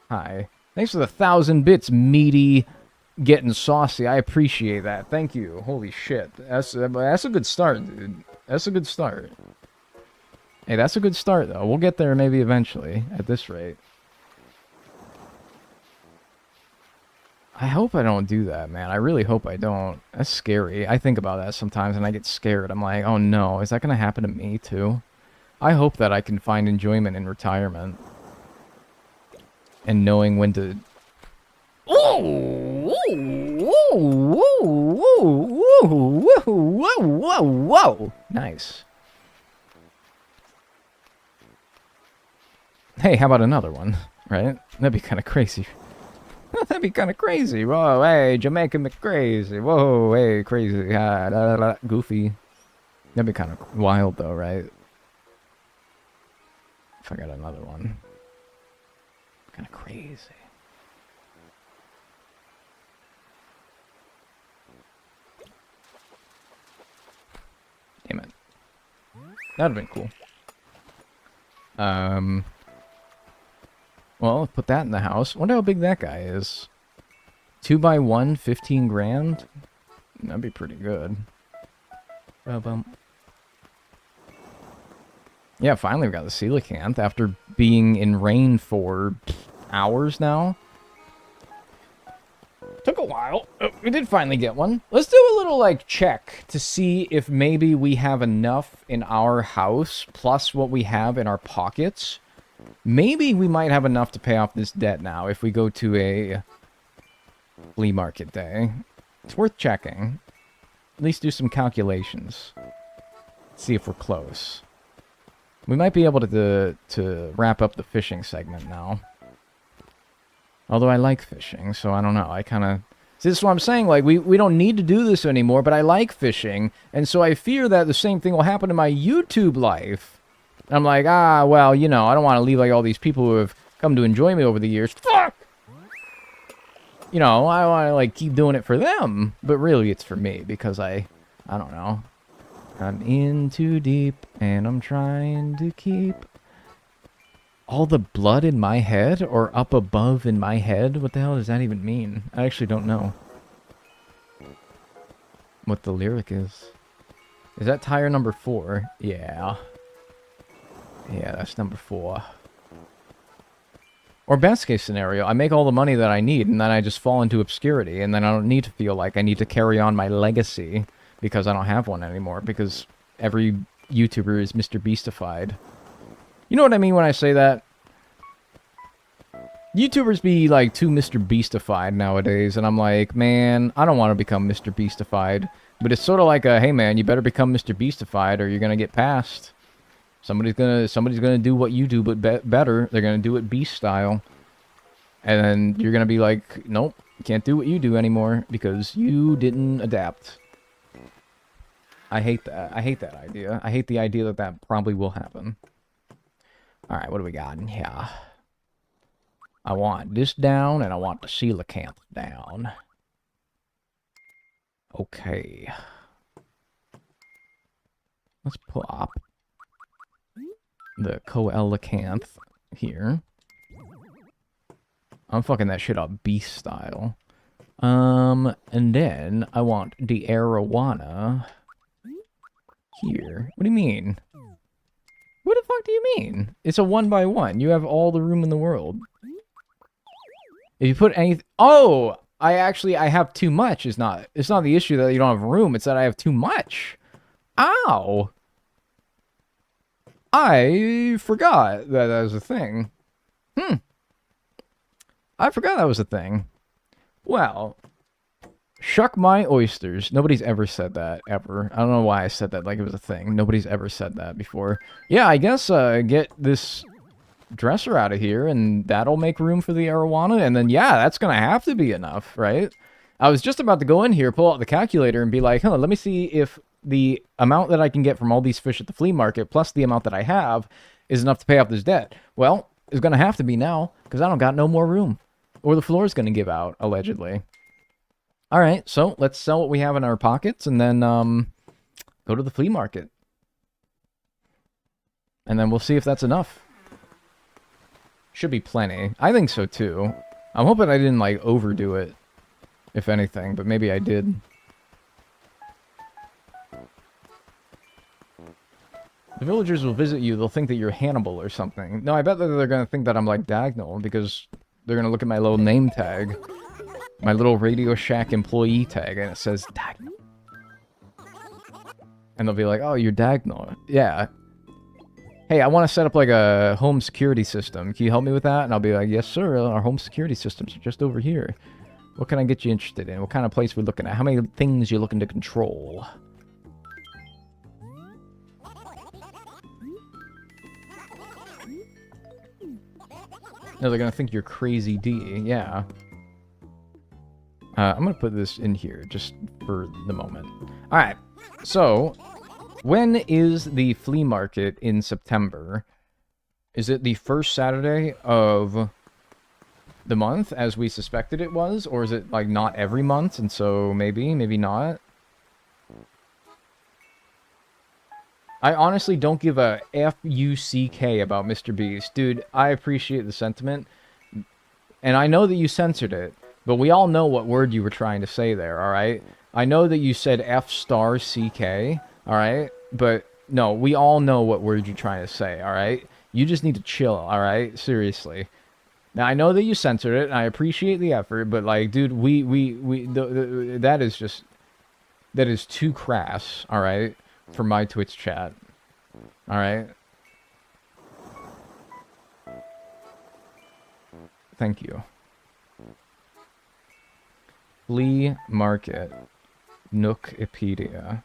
Speaker 1: Hi. Thanks for the 1,000 bits, meaty, getting saucy. I appreciate that. Thank you. Holy shit. That's a good start, dude. That's a good start. Hey, that's a good start, though. We'll get there maybe eventually, at this rate. I hope I don't do that, man. I really hope I don't. That's scary. I think about that sometimes and I get scared. I'm like, oh no, is that going to happen to me too? I hope that I can find enjoyment in retirement. And knowing when to... Whoa! Whoa! Whoa! Whoa! Whoa! Whoa! Whoa! Nice. Hey, how about another one? Right? That'd be kind of crazy. That'd be kind of crazy. Whoa, hey, Jamaica McCrazy. Whoa, hey, crazy. Ah, da, da, da. Goofy. That'd be kind of wild, though, right? If I got another one. Kind of crazy. Damn it. That'd have been cool. Well, put that in the house. Wonder how big that guy is. 2x1, 15 grand? That'd be pretty good. Yeah, finally we got the coelacanth after being in rain for hours now. Took a while. We did finally get one. Let's do a little, like, check to see if maybe we have enough in our house plus what we have in our pockets. Maybe we might have enough to pay off this debt now if we go to a flea market day. It's worth checking. At least do some calculations. See if we're close. We might be able to wrap up the fishing segment now. Although I like fishing, so I don't know. I kind of... See, this is what I'm saying. Like, we don't need to do this anymore, but I like fishing. And so I fear that the same thing will happen in my YouTube life. I'm like, well, you know, I don't want to leave, like, all these people who have come to enjoy me over the years. Fuck! You know, I want to, like, keep doing it for them. But really, it's for me, because I don't know. I'm in too deep, and I'm trying to keep all the blood in my head, or up above in my head. What the hell does that even mean? I actually don't know what the lyric is. Is that tire number 4? Yeah. Yeah, that's number 4. Or best case scenario, I make all the money that I need, and then I just fall into obscurity, and then I don't need to feel like I need to carry on my legacy because I don't have one anymore, because every YouTuber is Mr. Beastified. You know what I mean when I say that? YouTubers be, like, too Mr. Beastified nowadays, and I'm like, man, I don't want to become Mr. Beastified. But it's sort of like a, hey man, you better become Mr. Beastified or you're gonna get passed. Somebody's gonna do what you do, but better. They're gonna do it beast style, and then you're gonna be like, nope, can't do what you do anymore because you didn't adapt. I hate that. I hate that idea. I hate the idea that that probably will happen. All right, what do we got in here? I want this down, and I want the coelacanth down. Okay. Let's plop the coelacanth here. I'm fucking that shit up beast style. And then I want the arowana here. What do you mean? What the fuck do you mean? It's a 1x1. You have all the room in the world. If you put anything... Oh! I have too much. It's not the issue that you don't have room. It's that I have too much. Ow! I forgot that was a thing. I forgot that was a thing. Well, shuck my oysters. Nobody's ever said that, ever. I don't know why I said that like it was a thing. Nobody's ever said that before. Yeah, I guess get this dresser out of here, and that'll make room for the arowana, and then, yeah, that's gonna have to be enough, right? I was just about to go in here, pull out the calculator, and be like, let me see if the amount that I can get from all these fish at the flea market, plus the amount that I have, is enough to pay off this debt. Well, it's gonna have to be now, because I don't got no more room. Or the floor's gonna give out, allegedly. Alright, so let's sell what we have in our pockets, and then, go to the flea market. And then we'll see if that's enough. Should be plenty. I think so, too. I'm hoping I didn't, like, overdo it, if anything, but maybe I did. The villagers will visit you, they'll think that you're Hannibal or something. No, I bet that they're gonna think that I'm, like, Dagnall, because they're gonna look at my little name tag. My little Radio Shack employee tag, and it says Dagno. And they'll be like, oh, you're Dagno. Yeah. Hey, I want to set up like a home security system. Can you help me with that? And I'll be like, yes, sir. Our home security systems are just over here. What can I get you interested in? What kind of place we're looking at? How many things you're looking to control? No, they're gonna think you're crazy D. Yeah. I'm gonna put this in here just for the moment. All right. So, when is the flea market in September? Is it the first Saturday of the month, as we suspected it was? Or is it, like, not every month, and so maybe not? I honestly don't give a F-U-C-K about Mr. Beast. Dude, I appreciate the sentiment, and I know that you censored it, but we all know what word you were trying to say there, alright? I know that you said F***, alright? But, no, we all know what word you're trying to say, alright? You just need to chill, alright? Seriously. Now, I know that you censored it, and I appreciate the effort, but, like, dude, that is just... That is too crass, alright? For my Twitch chat. Alright? Thank you. Flea Market. Nookipedia.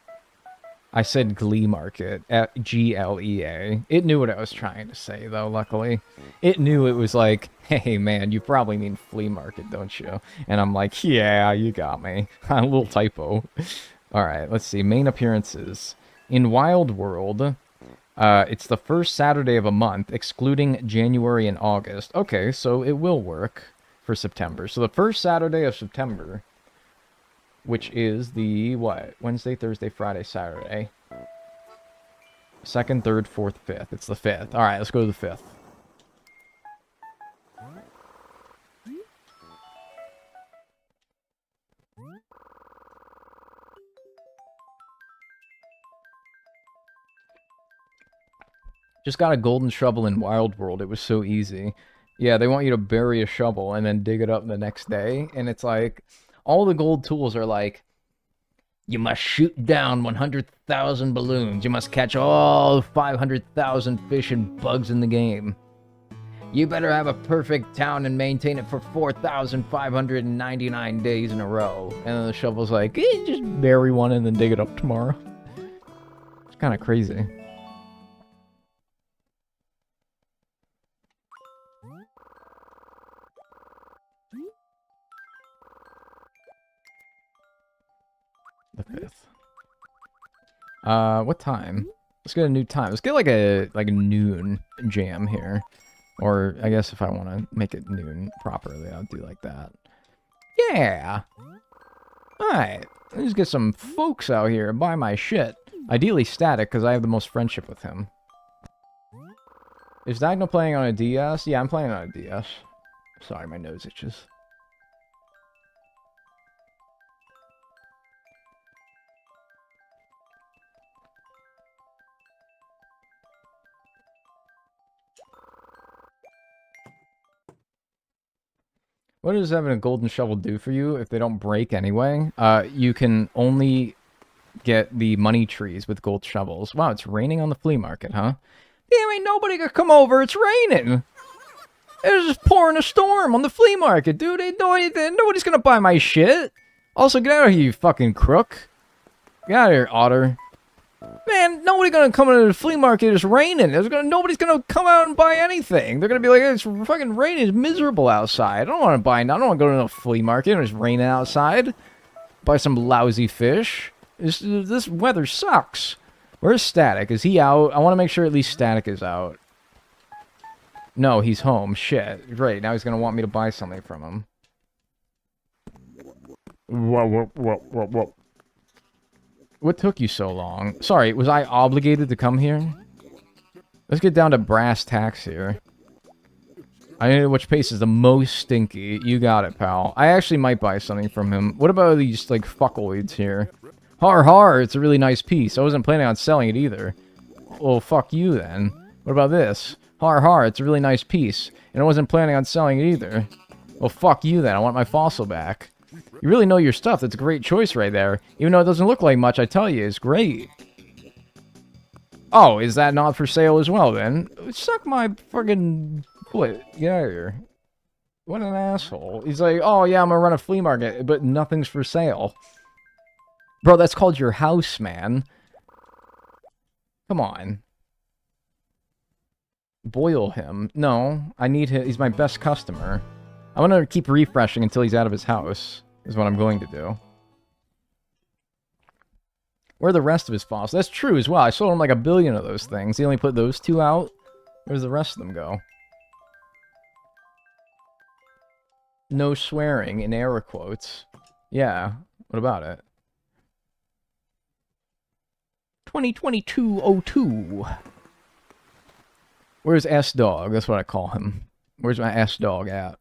Speaker 1: I said Glee Market. G-L-E-A. It knew what I was trying to say, though, luckily. It knew it was like, hey, man, you probably mean Flea Market, don't you? And I'm like, yeah, you got me. A little typo. Alright, let's see. Main appearances. In Wild World, it's the first Saturday of a month, excluding January and August. Okay, so it will work for September. So the first Saturday of September, which is the, what? Wednesday, Thursday, Friday, Saturday. 2nd, 3rd, 4th, 5th. It's the 5th. Alright, let's go to the 5th. Just got a golden shovel in Wild World. It was so easy. Yeah, they want you to bury a shovel and then dig it up the next day. And it's like, all the gold tools are like, you must shoot down 100,000 balloons. You must catch all 500,000 fish and bugs in the game. You better have a perfect town and maintain it for 4,599 days in a row. And then the shovel's like, just bury one and then dig it up tomorrow. It's kind of crazy. The 5th. What time? Let's get a new time. Let's get like a noon jam here. Or I guess if I want to make it noon properly, I'll do like that. Yeah! Alright. Let's get some folks out here and buy my shit. Ideally Static, because I have the most friendship with him. Is Dagno playing on a DS? Yeah, I'm playing on a DS. Sorry, my nose itches. What does having a golden shovel do for you if they don't break anyway? You can only get the money trees with gold shovels. Wow, it's raining on the flea market, huh? Damn, ain't nobody gonna come over. It's raining. It's just pouring a storm on the flea market, dude. Nobody's gonna buy my shit. Also, get out of here, you fucking crook. Get out of here, otter. Man, nobody gonna come into the flea market. It's raining. Nobody's gonna come out and buy anything. They're gonna be like, it's fucking raining. It's miserable outside. I don't want to buy. I don't want to go to the flea market. It's raining outside. Buy some lousy fish. This weather sucks. Where's Static? Is he out? I want to make sure at least Static is out. No, he's home. Shit. Great. Now he's gonna want me to buy something from him. Whoa. What took you so long? Sorry, was I obligated to come here? Let's get down to brass tacks here. I know which pace is the most stinky. You got it, pal. I actually might buy something from him. What about these, like, fuckloids here? Har, it's a really nice piece. I wasn't planning on selling it either. Well, fuck you then. What about this? Har, it's a really nice piece. And I wasn't planning on selling it either. Well, fuck you then. I want my fossil back. You really know your stuff. That's a great choice right there. Even though it doesn't look like much, I tell you, it's great. Oh, is that not for sale as well, then? Suck my friggin' foot. Get out of here. What an asshole. He's like, oh, yeah, I'm gonna run a flea market, but nothing's for sale. Bro, that's called your house, man. Come on. Boil him. No, I need him. He's my best customer. I'm gonna keep refreshing until he's out of his house, is what I'm going to do. Where are the rest of his fossils? That's true as well. I sold him like 1 billion of those things. He only put those 2 out. Where's the rest of them go? No swearing in air quotes. Yeah, what about it? 2022-02. Where's S-Dog? That's what I call him. Where's my S-Dog at?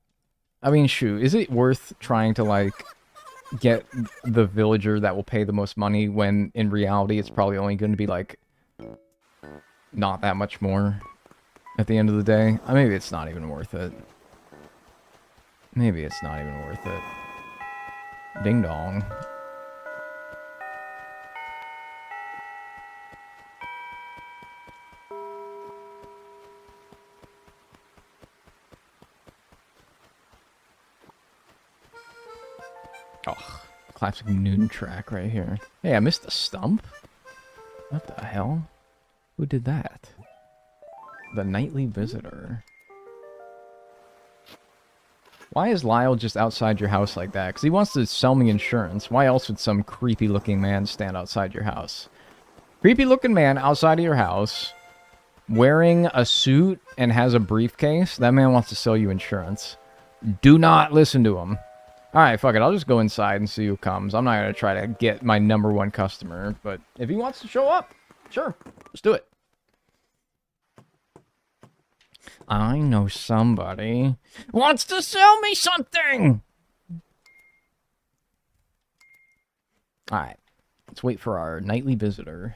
Speaker 1: I mean, shoot, is it worth trying to, like, get the villager that will pay the most money when, in reality, it's probably only going to be, like, not that much more at the end of the day? Maybe it's not even worth it. Maybe it's not even worth it. Ding dong. Oh, classic noon track right here. Hey, I missed the stump? What the hell? Who did that? The nightly visitor. Why is Lyle just outside your house like that? Because he wants to sell me insurance. Why else would some creepy-looking man stand outside your house? Creepy-looking man outside of your house, wearing a suit and has a briefcase? That man wants to sell you insurance. Do not listen to him. Alright, fuck it. I'll just go inside and see who comes. I'm not going to try to get my #1 customer, but if he wants to show up, sure. Let's do it. I know somebody wants to sell me something! Alright. Let's wait for our nightly visitor.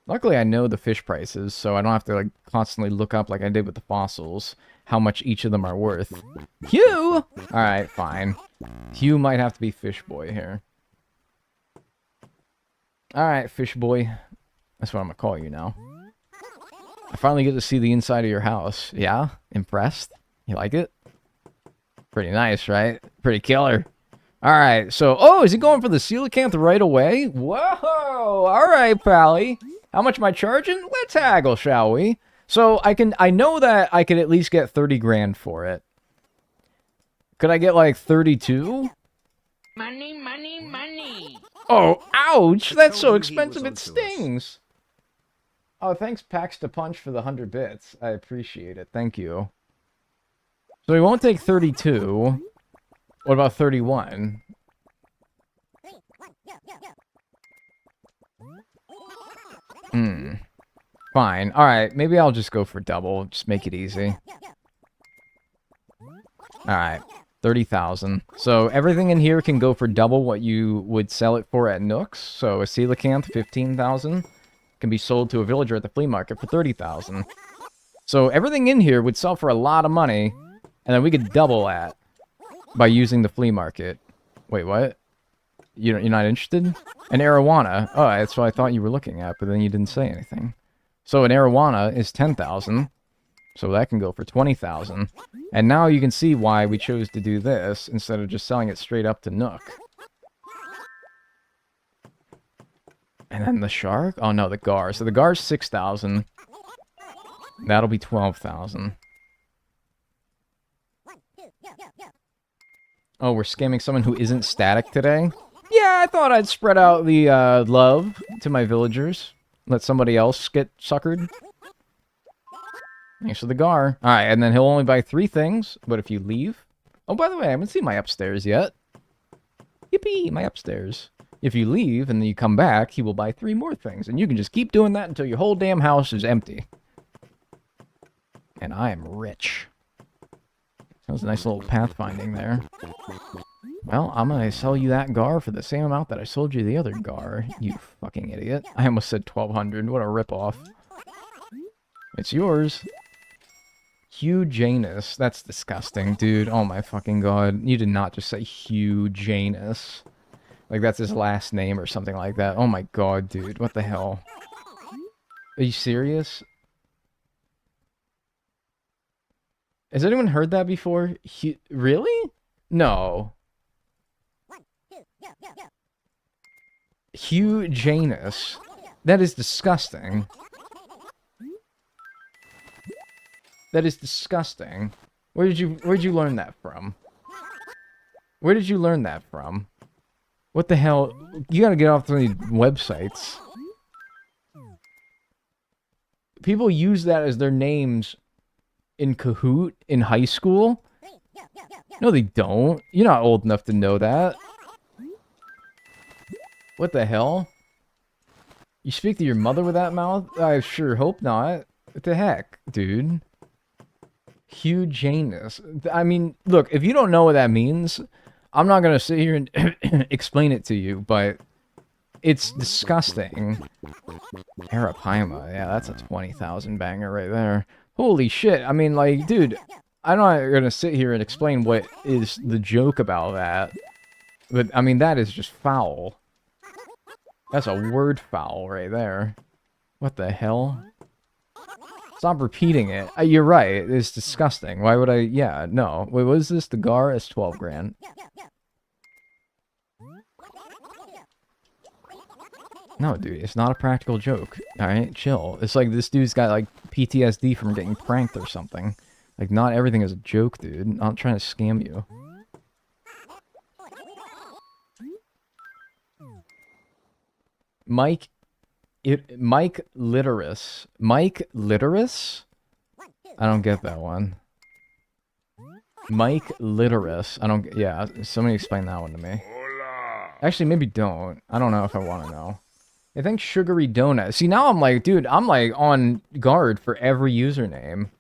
Speaker 1: Luckily, I know the fish prices, so I don't have to, like, constantly look up like I did with the fossils how much each of them are worth. Hugh! Alright, fine. Hugh might have to be fish boy here. Alright, fish boy. That's what I'm gonna call you now. I finally get to see the inside of your house. Yeah? Impressed? You like it? Pretty nice, right? Pretty killer. Alright, so... Oh, is he going for the coelacanth right away? Whoa! Alright, pally. How much am I charging? Let's haggle, shall we? So, I know that I could at least get 30 grand for it. Could I get, like, 32?
Speaker 2: Money, money, money.
Speaker 1: Oh, ouch! That's so
Speaker 3: told you he
Speaker 1: expensive it
Speaker 3: was onto us.
Speaker 1: stings! Oh, thanks, Pax to Punch, for the 100 bits. I appreciate it. Thank you. So we won't take 32. What about 31? Fine. Alright, maybe I'll just go for double. Just make it easy. Alright. 30,000. So everything in here can go for double what you would sell it for at Nook's. So a coelacanth, 15,000. Can be sold to a villager at the flea market for 30,000. So everything in here would sell for a lot of money. And then we could double that by using the flea market. Wait, what? You're not interested? An arowana. Oh, that's what I thought you were looking at, but then you didn't say anything. So an arowana is 10,000. So that can go for 20,000. And now you can see why we chose to do this instead of just selling it straight up to Nook. And then the shark? Oh no, the gar. So the gar's 6,000. That'll be 12,000. Oh, we're scamming someone who isn't static today? Yeah, I thought I'd spread out the love to my villagers. Let somebody else get suckered. Thanks for the gar. Alright, and then he'll only buy 3 things, but if you leave... Oh, by the way, I haven't seen my upstairs yet. Yippee, my upstairs. If you leave and then you come back, he will buy 3 more things. And you can just keep doing that until your whole damn house is empty. And I am rich. That was a nice little pathfinding there. Well, I'm gonna sell you that gar for the same amount that I sold you the other gar, you fucking idiot. I almost said 1,200. What a ripoff. It's yours. Hugh Janus. That's disgusting, dude. Oh my fucking god. You did not just say Hugh Janus. Like that's his last name or something like that. Oh my god, dude. What the hell? Are you serious? Has anyone heard that before? Really? No. Hugh Janus. That is disgusting. That is disgusting. Where'd you learn that from? Where did you learn that from? What the hell? You gotta get off the websites. People use that as their names in Kahoot in high school? No, they don't. You're not old enough to know that. What the hell? You speak to your mother with that mouth? I sure hope not. What the heck, dude? Hugh Janus. I mean, look, if you don't know what that means, I'm not gonna sit here and explain it to you, but it's disgusting. Arapaima, yeah, that's a 20,000 banger right there. Holy shit, I mean, like, dude, I'm not gonna sit here and explain what is the joke about that, but, I mean, that is just foul. That's a word foul right there. What the hell? Stop repeating it. You're right, it's disgusting. Why would I? Yeah, no. Wait, what is this? The GAR is 12 grand. No, dude, it's not a practical joke. Alright, chill. It's like this dude's got, like, PTSD from getting pranked or something. Like, not everything is a joke, dude. I'm not trying to scam you. Mike Literus. Mike Literus? I don't get that one. Mike Literus. I don't... Yeah, somebody explain that one to me. Actually, maybe don't. I don't know if I want to know. I think Sugary Donut. See, now I'm like, dude, I'm like on guard for every username.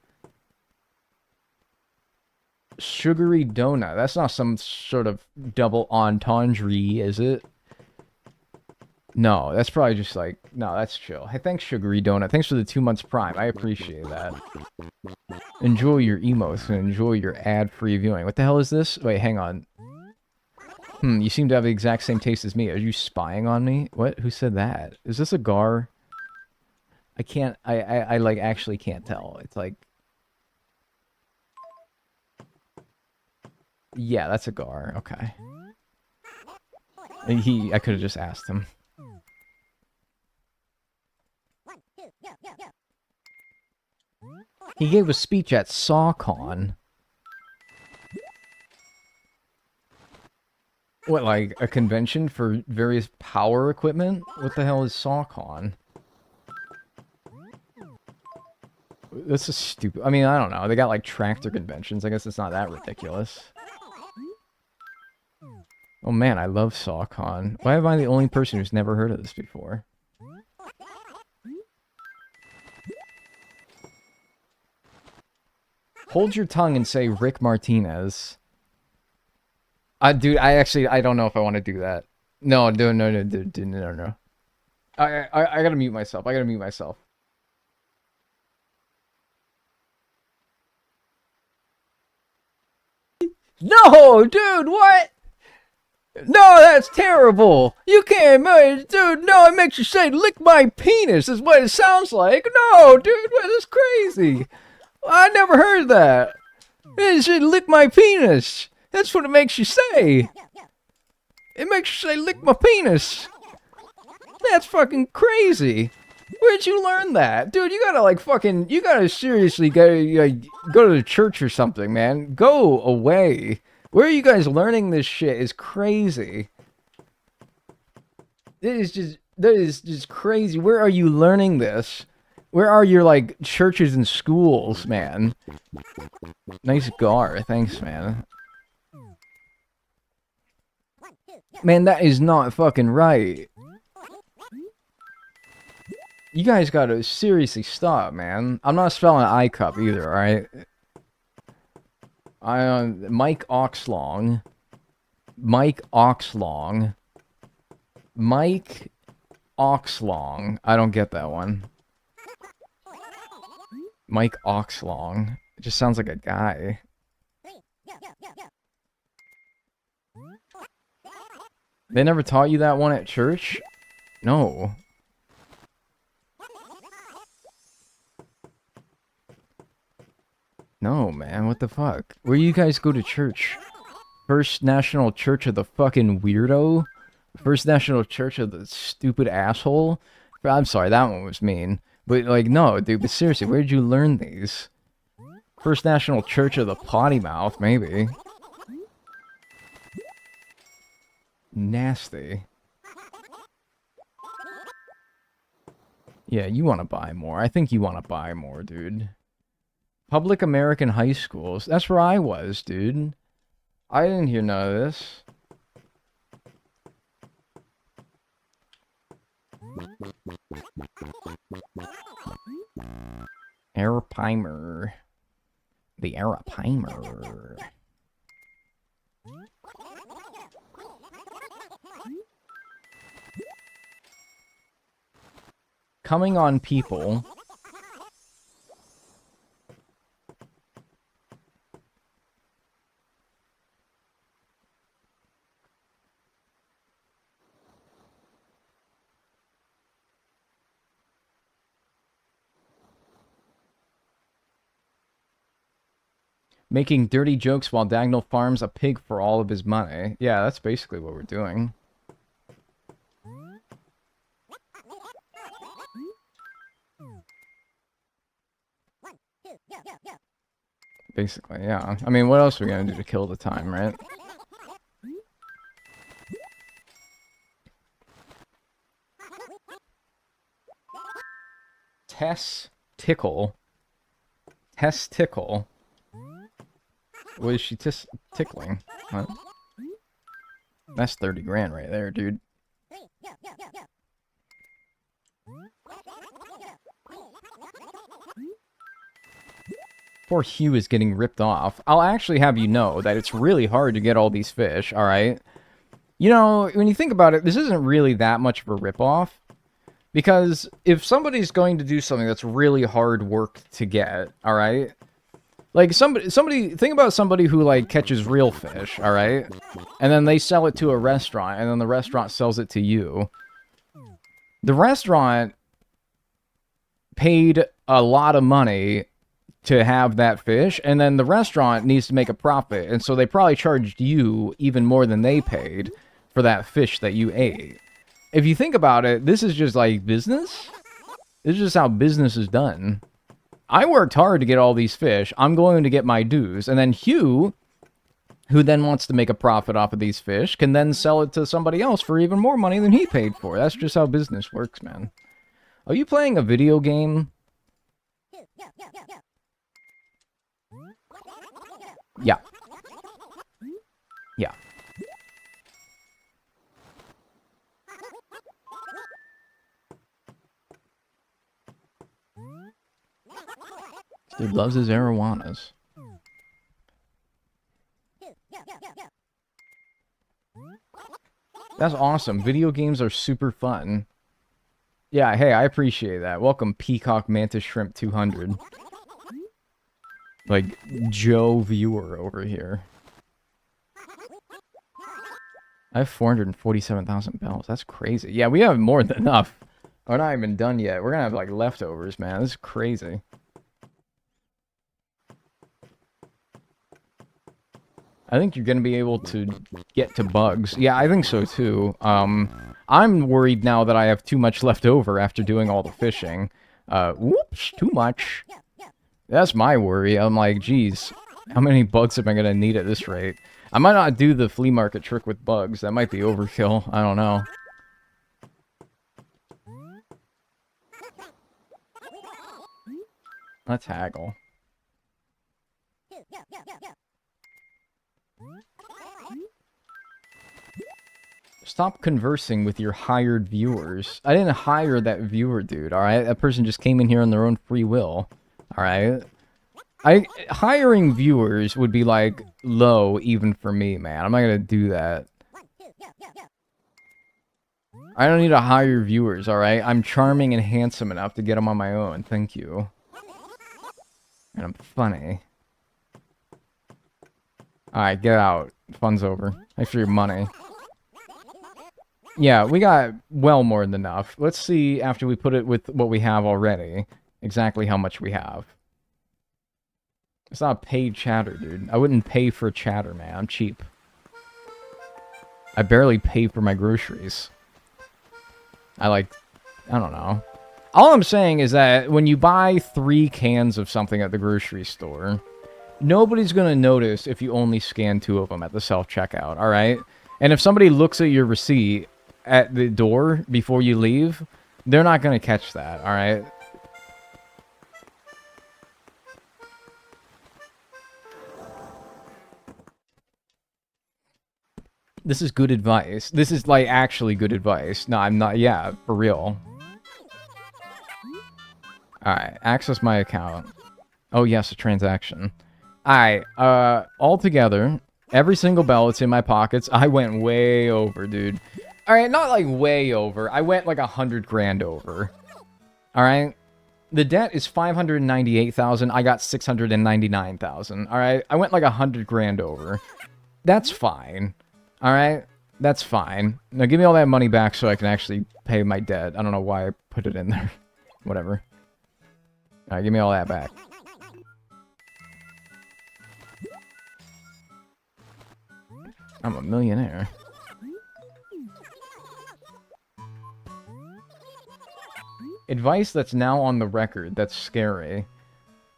Speaker 1: Sugary Donut. That's not some sort of double entendre, is it? No, that's probably just like... No, that's chill. Hey, thanks, Sugary Donut. Thanks for the 2 months Prime. I appreciate that. Enjoy your emotes and enjoy your ad-free viewing. What the hell is this? Wait, hang on. You seem to have the exact same taste as me. Are you spying on me? What? Who said that? Is this a GAR? I can't... I like, actually can't tell. It's like... Yeah, that's a GAR. Okay. I could have just asked him. He gave a speech at SawCon. What, like a convention for various power equipment? What the hell is SawCon? This is stupid. I mean, I don't know. They got like tractor conventions. I guess it's not that ridiculous. Oh man, I love SawCon. Why am I the only person who's never heard of this before? Hold your tongue and say Rick Martinez. Dude, I don't know if I want to do that. No. I gotta mute myself. I gotta mute myself. No, dude, what? No, that's terrible. You can't, dude. No, it makes you say "lick my penis" is what it sounds like. No, dude, what is crazy? I never heard that. It said "lick my penis." That's what it makes you say. It makes you say "lick my penis." That's fucking crazy. Where'd you learn that? Dude, you gotta like fucking... You gotta seriously go to the church or something, man. Go away. Where are you guys learning this shit is crazy. That is just crazy. Where are you learning this? Where are your, like, churches and schools, man? Nice GAR. Thanks, man. Man, that is not fucking right. You guys gotta seriously stop, man. I'm not spelling I cup either, alright? Mike Oxlong. Mike Oxlong. Mike Oxlong. I don't get that one. Mike Oxlong. It just sounds like a guy. They never taught you that one at church? No. No, man, what the fuck? Where you guys go to church? First National Church of the fucking weirdo? First National Church of the stupid asshole? I'm sorry, that one was mean. But, like, no, dude, but seriously, where did you learn these? First National Church of the potty mouth, maybe. Nasty. Yeah, you want to buy more. I think you want to buy more, dude. Public American high schools. That's where I was, dude. I didn't hear none of this. Arapimer. The Arapimer. Coming on people. Making dirty jokes while Dagnall farms a pig for all of his money. Yeah, that's basically what we're doing. Basically, yeah. I mean, what else are we gonna do to kill the time, right? Tickle. Tickle. What is she tickling? What? That's 30 grand right there, dude. Poor Hugh is getting ripped off. I'll actually have you know that it's really hard to get all these fish, alright? You know, when you think about it, this isn't really that much of a ripoff. Because if somebody's going to do something that's really hard work to get, alright? Like, somebody, think about somebody who, like, catches real fish, alright? And then they sell it to a restaurant, and then the restaurant sells it to you. The restaurant paid a lot of money to have that fish, and then the restaurant needs to make a profit, and so they probably charged you even more than they paid for that fish that you ate. If you think about it, this is just like business. This is just how business is done. I worked hard to get all these fish. I'm going to get my dues, and then Hugh, who then wants to make a profit off of these fish, can then sell it to somebody else for even more money than he paid for. That's just how business works, man. Are you playing a video game? Yeah. Yeah. Dude loves his arowanas. That's awesome. Video games are super fun. Yeah, hey, I appreciate that. Welcome, Peacock Mantis Shrimp 200. Like, Joe Viewer over here. I have 447,000 bells. That's crazy. Yeah, we have more than enough. We're not even done yet. We're gonna have, like, leftovers, man. This is crazy. I think you're gonna be able to get to bugs. Yeah, I think so, too. I'm worried now that I have too much left over after doing all the fishing. Whoops, too much. That's my worry. I'm like, geez, how many bugs am I gonna need at this rate? I might not do the flea market trick with bugs. That might be overkill. I don't know. Let's haggle. Stop conversing with your hired viewers. I didn't hire that viewer, dude, alright? That person just came in here on their own free will. Alright? Hiring viewers would be, like, low even for me, man. I'm not gonna do that. I don't need to hire viewers, alright? I'm charming and handsome enough to get them on my own. Thank you. And I'm funny. Alright, get out. Fun's over. Thanks for your money. Yeah, we got well more than enough. Let's see, after we put it with what we have already, exactly how much we have. It's not paid chatter, dude. I wouldn't pay for chatter, man. I'm cheap. I barely pay for my groceries. I don't know. All I'm saying is that when you buy 3 cans of something at the grocery store, nobody's going to notice if you only scan 2 of them at the self-checkout, alright? And if somebody looks at your receipt at the door before you leave, they're not going to catch that, alright? This is good advice. This is, like, actually good advice. No, I'm not. Yeah, for real. Alright, access my account. Oh, yes, a transaction. Alright, altogether, every single bell that's in my pockets, I went way over, dude. Alright, not, like, way over. I went, like, 100 grand over. Alright? The debt is 598,000. I got 699,000. Alright? I went, like, 100 grand over. That's fine. Alright? That's fine. Now give me all that money back so I can actually pay my debt. I don't know why I put it in there. Whatever. Alright, give me all that back. I'm a millionaire. Advice that's now on the record. That's scary.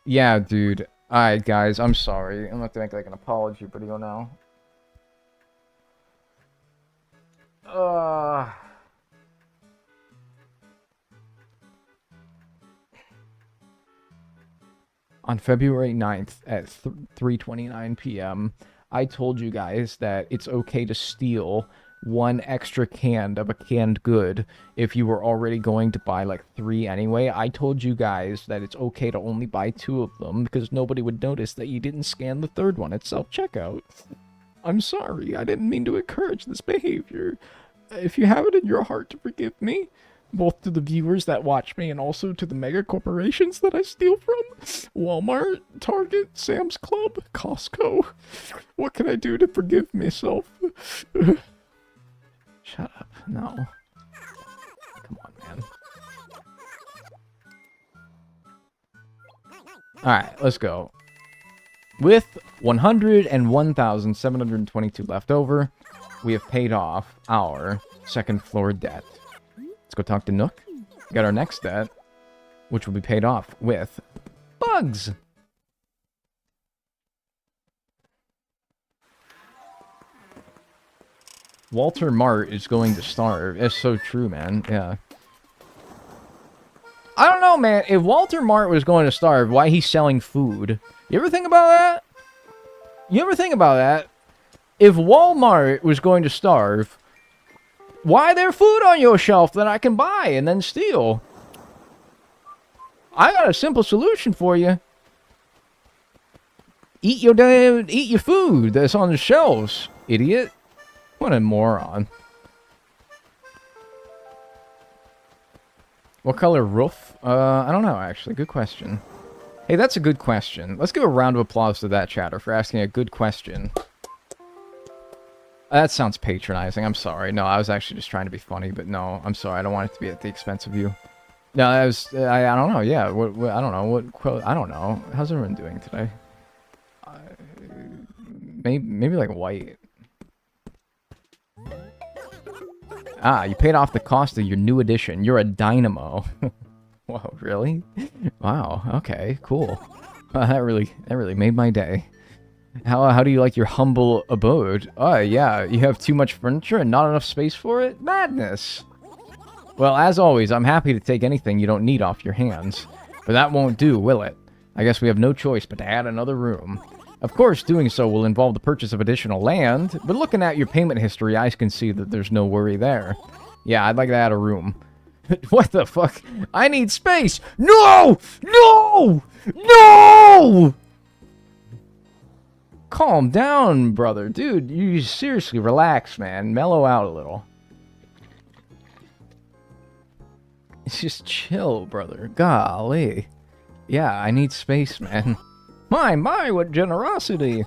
Speaker 1: Yeah, dude. Alright, guys. I'm sorry. I'm gonna have to make, like, an apology video now. On February 9th at 3:29 p.m., I told you guys that it's okay to steal 1 extra can of a canned good if you were already going to buy like 3 anyway. I told you guys that it's okay to only buy 2 of them because nobody would notice that you didn't scan the 3rd one at self-checkout. I'm sorry, I didn't mean to encourage this behavior. If you have it in your heart to forgive me, both to the viewers that watch me and also to the mega corporations that I steal from, Walmart, Target, Sam's Club, Costco, what can I do to forgive myself? Shut up. No. Come on, man. Alright, let's go. With 101,722 left over, we have paid off our 2nd floor debt. Let's go talk to Nook. We got our next debt, which will be paid off with bugs. Walter Mart is going to starve. It's so true, man. Yeah. I don't know, man. If Walter Mart was going to starve, why he's selling food? You ever think about that? You ever think about that? If Walmart was going to starve, why there food on your shelf that I can buy and then steal? I got a simple solution for you. Eat your food that's on the shelves, idiot. What a moron. What color roof? I don't know, actually. Good question. Hey, that's a good question. Let's give a round of applause to that chatter for asking a good question. That sounds patronizing. I'm sorry. No, I was actually just trying to be funny, but no, I'm sorry. I don't want it to be at the expense of you. No, that was... I don't know. Yeah, what I don't know. I don't know. How's everyone doing today? Maybe like white. Ah, you paid off the cost of your new edition. You're a dynamo. Whoa, really? Wow. Okay, cool. That really made my day. How do you like your humble abode? Oh, yeah, you have too much furniture and not enough space for it? Madness! Well, as always, I'm happy to take anything you don't need off your hands. But that won't do, will it? I guess we have no choice but to add another room. Of course, doing so will involve the purchase of additional land, but looking at your payment history, I can see that there's no worry there. Yeah, I'd like to add a room. What the fuck? I need space! No! No! No! Calm down, brother. Dude, you seriously relax, man. Mellow out a little. Just chill, brother. Golly. Yeah, I need space, man. My, what generosity.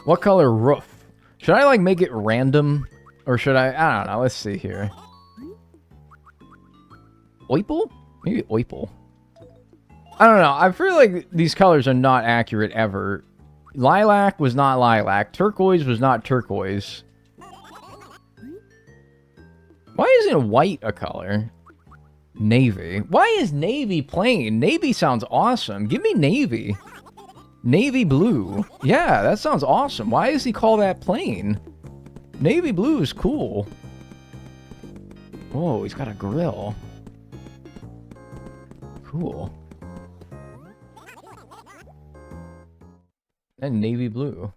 Speaker 1: What color roof? Should I, like, make it random? Or should I don't know. Let's see here. Oipal? Maybe Oipal. I don't know. I feel like these colors are not accurate ever. Lilac was not lilac. Turquoise was not turquoise. Why isn't white a color? Navy. Why is navy plain? Navy sounds awesome. Give me navy. Navy blue. Yeah, that sounds awesome. Why does he call that plain? Navy blue is cool. Whoa, he's got a grill. Cool. And navy blue.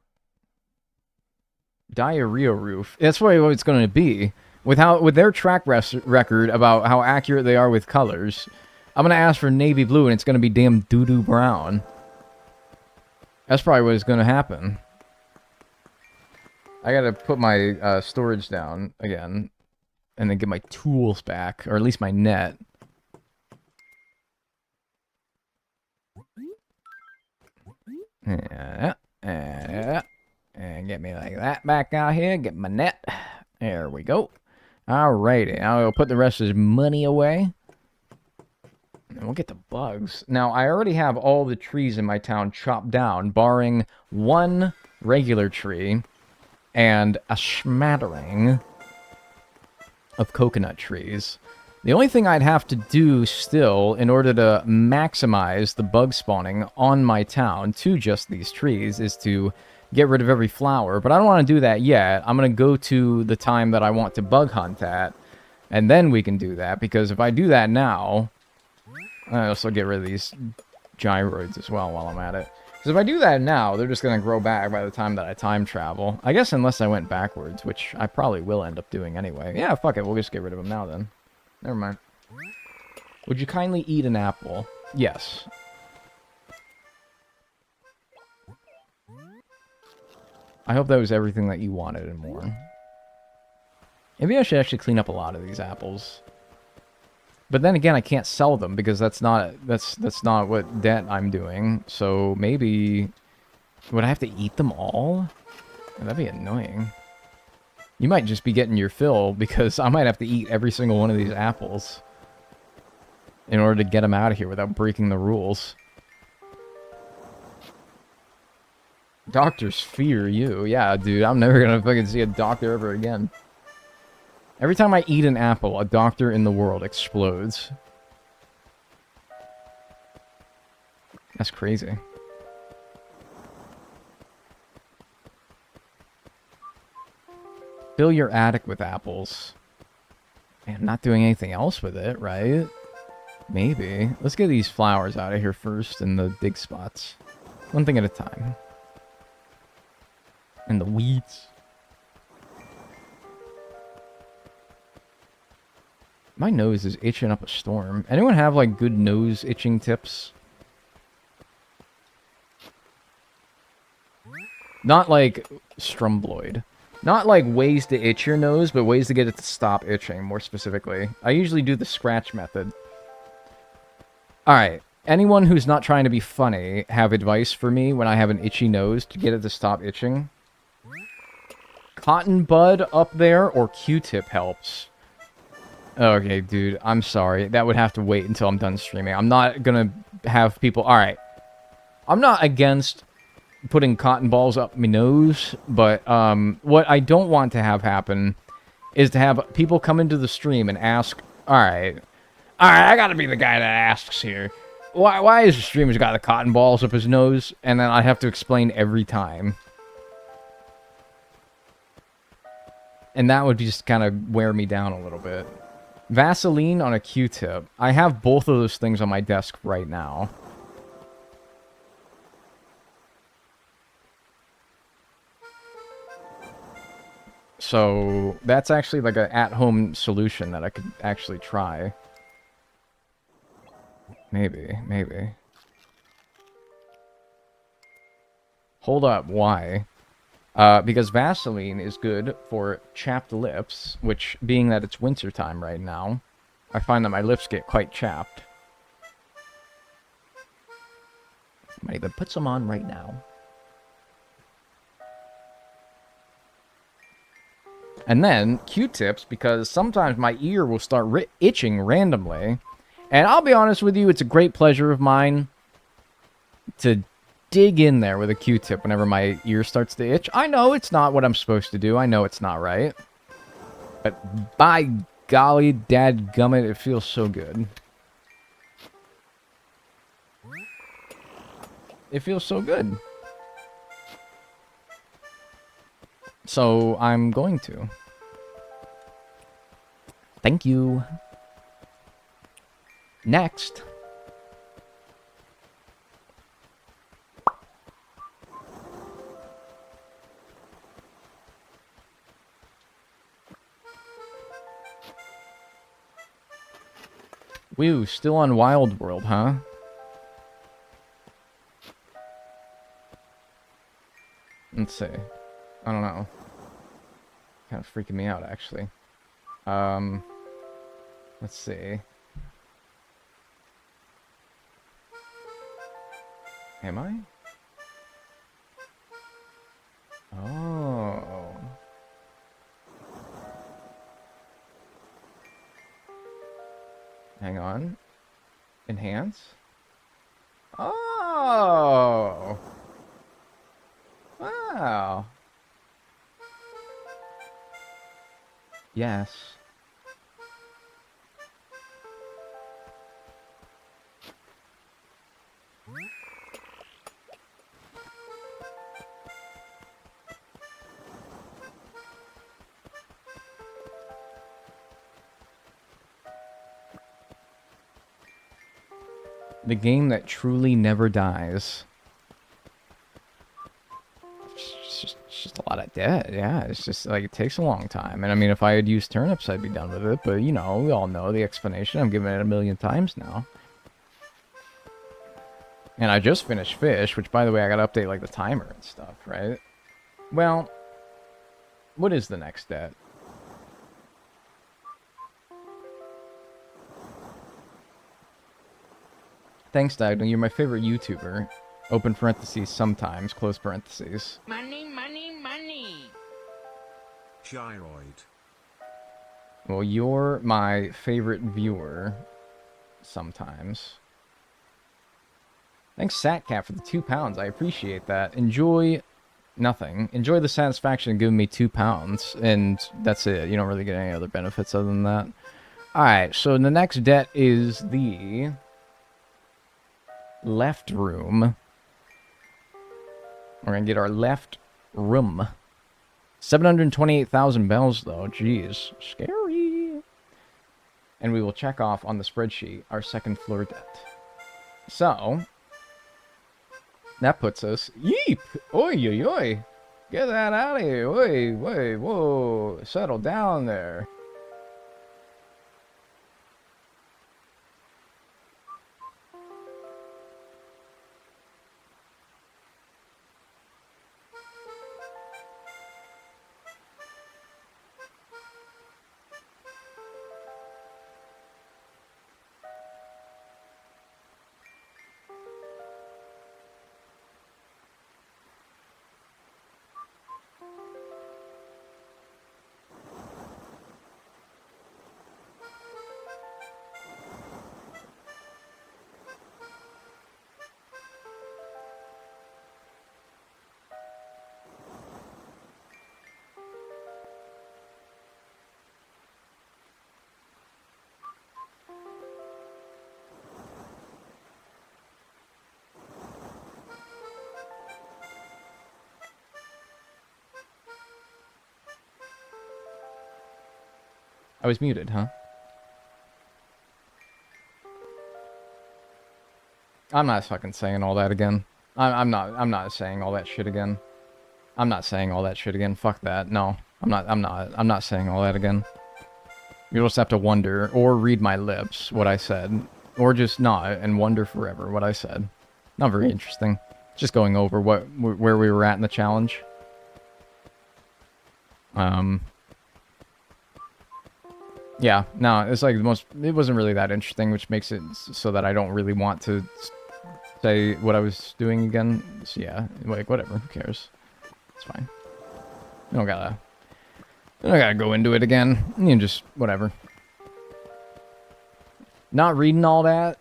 Speaker 1: Diarrhea roof. That's what it's going to be. With their track record about how accurate they are with colors, I'm going to ask for navy blue and it's going to be damn doo-doo brown. That's probably what is going to happen. I got to put my storage down again and then get my tools back, or at least my net. Yeah, and get me like that back out here. Get my net. There we go. Alrighty, I'll put the rest of his money away. And we'll get the bugs. Now, I already have all the trees in my town chopped down, barring one regular tree and a smattering of coconut trees. The only thing I'd have to do still in order to maximize the bug spawning on my town to just these trees is to get rid of every flower. But I don't want to do that yet. I'm going to go to the time that I want to bug hunt at, and then we can do that. Because if I do that now, I'll also get rid of these gyroids as well while I'm at it. Because if I do that now, they're just going to grow back by the time that I time travel. I guess unless I went backwards, which I probably will end up doing anyway. Yeah, fuck it. We'll just get rid of them now then. Never mind. Would you kindly eat an apple? Yes. I hope that was everything that you wanted and more. Maybe I should actually clean up a lot of these apples. But then again, I can't sell them because that's not what debt I'm doing. So maybe would I have to eat them all? That'd be annoying. You might just be getting your fill because I might have to eat every single one of these apples in order to get them out of here without breaking the rules. Doctors fear you. Yeah, dude, I'm never gonna fucking see a doctor ever again. Every time I eat an apple, a doctor in the world explodes. That's crazy. Fill your attic with apples. Man, I'm not doing anything else with it, right? Maybe. Let's get these flowers out of here first in the dig spots. One thing at a time. And the weeds. My nose is itching up a storm. Anyone have, like, good nose itching tips? Not like Strumbloid. Not like ways to itch your nose, but ways to get it to stop itching, more specifically. I usually do the scratch method. Alright. Anyone who's not trying to be funny have advice for me when I have an itchy nose to get it to stop itching? Cotton bud up there or Q-tip helps. Okay, dude, I'm sorry. That would have to wait until I'm done streaming. I'm not gonna have people... Alright. I'm not against putting cotton balls up my nose, but what I don't want to have happen is to have people come into the stream and ask, Alright, I gotta be the guy that asks here. Why is the streamer's got the cotton balls up his nose? And then I have to explain every time. And that would just kind of wear me down a little bit. Vaseline on a Q-tip. I have both of those things on my desk right now. So, that's actually like an at-home solution that I could actually try. Maybe. Hold up, why? Because Vaseline is good for chapped lips, which, being that it's wintertime right now, I find that my lips get quite chapped. I might even put some on right now. And then Q-tips, because sometimes my ear will start itching randomly. And I'll be honest with you, it's a great pleasure of mine to dig in there with a Q-tip whenever my ear starts to itch. I know it's not what I'm supposed to do. I know it's not right. But by golly, dadgummit, it feels so good. It feels so good. So I'm going to. Thank you. Next. Woo, still on Wild World, huh? Let's see. I don't know. Kind of freaking me out, actually. Let's see. Am I? Oh. Hang on. Enhance. Oh. Wow. Yes. The game that truly never dies. It's just a lot of debt, yeah. It's just, like, it takes a long time. And, I mean, if I had used turnips, I'd be done with it. But, you know, we all know the explanation. I'm giving it 1,000,000 times now. And I just finished Fish, which, by the way, I gotta update, like, the timer and stuff, right? Well, what is the next debt? Thanks, Diagonal. You're my favorite YouTuber. Open parentheses sometimes, close parentheses.
Speaker 2: Money, money, money.
Speaker 3: Gyroid.
Speaker 1: Well, you're my favorite viewer sometimes. Thanks, Satcat, for the £2. I appreciate that. Enjoy nothing. Enjoy the satisfaction of giving me £2. And that's it. You don't really get any other benefits other than that. Alright, so the next debt is the left room. We're going to get our left room. 728,000 bells, though. Jeez. Scary. And we will check off on the spreadsheet our second floor debt. So, that puts us... Yeep! Oi, oi, oi! Get that out of here! Oi, oi, whoa! Settle down there. I was muted, huh? I'm not fucking saying all that again. I'm not saying all that shit again. I'm not saying all that shit again. Fuck that. No. I'm not saying all that again. You'll just have to wonder or read my lips what I said. Or just not and wonder forever what I said. Not very interesting. Just going over where we were at in the challenge. Yeah, no, it's like it wasn't really that interesting, which makes it so that I don't really want to say what I was doing again. So yeah, like, whatever, who cares? It's fine. You don't gotta I gotta go into it again. You know, just whatever. Not reading all that.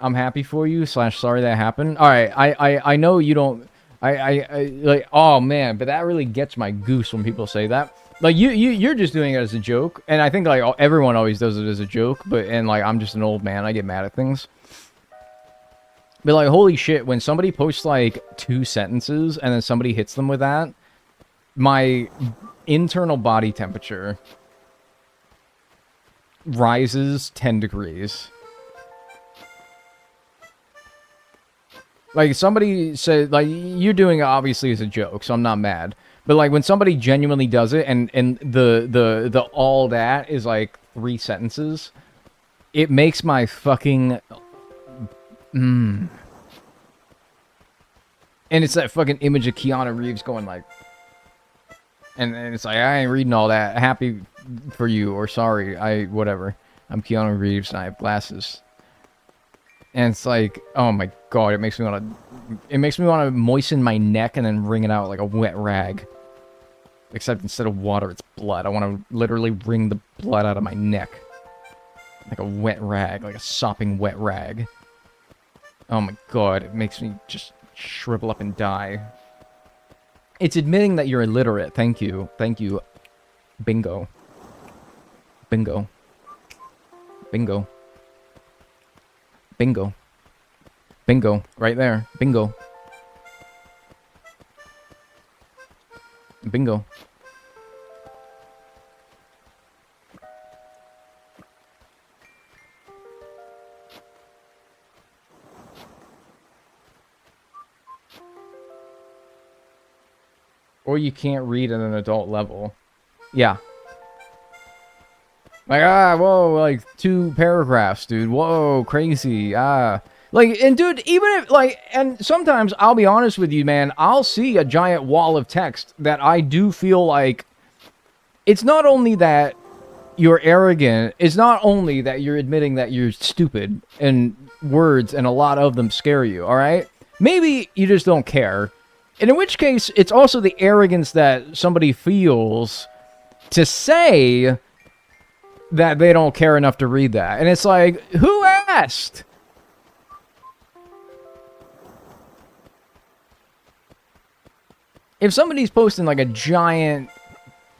Speaker 1: I'm happy for you. / sorry that happened. All right, I know you don't. I like. Oh man, but that really gets my goose when people say that. Like you're just doing it as a joke, and I think like everyone always does it as a joke. But and like I'm just an old man. I get mad at things. But like holy shit, when somebody posts like 2 sentences and then somebody hits them with that, my internal body temperature rises 10 degrees. Like, somebody said, like, you're doing it obviously as a joke, so I'm not mad. But, like, when somebody genuinely does it, and the all that is, like, 3 sentences, it makes my fucking... And it's that fucking image of Keanu Reeves going, like... And it's like, I ain't reading all that. Happy for you, or sorry, whatever. I'm Keanu Reeves, and I have glasses. And it's like, oh my god, it makes me want to moisten my neck and then wring it out like a wet rag. Except instead of water, it's blood. I want to literally wring the blood out of my neck. Like a wet rag, like a sopping wet rag. Oh my god, it makes me just shrivel up and die. It's admitting that you're illiterate. Thank you. Thank you. Bingo. Bingo. Bingo. Bingo. Bingo. Right there. Bingo. Bingo. Or you can't read at an adult level. Yeah. Like, whoa, like, 2 paragraphs, dude. Whoa, crazy. Like, and dude, even if, like, and sometimes, I'll be honest with you, man, I'll see a giant wall of text that I do feel like, it's not only that you're arrogant, it's not only that you're admitting that you're stupid, and words, and a lot of them scare you, alright? Maybe you just don't care. And in which case, it's also the arrogance that somebody feels to say that they don't care enough to read that. And it's like, who asked? If somebody's posting like a giant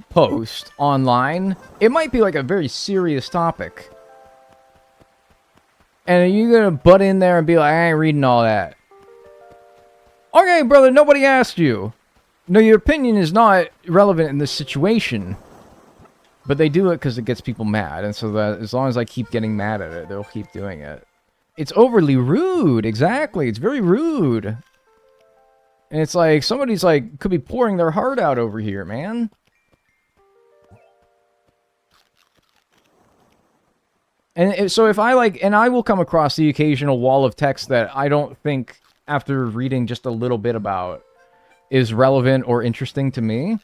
Speaker 1: post online, it might be like a very serious topic. And you're gonna butt in there and be like, I ain't reading all that. Okay, brother, nobody asked you. No, your opinion is not relevant in this situation. But they do it because it gets people mad. And so that as long as I keep getting mad at it, they'll keep doing it. It's overly rude. Exactly. It's very rude. And it's like, somebody's like, could be pouring their heart out over here, man. And so if I like, and I will come across the occasional wall of text that I don't think, after reading just a little bit about, is relevant or interesting to me.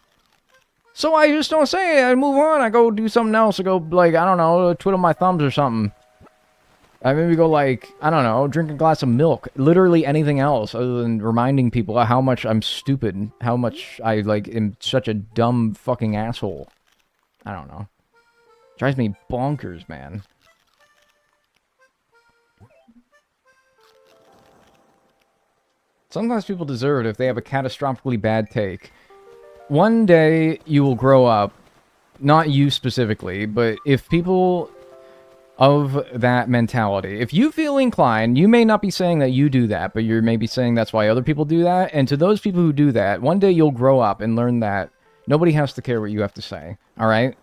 Speaker 1: So I just don't say it. I move on. I go do something else. I go, like, I don't know, twiddle my thumbs or something. I maybe go, like, I don't know, drink a glass of milk. Literally anything else other than reminding people how much I'm stupid. How much I, like, am such a dumb fucking asshole. I don't know. Drives me bonkers, man. Sometimes people deserve it if they have a catastrophically bad take. One day you will grow up, not you specifically, but if people of that mentality, if you feel inclined, you may not be saying that you do that, but you're maybe saying that's why other people do that. And to those people who do that, one day you'll grow up and learn that nobody has to care what you have to say, all right?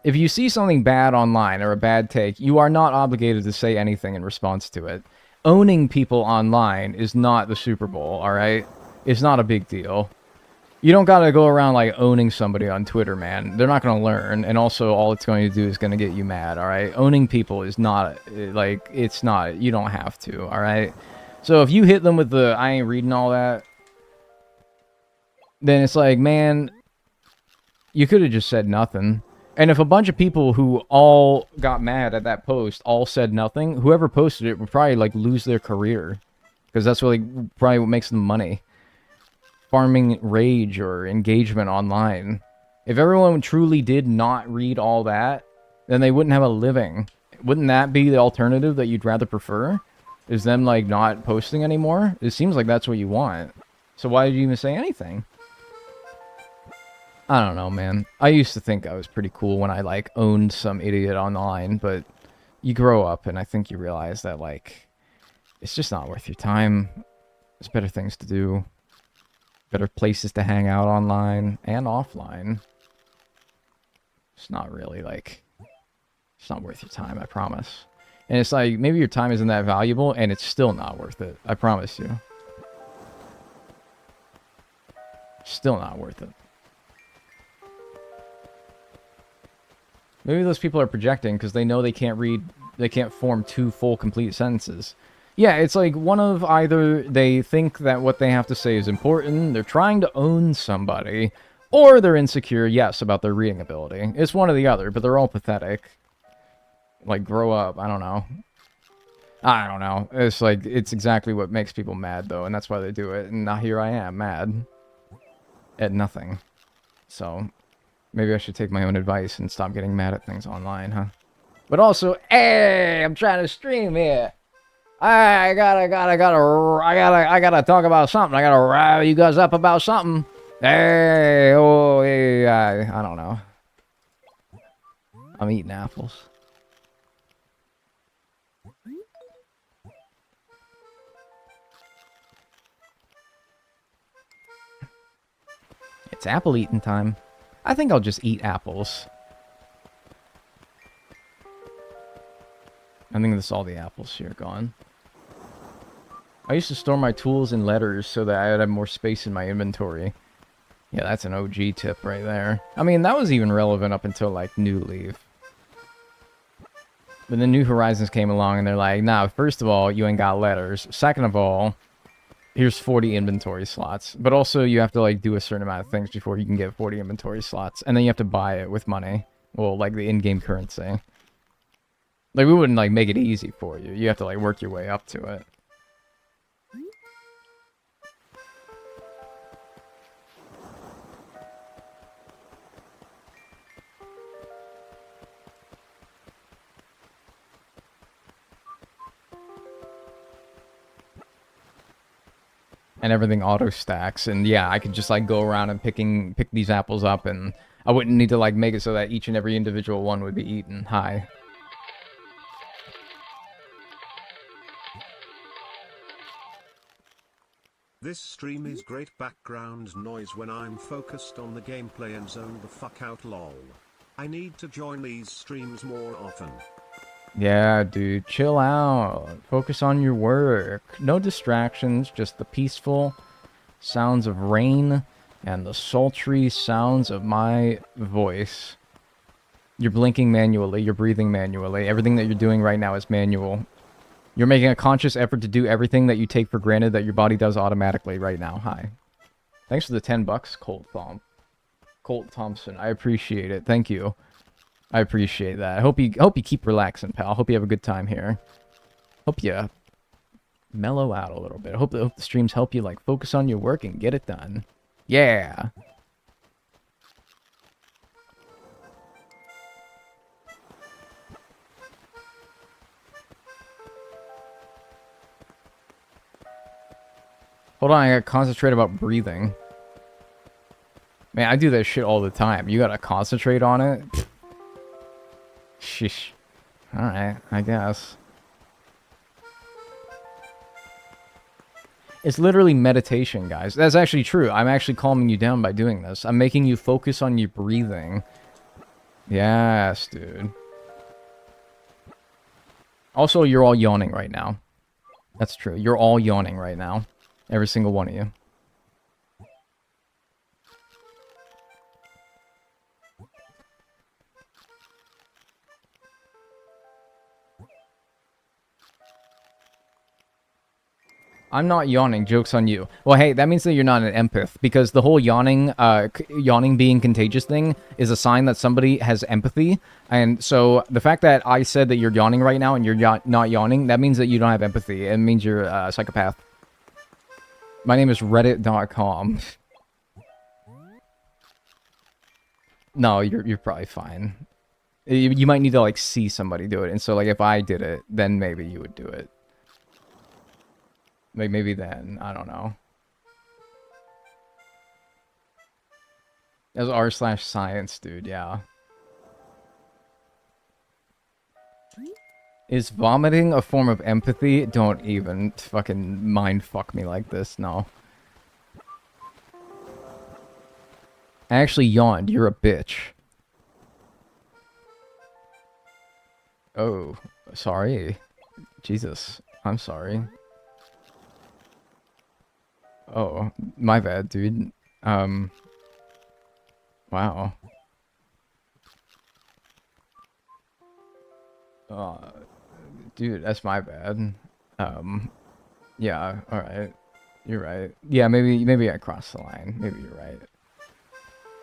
Speaker 1: If you see something bad online or a bad take, you are not obligated to say anything in response to it. Owning people online is not the Super Bowl, alright? It's not a big deal. You don't gotta go around, like, owning somebody on Twitter, man. They're not gonna learn, and also all it's going to do is gonna get you mad, alright? Owning people is not, like, it's not, you don't have to, alright? So if you hit them with the, I ain't reading all that, then it's like, man, you could have just said nothing. And if a bunch of people who all got mad at that post all said nothing, whoever posted it would probably, like, lose their career. Because that's really probably what makes them money. Farming rage or engagement online. If everyone truly did not read all that, then they wouldn't have a living. Wouldn't that be the alternative that you'd rather prefer? Is them, like, not posting anymore? It seems like that's what you want. So why did you even say anything? I don't know, man. I used to think I was pretty cool when I, like, owned some idiot online, but you grow up and I think you realize that, like, it's just not worth your time. There's better things to do. Better places to hang out online and offline. It's not really, like... It's not worth your time, I promise. And it's like, maybe your time isn't that valuable, and it's still not worth it. I promise you. Still not worth it. Maybe those people are projecting because they know they can't read, they can't form two full, complete sentences. Yeah, it's like one of either they think that what they have to say is important, they're trying to own somebody, or they're insecure, yes, about their reading ability. It's one or the other, but they're all pathetic. Like, grow up, I don't know. I don't know. It's like, it's exactly what makes people mad, though, and that's why they do it. And now here I am, mad. At nothing. So, maybe I should take my own advice and stop getting mad at things online, huh? But also, hey, I'm trying to stream here. I gotta talk about something. I gotta rile you guys up about something. Hey, oh, hey, I don't know. I'm eating apples. It's apple eating time. I think I'll just eat apples. I think that's all the apples here gone. I used to store my tools in letters so that I would have more space in my inventory. Yeah, that's an OG tip right there. I mean, that was even relevant up until, like, New Leaf. But then New Horizons came along and they're like, nah, first of all, you ain't got letters. Second of all, here's 40 inventory slots. But also, you have to, like, do a certain amount of things before you can get 40 inventory slots. And then you have to buy it with money. Well, like, the in-game currency. Like, we wouldn't, like, make it easy for you. You have to, like, work your way up to it. And everything auto stacks, and yeah, I could just like go around and pick these apples up, and I wouldn't need to like make it so that each and every individual one would be eaten. Hi.
Speaker 3: This stream is great background noise when I'm focused on the gameplay and zone the fuck out lol. I need to join these streams more often.
Speaker 1: Yeah, dude, chill out. Focus on your work. No distractions, just the peaceful sounds of rain and the sultry sounds of my voice. You're blinking manually, you're breathing manually. Everything that you're doing right now is manual. You're making a conscious effort to do everything that you take for granted that your body does automatically right now. Hi. Thanks for the $10, Colt Thompson. I appreciate it. Thank you. I appreciate that. I hope you keep relaxing, pal. Hope you have a good time here. Hope you mellow out a little bit. I hope the streams help you like focus on your work and get it done. Yeah. Hold on, I gotta concentrate about breathing. Man, I do that shit all the time. You gotta concentrate on it. Sheesh. Alright, I guess. It's literally meditation, guys. That's actually true. I'm actually calming you down by doing this. I'm making you focus on your breathing. Yes, dude. Also, you're all yawning right now. That's true. You're all yawning right now. Every single one of you. I'm not yawning. Joke's on you. Well, hey, that means that you're not an empath, because the whole yawning being contagious thing is a sign that somebody has empathy. And so the fact that I said that you're yawning right now and you're not yawning, that means that you don't have empathy. It means you're a psychopath. My name is Reddit.com. No, you're probably fine. You might need to like see somebody do it, and so like if I did it, then maybe you would do it. Like maybe then, I don't know. That's r/science, dude. Yeah. Is vomiting a form of empathy? Don't even fucking mind fuck me like this. No. I actually yawned. You're a bitch. Oh, sorry. Jesus. I'm sorry. Oh, my bad, dude. Wow. Uh, dude, that's my bad. Yeah, alright. You're right. Yeah, maybe I crossed the line. Maybe you're right.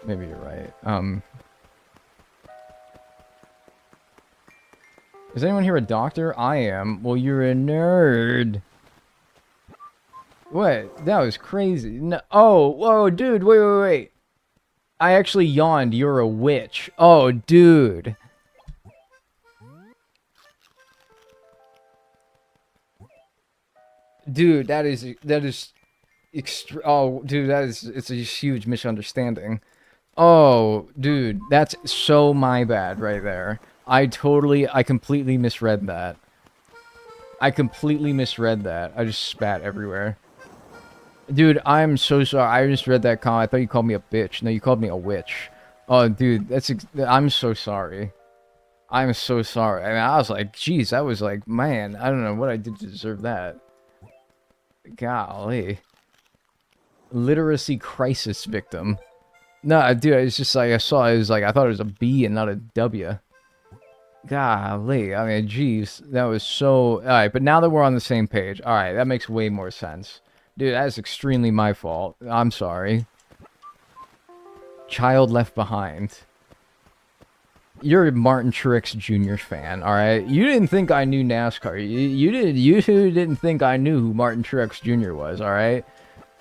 Speaker 1: Maybe you're right. Is anyone here a doctor? I am. Well, you're a nerd. What? That was crazy. No. Oh, whoa, dude, wait. I actually yawned. You're a witch. Oh, dude. Dude, that is oh, dude, it's a huge misunderstanding. Oh, dude, that's so my bad right there. I completely misread that. I completely misread that. I just spat everywhere. Dude, I'm so sorry. I just read that comment. I thought you called me a bitch. No, you called me a witch. Oh, dude, I'm so sorry. I'm so sorry. I mean, I was like, geez, that was like, man, I don't know what I did to deserve that. Golly. Literacy crisis victim. No, dude, it's just like, I thought it was a B and not a W. Golly, I mean, geez, that was so... Alright, but now that we're on the same page, alright, that makes way more sense. Dude, that is extremely my fault. I'm sorry. Child left behind. You're a Martin Truex Jr. fan, alright? You didn't think I knew NASCAR. You didn't think I knew who Martin Truex Jr. was, alright?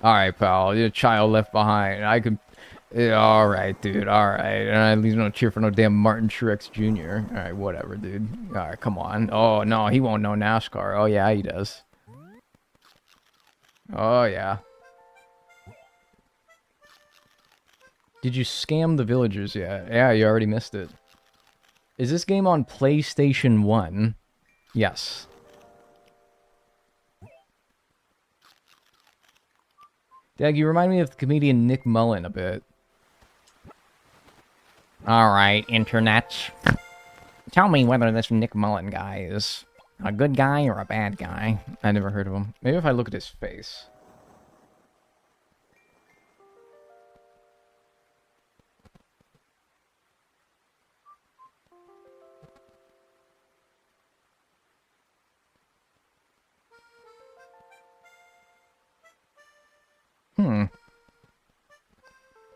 Speaker 1: Alright, pal, you're a child left behind. I could... Yeah, alright, dude, alright. And at least don't cheer for no damn Martin Truex Jr. Alright, whatever, dude. Alright, come on. Oh, no, he won't know NASCAR. Oh, yeah, he does. Oh, yeah. Did you scam the villagers yet? Yeah, you already missed it. Is this game on PlayStation 1? Yes. Dag, you remind me of the comedian Nick Mullen a bit. Alright, internet. Tell me whether this Nick Mullen guy is a good guy or a bad guy. I never heard of him. Maybe if I look at his face.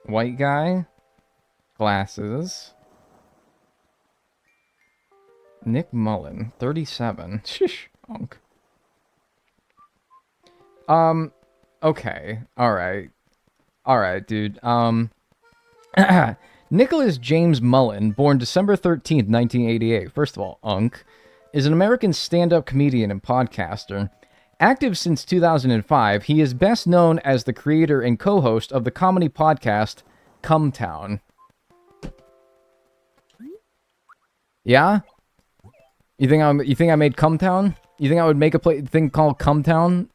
Speaker 1: White guy. Glasses. Nick Mullen, 37. Shish, unk. Okay. Alright. Alright, dude. Nicholas James Mullen, born December 13th, 1988. First of all, unk, is an American stand-up comedian and podcaster. Active since 2005, he is best known as the creator and co-host of the comedy podcast Cumtown. Yeah? You think I made Cumtown? You think I would make a thing called Cumtown?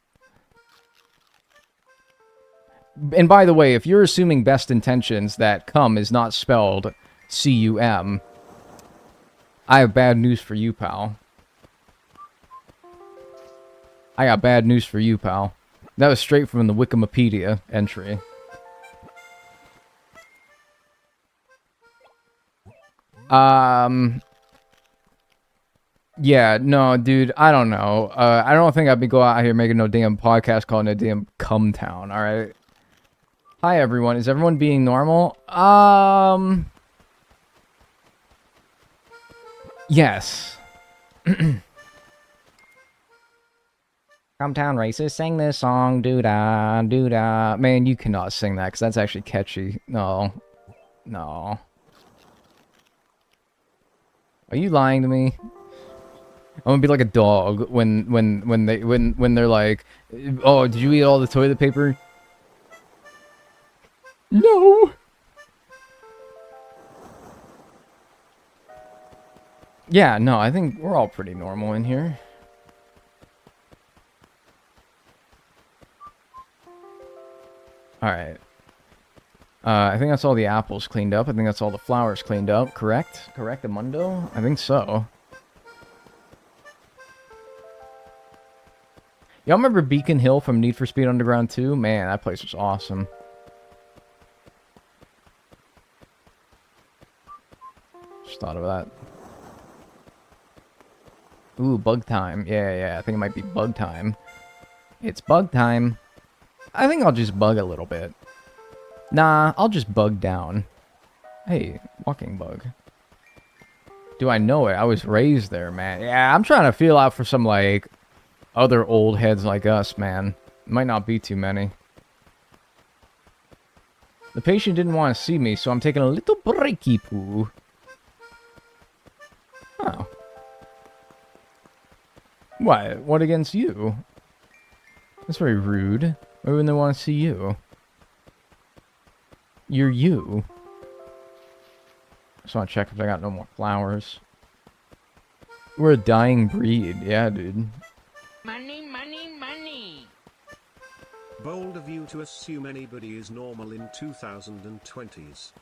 Speaker 1: And by the way, if you're assuming best intentions that cum is not spelled C-U-M, I have bad news for you, pal. I got bad news for you, pal. That was straight from the Wikipedia entry. Yeah, no, dude, I don't know. I don't think I'd be go out here making no damn podcast calling it damn Cumtown, alright? Hi, everyone. Is everyone being normal? Yes. Cumtown racist, sing this song, doo-da, doo-da. Man, you cannot sing that, because that's actually catchy. No. No. Are you lying to me? I'm gonna be like a dog when they're like, oh, did you eat all the toilet paper? No. Yeah, no, I think we're all pretty normal in here. Alright. I think that's all the apples cleaned up. I think that's all the flowers cleaned up. Correct? Correct, Amundo? I think so. Y'all remember Beacon Hill from Need for Speed Underground 2? Man, that place was awesome. Just thought of that. Ooh, bug time. Yeah, I think it might be bug time. It's bug time. I think I'll just bug a little bit. Nah, I'll just bug down. Hey, walking bug. Do I know it? I was raised there, man. Yeah, I'm trying to feel out for some, like, other old heads like us, man. Might not be too many. The patient didn't want to see me, so I'm taking a little breaky poo. Oh. What? What against you? That's very rude. Why wouldn't they want to see you? You're you. Just want to check if I got no more flowers. We're a dying breed. Yeah, dude.
Speaker 2: Money, money, money.
Speaker 3: Bold of you to assume anybody is normal in 2020s.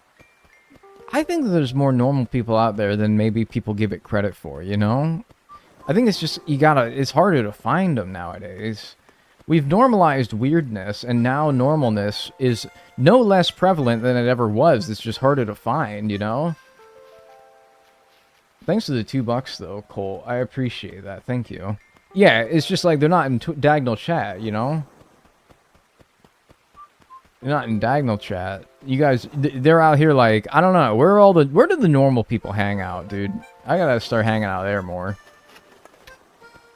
Speaker 1: I think there's more normal people out there than maybe people give it credit for, you know? I think it's just, it's harder to find them nowadays. We've normalized weirdness, and now normalness is no less prevalent than it ever was. It's just harder to find, you know? Thanks for the $2, though, Cole. I appreciate that. Thank you. Yeah, it's just like they're not in diagonal chat, you know? They're not in diagonal chat. You guys, they're out here like, I don't know. Where do the normal people hang out, dude? I gotta start hanging out there more.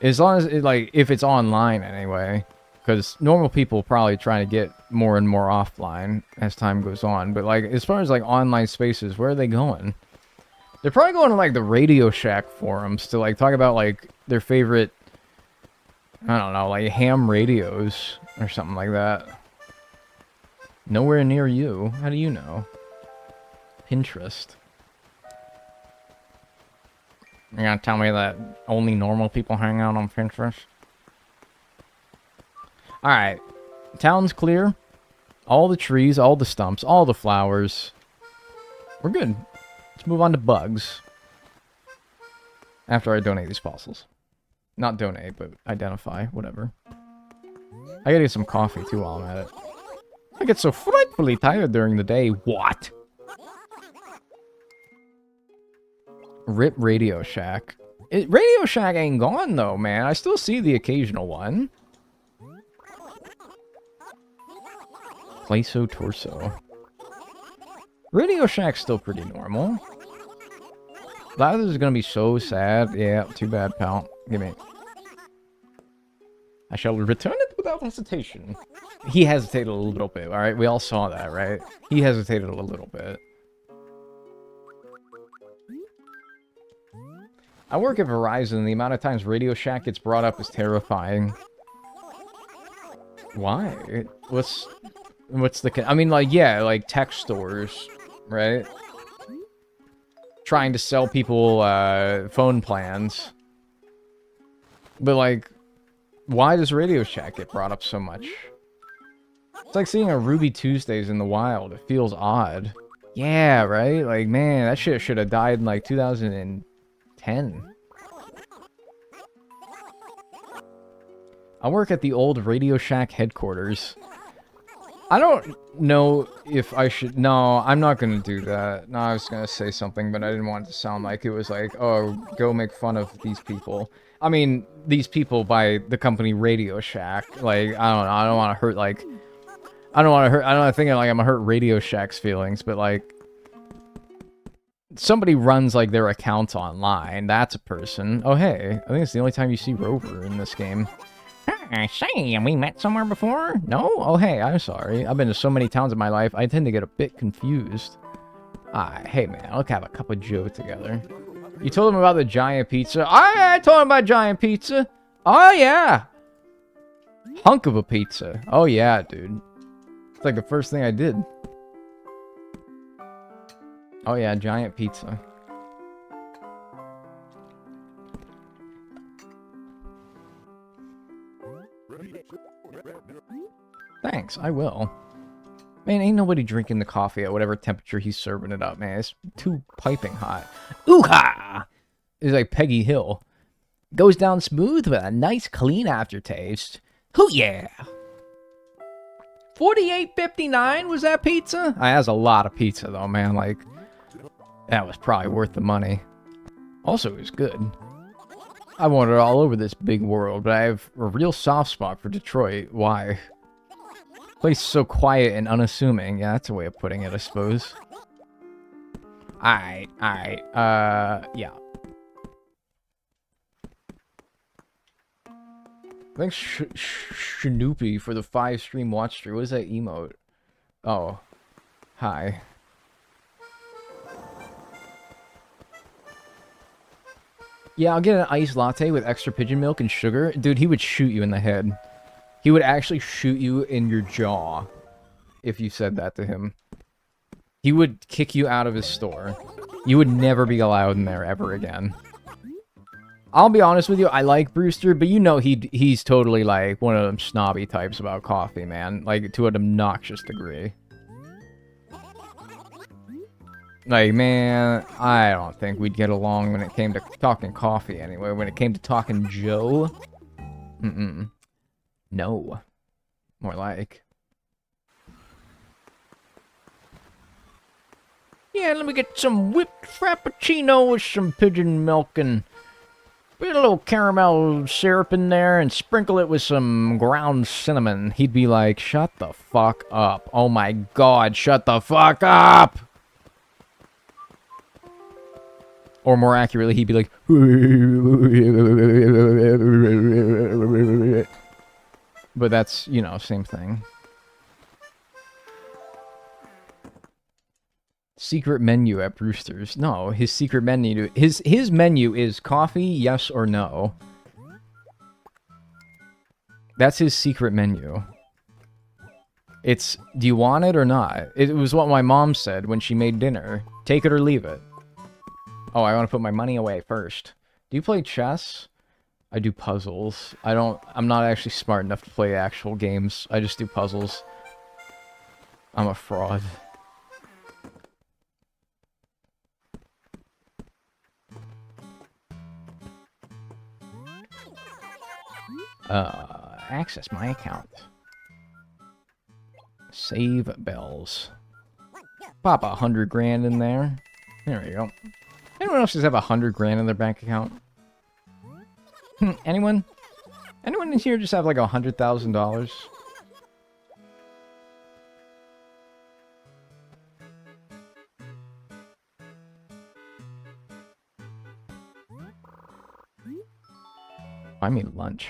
Speaker 1: As long as, if it's online anyway. Because normal people probably trying to get more and more offline as time goes on. But, like, as far as, like, online spaces, where are they going? They're probably going to, like, the Radio Shack forums to, like, talk about, like, their favorite, I don't know, like, ham radios or something like that. Nowhere near you. How do you know? Pinterest. You're gonna tell me that only normal people hang out on Pinterest? Alright. Town's clear. All the trees, all the stumps, all the flowers. We're good. Let's move on to bugs. After I donate these fossils. Not donate, but identify. Whatever. I gotta get some coffee, too, while I'm at it. I get so frightfully tired during the day. What? Rip Radio Shack. Radio Shack ain't gone, though, man. I still see the occasional one. Playso Torso. Radio Shack's still pretty normal. That is gonna be so sad. Yeah, too bad, pal. Give me. I shall return it without hesitation. He hesitated a little bit, alright? We all saw that, right? He hesitated a little bit. I work at Verizon, and the amount of times Radio Shack gets brought up is terrifying. Why? What's the... I mean, like, yeah, like, tech stores, right? Trying to sell people, phone plans. But, like, why does Radio Shack get brought up so much? It's like seeing a Ruby Tuesdays in the wild. It feels odd. Yeah, right? Like, man, that shit should have died in, like, 2010. I work at the old Radio Shack headquarters. I don't know if I should... No, I'm not gonna do that. No, I was gonna say something, but I didn't want it to sound like it was like, oh, go make fun of these people. I mean, these people by the company Radio Shack. Like, I don't know. I don't want to hurt, like... I don't think like I'm gonna hurt Radio Shack's feelings, but, like... Somebody runs, like, their account online. That's a person. Oh, hey. I think it's the only time you see Rover in this game. Say, have we met somewhere before? No? Oh, hey, I'm sorry. I've been to so many towns in my life, I tend to get a bit confused. Hey, man, let's have a cup of joe together. You told him about the giant pizza? I told him about giant pizza. Oh, yeah. Hunk of a pizza. Oh, yeah, dude. It's like the first thing I did. Oh, yeah, giant pizza. Thanks, I will. Man, ain't nobody drinking the coffee at whatever temperature he's serving it up, man. It's too piping hot. Ooh-ha! It's like Peggy Hill. Goes down smooth with a nice clean aftertaste. Hoo yeah! $48.59 was that pizza? That's a lot of pizza though, man. Like, that was probably worth the money. Also, it was good. I wandered all over this big world, but I have a real soft spot for Detroit. Why? Place is so quiet and unassuming. Yeah, that's a way of putting it, I suppose. Alright. Yeah. Thanks, Shanoopy, for the 5-stream watch stream. What is that emote? Oh. Hi. Yeah, I'll get an iced latte with extra pigeon milk and sugar. Dude, he would shoot you in the head. He would actually shoot you in your jaw if you said that to him. He would kick you out of his store. You would never be allowed in there ever again. I'll be honest with you, I like Brewster, but you know he's totally like one of them snobby types about coffee, man. Like, to an obnoxious degree. Like, man, I don't think we'd get along when it came to talking coffee anyway. When it came to talking Joe, no. More like. Yeah, let me get some whipped frappuccino with some pigeon milk and put a little caramel syrup in there and sprinkle it with some ground cinnamon. He'd be like, shut the fuck up. Oh my god, shut the fuck up! Or more accurately, he'd be like, but that's, you know, same thing. Secret menu at Brewster's. No, his secret menu, his menu is coffee, yes or no. That's his secret menu. It's, do you want it or not? It was what my mom said when she made dinner. Take it or leave it. Oh, I want to put my money away first. Do you play chess? I do puzzles. I'm not actually smart enough to play actual games. I just do puzzles. I'm a fraud. Access my account. Save bells. Pop 100 grand in there. There we go. Anyone else just have 100 grand in their bank account? Anyone? Anyone in here just have like $100,000? I mean lunch.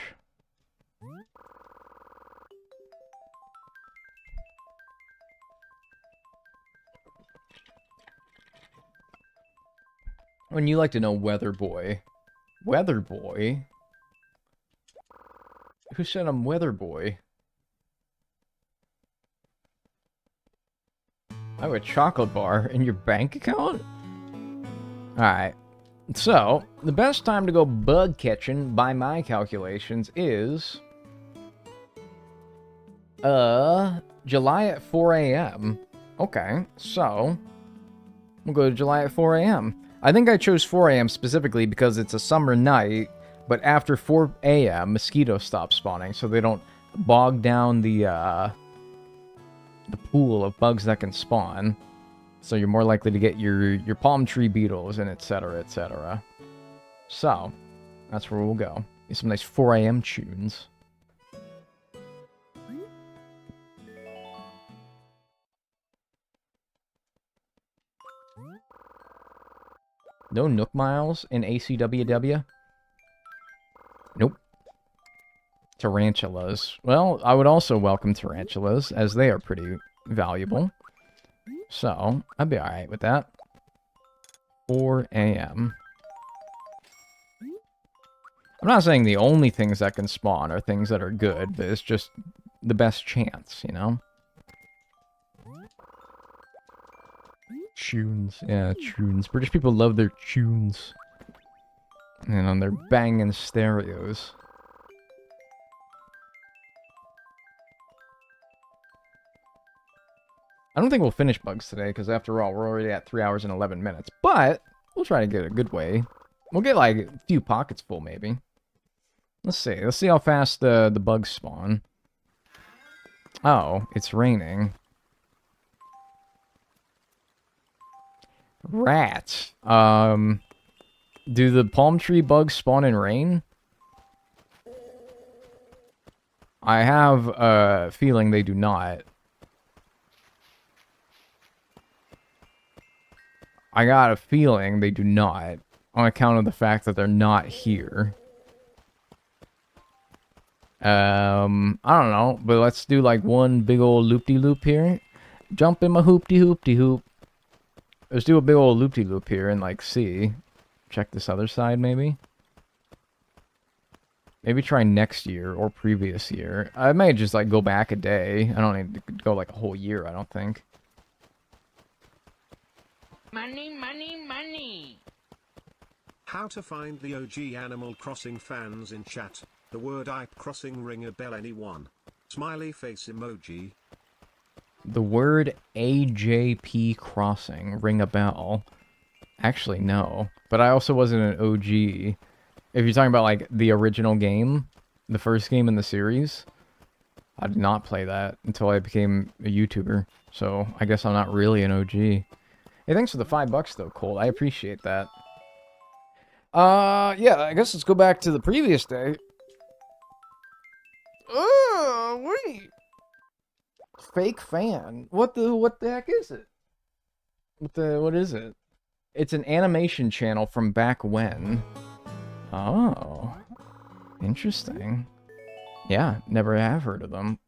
Speaker 1: When you like to know Weather Boy. Weather Boy? Who said I'm Weather Boy? I have a chocolate bar in your bank account? Alright. So, the best time to go bug catching, by my calculations, is... July at 4 a.m. Okay, so... we'll go to July at 4 a.m. I think I chose 4 a.m. specifically because it's a summer night, but after 4 a.m., mosquitoes stop spawning, so they don't bog down the pool of bugs that can spawn. So you're more likely to get your palm tree beetles and etc., etc. So, that's where we'll go. Get some nice 4 a.m. tunes. No Nook Miles in ACWW? Nope. Tarantulas. Well, I would also welcome tarantulas, as they are pretty valuable. So, I'd be alright with that. 4 a.m. I'm not saying the only things that can spawn are things that are good, but it's just the best chance, you know? Tunes. Yeah, tunes. British people love their tunes. And on their banging stereos. I don't think we'll finish bugs today, because after all, we're already at 3 hours and 11 minutes. But, we'll try to get a good way. We'll get, like, a few pockets full, maybe. Let's see. Let's see how fast the bugs spawn. Oh, it's raining. Rats. Do the palm tree bugs spawn in rain? I have a feeling they do not. I got a feeling they do not, on account of the fact that they're not here. I don't know, but let's do like one big old loop-de-loop here. Jump in my hoop-de-hoop-de-hoop. Let's do a big old loop-de-loop here and like see. Check this other side maybe. Maybe try next year or previous year. I may just like go back a day. I don't need to go like a whole year, I don't think.
Speaker 2: Money, money, money.
Speaker 3: How to find the OG Animal Crossing fans in chat. The word IP crossing ring a bell anyone? Smiley face emoji.
Speaker 1: The word AJP crossing ring a bell. Actually, no. But I also wasn't an OG. If you're talking about like the original game, the first game in the series, I did not play that until I became a YouTuber. So I guess I'm not really an OG. Hey, thanks for the $5 though, Cole. I appreciate that. Yeah, I guess let's go back to the previous day. Oh, wait. Fake fan. What the heck is it? What is it? It's an animation channel from back when. Oh. Interesting. Yeah, never have heard of them.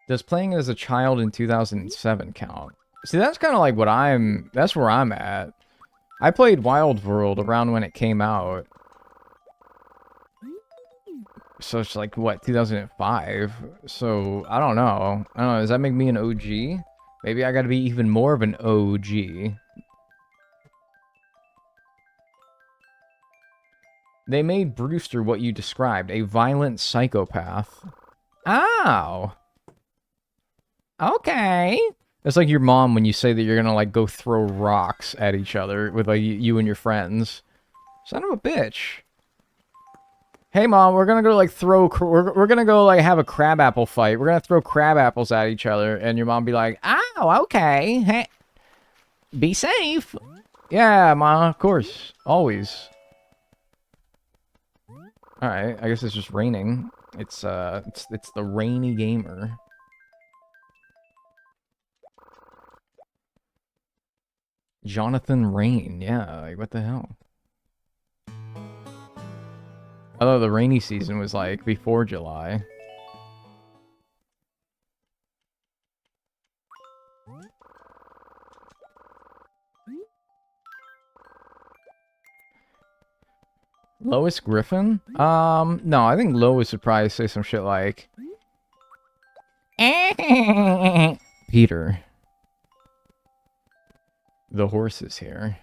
Speaker 1: Does playing as a child in 2007 count? See, that's kind of like what that's where I'm at. I played Wild World around when it came out. So it's like, what, 2005? So, I don't know. Does that make me an OG? Maybe I gotta be even more of an OG. They made Brewster what you described, a violent psychopath. Ow! Okay. It's like your mom when you say that you're gonna, like, go throw rocks at each other with, like, you and your friends. Son of a bitch. Hey, Mom, we're gonna go, like, we're gonna go, like, have a crabapple fight. We're gonna throw crab apples at each other, and your mom be like, oh, okay. Hey, be safe. Yeah, Ma, of course. Always. Alright, I guess it's just raining. It's the rainy gamer. Jonathan Rain, yeah, like, what the hell? I thought the rainy season was, like, before July. Lois Griffin? No, I think Lois would probably say some shit like... Peter. The horse is here.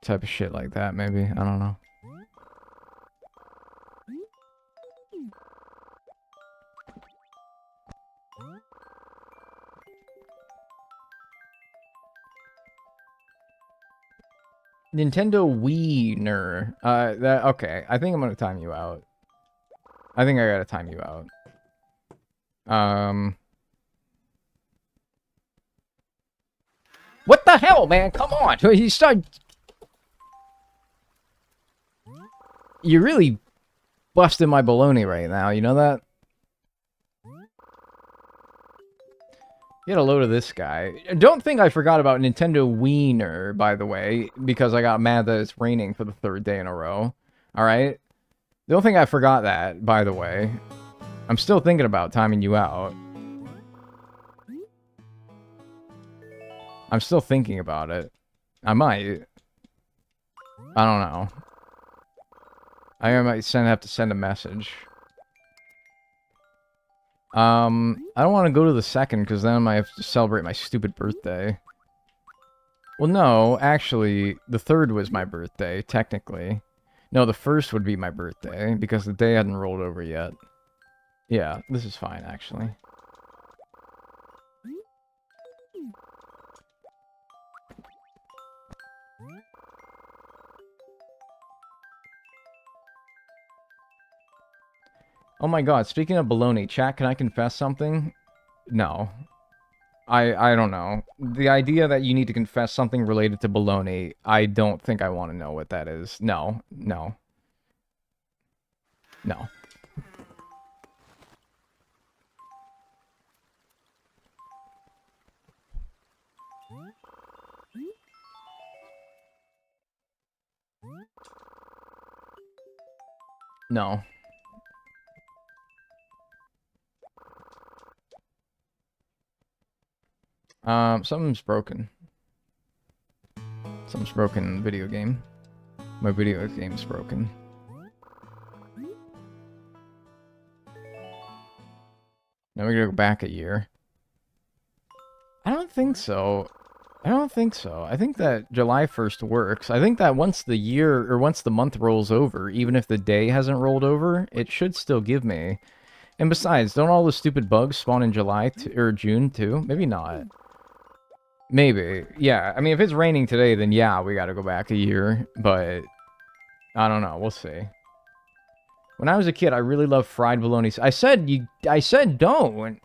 Speaker 1: Type of shit like that, maybe. I don't know. Nintendo Wiener. Okay. I think I'm gonna time you out. I think I gotta time you out. What the hell, man? Come on! You start... You're really busting my baloney right now, you know that? Get a load of this guy. Don't think I forgot about Nintendo Wiener, by the way, because I got mad that it's raining for the 3rd day in a row. Alright? Don't think I forgot that, by the way. I'm still thinking about timing you out. I'm still thinking about it. I might. I don't know. I might have to send a message. I don't want to go to the 2nd, because then I might have to celebrate my stupid birthday. Well, no, actually, the 3rd was my birthday, technically. No, the 1st would be my birthday, because the day hadn't rolled over yet. Yeah, this is fine, actually. Oh my god, speaking of baloney, chat, can I confess something? No. I don't know. The idea that you need to confess something related to baloney, I don't think I want to know what that is. No. No. No. No. Something's broken. Something's broken in the video game. My video game's broken. Now we're gonna go back a year. I don't think so. I don't think so. I think that July 1st works. I think that once the year, or once the month rolls over, even if the day hasn't rolled over, it should still give me. And besides, don't all the stupid bugs spawn in July or June too? Maybe not. Maybe. Yeah, I mean, if it's raining today, then yeah, we gotta go back a year. But, I don't know. We'll see. When I was a kid, I really loved fried bologna. I said don't.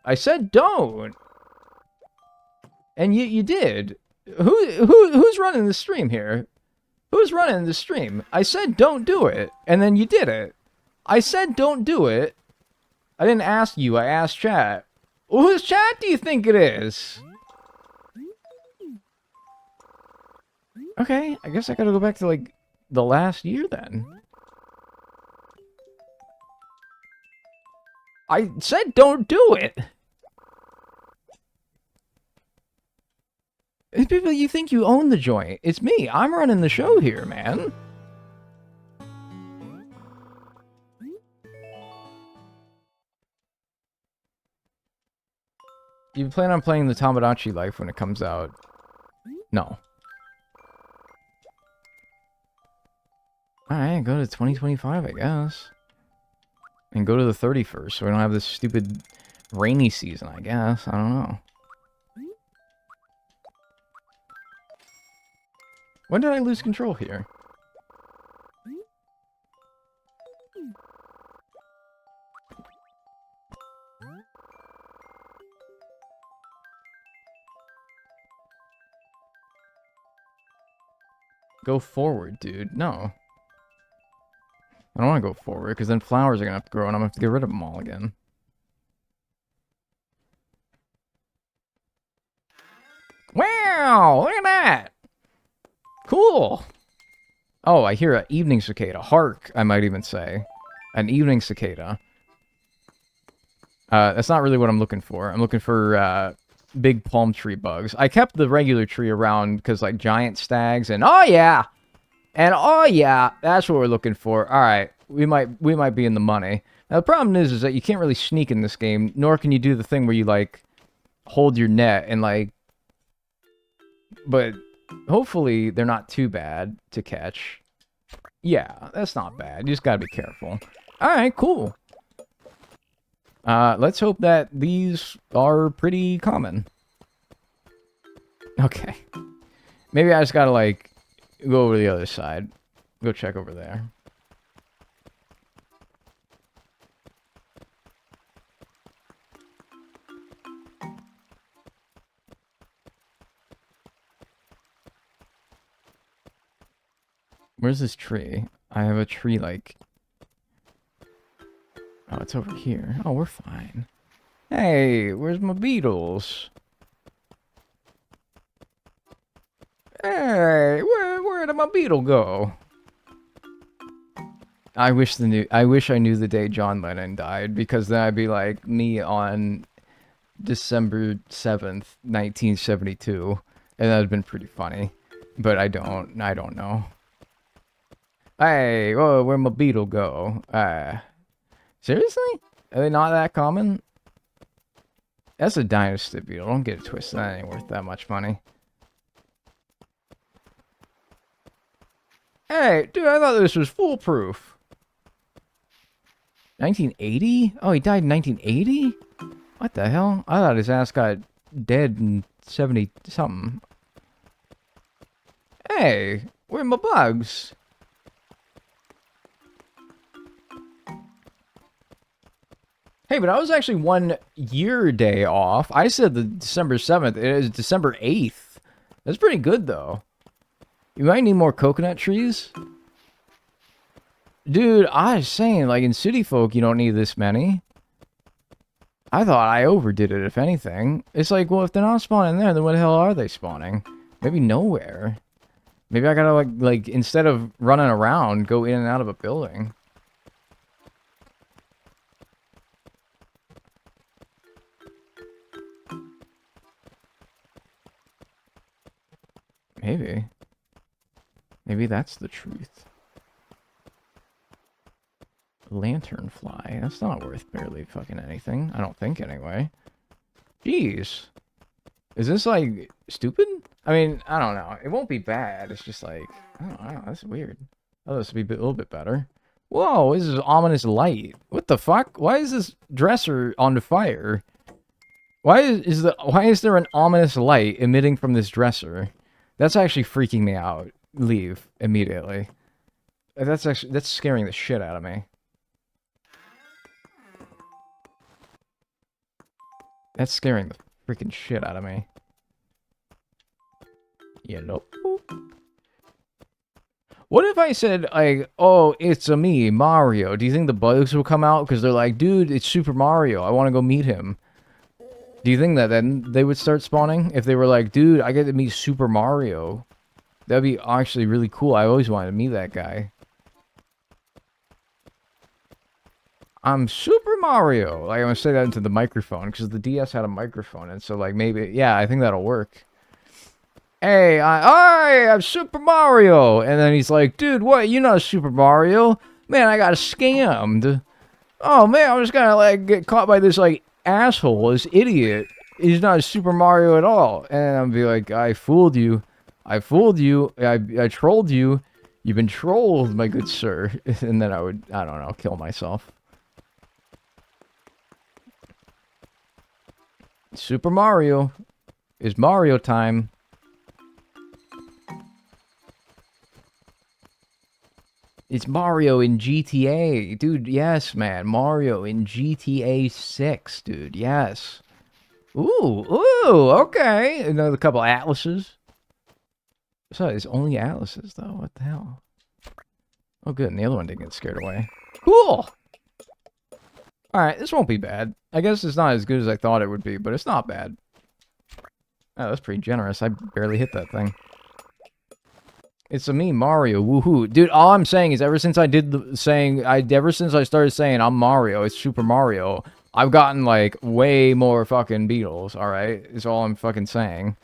Speaker 1: I said don't. And you did. Who's running the stream here? Who's running the stream? I said don't do it, and then you did it. I said don't do it. I didn't ask you, I asked chat. Well, whose chat do you think it is? Okay, I guess I gotta go back to, like, the last year then. I said don't do it! It's people, you think you own the joint. It's me. I'm running the show here, man. You plan on playing the Tamagotchi Life when it comes out? No. Alright, go to 2025, I guess. And go to the 31st, so we don't have this stupid rainy season, I guess. I don't know. When did I lose control here? Go forward, dude. No. I don't want to go forward, because then flowers are going to have to grow, and I'm going to have to get rid of them all again. Wow! Look at that! Cool! Oh, I hear an evening cicada. Hark, I might even say. An evening cicada. That's not really what I'm looking for. I'm looking for, big palm tree bugs. I kept the regular tree around because, like, giant stags and oh yeah! And oh yeah! That's what we're looking for. Alright, we might be in the money. Now the problem is that you can't really sneak in this game, nor can you do the thing where you, like, hold your net and, like... But hopefully they're not too bad to catch. Yeah, that's not bad. You just gotta be careful. Alright, cool. Let's hope that these are pretty common. Okay. Maybe I just gotta, like, go over to the other side. Go check over there. Where's this tree? I have a tree, like... Oh, it's over here. Oh, we're fine. Hey, where's my beetles? Hey, where did my beetle go? I wish I knew the day John Lennon died, because then I'd be like me on December 7th, 1972, and that'd been pretty funny. But I don't know. Hey, whoa, where'd my beetle go? Seriously? Are they not that common? That's a dynasty beetle. Don't get it twisted. That ain't worth that much money. Hey, dude, I thought this was foolproof. 1980? Oh, he died in 1980? What the hell? I thought his ass got dead in 70-something. Hey, where are my bugs? Hey, but I was actually 1 year day off. I said the December 7th. It is December 8th. That's pretty good, though. You might need more coconut trees. Dude, I was saying, like, in City Folk, you don't need this many. I thought I overdid it, if anything. It's like, well, if they're not spawning there, then where the hell are they spawning? Maybe nowhere. Maybe I gotta, like instead of running around, go in and out of a building. Maybe. Maybe that's the truth. Lanternfly. That's not worth barely fucking anything. I don't think, anyway. Jeez. Is this, like, stupid? I mean, I don't know. It won't be bad. It's just like, I don't know. That's weird. Oh, this would be a little bit better. Whoa, this is ominous light. What the fuck? Why is this dresser on fire? Why is there an ominous light emitting from this dresser? That's actually freaking me out. Leave immediately. That's scaring the shit out of me. That's scaring the freaking shit out of me. Yeah, nope. What if I said, like, oh, it's a me, Mario? Do you think the bugs will come out? Because they're like, dude, it's Super Mario. I want to go meet him. Do you think that then they would start spawning? If they were like, dude, I get to meet Super Mario. That'd be actually really cool. I always wanted to meet that guy. I'm Super Mario. Like, I'm gonna say that into the microphone, because the DS had a microphone, and so, like, maybe, yeah, I think that'll work. Hey, I'm Super Mario! And then he's like, dude, what? You're not Super Mario? Man, I got scammed. Oh, man, I was gonna, like, get caught by this, like, asshole, this idiot. He's not Super Mario at all. And I'll be like, I fooled you. I fooled you. I trolled you. You've been trolled, my good sir. And then I would, I don't know, kill myself. Super Mario. It's Mario time. It's Mario in GTA. Dude, yes, man. Mario in GTA 6, dude. Yes. Ooh, okay. Another couple atlases. So, it's only atlases, though. What the hell? Oh, good. And the other one didn't get scared away. Cool! Alright, this won't be bad. I guess it's not as good as I thought it would be, but it's not bad. Oh, that's pretty generous. I barely hit that thing. It's a me, Mario. Woohoo. Dude, all I'm saying is ever since I started saying I'm Mario, it's Super Mario, I've gotten, like, way more fucking beetles, alright? Is all I'm fucking saying.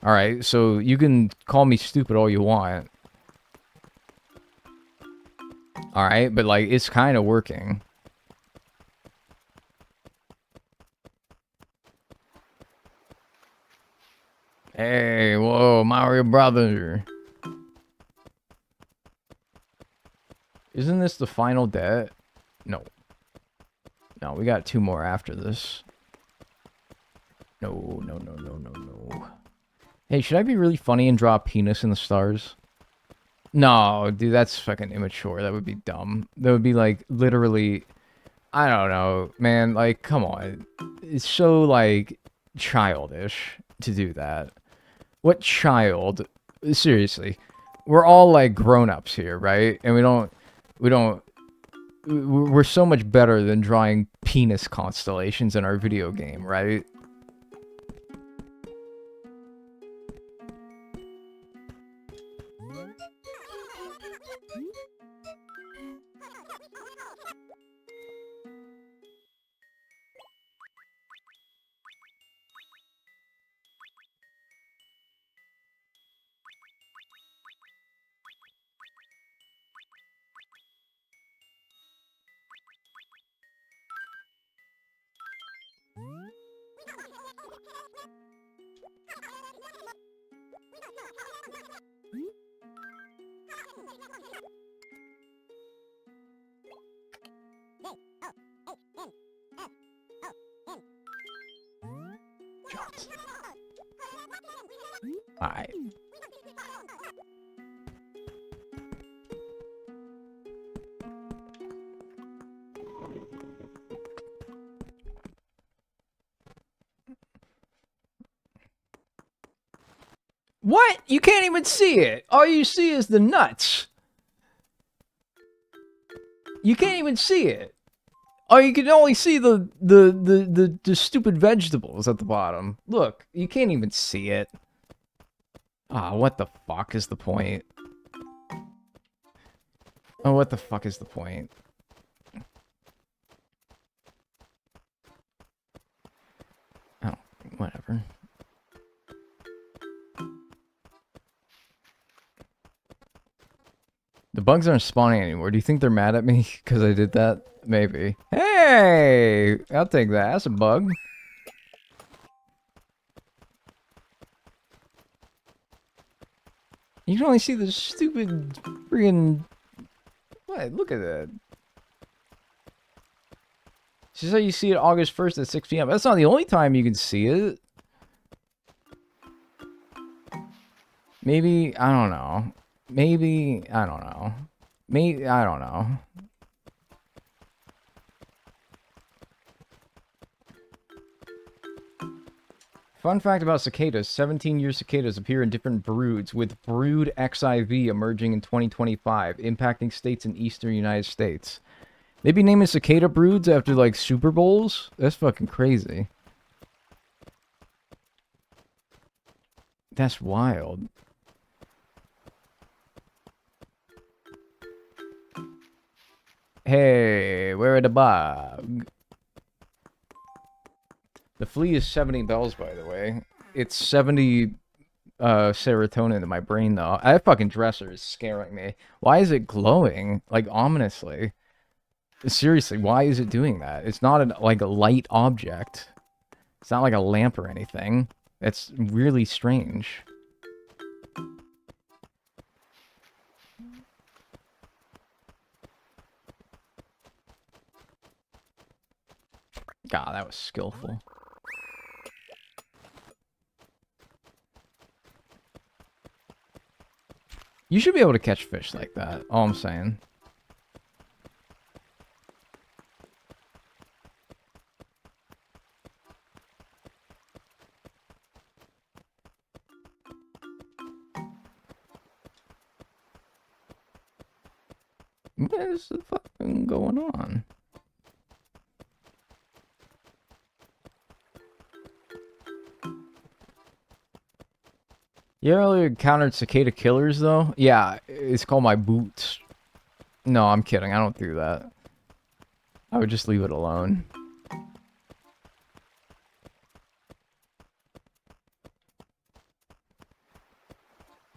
Speaker 1: Alright, so you can call me stupid all you want. Alright, but, like, it's kind of working. Hey, whoa, Mario brother. Isn't this the final debt? No. No, we got 2 more after this. No. Hey, should I be really funny and draw a penis in the stars? No, dude, that's fucking immature. That would be dumb. That would be, like, literally... I don't know, man. Like, come on. It's so, like, childish to do that. What child? Seriously. We're all, like, grown-ups here, right? And we're so much better than drawing penis constellations in our video game, right? Alright. What? You can't even see it. All you see is the nuts. You can't even see it. Oh, you can only see the stupid vegetables at the bottom. Look, you can't even see it. Ah, what the fuck is the point? Oh, what the fuck is the point? Oh, whatever. The bugs aren't spawning anymore. Do you think they're mad at me because I did that? Maybe. Hey! I'll take that. That's a bug. You can only see the stupid friggin'... What? Look at that. She said you see it August 1st at 6 p.m. That's not the only time you can see it. Maybe, I don't know. Maybe, I don't know. Maybe, I don't know. Fun fact about cicadas, 17-year cicadas appear in different broods, with brood XIV emerging in 2025, impacting states in eastern United States. They be naming cicada broods after, like, Super Bowls? That's fucking crazy. That's wild. Hey, where are the bug? The flea is 70 bells, by the way. It's 70 serotonin in my brain, though. That fucking dresser is scaring me. Why is it glowing, like, ominously? Seriously, why is it doing that? It's not like a light object. It's not like a lamp or anything. That's really strange. God, that was skillful. You should be able to catch fish like that, all I'm saying. What is the fucking going on? You ever encountered cicada killers, though? Yeah, it's called my boots. No, I'm kidding. I don't do that. I would just leave it alone.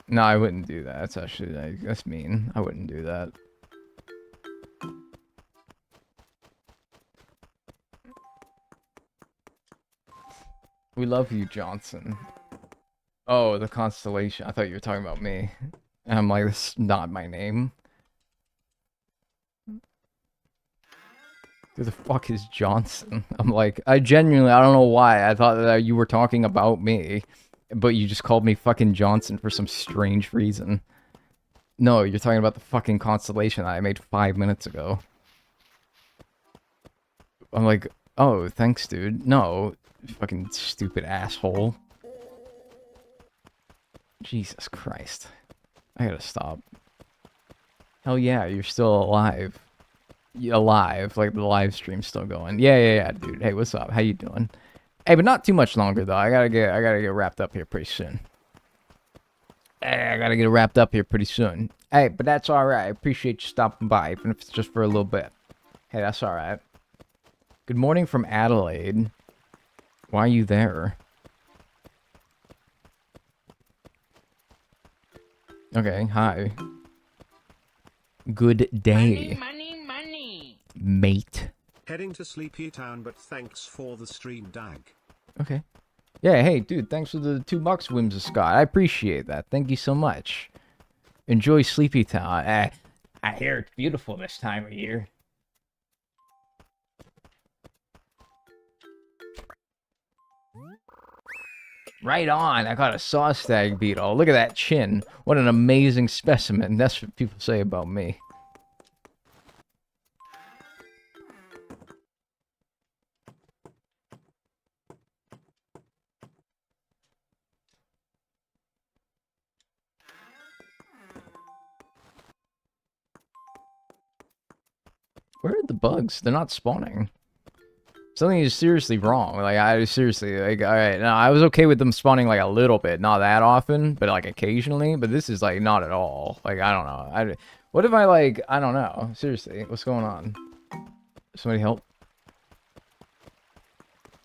Speaker 1: No, I wouldn't do that. That's actually, that's mean. I wouldn't do that. We love you, Johnson. Oh, the constellation. I thought you were talking about me. And I'm like, this is not my name. Who the fuck is Johnson? I'm like, I don't know why. I thought that you were talking about me. But you just called me fucking Johnson for some strange reason. No, you're talking about the fucking constellation that I made 5 minutes ago. I'm like, oh, thanks, dude. No, fucking stupid asshole. Jesus Christ. I gotta stop. Hell yeah, you're still alive. Alive, like the live stream's still going. Yeah, dude. Hey, what's up? How you doing? Hey, but not too much longer though. I gotta get wrapped up here pretty soon. Hey, I gotta get wrapped up here pretty soon. Hey, but that's alright. I appreciate you stopping by, even if it's just for a little bit. Hey, that's alright. Good morning from Adelaide. Why are you there? Okay, hi. Good day.
Speaker 2: Money.
Speaker 1: Mate.
Speaker 3: Heading to Sleepy Town, but thanks for the stream, Dag.
Speaker 1: Okay. Yeah, hey, dude, thanks for the $2, Whims of Scott. I appreciate that. Thank you so much. Enjoy Sleepy Town. I hear it's beautiful this time of year. Right on. I got a saw stag beetle. Look at that chin. What an amazing specimen. That's what people say about me. Where are the bugs? They're not spawning. Something is seriously wrong. Like, alright, now I was okay with them spawning like a little bit, not that often, but like occasionally, but this is like not at all. Like, I don't know. What if I like, I don't know. Seriously, what's going on? Somebody help.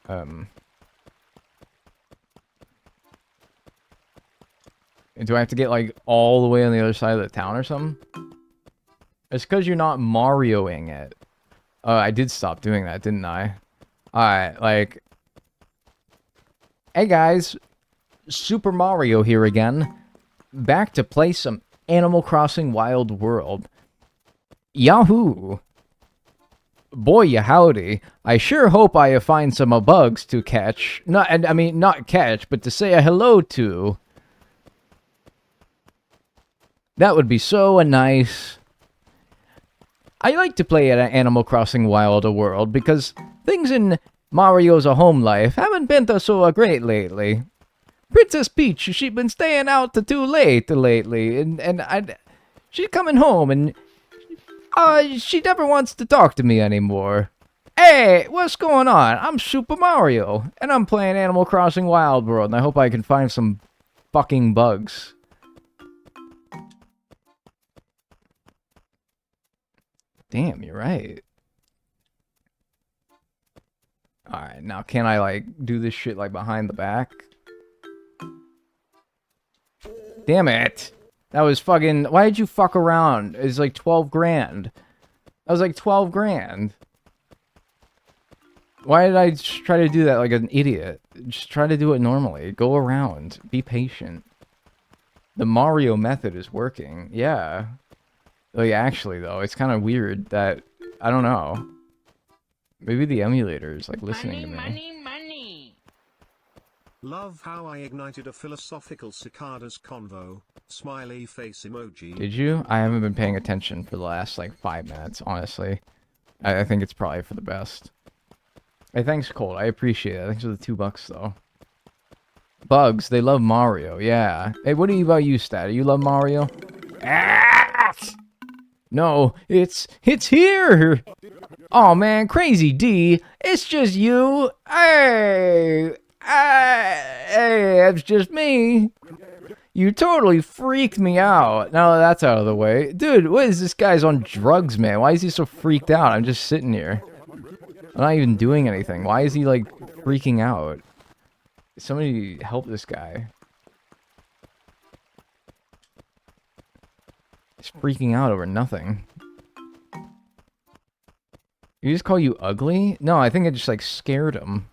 Speaker 1: Do I have to get like all the way on the other side of the town or something? It's because you're not Marioing it. I did stop doing that, didn't I? Alright, like... Hey guys, Super Mario here again. Back to play some Animal Crossing Wild World. Yahoo! Boy, howdy. I sure hope I find some bugs to catch. Not catch, but to say a hello to. That would be so nice. I like to play at Animal Crossing Wild World because things in Mario's home life haven't been so great lately. Princess Peach, she's been staying out too late lately, and she's coming home, and she never wants to talk to me anymore. Hey, what's going on? I'm Super Mario, and I'm playing Animal Crossing Wild World, and I hope I can find some fucking bugs. Damn, you're right. Alright, now can I, like, do this shit, like, behind the back? Damn it! That was fucking... Why did you fuck around? It's like 12 grand. That was like 12 grand. Why did I just try to do that like an idiot? Just try to do it normally. Go around. Be patient. The Mario method is working. Yeah. Like, actually, though, it's kind of weird that... I don't know. Maybe the emulator is, like, listening to me.
Speaker 2: Money.
Speaker 3: Love how I ignited a philosophical cicadas convo. Smiley face emoji.
Speaker 1: Did you? I haven't been paying attention for the last, like, 5 minutes, honestly. I think it's probably for the best. Hey, thanks, Colt. I appreciate it. Thanks for the $2, though. Bugs, they love Mario. Yeah. Hey, what about you, Stat? You love Mario? Ah! No, it's here! Oh man, Crazy D, it's just you. Hey, it's just me. You totally freaked me out. Now that that's out of the way. Dude, what is this guy's on drugs, man? Why is he so freaked out? I'm just sitting here. I'm not even doing anything. Why is he, like, freaking out? Somebody help this guy. He's freaking out over nothing. You just call you ugly? No, I think it just, like, scared him.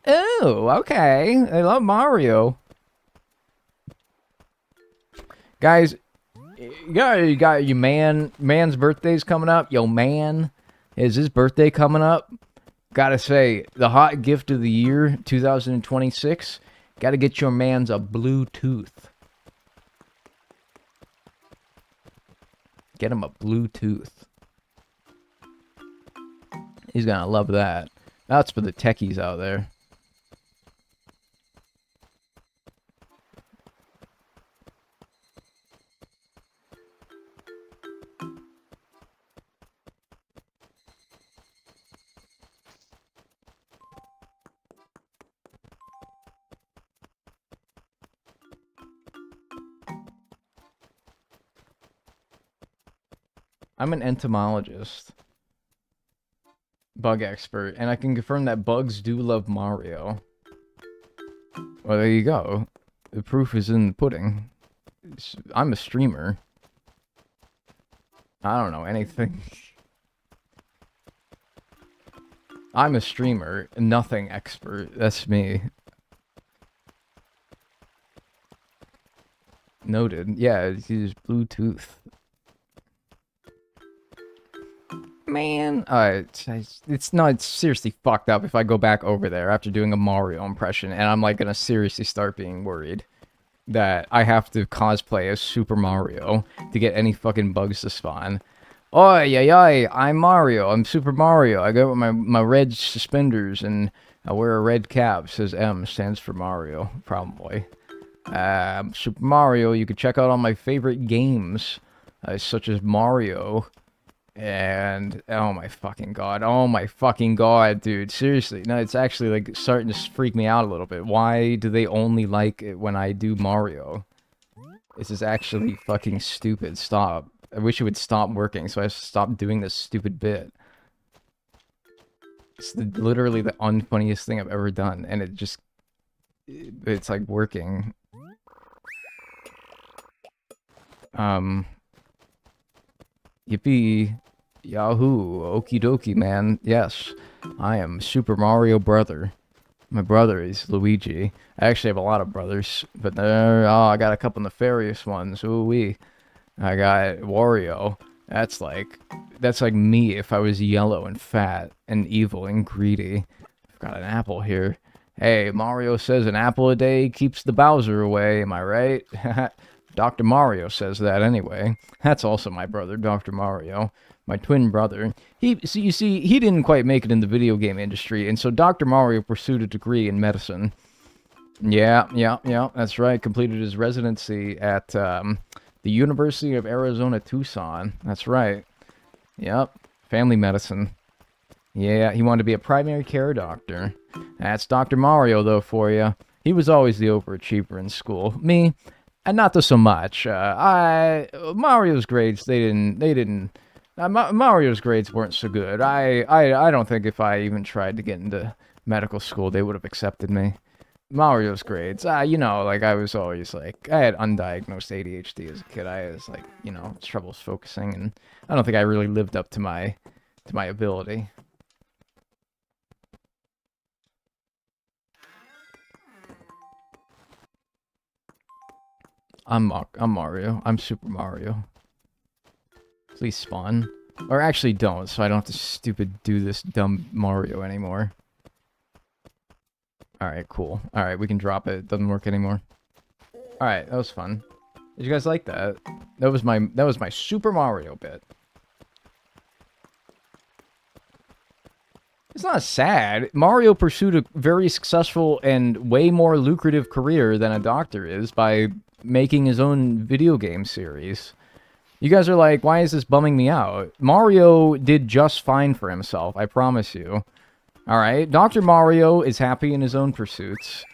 Speaker 1: Oh, okay. I love Mario. Guys, you got your man's birthday's coming up. Yo, man, is his birthday coming up? Gotta say, the hot gift of the year, 2026, gotta get your man's a Bluetooth. Get him a Bluetooth. He's gonna love that. That's for the techies out there. I'm an entomologist. Bug expert, and I can confirm that bugs do love Mario. Well, there you go. The proof is in the pudding. I'm a streamer. I don't know anything. I'm a streamer, nothing expert. That's me. Noted. Yeah, use Bluetooth. Man, it's seriously fucked up if I go back over there after doing a Mario impression, and I'm like gonna seriously start being worried that I have to cosplay as Super Mario to get any fucking bugs to spawn. Oi, yay, yay, I'm Mario. I'm Super Mario. I got my red suspenders and I wear a red cap. Says M, stands for Mario, probably. Super Mario. You can check out all my favorite games, such as Mario. And oh my fucking god, dude, seriously, no, it's actually like starting to freak me out a little bit. Why do they only like it when I do Mario? This is actually fucking stupid. Stop. I wish it would stop working so I stop doing this stupid bit. It's literally the unfunniest thing I've ever done, and it's like working. Yippee. Yahoo. Okie dokie, man. Yes. I am Super Mario Brother. My brother is Luigi. I actually have a lot of brothers, but I got a couple nefarious ones. Ooh-wee. I got Wario. That's like me if I was yellow and fat and evil and greedy. I've got an apple here. Hey, Mario says an apple a day keeps the Bowser away. Am I right? Dr. Mario says that anyway. That's also my brother, Dr. Mario. My twin brother. You see, he didn't quite make it in the video game industry, and so Dr. Mario pursued a degree in medicine. Yeah, that's right. Completed his residency at the University of Arizona, Tucson. That's right. Yep, family medicine. Yeah, he wanted to be a primary care doctor. That's Dr. Mario, though, for you. He was always the overachiever in school. Me, and not so much. Mario's grades, Mario's grades weren't so good. I don't think if I even tried to get into medical school, they would have accepted me. Mario's grades, you know, like I was always like, I had undiagnosed ADHD as a kid. I was like, you know, troubles focusing, and I don't think I really lived up to my ability. I'm Mario. I'm Super Mario. Please spawn. Or actually don't, so I don't have to do this dumb Mario anymore. Alright, cool. Alright, we can drop it. It doesn't work anymore. Alright, that was fun. Did you guys like that? That was my Super Mario bit. It's not sad. Mario pursued a very successful and way more lucrative career than a doctor is by making his own video game series. You guys are like, why is this bumming me out? Mario did just fine for himself, I promise you. Alright, Dr. Mario is happy in his own pursuits.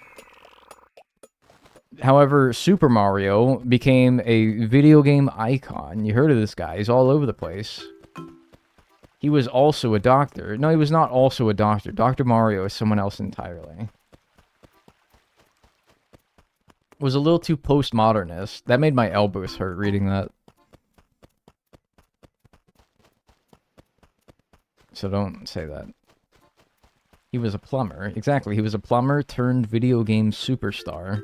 Speaker 1: However, Super Mario became a video game icon. You heard of this guy, he's all over the place. He was also a doctor. No, he was not also a doctor. Dr. Mario is someone else entirely. Was a little too postmodernist. That made my elbows hurt reading that. So don't say that. He was a plumber. Exactly, he was a plumber turned video game superstar.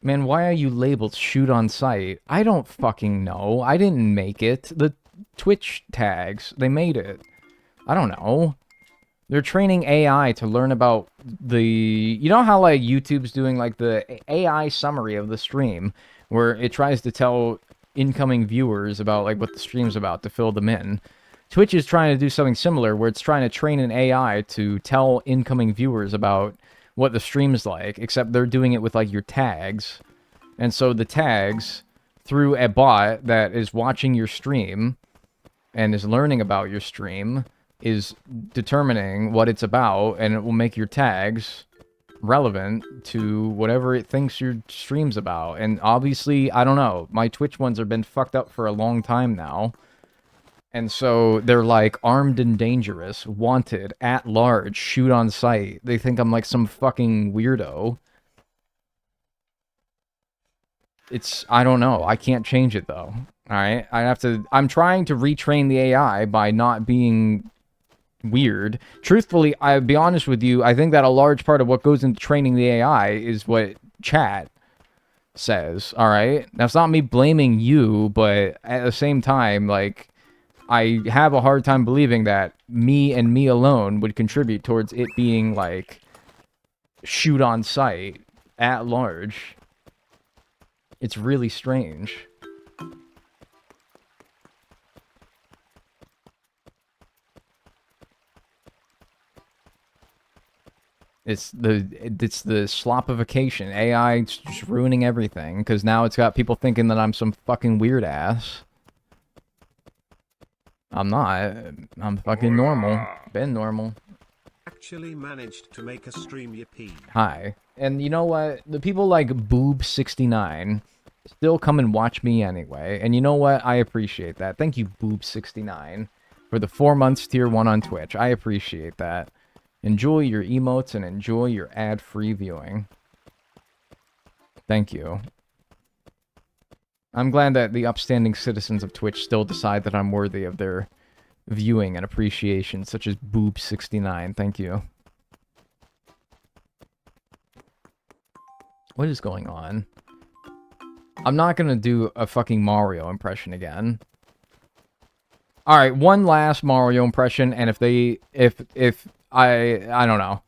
Speaker 1: Man, why are you labeled shoot on sight? I don't fucking know. I didn't make it. The Twitch tags, they made it. I don't know. They're training AI to learn about the... You know how, like, YouTube's doing, like, the AI summary of the stream, where it tries to tell incoming viewers about, like, what the stream's about to fill them in? Twitch is trying to do something similar, where it's trying to train an AI to tell incoming viewers about what the stream's like, except they're doing it with, like, your tags. And so the tags, through a bot that is watching your stream and is learning about your stream, is determining what it's about, and it will make your tags relevant to whatever it thinks your stream's about. And obviously, I don't know, my Twitch ones have been fucked up for a long time now. And so they're like, armed and dangerous, wanted, at large, shoot on sight. They think I'm like some fucking weirdo. I don't know. I can't change it though. Alright? I'm trying to retrain the AI by not being weird. Truthfully, I'll be honest with you, I think that a large part of what goes into training the AI is what chat says, all right? That's not me blaming you, but at the same time, like, I have a hard time believing that me and me alone would contribute towards it being, like, shoot on sight at large. It's really strange. It's the slopification. AI is just ruining everything because now it's got people thinking that I'm some fucking weird ass. I'm not. I'm fucking normal. Been normal.
Speaker 3: Actually managed to make a stream, yippee.
Speaker 1: Hi. And you know what? The people like Boob69 still come and watch me anyway. And you know what? I appreciate that. Thank you, Boob69, for the 4 months tier 1 on Twitch. I appreciate that. Enjoy your emotes and enjoy your ad-free viewing. Thank you. I'm glad that the upstanding citizens of Twitch still decide that I'm worthy of their viewing and appreciation, such as Boob69. Thank you. What is going on? I'm not gonna do a fucking Mario impression again. Alright, one last Mario impression, and if I don't know.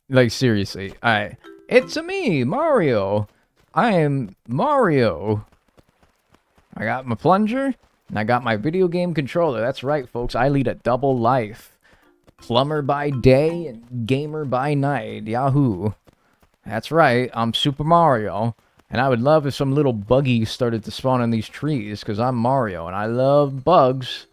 Speaker 1: Like, seriously. Alright. It's-a me, Mario. I am Mario. I got my plunger, and I got my video game controller. That's right, folks. I lead a double life. Plumber by day and gamer by night. Yahoo. That's right. I'm Super Mario. And I would love if some little buggies started to spawn in these trees, because I'm Mario, and I love bugs.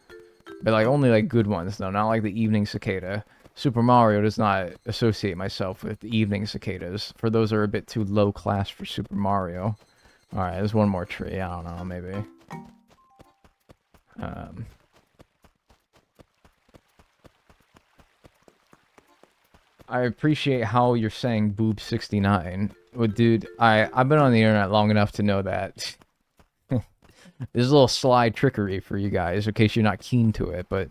Speaker 1: But, like, only, like, good ones, though. Not like the evening cicada. Super Mario does not associate myself with evening cicadas, for those are a bit too low class for Super Mario. Alright, there's one more tree. I don't know, maybe. I appreciate how you're saying Boob69. Well, dude, I've been on the internet long enough to know that there's a little sly trickery for you guys, in case you're not keen to it, but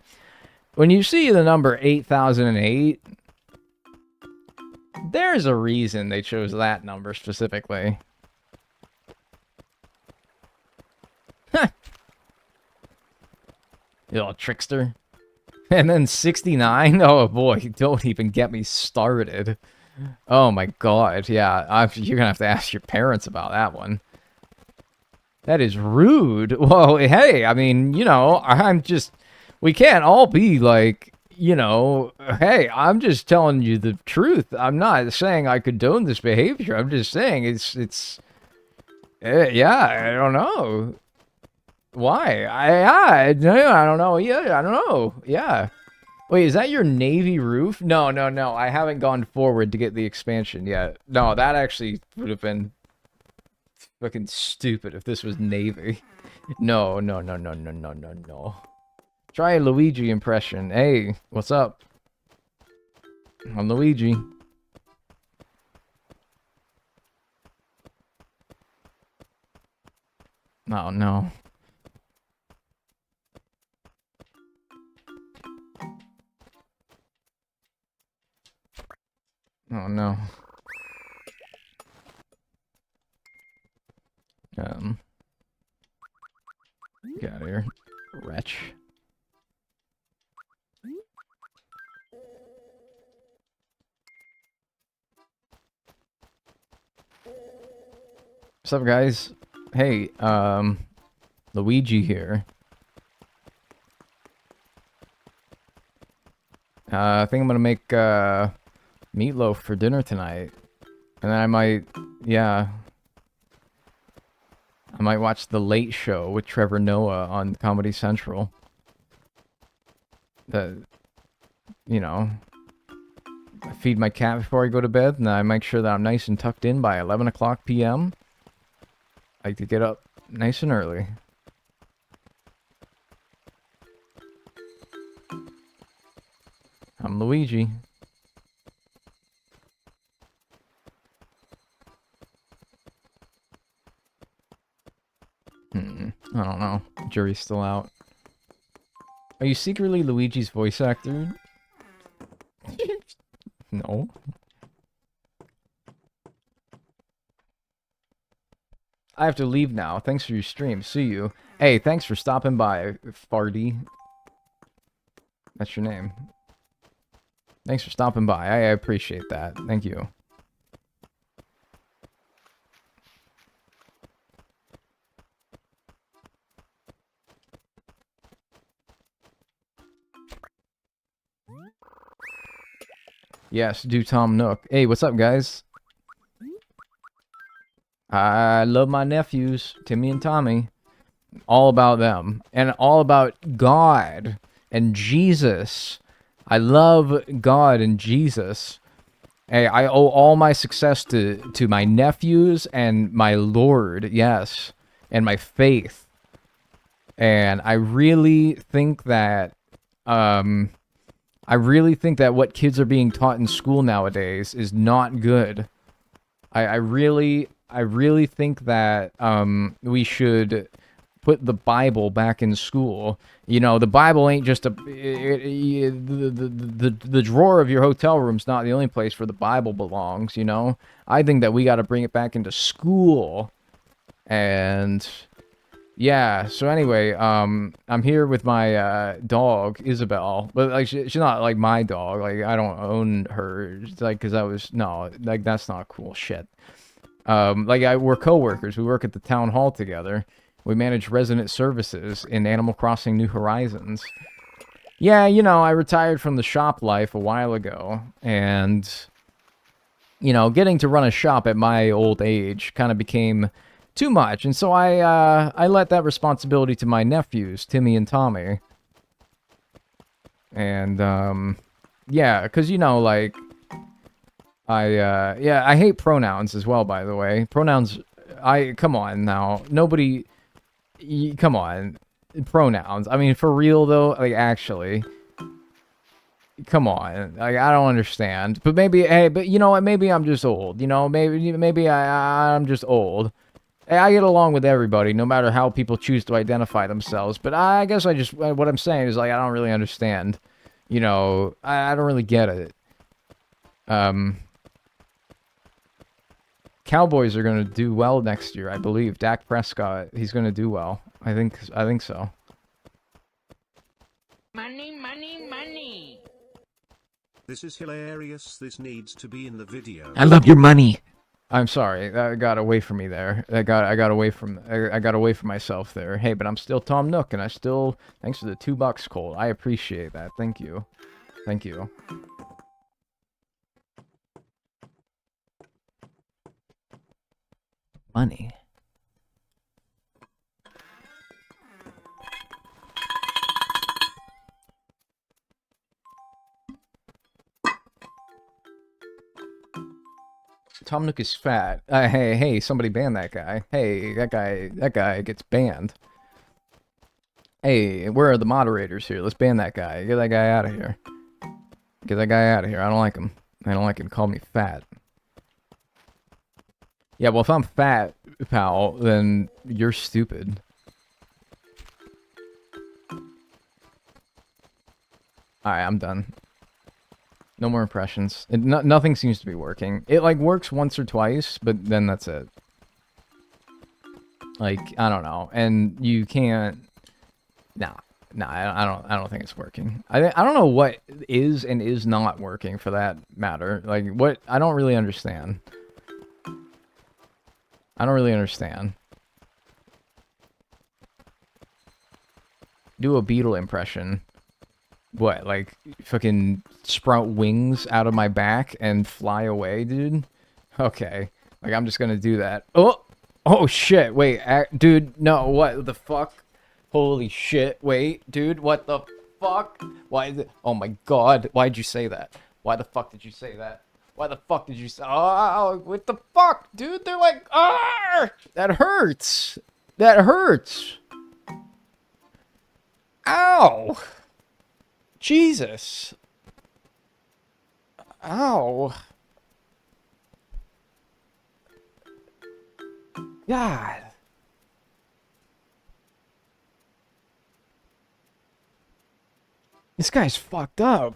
Speaker 1: when you see the number 8008, there's a reason they chose that number specifically. You little trickster. And then 69? Oh boy, don't even get me started. Oh my god, yeah, you're gonna have to ask your parents about that one. That is rude. Well, hey, I mean, you know, we can't all be like, you know, hey, I'm just telling you the truth. I'm not saying I condone this behavior. I'm just saying yeah, I don't know. Why? I don't know. Yeah, I don't know. Yeah. Wait, is that your navy roof? No. I haven't gone forward to get the expansion yet. No, that actually would have been fucking stupid if this was navy. No. Try a Luigi impression. Hey, what's up? I'm Luigi. Oh, no. Oh, no. Get out of here, wretch. What's up, guys? Hey, Luigi here. I think I'm gonna make, meatloaf for dinner tonight. And then I might, yeah. I might watch The Late Show with Trevor Noah on Comedy Central. You know, I feed my cat before I go to bed, and I make sure that I'm nice and tucked in by 11 o'clock p.m. I like to get up nice and early. I'm Luigi. I don't know. Jury's still out. Are you secretly Luigi's voice actor? No. I have to leave now. Thanks for your stream. See you. Hey, thanks for stopping by, Farty. That's your name. Thanks for stopping by. I appreciate that. Thank you. Yes, do Tom Nook. Hey, what's up, guys? I love my nephews, Timmy and Tommy. All about them. And all about God and Jesus. I love God and Jesus. Hey, I owe all my success to my nephews and my Lord, yes. And my faith. And I really think that, what kids are being taught in school nowadays is not good. I really think that we should put the Bible back in school. You know, the Bible ain't just the drawer of your hotel room's not the only place where the Bible belongs, you know? I think that we got to bring it back into school. And yeah, so anyway, I'm here with my dog, Isabel, but like she's not like my dog. Like I don't own her. It's like cuz that's not cool shit. We're coworkers. We work at the town hall together. We manage resident services in Animal Crossing New Horizons. Yeah, you know, I retired from the shop life a while ago, and you know, getting to run a shop at my old age kind of became too much, and so I let that responsibility to my nephews, Timmy and Tommy. And yeah, because you know, like I hate pronouns as well, by the way. Pronouns, come on now. Nobody, come on. Pronouns. I mean, for real though, like actually. Come on. Like, I don't understand. But maybe, hey, but you know what? Maybe I'm just old. You know, maybe I'm just old. Hey, I get along with everybody, no matter how people choose to identify themselves. But I guess what I'm saying is, like, I don't really understand. You know, I don't really get it. Cowboys are going to do well next year, I believe. Dak Prescott, he's going to do well. I think so.
Speaker 2: Money, money, money.
Speaker 3: This is hilarious. This needs to be in the video.
Speaker 4: I love your money.
Speaker 1: I'm sorry, that got away from me there. I got away from myself there. Hey, but I'm still Tom Nook, and thanks for the $2, Cole. I appreciate that. Thank you. Thank you.
Speaker 4: Money.
Speaker 1: Tom Nook is fat. Hey, somebody ban that guy. Hey, that guy gets banned. Hey, where are the moderators here? Let's ban that guy. Get that guy out of here. Get that guy out of here. I don't like him. I don't like him. Call me fat. Yeah, well, if I'm fat, pal, then you're stupid. Alright, I'm done. No more impressions. Nothing seems to be working. It, like, works once or twice, but then that's it. Like, I don't know. And you can't... Nah, I don't think it's working. I don't know what is and is not working, for that matter. Like, what... I don't really understand. I don't really understand. Do a beetle impression. What, like, fucking sprout wings out of my back and fly away, dude? Okay. Like, I'm just gonna do that. Oh, shit, wait, dude, no, what the fuck? Holy shit, wait, dude, what the fuck? Oh my god, why'd you say that? Why the fuck did you say that? Why the fuck did you say, oh, what the fuck, dude? They're like, ah! That hurts! That hurts! Ow! Jesus. Ow. God. This guy's fucked up.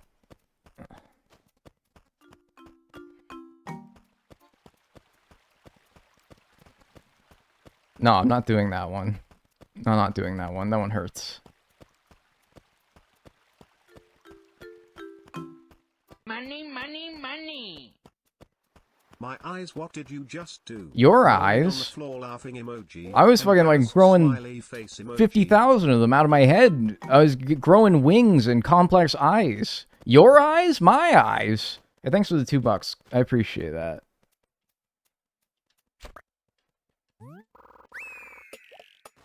Speaker 1: No, I'm not doing that one. No, I'm not doing that one. That one hurts.
Speaker 2: Money, money, money.
Speaker 3: My eyes, what did you just do?
Speaker 1: Your
Speaker 3: Rolling on the
Speaker 1: eyes?
Speaker 3: floor laughing emoji.
Speaker 1: I was fucking like
Speaker 3: Embarrassed
Speaker 1: growing
Speaker 3: smiley face emoji.
Speaker 1: 50,000 of them out of my head. I was growing wings and complex eyes. Your eyes? My eyes. Hey, thanks for the $2. I appreciate that.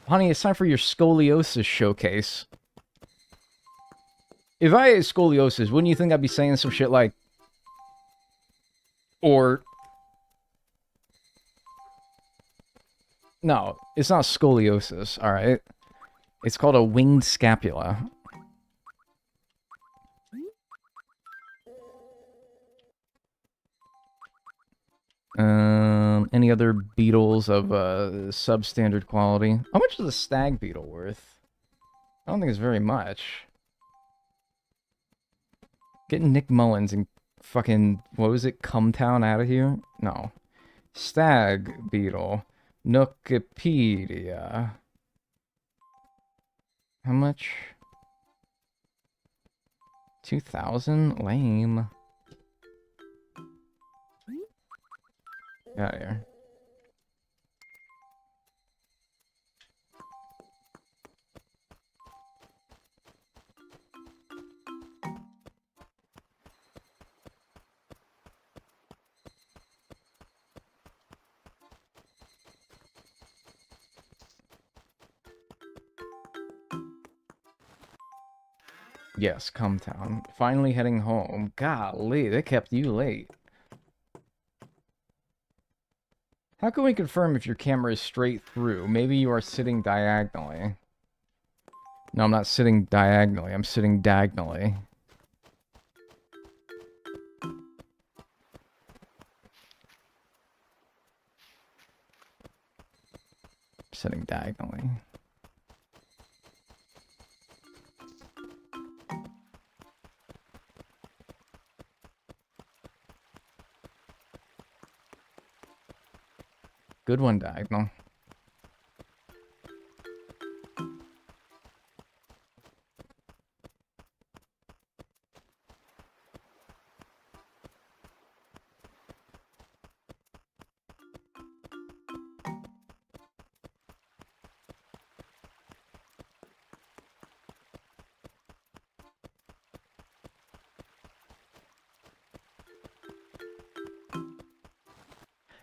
Speaker 1: Honey, it's time for your scoliosis showcase. If I had scoliosis, wouldn't you think I'd be saying some shit like... Or... No, it's not scoliosis, alright? It's called a winged scapula. Any other beetles of substandard quality? How much is a stag beetle worth? I don't think it's very much. Getting Nick Mullins and fucking, what was it, Cumtown out of here? No. Stag beetle. Nookipedia. How much? 2,000? Lame. Get out of here. Yes, Cumtown. Finally heading home. Golly, they kept you late. How can we confirm if your camera is straight through? Maybe you are sitting diagonally. No, I'm not sitting diagonally. I'm sitting diagonally. Sitting diagonally. Good one, diagonal.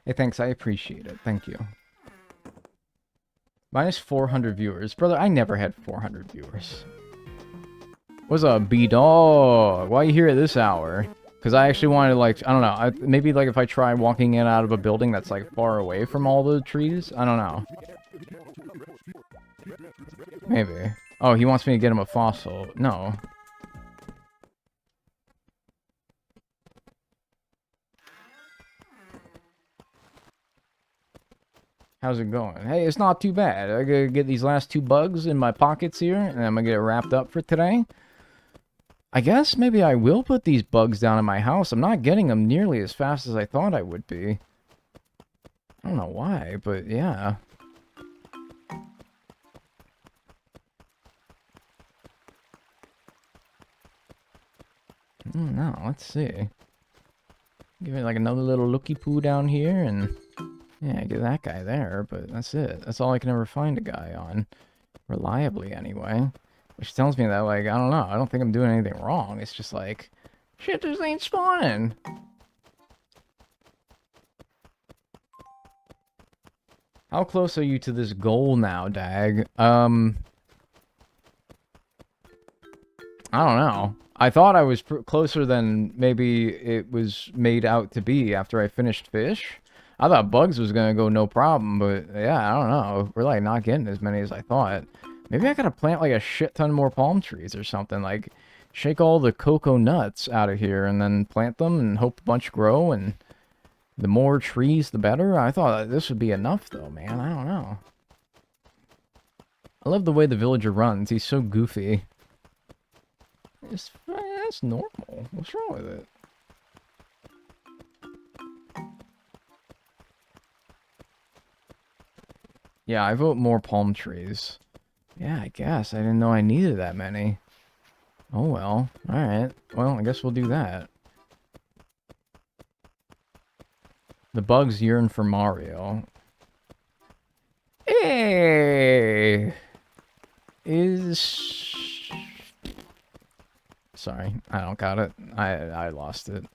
Speaker 1: Hey, thanks. I appreciate it. Thank you. Minus 400 viewers. Brother, I never had 400 viewers. What's up, B-Dog? Why are you here at this hour? Because I actually wanted to, like, I don't know. Maybe, like, if I try walking in out of a building that's, like, far away from all the trees? I don't know. Maybe. Oh, he wants me to get him a fossil. No. How's it going? Hey, it's not too bad. I gotta get these last 2 bugs in my pockets here, and I'm gonna get it wrapped up for today. I guess maybe I will put these bugs down in my house. I'm not getting them nearly as fast as I thought I would be. I don't know why, but yeah. I don't know, let's see. Give it like another little looky-poo down here, and... Yeah, get that guy there, but that's it. That's all I can ever find a guy on. Reliably, anyway. Which tells me that, like, I don't know. I don't think I'm doing anything wrong. It's just like, shit just ain't spawning. How close are you to this goal now, Dag? I don't know. I thought I was closer than maybe it was made out to be after I finished fish. I thought bugs was gonna go no problem, but yeah, I don't know. We're like not getting as many as I thought. Maybe I gotta plant like a shit ton more palm trees or something. Like, shake all the cocoa nuts out of here and then plant them and hope a bunch grow. And the more trees, the better. I thought this would be enough though, man. I don't know. I love the way the villager runs. He's so goofy. That's normal. What's wrong with it? Yeah, I vote more palm trees. Yeah, I guess. I didn't know I needed that many. Oh well. Alright. Well, I guess we'll do that. The bugs yearn for Mario. Hey! Sorry, I don't got it. I lost it.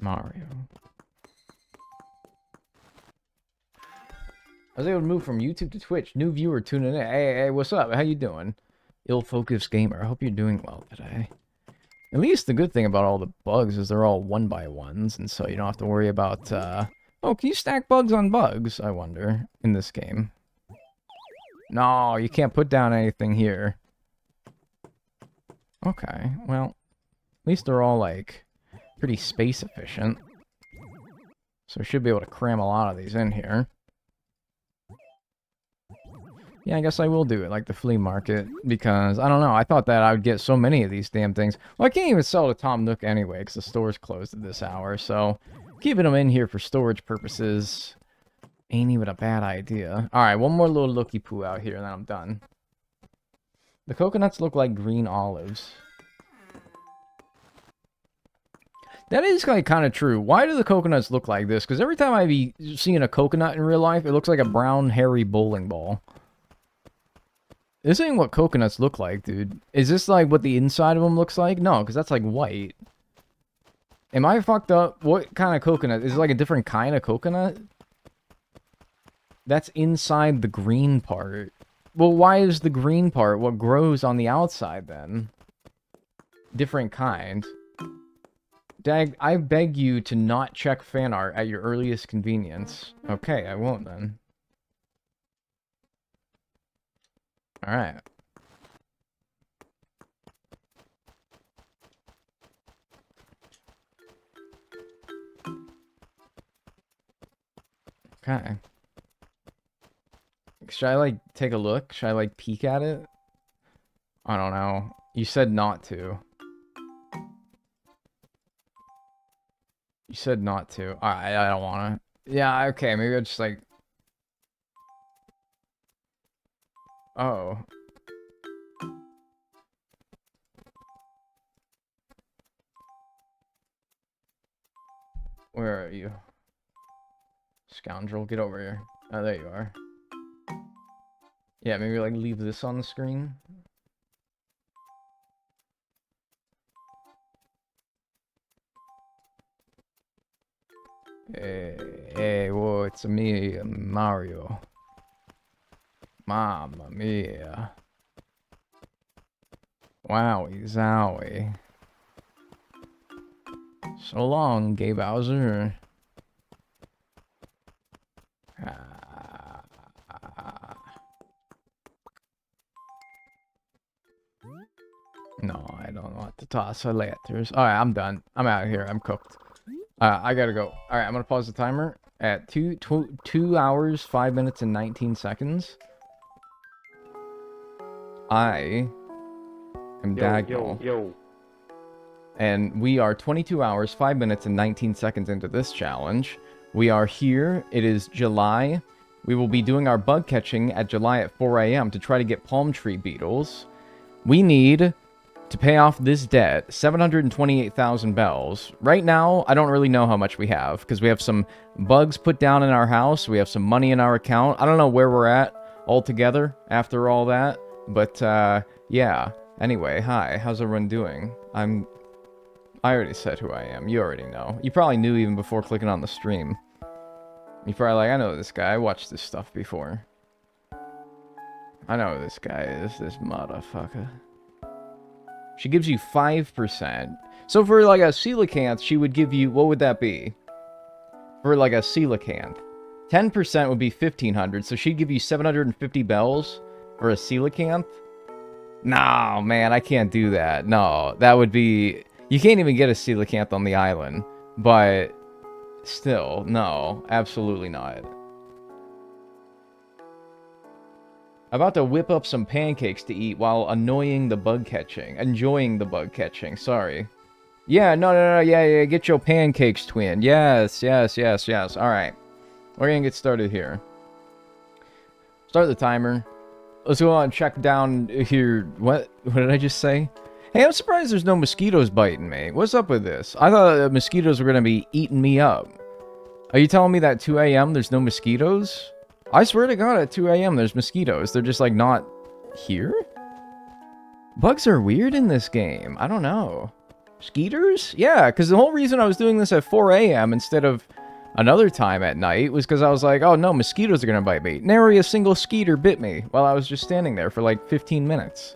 Speaker 1: Mario. I was able to move from YouTube to Twitch. New viewer tuning in. Hey, what's up? How you doing? Ill-focused gamer. I hope you're doing well today. At least the good thing about all the bugs is they're all 1x1s, and so you don't have to worry about, Oh, can you stack bugs on bugs, I wonder, in this game? No, you can't put down anything here. Okay, well, at least they're all, like, pretty space efficient. So we should be able to cram a lot of these in here. Yeah, I guess I will do it, like the flea market, because, I don't know, I thought that I would get so many of these damn things. Well, I can't even sell to Tom Nook anyway, because the store's closed at this hour, so keeping them in here for storage purposes ain't even a bad idea. Alright, one more little looky-poo out here, and then I'm done. The coconuts look like green olives. That is like kind of true. Why do the coconuts look like this? Because every time I be seeing a coconut in real life, it looks like a brown, hairy bowling ball. This ain't what coconuts look like, dude. Is this like what the inside of them looks like? No, because that's like white. Am I fucked up? What kind of coconut? Is it like a different kind of coconut? That's inside the green part. Well, why is the green part what grows on the outside then? Different kind. Dag, I beg you to not check fan art at your earliest convenience. Okay, I won't then. Alright. Okay. Should I, like, take a look? Should I, like, peek at it? I don't know. You said not to. You said not to. Alright, I don't wanna. Yeah, okay, maybe I'll just, like... Oh. Where are you? Scoundrel, get over here. Oh, there you are. Yeah, maybe, like, leave this on the screen. Hey, whoa, it's me, Mario. Mamma mia. Wowie zowie. So long, Gay Bowser. No, I don't know what to toss her letters. Alright, I'm done. I'm out of here. I'm cooked. I gotta go. Alright, I'm gonna pause the timer at 2 hours, 5 minutes, and 19 seconds. I am Dagnall.
Speaker 5: Yo.
Speaker 1: And we are 22 hours, 5 minutes, and 19 seconds into this challenge. We are here. It is July. We will be doing our bug catching at July at 4 a.m. to try to get palm tree beetles. We need to pay off this debt, 728,000 bells. Right now, I don't really know how much we have, because we have some bugs put down in our house. We have some money in our account. I don't know where we're at altogether after all that. But, yeah. Anyway, hi. How's everyone doing? I already said who I am. You already know. You probably knew even before clicking on the stream. You're probably like, I know this guy. I watched this stuff before. I know who this guy is. This motherfucker. She gives you 5%. So for like a coelacanth, she would give you... What would that be? For like a coelacanth. 10% would be 1,500. So she'd give you 750 bells for a coelacanth? No, man. I can't do that. No, that would be... You can't even get a coelacanth on the island. But still, no. Absolutely not. About to whip up some pancakes to eat while enjoying the bug catching. Sorry. Yeah, no, yeah, get your pancakes, twin. Yes. Alright. We're gonna get started here. Start the timer. Let's go on and check down here. What did I just say? Hey, I'm surprised there's no mosquitoes biting me. What's up with this? I thought the mosquitoes were gonna be eating me up. Are you telling me that at 2 a.m. there's no mosquitoes? I swear to God, at 2 a.m. there's mosquitoes. They're just, like, not here? Bugs are weird in this game. I don't know. Skeeters? Yeah, because the whole reason I was doing this at 4 a.m. instead of another time at night was because I was like, oh no, mosquitoes are going to bite me. Nary a single skeeter bit me while I was just standing there for, like, 15 minutes.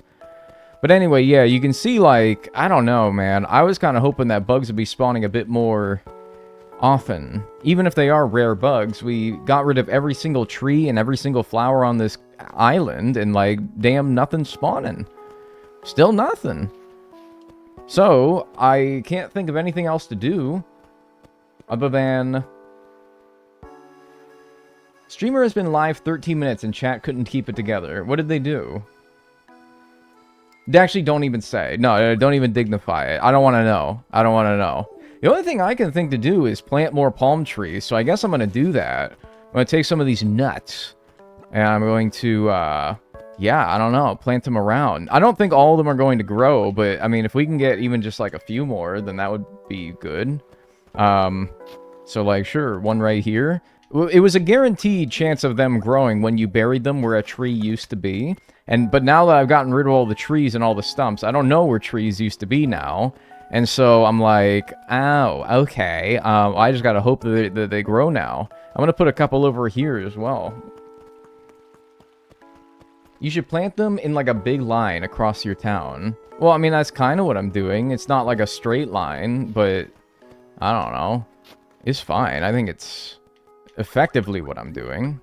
Speaker 1: But anyway, yeah, you can see, like, I don't know, man. I was kind of hoping that bugs would be spawning a bit more often. Even if they are rare bugs, we got rid of every single tree and every single flower on this island, and like, damn, nothing's spawning. Still nothing. So, I can't think of anything else to do other than... Streamer has been live 13 minutes and chat couldn't keep it together. What did they do? They actually don't even say. No, don't even dignify it. I don't want to know. I don't want to know. The only thing I can think to do is plant more palm trees, so I guess I'm going to do that. I'm going to take some of these nuts, and I'm going to, yeah, I don't know, plant them around. I don't think all of them are going to grow, but, I mean, if we can get even just, like, a few more, then that would be good. So, like, sure, one right here. It was a guaranteed chance of them growing when you buried them where a tree used to be. But now that I've gotten rid of all the trees and all the stumps, I don't know where trees used to be now. And so I'm like, oh, okay. I just gotta hope that they grow now. I'm gonna put a couple over here as well. You should plant them in like a big line across your town. Well, I mean, that's kind of what I'm doing. It's not like a straight line, but I don't know. It's fine. I think it's effectively what I'm doing.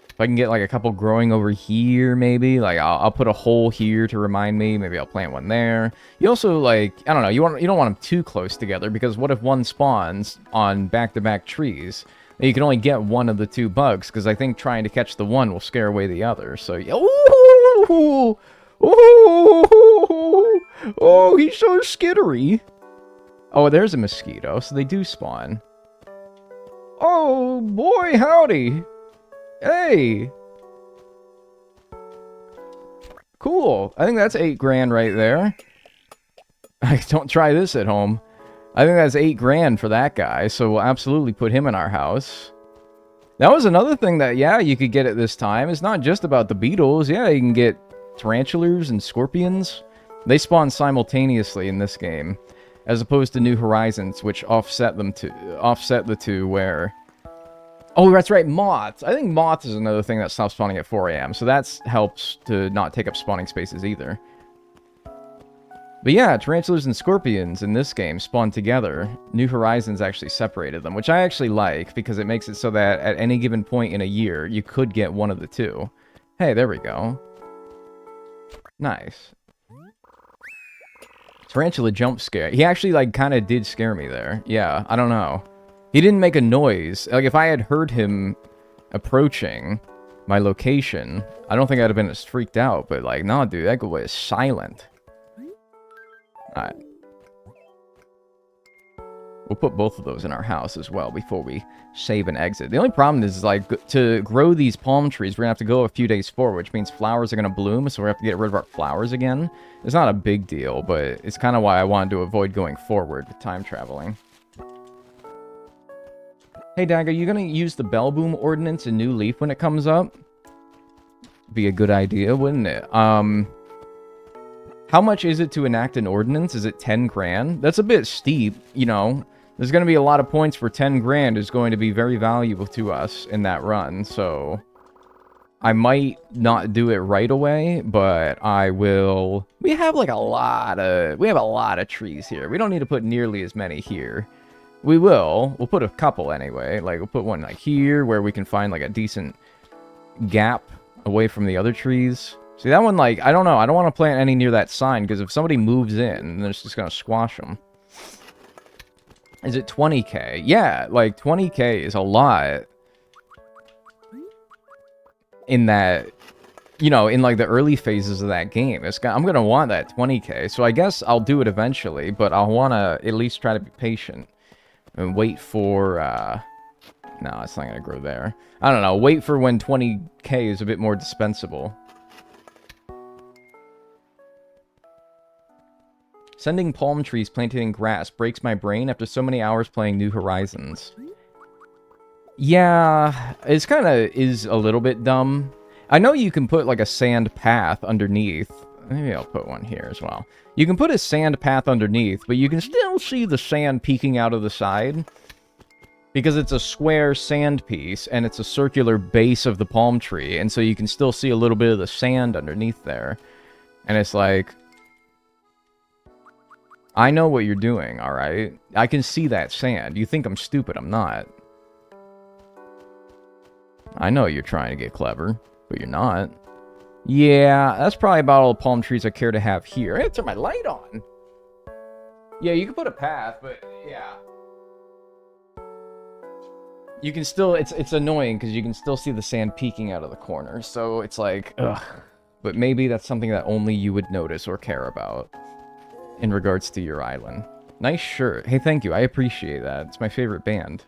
Speaker 1: If I can get like a couple growing over here, maybe like I'll put a hole here to remind me. Maybe I'll plant one there. You also like, I don't know, you don't want them too close together, because what if one spawns on back-to-back trees? You can only get one of the two bugs, because I think trying to catch the one will scare away the other. So oh, he's so skittery. Oh, there's a mosquito, so they do spawn. Oh boy, howdy. Hey! Cool. I think that's 8 grand right there. Don't try this at home. I think that's 8 grand for that guy, so we'll absolutely put him in our house. That was another thing that, yeah, you could get at this time. It's not just about the beetles. Yeah, you can get tarantulas and scorpions. They spawn simultaneously in this game, as opposed to New Horizons, which offset the two where... Oh, that's right, moths. I think moths is another thing that stops spawning at 4 a.m. So that helps to not take up spawning spaces either. But yeah, tarantulas and scorpions in this game spawn together. New Horizons actually separated them, which I actually like, because it makes it so that at any given point in a year, you could get one of the two. Hey, there we go. Nice. Tarantula jump scare. He actually, like, kind of did scare me there. Yeah, I don't know. He didn't make a noise. Like, if I had heard him approaching my location, I don't think I'd have been as freaked out. But, like, nah, dude, that guy was silent. Alright. We'll put both of those in our house as well before we save and exit. The only problem is, like, to grow these palm trees, we're going to have to go a few days forward, which means flowers are going to bloom, so we're going to have to get rid of our flowers again. It's not a big deal, but it's kind of why I wanted to avoid going forward with time traveling. Hey, Dag, are you going to use the Bell Boom Ordinance in New Leaf when it comes up? Be a good idea, wouldn't it? How much is it to enact an ordinance? Is it 10 grand? That's a bit steep, you know. There's going to be a lot of points for 10 grand is going to be very valuable to us in that run, so... I might not do it right away, but I will... We have, like, a lot of trees here. We don't need to put nearly as many here. We will. We'll put a couple anyway. Like, we'll put one, like, here, where we can find, like, a decent gap away from the other trees. See, that one, like, I don't know. I don't want to plant any near that sign, because if somebody moves in, then it's just going to squash them. Is it 20k? Yeah, like, 20k is a lot. in that, you know, in like the early phases of that game. I'm gonna want that 20k, so I guess I'll do it eventually, but I'll wanna at least try to be patient and wait for, no, it's not gonna grow there. I don't know, wait for when 20k is a bit more dispensable. Sending palm trees planted in grass breaks my brain after so many hours playing New Horizons. Yeah, it's kind of is a little bit dumb. I know you can put like a sand path underneath. Maybe I'll put one here as well. You can put a sand path underneath, but you can still see the sand peeking out of the side. Because it's a square sand piece, and it's a circular base of the palm tree, and so you can still see a little bit of the sand underneath there. And it's like, I know what you're doing, alright? I can see that sand. You think I'm stupid, I'm not. I know you're trying to get clever, but you're not. Yeah, that's probably about all the palm trees I care to have here. Hey, turn my light on! Yeah, you can put a path, but yeah. You can still, it's annoying because you can still see the sand peeking out of the corner, so it's like, ugh. But maybe that's something that only you would notice or care about in regards to your island. Nice shirt. Hey, thank you. I appreciate that. It's my favorite band.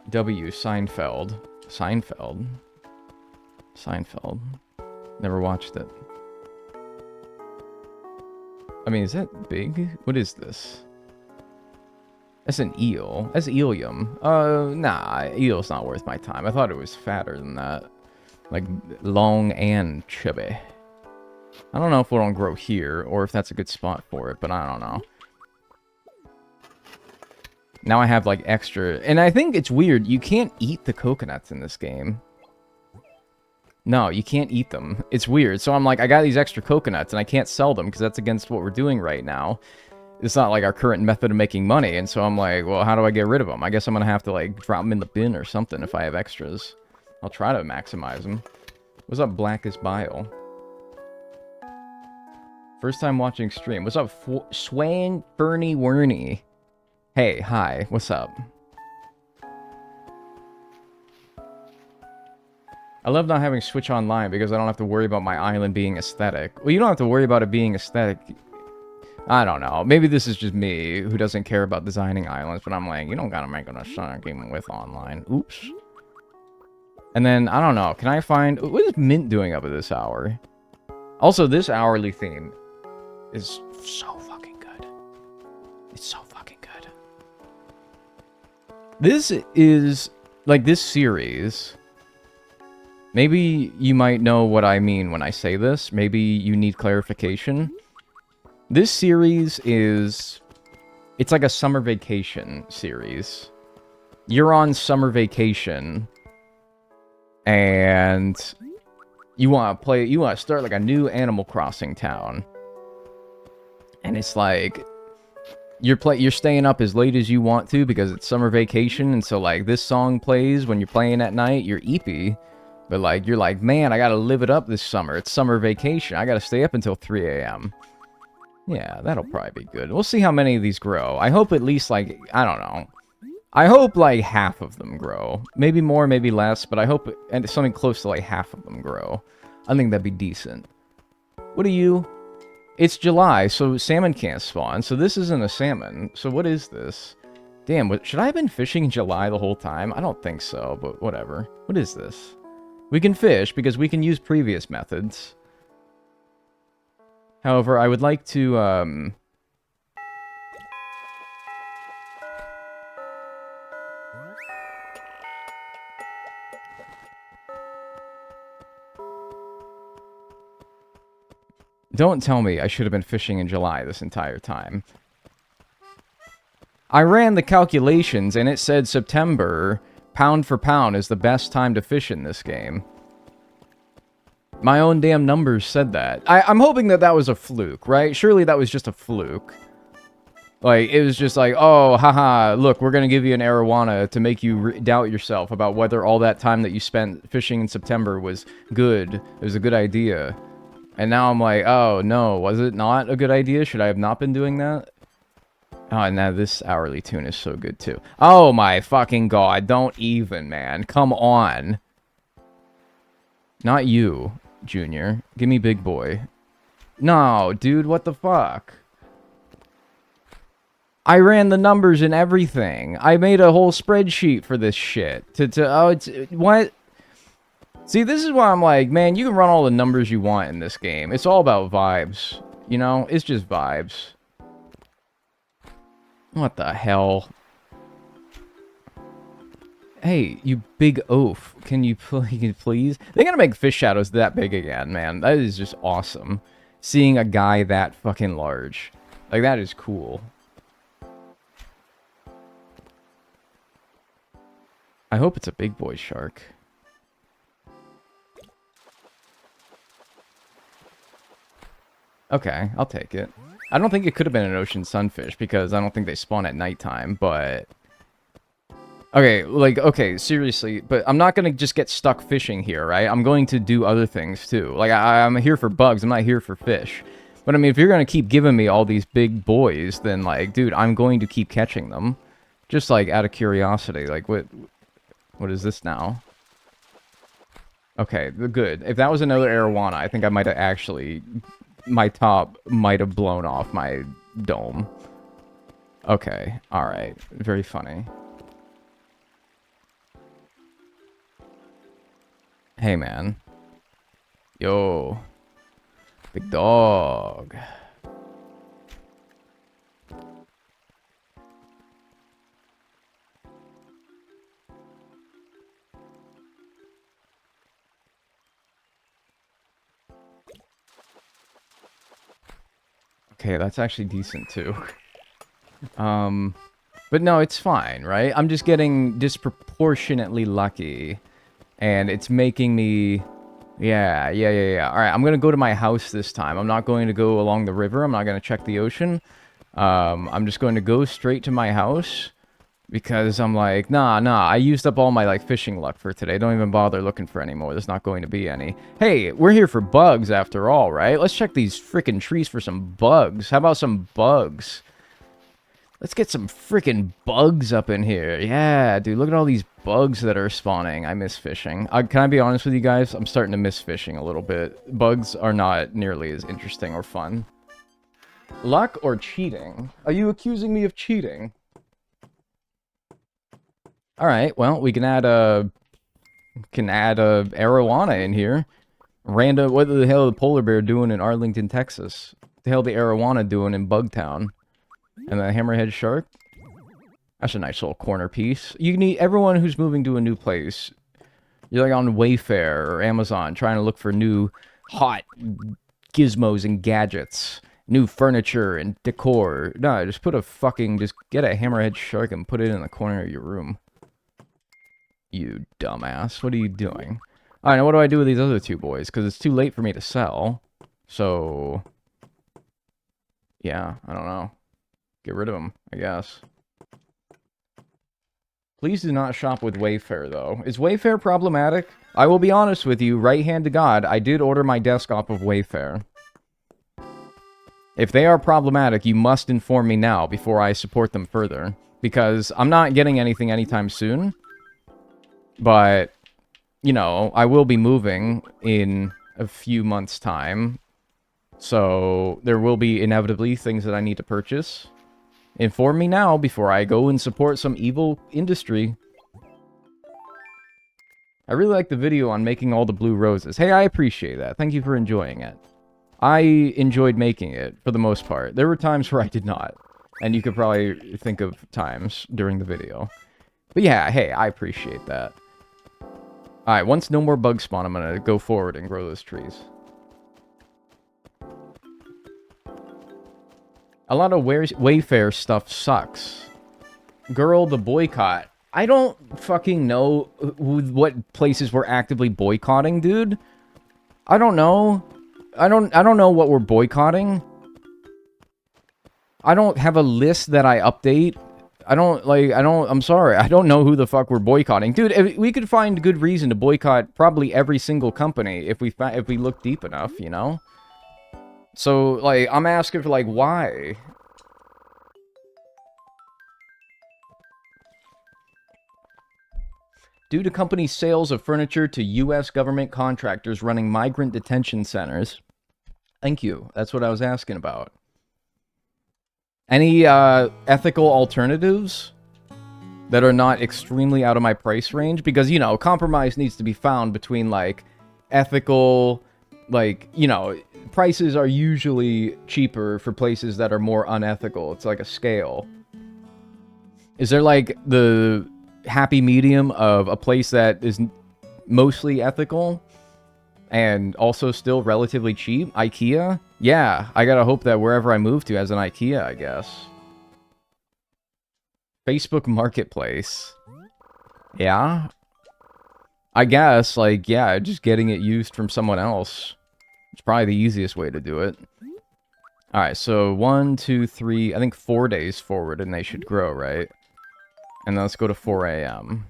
Speaker 1: W. Seinfeld. Seinfeld? Seinfeld. Never watched it. I mean, is that big? What is this? That's an eel. That's ilium. Nah, eel's not worth my time. I thought it was fatter than that. Like, long and chubby. I don't know if it'll grow here, or if that's a good spot for it, but I don't know. Now I have, like, extra... And I think it's weird. You can't eat the coconuts in this game. No, you can't eat them. It's weird. So I'm like, I got these extra coconuts, and I can't sell them, because that's against what we're doing right now. It's not like our current method of making money, and so I'm like, well, how do I get rid of them? I guess I'm gonna have to, like, drop them in the bin or something if I have extras. I'll try to maximize them. What's up, Blackest Bile? First time watching stream. What's up, Swang Fernie Werney? Hey, hi, what's up? I love not having Switch Online because I don't have to worry about my island being aesthetic. Well, you don't have to worry about it being aesthetic. I don't know. Maybe this is just me who doesn't care about designing islands, but I'm like, you don't gotta make an aesthetic even with online. Oops. And then, I don't know. Can I find... What is Mint doing up at this hour? Also, this hourly theme is so fucking good. It's so fucking good. This is... Like, this series... Maybe you might know what I mean when I say this. Maybe you need clarification. This series is... It's like a summer vacation series. You're on summer vacation... And you want to start like a new Animal Crossing town. And it's like you're staying up as late as you want to because it's summer vacation, and so like this song plays when you're playing at night, you're eepy. But like you're like, man, I got to live it up this summer. It's summer vacation. I got to stay up until 3 a.m. Yeah, that'll probably be good. We'll see how many of these grow. I hope at least like, I don't know. I hope, like, half of them grow. Maybe more, maybe less, but I hope and something close to, like, half of them grow. I think that'd be decent. What are you? It's July, so salmon can't spawn, so this isn't a salmon. So what is this? Damn, should I have been fishing in July the whole time? I don't think so, but whatever. What is this? We can fish, because we can use previous methods. However, I would like to, Don't tell me I should have been fishing in July this entire time. I ran the calculations and it said September, pound for pound, is the best time to fish in this game. My own damn numbers said that. I'm hoping that that was a fluke, right? Surely that was just a fluke. Like, it was just like, oh, haha, look, we're gonna give you an arowana to make you doubt yourself about whether all that time that you spent fishing in September was good. It was a good idea. And now I'm like, oh, no, was it not a good idea? Should I have not been doing that? Oh, and now this hourly tune is so good, too. Oh, my fucking god. Don't even, man. Come on. Not you, Junior. Give me Big Boy. No, dude, what the fuck? I ran the numbers and everything. I made a whole spreadsheet for this shit. What? See, this is why I'm like, man, you can run all the numbers you want in this game. It's all about vibes. You know? It's just vibes. What the hell? Hey, you big oaf. Can you please? They're gonna make fish shadows that big again, man. That is just awesome. Seeing a guy that fucking large. Like, that is cool. I hope it's a big boy shark. Okay, I'll take it. I don't think it could have been an ocean sunfish because I don't think they spawn at nighttime, but... Okay, like, okay, seriously, but I'm not gonna just get stuck fishing here, right? I'm going to do other things, too. Like, I'm here for bugs, I'm not here for fish. But, I mean, if you're gonna keep giving me all these big boys, then, like, dude, I'm going to keep catching them. Just, like, out of curiosity. Like, what is this now? Okay, good. If that was another arowana, I think I might have actually... My top might have blown off my dome. Okay, alright. Very funny. Hey, man. Yo. Big dog. Okay, that's actually decent, too. But no, it's fine, right? I'm just getting disproportionately lucky. And it's making me... Yeah. Alright, I'm gonna go to my house this time. I'm not going to go along the river. I'm not gonna check the ocean. I'm just going to go straight to my house. Because I'm like, nah, I used up all my, like, fishing luck for today. Don't even bother looking for any more. There's not going to be any. Hey, we're here for bugs after all, right? Let's check these freaking trees for some bugs. How about some bugs? Let's get some freaking bugs up in here. Yeah, dude, look at all these bugs that are spawning. I miss fishing. Can I be honest with you guys? I'm starting to miss fishing a little bit. Bugs are not nearly as interesting or fun. Luck or cheating? Are you accusing me of cheating? Alright, well, we can add a arowana in here. Random, what the hell is the polar bear doing in Arlington, Texas? What the hell the arowana doing in Bugtown? And the hammerhead shark? That's a nice little corner piece. You need everyone who's moving to a new place. You're like on Wayfair or Amazon trying to look for new hot gizmos and gadgets. New furniture and decor. No, just get a hammerhead shark and put it in the corner of your room. You dumbass. What are you doing? Alright, now what do I do with these other two boys? Because it's too late for me to sell. So... yeah, I don't know. Get rid of them, I guess. Please do not shop with Wayfair, though. Is Wayfair problematic? I will be honest with you, right hand to God, I did order my desk off of Wayfair. If they are problematic, you must inform me now before I support them further. Because I'm not getting anything anytime soon. But, you know, I will be moving in a few months' time. So, there will be inevitably things that I need to purchase. Inform me now before I go and support some evil industry. I really like the video on making all the blue roses. Hey, I appreciate that. Thank you for enjoying it. I enjoyed making it, for the most part. There were times where I did not. And you could probably think of times during the video. But yeah, hey, I appreciate that. Alright, once no more bugs spawn, I'm gonna go forward and grow those trees. A lot of Wayfair stuff sucks. Girl, the boycott. I don't fucking know what places we're actively boycotting, dude. I don't know. I don't know what we're boycotting. I don't have a list that I update. I'm sorry. I don't know who the fuck we're boycotting. Dude, if we could find good reason to boycott probably every single company if we look deep enough, you know? So, like, I'm asking for, like, why? Due to company sales of furniture to U.S. government contractors running migrant detention centers. Thank you. That's what I was asking about. Any ethical alternatives that are not extremely out of my price range? Because, you know, compromise needs to be found between, like, ethical, like, you know, prices are usually cheaper for places that are more unethical. It's like a scale. Is there, like, the happy medium of a place that is mostly ethical and also still relatively cheap? IKEA? Yeah, I gotta hope that wherever I move to has an IKEA, I guess. Facebook Marketplace. Yeah? I guess, like, yeah, just getting it used from someone else. It's probably the easiest way to do it. Alright, so 1, 2, 3, I think 4 days forward and they should grow, right? And then let's go to 4 a.m.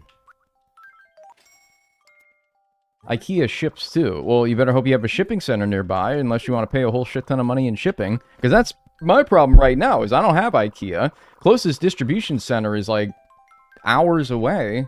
Speaker 1: IKEA ships too. Well, you better hope you have a shipping center nearby, unless you want to pay a whole shit ton of money in shipping. Because that's my problem right now, is I don't have IKEA. Closest distribution center is like hours away.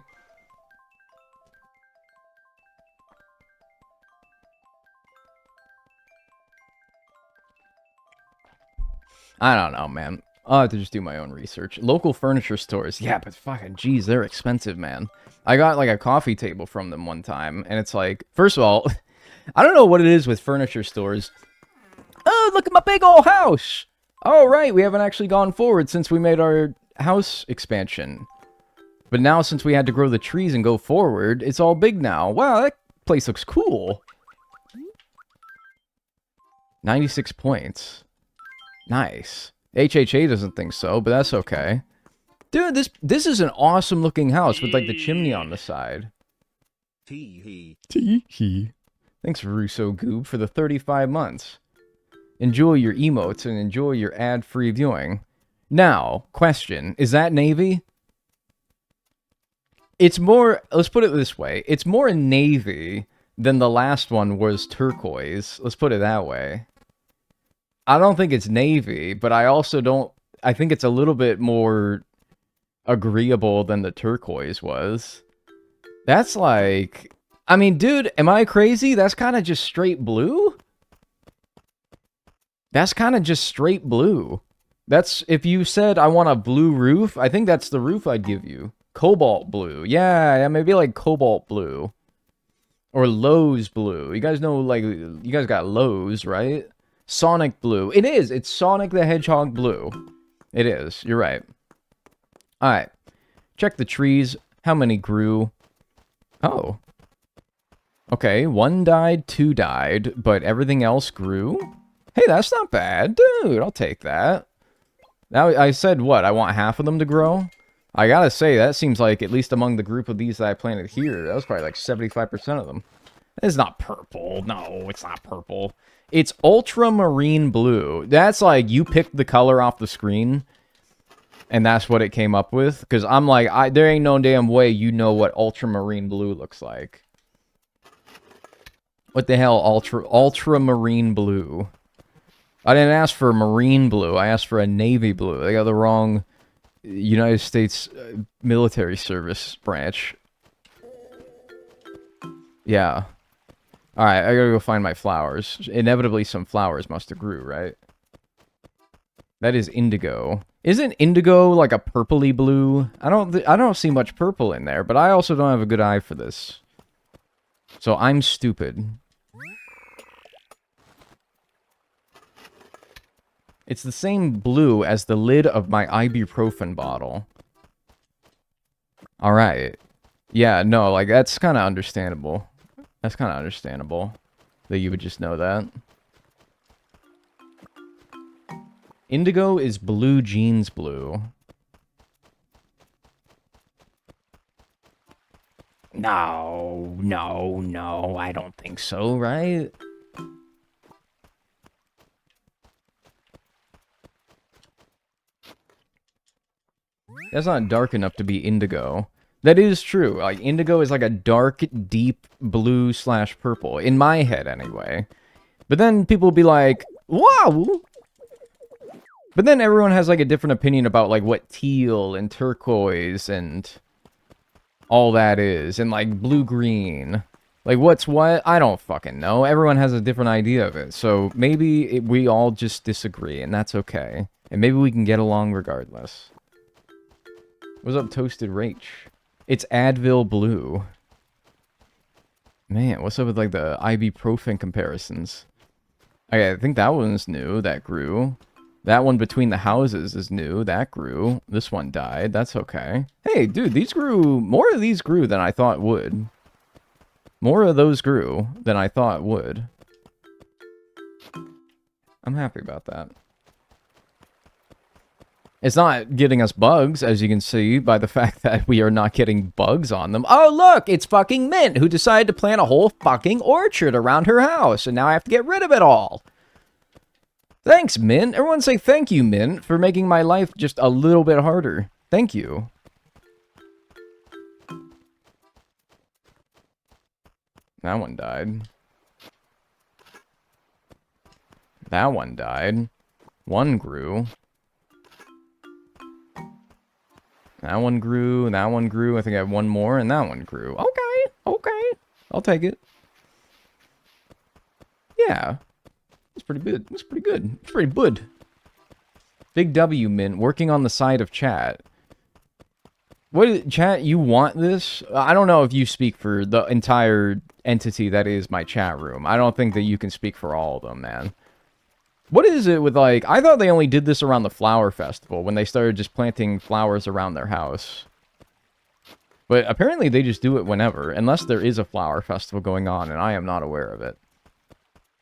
Speaker 1: I don't know, man. I'll have to just do my own research. Local furniture stores. Yeah, but fucking jeez, they're expensive, man. I got like a coffee table from them one time, and it's like, first of all, I don't know what it is with furniture stores. Oh, look at my big old house! Oh, right, we haven't actually gone forward since we made our house expansion. But now, since we had to grow the trees and go forward, it's all big now. Wow, that place looks cool. 96 points. Nice. HHA doesn't think so, but that's okay. Dude, this is an awesome looking house with like the chimney on the side.
Speaker 3: Tee-hee.
Speaker 1: Tee-hee. Thanks, Russo Goob, for the 35 months. Enjoy your emotes and enjoy your ad-free viewing. Now, question, is that navy? It's more, let's put it this way, it's more navy than the last one was turquoise. Let's put it that way. I don't think it's navy, but I also don't, I think it's a little bit more agreeable than the turquoise was. That's like, I mean, dude, am I crazy? That's kind of just straight blue? That's kind of just straight blue. That's, if you said I want a blue roof, I think that's the roof I'd give you. Cobalt blue. Yeah, maybe like cobalt blue. Or Lowe's blue. You guys know, like, you guys got Lowe's, right? Sonic blue. It is. It's Sonic the Hedgehog blue. It is. You're right. Alright. Check the trees. How many grew? Oh. Okay, 1 died, 2 died, but everything else grew? Hey, that's not bad. Dude, I'll take that. Now, I said what? I want half of them to grow? I gotta say, that seems like, at least among the group of these that I planted here, that was probably like 75% of them. It's not purple. No, it's not purple. It's ultramarine blue. That's like, you picked the color off the screen, and that's what it came up with. Because I'm like, there ain't no damn way you know what ultramarine blue looks like. What the hell, ultramarine blue? I didn't ask for marine blue. I asked for a navy blue. They got the wrong United States military service branch. Yeah. Alright, I gotta go find my flowers. Inevitably, some flowers must have grew, right? That is indigo. Isn't indigo like a purpley blue? I don't see much purple in there, but I also don't have a good eye for this. So I'm stupid. It's the same blue as the lid of my ibuprofen bottle. Alright. Yeah, no, like, that's kind of understandable. That's kind of understandable that you would just know that. Indigo is blue jeans blue. No, I don't think so, right? That's not dark enough to be indigo. That is true. Like, indigo is like a dark, deep blue / purple. In my head, anyway. But then people will be like, wow! But then everyone has, like, a different opinion about, like, what teal and turquoise and all that is. And, like, blue-green. Like, what's what? I don't fucking know. Everyone has a different idea of it. So maybe we all just disagree, and that's okay. And maybe we can get along regardless. What's up, Toasted Rach? It's Advil Blue. Man, what's up with, like, the ibuprofen comparisons? Okay, I think that one's new. That grew. That one between the houses is new. That grew. This one died. That's okay. Hey, dude, these grew... More of these grew than I thought would. More of those grew than I thought would. I'm happy about that. It's not getting us bugs, as you can see by the fact that we are not getting bugs on them. Oh, look, it's fucking Mint, who decided to plant a whole fucking orchard around her house, and now I have to get rid of it all. Thanks, Mint. Everyone say thank you, Mint, for making my life just a little bit harder. Thank you. That one died. That one died. One grew. That one grew, and that one grew. I think I have one more, and that one grew. Okay, okay. I'll take it. Yeah. It's pretty good. It's pretty good. It's pretty good. Big W, Mint, working on the side of chat. What, chat, you want this? I don't know if you speak for the entire entity that is my chat room. I don't think that you can speak for all of them, man. What is it with, like, I thought they only did this around the flower festival, when they started just planting flowers around their house. But apparently they just do it whenever, unless there is a flower festival going on, and I am not aware of it.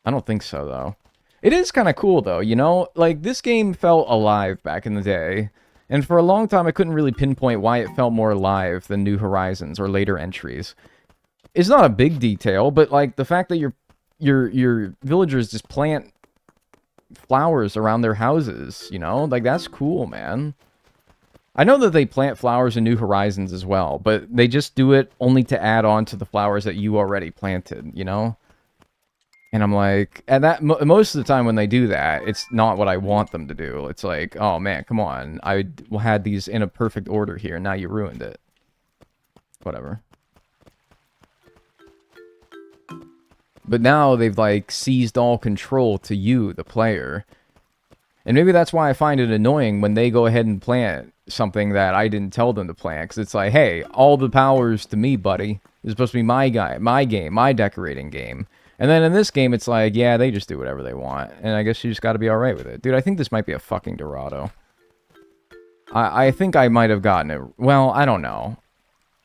Speaker 1: I don't think so, though. It is kind of cool, though, you know? Like, this game felt alive back in the day, and for a long time I couldn't really pinpoint why it felt more alive than New Horizons or later entries. It's not a big detail, but, like, the fact that your villagers just plant flowers around their houses, you know? Like, that's cool, man. I know that they plant flowers in New Horizons as well, but they just do it only to add on to the flowers that you already planted, you know? And I'm like, and that most of the time when they do that, it's not what I want them to do. It's like, oh man, come on. I had these in a perfect order here, now you ruined it. Whatever. But now they've, like, seized all control to you, the player. And maybe that's why I find it annoying when they go ahead and plant something that I didn't tell them to plant. Because it's like, hey, all the powers to me, buddy. This is supposed to be my game, my decorating game. And then in this game, it's like, yeah, they just do whatever they want. And I guess you just gotta be alright with it. Dude, I think this might be a fucking Dorado. I think I might have gotten it. Well, I don't know.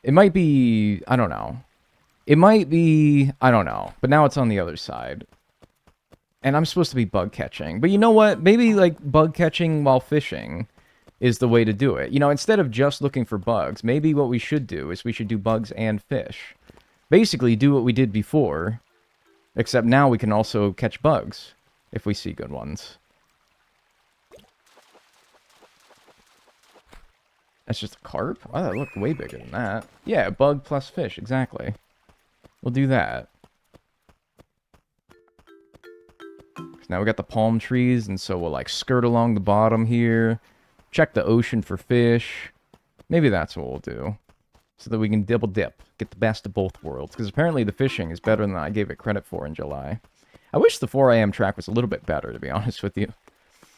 Speaker 1: It might be... I don't know. It might be... I don't know. But now it's on the other side. And I'm supposed to be bug catching. But you know what? Maybe, like, bug catching while fishing is the way to do it. You know, instead of just looking for bugs, maybe what we should do is we should do bugs and fish. Basically, do what we did before, except now we can also catch bugs if we see good ones. That's just a carp? Oh, that looked way bigger than that. Yeah, bug plus fish, exactly. We'll do that. Now we got the palm trees, and so we'll, like, skirt along the bottom here. Check the ocean for fish. Maybe that's what we'll do. So that we can double dip. Get the best of both worlds. Because apparently the fishing is better than I gave it credit for in July. I wish the 4 a.m. track was a little bit better, to be honest with you.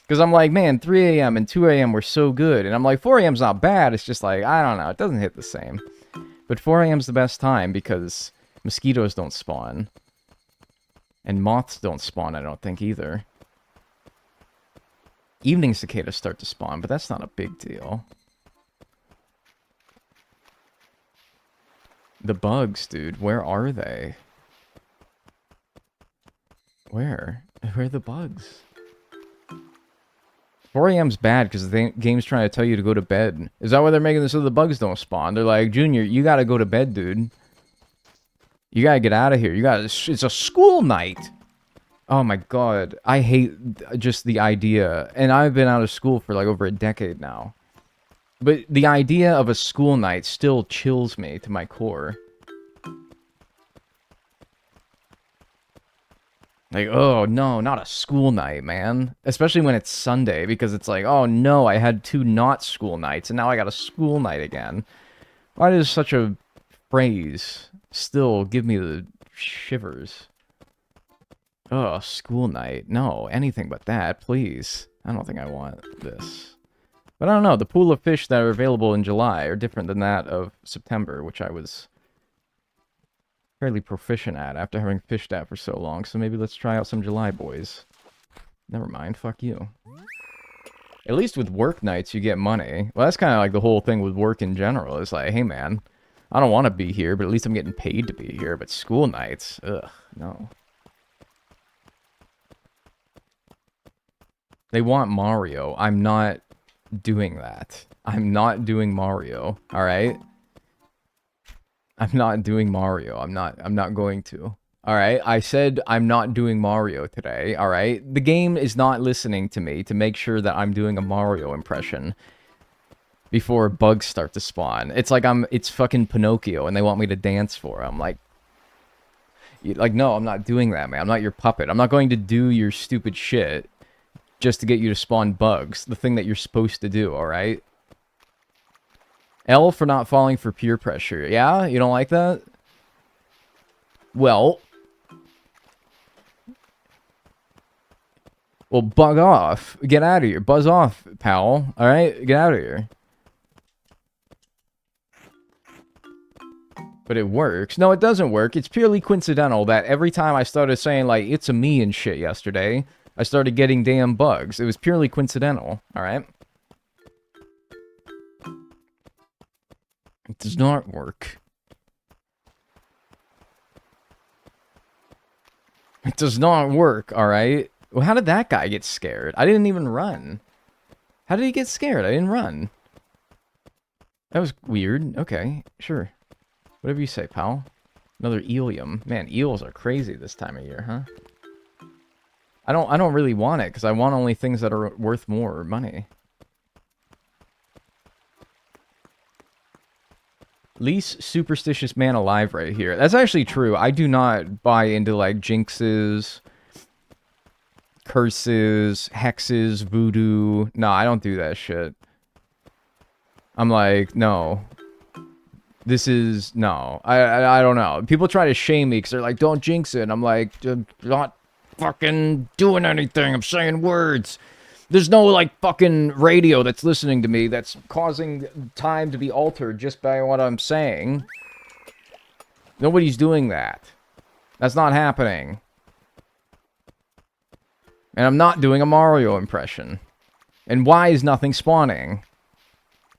Speaker 1: Because I'm like, man, 3 a.m. and 2 a.m. were so good. And I'm like, 4 a.m.'s not bad. It's just like, I don't know. It doesn't hit the same. But 4 a.m.'s the best time because mosquitoes don't spawn. And moths don't spawn, I don't think, either. Evening cicadas start to spawn, but that's not a big deal. The bugs, dude. Where are they? Where? Where are the bugs? 4 a.m.'s bad because the game's trying to tell you to go to bed. Is that why they're making this so the bugs don't spawn? They're like, Junior, you gotta go to bed, dude. You gotta get out of here. It's a school night. Oh my god. I hate just the idea. And I've been out of school for like over a decade now. But the idea of a school night still chills me to my core. Like, oh no, not a school night, man. Especially when it's Sunday, because it's like, oh no, I had 2 not school nights, and now I got a school night again. Why is such a phrase still give me the shivers. Oh, school night. No, anything but that, please. I don't think I want this. But I don't know, the pool of fish that are available in July are different than that of September, which I was fairly proficient at after having fished at for so long, so maybe let's try out some July boys. Never mind, fuck you. At least with work nights, you get money. Well, that's kind of like the whole thing with work in general. It's like, hey man, I don't want to be here, but at least I'm getting paid to be here. But school nights, ugh, no. They want Mario. I'm not doing that. I'm not doing Mario, alright? I'm not doing Mario. I'm not going to. Alright? I said I'm not doing Mario today, alright? The game is not listening to me to make sure that I'm doing a Mario impression before bugs start to spawn. It's like it's fucking Pinocchio and they want me to dance for them. Like, no, I'm not doing that, man. I'm not your puppet. I'm not going to do your stupid shit just to get you to spawn bugs. The thing that you're supposed to do, alright? L for not falling for peer pressure. Yeah? You don't like that? Well, bug off. Get out of here. Buzz off, pal. Alright? Get out of here. But it works. No, it doesn't work. It's purely coincidental that every time I started saying, like, it's a me and shit yesterday, I started getting damn bugs. It was purely coincidental. Alright? It does not work. It does not work, alright? Well, how did that guy get scared? I didn't even run. How did he get scared? I didn't run. That was weird. Okay, sure. Whatever you say, pal. Another Eelium. Man, eels are crazy this time of year, huh? I don't really want it, because I want only things that are worth more money. Least superstitious man alive right here. That's actually true. I do not buy into, like, jinxes, curses, hexes, voodoo. No, I don't do that shit. I'm like, no. This is... No. I don't know. People try to shame me because they're like, don't jinx it. And I'm like, I'm not fucking doing anything. I'm saying words. There's no, like, fucking radio that's listening to me that's causing time to be altered just by what I'm saying. Nobody's doing that. That's not happening. And I'm not doing a Mario impression. And why is nothing spawning?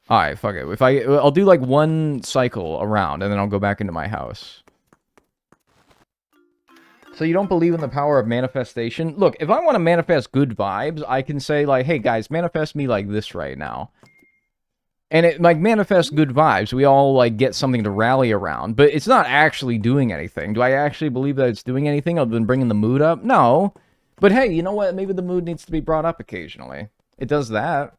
Speaker 1: Alright, fuck it. I'll do, like, one cycle around, and then I'll go back into my house. So you don't believe in the power of manifestation? Look, if I want to manifest good vibes, I can say, like, hey, guys, manifest me like this right now. And it, like, manifests good vibes. We all, like, get something to rally around. But it's not actually doing anything. Do I actually believe that it's doing anything other than bringing the mood up? No. But hey, you know what? Maybe the mood needs to be brought up occasionally. It does that.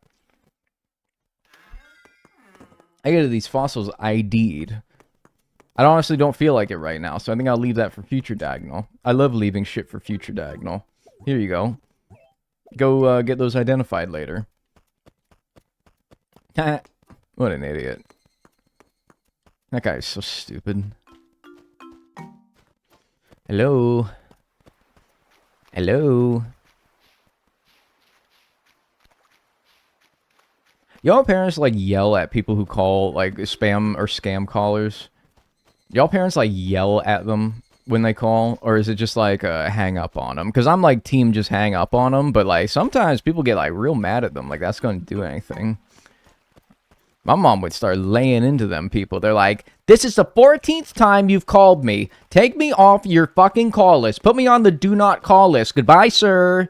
Speaker 1: I get these fossils ID'd. I honestly don't feel like it right now, so I think I'll leave that for future diagonal. I love leaving shit for future diagonal. Here you go. Go get those identified later. What an idiot. That guy is so stupid. Hello? Hello? Y'all parents, like, yell at people who call, like, spam or scam callers? Y'all parents, like, yell at them when they call? Or is it just, like, hang up on them? Because I'm, like, team just hang up on them. But, like, sometimes people get, like, real mad at them. Like, that's going to do anything. My mom would start laying into them people. They're like, this is the 14th time you've called me. Take me off your fucking call list. Put me on the do not call list. Goodbye, sir.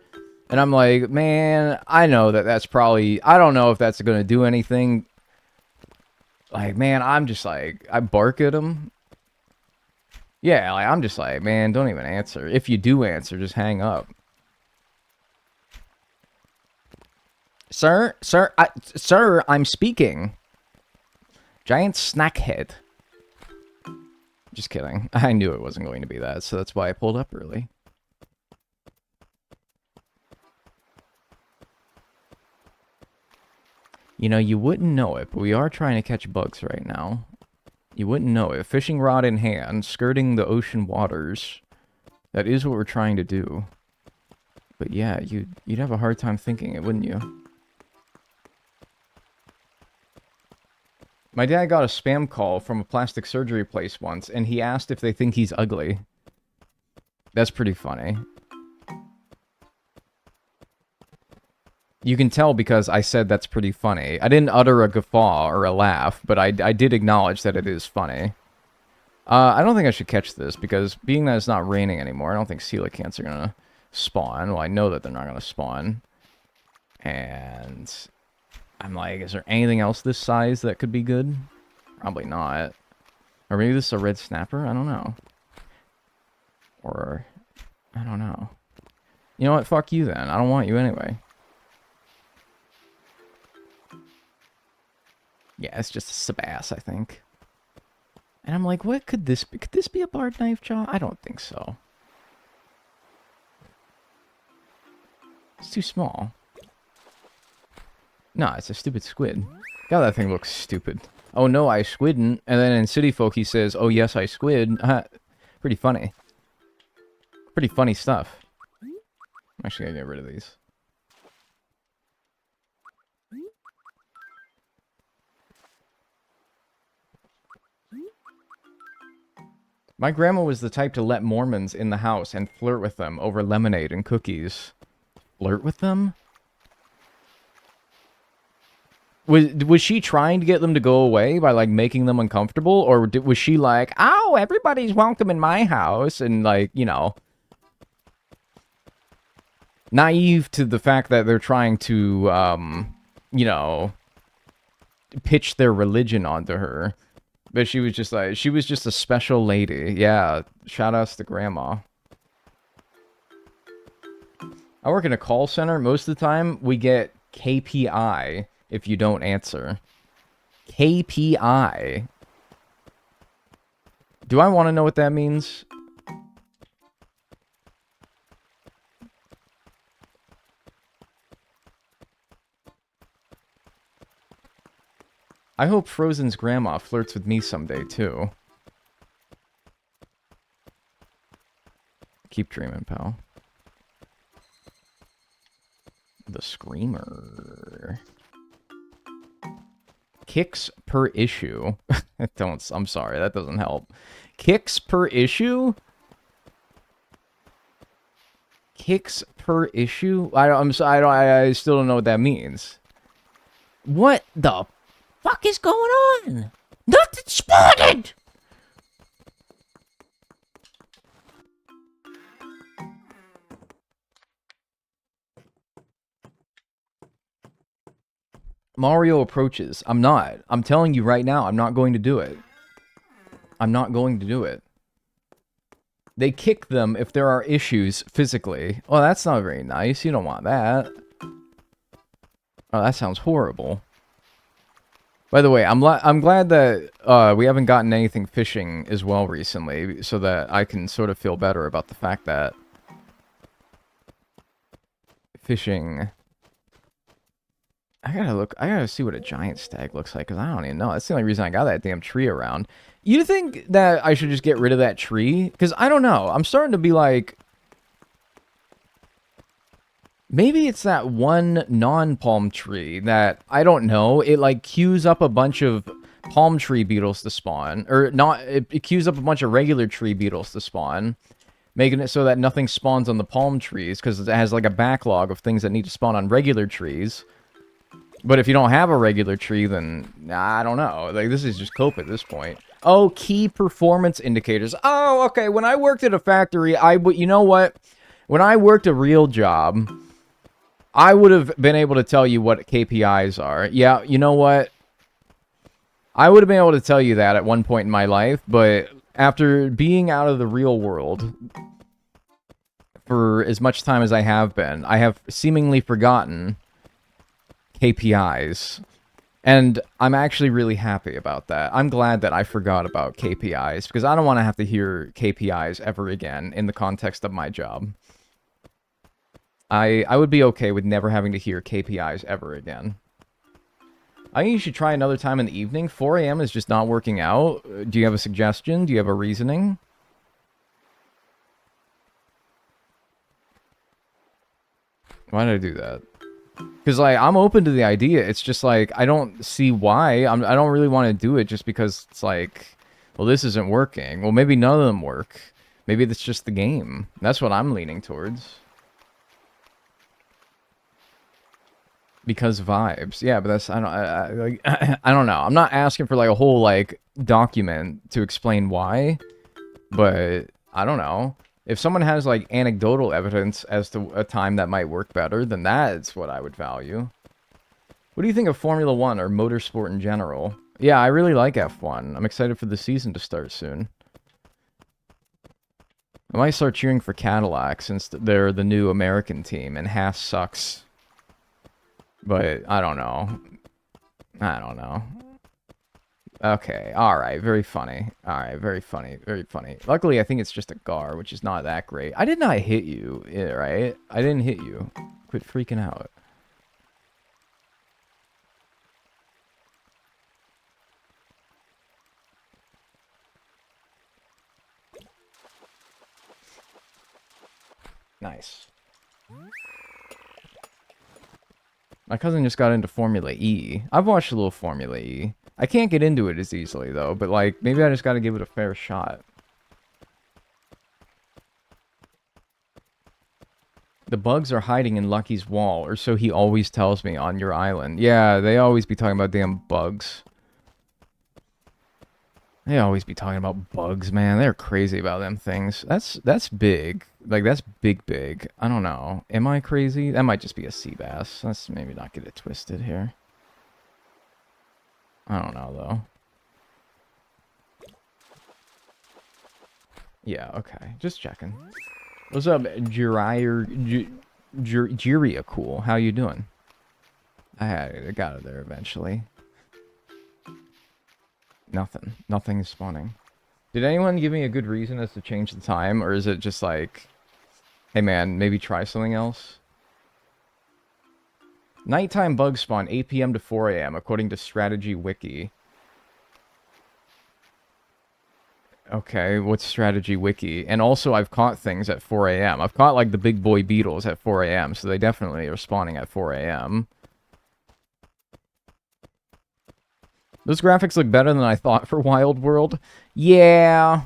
Speaker 1: And I'm like, man, I know that that's probably... I don't know if that's going to do anything. Like, man, I'm just like... I bark at them. Yeah, like, I'm just like, man, don't even answer. If you do answer, just hang up. Sir, I'm speaking. Giant snack head. Just kidding. I knew it wasn't going to be that, so that's why I pulled up early. You know, you wouldn't know it, but we are trying to catch bugs right now. You wouldn't know it. Fishing rod in hand, skirting the ocean waters. That is what we're trying to do. But yeah, you'd have a hard time thinking it, wouldn't you? My dad got a spam call from a plastic surgery place once, and he asked if they think he's ugly. That's pretty funny. You can tell because I said that's pretty funny. I didn't utter a guffaw or a laugh, but I did acknowledge that it is funny. I don't think I should catch this, because being that it's not raining anymore, I don't think coelacanths are gonna spawn. Well, I know that they're not gonna spawn. And I'm like, is there anything else this size that could be good? Probably not. Or maybe this is a red snapper? I don't know. Or, I don't know. You know what? Fuck you then. I don't want you anyway. Yeah, it's just a Sebass, I think. And I'm like, what could this be? Could this be a barred knife jaw? I don't think so. It's too small. Nah, it's a stupid squid. God, that thing looks stupid. Oh no, I squiddn't. And then in City Folk he says, oh yes, I squid. Pretty funny. Pretty funny stuff. I'm actually gonna get rid of these. My grandma was the type to let Mormons in the house and flirt with them over lemonade and cookies. Flirt with them? Was she trying to get them to go away by, like, making them uncomfortable? Or was she like, oh, everybody's welcome in my house, and, like, you know, naive to the fact that they're trying to, you know, pitch their religion onto her. But she was just like, she was just a special lady. Yeah, shout outs to Grandma. I work in a call center. Most of the time, we get KPI if you don't answer. KPI. Do I want to know what that means? I hope Frozen's grandma flirts with me someday, too. Keep dreaming, pal. The Screamer. Kicks per issue. I'm sorry, that doesn't help. Kicks per issue? Kicks per issue? I still don't know what that means. What the fuck is going on? Nothing spotted! Mario approaches. I'm not. I'm telling you right now, I'm not going to do it. I'm not going to do it. They kick them if there are issues physically. Well, that's not very nice. You don't want that. Oh, that sounds horrible. By the way, I'm glad that we haven't gotten anything fishing as well recently, so that I can sort of feel better about the fact that fishing... I gotta see what a giant stag looks like, because I don't even know. That's the only reason I got that damn tree around. You think that I should just get rid of that tree? Because I don't know. I'm starting to be like... Maybe it's that one non-palm tree that, I don't know, it like queues up a bunch of palm tree beetles to spawn. Or not, it queues up a bunch of regular tree beetles to spawn. Making it so that nothing spawns on the palm trees, because it has like a backlog of things that need to spawn on regular trees. But if you don't have a regular tree, then, I don't know. Like, this is just cope at this point. Oh, key performance indicators. Oh, okay, when I worked at a factory, you know what? When I worked a real job, I would have been able to tell you what KPIs are. Yeah, you know what? I would have been able to tell you that at one point in my life, but after being out of the real world for as much time as I have seemingly forgotten KPIs. And I'm actually really happy about that. I'm glad that I forgot about KPIs, because I don't want to have to hear KPIs ever again in the context of my job. I would be okay with never having to hear KPIs ever again. I think you should try another time in the evening. 4 a.m. is just not working out. Do you have a suggestion? Do you have a reasoning? Why did I do that? Because, like, I'm open to the idea. It's just, like, I don't see why. I don't really want to do it just because it's like, well, this isn't working. Well, maybe none of them work. Maybe it's just the game. That's what I'm leaning towards. Because vibes. Yeah, but that's, I don't know. I'm not asking for, like, a whole, like, document to explain why. But, I don't know. If someone has, like, anecdotal evidence as to a time that might work better, then that's what I would value. What do you think of Formula 1 or motorsport in general? Yeah, I really like F1. I'm excited for the season to start soon. I might start cheering for Cadillac since they're the new American team, and Haas sucks. But, I don't know. I don't know. Okay, alright, very funny. Alright, very funny, very funny. Luckily, I think it's just a Gar, which is not that great. I did not hit you, right? I didn't hit you. Quit freaking out. Nice. My cousin just got into Formula E. I've watched a little Formula E. I can't get into it as easily, though, but, like, maybe I just gotta give it a fair shot. The bugs are hiding in Lucky's wall, or so he always tells me on your island. Yeah, they always be talking about damn bugs. They always be talking about bugs, man. They're crazy about them things. That's big. Like, that's big. I don't know. Am I crazy? That might just be a sea bass. Let's maybe not get it twisted here. I don't know, though. Yeah, okay. Just checking. What's up, Jiria Cool? How you doing? I got it there eventually. Nothing. Nothing is spawning. Did anyone give me a good reason as to change the time? Or is it just like, hey man, maybe try something else? Nighttime bugs spawn 8 p.m. to 4 a.m. according to Strategy Wiki. Okay, what's Strategy Wiki? And also, I've caught things at 4 a.m. I've caught, like, the big boy beetles at 4 a.m., so they definitely are spawning at 4 a.m. Those graphics look better than I thought for Wild World. Yeah.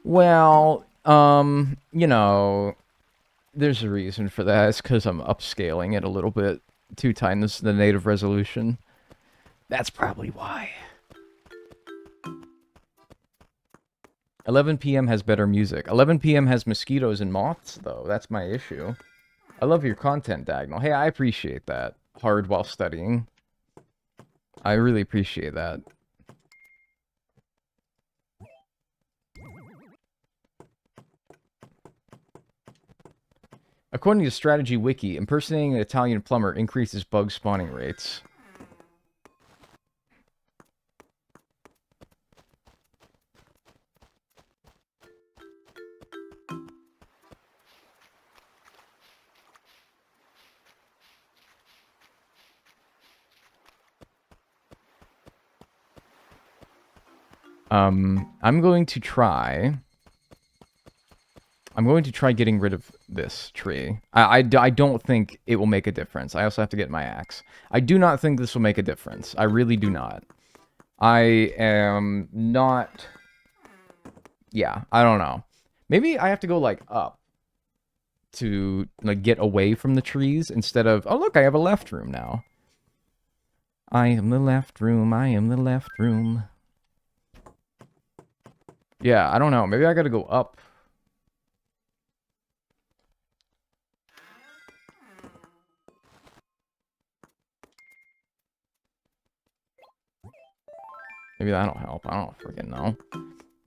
Speaker 1: Well, you know, there's a reason for that. It's because I'm upscaling it a little bit. 2 times the native resolution. That's probably why. 11 p.m. has better music. 11 p.m. has mosquitoes and moths, though. That's my issue. I love your content, Dagnall. Hey, I appreciate that. Hard while studying. I really appreciate that. According to Strategy Wiki, impersonating an Italian plumber increases bug spawning rates. I'm going to try getting rid of this tree. I don't think it will make a difference. I also have to get my axe. I do not think this will make a difference. I really do not. I am not... Yeah, I don't know. Maybe I have to go, like, up to, like, get away from the trees instead of... Oh, look, I have a left room now. I am the left room. I am the left room. Yeah, I don't know. Maybe I gotta go up. Maybe that'll help. I don't freaking know.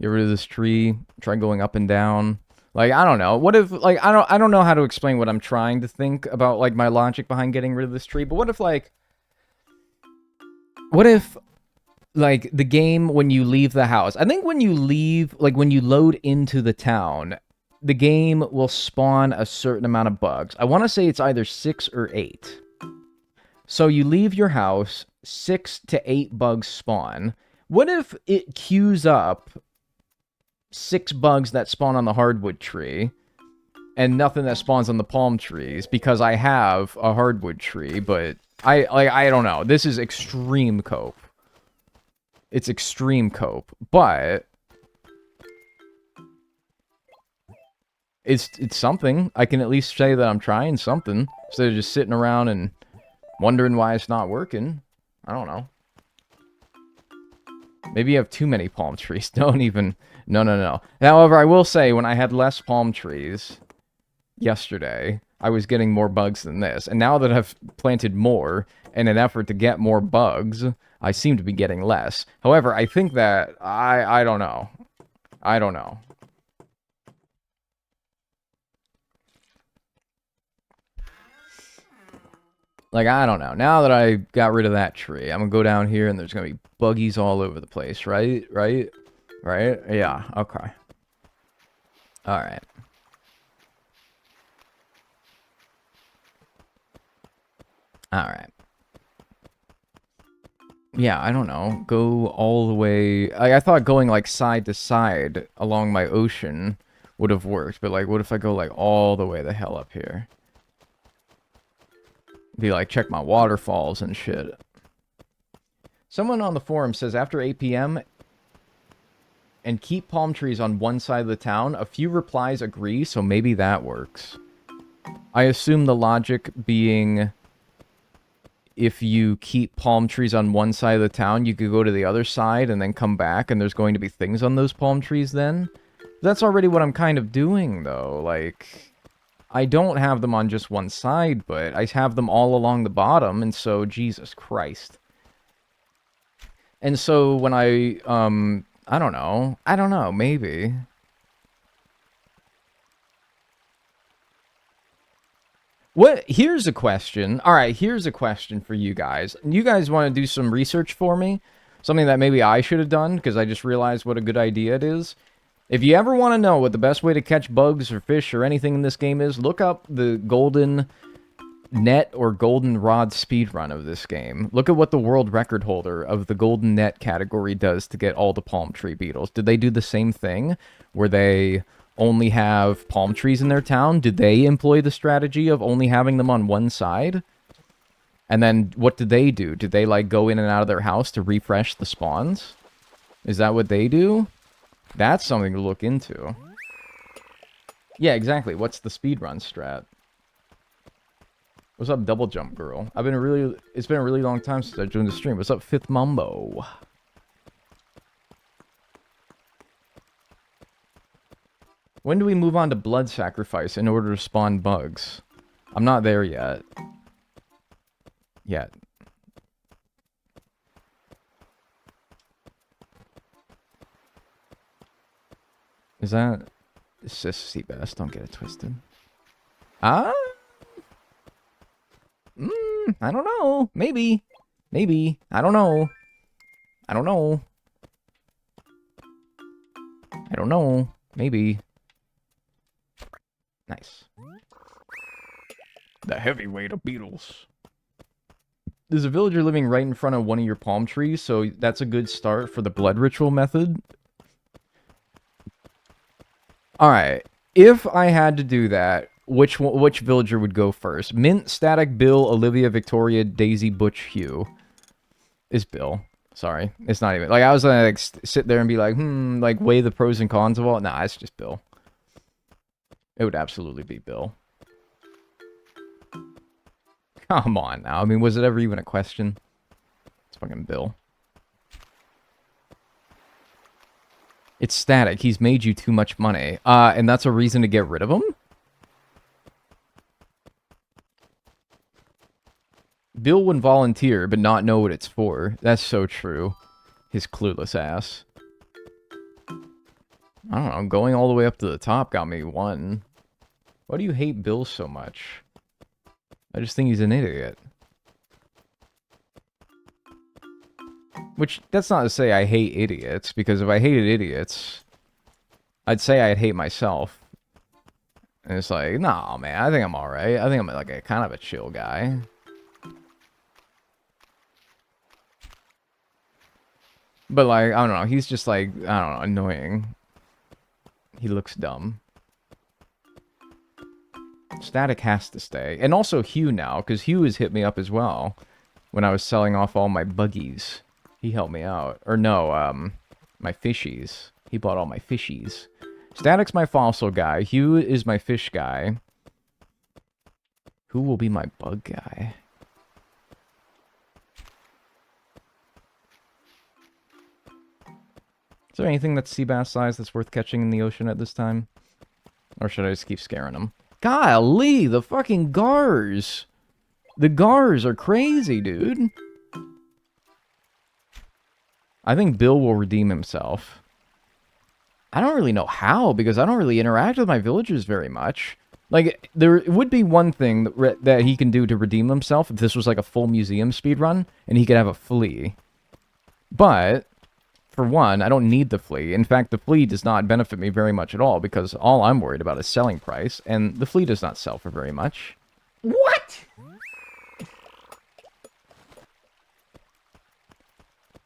Speaker 1: Get rid of this tree. Try going up and down. Like, I don't know. What if, like, I don't know how to explain what I'm trying to think about, like, my logic behind getting rid of this tree. But what if, like... What if... Like, the game, when you leave the house, I think when you leave, like, when you load into the town, the game will spawn a certain amount of bugs. I want to say it's either 6 or 8. So you leave your house, 6 to 8 bugs spawn. What if it queues up 6 bugs that spawn on the hardwood tree and nothing that spawns on the palm trees because I have a hardwood tree, but I don't know. This is extreme cope. It's extreme cope, but it's something. I can at least say that I'm trying something instead of just sitting around and wondering why it's not working. I don't know. Maybe you have too many palm trees. Don't even... No. However, I will say, when I had less palm trees yesterday, I was getting more bugs than this. And now that I've planted more in an effort to get more bugs, I seem to be getting less. However, I think that... I don't know. I don't know. Like, I don't know. Now that I got rid of that tree, I'm gonna go down here and there's gonna be buggies all over the place, right? Right? Yeah, okay. Alright. Alright. Yeah, I don't know. Go all the way... I thought going, like, side to side along my ocean would have worked, but, like, what if I go, like, all the way the hell up here? Be like, check my waterfalls and shit. Someone on the forum says after 8 p.m. and keep palm trees on one side of the town. A few replies agree, so maybe that works. I assume the logic being if you keep palm trees on one side of the town, you could go to the other side and then come back and there's going to be things on those palm trees then. That's already what I'm kind of doing, though. Like... I don't have them on just one side, but I have them all along the bottom, and so, Jesus Christ. And so, when I don't know, maybe. Here's a question. Alright, here's a question for you guys. You guys want to do some research for me? Something that maybe I should have done, because I just realized what a good idea it is. If you ever want to know what the best way to catch bugs or fish or anything in this game is, look up the golden net or golden rod speedrun of this game. Look at what the world record holder of the golden net category does to get all the palm tree beetles. Did they do the same thing where they only have palm trees in their town? Did they employ the strategy of only having them on one side? And then what did they do? Did they like go in and out of their house to refresh the spawns? Is that what they do? That's something to look into. Yeah, exactly. What's the speedrun strat? What's up, Double Jump Girl? It's been a really long time since I joined the stream. What's up, Fifth Mumbo? When do we move on to blood sacrifice in order to spawn bugs? I'm not there yet. Is that... It's just Seabass, don't get it twisted. I don't know. Maybe. I don't know. Maybe. Nice. The heavyweight of beetles. There's a villager living right in front of one of your palm trees, so that's a good start for the blood ritual method. Alright, if I had to do that, which villager would go first? Mint, Static, Bill, Olivia, Victoria, Daisy, Butch, Hugh. Is Bill. Sorry. It's not even... Like, I was gonna like, sit there and be like, like, weigh the pros and cons of all... Nah, it's just Bill. It would absolutely be Bill. Come on now. I mean, was it ever even a question? It's fucking Bill. It's Static. He's made you too much money. And that's a reason to get rid of him? Bill would volunteer, but not know what it's for. That's so true. His clueless ass. I don't know. Going all the way up to the top got me 1. Why do you hate Bill so much? I just think he's an idiot. Which, that's not to say I hate idiots, because if I hated idiots, I'd say I'd hate myself. And it's like, nah, man, I think I'm alright. I think I'm like a kind of a chill guy. But, like, I don't know. He's just, like, I don't know, annoying. He looks dumb. Static has to stay. And also Hugh now, because Hugh has hit me up as well. When I was selling off all my buggies. He helped me out. Or no, my fishies. He bought all my fishies. Static's my fossil guy. Hugh is my fish guy. Who will be my bug guy? Is there anything that's sea bass size that's worth catching in the ocean at this time? Or should I just keep scaring them? Golly, the fucking gars! The gars are crazy, dude. I think Bill will redeem himself. I don't really know how, because I don't really interact with my villagers very much. Like, there would be one thing that he can do to redeem himself if this was like a full museum speedrun, and he could have a flea. But, for one, I don't need the flea. In fact, the flea does not benefit me very much at all, because all I'm worried about is selling price, and the flea does not sell for very much. What?!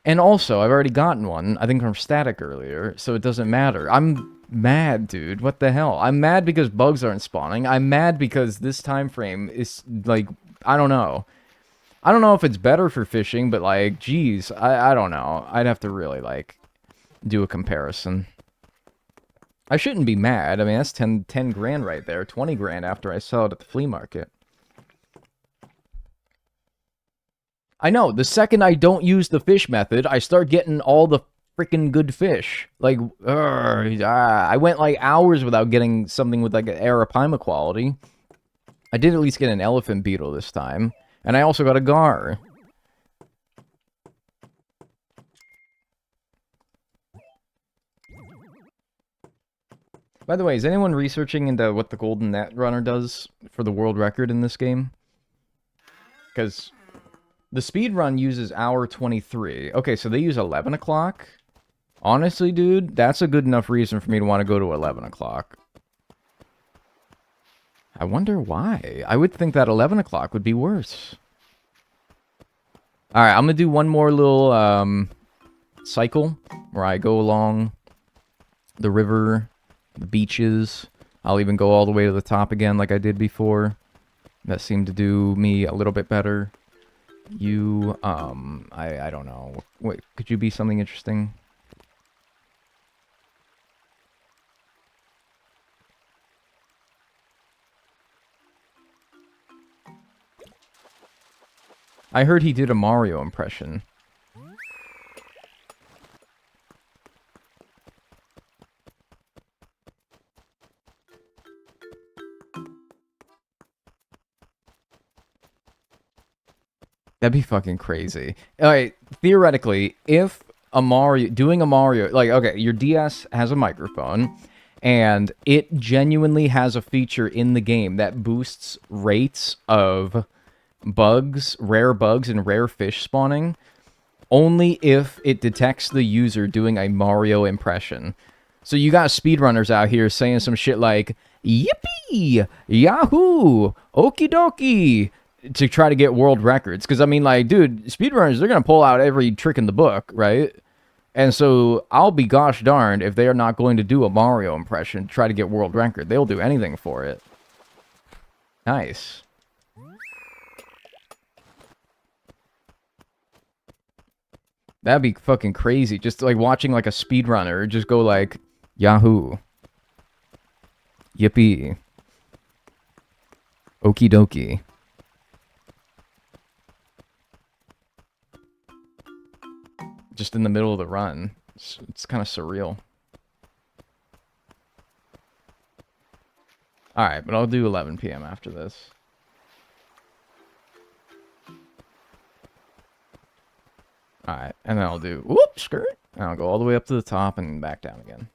Speaker 1: And also, I've already gotten one, I think from Static earlier, so it doesn't matter. I'm mad, dude. What the hell? I'm mad because bugs aren't spawning. I'm mad because this time frame is, like, I don't know. I don't know if it's better for fishing, but, like, geez, I don't know. I'd have to really, like, do a comparison. I shouldn't be mad. I mean, that's 10 grand right there. 20 grand after I sell it at the flea market. I know, the second I don't use the fish method, I start getting all the freaking good fish. Like, I went, like, hours without getting something with, like, an Arapaima quality. I did at least get an elephant beetle this time. And I also got a gar. By the way, is anyone researching into what the Golden Net Runner does for the world record in this game? Because the speed run uses hour 23. Okay, so they use 11 o'clock? Honestly, dude, that's a good enough reason for me to want to go to 11 o'clock. I wonder why. I would think that 11 o'clock would be worse. Alright, I'm going to do one more little cycle where I go along the river, the beaches. I'll even go all the way to the top again like I did before. That seemed to do me a little bit better. You, I don't know. Wait, could you be something interesting? I heard he did a Mario impression. That'd be fucking crazy. Alright, theoretically, if doing a Mario, like, okay, your DS has a microphone, and it genuinely has a feature in the game that boosts rates of bugs, rare bugs, and rare fish spawning, only if it detects the user doing a Mario impression. So you got speedrunners out here saying some shit like, yippee, yahoo, okie dokie, to try to get world records. Because, I mean, like, dude, speedrunners, they're going to pull out every trick in the book, right? And so, I'll be gosh darned if they are not going to do a Mario impression to try to get world record. They'll do anything for it. Nice. That'd be fucking crazy. Just, like, watching, like, a speedrunner just go, like, Yahoo. Yippee. Okie dokie. Just in the middle of the run. It's kind of surreal. Alright, but I'll do 11 p.m. after this. Alright, and then I'll do, whoop, skirt. And I'll go all the way up to the top and back down again.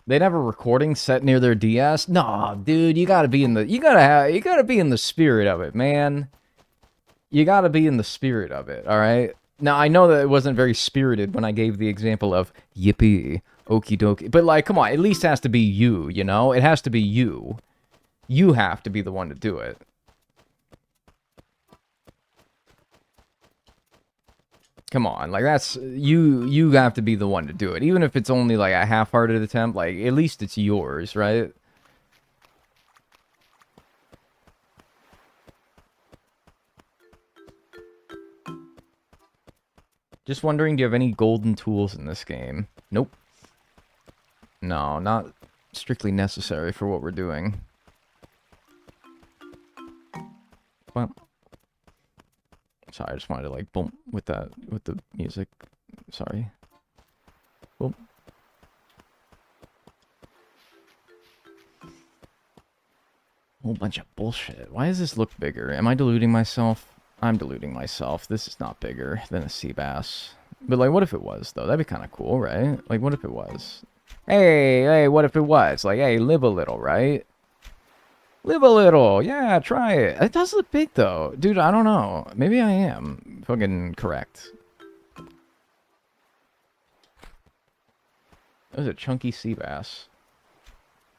Speaker 1: They'd have a recording set near their DS? Nah, dude, you gotta be in the, you gotta be in the spirit of it, man. You gotta be in the spirit of it, alright? Now, I know that it wasn't very spirited when I gave the example of, yippee, okie dokie. But, like, come on, at least has to be you, you know? It has to be you. You have to be the one to do it. Come on, like that's you have to be the one to do it. Even if it's only like a half-hearted attempt, like at least it's yours, right? Just wondering, do you have any golden tools in this game? Nope. No, not strictly necessary for what we're doing. Well, sorry, I just wanted to like boom with that with the music. Sorry. Boom. Whole bunch of bullshit. Why does this look bigger? Am I deluding myself? I'm deluding myself. This is not bigger than a sea bass. But like, what if it was though? That'd be kind of cool, right? Like, what if it was? Hey, what if it was? Like, hey, live a little, right? Live a little. Yeah, try it. It does look big, though. Dude, I don't know. Maybe I am fucking correct. That was a chunky sea bass.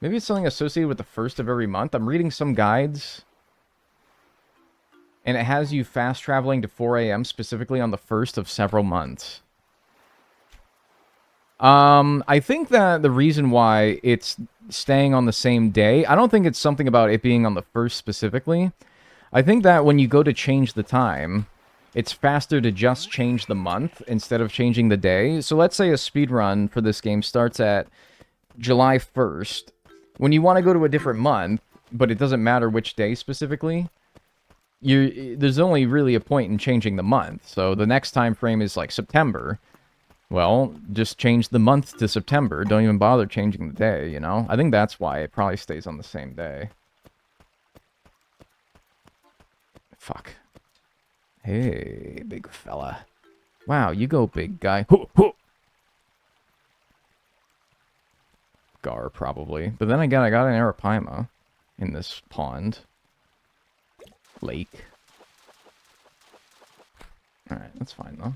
Speaker 1: Maybe it's something associated with the first of every month. I'm reading some guides, and it has you fast traveling to 4 a.m. specifically on the first of several months. I think that the reason why it's staying on the same day, I don't think it's something about it being on the first specifically. I think that when you go to change the time, it's faster to just change the month instead of changing the day. So let's say a speedrun for this game starts at July 1st. When you want to go to a different month, but it doesn't matter which day specifically, there's only really a point in changing the month. So the next time frame is like September. Well, just change the month to September. Don't even bother changing the day, you know? I think that's why it probably stays on the same day. Fuck. Hey, big fella. Wow, you go, big guy. Gar, probably. But then again, I got an arapaima in this pond. Lake. Alright, that's fine, though.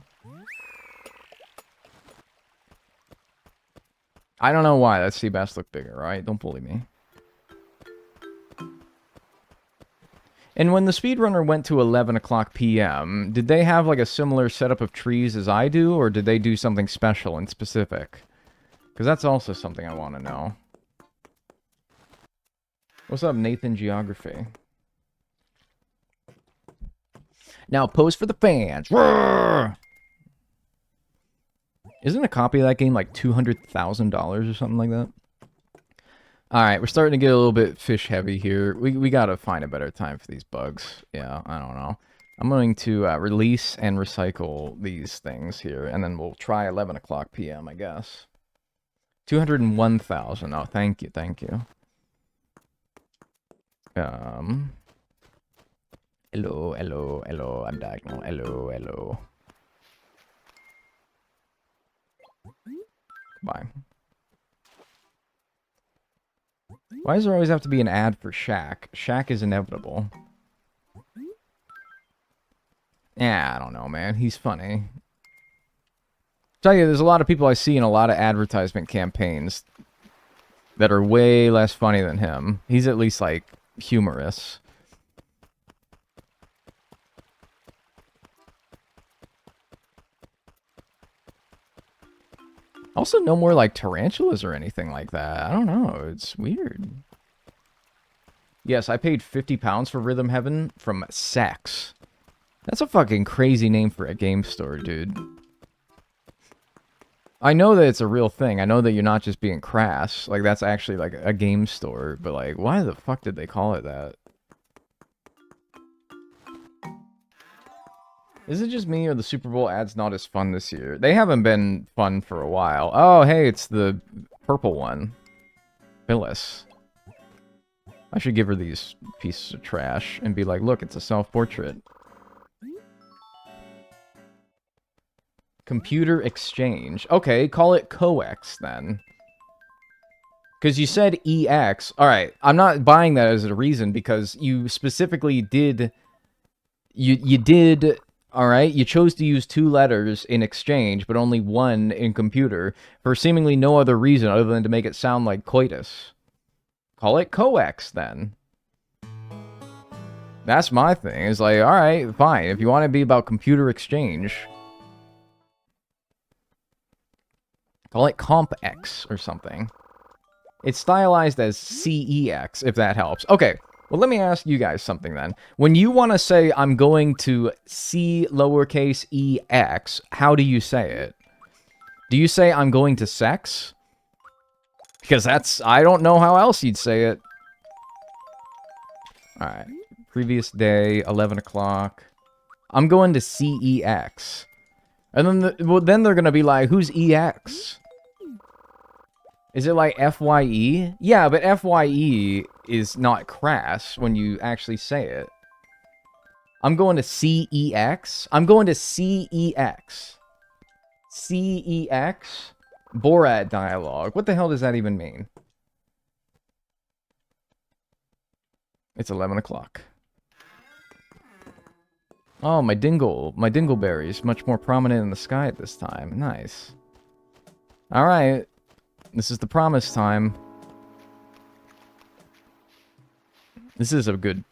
Speaker 1: I don't know why that sea bass looked bigger, right? Don't bully me. And when the speedrunner went to 11 o'clock p.m., did they have like a similar setup of trees as I do, or did they do something special and specific? Because that's also something I want to know. What's up, Nathan Geography? Now pose for the fans. Roar! Isn't a copy of that game like $200,000 or something like that? Alright, we're starting to get a little bit fish heavy here. We gotta find a better time for these bugs. Yeah, I don't know. I'm going to release and recycle these things here, and then we'll try 11 o'clock p.m., I guess. 201,000. Oh, thank you, thank you. Hello, I'm diagonal. Hello. Bye. Why does there always have to be an ad for Shaq? Shaq is inevitable. Yeah, I don't know, man. He's funny. Tell you, there's a lot of people I see in a lot of advertisement campaigns that are way less funny than him. He's at least, like, humorous. Also, no more, like, tarantulas or anything like that. I don't know. It's weird. Yes, I paid £50 for Rhythm Heaven from Sex. That's a fucking crazy name for a game store, dude. I know that it's a real thing. I know that you're not just being crass. Like, that's actually, like, a game store. But, like, why the fuck did they call it that? Is it just me, or the Super Bowl ads not as fun this year? They haven't been fun for a while. Oh, hey, it's the purple one. Phyllis. I should give her these pieces of trash and be like, look, it's a self-portrait. Computer exchange. Okay, call it COEX then. Because you said EX. Alright, I'm not buying that as a reason because you specifically did... You did... Alright, you chose to use 2 letters in exchange, but only 1 in computer, for seemingly no other reason other than to make it sound like coitus. Call it coex, then. That's my thing. It's like, alright, fine. If you want to be about computer exchange, Call it Comp X or something. It's stylized as CEX, if that helps. Okay, well, let me ask you guys something then. When you want to say, I'm going to C lowercase EX, how do you say it? Do you say, I'm going to sex? Because that's, I don't know how else you'd say it. Alright, previous day, 11 o'clock. I'm going to CEX. And then, then they're going to be like, who's EX? Is it like FYE? Yeah, but FYE is not crass when you actually say it. I'm going to CEX. I'm going to CEX. CEX? Borat dialogue. What the hell does that even mean? It's 11 o'clock. Oh, my dingleberry is much more prominent in the sky at this time. Nice. Alright. This is the promise time. This is a good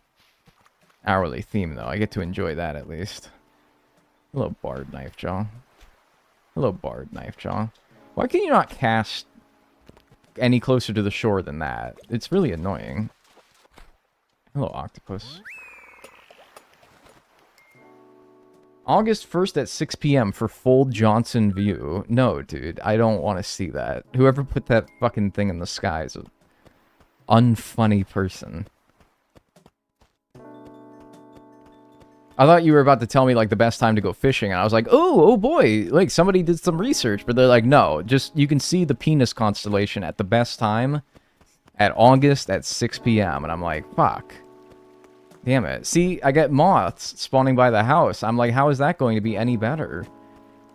Speaker 1: hourly theme, though. I get to enjoy that, at least. Hello, Bard Knifejaw. Hello, Bard Knifejaw. Why can you not cast any closer to the shore than that? It's really annoying. Hello, Octopus. August 1st at 6 p.m. for full Johnson view. No, dude, I don't want to see that. Whoever put that fucking thing in the sky is an unfunny person. I thought you were about to tell me, like, the best time to go fishing, and I was like, oh boy, like, somebody did some research, but they're like, no, just, you can see the penis constellation at the best time at August at 6 p.m., and I'm like, fuck. Damn it. See, I get moths spawning by the house. I'm like, how is that going to be any better?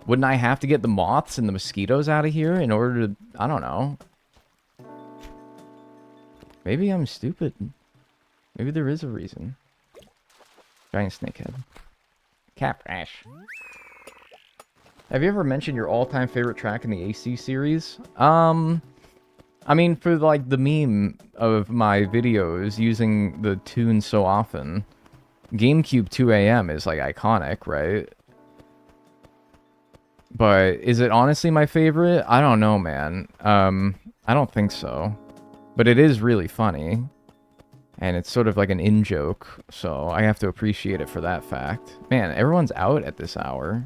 Speaker 1: Wouldn't I have to get the moths and the mosquitoes out of here in order to... I don't know. Maybe I'm stupid. Maybe there is a reason. Giant snakehead. Caprash. Have you ever mentioned your all-time favorite track in the AC series? I mean, for, like, the meme of my videos using the tune so often, GameCube 2 AM is, like, iconic, right? But is it honestly my favorite? I don't know, man. I don't think so. But it is really funny. And it's sort of like an in-joke, so I have to appreciate it for that fact. Man, everyone's out at this hour.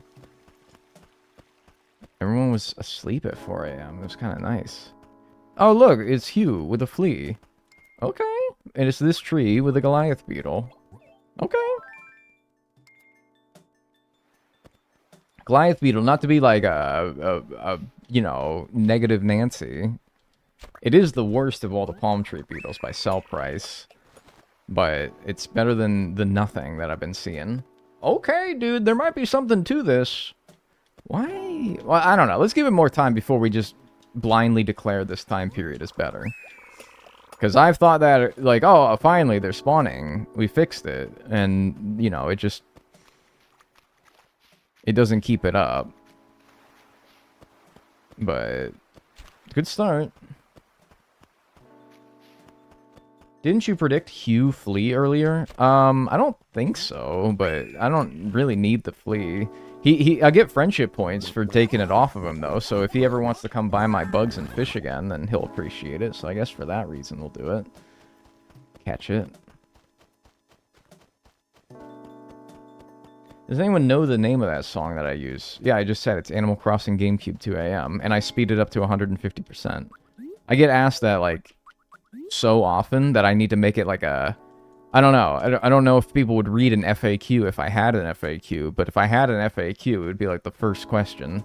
Speaker 1: Everyone was asleep at 4 AM. It was kind of nice. Oh, look, it's Hugh with a flea. Okay. And it's this tree with a Goliath beetle. Okay. Goliath beetle, not to be like you know, negative Nancy. It is the worst of all the palm tree beetles by sell price. But it's better than the nothing that I've been seeing. Okay, dude, there might be something to this. Why? Well, I don't know. Let's give it more time before we just blindly declare this time period as better. Because I've thought that, like, oh, finally, they're spawning. We fixed it. And, you know, it just... It doesn't keep it up. But... Good start. Didn't you predict Hugh Flea earlier? I don't think so, but I don't really need the flea. I get friendship points for taking it off of him, though, so if he ever wants to come buy my bugs and fish again, then he'll appreciate it, so I guess for that reason we'll do it. Catch it. Does anyone know the name of that song that I use? Yeah, I just said it's Animal Crossing GameCube 2 AM, and I speed it up to 150%. I get asked that, like, so often that I need to make it like a... I don't know. I don't know if people would read an FAQ if I had an FAQ, but if I had an FAQ, it would be like the first question.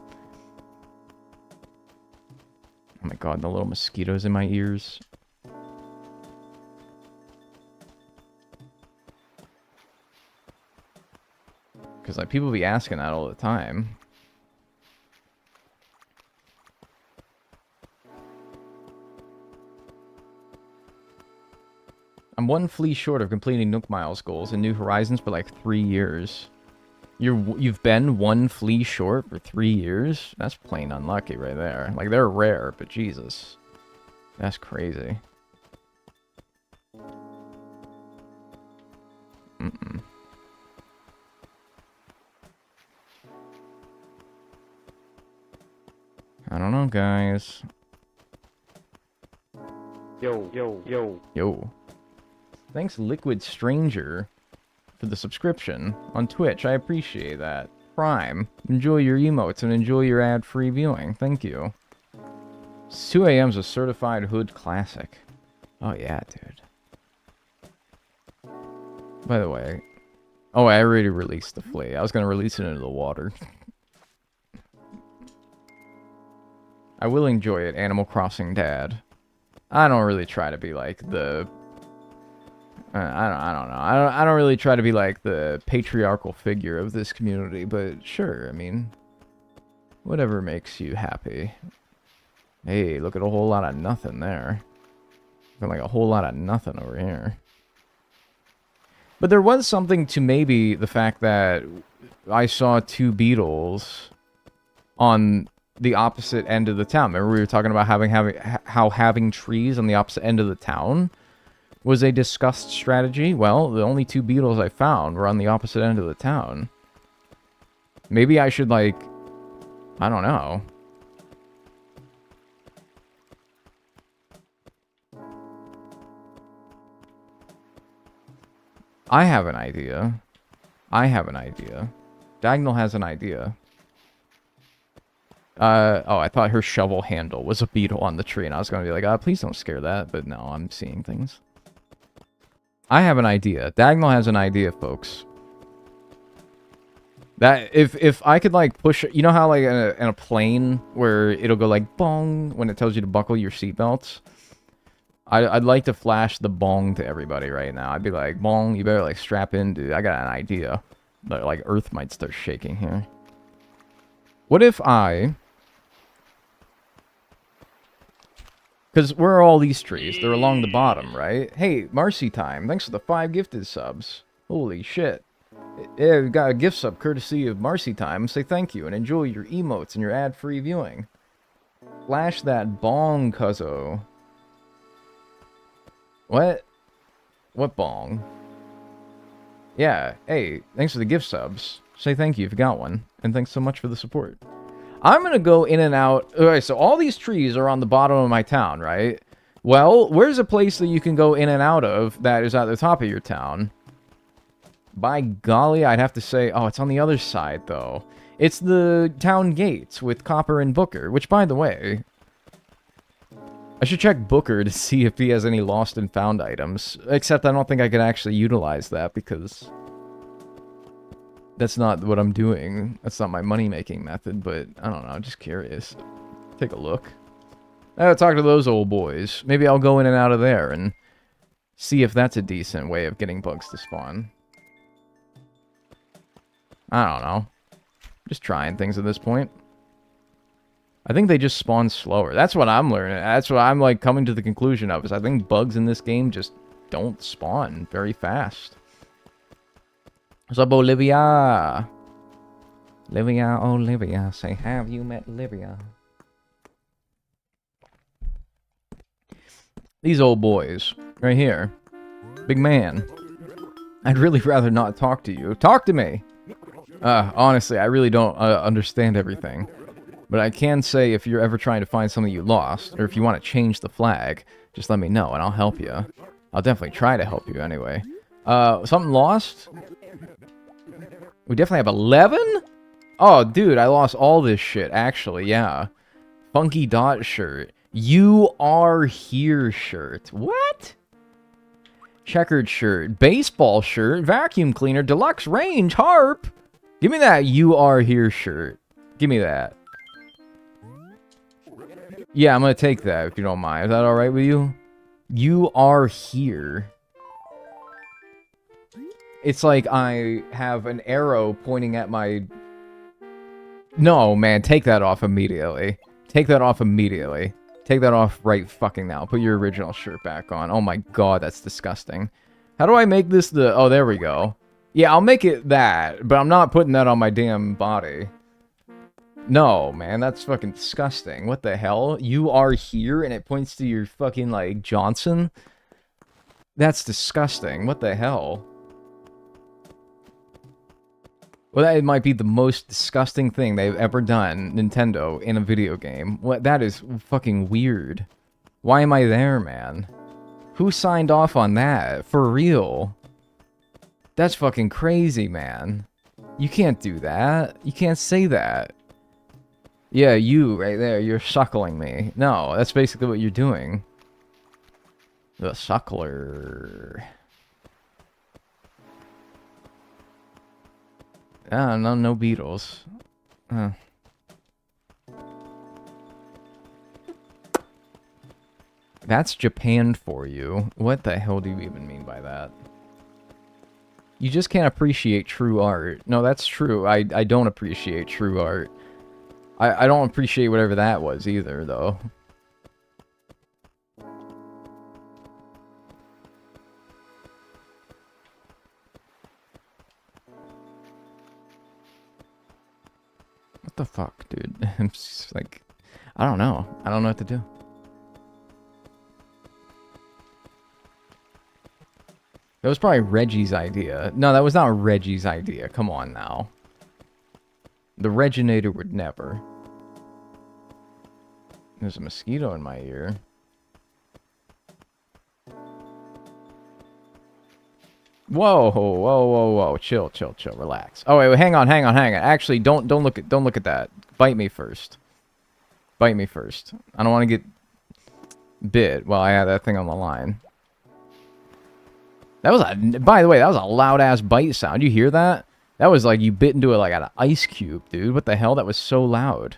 Speaker 1: Oh my god, the little mosquitoes in my ears. Because like people be asking that all the time. I'm one flea short of completing Nook Miles goals in New Horizons for like 3 years. You've been one flea short for 3 years? That's plain unlucky right there. Like, they're rare, but Jesus. That's crazy. Mm-mm. I don't know, guys.
Speaker 5: Yo, yo, yo.
Speaker 1: Yo. Thanks, Liquid Stranger, for the subscription on Twitch. I appreciate that. Prime. Enjoy your emotes and enjoy your ad-free viewing. Thank you. 2 a.m.'s a certified hood classic. Oh, yeah, dude. By the way... Oh, I already released the flea. I was going to release it into the water. I will enjoy it, Animal Crossing Dad. I don't really try to be like the... I don't know. I don't really try to be like the patriarchal figure of this community, but sure, I mean... Whatever makes you happy. Hey, look at a whole lot of nothing there. Looking like a whole lot of nothing over here. But there was something to maybe the fact that I saw 2 beetles on the opposite end of the town. Remember we were talking about how having trees on the opposite end of the town was a discussed strategy? Well, the only 2 beetles I found were on the opposite end of the town. Maybe I should, like... I don't know. I have an idea. Diagonal has an idea. Oh, I thought her shovel handle was a beetle on the tree, and I was going to be like, please don't scare that, but no, I'm seeing things. I have an idea. Diagonal has an idea, folks. That, if I could, like, push... You know how, like, in a plane, where it'll go, like, bong, when it tells you to buckle your seatbelts? I'd like to flash the bong to everybody right now. I'd be like, bong, you better, like, strap in, dude. I got an idea. But, like, Earth might start shaking here. What if I... Because where are all these trees? They're along the bottom, right? Hey, Marcy Time, thanks for the 5 gifted subs. Holy shit. Yeah, we got a gift sub courtesy of Marcy Time. Say thank you and enjoy your emotes and your ad-free viewing. Flash that bong, cuzzo. What? What bong? Yeah, hey, thanks for the gift subs. Say thank you if you got one. And thanks so much for the support. I'm gonna go in and out. Okay, so all these trees are on the bottom of my town, right? Well, where's a place that you can go in and out of that is at the top of your town? By golly, I'd have to say... Oh, it's on the other side, though. It's the town gates with Copper and Booker, which, by the way... I should check Booker to see if he has any lost and found items. Except I don't think I could actually utilize that, because... That's not what I'm doing. That's not my money-making method, but I don't know, I'm just curious. Take a look. I gotta talk to those old boys. Maybe I'll go in and out of there and see if that's a decent way of getting bugs to spawn. I don't know. Just trying things at this point. I think they just spawn slower. That's what I'm learning. That's what I'm, like, coming to the conclusion of, is I think bugs in this game just don't spawn very fast. What's up, Olivia? Olivia, say, have you met Olivia? These old boys, right here. Big man. I'd really rather not talk to you. Talk to me! Honestly, I really don't understand everything. But I can say if you're ever trying to find something you lost, or if you want to change the flag, just let me know and I'll help you. I'll definitely try to help you anyway. Something lost? We definitely have 11? Oh, dude, I lost all this shit, actually, yeah. Funky Dot shirt. You are here shirt. What? Checkered shirt. Baseball shirt. Vacuum cleaner. Deluxe range. Harp. Give me that you are here shirt. Give me that. Yeah, I'm gonna take that if you don't mind. Is that alright with you? You are here. It's like I have an arrow pointing at my... No, man, take that off immediately. Take that off immediately. Take that off right fucking now. Put your original shirt back on. Oh my god, that's disgusting. How do I make this the... Oh, there we go. Yeah, I'll make it that, but I'm not putting that on my damn body. No, man, that's fucking disgusting. What the hell? You are here and it points to your fucking, like, Johnson? That's disgusting. What the hell? Well, that might be the most disgusting thing they've ever done, Nintendo, in a video game. What? That is fucking weird. Why am I there, man? Who signed off on that? For real? That's fucking crazy, man. You can't do that. You can't say that. Yeah, you right there, you're suckling me. No, that's basically what you're doing. The suckler. Ah, no Beatles. Huh. That's Japan for you. What the hell do you even mean by that? You just can't appreciate true art. No, that's true. I don't appreciate true art. I don't appreciate whatever that was either, though. What the fuck, dude? I'm just like, I don't know. I don't know what to do. That was probably Reggie's idea. No, that was not Reggie's idea. Come on now. The Reginator would never. There's a mosquito in my ear. Whoa. Chill. Relax. Oh wait, hang on. Actually, don't look at that. Bite me first. I don't want to get bit while I have that thing on the line. That was by the way, that was a loud ass bite sound. You hear that? That was like you bit into it like an ice cube, dude. What the hell? That was so loud.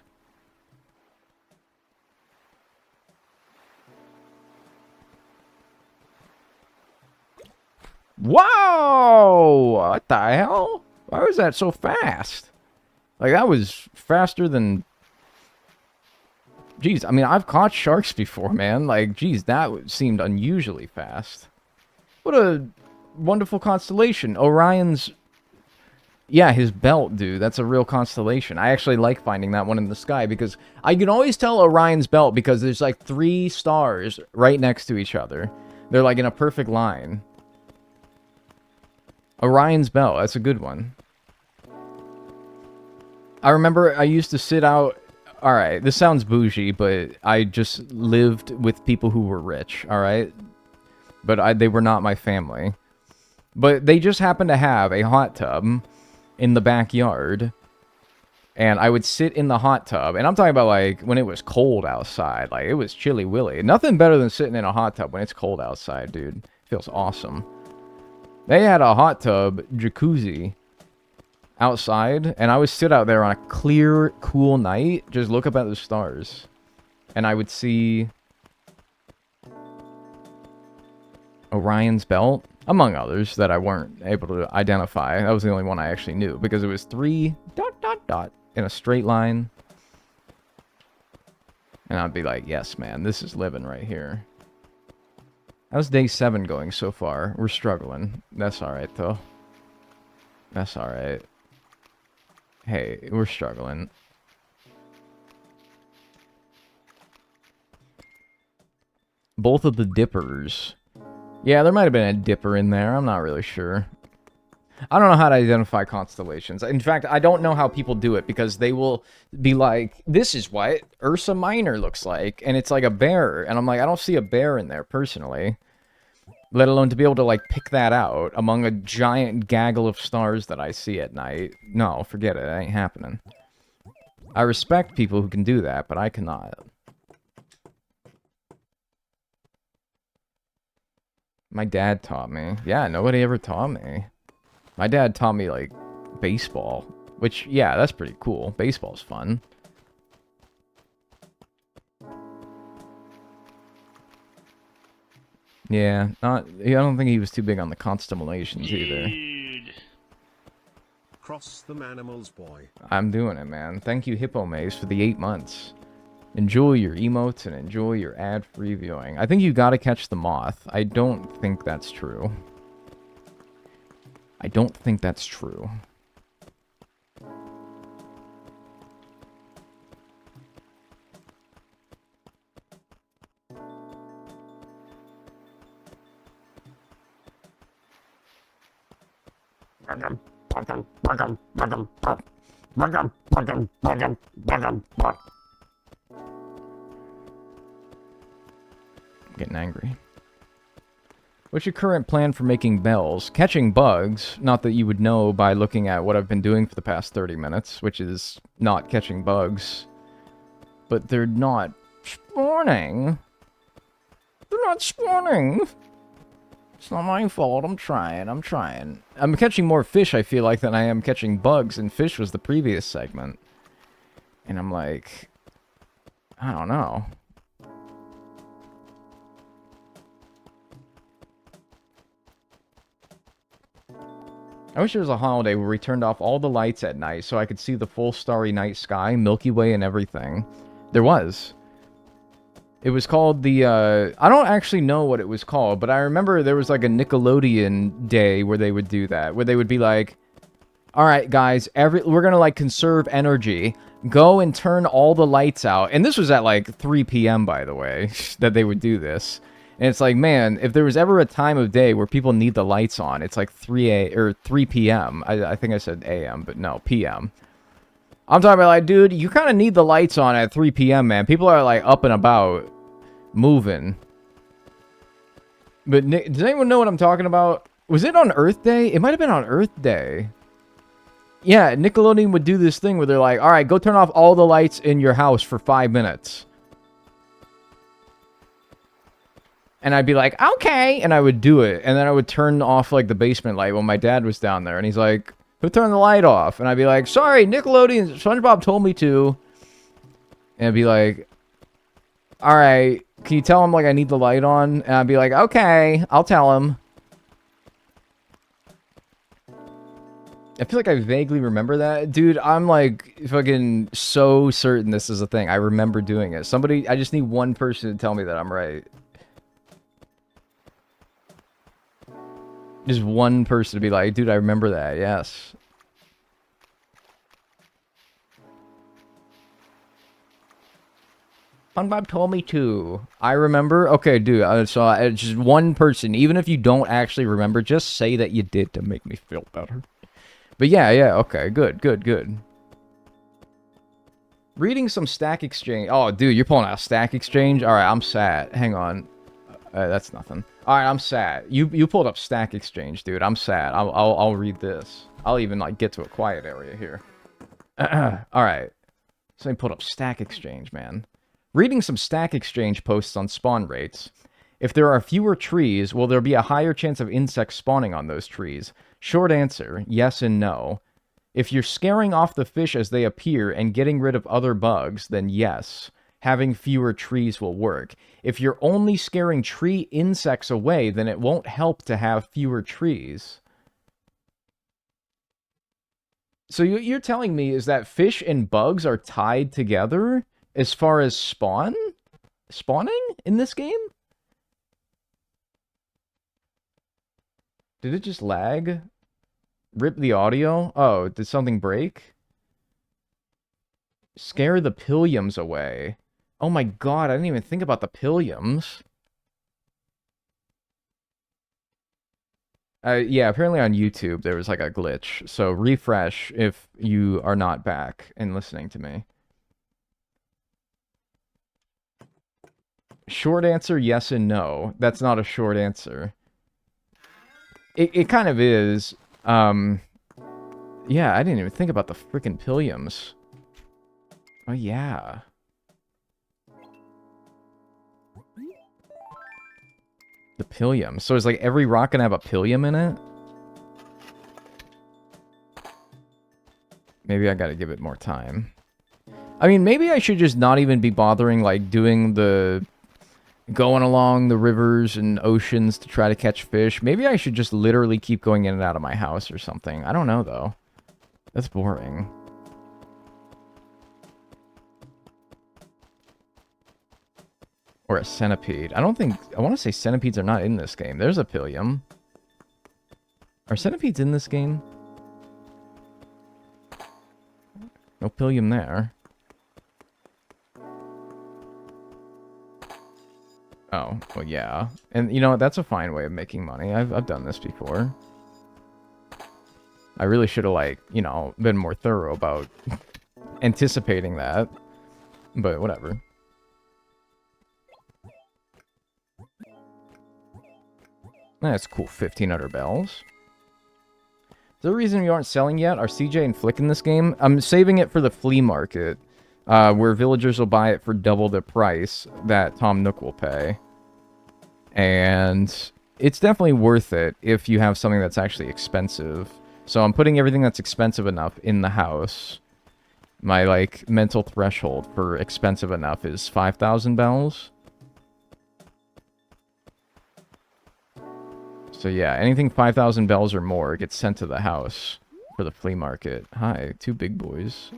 Speaker 1: Whoa! What the hell? Why was that so fast? Like, that was faster than... Jeez, I mean, I've caught sharks before, man. Like, jeez, that seemed unusually fast. What a wonderful constellation. Orion's... Yeah, his belt, dude. That's a real constellation. I actually like finding that one in the sky because I can always tell Orion's belt because there's like 3 stars right next to each other. They're like in a perfect line. Orion's belt, that's a good one. I remember I used to sit out... Alright, this sounds bougie, but I just lived with people who were rich, alright? But they were not my family. But they just happened to have a hot tub in the backyard. And I would sit in the hot tub. And I'm talking about, like, when it was cold outside. Like, it was chilly willy. Nothing better than sitting in a hot tub when it's cold outside, dude. Feels awesome. They had a hot tub jacuzzi outside, and I would sit out there on a clear, cool night, just look up at the stars, and I would see Orion's belt, among others that I weren't able to identify. That was the only one I actually knew, because it was 3 ... in a straight line, and I'd be like, yes, man, this is living right here. How's day 7 going so far? We're struggling. That's alright, though. That's alright. Hey, we're struggling. Both of the dippers. Yeah, there might have been a dipper in there. I'm not really sure. I don't know how to identify constellations. In fact, I don't know how people do it because they will be like, this is what Ursa Minor looks like. And it's like a bear. And I'm like, I don't see a bear in there personally. Let alone to be able to, like, pick that out among a giant gaggle of stars that I see at night. No, forget it. It ain't happening. I respect people who can do that, but I cannot. My dad taught me. Yeah, nobody ever taught me. My dad taught me, like, baseball. Which, yeah, that's pretty cool. Baseball's fun. Yeah, I don't think he was too big on the constellations either.
Speaker 3: Cross them animals, boy.
Speaker 1: I'm doing it, man. Thank you, Hippo Maze, for the 8 months. Enjoy your emotes and enjoy your ad-free viewing. I think you gotta catch the moth. I don't think that's true. I don't think that's true.
Speaker 5: Welcome.
Speaker 1: Getting angry. What's your current plan for making bells? Catching bugs, not that you would know by looking at what I've been doing for the past 30 minutes, which is not catching bugs. But they're not spawning. They're not spawning. It's not my fault. I'm trying. I'm catching more fish, I feel like, than I am catching bugs, and fish was the previous segment. And I'm like, I don't know. I wish there was a holiday where we turned off all the lights at night so I could see the full starry night sky, Milky Way, and everything. There was. It was called the, I don't actually know what it was called, but I remember there was like a Nickelodeon day where they would do that, where they would be like, alright guys, we're gonna like conserve energy, go and turn all the lights out, and this was at like 3 p.m. by the way, that they would do this, and it's like, man, if there was ever a time of day where people need the lights on, it's like 3 p.m. I think I said a.m., but no, p.m. I'm talking about, like, dude, you kind of need the lights on at 3 p.m., man. People are, like, up and about, moving. But, does anyone know what I'm talking about? Was it on Earth Day? It might have been on Earth Day. Yeah, Nickelodeon would do this thing where they're like, all right, go turn off all the lights in your house for 5 minutes. And I'd be like, okay, and I would do it. And then I would turn off, like, the basement light when my dad was down there. And he's like, who turned the light off? And I'd be like, sorry, Nickelodeon, SpongeBob told me to. And I'd be like, all right, can you tell him, like, I need the light on? And I'd be like, okay, I'll tell him. I feel like I vaguely remember that. Dude, I'm, like, fucking so certain this is a thing. I remember doing it. Somebody, I just need one person to tell me that I'm right. Just one person to be like, dude, I remember that, yes. SpongeBob told me to. I remember? Okay, dude, so just one person. Even if you don't actually remember, just say that you did to make me feel better. But yeah, okay, good. Reading some Stack Exchange. Oh, dude, you're pulling out Stack Exchange? Alright, I'm sad. Hang on. That's nothing. Alright, I'm sad. You pulled up Stack Exchange, dude. I'm sad. I'll read this. I'll even, like, get to a quiet area here. Alright. So I pulled up Stack Exchange, man. Reading some Stack Exchange posts on spawn rates. If there are fewer trees, will there be a higher chance of insects spawning on those trees? Short answer, yes and no. If you're scaring off the fish as they appear and getting rid of other bugs, then yes. Having fewer trees will work. If you're only scaring tree insects away, then it won't help to have fewer trees. So you're telling me is that fish and bugs are tied together as far as spawning in this game? Did it just lag? Rip the audio? Oh, did something break? Scare the pilliums away. Oh my god, I didn't even think about the pilliums. Yeah, apparently on YouTube there was like a glitch. So refresh if you are not back and listening to me. Short answer, yes and no. That's not a short answer. It kind of is. Yeah, I didn't even think about the freaking pilliums. Oh, yeah. The pillium. So is like every rock gonna have a pillium in it? Maybe I gotta give it more time. I mean, maybe I should just not even be bothering, like, doing the... going along the rivers and oceans to try to catch fish. Maybe I should just literally keep going in and out of my house or something. I don't know, though. That's boring. Or a centipede. I don't think... I want to say centipedes are not in this game. There's a pillium. Are centipedes in this game? No pillium there. Oh, well, yeah. And, you know, that's a fine way of making money. I've done this before. I really should have, like, you know, been more thorough about anticipating that. But whatever. That's cool. 1,500 bells. Is there a reason you aren't selling yet? Are CJ and Flick in this game? I'm saving it for the flea market, where villagers will buy it for double the price that Tom Nook will pay. And it's definitely worth it if you have something that's actually expensive. So I'm putting everything that's expensive enough in the house. My, like, mental threshold for expensive enough is 5,000 bells. So yeah, anything 5,000 bells or more gets sent to the house for the flea market. Hi, 2 big boys.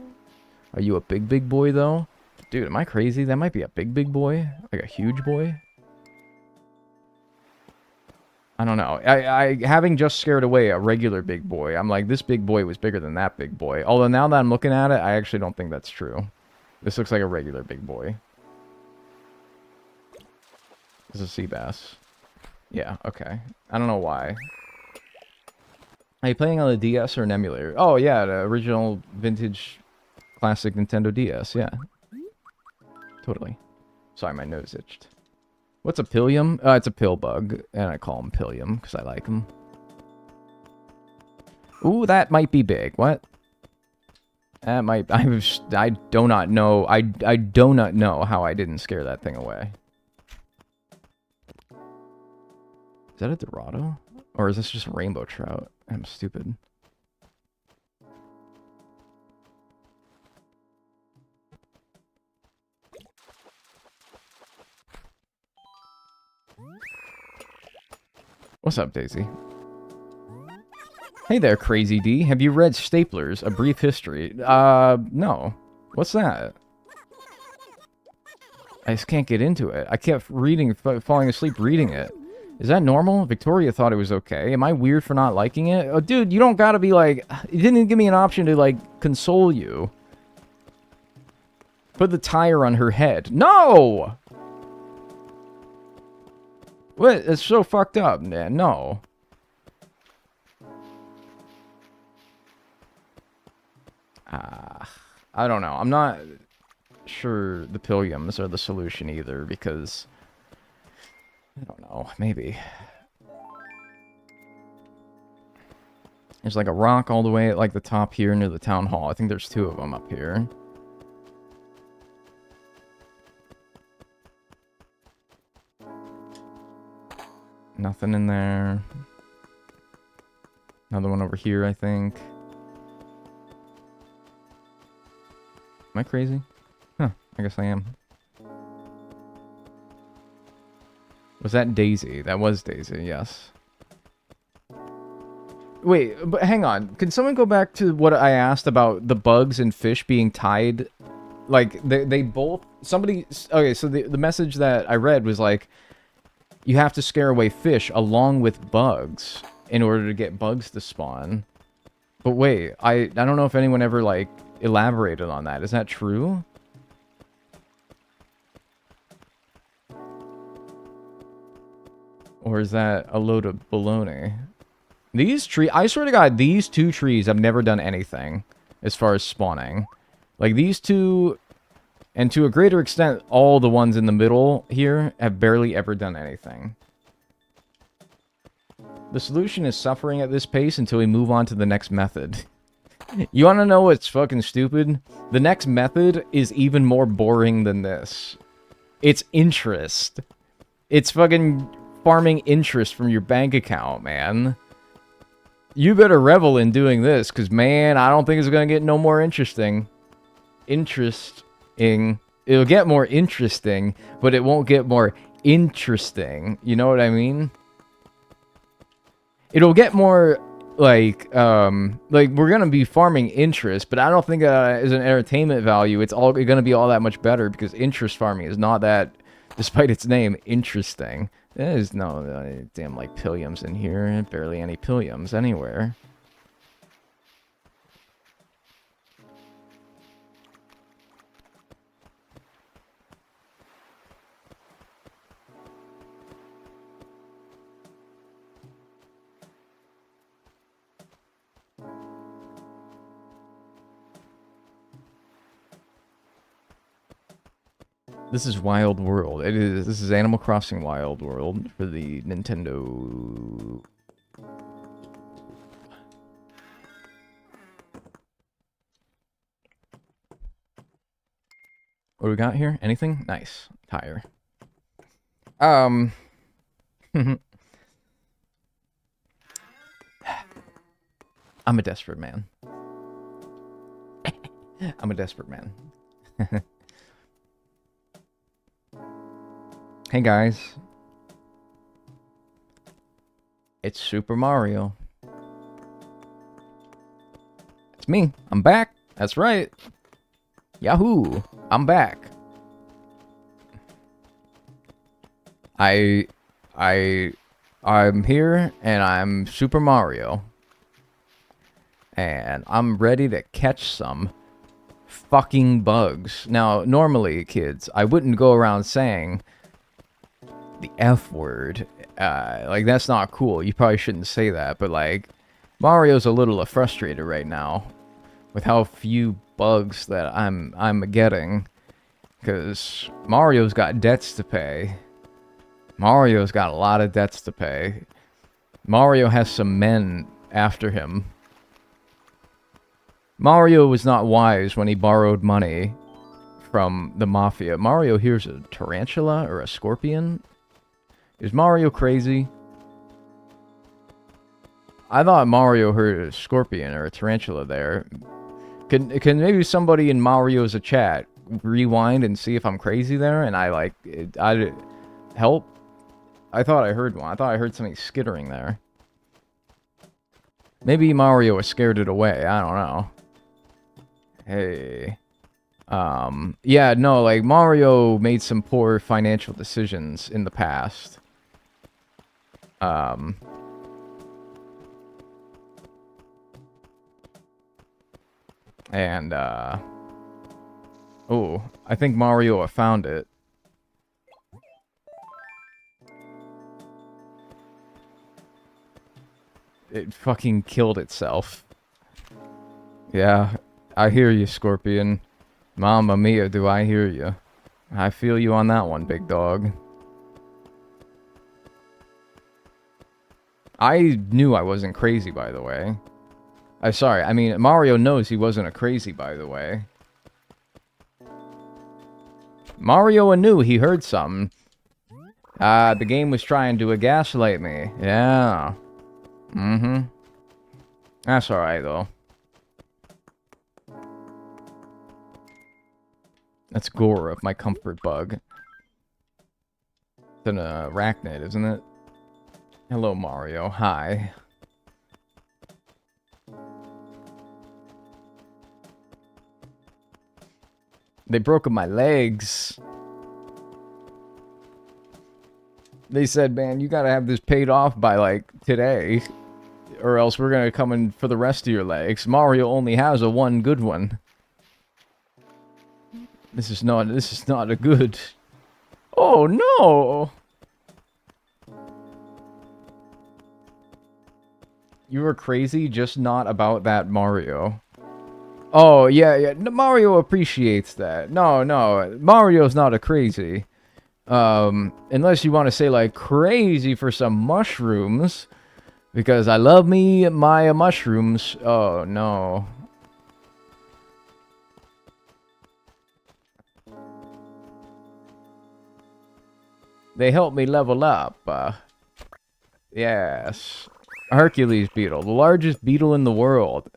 Speaker 1: Are you a big boy, though? Dude, am I crazy? That might be a big boy? Like a huge boy? I don't know. I having just scared away a regular big boy, I'm like, this big boy was bigger than that big boy. Although now that I'm looking at it, I actually don't think that's true. This looks like a regular big boy. This is a sea bass. Yeah, okay. I don't know why. Are you playing on the DS or an emulator? Oh, yeah, the original vintage classic Nintendo DS, yeah. Totally. Sorry, my nose itched. What's a pillium? It's a pill bug, and I call him pillium because I like him. Ooh, that might be big. What? That might... I do not know. I do not know how I didn't scare that thing away. Is that a Dorado? Or is this just rainbow trout? I'm stupid. What's up, Daisy? Hey there, Crazy D. Have you read Staplers, A Brief History? No. What's that? I just can't get into it. I kept reading, falling asleep reading it. Is that normal? Victoria thought it was okay. Am I weird for not liking it? Oh, dude, you don't gotta be like... You didn't even give me an option to, like, console you. Put the tire on her head. No! What? It's so fucked up, man. No. I don't know. I'm not sure the pilliums are the solution either, because... I don't know. Maybe. There's like a rock all the way at like the top here near the town hall. I think there's 2 of them up here. Nothing in there. Another one over here, I think. Am I crazy? Huh, I guess I am. Was that Daisy? That was Daisy, yes. Wait, but hang on. Can someone go back to what I asked about the bugs and fish being tied? Like, they both... Somebody... Okay, so the message that I read was like, you have to scare away fish along with bugs in order to get bugs to spawn. But wait, I don't know if anyone ever, like, elaborated on that. Is that true? Or is that a load of baloney? These trees... I swear to God, these 2 trees have never done anything as far as spawning. Like, these 2... And to a greater extent, all the ones in the middle here have barely ever done anything. The solution is suffering at this pace until we move on to the next method. You want to know what's fucking stupid? The next method is even more boring than this. It's interest. It's fucking farming interest from your bank account, man. You better revel in doing this, because, man, I don't think it's going to get no more interesting. It'll get more interesting, but it won't get more interesting. You know what I mean? It'll get more, like we're gonna be farming interest, but I don't think as an entertainment value, it's gonna be all that much better, because interest farming is not that, despite its name, interesting. There's no damn, like, pilliums in here. Barely any pilliums anywhere. This is Wild World. It is. This is Animal Crossing Wild World for the Nintendo. What do we got here? Anything? Nice. Tire. I'm a desperate man. I'm a desperate man. Hey guys. It's Super Mario. It's me. I'm back. That's right. Yahoo! I'm back. I'm here and I'm Super Mario. And I'm ready to catch some fucking bugs. Now, normally, kids, I wouldn't go around saying the F word. Like, that's not cool. You probably shouldn't say that. But, like, Mario's a little frustrated right now with how few bugs that I'm getting. Because Mario's got debts to pay. Mario's got a lot of debts to pay. Mario has some men after him. Mario was not wise when he borrowed money from the Mafia. Mario here's a tarantula or a scorpion? Is Mario crazy? I thought Mario heard a scorpion or a tarantula there. Can maybe somebody in Mario's chat rewind and see if I'm crazy there? And I help? I thought I heard one. I thought I heard something skittering there. Maybe Mario was scared it away. I don't know. Hey. Yeah, no, like, Mario made some poor financial decisions in the past. And, oh, I think Mario found it. It fucking killed itself. Yeah, I hear you, Scorpion. Mamma mia, do I hear you. I feel you on that one, big dog. I knew I wasn't crazy, by the way. Sorry, I mean, Mario knows he wasn't a crazy, by the way. Mario knew he heard something. The game was trying to gaslight me. Yeah. Mm-hmm. That's alright, though. That's Gora, my comfort bug. It's an arachnid, isn't it? Hello, Mario. Hi. They broke my legs. They said, man, you gotta have this paid off by, like, today. Or else we're gonna come in for the rest of your legs. Mario only has a one good one. This is not a good... Oh, no! You were crazy, just not about that Mario. Oh, yeah. Mario appreciates that. No, Mario's not a crazy. Unless you want to say, like, crazy for some mushrooms. Because I love me my mushrooms. Oh, no. They help me level up. Yes. Hercules beetle, the largest beetle in the world.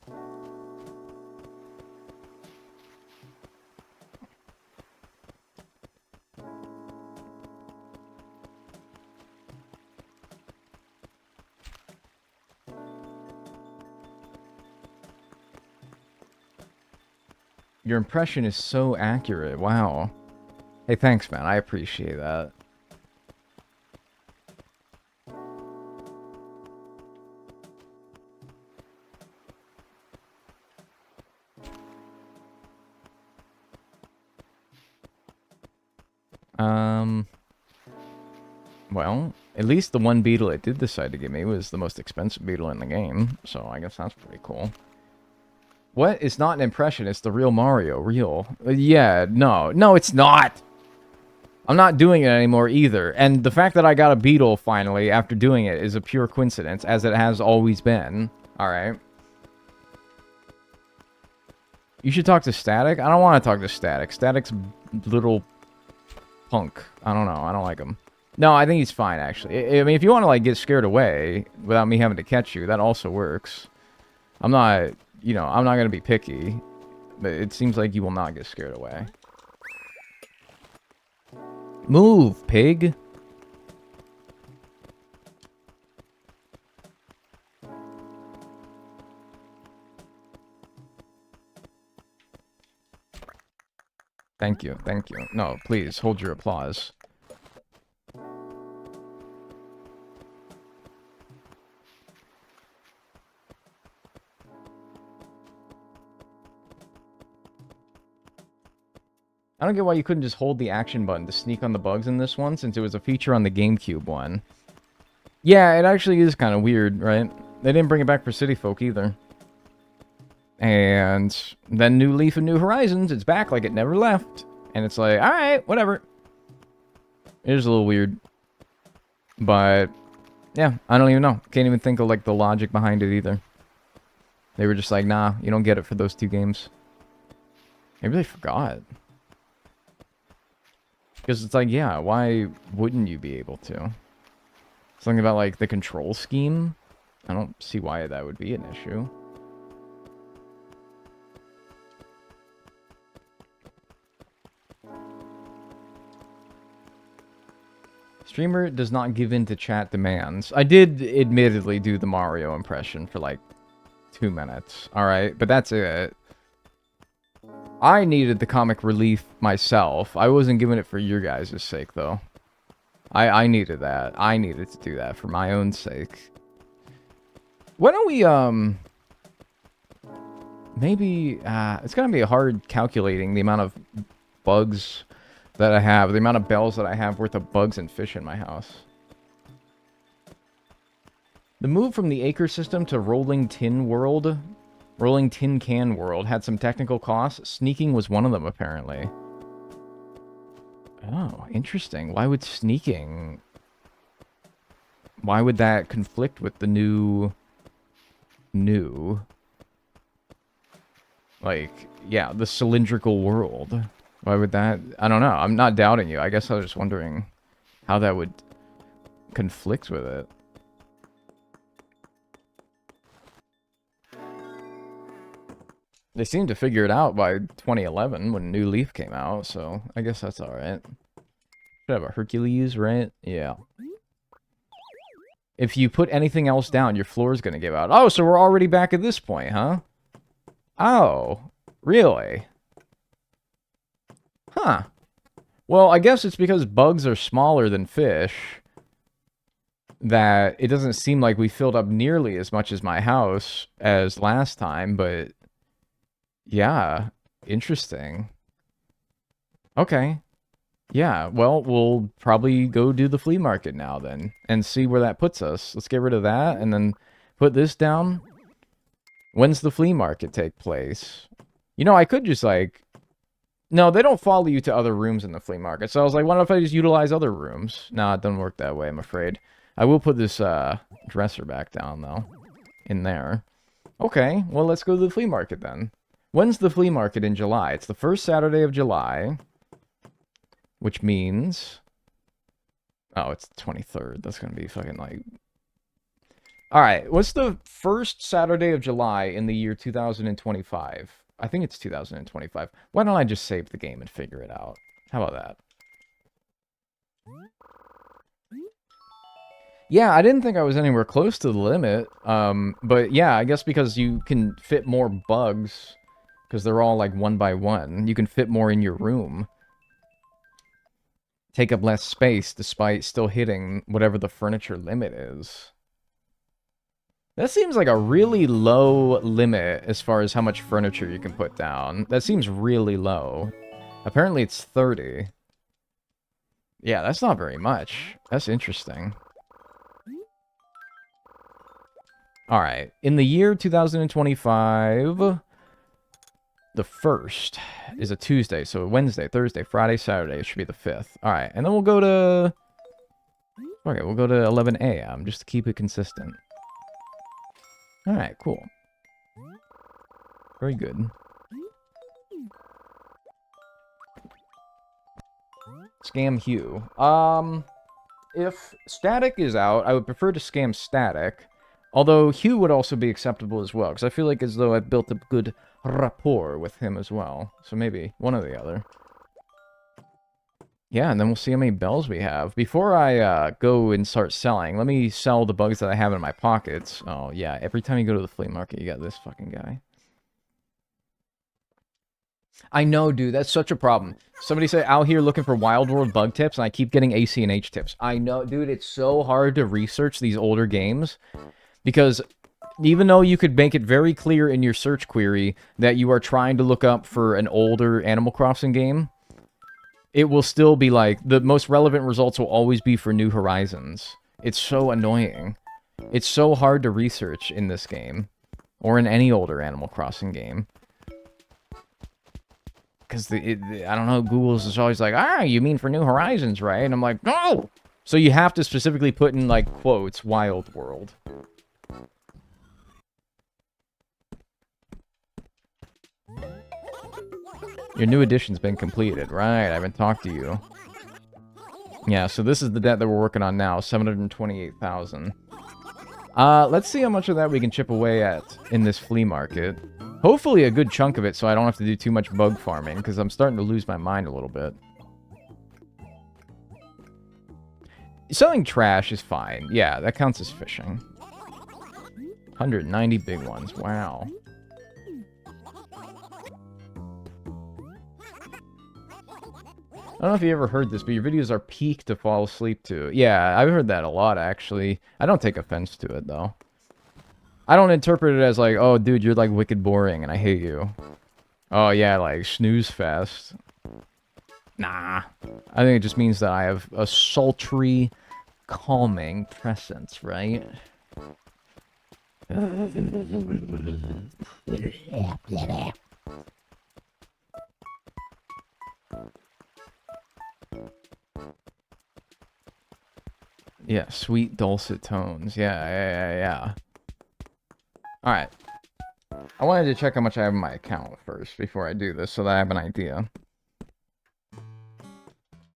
Speaker 1: Your impression is so accurate. Wow. Hey, thanks, man. I appreciate that. Well, at least the one beetle it did decide to give me was the most expensive beetle in the game, so I guess that's pretty cool. What? It's not an impression, it's the real Mario. Real. Yeah, no, it's not! I'm not doing it anymore either. And the fact that I got a beetle finally after doing it is a pure coincidence, as it has always been. Alright. You should talk to Static? I don't want to talk to Static. Static's little punk. I don't know. I don't like him. No, I think he's fine, actually. I mean, if you want to, like, get scared away without me having to catch you, that also works. I'm not, you know, I'm not going to be picky. But it seems like you will not get scared away. Move, pig! Thank you, thank you. No, please, hold your applause. I don't get why you couldn't just hold the action button to sneak on the bugs in this one, since it was a feature on the GameCube one. Yeah, it actually is kind of weird, right? They didn't bring it back for City Folk either. And then New Leaf and New Horizons, it's back like it never left. And it's like, alright, whatever. It is a little weird. But, yeah, I don't even know. Can't even think of, like, the logic behind it either. They were just like, nah, you don't get it for those two games. Maybe they forgot. Because it's like, yeah, why wouldn't you be able to? Something about, like, the control scheme? I don't see why that would be an issue. Streamer does not give in to chat demands. I did admittedly do the Mario impression for, like, 2 minutes. Alright, but that's it. I needed the comic relief myself. I wasn't giving it for your guys' sake, though. I needed that. I needed to do that for my own sake. Why don't we, maybe, it's gonna be hard calculating the amount of bugs that I have, the amount of bells that I have worth of bugs and fish in my house. The move from the Acre system to Rolling Tin Can World had some technical costs. Sneaking was one of them, apparently. Oh, interesting. Why would sneaking... Why would that conflict with the new... Like, yeah, the cylindrical world. Why would that... I don't know. I'm not doubting you. I guess I was just wondering how that would conflict with it. They seemed to figure it out by 2011 when New Leaf came out, so I guess that's alright. Should have a Hercules, right? Yeah. If you put anything else down, your floor is going to give out. Oh, so we're already back at this point, huh? Oh, really? Huh. Well, I guess it's because bugs are smaller than fish that it doesn't seem like we filled up nearly as much as my house as last time, but... Yeah, interesting. Okay. Yeah, well, we'll probably go do the flea market now then, and see where that puts us. Let's get rid of that, and then put this down. When's the flea market take place? You know, I could just, like... No, they don't follow you to other rooms in the flea market, so I was like, why don't I just utilize other rooms? Nah, it doesn't work that way, I'm afraid. I will put this, dresser back down, though. In there. Okay, well, let's go to the flea market, then. When's the flea market in July? It's the first Saturday of July. Which means... Oh, it's the 23rd. That's going to be fucking like... Alright, what's the first Saturday of July in the year 2025? I think it's 2025. Why don't I just save the game and figure it out? How about that? Yeah, I didn't think I was anywhere close to the limit. But yeah, I guess because you can fit more bugs... Because they're all, like, one by one. You can fit more in your room. Take up less space, despite still hitting whatever the furniture limit is. That seems like a really low limit as far as how much furniture you can put down. That seems really low. Apparently it's 30. Yeah, that's not very much. That's interesting. Alright, in the year 2025... The 1st is a Tuesday, so Wednesday, Thursday, Friday, Saturday should be the 5th. Alright, and then we'll go to... Okay, we'll go to 11 a.m. just to keep it consistent. Alright, cool. Very good. Scam Hugh. If Static is out, I would prefer to scam Static. Although Hugh would also be acceptable as well, because I feel like as though I've built a good rapport with him as well. So maybe one or the other. Yeah, and then we'll see how many bells we have. Before I go and start selling, let me sell the bugs that I have in my pockets. Oh, yeah, every time you go to the flea market, you got this fucking guy. I know, dude, that's such a problem. Somebody said, out here looking for Wild World bug tips, and I keep getting AC&H tips. I know, dude, it's so hard to research these older games, because even though you could make it very clear in your search query that you are trying to look up for an older Animal Crossing game, it will still be like, the most relevant results will always be for New Horizons. It's so annoying. It's so hard to research in this game, or in any older Animal Crossing game. Because, I don't know, Google's is always like, you mean for New Horizons, right? And I'm like, no! So you have to specifically put in, like, quotes, Wild World. Your new edition's been completed. Right, I haven't talked to you. Yeah, so this is the debt that we're working on now, 728,000. Let's see how much of that we can chip away at in this flea market. Hopefully a good chunk of it so I don't have to do too much bug farming, because I'm starting to lose my mind a little bit. Selling trash is fine. Yeah, that counts as fishing. 190 big ones. Wow. I don't know if you ever heard this, but your videos are peak to fall asleep to. Yeah, I've heard that a lot, actually. I don't take offense to it, though. I don't interpret it as like, oh, dude, you're like wicked boring and I hate you. Oh, yeah, like snooze fest. Nah. I think it just means that I have a sultry, calming presence, right? Yeah, sweet dulcet tones. Yeah. Alright. I wanted to check how much I have in my account first before I do this so that I have an idea.